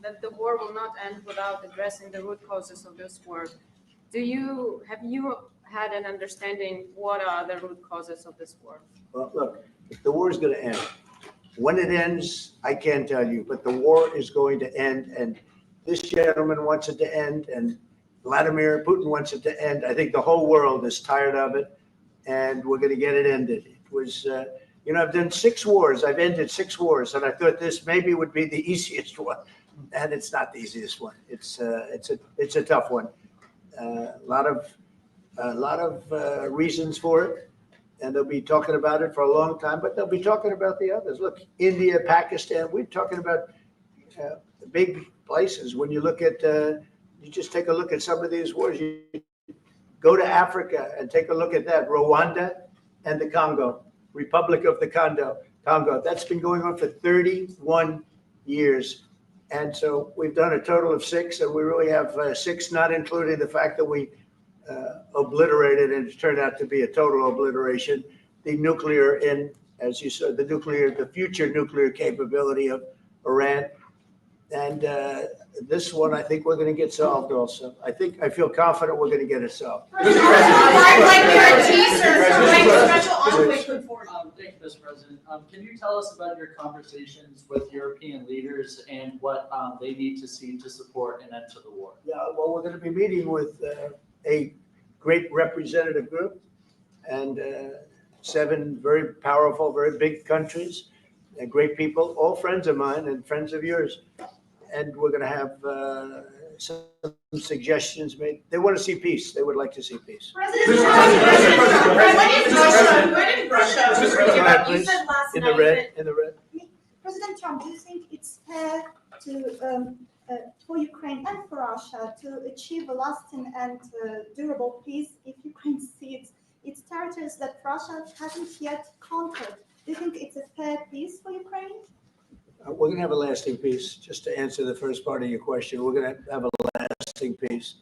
that the war will not end without addressing the root causes of this war. Have you had an understanding what are the root causes of this war? Well, look, the war is going to end. When it ends, I can't tell you, but the war is going to end, and this gentleman wants it to end, and Vladimir Putin wants it to end. I think the whole world is tired of it, and we're going to get it ended. It was, I've done 6 wars. I've ended 6 wars, and I thought this maybe would be the easiest one, and it's not the easiest one. It's a tough one. A lot of reasons for it. And they'll be talking about it for a long time, but they'll be talking about the others. Look, India, Pakistan, we're talking about big places. When you look at, you just take a look at some of these wars. You go to Africa and take a look at that. Rwanda and the Congo, Republic of the Congo. That's been going on for 31 years. And so we've done a total of 6, and we really have 6, not including the fact that we obliterated, and it turned out to be a total obliteration, the nuclear, as you said, the future nuclear capability of Iran. And this one, I think we're going to get solved also. I feel confident we're going to get it solved. Thank you, Mr. President. Can you tell us about your conversations with European leaders and what they need to see to support an end to the war? Yeah, well, we're going to be meeting with a great representative group and 7 very powerful, very big countries and great people, all friends of mine and friends of yours. And we're going to have some suggestions made. They want to see peace. They would like to see peace. President Trump, do you think it's fair to for Ukraine and for Russia to achieve a lasting and durable peace if Ukraine cedes its territories that Russia hasn't yet conquered? Do you think it's a fair peace for Ukraine? We're going to have a lasting peace. Just to answer the first part of your question, we're going to have a lasting peace.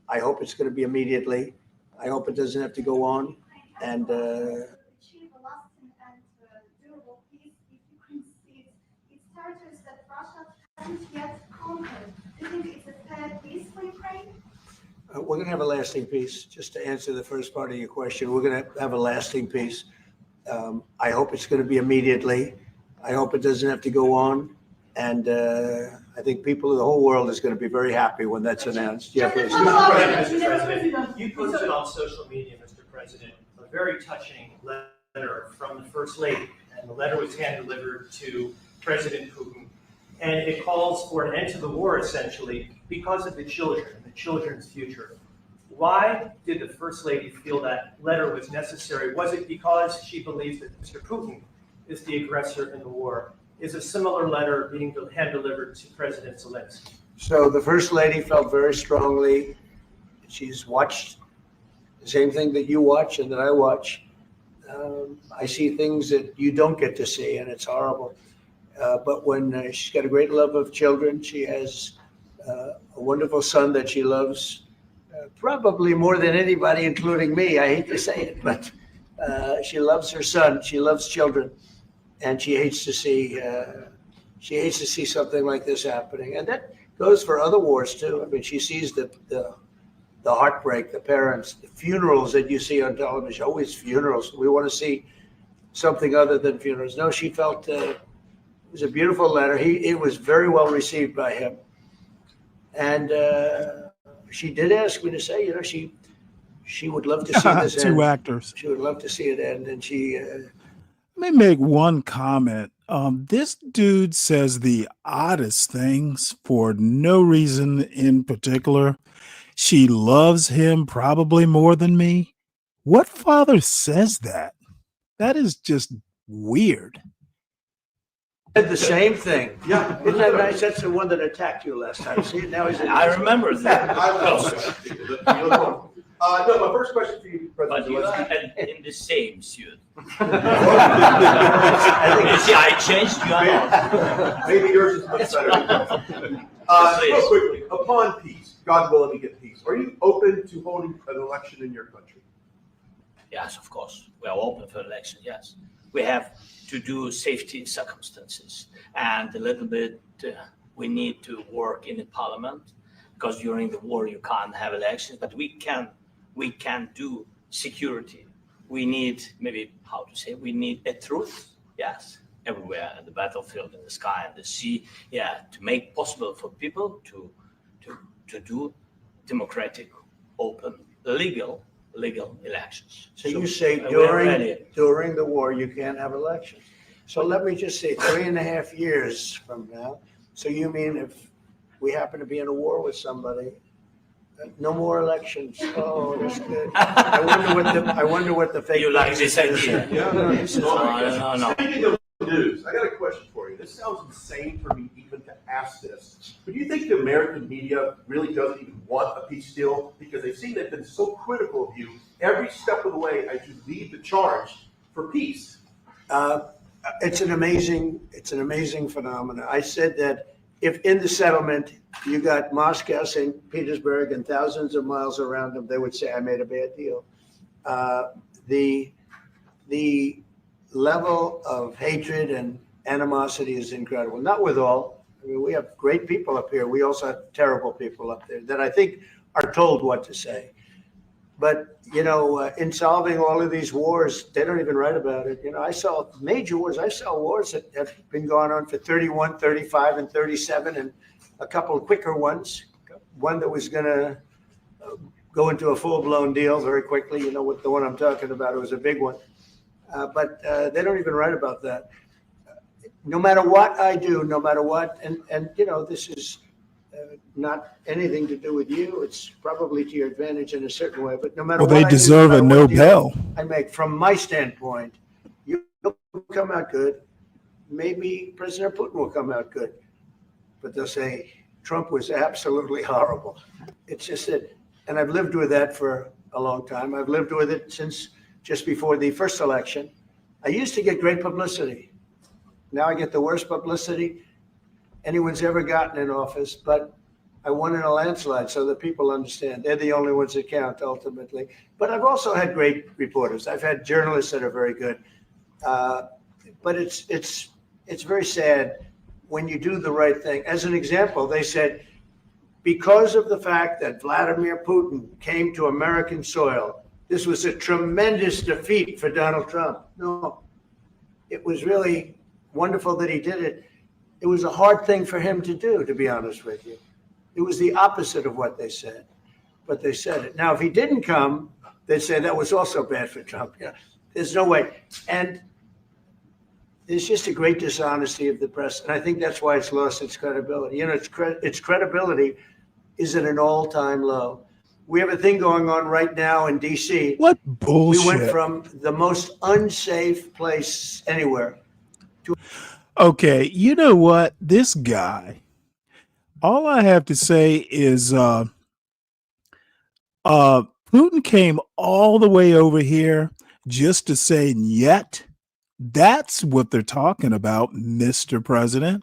I hope it's going to be immediately. I hope it doesn't have to go on. And Achieve a lasting and durable peace if Ukraine cedes its territories that Russia hasn't yet conquered. Do you think it's a fair peace for Ukraine? we're going to have a lasting peace. Just to answer the first part of your question, we're going to have a lasting peace. I hope it's going to be immediately. I hope it doesn't have to go on. And I think people of the whole world is going to be very happy when that's announced. Yeah, please. Mr. President, you posted on social media, Mr. President, a very touching letter from the First Lady, and the letter was hand-delivered to President Putin, and it calls for an end to the war, essentially, because of the children and the children's future. Why did the First Lady feel that letter was necessary? Was it because she believes that Mr. Putin is the aggressor in the war? Is a similar letter being hand-delivered to President Zelensky? So the First Lady felt very strongly. She's watched the same thing that you watch and that I watch. I see things that you don't get to see, and it's horrible. But when she's got a great love of children, she has a wonderful son that she loves, probably more than anybody, including me. I hate to say it, but she loves her son. She loves children. And she hates to see something like this happening, and that goes for other wars too. I mean, she sees the heartbreak, the parents, the funerals that you see on television. Always funerals. We want to see something other than funerals. No, she felt it was a beautiful letter. It was very well received by him, and she did ask me to say, you know, she would love to see this end. Two actors. She would love to see it end, and she. Let me make one comment. This dude says the oddest things for no reason in particular. She loves him probably more than me. What father says that? That is just weird. Said the same thing. Yeah. Isn't that nice? That's the one that attacked you last time. See, now he's. I remember that. No, my first question for you, President But you are Zelensky. in the same suit. I See, I changed you out. Maybe yours is much better. Real quickly, upon peace, God willing, we get peace. Are you open to holding an election in your country? Yes, of course. We are open for election, yes. We have to do safety circumstances. And a little bit, we need to work in the parliament, because during the war you can't have elections, but we can do security. We need, maybe how to say, we need a truth, yes, everywhere, in the battlefield, in the sky, in the sea, yeah, to make possible for people to do democratic, open, legal elections. So you say we're ready. during the war you can't have elections. So let me just say 3.5 years from now. So you mean if we happen to be in a war with somebody, no more elections? Oh, that's good. I wonder what the fake. You like this idea? Yeah, no, this is No. Speaking of news, I got a question for you. This sounds insane for me even to ask this, but do you think the American media really doesn't even want a peace deal? Because they've seen they've been so critical of you every step of the way as you lead the charge for peace. It's an amazing phenomenon. I said that if in the settlement you got Moscow, St. Petersburg, and thousands of miles around them, they would say, I made a bad deal. The level of hatred and animosity is incredible. Not with all. I mean, we have great people up here. We also have terrible people up there that I think are told what to say. But, you know, in solving all of these wars, they don't even write about it. You know, I saw major wars. I saw wars that have been going on for 31, 35, and 37, and a couple of quicker ones. One that was going to go into a full-blown deal very quickly. You know what the one I'm talking about? It was a big one. But they don't even write about that. No matter what I do, no matter what, and you know, this is not anything to do with you. It's probably to your advantage in a certain way. But no matter what Well, they deserve a Nobel. I make, from my standpoint, you'll come out good. Maybe President Putin will come out good. But they'll say Trump was absolutely horrible. It's just that, and I've lived with that for a long time. I've lived with it since just before the first election. I used to get great publicity. Now I get the worst publicity anyone's ever gotten in office, but I won in a landslide, so that people understand. They're the only ones that count ultimately. But I've also had great reporters. I've had journalists that are very good. But it's very sad when you do the right thing. As an example, they said, because of the fact that Vladimir Putin came to American soil, this was a tremendous defeat for Donald Trump. No, it was really wonderful that he did it. It was a hard thing for him to do, to be honest with you. It was the opposite of what they said, but they said it. Now, if he didn't come, they'd say that was also bad for Trump. Yeah, there's no way. And there's just a great dishonesty of the press, and I think that's why it's lost its credibility. You know, its credibility is at an all-time low. We have a thing going on right now in D.C. What bullshit. We went from the most unsafe place anywhere. Okay, you know what? This guy, all I have to say is Putin came all the way over here just to say "Yet." That's what they're talking about, Mr. President.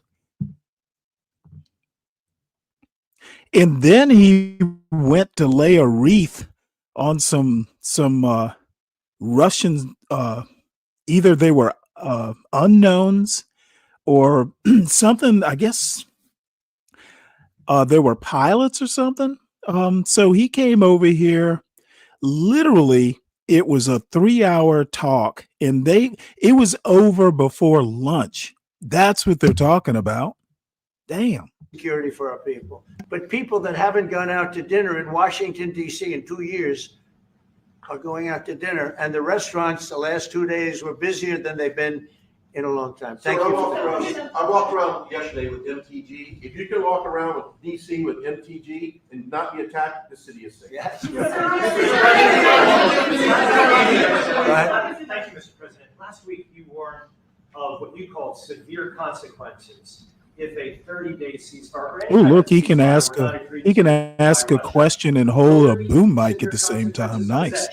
And then he went to lay a wreath on some Russian, either they were unknowns or something. I guess there were pilots or something. So he came over here. Literally, it was a 3-hour talk, and it was over before lunch. That's what they're talking about. Damn. Security for our people. But people that haven't gone out to dinner in Washington, D.C. in 2 years are going out to dinner. And the restaurants the last 2 days were busier than they've been in a long time. Thank you for that. I walked around yesterday with MTG. If you can walk around with DC with MTG and not be attacked, the city is safe. Yes. Thank you, Mr. President. Last week, you warned of what you called severe consequences if a 30-day ceasefire. Oh, look, he can ask a question and hold a boom mic at the same time. Nice.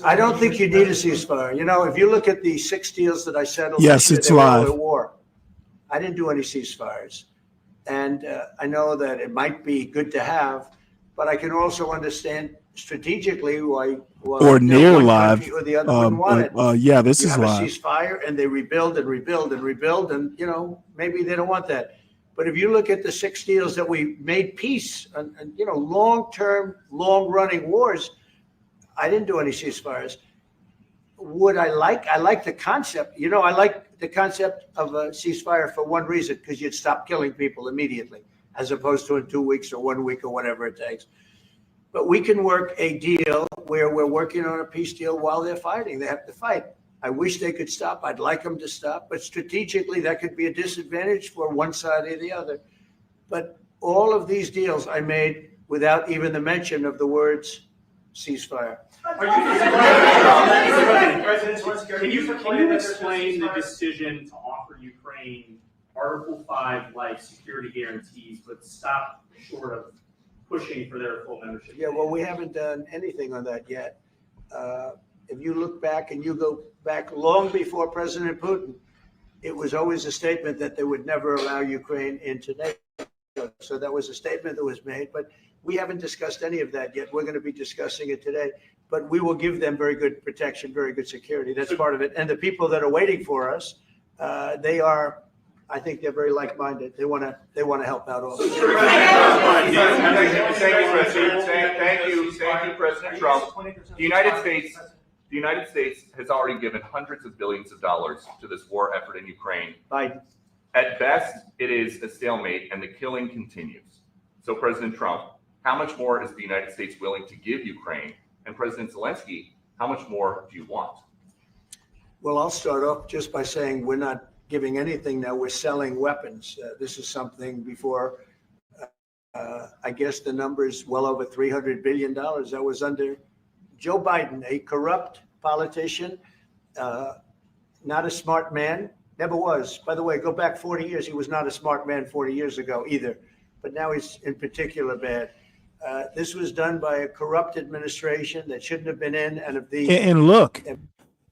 I don't think you need a ceasefire. You know, if you look at the 6 deals that I settled, Yes, it's they were all live. at war. I didn't do any ceasefires, and I know that it might be good to have, but I can also understand strategically why Or near one live. country or the other wouldn't want it. Yeah, this You is have live. a ceasefire, and they rebuild and rebuild and rebuild, and you know maybe they don't want that. But if you look at the 6 deals that we made peace and you know long-term, long-running wars, I didn't do any ceasefires. I like the concept. You know, I like the concept of a ceasefire for one reason, because you'd stop killing people immediately, as opposed to in 2 weeks or 1 week or whatever it takes. But we can work a deal where we're working on a peace deal while they're fighting. They have to fight. I wish they could stop. I'd like them to stop. But strategically, that could be a disadvantage for one side or the other. But all of these deals I made without even the mention of the words ceasefire. Can you explain the decision to offer Ukraine Article 5 like security guarantees, but stop short of pushing for their full membership? Yeah, well, we haven't done anything on that yet. If you look back and you go back long before President Putin, it was always a statement that they would never allow Ukraine into NATO. So that was a statement that was made, but we haven't discussed any of that yet. We're going to be discussing it today, but we will give them very good protection, very good security. That's part of it. And the people that are waiting for us, they are, I think they're very like-minded. They want to help out also. Thank you, President Trump. The United States has already given hundreds of billions of dollars to this war effort in Ukraine. Biden. At best, it is a stalemate, and the killing continues. So, President Trump, how much more is the United States willing to give Ukraine? And President Zelensky, how much more do you want? Well, I'll start off just by saying we're not giving anything now. We're selling weapons. This is something before, I guess the number is well over $300 billion. That was under Joe Biden, a corrupt politician, not a smart man, never was. By the way, go back 40 years. He was not a smart man 40 years ago either, but now he's in particular bad. This was done by a corrupt administration that shouldn't have been in. And look,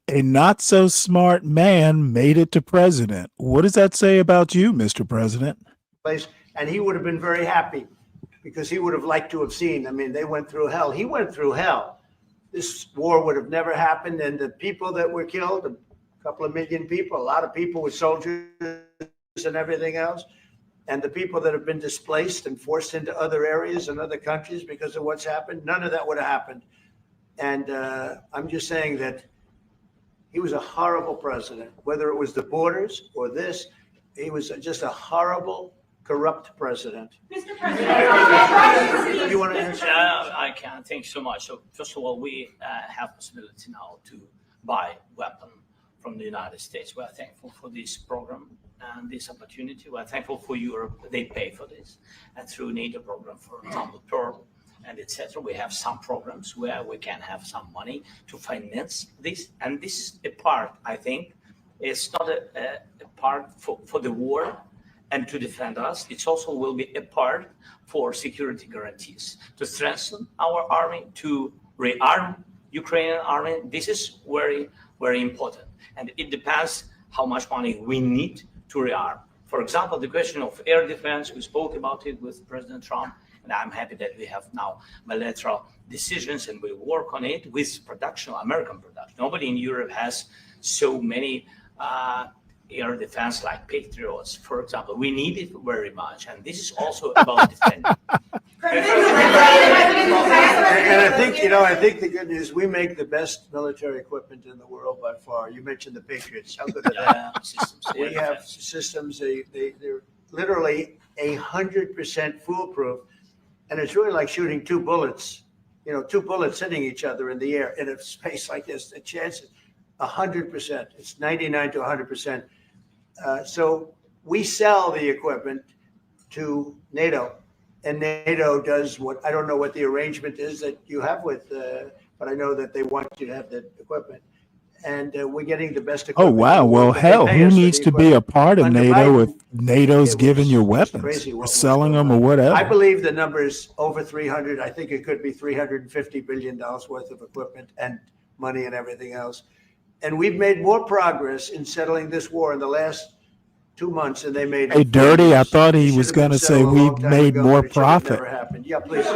a not so smart man made it to president. What does that say about you, Mr. President? And he would have been very happy because he would have liked to have seen. I mean, they went through hell. He went through hell. This war would have never happened. And the people that were killed, a couple of million people, a lot of people with soldiers and everything else, and the people that have been displaced and forced into other areas and other countries because of what's happened, none of that would have happened. And I'm just saying that He was a horrible president, whether it was the borders or this. He was just a horrible, corrupt president. Mr. President, You want to answer? I can. Thank you so much. So first of all, we have possibility now to buy weapon from the United States. We are thankful for this program and this opportunity. We are thankful for Europe. They pay for this. And through NATO program, for example, Pearl and etc., we have some programs where we can have some money to finance this. And this is a part, I think, it's not a part for the war and to defend us. It also will be a part for security guarantees, to strengthen our army, to rearm Ukrainian army. This is very, very important. And it depends how much money we need to rearm. For example, the question of air defense, we spoke about it with President Trump, and I'm happy that we have now bilateral decisions and we work on it with production, American production. Nobody in Europe has so many air defense like Patriots, for example. We need it very much, and this is also about defending. And I think, I think the good news, we make the best military equipment in the world by far. You mentioned the Patriots. How good are they? We have systems, they're literally 100% foolproof. And it's really like shooting two bullets, two bullets hitting each other in the air in a space like this. The chance is 100%. It's 99 to 100%. So we sell the equipment to NATO. And NATO does what, I don't know what the arrangement is that you have with, but I know that they want you to have the equipment. And we're getting the best Oh, equipment. wow. Well, hell, who needs to be a part of Under NATO if Biden, NATO's giving you weapons crazy or what was selling going them or on. whatever? I believe the number is over 300. I think it could be $350 billion worth of equipment and money and everything else. And we've made more progress in settling this war in the last 2 months than they made. Hey, Dirty, I thought he It was should have going been to say settled a long we've time made ago, more but it should have never profit. happened. Yeah, please.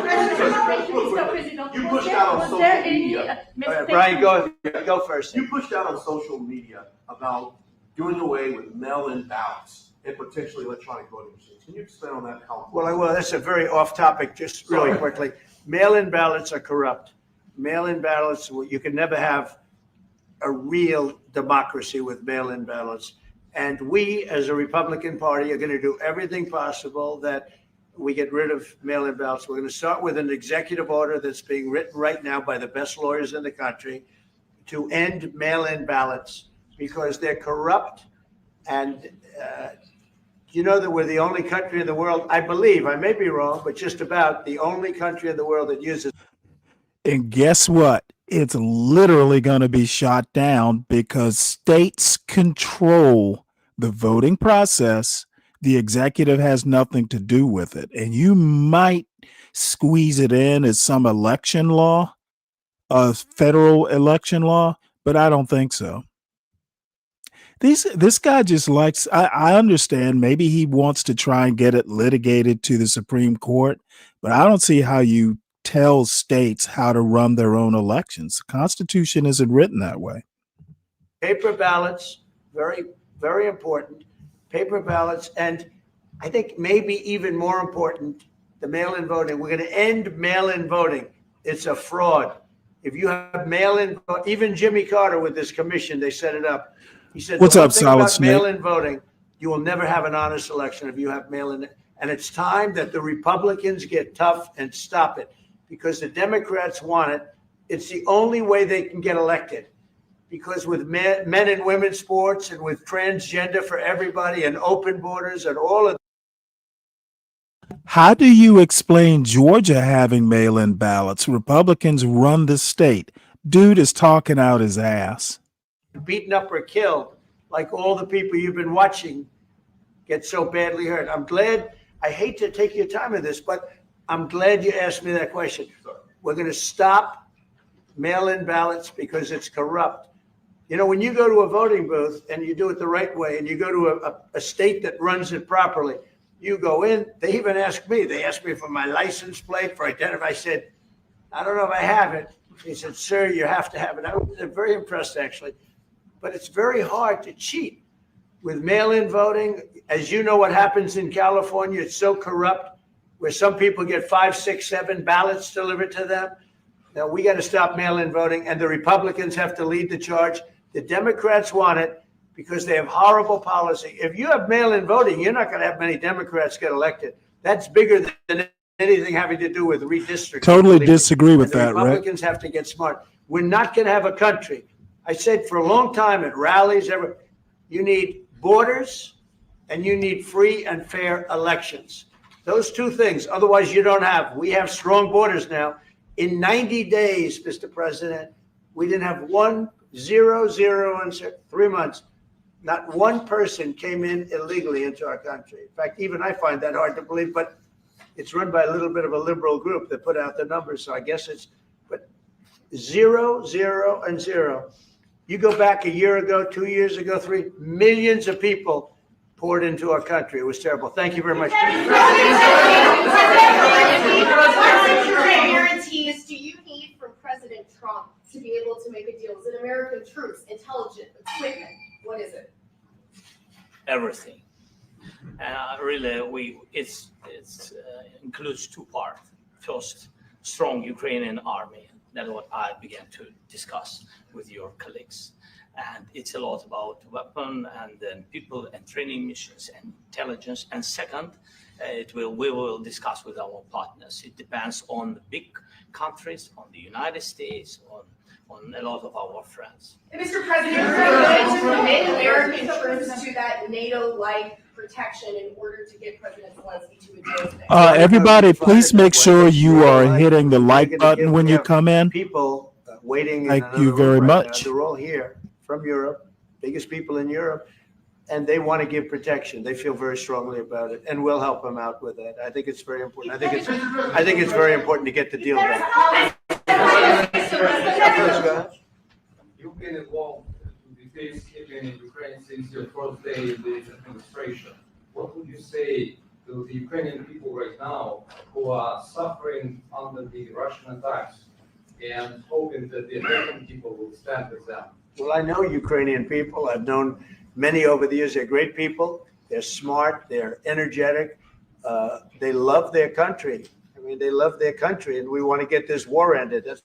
You pushed out on social media. Brian, go first. You pushed out on social media about doing away with mail-in ballots and potentially electronic voting machines. Can you expand on that? Well, I will. That's a very off topic, just really quickly. Mail-in ballots are corrupt. Mail-in ballots, you can never have a real democracy with mail-in ballots. And we, as a Republican Party, are going to do everything possible that we get rid of mail-in ballots. We're going to start with an executive order that's being written right now by the best lawyers in the country to end mail-in ballots because they're corrupt. And you know that we're the only country in the world, I believe, I may be wrong, but just about the only country in the world that uses. And guess what? It's literally going to be shot down because states control the voting process. The executive has nothing to do with it. And you might squeeze it in as some election law, a federal election law, but I don't think so. This guy just likes, I understand maybe he wants to try and get it litigated to the Supreme Court, but I don't see how you tell states how to run their own elections. The Constitution isn't written that way. Paper ballots, very, very important. Paper ballots, and I think maybe even more important, the mail-in voting. We're going to end mail-in voting. It's a fraud. If you have mail-in, even Jimmy Carter with this commission, they set it up. He said, "What's the one up, thing Solid about Snake? mail-in voting, you will never have an honest election if you have mail-in. And it's time that the Republicans get tough and stop it because the Democrats want it. It's the only way they can get elected. Because with men and women's sports and with transgender for everybody and open borders and all of How do you explain Georgia having mail-in ballots? Republicans run the state. Dude is talking out his ass. beaten up or killed, like all the people you've been watching get so badly hurt. I'm glad, I hate to take your time in this, but I'm glad you asked me that question. We're going to stop mail-in ballots because it's corrupt. You know, when you go to a voting booth and you do it the right way and you go to a state that runs it properly, you go in, they even ask me, they asked me for my license plate, for identity. I said, I don't know if I have it. He said, sir, you have to have it. I was very impressed, actually. But it's very hard to cheat with mail-in voting. As you know what happens in California, it's so corrupt, where some people get 5, 6, 7 ballots delivered to them. Now, we got to stop mail-in voting, and the Republicans have to lead the charge. The Democrats want it because they have horrible policy. If you have mail-in voting, you're not going to have many Democrats get elected. That's bigger than anything having to do with redistricting. Totally disagree with And the that, Rick. Republicans have to get smart. We're not going to have a country. I said for a long time at rallies, you need borders and you need free and fair elections. Those two things. Otherwise, you don't have. We have strong borders now. In 90 days, Mr. President, we didn't have 0 in 3 months. Not one person came in illegally into our country. In fact, even I find that hard to believe, but it's run by a little bit of a liberal group that put out the numbers. So I guess but 0, 0, and 0. You go back a year ago, 2 years ago, 3 millions of people poured into our country. It was terrible. Thank you very much. What guarantees do you need from President Trump to be able to make a deal? Is it American troops, intelligence, equipment? What is it? Everything. Really, it includes two parts. First, strong Ukrainian army. That's what I began to discuss with your colleagues. And it's a lot about weapon and then people and training missions and intelligence. And second, we will discuss with our partners. It depends on the big countries, on the United States, on a lot of our friends. Mr. President, are you going to commit American troops to that NATO-like protection in order to get President Zelensky to a deal? Everybody, please make sure you are hitting the like button when you come in. People waiting. Thank you very much. They're all here from Europe, biggest people in Europe, and they want to give protection. They feel very strongly about it, and we'll help them out with that. I think it's very important. I think it's very important to get the deal done. You've been involved in peacekeeping in Ukraine since your first day in this administration. What would you say to the Ukrainian people right now who are suffering under the Russian attacks and hoping that the American people will stand with them? Well, I know Ukrainian people. I've known many over the years. They're great people. They're smart. They're energetic. They love their country. I mean, they love their country, and we want to get this war ended. That's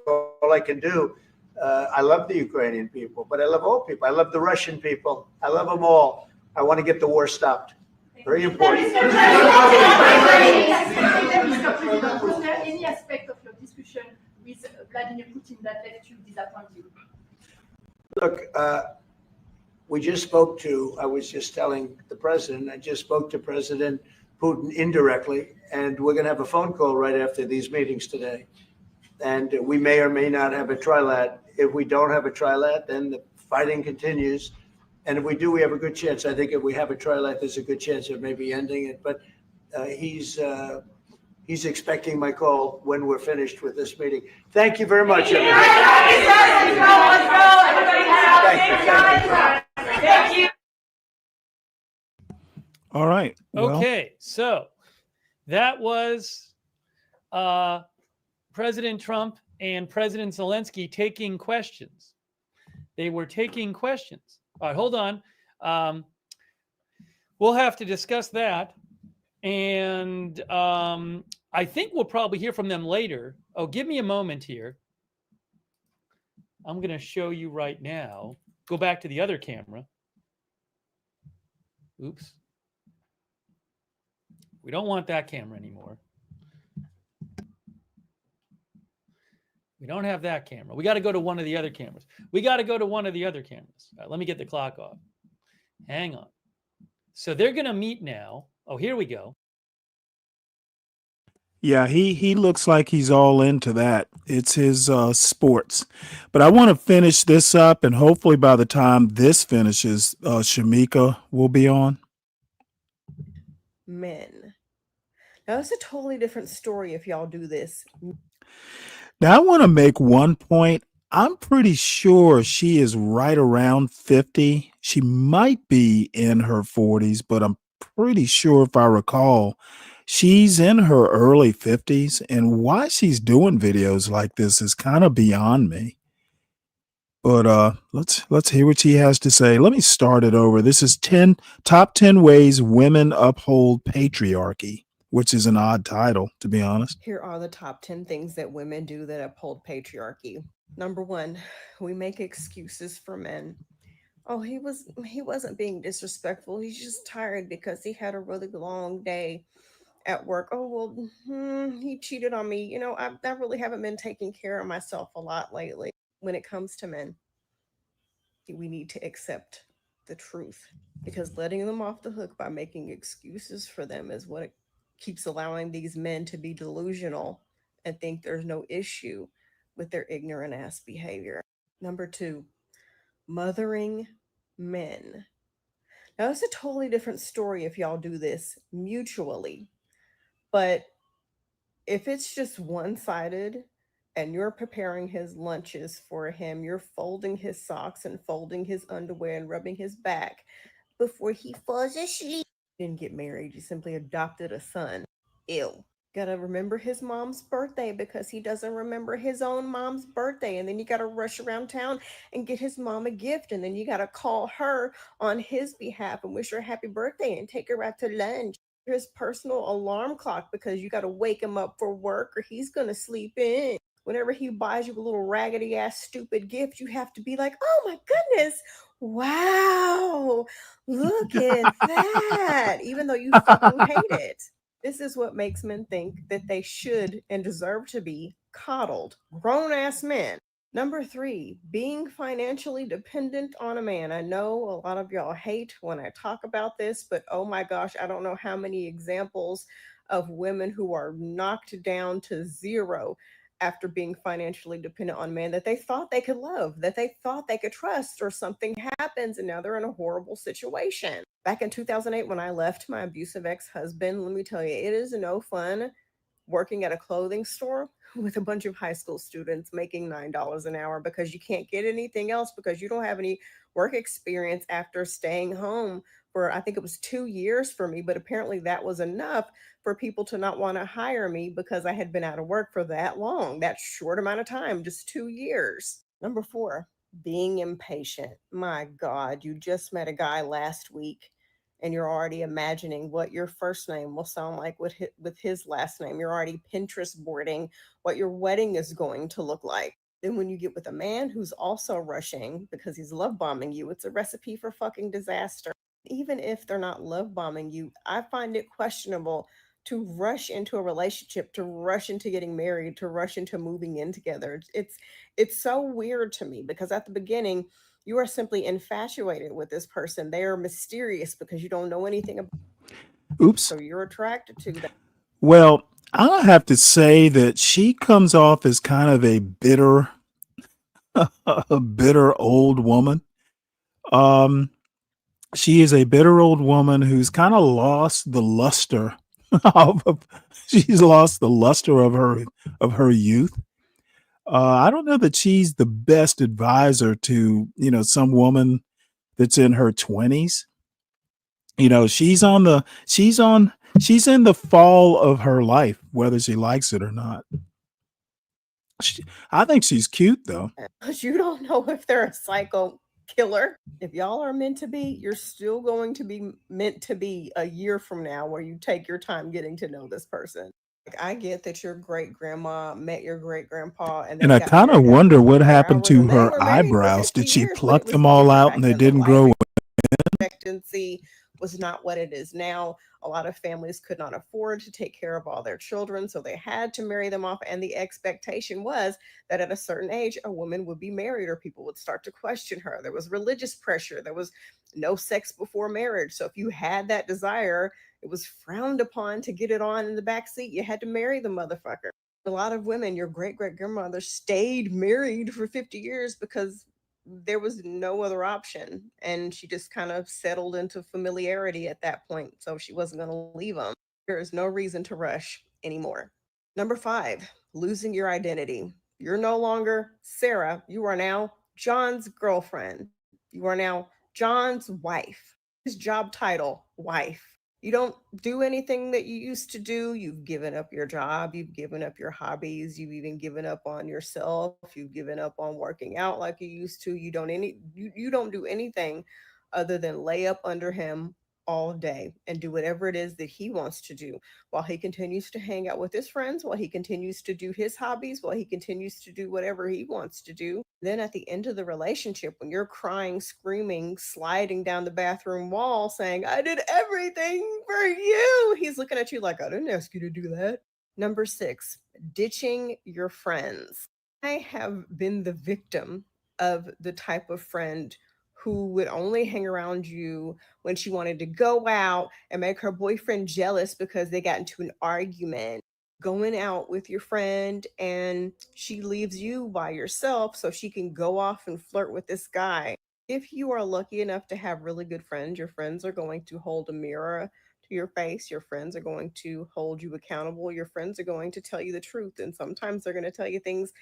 all I can do. I love the Ukrainian people, but I love all people. I love the Russian people. I love them all. I want to get the war stopped. Very important. Was there any aspect of your discussion with Vladimir Putin that left you disappointed? Look, we just spoke to, I was just telling the president, I just spoke to President Putin indirectly, and we're going to have a phone call right after these meetings today. And we may or may not have a trilat. If we don't have a trilat, then the fighting continues. And if we do, we have a good chance. I think if we have a trilat, there's a good chance of maybe ending it. But he's expecting my call when we're finished with this meeting. Thank you very much, everybody. Thank you. All right. Well, Okay, so that was President Trump and President Zelensky taking questions. They were taking questions. All right, hold on. We'll have to discuss that. And I think we'll probably hear from them later. Oh, give me a moment here. I'm going to show you right now. Go back to the other camera. Oops. We don't want that camera anymore. We don't have that camera. We got to go to one of the other cameras. All right, let me get the clock off. Hang on. So they're going to meet now. Oh, here we go. yeah, he looks like he's all into that. It's his sports. But I want to finish this up, and hopefully by the time this finishes, Shamika will be on. Men. Now, it's a totally different story if y'all do this. Now, I want to make one point. I'm pretty sure she is right around 50. She might be in her 40s, but I'm pretty sure, if I recall, she's in her early 50s. And why she's doing videos like this is kind of beyond me. But let's hear what she has to say. Let me start it over. This is top 10 ways women uphold patriarchy, which is an odd title, to be honest. Here are the top 10 things that women do that uphold patriarchy. Number one, we make excuses for men. Oh, he wasn't being disrespectful. He's just tired because he had a really long day at work. Oh, well, he cheated on me. I really haven't been taking care of myself a lot lately. When it comes to men, we need to accept the truth, because letting them off the hook by making excuses for them is what keeps allowing these men to be delusional and think there's no issue with their ignorant ass behavior. Number two, mothering men. Now, it's a totally different story if y'all do this mutually, but if it's just one sided and you're preparing his lunches for him, you're folding his socks and folding his underwear and rubbing his back before he falls asleep. You didn't get married, you simply adopted a son. Ew. Gotta remember his mom's birthday because he doesn't remember his own mom's birthday. And then you gotta rush around town and get his mom a gift. And then you gotta call her on his behalf and wish her happy birthday and take her out to lunch. His personal alarm clock because you gotta wake him up for work or he's gonna sleep in. Whenever he buys you a little raggedy ass stupid gift, you have to be like, oh my goodness, wow, look at that. Even though you fucking hate it. This is what makes men think that they should and deserve to be coddled. Grown ass men. Number three, being financially dependent on a man. I know a lot of y'all hate when I talk about this, but oh my gosh, I don't know how many examples of women who are knocked down to zero after being financially dependent on men that they thought they could love, that they thought they could trust, or something happens and now they're in a horrible situation. Back in 2008, when I left my abusive ex-husband, let me tell you, it is no fun working at a clothing store with a bunch of high school students making $9 an hour because you can't get anything else because you don't have any work experience after staying home for, I think it was 2 years for me, but apparently that was enough for people to not want to hire me because I had been out of work for that long, that short amount of time, just 2 years. Number four, being impatient. My God, you just met a guy last week and you're already imagining what your first name will sound like with his last name. You're already Pinterest boarding what your wedding is going to look like. Then when you get with a man who's also rushing because he's love bombing you, it's a recipe for fucking disaster. Even if they're not love bombing you, I find it questionable to rush into a relationship, to rush into getting married, to rush into moving in together. It's so weird to me because at the beginning, you are simply infatuated with this person. They are mysterious because you don't know anything about them. Oops. So you're attracted to them. Well, I have to say that she comes off as kind of a bitter, a bitter old woman. Um, she is a bitter old woman who's kind of lost the luster she's lost the luster of her youth. I don't know that she's the best advisor to, some woman that's in her 20s. She's in the fall of her life, whether she likes it or not. I think she's cute though. But you don't know if they're a psycho killer. If y'all are meant to be, you're still going to be meant to be a year from now where you take your time getting to know this person. Like, I get that your great grandma met your great grandpa And I kind of wonder what happened to they her were married for eyebrows. 50 Did she years, but pluck it was them all different out back and they then. The didn't life grow? expectancy was not what it is now. A lot of families could not afford to take care of all their children, so they had to marry them off. And the expectation was that at a certain age, a woman would be married or people would start to question her. There was religious pressure. There was no sex before marriage. So if you had that desire, it was frowned upon to get it on in the back seat. You had to marry the motherfucker. A lot of women, your great great grandmother stayed married for 50 years because there was no other option. And she just kind of settled into familiarity at that point. So she wasn't going to leave him. There is no reason to rush anymore. Number five, losing your identity. You're no longer Sarah. You are now John's girlfriend. You are now John's wife. His job title, wife. You don't do anything that you used to do. You've given up your job. You've given up your hobbies. You've even given up on yourself. You've given up on working out like you used to. You don't do anything other than lay up under him all day and do whatever it is that he wants to do, while he continues to hang out with his friends, while he continues to do his hobbies, while he continues to do whatever he wants to do. Then at the end of the relationship, when you're crying, screaming, sliding down the bathroom wall saying, I did everything for you, he's looking at you like, I didn't ask you to do that. Number 6, ditching your friends. I have been the victim of the type of friend who would only hang around you when she wanted to go out and make her boyfriend jealous because they got into an argument. Going out with your friend and she leaves you by yourself so she can go off and flirt with this guy. If you are lucky enough to have really good friends, your friends are going to hold a mirror to your face. Your friends are going to hold you accountable. Your friends are going to tell you the truth. And sometimes they're going to tell you things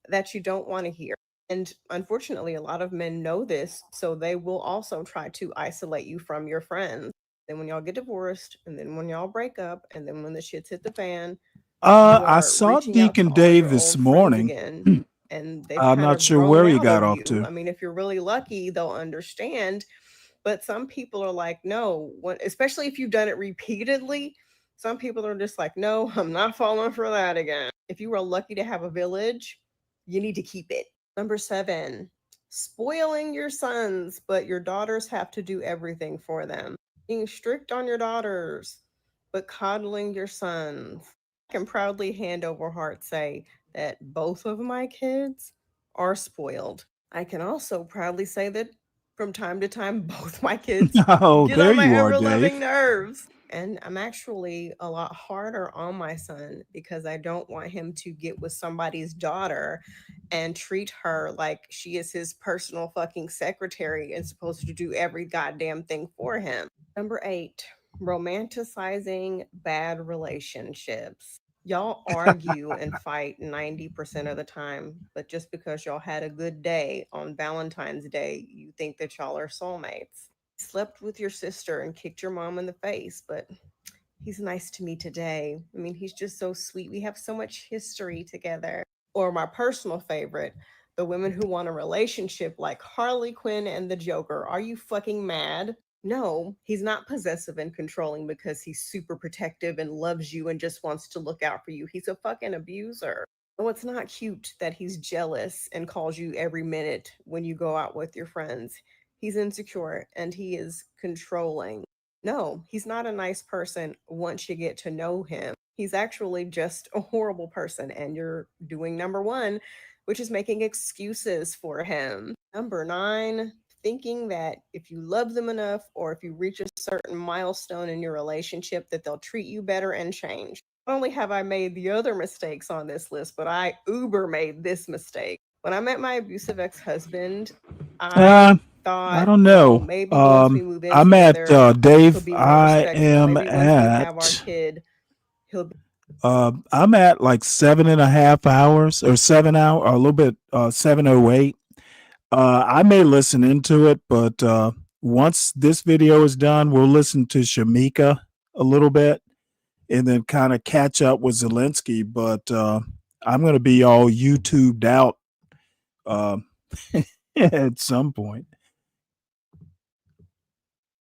that you don't want to hear. And unfortunately, a lot of men know this, so they will also try to isolate you from your friends. Then when y'all get divorced, and then when y'all break up, and then when the shit's hit the fan, you I are saw reaching out to Deacon all Dave your this old friends morning. again, and they've I'm kind not of sure grown where he out got of off you. to. I mean, if you're really lucky, they'll understand. But some people are like, no, especially if you've done it repeatedly. Some people are just like, no, I'm not falling for that again. If you are lucky to have a village, you need to keep it. Number 7, spoiling your sons, but your daughters have to do everything for them. Being strict on your daughters, but coddling your sons. I can proudly hand over heart say that both of my kids are spoiled. I can also proudly say that from time to time, both my kids Oh, get there on my you are, ever-loving Dave. nerves. And I'm actually a lot harder on my son because I don't want him to get with somebody's daughter and treat her like she is his personal fucking secretary and supposed to do every goddamn thing for him. Number 8, romanticizing bad relationships. Y'all argue and fight 90% of the time, but just because y'all had a good day on Valentine's Day, you think that y'all are soulmates. Slept with your sister and kicked your mom in the face, but he's nice to me today. I mean, he's just so sweet. We have so much history together. Or my personal favorite, the women who want a relationship like Harley Quinn and the Joker. Are you fucking mad? No, he's not possessive and controlling because he's super protective and loves you and just wants to look out for you. He's a fucking abuser. Oh, it's not cute that he's jealous and calls you every minute when you go out with your friends. He's insecure and he is controlling. No, he's not a nice person once you get to know him. He's actually just a horrible person, and you're doing number 1, which is making excuses for him. Number 9, thinking that if you love them enough or if you reach a certain milestone in your relationship that they'll treat you better and change. Not only have I made the other mistakes on this list, but I uber made this mistake. When I met my abusive ex-husband, I thought, I don't know. maybe once we move in I'm at together, he'll Dave. be more I respectful. am Maybe once we have our at kid, he'll be I'm at like 7.5 hours or 7 hour, or a little bit 7:08. I may listen into it, but once this video is done, we'll listen to Shamika a little bit and then kind of catch up with Zelensky. But I'm going to be all YouTubed out at some point.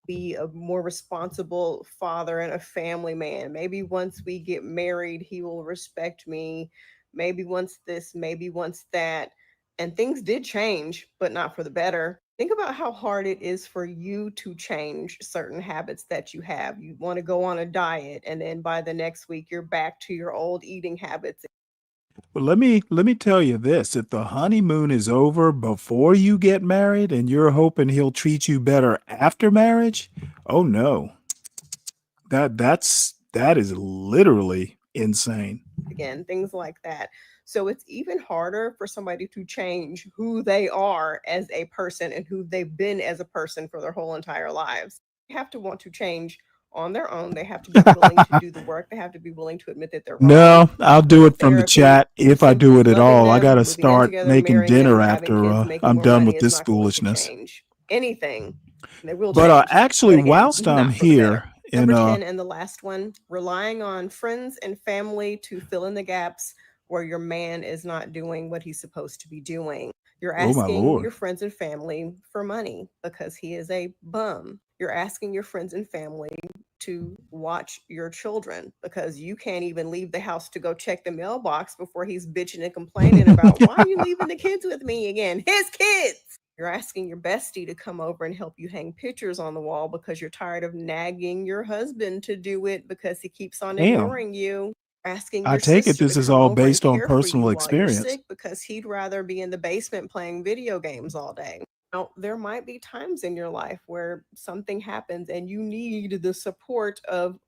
be a more responsible father and a family man. Maybe once we get married, he will respect me. Maybe once this, maybe once that. And things did change, but not for the better. Think about how hard it is for you to change certain habits that you have. You want to go on a diet, and then by the next week, you're back to your old eating habits. But let me tell you this: if the honeymoon is over before you get married, and you're hoping he'll treat you better after marriage, oh no, that is literally insane. Again, things like that. So it's even harder for somebody to change who they are as a person and who they've been as a person for their whole entire lives. They have to want to change on their own. They have to be willing to do the work. They have to be willing to admit that they're wrong. No, I'll do Go it to from the therapy. chat if I do it at Loving all. I got them, to moving in start together, making marrying them, dinner having after kids, making I'm more done money with is this not going to foolishness. change anything. They will But change. actually, But again, whilst I'm not for the better. here in Number 10 and the last one, relying on friends and family to fill in the gaps where your man is not doing what he's supposed to be doing. You're Oh my asking Lord. your friends and family for money because he is a bum. You're asking your friends and family to watch your children because you can't even leave the house to go check the mailbox before he's bitching and complaining about why are you leaving the kids with me again? His kids. You're asking your bestie to come over and help you hang pictures on the wall because you're tired of nagging your husband to do it because he keeps on Damn. ignoring you. Asking I your take it sister this to is come all over and based on care for you personal while you're experience. sick because he'd rather be in the basement playing video games all day. Now, there might be times in your life where something happens and you need the support of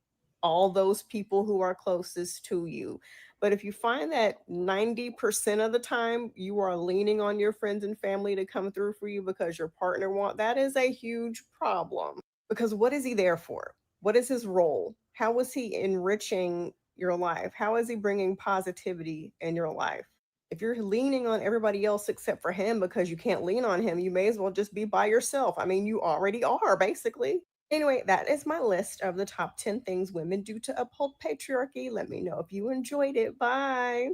all those people who are closest to you. But if you find that 90% of the time you are leaning on your friends and family to come through for you because your partner that is a huge problem. Because what is he there for? What is his role? How is he enriching your life? How is he bringing positivity in your life? If you're leaning on everybody else except for him because you can't lean on him, you may as well just be by yourself. I mean, you already are, basically. Anyway, that is my list of the top 10 things women do to uphold patriarchy. Let me know if you enjoyed it. Bye.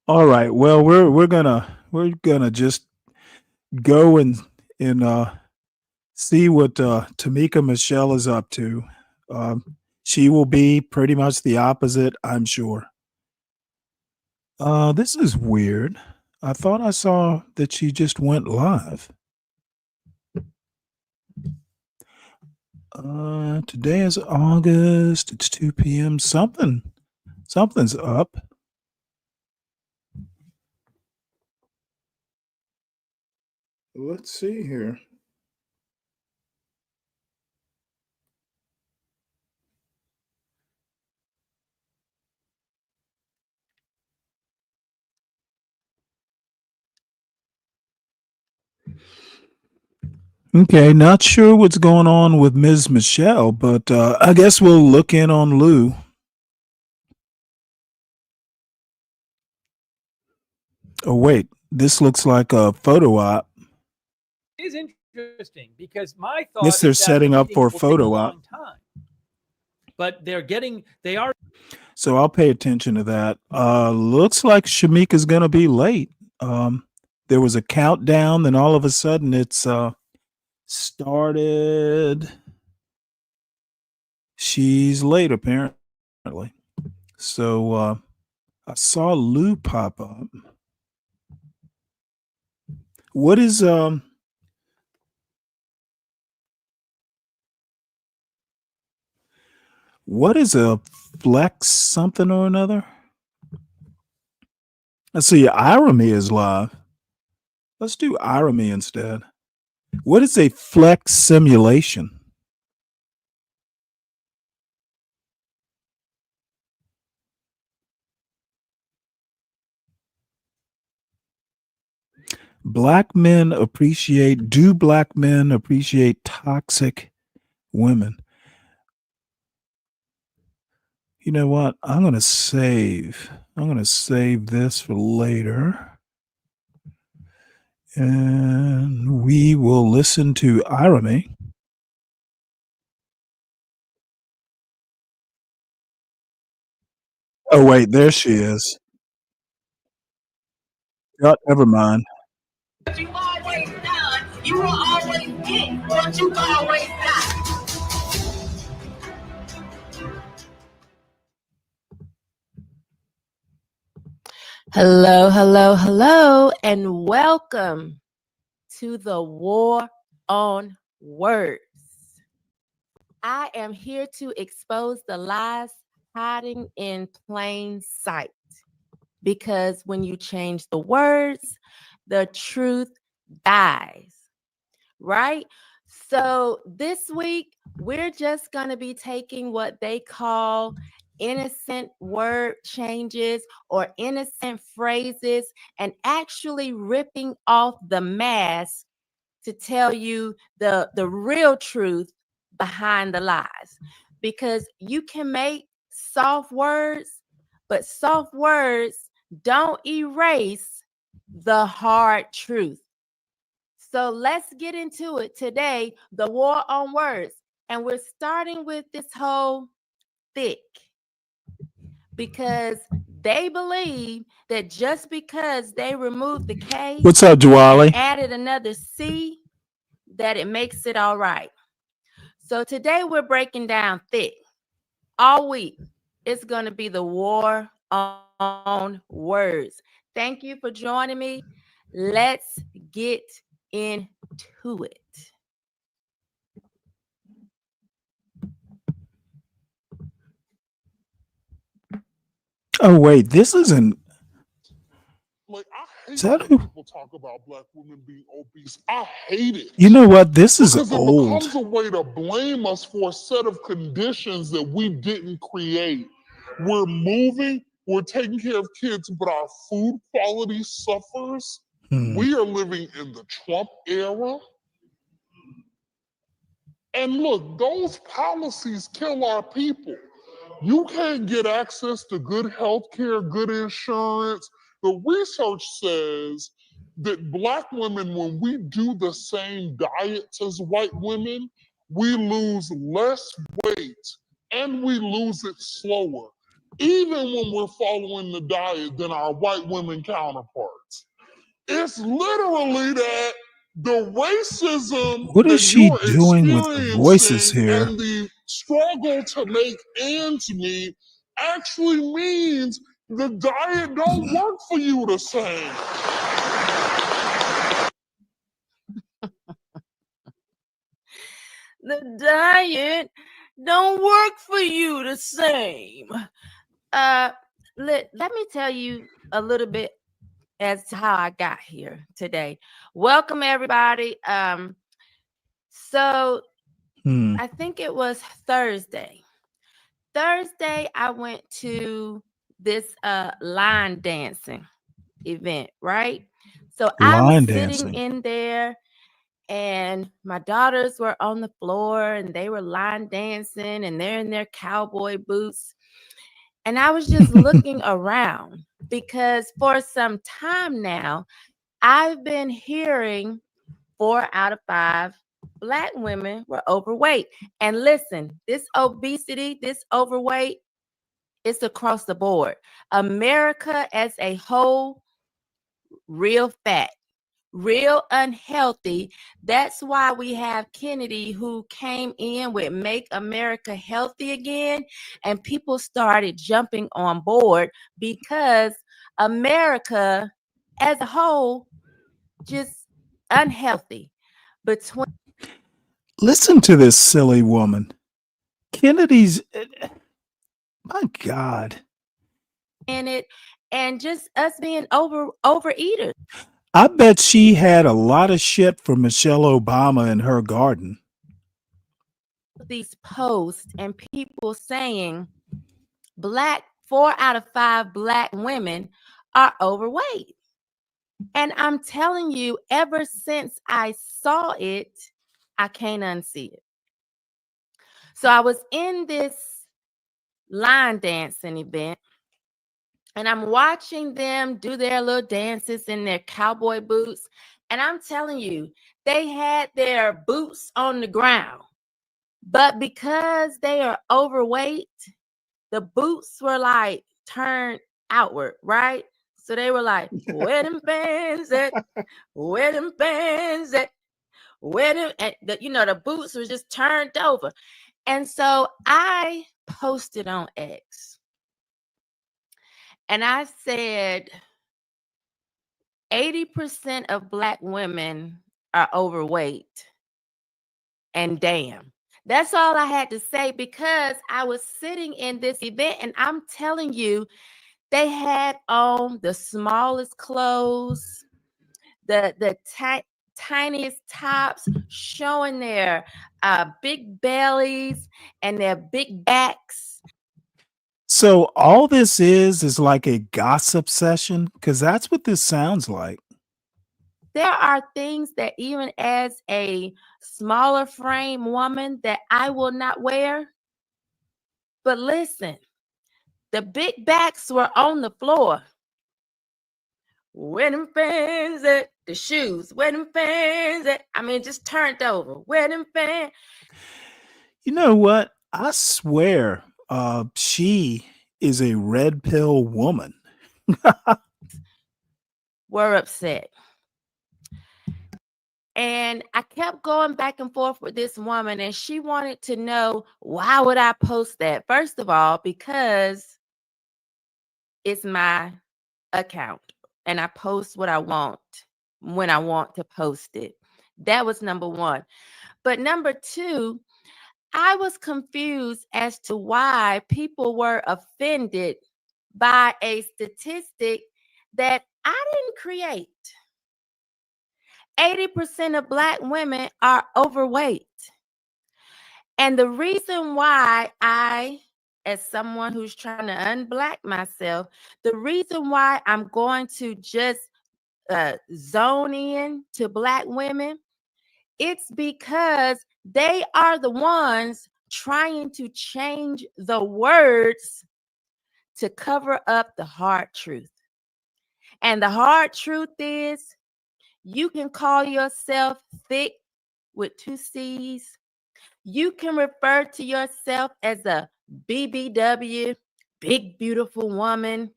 All right. Well, we're gonna just go and see what Tamika Michelle is up to. She will be pretty much the opposite, I'm sure. This is weird. I thought I saw that she just went live. Today is August. It's 2 p.m. Something's up. Let's see here. Okay, not sure what's going on with Ms. Michelle, but I guess we'll look in on Lou. Oh, wait, this looks like a photo op. It is interesting because my thought Guess they're is that setting the up for a meetings will take a photo op. long time. But they are. So I'll pay attention to that. Looks like Shamika's going to be late. There was a countdown, then all of a sudden it's started. She's late, apparently. So I saw Lou pop up. What is a flex something or another? Let's see, Irony is live. Let's do Irony instead. What is a flex simulation? Do black men appreciate toxic women? You know what? I'm going to save this for later. And we will listen to Irony. Oh, wait, there she is. Oh, never mind. What you always done, you will always get what you always got. Hello, hello, hello, and welcome to the War on Words. I am here to expose the lies hiding in plain sight. Because when you change the words, the truth dies, right? So this week, we're just going to be taking what they call innocent word changes or innocent phrases and actually ripping off the mask to tell you the real truth behind the lies. Because you can make soft words, but soft words don't erase the hard truth. So let's get into it today, the war on words. And we're starting with this whole thick, because They believe that just because they removed the K What's up, Dwally? and added another C, that it makes it all right. So today we're breaking down thick. All week, it's going to be the war on words. Thank you for joining me. Let's get into it. Oh wait, this isn't. Like, I hate Is that when who? people talk about black women being obese. I hate it. You know what? This is Because it old. becomes a way to blame us for a set of conditions that we didn't create. We're moving, we're taking care of kids, but our food quality suffers. We are living in the Trump era. And look, those policies kill our people. You can't get access to good health care, good insurance. The research says that black women, when we do the same diets as white women, we lose less weight and we lose it slower, even when we're following the diet than our white women counterparts. It's literally that the racism What is that she you're doing with the voices experiencing here? and the struggle to make ends meet actually means the diet don't work for you the same. The diet don't work for you the same. Let me tell you a little bit as to how I got here today. Welcome everybody. So I think it was Thursday. I went to this line dancing event, right? So I was Line sitting dancing. in there and my daughters were on the floor and they were line dancing and they're in their cowboy boots. And I was just looking around because for some time now, I've been hearing 4 out of 5 Black women were overweight. And listen, this obesity, this overweight, it's across the board. America as a whole, real fat, real unhealthy. That's why we have Kennedy, who came in with Make America Healthy Again, and people started jumping on board because America as a whole just unhealthy. Listen to this silly woman. Kennedy's. My God. In it, and just us being overeaters. I bet she had a lot of shit from Michelle Obama in her garden. These posts and people saying 4 out of 5 Black women are overweight. And I'm telling you, ever since I saw it, I can't unsee it. So I was in this line dancing event and I'm watching them do their little dances in their cowboy boots. And I'm telling you, they had their boots on the ground. But because they are overweight, the boots were like turned outward, right? So they were like, where them fans at? Where them fans at? Where them, the boots were just turned over. And so I posted on X. And I said, 80% of Black women are overweight. And damn. That's all I had to say because I was sitting in this event and I'm telling you, they had on the smallest clothes, the tiniest tops, showing their big bellies and their big backs. So all this is like a gossip session? Because that's what this sounds like. There are things that even as a smaller frame woman that I will not wear. But listen, the big backs were on the floor. Where them fans at? The shoes. Where them fans at? I mean, just turned over. Where them fans? You know what? I swear, she is a red pill woman. Were upset. And I kept going back and forth with this woman, and she wanted to know, why would I post that? First of all, because it's my account and I post what I want when I want to post it. That was number one. But number two, I was confused as to why people were offended by a statistic that I didn't create. 80% of Black women are overweight. And the reason why I, as someone who's trying to unblack myself, the reason why I'm going to just zone in to Black women, it's because they are the ones trying to change the words to cover up the hard truth. And the hard truth is, you can call yourself thick with 2 C's. You can refer to yourself as a BBW, big beautiful woman,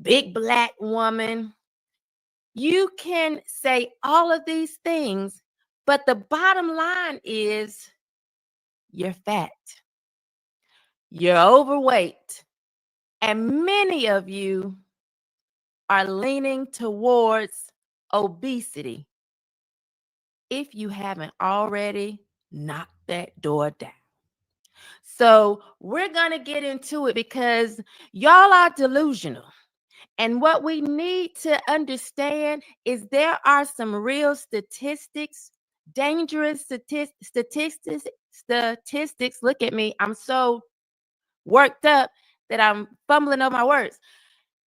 big Black woman. You can say all of these things, but the bottom line is you're fat, you're overweight, and many of you are leaning towards obesity if you haven't already knocked that door down. So we're going to get into it because y'all are delusional. And what we need to understand is there are some real statistics, dangerous statistics. Look at me. I'm so worked up that I'm fumbling over my words.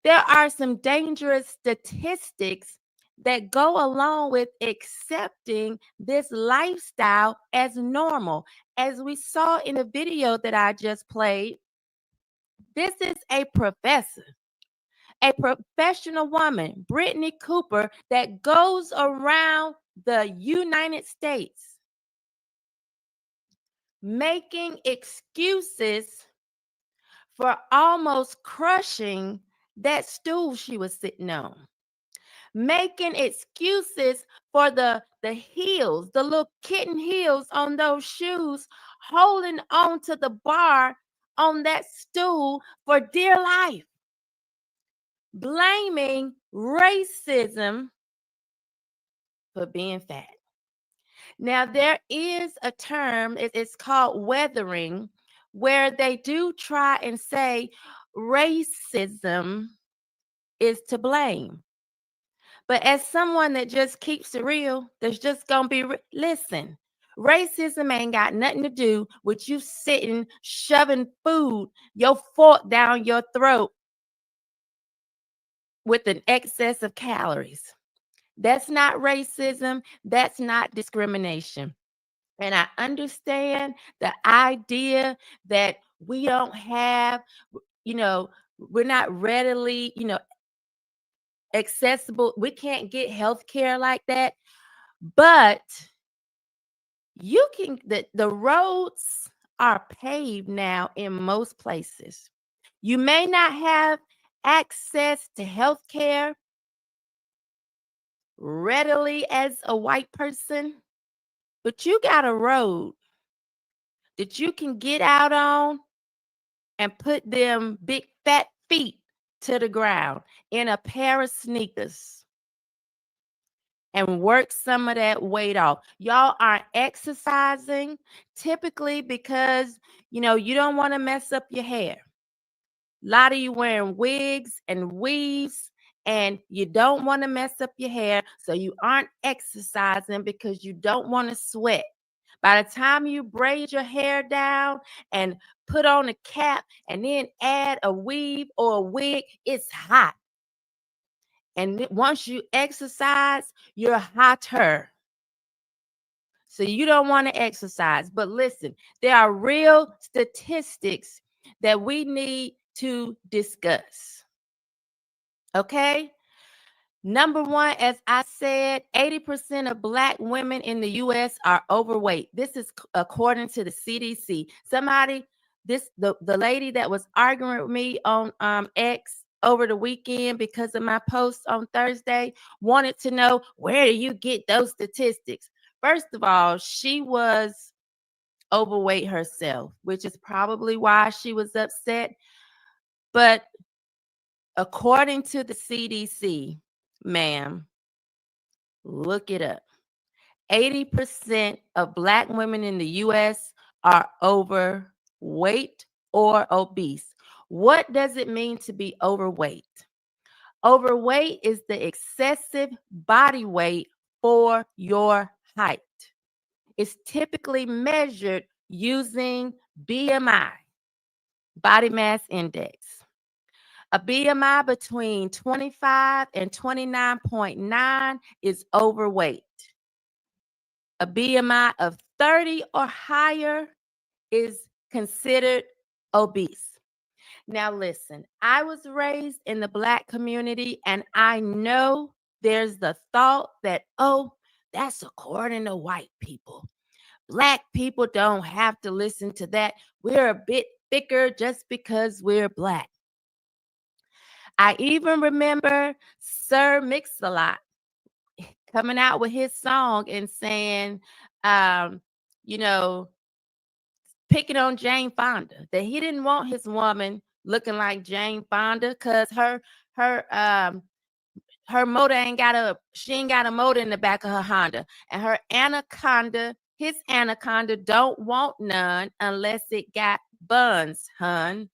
There are some dangerous statistics that go along with accepting this lifestyle as normal. As we saw in the video that I just played, this is a professor, a professional woman, Brittany Cooper, that goes around the United States making excuses for almost crushing that stool she was sitting on, making excuses for the heels, the little kitten heels on those shoes, holding on to the bar on that stool for dear life, blaming racism for being fat. Now, there is a term, it's called weathering, where they do try and say racism is to blame. But as someone that just keeps it real, there's just going to be, listen, racism ain't got nothing to do with you sitting, shoving food, your fork down your throat with an excess of calories. That's not racism. That's not discrimination. And I understand the idea that we don't have, we're not readily, accessible. We can't get health care like that. But you can, the roads are paved now in most places. You may not have access to health care readily as a white person, but you got a road that you can get out on and put them big fat feet to the ground in a pair of sneakers and work some of that weight off. Y'all aren't exercising typically because, you don't want to mess up your hair. A lot of you wearing wigs and weaves, and you don't want to mess up your hair, so you aren't exercising because you don't want to sweat. By the time you braid your hair down and put on a cap and then add a weave or a wig, it's hot. And once you exercise, you're hotter. So you don't want to exercise. But listen, there are real statistics that we need to discuss. Okay? Number one, as I said, 80% of Black women in the U.S. are overweight. This is according to the CDC. Somebody the lady that was arguing with me on X over the weekend because of my post on Thursday wanted to know, where do you get those statistics? First of all, she was overweight herself, which is probably why she was upset. But according to the CDC, ma'am, look it up. 80% of Black women in the U.S. are overweight or obese. What does it mean to be overweight? Overweight is the excessive body weight for your height. It's typically measured using BMI, body mass index. A BMI between 25 and 29.9 is overweight. A BMI of 30 or higher is considered obese. Now listen, I was raised in the Black community, and I know there's the thought that, oh, that's according to white people. Black people don't have to listen to that. We're a bit thicker just because we're Black. I even remember Sir Mix-a-Lot coming out with his song and saying, picking on Jane Fonda, that he didn't want his woman looking like Jane Fonda because her motor ain't got a motor in the back of her Honda, and her Anaconda, his Anaconda, don't want none unless it got buns, hun.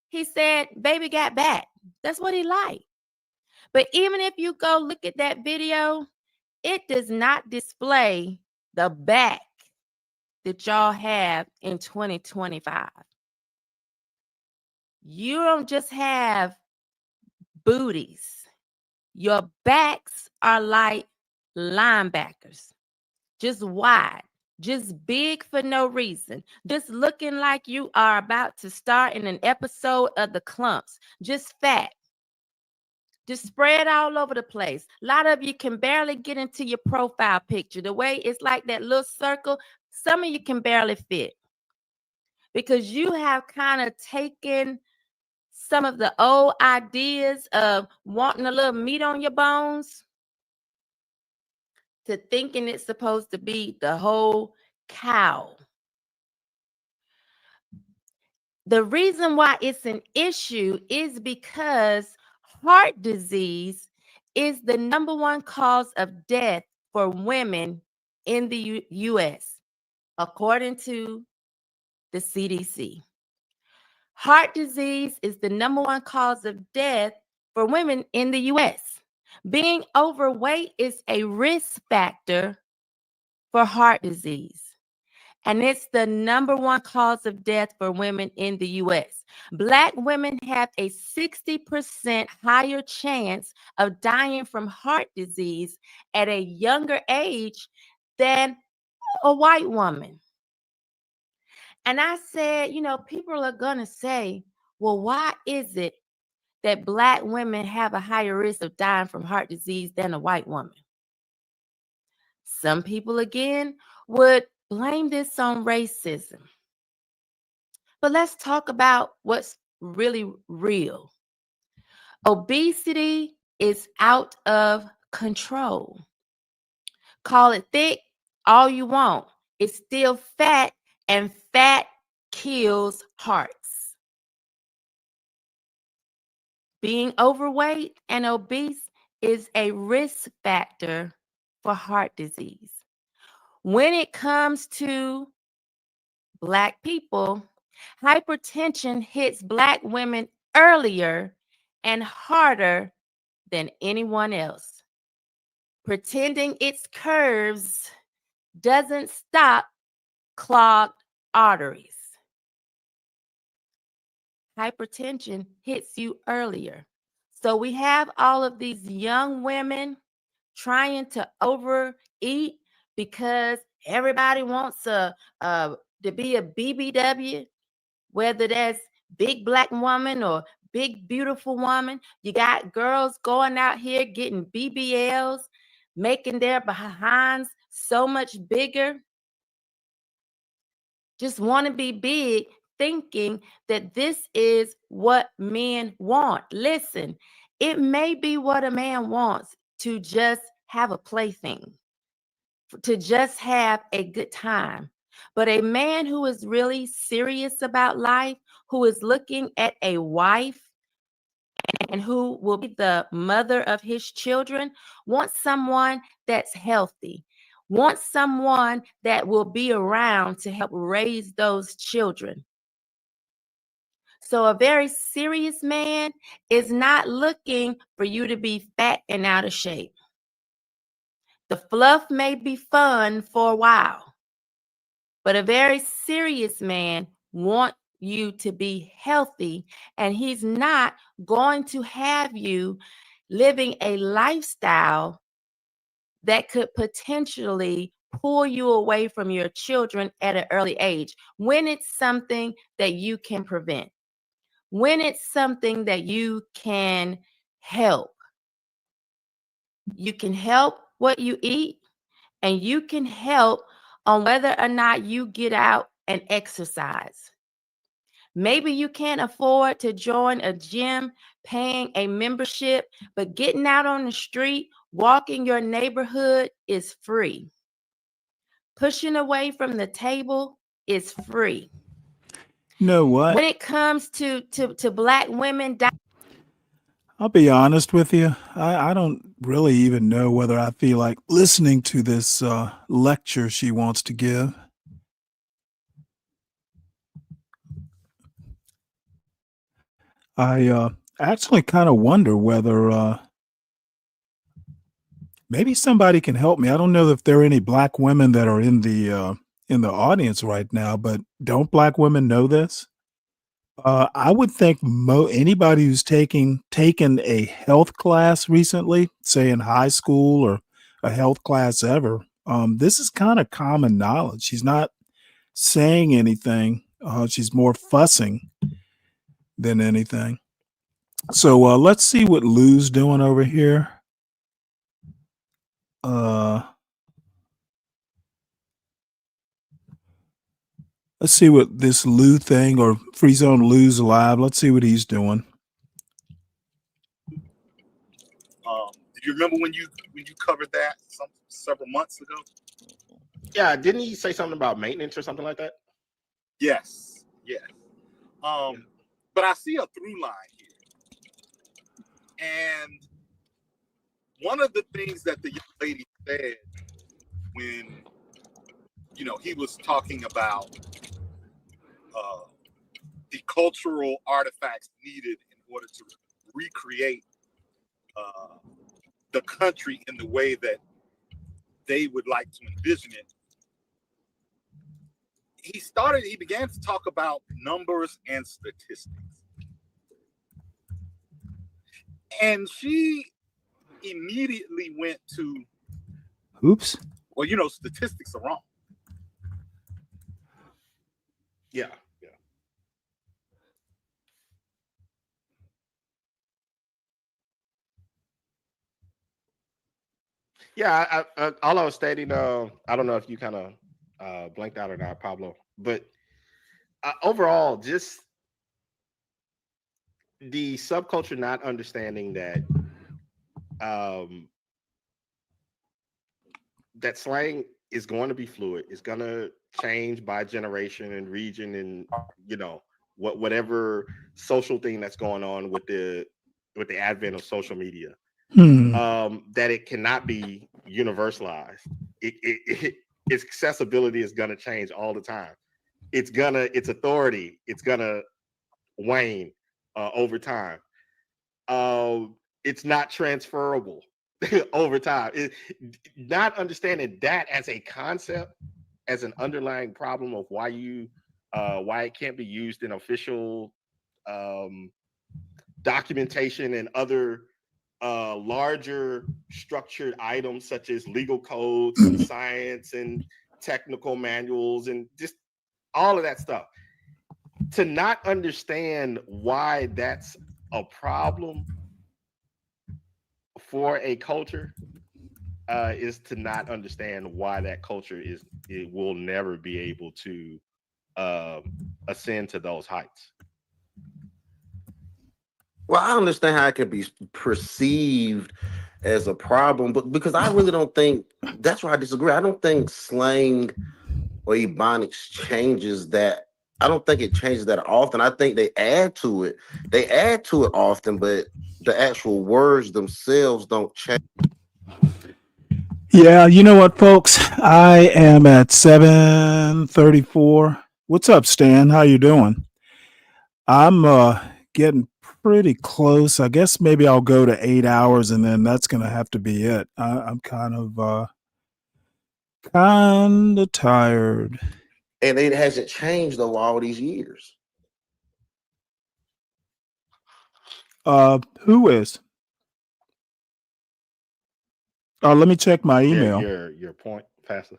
He said, baby got back. That's what he liked. But even if you go look at that video, it does not display the back that y'all have in 2025. You don't just have booties. Your backs are like linebackers, just wide, just big for no reason, just looking like you are about to star in an episode of The Clumps, just fat, just spread all over the place. A lot of you can barely get into your profile picture. The way it's like that little circle, some of you can barely fit because you have kind of taken some of the old ideas of wanting a little meat on your bones to thinking it's supposed to be the whole cow. The reason why it's an issue is because heart disease is the #1 cause of death for women in the U.S., according to the CDC. Heart disease is the #1 cause of death for women in the U.S. Being overweight is a risk factor for heart disease, and it's the #1 cause of death for women in the U.S. Black women have a 60% higher chance of dying from heart disease at a younger age than a white woman. And I said, people are going to say, well, why is it that Black women have a higher risk of dying from heart disease than a white woman? Some people, again, would blame this on racism. But let's talk about what's really real. Obesity is out of control. Call it thick all you want. It's still fat, and fat kills hearts. Being overweight and obese is a risk factor for heart disease. When it comes to Black people, hypertension hits Black women earlier and harder than anyone else. Pretending its curves doesn't stop clogged arteries. Hypertension hits you earlier. So we have all of these young women trying to overeat because everybody wants to be a BBW, whether that's big Black woman or big beautiful woman. You got girls going out here getting BBLs, making their behinds so much bigger. just want to be big, thinking that this is what men want. Listen, it may be what a man wants, to just have a plaything, to just have a good time. But a man who is really serious about life, who is looking at a wife and who will be the mother of his children, wants someone that's healthy, wants someone that will be around to help raise those children. So a very serious man is not looking for you to be fat and out of shape. The fluff may be fun for a while, but a very serious man wants you to be healthy, and he's not going to have you living a lifestyle that could potentially pull you away from your children at an early age, when it's something that you can prevent, when it's something that you can help. You can help what you eat, and you can help on whether or not you get out and exercise. Maybe you can't afford to join a gym, paying a membership, but getting out on the street, walking your neighborhood is free. Pushing away from the table is free. You know what? When it comes to Black women, I'll be honest with you. I don't really even know whether I feel like listening to this lecture she wants to give. I actually kind of wonder whether maybe somebody can help me. I don't know if there are any Black women that are in the audience right now, but don't Black women know this? I would think anybody who's taken a health class recently, say in high school or a health class ever, this is kind of common knowledge. She's not saying anything. She's more fussing than anything. So let's see what Lou's doing over here. Let's see what this Lou thing, or Free Zone Lou's alive. Let's see what he's doing. Do you remember when you covered that several months ago? Yeah, didn't he say something about maintenance or something like that? Yes, yes. But I see a through line here, and one of the things that the young lady said when he was talking about the cultural artifacts needed in order to recreate the country in the way that they would like to envision it. He began to talk about numbers and statistics. And she immediately went to, oops. Well, statistics are wrong. Yeah. Yeah, all I was stating, I don't know if you kind of blanked out or not, Pablo, but overall, just the subculture not understanding that that slang is going to be fluid. It's going to change by generation and region, and whatever social thing that's going on with the advent of social media. That it cannot be universalized. Its accessibility is going to change all the time. Its authority, it's going to wane over time. It's not transferable over time. Not understanding that as a concept, as an underlying problem of why it can't be used in official documentation and other larger structured items such as legal codes and science and technical manuals and just all of that stuff. To not understand why that's a problem for a culture is to not understand why that culture it will never be able to ascend to those heights. Well, I understand how it can be perceived as a problem, but because I really don't think that's where I disagree. I don't think slang or ebonics changes that. I don't think it changes that often. I think they add to it. They add to it often, but the actual words themselves don't change. Yeah, you know what, folks? I am at 7:34. What's up, Stan? How you doing? I'm getting pretty close. I guess maybe I'll go to 8 hours, and then that's gonna have to be it. I'm kind of tired. And it hasn't changed over all these years. Who is? Let me check my email. Your point, Pastor.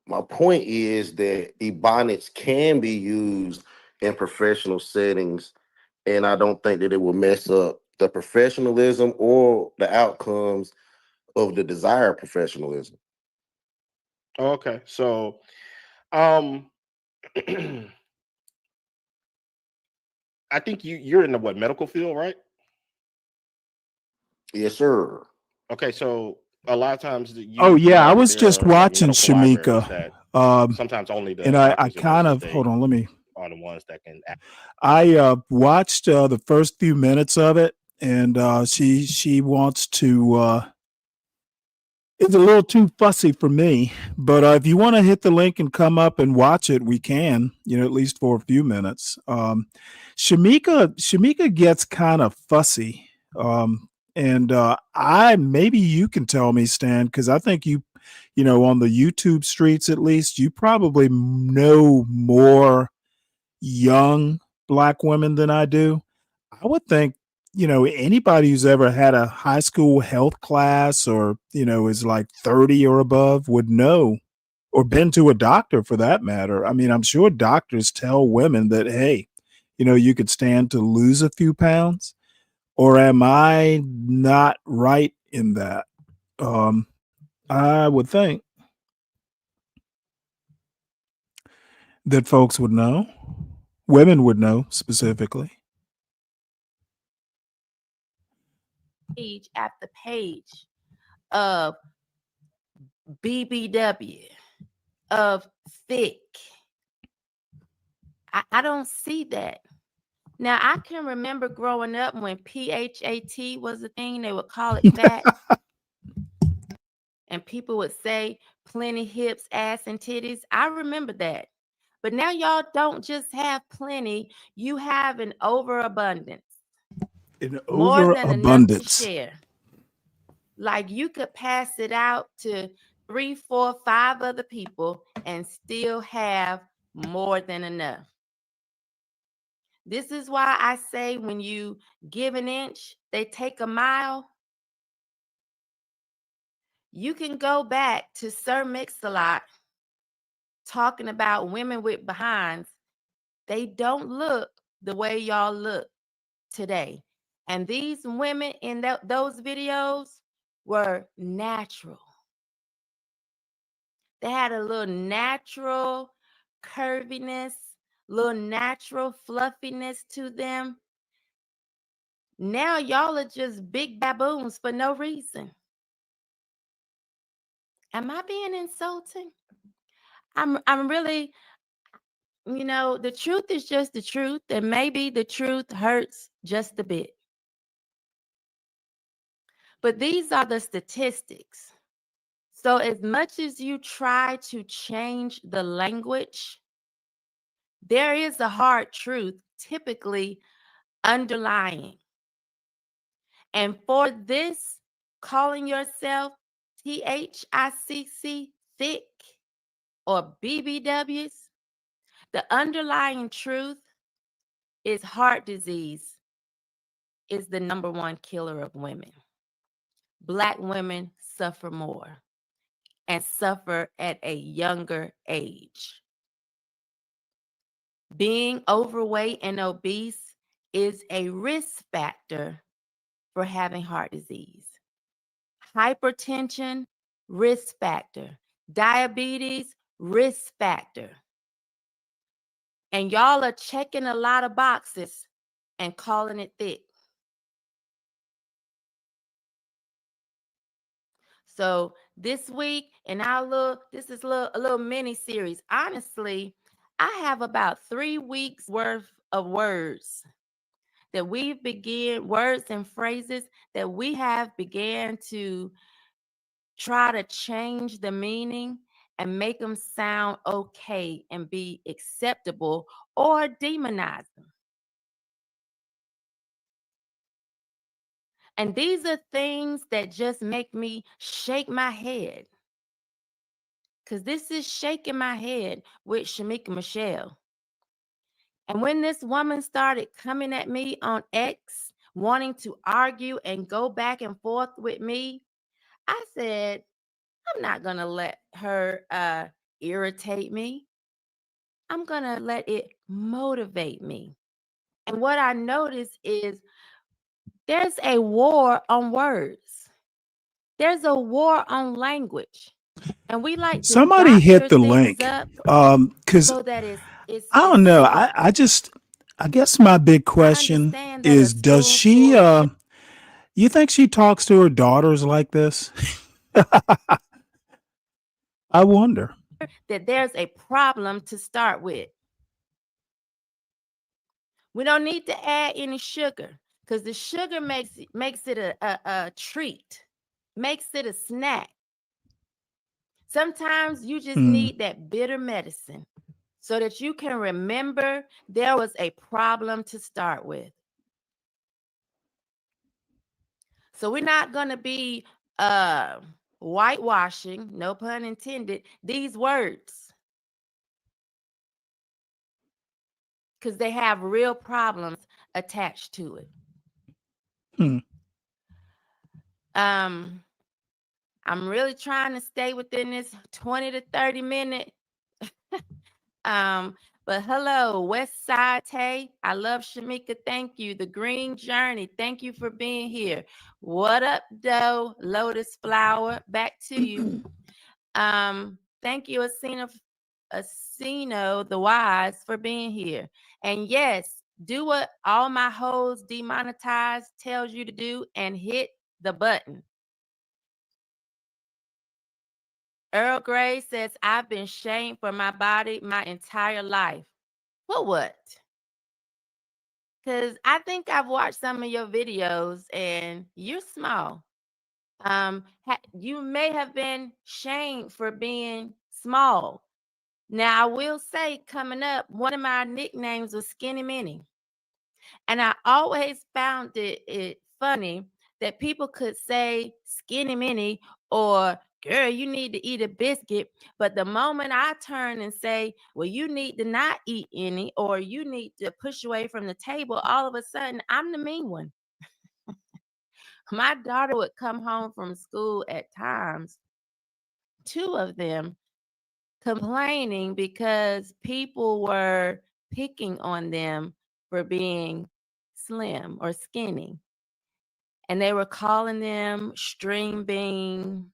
My point is that ebonics can be used in professional settings, and I don't think that it will mess up the professionalism or the outcomes of the desired professionalism. Okay, so I think you're in the medical field, right? Yes, sir. Okay, so a lot of times Oh yeah, I know that was there just are, like, watching medical libraries Shamika. that sometimes only And the I doctors and kind nurses of hold on. Let me. are the ones that can act. I watched the first few minutes of it, and she wants to. It's a little too fussy for me, but if you want to hit the link and come up and watch it, we can. At least for a few minutes. Shamika gets kind of fussy, and I maybe you can tell me, Stan, because I think on the YouTube streets at least, you probably know more young Black women than I do. I would think, anybody who's ever had a high school health class or, is like 30 or above would know, or been to a doctor for that matter. I mean, I'm sure doctors tell women that, hey, you could stand to lose a few pounds. Or am I not right in that? I would think that folks would know, women would know specifically. Page after page of BBW, of thick. I don't see that. Now, I can remember growing up when PHAT was a thing, they would call it fat. And people would say plenty hips, ass, and titties. I remember that. But now y'all don't just have plenty, you have an overabundance. An More than enough to overabundance. share. Like you could pass it out to 3, 4, 5 other people and still have more than enough. This is why I say when you give an inch, they take a mile. You can go back to Sir Mix-a-Lot talking about women with behinds. They don't look the way y'all look today. And these women in those videos were natural. They had a little natural curviness, little natural fluffiness to them. Now y'all are just big baboons for no reason. Am I being insulting? I'm really, the truth is just the truth, and maybe the truth hurts just a bit. But these are the statistics. So as much as you try to change the language, there is a hard truth typically underlying. And for this, calling yourself THICC, thick, or BBWs, the underlying truth is heart disease is the #1 killer of women. Black women suffer more and suffer at a younger age. Being overweight and obese is a risk factor for having heart disease. Hypertension, risk factor. Diabetes, risk factor. And y'all are checking a lot of boxes and calling it thick. So this week in our this is a little mini series. Honestly, I have about 3 weeks worth of words that we've words and phrases that we have began to try to change the meaning and make them sound okay and be acceptable or demonize them. And these are things that just make me shake my head. Because this is shaking my head with Shamika Michelle. And when this woman started coming at me on X, wanting to argue and go back and forth with me, I said, I'm not going to let her irritate me. I'm going to let it motivate me. And what I noticed is there's a war on words. There's a war on language. And we like to Somebody hit doctor the things link. up Because so that I don't know. I guess my big question understand that a is, does spoonful she, of you think she talks to her daughters like this? I wonder. that there's a problem to start with. We don't need to add any sugar because the sugar makes it a treat, makes it a snack. Sometimes you just need that bitter medicine so that you can remember there was a problem to start with. So we're not going to be whitewashing, no pun intended, these words, because they have real problems attached to it. I'm really trying to stay within this 20 to 30 minute. But hello, West Side Tay. I love Shamika. Thank you. The Green Journey. Thank you for being here. What up, Doe? Lotus Flower. Back to you. Thank you, Asino the Wise, for being here. And yes, do what all my hoes demonetized tells you to do and hit the button. Earl Grey says, I've been shamed for my body my entire life. Well, what? Because I think I've watched some of your videos and you're small. You may have been shamed for being small. Now, I will say, coming up, one of my nicknames was Skinny Minnie. And I always found it funny that people could say Skinny Minnie or girl, you need to eat a biscuit. But the moment I turn and say, well, you need to not eat any, or you need to push away from the table, all of a sudden I'm the mean one. My daughter would come home from school at times, 2 of them, complaining because people were picking on them for being slim or skinny. And they were calling them string bean.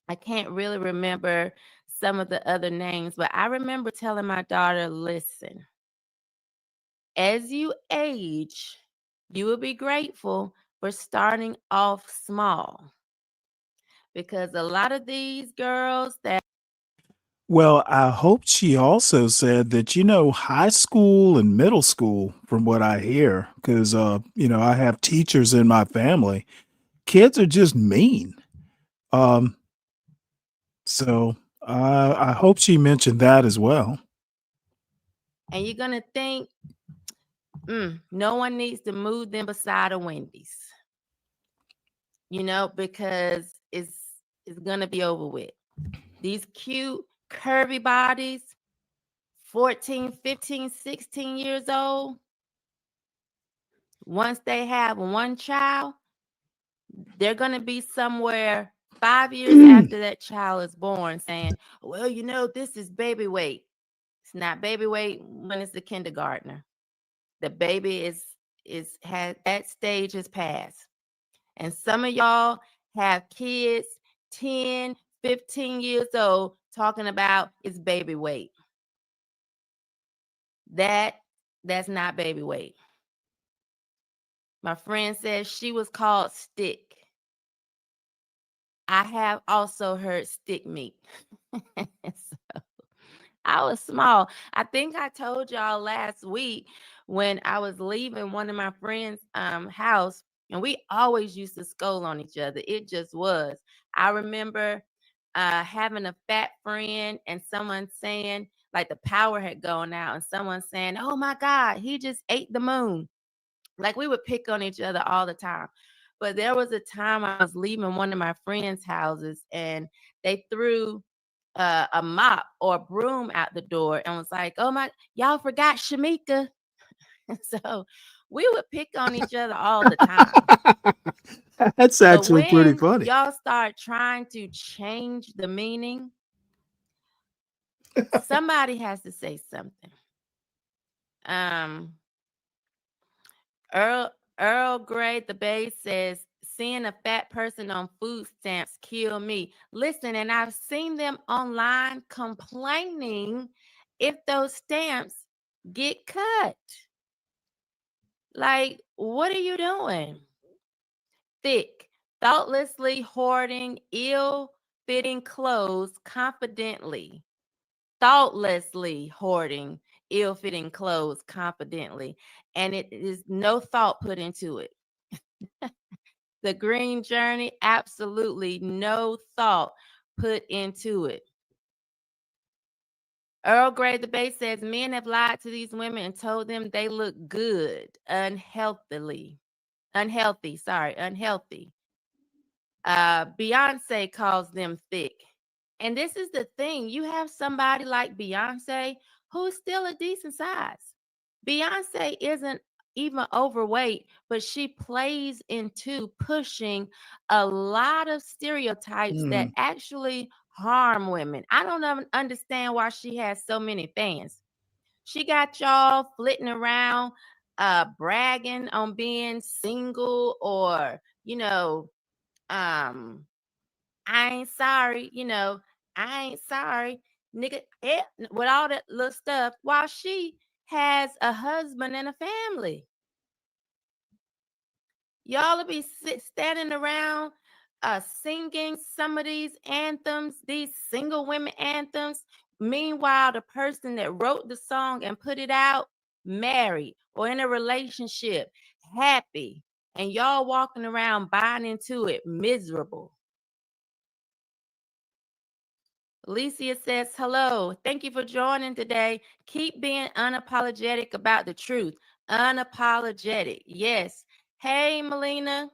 I can't really remember some of the other names, but I remember telling my daughter, listen, as you age, you will be grateful for starting off small. Because a lot of these girls that Well, I hope she also said that, high school and middle school, from what I hear, because, I have teachers in my family, kids are just mean. So I hope she mentioned that as well. and you're going to think, no one needs to move them beside a Wendy's, because it's going to be over with. These cute, curvy bodies, 14, 15, 16 years old, once they have one child, they're going to be somewhere 5 years after that child is born saying, well, this is baby weight. It's not baby weight when it's the kindergartner. The baby that stage has passed. And some of y'all have kids 10, 15 years old talking about it's baby weight. That's not baby weight. My friend says she was called stick. I have also heard stick meat. So, I was small. I think I told y'all last week when I was leaving one of my friends' house, and we always used to scold on each other. It just was. I remember having a fat friend and someone saying, like, the power had gone out, and someone saying, "Oh my God, he just ate the moon." Like, we would pick on each other all the time. But there was a time I was leaving one of my friends' houses, and they threw a mop or a broom out the door and was like, "Oh my, y'all forgot Shamika." So we would pick on each other all the time. That's But actually pretty when funny. y'all start trying to change the meaning, somebody has to say something. Earl Grey, the Bay says, seeing a fat person on food stamps kill me. Listen, and I've seen them online complaining if those stamps get cut. Like, what are you doing? Thick, thoughtlessly hoarding ill-fitting clothes confidently. Thoughtlessly hoarding ill-fitting clothes confidently, and it is no thought put into it. The green journey, absolutely no thought put into it. Earl Grey the Bay says men have lied to these women and told them they look good, unhealthy. Beyonce calls them thick. And this is the thing. You have somebody like Beyonce who's still a decent size. Beyonce isn't even overweight, but she plays into pushing a lot of stereotypes that actually harm women. I don't understand why she has so many fans. She got y'all flitting around, bragging on being single, or, I ain't sorry, I ain't sorry, nigga, with all that little stuff, while she has a husband and a family. Y'all will be standing around singing some of these anthems, these single women anthems. Meanwhile, the person that wrote the song and put it out, married or in a relationship, happy, and y'all walking around buying into it, miserable. Alicia says, hello. Thank you for joining today. Keep being unapologetic about the truth. Unapologetic. Yes. Hey, Melina.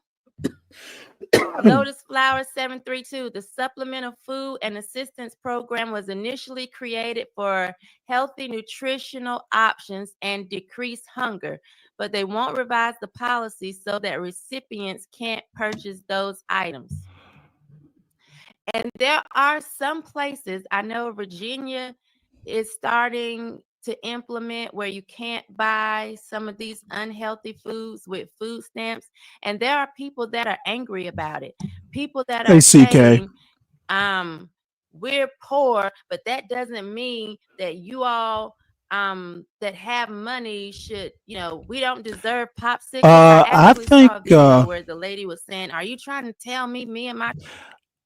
Lotus Flower 732. The Supplemental Food and Assistance Program was initially created for healthy nutritional options and decrease hunger, but they won't revise the policy so that recipients can't purchase those items. And there are some places, I know Virginia is starting to implement where you can't buy some of these unhealthy foods with food stamps. And there are people that are angry about it. People that are saying, we're poor, but that doesn't mean that you all that have money should, we don't deserve popsicles. I actually saw a video where the lady was saying, are you trying to tell me and my...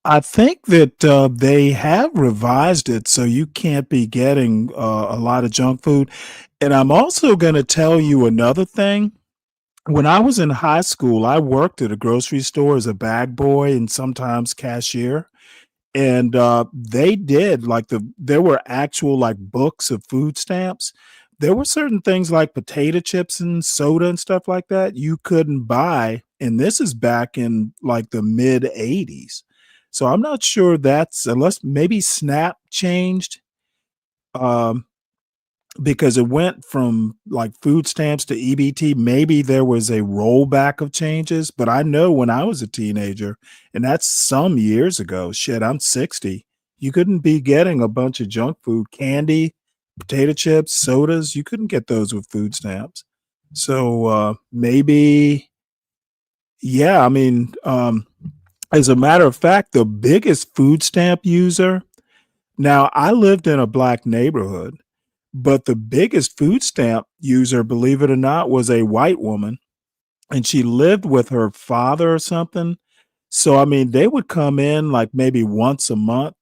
I think that they have revised it so you can't be getting a lot of junk food. And I'm also going to tell you another thing. When I was in high school, I worked at a grocery store as a bag boy and sometimes cashier. And they did there were actual like books of food stamps. There were certain things like potato chips and soda and stuff like that you couldn't buy. And this is back in like the mid 80s. So I'm not sure that's, unless maybe SNAP changed, because it went from like food stamps to EBT. Maybe there was a rollback of changes, but I know when I was a teenager, and that's some years ago, shit, I'm 60, you couldn't be getting a bunch of junk food, candy, potato chips, sodas. You couldn't get those with food stamps. So maybe, yeah, I mean, As a matter of fact, the biggest food stamp user. Now, I lived in a black neighborhood, but the biggest food stamp user, believe it or not, was a white woman, and she lived with her father or something. So, I mean, they would come in like maybe once a month,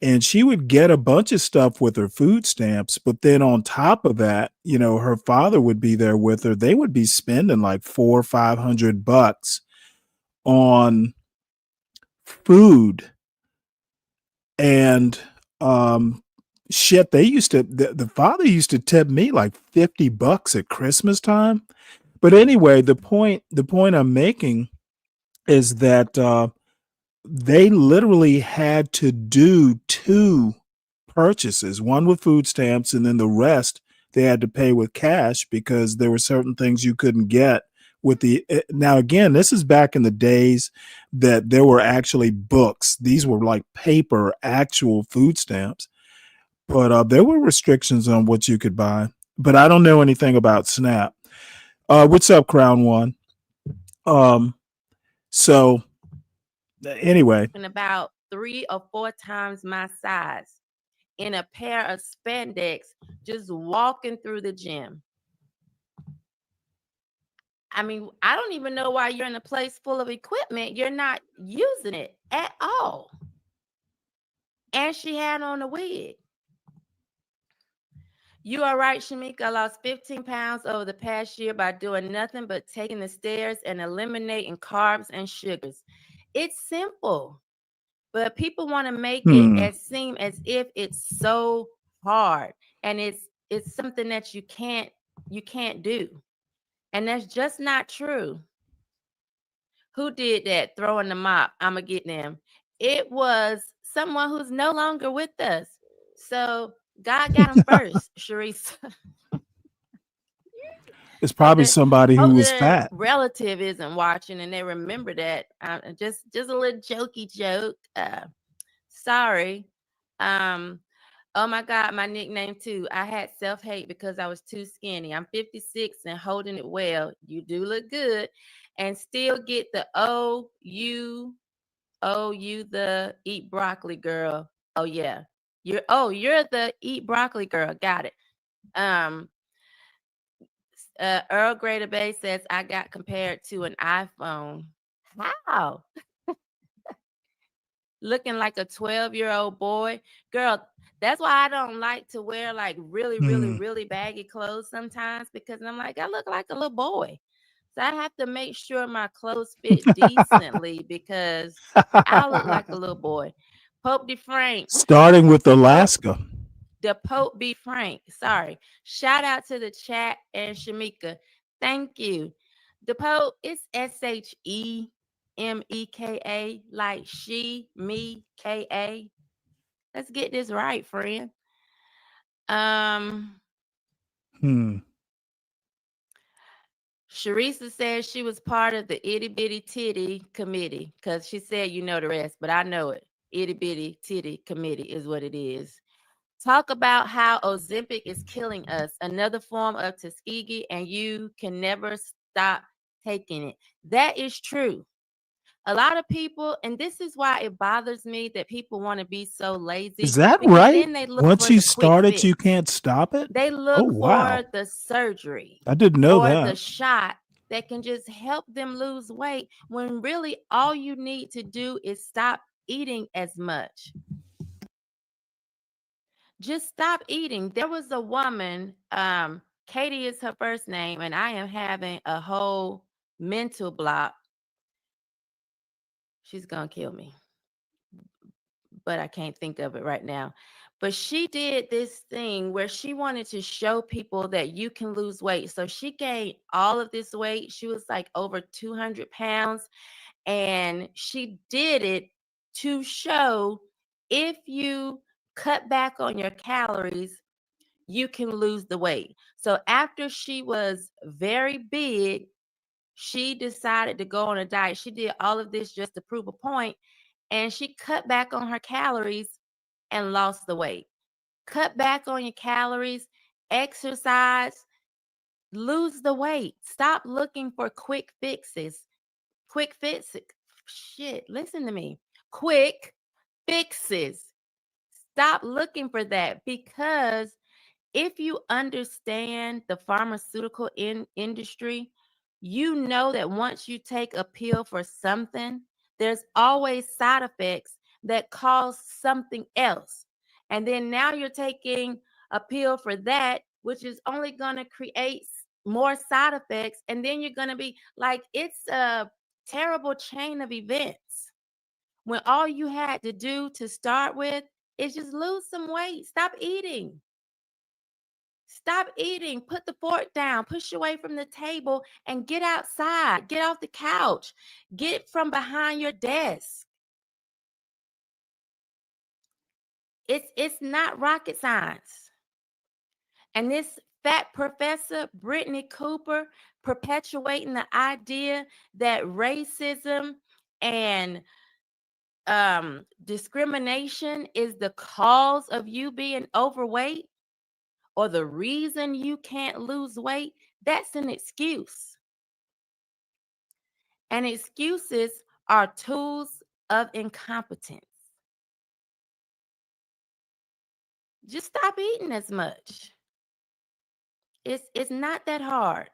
and she would get a bunch of stuff with her food stamps. But then on top of that, you know, her father would be there with her. They would be spending like $400 or $500 on food. And shit, they used to, the father used to tip me like $50 at Christmas time. But anyway, the point I'm making is that they literally had to do two purchases, one with food stamps, and then the rest they had to pay with cash because there were certain things you couldn't get with the. Now, again, this is back in the days that there were actually books. These were like paper, actual food stamps, but there were restrictions on what you could buy. But I don't know anything about SNAP. What's up, Crown One? Um, so anyway, And about 3 or 4 times my size in a pair of spandex, just walking through the gym. I mean, I don't even know why you're in a place full of equipment. You're not using it at all. And she had on a wig. You are right, Shamika. I lost 15 pounds over the past year by doing nothing but taking the stairs and eliminating carbs and sugars. It's simple, but people want to make it seem as if it's so hard, and it's something that you can't do, and that's just not true. Who did that? Throwing the mop. I'ma get them. It was someone who's no longer with us. So God got him first, Sharice. it's probably somebody who Hope was their fat. relative isn't watching and they remember that. Just a little jokey joke. Sorry. Oh my God, my nickname too. I had self-hate because I was too skinny. I'm 56 and holding it well. You do look good. And still get the you the eat broccoli girl. Oh yeah. You're the eat broccoli girl. Got it. Earl Grey Bay says I got compared to an iPhone. How? Looking like a 12-year-old boy. Girl, that's why I don't like to wear like really, really, really baggy clothes sometimes, because I'm like, I look like a little boy. So I have to make sure my clothes fit decently because I look like a little boy. Pope DeFrank. Starting with Alaska. The Pope be frank. Sorry. Shout out to the chat and Shamika. Thank you. The Pope, it's SHEMEKA, like she, me, KA. Let's get this right, friend. Sharisa says she was part of the itty bitty titty committee because she said you know the rest, but I know it. Itty bitty titty committee is what it is. Talk about how Ozempic is killing us, another form of Tuskegee, and you can never stop taking it. That is true. A lot of people, and this is why it bothers me that people want to be so lazy. Is that because right? Then they look Once for you the quick start it, fix. you can't stop it? They Oh, look wow. for the surgery I didn't know or that. the shot that can just help them lose weight, when really all you need to do is stop eating as much. Just stop eating. There was a woman, Katie is her first name, and I am having a whole mental block. She's gonna kill me, but I can't think of it right now. But she did this thing where she wanted to show people that you can lose weight. So she gained all of this weight. She was like over 200 pounds, and she did it to show if you cut back on your calories, you can lose the weight. So after she was very big, she decided to go on a diet. She did all of this just to prove a point, and she cut back on her calories and lost the weight. Cut back on your calories, exercise, lose the weight. Stop looking for quick fixes. Quick shit, listen to me. Quick fixes. Stop looking for that, because if you understand the pharmaceutical industry, you know that once you take a pill for something, there's always side effects that cause something else. And then now you're taking a pill for that, which is only going to create more side effects. And then you're going to be like, it's a terrible chain of events when all you had to do to start with is just lose some weight. Stop eating. Stop eating. Put the fork down. Push away from the table and get outside. Get off the couch. Get from behind your desk. It's not rocket science. And this fat professor, Brittany Cooper, perpetuating the idea that racism and discrimination is the cause of you being overweight or the reason you can't lose weight, that's an excuse. And excuses are tools of incompetence. Just stop eating as much. It's not that hard.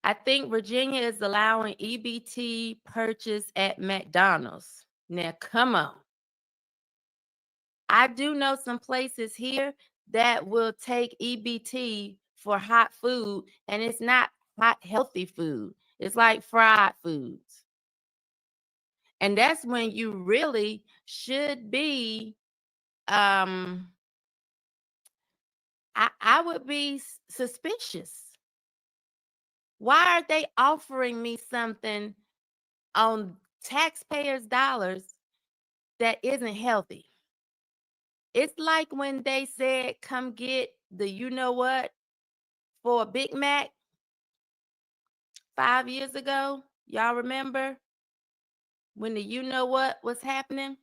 I think Virginia is allowing EBT purchase at McDonald's. Now, come on. I do know some places here that will take EBT for hot food, and it's not hot, healthy food. It's like fried foods. And that's when you really should be, I would be suspicious. Why are they offering me something on taxpayers' dollars that isn't healthy? It's like when they said, come get the you know what for a Big Mac 5 years ago. Y'all remember when the you know what was happening?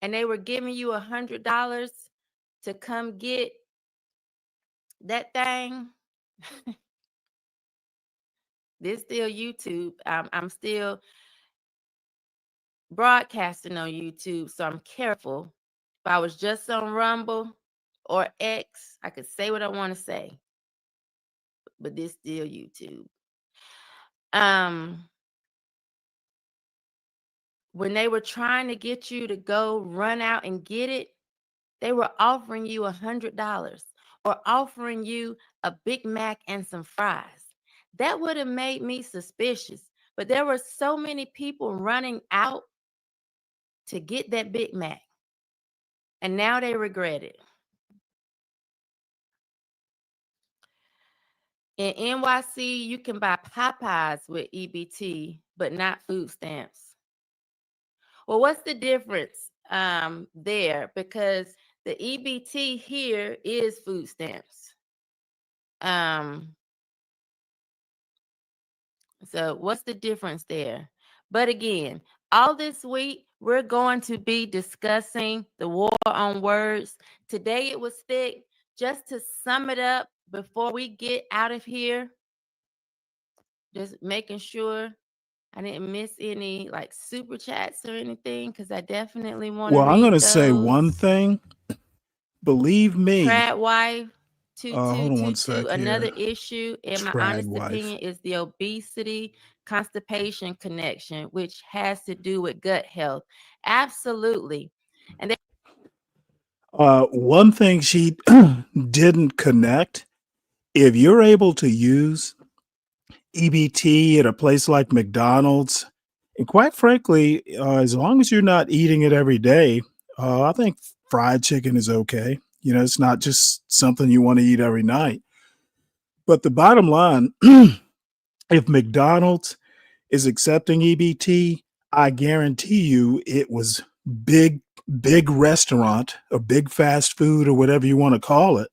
And they were giving you $100 to come get that thing. This still YouTube. I'm still broadcasting on YouTube, so I'm careful. If I was just on Rumble or X, I could say what I want to say. But this still YouTube. When they were trying to get you to go run out and get it, they were offering you $100 or offering you a Big Mac and some fries. That would have made me suspicious. But there were so many people running out to get that Big Mac. And now they regret it. In NYC, you can buy Popeyes with EBT, but not food stamps. Well, what's the difference there? Because the EBT here is food stamps. So what's the difference there? But again, all this week, we're going to be discussing the war on words. Today it was thick. Just to sum it up before we get out of here, just making sure I didn't miss any like super chats or anything, because I definitely want to Well, I'm going read to say one those. thing. Believe me. Trad wife Hold on one 2222. sec Another here. issue, in my Trad honest wife. opinion, is the obesity constipation connection, which has to do with gut health. Absolutely. And One thing she didn't connect, if you're able to use EBT at a place like McDonald's, and quite frankly, as long as you're not eating it every day, I think fried chicken is okay. You know, it's not just something you want to eat every night. But the bottom line, if McDonald's is accepting EBT, I guarantee you it was big restaurant or big fast food or whatever you want to call it,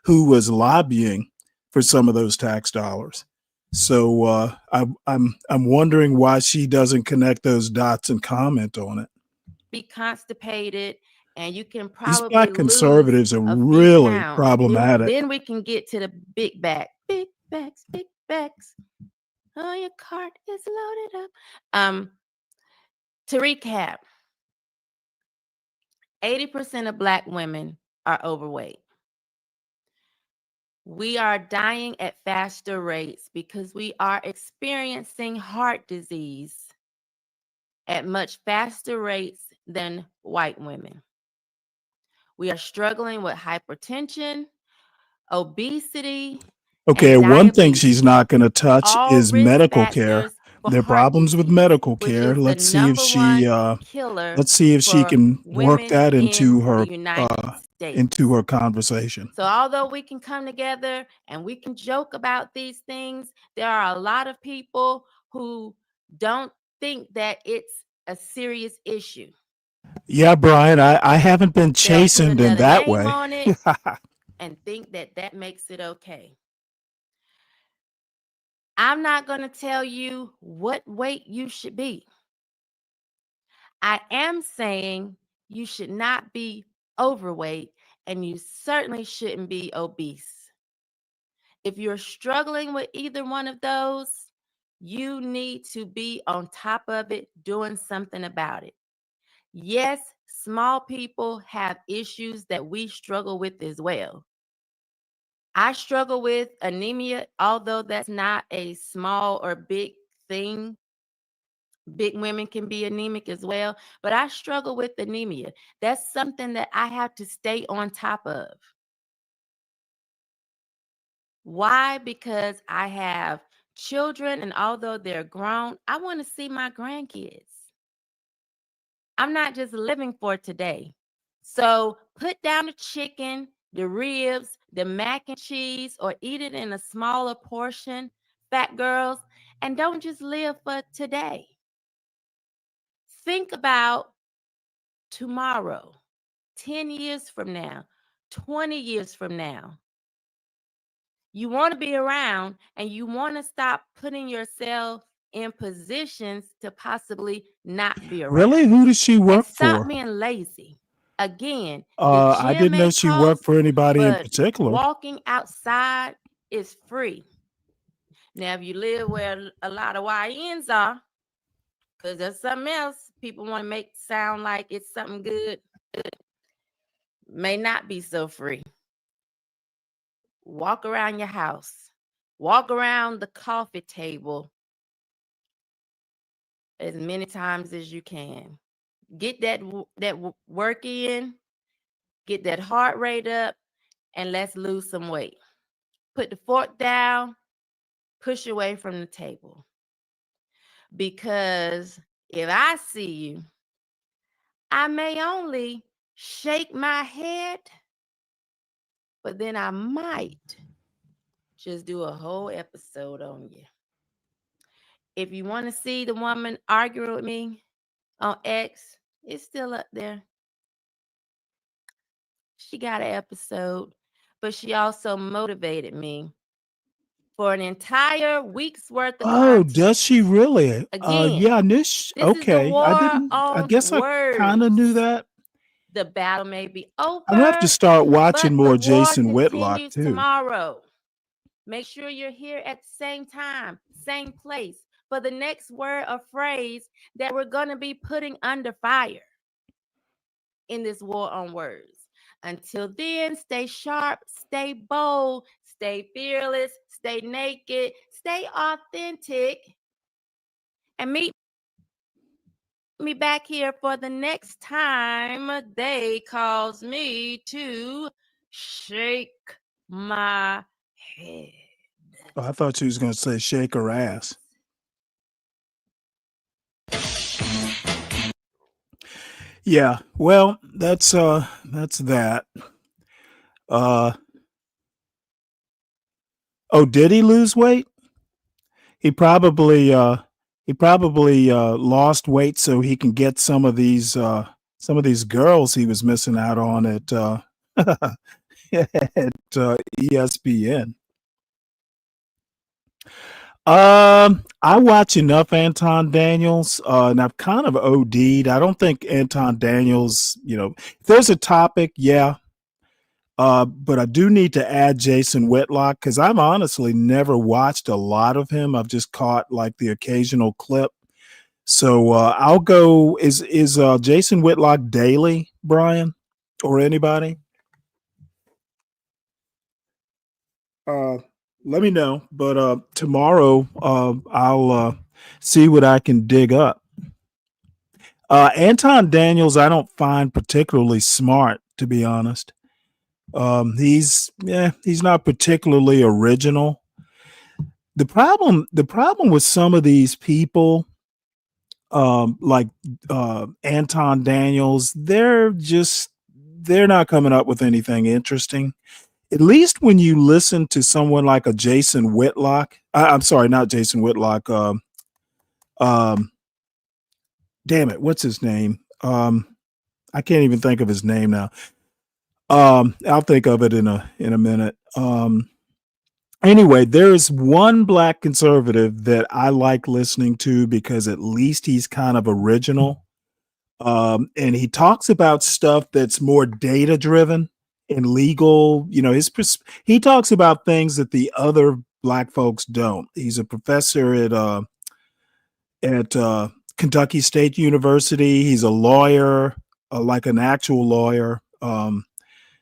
who was lobbying for some of those tax dollars. So I'm wondering why she doesn't connect those dots and comment on it. be constipated, and you can These probably black lose conservatives are a few really pounds. problematic. Then we can get to the big back. Big backs, big respects. Oh, your cart is loaded up. To recap, 80% of Black women are overweight. We are dying at faster rates because we are experiencing heart disease at much faster rates than white women. We are struggling with hypertension, obesity. Okay, and one thing diabetes. she's not going to touch All is risk medical care. factors for There are heart problems with disease, medical which care. is the Let's see if number she one killer let's see if she for can work women that in into the her United States. into her conversation. So although we can come together and we can joke about these things, there are a lot of people who don't think that it's a serious issue. Yeah, Brian, I haven't been They'll put chastened in another that name way. on it and think that that makes it okay. I'm not going to tell you what weight you should be. I am saying you should not be overweight and you certainly shouldn't be obese. If you're struggling with either one of those, you need to be on top of it, doing something about it. Yes, small people have issues that we struggle with as well. I struggle with anemia, although that's not a small or big thing. Big women can be anemic as well, but I struggle with anemia. That's something that I have to stay on top of. Why? Because I have children, and although they're grown, I want to see my grandkids. I'm not just living for today. So put down the chicken, the ribs, the mac and cheese, or eat it in a smaller portion, fat girls, and don't just live for today. Think about tomorrow, 10 years from now, 20 years from now. You want to be around and you want to stop putting yourself in positions to possibly not be around. Really? Who does she work and stop for? being lazy. Again, the I gym didn't know may she cost, worked for anybody in but particular. walking outside is free. Now, if you live where a lot of YNs are, because there's something else people want to make sound like it's something good, may not be so free. Walk around your house. Walk around the coffee table as many times as you can. Get that work in, get that heart rate up, and let's lose some weight. Put the fork down, push away from the table. Because if I see you, I may only shake my head, but then I might just do a whole episode on you. If you want to see the woman arguing with me on X, it's still up there. She got an episode, but she also motivated me for an entire week's worth of Oh, content. does she really? Again, Yeah, I knew. this is the Okay, I war didn't. I on guess I kind of knew words. that. The battle may be over, I'm gonna have to start watching but more the war Jason Whitlock continues too. tomorrow. Make sure you're here at the same time, same place, for the next word or phrase that we're going to be putting under fire in this war on words. Until then, stay sharp, stay bold, stay fearless, stay naked, stay authentic, and meet me back here for the next time they calls me to shake my head. Oh, I thought she was gonna say shake her ass. Yeah. Well, that's that. Oh, did he lose weight? He probably lost weight so he can get some of these girls he was missing out on at ESPN. I watch enough Anton Daniels, and I've kind of OD'd. I don't think Anton Daniels, if there's a topic, yeah, But I do need to add Jason Whitlock because I've honestly never watched a lot of him. I've just caught like the occasional clip. So I'll go. Is Jason Whitlock daily, Brian, or anybody? Let me know. But tomorrow I'll see what I can dig up. Anton Daniels, I don't find particularly smart, to be honest. He's not particularly original. The problem with some of these people, like Anton Daniels, they're not coming up with anything interesting. At least when you listen to someone like a Jason Whitlock, I'm sorry, not Jason Whitlock. Damn it, what's his name? I can't even think of his name now. I'll think of it in a minute. Anyway, there's one black conservative that I like listening to because at least he's kind of original. And he talks about stuff that's more data driven and legal. You know, he talks about things that the other black folks don't. He's a professor at Kentucky State University. He's a lawyer, like an actual lawyer.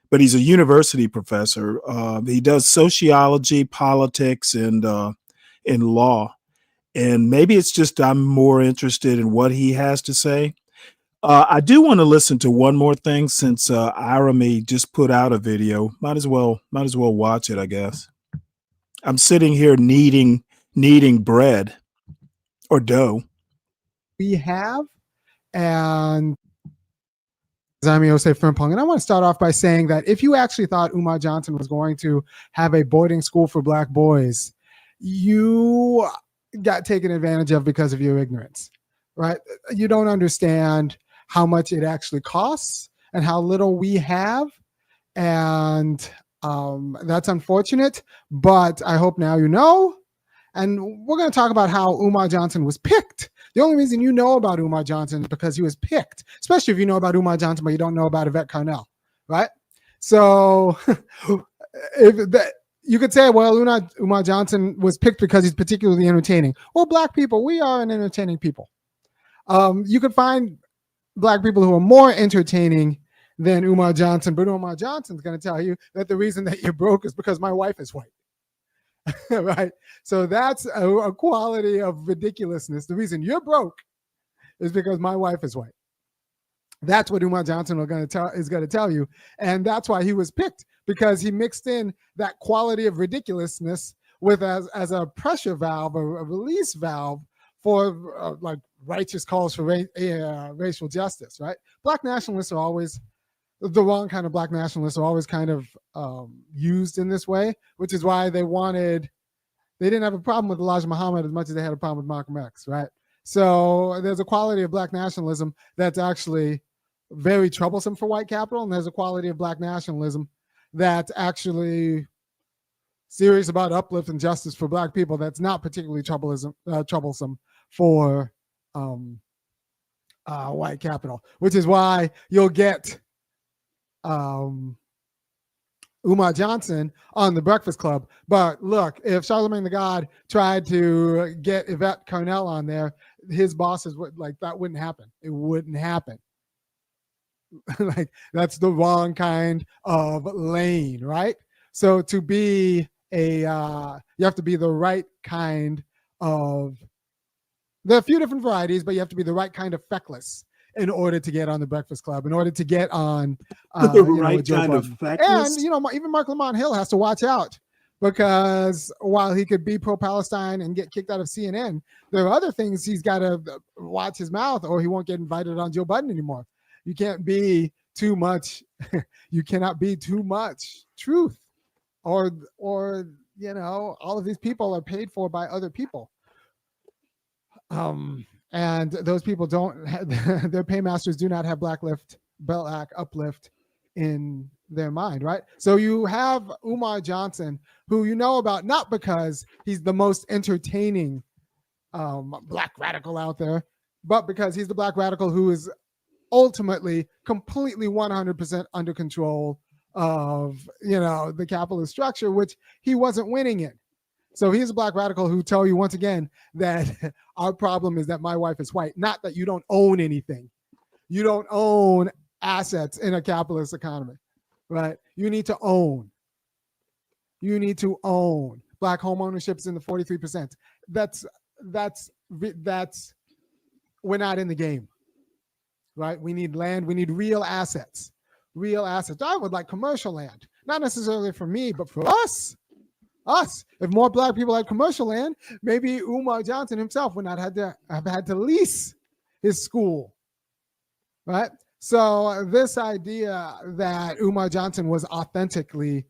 But he's a university professor. He does sociology, politics, and law. And maybe it's just I'm more interested in what he has to say. I do want to listen to one more thing since Irami just put out a video. Might as well watch it, I guess. I'm sitting here kneading bread or dough. We have, and I'm Yosef Frimpong, and I want to start off by saying that if you actually thought Umar Johnson was going to have a boarding school for black boys, you got taken advantage of because of your ignorance, right? You don't understand how much it actually costs and how little we have, and that's unfortunate, but I hope now you know. And we're going to talk about how Umar Johnson was picked. The only reason you know about Umar Johnson is because he was picked, especially if you know about Umar Johnson, but you don't know about Yvette Carnell, right? So you could say, well, Umar Johnson was picked because he's particularly entertaining. Well, black people, we are an entertaining people. You could find black people who are more entertaining than Umar Johnson, but Umar Johnson's going to tell you that the reason that you're broke is because my wife is white. Right? So that's a quality of ridiculousness. The reason you're broke is because my wife is white. That's what Umar Johnson is going to tell you. And that's why he was picked, because he mixed in that quality of ridiculousness with as a pressure valve, a release valve for like righteous calls for racial justice, right? Black nationalists are always the wrong kind of black nationalists are always kind of used in this way, which is why they didn't have a problem with Elijah Muhammad as much as they had a problem with Malcolm X, right? So there's a quality of black nationalism that's actually very troublesome for white capital, and there's a quality of black nationalism that's actually serious about uplift and justice for black people that's not particularly troublesome for white capital, which is why you'll get Umar Johnson on the Breakfast Club. But look, if Charlemagne the God tried to get Yvette Carnell on there, his bosses would that wouldn't happen. It wouldn't happen. Like, that's the wrong kind of lane, right? So to be you have to be the right kind of, there are a few different varieties, but you have to be the right kind of feckless in order to get on the Breakfast Club, in order to get on the right kind of feckless. And even Mark Lamont Hill has to watch out, because while he could be pro-Palestine and get kicked out of CNN, there are other things he's got to watch his mouth, or he won't get invited on Joe Budden anymore. You can't be too much. You cannot be too much truth, or all of these people are paid for by other people. And those people don't their paymasters do not have black uplift in their mind, right? So you have Umar Johnson, who you know about not because he's the most entertaining black radical out there, but because he's the black radical who is ultimately completely 100% under control of, the capitalist structure, which he wasn't winning in. So he's a black radical who tell you once again that our problem is that my wife is white, not that you don't own anything. You don't own assets in a capitalist economy, right? You need to own. You need to own. Black home ownership is in the 43%. That's we're not in the game, right? We need land. We need real assets. Real assets. I would like commercial land, not necessarily for me, but for us. If more black people had commercial land, maybe Umar Johnson himself would not have had to lease his school, right? So this idea that Umar Johnson was authentically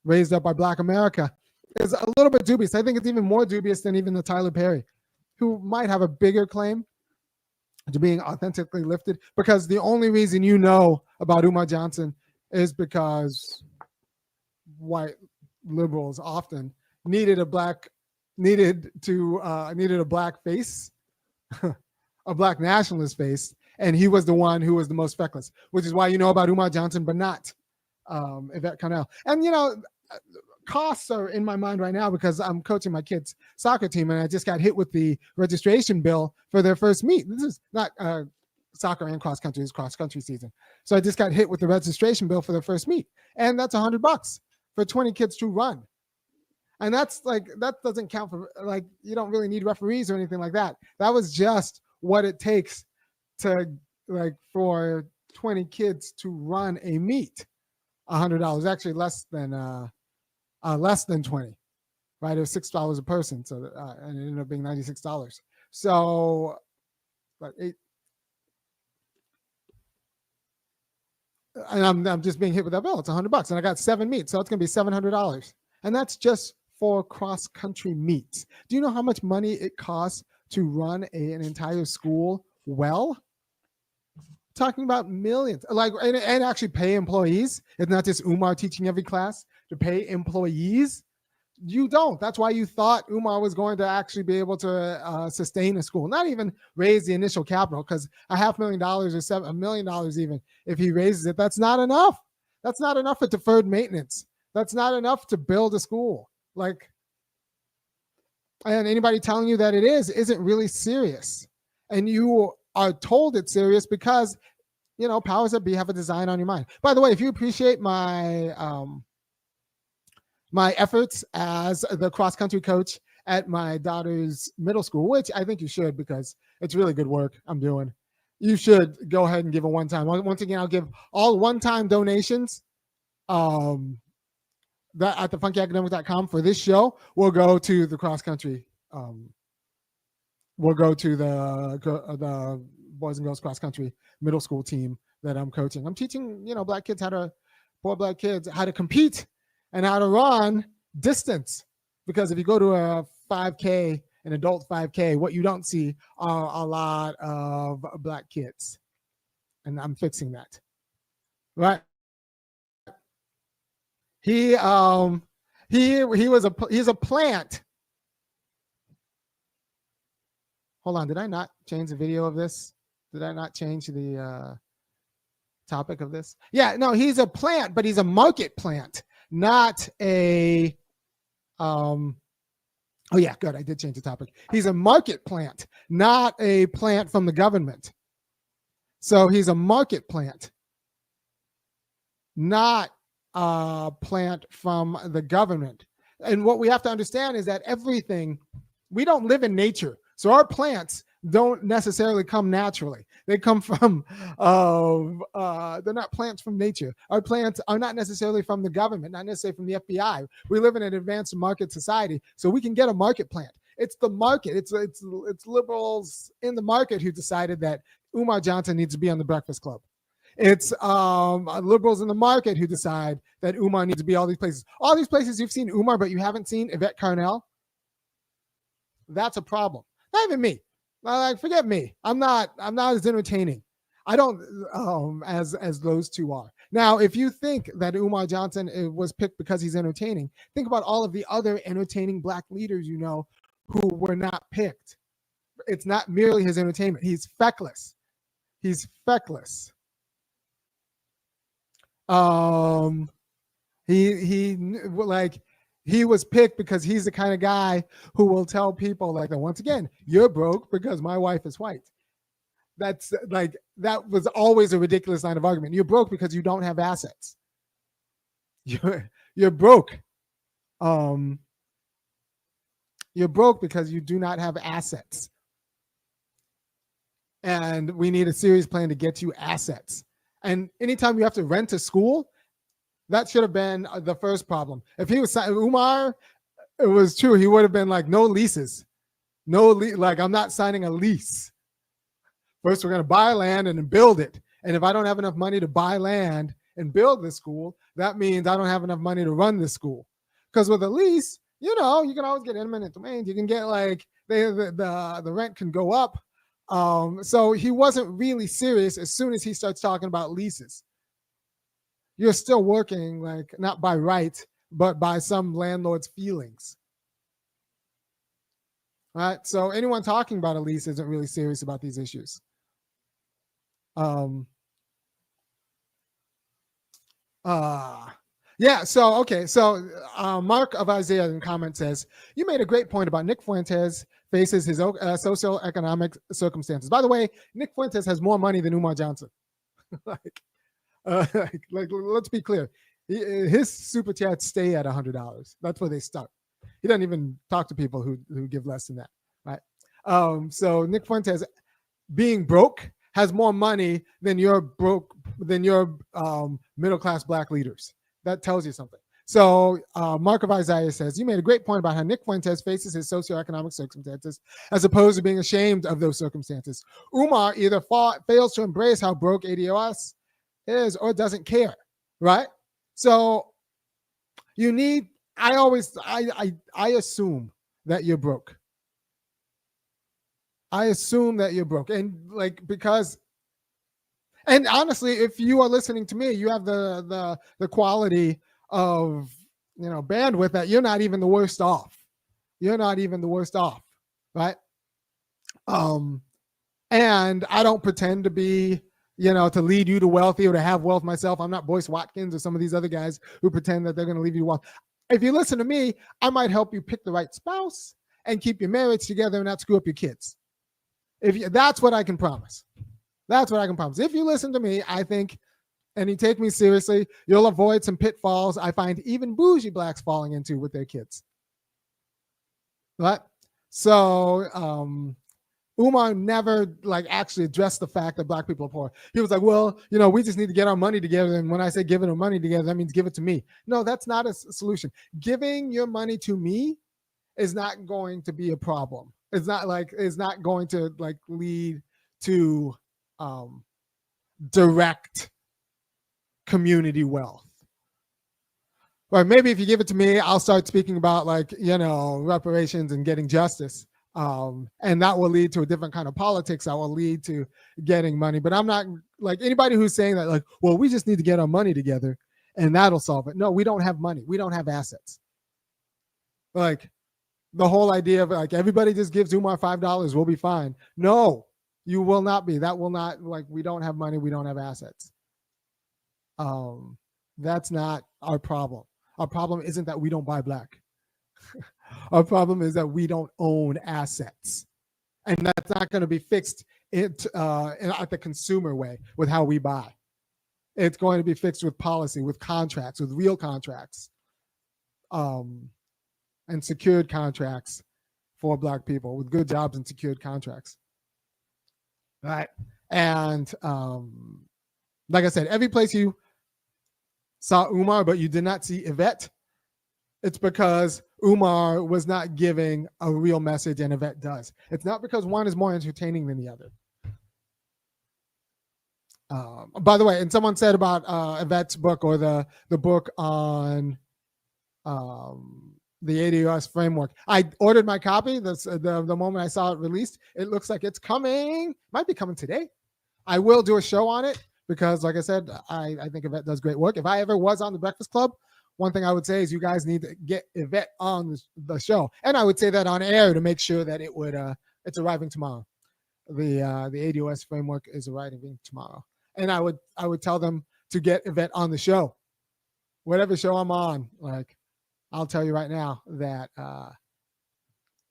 raised up by Black America is a little bit dubious. I think it's even more dubious than even the Tyler Perry, who might have a bigger claim to being authentically lifted, because the only reason you know about Umar Johnson is because white liberals often needed a black face, a black nationalist face, and he was the one who was the most feckless, which is why you know about Umar Johnson, but not Yvette Carnell. And costs are in my mind right now because I'm coaching my kids' soccer team, and I just got hit with the registration bill for their first meet. This is not soccer and cross country; it's cross country season. So I just got hit with the registration bill for their first meet, and that's $100 for 20 kids to run. And that doesn't count for, you don't really need referees or anything like that. That was just what it takes to, for 20 kids to run a meet. $100, actually less than 20, right? It was $6 a person, so and it ended up being $96. So, and I'm just being hit with that bill. It's $100, and I got 7 meets, so it's going to be $700, and that's just for cross country meets. Do you know how much money it costs to run an entire school well? Talking about millions, and actually pay employees. It's not just Umar teaching every class. To pay employees, you don't. That's why you thought Umar was going to actually be able to sustain a school, not even raise the initial capital, because $500,000 or $1 million even, if he raises it, that's not enough. That's not enough for deferred maintenance. That's not enough to build a school. And anybody telling you that it isn't really serious. And you are told it's serious because, powers that be have a design on your mind. By the way, if you appreciate my my efforts as the cross-country coach at my daughter's middle school, which I think you should because it's really good work I'm doing, you should go ahead and give a one-time. Once again, I'll give all one-time donations that at thefunkyacademic.com for this show will go to the cross-country. We'll go to the boys and girls cross-country middle school team that I'm coaching. I'm teaching, poor black kids how to compete and how to run distance. Because if you go to a 5K, an adult 5K, what you don't see are a lot of black kids. And I'm fixing that. Right? He's a plant. Hold on, did I not change the video of this? Did I not change the topic of this? Yeah, no, he's a plant, but he's a market plant, not a oh yeah, good. I did change the topic. He's a market plant, not a plant from the government. So he's a market plant, not a plant from the government. And what we have to understand is that we don't live in nature. So our plants don't necessarily come naturally. They come from, they're not plants from nature. Our plants are not necessarily from the government, not necessarily from the FBI. We live in an advanced market society, so we can get a market plant. It's the market. It's liberals in the market who decided that Umar Johnson needs to be on the Breakfast Club. It's liberals in the market who decide that Umar needs to be all these places. All these places you've seen Umar, but you haven't seen Yvette Carnell. That's a problem. Not even me. Forget me. I'm not as entertaining. I don't as those two are. Now, if you think that Umar Johnson was picked because he's entertaining, think about all of the other entertaining black leaders who were not picked. It's not merely his entertainment. He's feckless. He's feckless. He was picked because he's the kind of guy who will tell people like that. Once again, you're broke because my wife is white. That's like, that was always a ridiculous line of argument. You're broke because you don't have assets. You're broke. You're broke because you do not have assets. And we need a serious plan to get you assets. And anytime you have to rent a school, that should have been the first problem. If he was Umar, it was true. He would have been like, no leases. Like, I'm not signing a lease. First, we're going to buy land and then build it. And if I don't have enough money to buy land and build the school, that means I don't have enough money to run the school. Because with a lease, you know, you can always get eminent domain. You can get like the rent can go up. So he wasn't really serious as soon as he starts talking about leases. You're still working, like, not by right, but by some landlord's feelings. All right. So anyone talking about a lease isn't really serious about these issues. Yeah. So, okay. So Mark of Isaiah in comment says, you made a great point about Nick Fuentes faces his socioeconomic circumstances. By the way, Nick Fuentes has more money than Umar Johnson. like, let's be clear. His super chats stay at $100. That's where they start. He doesn't even talk to people who give less than that, right? So Nick Fuentes, being broke, has more money than your middle class black leaders. That tells you something. So Mark of Isaiah says, you made a great point about how Nick Fuentes faces his socioeconomic circumstances as opposed to being ashamed of those circumstances. Umar either fails to embrace how broke ADOS is or doesn't care, right? So you need, I assume that you're broke. I assume that you're broke. And like, because, and honestly, if you are listening to me, you have the quality of, you know, bandwidth that you're not even the worst off. You're not even the worst off, right? And I don't pretend to be, you know, to lead you to wealthy or to have wealth myself. I'm not Boyce Watkins or some of these other guys who pretend that they're going to leave you wealth. If you listen to me, I might help you pick the right spouse and keep your marriage together and not screw up your kids. That's what I can promise. That's what I can promise. If you listen to me, I think, and you take me seriously, you'll avoid some pitfalls I find even bougie blacks falling into with their kids. Right? So Umar never like actually addressed the fact that black people are poor. He was like, well, you know, we just need to get our money together. And when I say giving our money together, that means give it to me. No, that's not a solution. Giving your money to me is not going to be a problem. It's not going to like lead to direct community wealth. Or maybe if you give it to me, I'll start speaking about like, you know, reparations and getting justice. And that will lead to a different kind of politics that will lead to getting money. But I'm not like anybody who's saying that like, well, we just need to get our money together and that'll solve it. No, we don't have money. We don't have assets. Like the whole idea of like everybody just gives Umar $5, we'll be fine. No, you will not be. That will not, like, we don't have money. We don't have assets. That's not our problem. Our problem isn't that we don't buy black. Our problem is that we don't own assets. And that's not going to be fixed at the consumer way with how we buy. It's going to be fixed with policy, with contracts, with real contracts, and secured contracts for black people, with good jobs and secured contracts. Right. And like I said, every place you saw Umar, but you did not see Yvette, it's because Umar was not giving a real message and Yvette does. It's not because one is more entertaining than the other. By the way, and someone said about Yvette's book or the book on the ADOS framework. I ordered my copy. The moment I saw it released. It looks like it's coming. Might be coming today. I will do a show on it because, like I said, I think Yvette does great work. If I ever was on the Breakfast Club, one thing I would say is you guys need to get Yvette on the show, and I would say that on air to make sure that it's arriving tomorrow. The ADOS framework is arriving tomorrow, and I would tell them to get Yvette on the show. Whatever show I'm on, like, I'll tell you right now that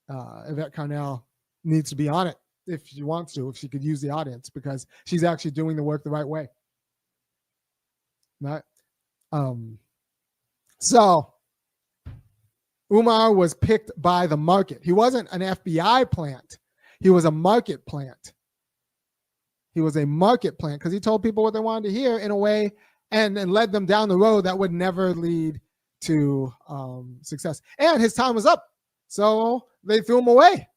Yvette Carnell needs to be on it if she wants to, if she could use the audience, because she's actually doing the work the right way. Right? So Umar was picked by the market. He wasn't an FBI plant. He was a market plant. He was a market plant because he told people what they wanted to hear in a way and led them down the road that would never lead to success. And his time was up. So they threw him away.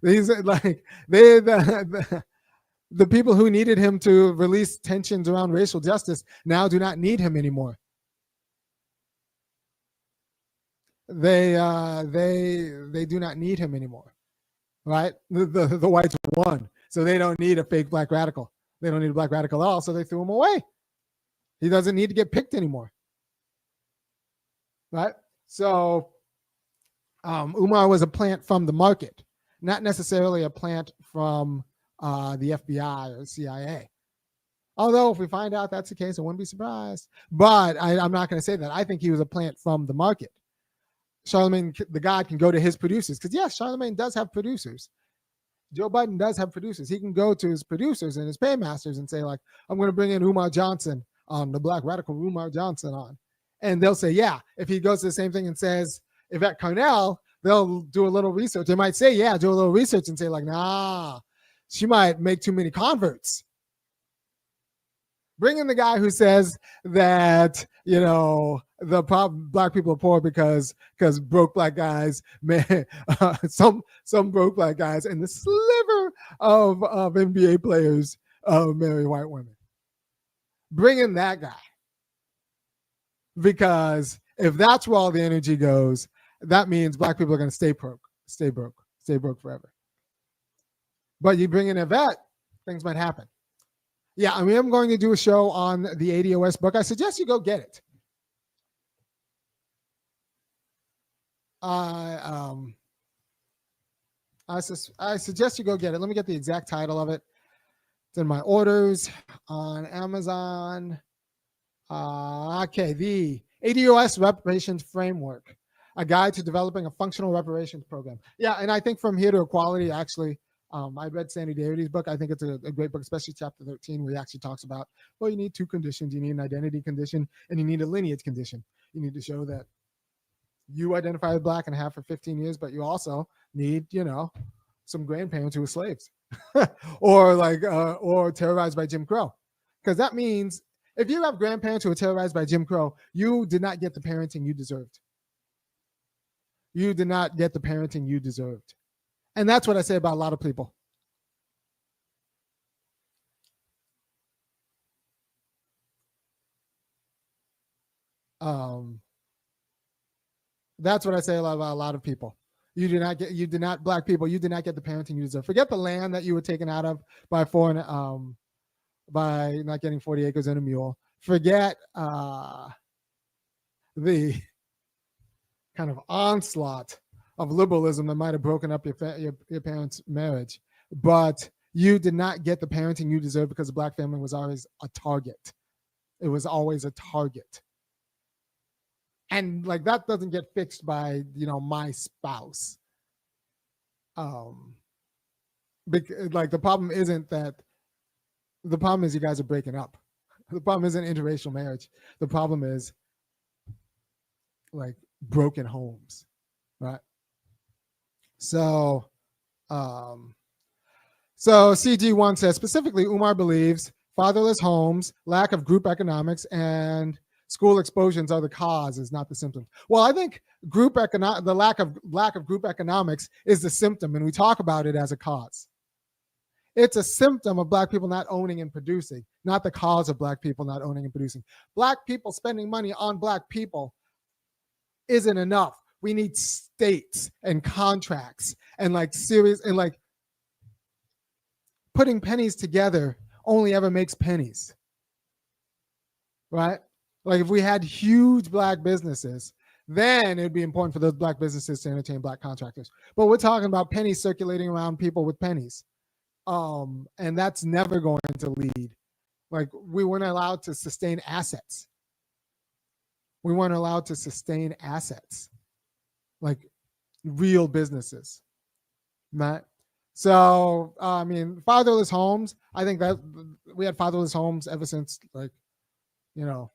These like the people who needed him to release tensions around racial justice now do not need him anymore. They do not need him anymore, right? The whites won, so they don't need a fake black radical. They don't need a black radical at all, so they threw him away. He doesn't need to get picked anymore, right? So Umar was a plant from the market, not necessarily a plant from the FBI or CIA. Although if we find out that's the case, I wouldn't be surprised. But I'm not going to say that. I think he was a plant from the market. Charlemagne, the God, can go to his producers because yes, Charlemagne does have producers. Joe Biden does have producers. He can go to his producers and his paymasters and say, like, I'm going to bring in Umar Johnson on, the black radical Umar Johnson on. And they'll say, yeah. If he goes to the same thing and says Yvette Carnell, they'll do a little research. They might say, yeah, do a little research and say, like, nah, she might make too many converts. Bring in the guy who says that, you know, the problem black people are poor because broke black guys, some broke black guys, and the sliver of NBA players marry white women. Bring in that guy, because if that's where all the energy goes, that means black people are going to stay broke forever. But you bring in Yvette, things might happen. Yeah, I mean, I'm going to do a show on the ADOS book. I suggest you go get it. I suggest you go get it. Let me get the exact title of it. It's in my orders on Amazon. Okay, the ADOS Reparations Framework, a guide to developing a functional reparations program. Yeah, and I think From Here to Equality, actually, I read Sandy Davidy's book. I think it's a great book, especially chapter 13, where he actually talks about, well, you need two conditions. You need an identity condition and you need a lineage condition. You need to show that you identify as black and have for 15 years, but you also need, you know, some grandparents who were slaves or terrorized by Jim Crow. Because that means if you have grandparents who were terrorized by Jim Crow, you did not get the parenting you deserved. You did not get the parenting you deserved. And that's what I say about a lot of people. That's what I say about a lot of people. Black people, you did not get the parenting you deserve. Forget the land that you were taken out of by not getting 40 acres and a mule. Forget the kind of onslaught of liberalism that might have broken up your parents' marriage, but you did not get the parenting you deserve because the black family was always a target. It was always a target. And like that doesn't get fixed by, you know, my spouse. Like the problem is you guys are breaking up. The problem isn't interracial marriage. The problem is like broken homes, right? So CG1 says, specifically, Umar believes fatherless homes, lack of group economics, and school expulsions are the cause, is not the symptom. Well, I think the lack of group economics is the symptom, and we talk about it as a cause. It's a symptom of black people not owning and producing, not the cause of black people not owning and producing. Black people spending money on black people isn't enough. We need states and contracts and like serious, and like putting pennies together only ever makes pennies, right? Like if we had huge black businesses, then it'd be important for those black businesses to entertain black contractors. But we're talking about pennies circulating around people with pennies. And that's never going to lead. Like we weren't allowed to sustain assets. We weren't allowed to sustain assets, like real businesses. Right? So, I mean, fatherless homes, I think that we had fatherless homes ever since, like, you know,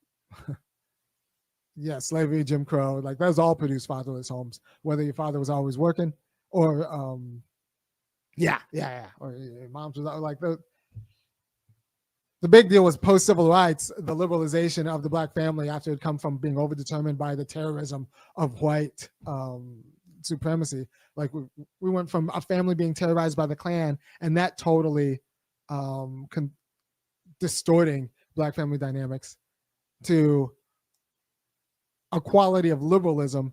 yeah, slavery, Jim Crow, like those all produced fatherless homes, whether your father was always working or, or your mom's was like the big deal was post-civil rights, the liberalization of the black family after it come from being overdetermined by the terrorism of white supremacy. Like we went from a family being terrorized by the Klan, and that totally distorting black family dynamics, to a quality of liberalism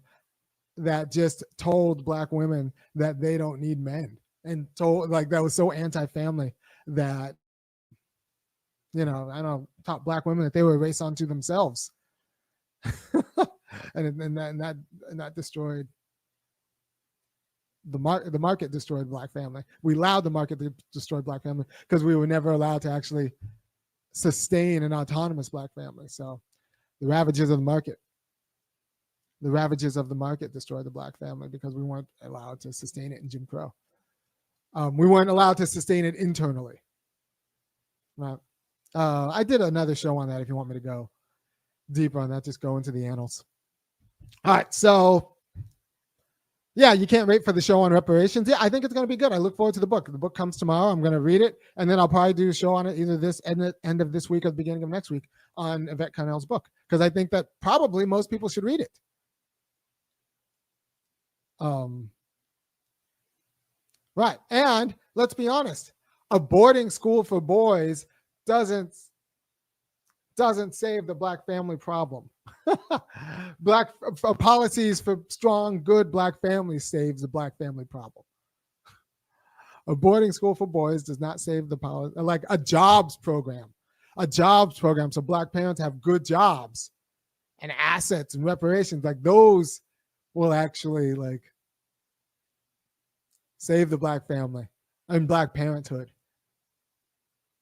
that just told black women that they don't need men, and told, like, that was so anti-family that, you know, I know, taught black women that they were a race unto themselves. and that destroyed the market destroyed black family. We allowed the market to destroy black family because we were never allowed to actually sustain an autonomous black family. So the ravages of the market destroyed the black family because we weren't allowed to sustain it in Jim Crow. We weren't allowed to sustain it internally. Right. I did another show on that. If you want me to go deeper on that, just go into the annals. All right. So yeah, you can't wait for the show on reparations. Yeah, I think it's going to be good. I look forward to the book. The book comes tomorrow. I'm going to read it, and then I'll probably do a show on it either this end of this week or the beginning of next week on Yvette Connell's book, because I think that probably most people should read it. Right. And let's be honest, a boarding school for boys doesn't save the black family problem. Black policies for strong, good black families saves the black family problem. A boarding school for boys does not save the policy. Like a jobs program so black parents have good jobs and assets and reparations, like those will actually like save the black family and black parenthood,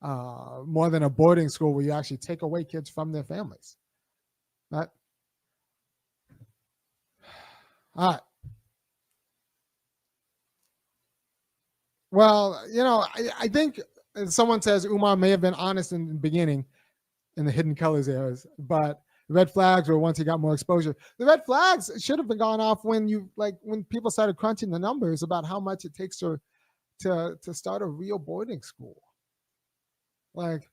more than a boarding school where you actually take away kids from their families. Right? All right. Well, you know, I think someone says Umar may have been honest in the beginning, in the Hidden Colors eras, but red flags were once he got more exposure. The red flags should have been gone off when people started crunching the numbers about how much it takes to start a real boarding school. Like,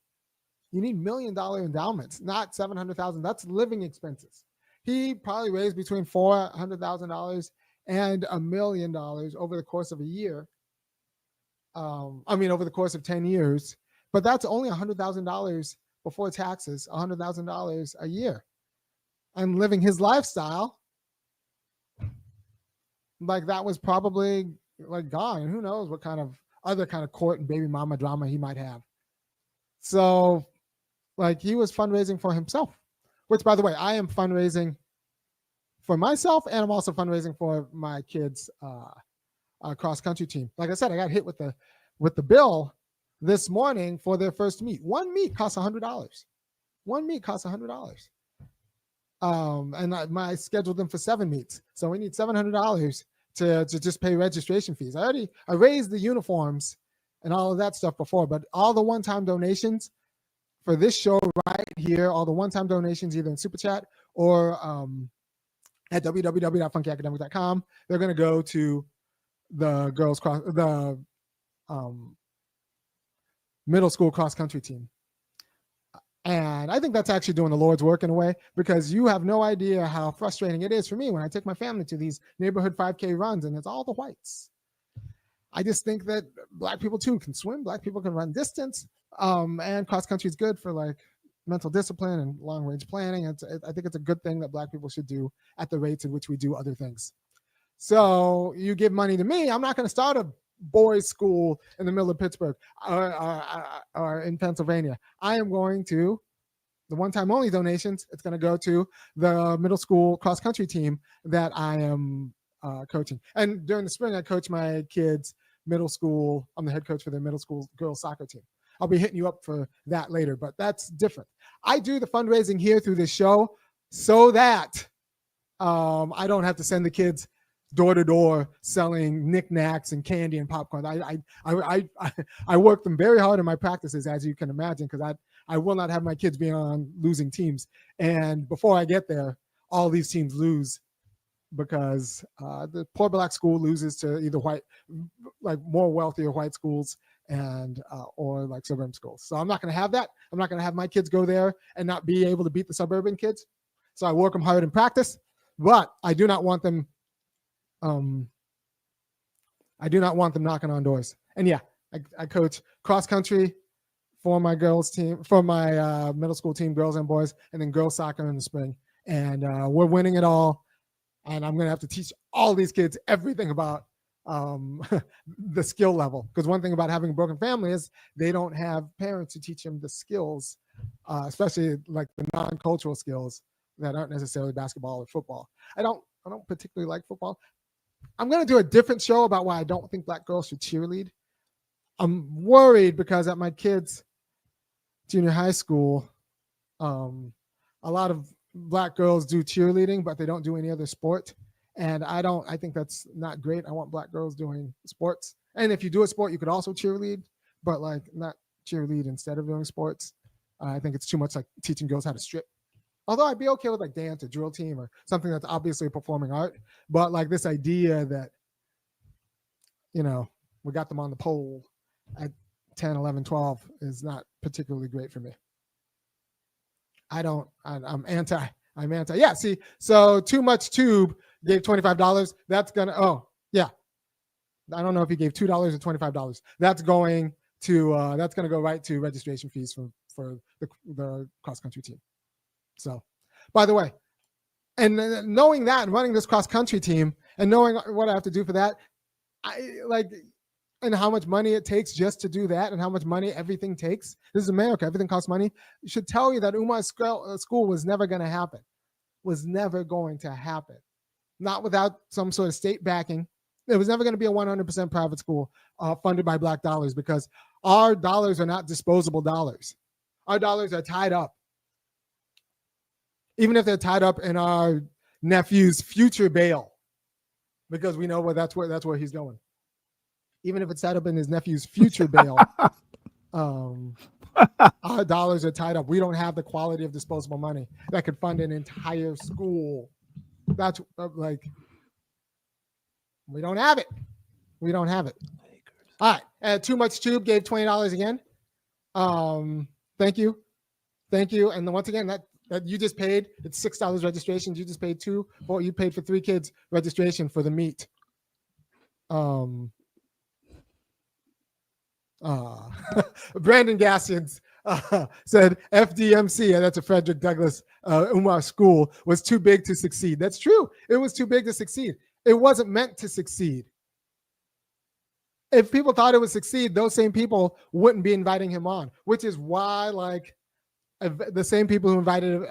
you need $1 million endowments, not $700,000. That's living expenses. He probably raised between $400,000 and $1 million over the course of a year. Over the course of 10 years, but that's only $100,000 before taxes, $100,000 a year. And living his lifestyle, like, that was probably like gone. And who knows what kind of other kind of court and baby mama drama he might have. So, like, he was fundraising for himself, which, by the way, I am fundraising for myself, and I'm also fundraising for my kids' cross-country team. Like I said, I got hit with the bill this morning for their first meet. One meet costs $100. One meet costs $100. And I scheduled them for 7 meets, so we need $700 to just pay registration fees. I raised the uniforms and all of that stuff before, but all the one-time donations for this show right here, all the one-time donations either in Super Chat or at www.funkyacademic.com, they're going to go to the middle school cross-country team. And I think that's actually doing the Lord's work in a way, because you have no idea how frustrating it is for me when I take my family to these neighborhood 5K runs and it's all the whites. I just think that black people too can swim, black people can run distance, and cross-country is good for like mental discipline and long-range planning. I think it's a good thing that black people should do at the rates at which we do other things. So you give money to me, I'm not going to start a boys' school in the middle of Pittsburgh or in Pennsylvania. I am going to, the one-time only donations, it's going to go to the middle school cross-country team that I am coaching. And during the spring, I coach my kids' middle school. I'm the head coach for their middle school girls soccer team. I'll be hitting you up for that later, but that's different. I do the fundraising here through this show so that I don't have to send the kids door to door selling knickknacks and candy and popcorn. I work them very hard in my practices, as you can imagine, because I will not have my kids be on losing teams. And before I get there, all these teams lose because the poor black school loses to either white, like more wealthier white schools, and or like suburban schools. So I'm not going to have that. I'm not going to have my kids go there and not be able to beat the suburban kids. So I work them hard in practice, but I do not want them. I do not want them knocking on doors. And yeah, I coach cross country for my girls team, for my middle school team, girls and boys, and then girls soccer in the spring. And we're winning it all. And I'm going to have to teach all these kids everything about the skill level. Because one thing about having a broken family is they don't have parents who teach them the skills, especially like the non-cultural skills that aren't necessarily basketball or football. I don't particularly like football. I'm going to do a different show about why I don't think black girls should cheerlead. I'm worried because at my kids' junior high school, a lot of black girls do cheerleading, but they don't do any other sport. And I think that's not great. I want black girls doing sports. And if you do a sport, you could also cheerlead, but like not cheerlead instead of doing sports. I think it's too much like teaching girls how to strip. Although I'd be okay with like dance or drill team or something that's obviously a performing art. But like this idea that, you know, we got them on the pole at 10, 11, 12 is not particularly great for me. I'm anti. Yeah, see, so Too Much Tube gave $25. That's going to, oh, yeah. I don't know if he gave $2 or $25. That's going to go right to registration fees for the cross-country team. So, by the way, and knowing that and running this cross-country team and knowing what I have to do for that, and how much money it takes just to do that and how much money everything takes. This is America. Everything costs money. It should tell you that Umar's school was never going to happen. Was never going to happen. Not without some sort of state backing. It was never going to be a 100% private school funded by black dollars because our dollars are not disposable dollars. Our dollars are tied up. Even if they're tied up in our nephew's future bail, because we know that's where he's going. Even if it's tied up in his nephew's future bail, our dollars are tied up. We don't have the quality of disposable money that could fund an entire school. That's we don't have it. We don't have it. All right. Too Much Tube gave $20 again. Thank you. And once again, that you just paid, it's $6 registration. You just paid you paid for 3 kids registration for the meet. Brandon Gassians said FDMC, and that's a Frederick Douglass Umar school, was too big to succeed. That's true. It was too big to succeed. It wasn't meant to succeed. If people thought it would succeed, those same people wouldn't be inviting him on, which is why the same people who invited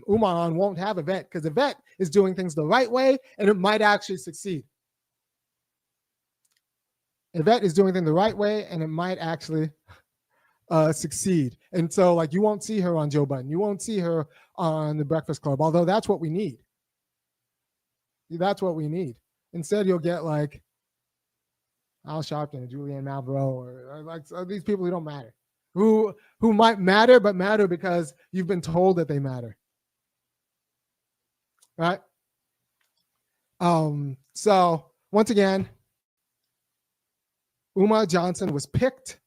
Umar on won't have Yvette, because Yvette is doing things the right way and it might actually succeed. Yvette is doing things the right way and it might actually succeed. And so you won't see her on Joe Budden. You won't see her on the Breakfast Club, although that's what we need. That's what we need. Instead, you'll get Al Sharpton or Julianne Malbrough or these people who don't matter. Who might matter, but matter because you've been told that they matter. Right? So once again, Umar Johnson was picked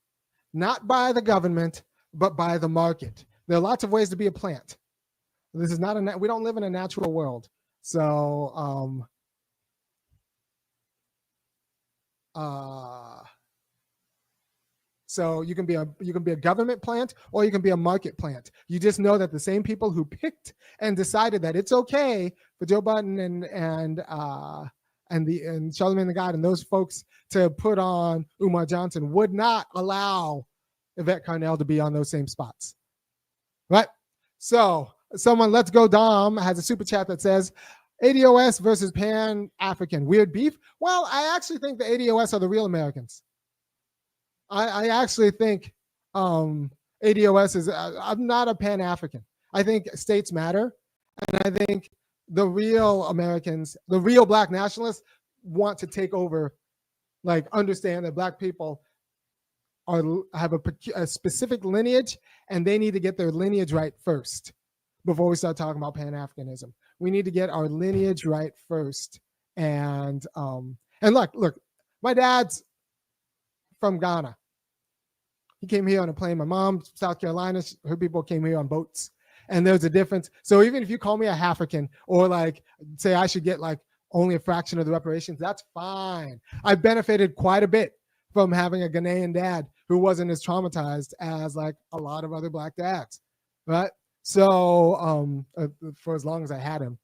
not by the government, but by the market. There are lots of ways to be a plant. This is not we don't live in a natural world. So so you can be a government plant or you can be a market plant. You just know that the same people who picked and decided that it's okay for Joe Budden and Charlamagne the God and those folks to put on Umar Johnson would not allow Yvette Carnell to be on those same spots. Right? So someone, Let's Go Dom, has a super chat that says, ADOS versus Pan-African, weird beef? Well, I actually think the ADOS are the real Americans. I actually think ADOS is, I'm not a Pan-African. I think states matter. And I think the real Americans, the real Black nationalists want to take over, like understand that Black people have a specific lineage, and they need to get their lineage right first before we start talking about Pan-Africanism. We need to get our lineage right first. And look, my dad's from Ghana. He came here on a plane. My mom, South Carolina, her people came here on boats. And there's a difference. So even if you call me a African or like say I should get like only a fraction of the reparations, that's fine. I benefited quite a bit from having a Ghanaian dad who wasn't as traumatized as like a lot of other Black dads, right? So for as long as I had him.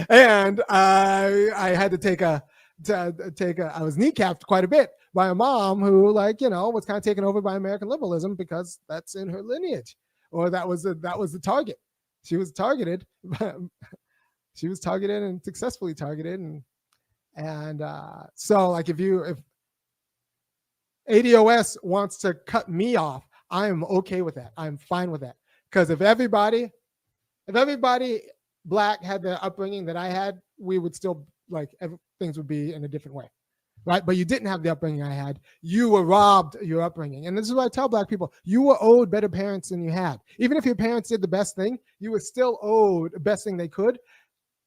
And I had to take I was kneecapped quite a bit by a mom who, like, you know, was kind of taken over by American liberalism because that's in her lineage, or that was the target. She was targeted. She was targeted and successfully targeted, and so like if ADOS wants to cut me off, I am okay with that. I'm fine with that, because if everybody Black had the upbringing that I had, we would still things would be in a different way, right? But you didn't have the upbringing I had. You were robbed your upbringing, and this is what I tell Black people: you were owed better parents than you had. Even if your parents did the best thing, you were still owed the best thing they could.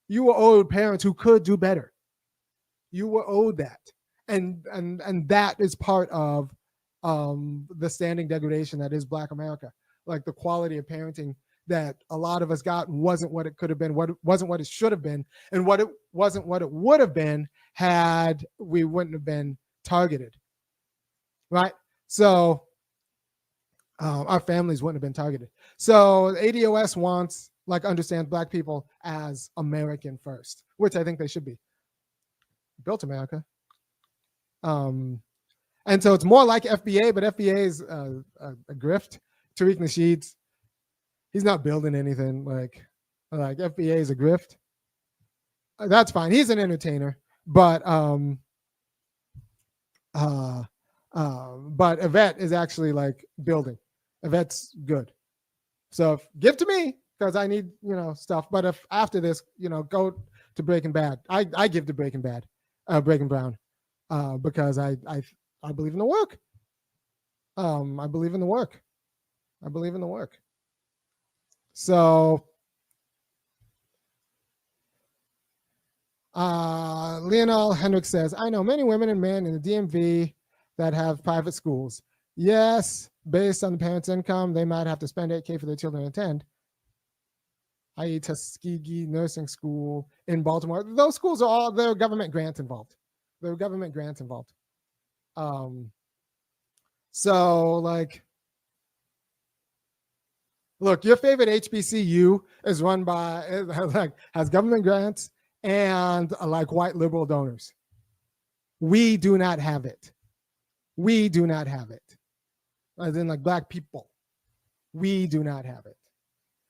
You were owed parents who could do better. You were owed that, and that is part of the standing degradation that is Black America. Like the quality of parenting that a lot of us got wasn't what it could have been, wasn't what it should have been, and wasn't what it would have been had we wouldn't have been targeted, right? So our families wouldn't have been targeted. So ADOS understands Black people as American first, which I think they should be. Built America. And so it's more like FBA, but FBA is a grift. Tariq Nasheed's, he's not building anything. Like FBA is a grift. That's fine. He's an entertainer, but Yvette is actually like building. Yvette's good. So give to me, because I need, stuff. But if after this, go to Breaking Bad. I give to Breaking Bad, Breaking Brown, because I believe in the work. I believe in the work. I believe in the work. So Leonel Hendricks says, I know many women and men in the DMV that have private schools. Yes, based on the parents' income, they might have to spend $8,000 for their children to attend, i.e. Tuskegee Nursing School in Baltimore. Those schools are there are government grants involved. There are government grants involved. So like, look, your favorite HBCU is run by, has government grants and like white liberal donors. We do not have it. We do not have it. As in like Black people. We do not have it.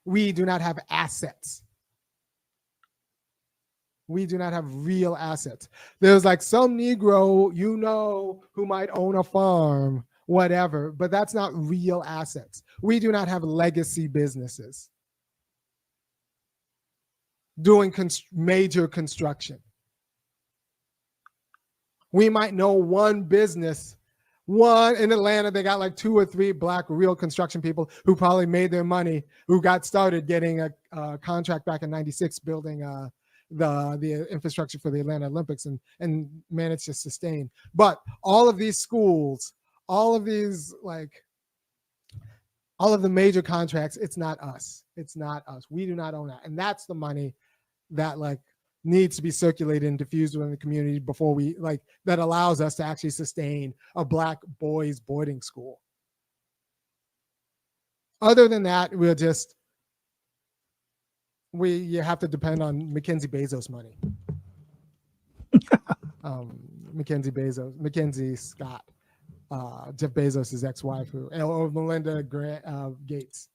We do not have assets. We do not have real assets. There's like some Negro, who might own a farm, whatever, but that's not real assets. We do not have legacy businesses doing major construction. We might know one business, one in Atlanta, they got like 2 or 3 Black real construction people who probably made their money, who got started getting a contract back in '96 building the infrastructure for the Atlanta Olympics and managed to sustain. But all of these schools, all of these all of the major contracts, it's not us. It's not us. We do not own that. And that's the money that needs to be circulated and diffused within the community before we that allows us to actually sustain a Black boys boarding school. Other than that, you have to depend on Mackenzie Bezos money. Mackenzie Scott, Jeff Bezos' ex-wife, or Melinda Gates,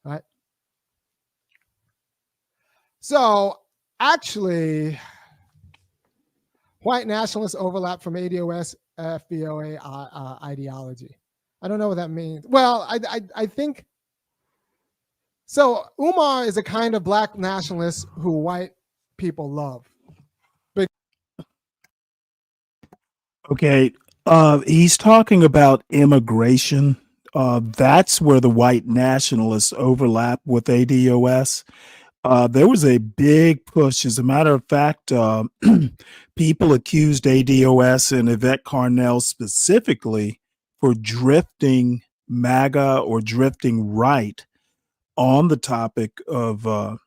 right? So actually, white nationalists overlap from ADOS FBOA ideology. I don't know what that means. Well, I think so. Umar is a kind of black nationalist who white people love. Okay. He's talking about immigration. That's where the white nationalists overlap with ADOS. There was a big push. As a matter of fact, people accused ADOS and Yvette Carnell specifically for drifting MAGA or drifting right on the topic of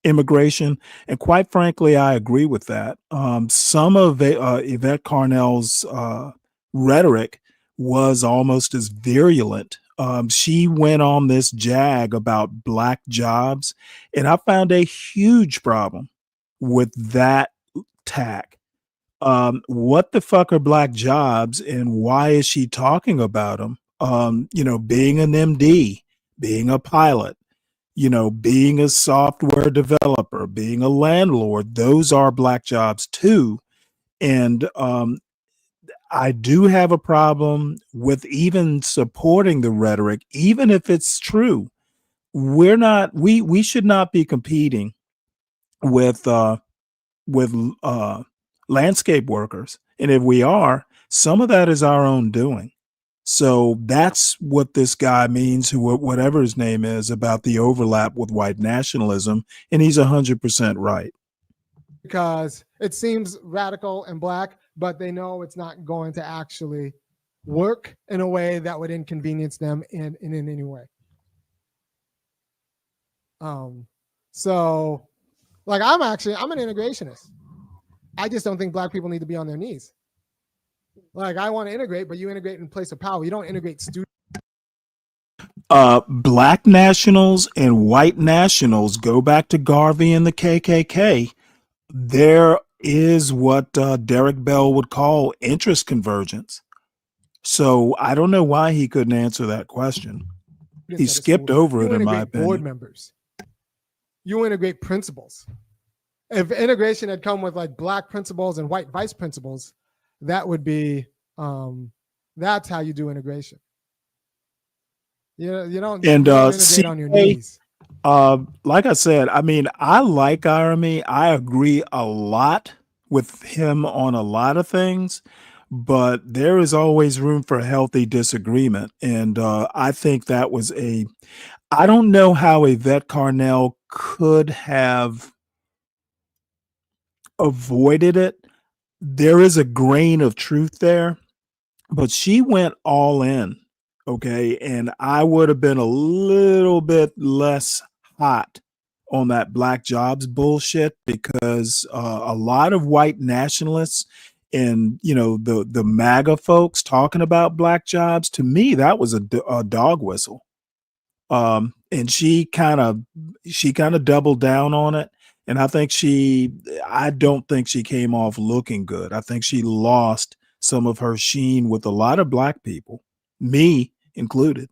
immigration, and quite frankly, I agree with that. Some of Yvette Carnell's rhetoric was almost as virulent. She went on this jag about black jobs, and I found a huge problem with that tack. What the fuck are black jobs, and why is she talking about them? Being an MD, being a pilot, being a software developer, being a landlord, those are black jobs too. And I do have a problem with even supporting the rhetoric, even if it's true. We should not be competing with landscape workers. And if we are, some of that is our own doing. So that's what this guy means, whatever his name is, about the overlap with white nationalism. And he's 100% right. Because it seems radical and black, but they know it's not going to actually work in a way that would inconvenience them in any way. So like I'm an integrationist. I just don't think black people need to be on their knees. Like I want to integrate, but you integrate in place of power. You don't integrate students. Black nationals and white nationals, go back to Garvey and the KKK. There is what Derek Bell would call interest convergence. So I don't know why he couldn't answer that question. He skipped over it, in my opinion. Board members. You integrate principals. If integration had come with like black principals and white vice principals, that would be that's how you do integration. You don't integrate on your knees. Like I said, I mean, I like Arami. I agree a lot with him on a lot of things, but there is always room for healthy disagreement. And I think that was I don't know how Yvette Carnell could have avoided it. There is a grain of truth there, but she went all in. Okay. And I would have been a little bit less hot on that black jobs bullshit, because a lot of white nationalists and the MAGA folks talking about black jobs, to me that was a dog whistle. And she kind of doubled down on it, and I don't think she came off looking good. I think she lost some of her sheen with a lot of black people, me included.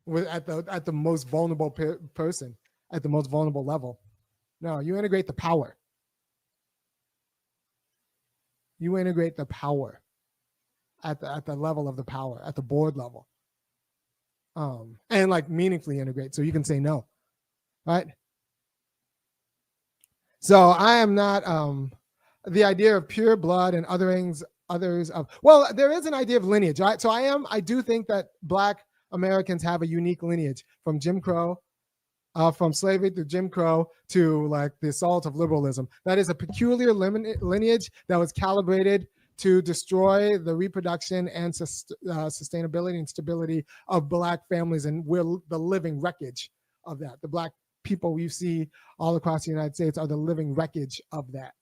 At the most vulnerable person, at the most vulnerable level. No, you integrate the power. You integrate the power at the level of the power, at the board level. And like meaningfully integrate, so you can say no, right? So I am not the idea of pure blood and others of, well, there is an idea of lineage, right? So I do think that black Americans have a unique lineage from Jim Crow, from slavery to Jim Crow to like the assault of liberalism. That is a peculiar lineage that was calibrated to destroy the reproduction and sustainability and stability of black families, and we're the living wreckage of that. The black people you see all across the United States are the living wreckage of that.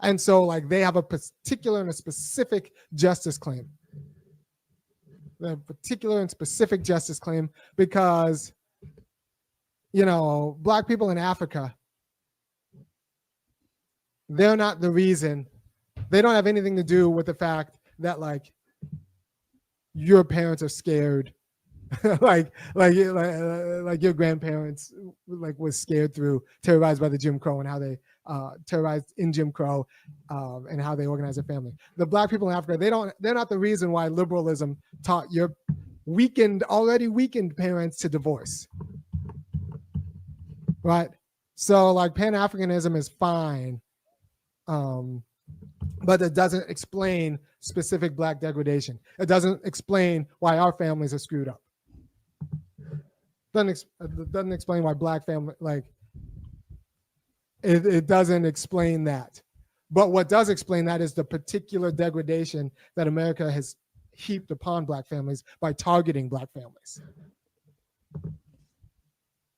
And so like they have a particular and a specific justice claim. The particular and specific justice claim because, black people in Africa, they're not the reason. They don't have anything to do with the fact that like your parents are scared, like your grandparents like was scared through, terrorized by the Jim Crow and how they terrorized in Jim Crow, and how they organize their family. The black people in Africa, they're not the reason why liberalism taught your already weakened parents to divorce. Right? So like Pan-Africanism is fine, but it doesn't explain specific black degradation. It doesn't explain why our families are screwed up. It doesn't explain why black family, like, it doesn't explain that. But what does explain that is the particular degradation that America has heaped upon black families by targeting black families.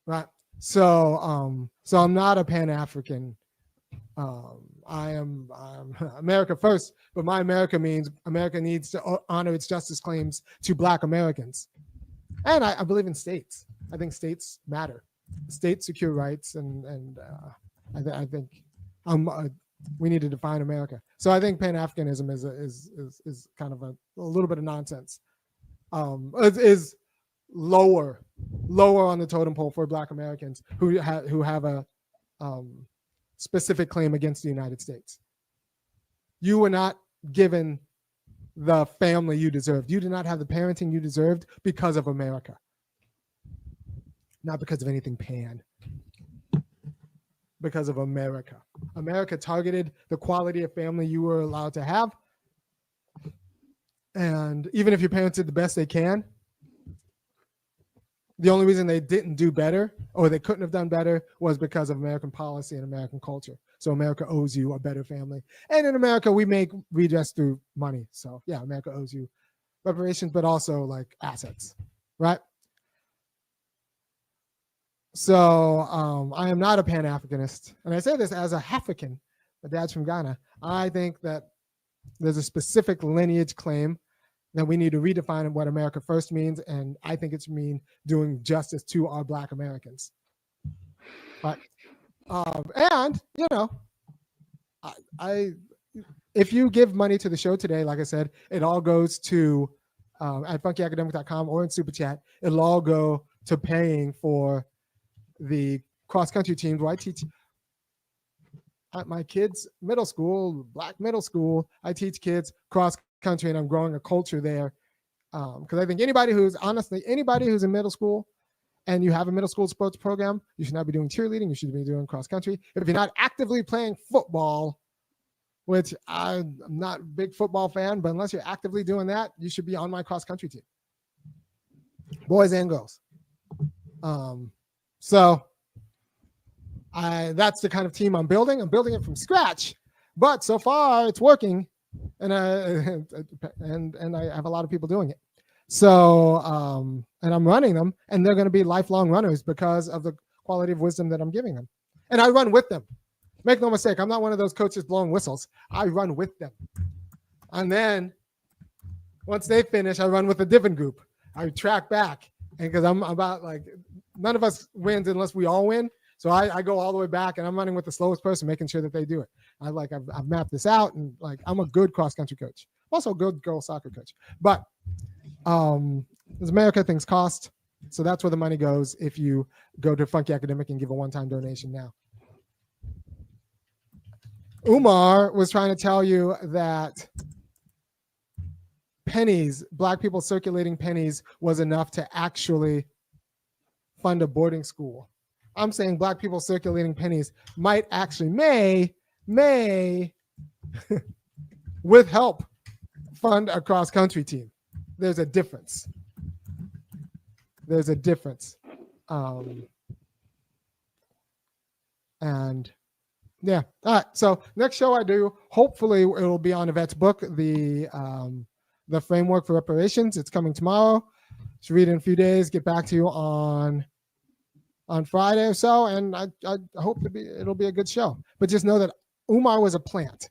Right? So I'm not a Pan-African. I'm America first, but my America means America needs to honor its justice claims to black Americans. And I believe in states. I think states matter. States secure rights, and I think we need to define America. So I think Pan-Africanism is kind of a little bit of nonsense. It is lower on the totem pole for black Americans who have a specific claim against the United States. You were not given the family you deserved. You did not have the parenting you deserved because of America. Not because of anything Pan. Because of America. America targeted the quality of family you were allowed to have. And even if your parents did the best they can, the only reason they didn't do better, or they couldn't have done better, was because of American policy and American culture. So America owes you a better family. And in America, we make redress through money. So yeah, America owes you reparations, but also like assets, right? So I am not a Pan-Africanist. And I say this as a African. My dad's from Ghana. I think that there's a specific lineage claim that we need to redefine what America first means. And I think it's doing justice to our black Americans. But, and, you know, if you give money to the show today, like I said, it all goes to, at funkyacademic.com or in Super Chat, it'll all go to paying for the cross-country teams where I teach at my kids' middle school, black middle school. I teach kids cross-country, and I'm growing a culture there. Because I think anybody who's in middle school and you have a middle school sports program, you should not be doing cheerleading. You should be doing cross-country. If you're not actively playing football, which I'm not a big football fan, but unless you're actively doing that, you should be on my cross-country team, boys and girls. So that's the kind of team I'm building. I'm building it from scratch, but so far it's working, and I have a lot of people doing it. So and I'm running them, and they're going to be lifelong runners because of the quality of wisdom that I'm giving them, and I run with them. Make no mistake, I'm not one of those coaches blowing whistles. I run with them, and then once they finish, I run with a different group. I track back, and because I'm about like, none of us wins unless we all win. So I go all the way back, and I'm running with the slowest person, making sure that they do it. I've mapped this out, and like I'm a good cross country coach, also a good girls soccer coach. But as America, things cost, so that's where the money goes. If you go to Funky Academic and give a one-time donation now. Umar was trying to tell you that pennies, black people circulating pennies, was enough to actually fund a boarding school. I'm saying black people circulating pennies might actually may with help fund a cross-country team. There's a difference. And yeah. All right. So next show I do, hopefully it'll be on Yvette's book, the framework for reparations. It's coming tomorrow. Should read it in a few days. Get back to you on Friday or so, and I hope it'll be a good show. But just know that Umar was a plant.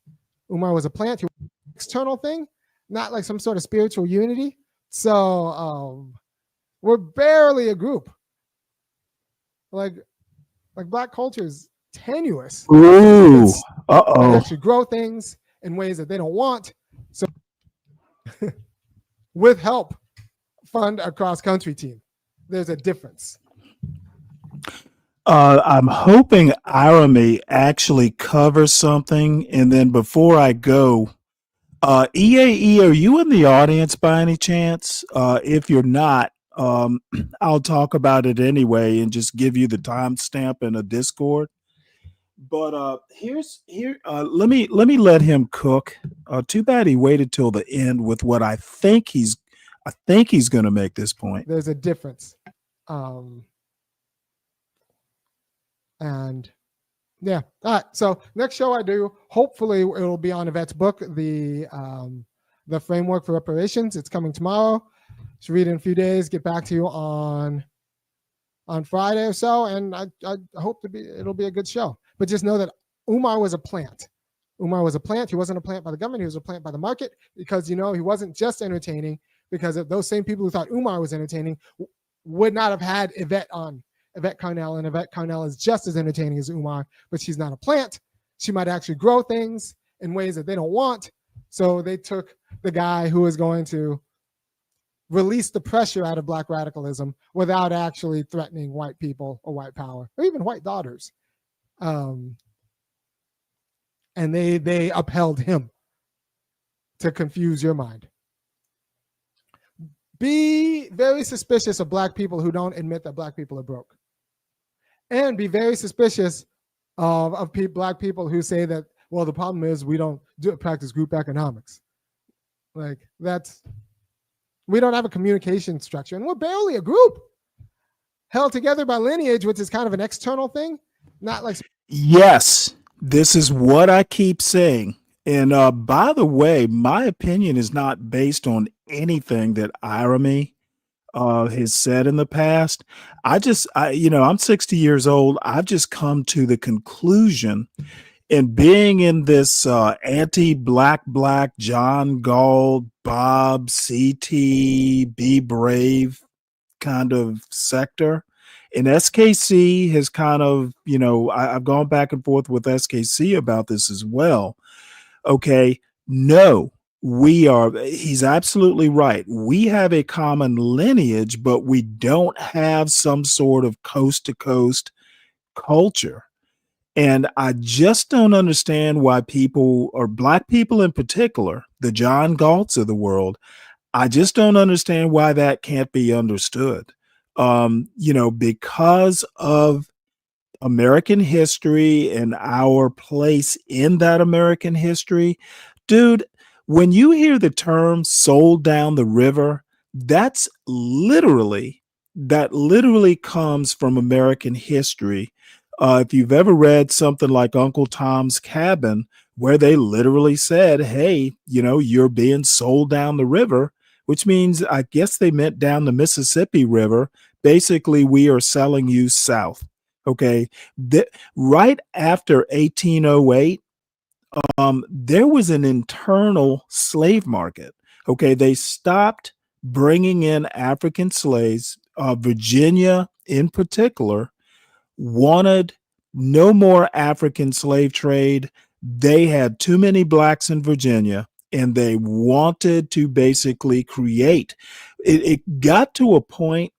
Umar was a plant. He was an external thing, not like some sort of spiritual unity. So we're barely a group. Like black culture is tenuous. Ooh, they actually grow things in ways that they don't want. So with help, fund a cross-country team. There's a difference. I'm hoping Irony actually covers something, and then before I go, EAE, are you in the audience by any chance? If you're not, I'll talk about it anyway and just give you the timestamp in a Discord. But let me let him cook. Too bad he waited till the end with what I think he's going to make this point. There's a difference. And yeah. All right. So next show I do, hopefully it'll be on Yvette's book, the framework for reparations. It's coming tomorrow. Should read it in a few days. Get back to you on Friday or so, and I hope it'll be a good show. But just know that Umar was a plant. Umar was a plant. He wasn't a plant by the government. He was a plant by the market, because he wasn't just entertaining. Because if those same people who thought Umar was entertaining would not have had Yvette on. Yvette Carnell, and Yvette Carnell is just as entertaining as Umar, but she's not a plant. She might actually grow things in ways that they don't want. So they took the guy who is going to release the pressure out of Black radicalism without actually threatening white people or white power or even white daughters. And they upheld him to confuse your mind. Be very suspicious of Black people who don't admit that Black people are broke. And be very suspicious of Black people who say that, well, the problem is we don't practice group economics. Like, we don't have a communication structure, and we're barely a group held together by lineage, which is kind of an external thing, not like. Yes, this is what I keep saying. And by the way, my opinion is not based on anything that Irony has said in the past. I'm 60 years old. I've just come to the conclusion, and being in this anti-black John Galt, Bob, CT, Be Brave kind of sector, and SKC has kind of, I've gone back and forth with SKC about this as well. Okay, no. He's absolutely right. We have a common lineage, but we don't have some sort of coast to coast culture. And I just don't understand why people, or Black people in particular, the John Galts of the world, I just don't understand why that can't be understood. Because of American history and our place in that American history, dude. When you hear the term "sold down the river," that literally comes from American history. If you've ever read something like Uncle Tom's Cabin, where they literally said, hey, you're being sold down the river, which means, I guess they meant down the Mississippi River. Basically, we are selling you south. Okay. Right after 1808, there was an internal slave market. Okay, they stopped bringing in African slaves. Virginia, in particular, wanted no more African slave trade. They had too many Blacks in Virginia, and they wanted to basically create. It got to a point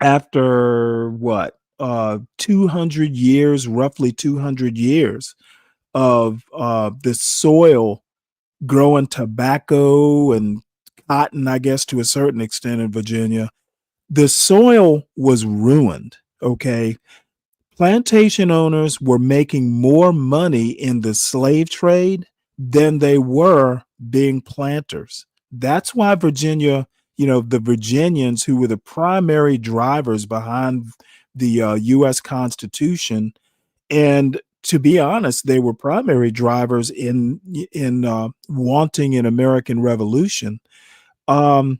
after 200 years, roughly 200 years of the soil growing tobacco and cotton, I guess, to a certain extent in Virginia. The soil was ruined. Okay. Plantation owners were making more money in the slave trade than they were being planters. That's why Virginia, the Virginians, who were the primary drivers behind the U.S. Constitution, and to be honest, they were primary drivers in wanting an American Revolution. Like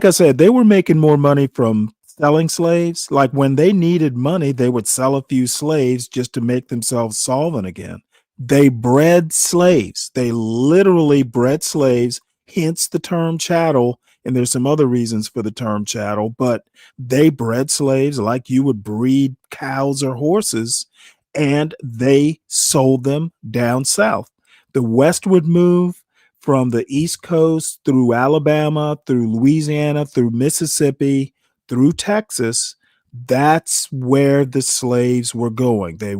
I said, they were making more money from selling slaves. Like when they needed money, they would sell a few slaves just to make themselves solvent again. They bred slaves. They literally bred slaves, hence the term chattel. And there's some other reasons for the term chattel, but they bred slaves like you would breed cows or horses, and they sold them down south. The westward move from the East Coast through Alabama, through Louisiana, through Mississippi, through Texas, That's where the slaves were going. They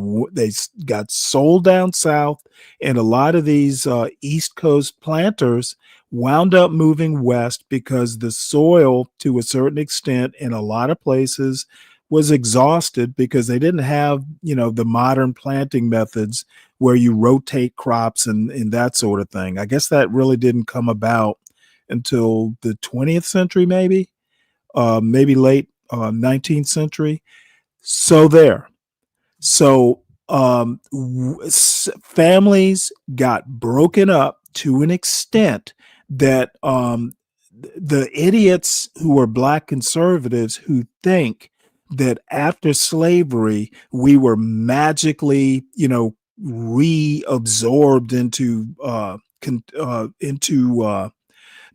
got sold down south, and a lot of these East Coast planters wound up moving west because the soil, to a certain extent, in a lot of places, was exhausted because they didn't have, the modern planting methods where you rotate crops and that sort of thing. I guess that really didn't come about until the 20th century, maybe late 19th century. So there. So families got broken up to an extent that the idiots who are black conservatives who think that after slavery we were magically, reabsorbed into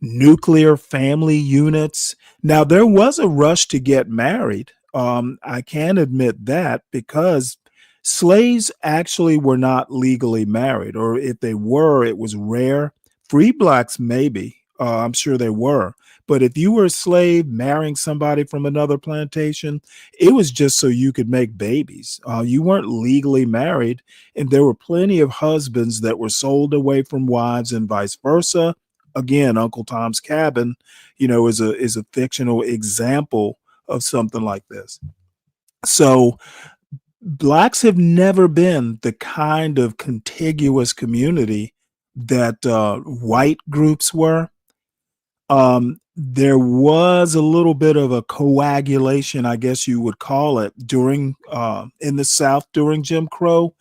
nuclear family units. Now, there was a rush to get married. I can admit that, because slaves actually were not legally married, or if they were, it was rare. Free blacks, maybe. I'm sure they were. But if you were a slave marrying somebody from another plantation, it was just so you could make babies. You weren't legally married, and there were plenty of husbands that were sold away from wives and vice versa. Again, Uncle Tom's Cabin, is a fictional example of something like this. So blacks have never been the kind of contiguous community that white groups were. There was a little bit of a coagulation, I guess you would call it, during in the South during Jim Crow.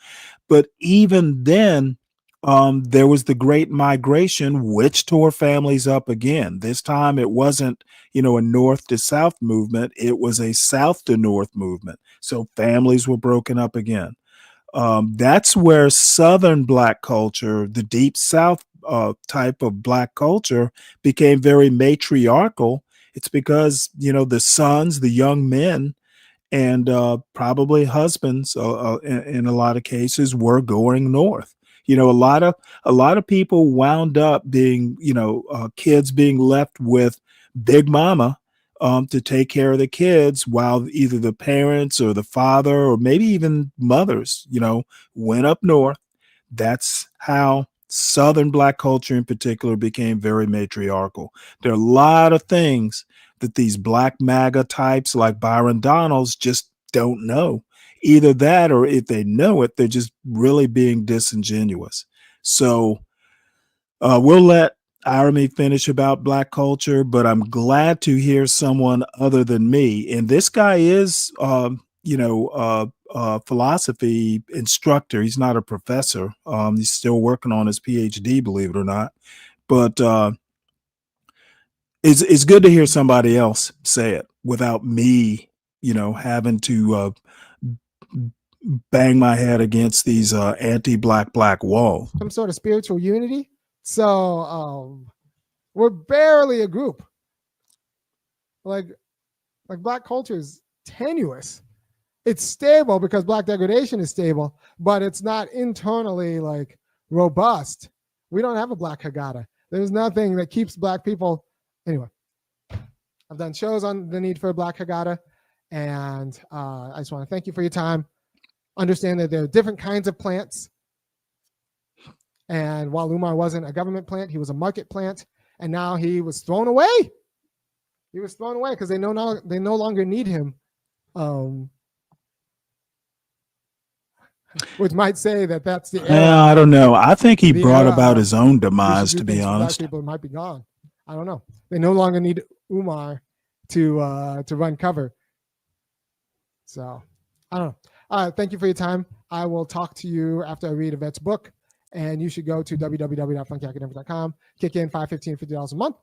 But even then, there was the Great Migration, which tore families up again. This time it wasn't, a North to South movement. It was a South to North movement. So families were broken up again. That's where Southern Black culture, the Deep South type of Black culture, became very matriarchal. It's because, the sons, the young men, and probably husbands, in a lot of cases, were going north. A lot of people wound up being, kids being left with Big Mama to take care of the kids, while either the parents or the father or maybe even mothers, went up north. That's how Southern Black culture in particular became very matriarchal. There are a lot of things that these Black MAGA types like Byron Donalds just don't know. Either that, or if they know it, they're just really being disingenuous. So we'll let Irami finish about Black culture, but I'm glad to hear someone other than me. And this guy is, philosophy instructor. He's not a professor. He's still working on his PhD, believe it or not. But it's good to hear somebody else say it without me, having to bang my head against these anti-black walls. Some sort of spiritual unity. So we're barely a group. Like Black culture is tenuous. It's stable because Black degradation is stable, but it's not internally robust. We don't have a Black Haggadah. There's nothing that keeps Black people. Anyway, I've done shows on the need for a Black Haggadah, and I just want to thank you for your time. Understand that there are different kinds of plants. And while Umar wasn't a government plant, he was a market plant, and now he was thrown away. He was thrown away because they no longer need him. Which might say that that's the era. I don't know. I think he brought about his own demise, to be honest. Black people might be gone. I don't know. They no longer need Umar to run cover. So I don't know. Thank you for your time. I will talk to you after I read Yvette's book, and you should go to www.funkyacademic.com, kick in $5, $15, $50 a month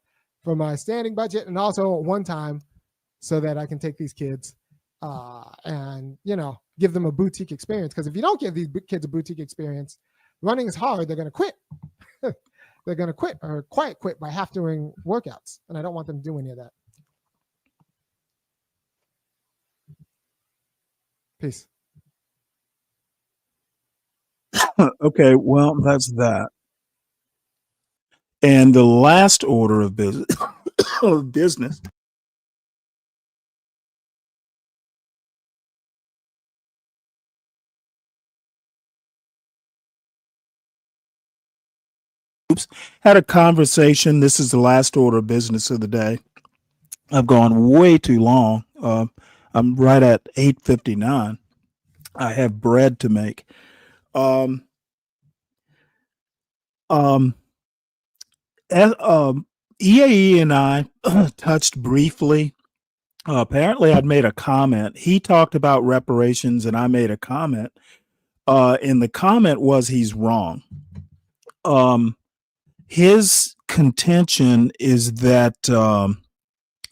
for my standing budget, and also one time so that I can take these kids and give them a boutique experience. Because if you don't give these kids a boutique experience, running is hard. They're going to quit. They're going to quit or quiet quit by half doing workouts, and I don't want them to do any of that. Peace. Okay, well, that's that. And the last order of business had a conversation. This is the last order of business of the day. I've gone way too long. I'm right at 8:59. I have bread to make. Um, um, EAE and I touched briefly. Apparently, I'd made a comment. He talked about reparations, and I made a comment. And the comment was he's wrong. His contention is that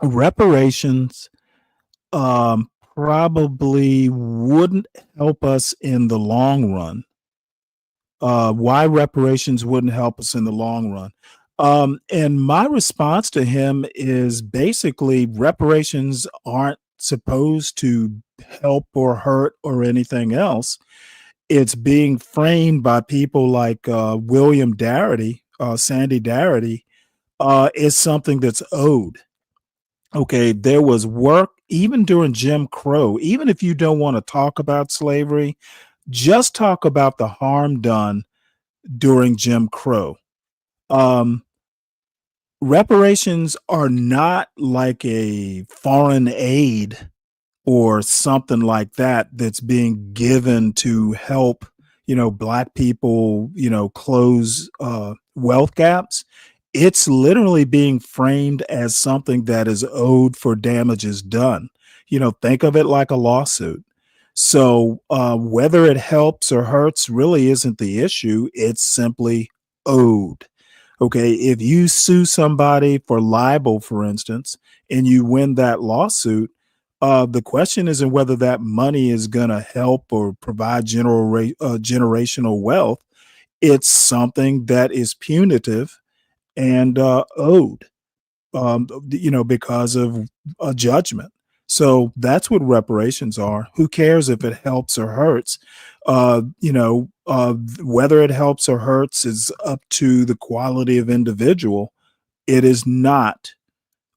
reparations probably wouldn't help us in the long run. Why reparations wouldn't help us in the long run. And my response to him is basically reparations aren't supposed to help or hurt or anything else. It's being framed by people like William Darity, Sandy Darity, is something that's owed. Okay, there was work even during Jim Crow. Even if you don't want to talk about slavery, just talk about the harm done during Jim Crow. Reparations are not like a foreign aid or something like that that's being given to help, black people, close wealth gaps. It's literally being framed as something that is owed for damages done. Think of it like a lawsuit. So whether it helps or hurts really isn't the issue. It's simply owed. Okay, if you sue somebody for libel, for instance, and you win that lawsuit, the question isn't whether that money is going to help or provide generational wealth. It's something that is punitive and owed, because of a judgment. So that's what reparations are. Who cares if it helps or hurts? Whether it helps or hurts is up to the quality of individual. It is not,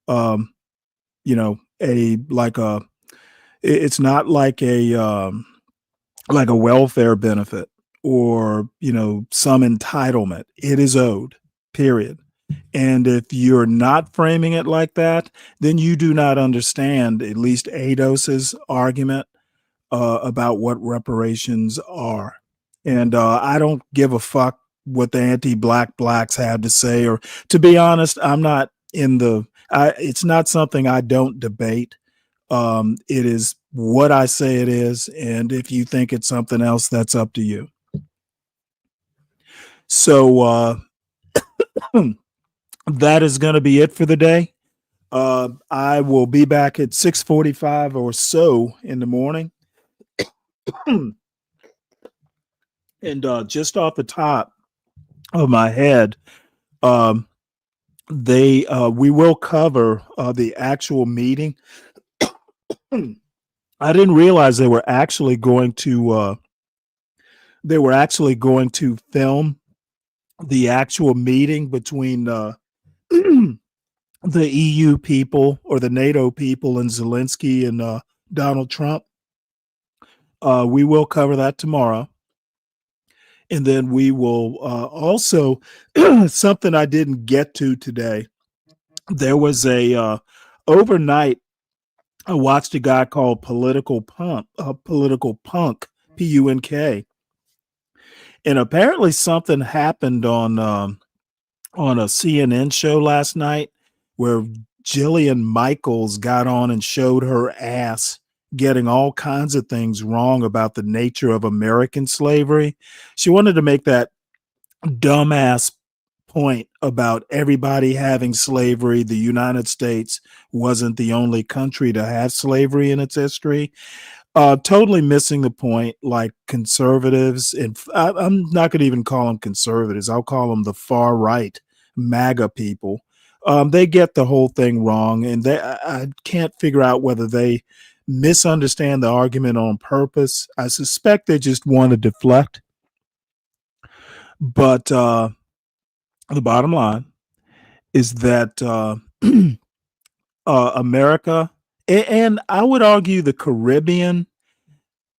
it's not like a welfare benefit or some entitlement. It is owed, period. And if you're not framing it like that, then you do not understand at least Ados's argument about what reparations are. And I don't give a fuck what the anti-black blacks have to say. Or to be honest, I'm not it's not something I don't debate. It is what I say it is. And if you think it's something else, that's up to you. So that is going to be it for the day. I will be back at 6:45 or so in the morning. And just off the top of my head, we will cover the actual meeting. I didn't realize they were actually going to film the actual meeting between the EU people or the NATO people and Zelensky and Donald Trump. We will cover that tomorrow. And then we will also, something I didn't get to today. There was overnight, I watched a guy called Political Punk, Punk. And apparently something happened on a CNN show last night where Jillian Michaels got on and showed her ass getting all kinds of things wrong about the nature of American slavery. She wanted to make that dumbass point about everybody having slavery. The United States wasn't the only country to have slavery in its history. Totally missing the point. Like conservatives, and I'm not going to even call them conservatives. I'll call them the far right MAGA people. They get the whole thing wrong, and I can't figure out whether they misunderstand the argument on purpose. I suspect they just want to deflect. But the bottom line is that America, and I would argue the Caribbean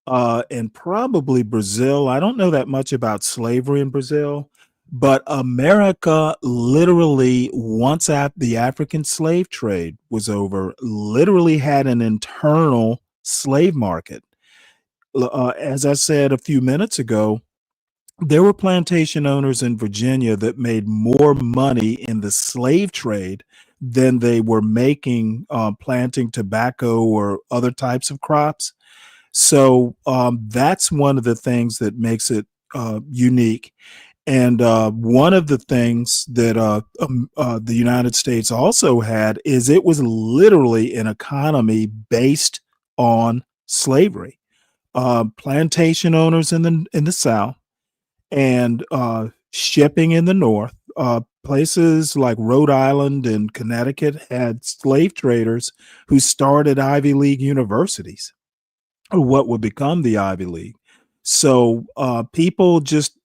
and probably Brazil. I don't know that much about slavery in Brazil, But America literally, once the African slave trade was over, literally had an internal slave market. As I said a few minutes ago, there were plantation owners in Virginia that made more money in the slave trade than they were making planting tobacco or other types of crops. So that's one of the things that makes it unique. And one of the things that the United States also had is it was literally an economy based on slavery. Plantation owners in the South and shipping in the North. Places like Rhode Island and Connecticut had slave traders who started Ivy League universities, or what would become the Ivy League. So people just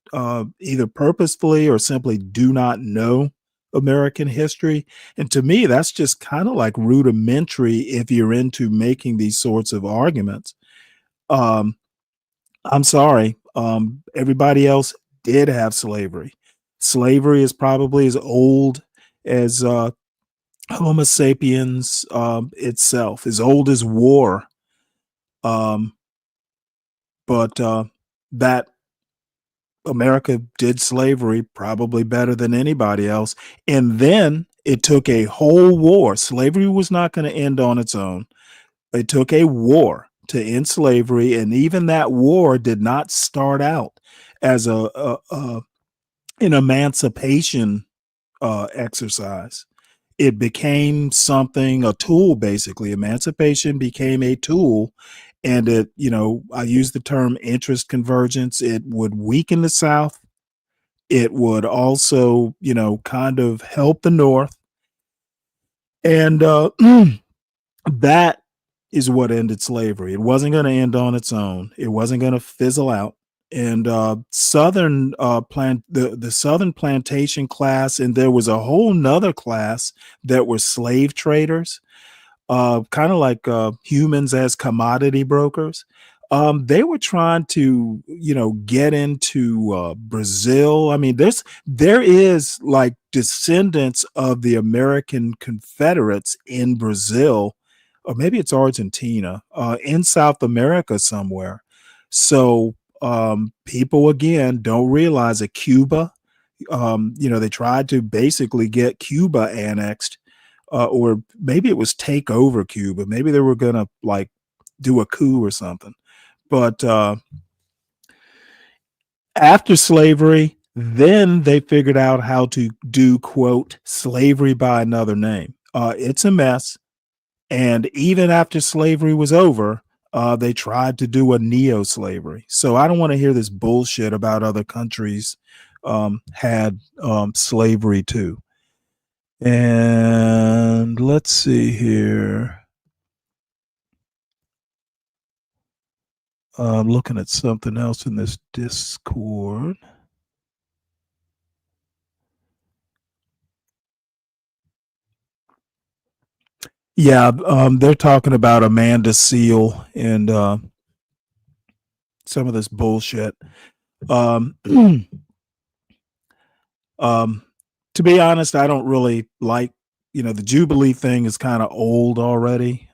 either purposefully or simply do not know American history. And to me, that's just kind of like rudimentary if you're into making these sorts of arguments. I'm sorry. Everybody else did have slavery. Slavery is probably as old as Homo sapiens itself, as old as war. But that America did slavery probably better than anybody else. And then it took a whole war. Slavery was not going to end on its own. It took a war to end slavery. And even that war did not start out as an emancipation exercise. It became something, a tool, basically. Emancipation became a tool. And it, I use the term interest convergence. It would weaken the South. It would also, kind of help the North. And that is what ended slavery. It wasn't going to end on its own. It wasn't going to fizzle out. And the Southern plantation class, and there was a whole nother class that were slave traders, kind of like humans as commodity brokers. They were trying to, get into Brazil. I mean, there is like descendants of the American Confederates in Brazil, or maybe it's Argentina, in South America somewhere. So people again don't realize that Cuba, they tried to basically get Cuba annexed. Or maybe it was take over Cuba. Maybe they were gonna like do a coup or something. But after slavery, then they figured out how to do, quote, slavery by another name. It's a mess. And even after slavery was over, they tried to do a neo-slavery. So I don't want to hear this bullshit about other countries had slavery too. And let's see here. I'm looking at something else in this Discord. Yeah, they're talking about Amanda Seal and some of this bullshit. To be honest, I don't really like, the Jubilee thing is kind of old already.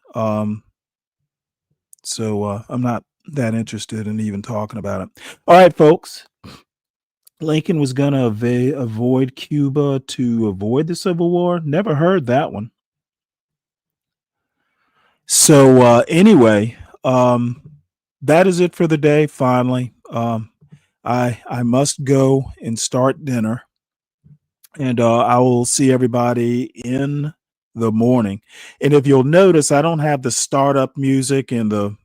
So I'm not that interested in even talking about it. All right, folks. Lincoln was going to avoid Cuba to avoid the Civil War. Never heard that one. So anyway, that is it for the day. Finally, I must go and start dinner, and I will see everybody in the morning. And if you'll notice, I don't have the startup music and the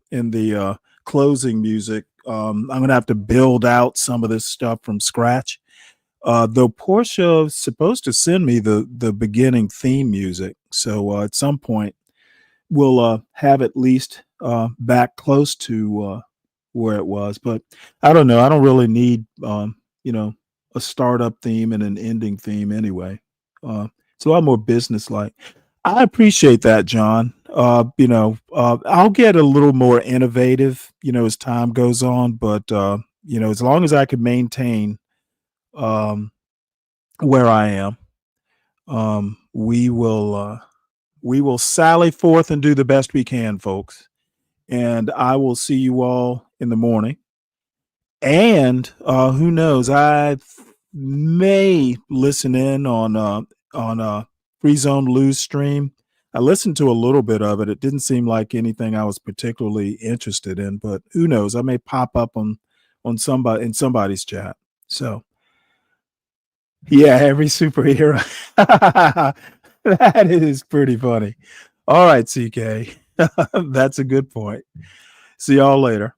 closing music. I'm going to have to build out some of this stuff from scratch. Though Portia is supposed to send me the beginning theme music, so at some point we'll have at least back close to where it was. But I don't know. I don't really need a startup theme and an ending theme anyway. It's a lot more business-like. I appreciate that, John. I'll get a little more innovative, as time goes on. But as long as I can maintain where I am. We will sally forth and do the best we can, folks. And I will see you all in the morning. And who knows? I may listen in on Free Zone Lose stream. I listened to a little bit of it. It didn't seem like anything I was particularly interested in, but who knows? I may pop up on somebody in somebody's chat. So yeah, every superhero. That is pretty funny. All right, CK. That's a good point. See y'all later.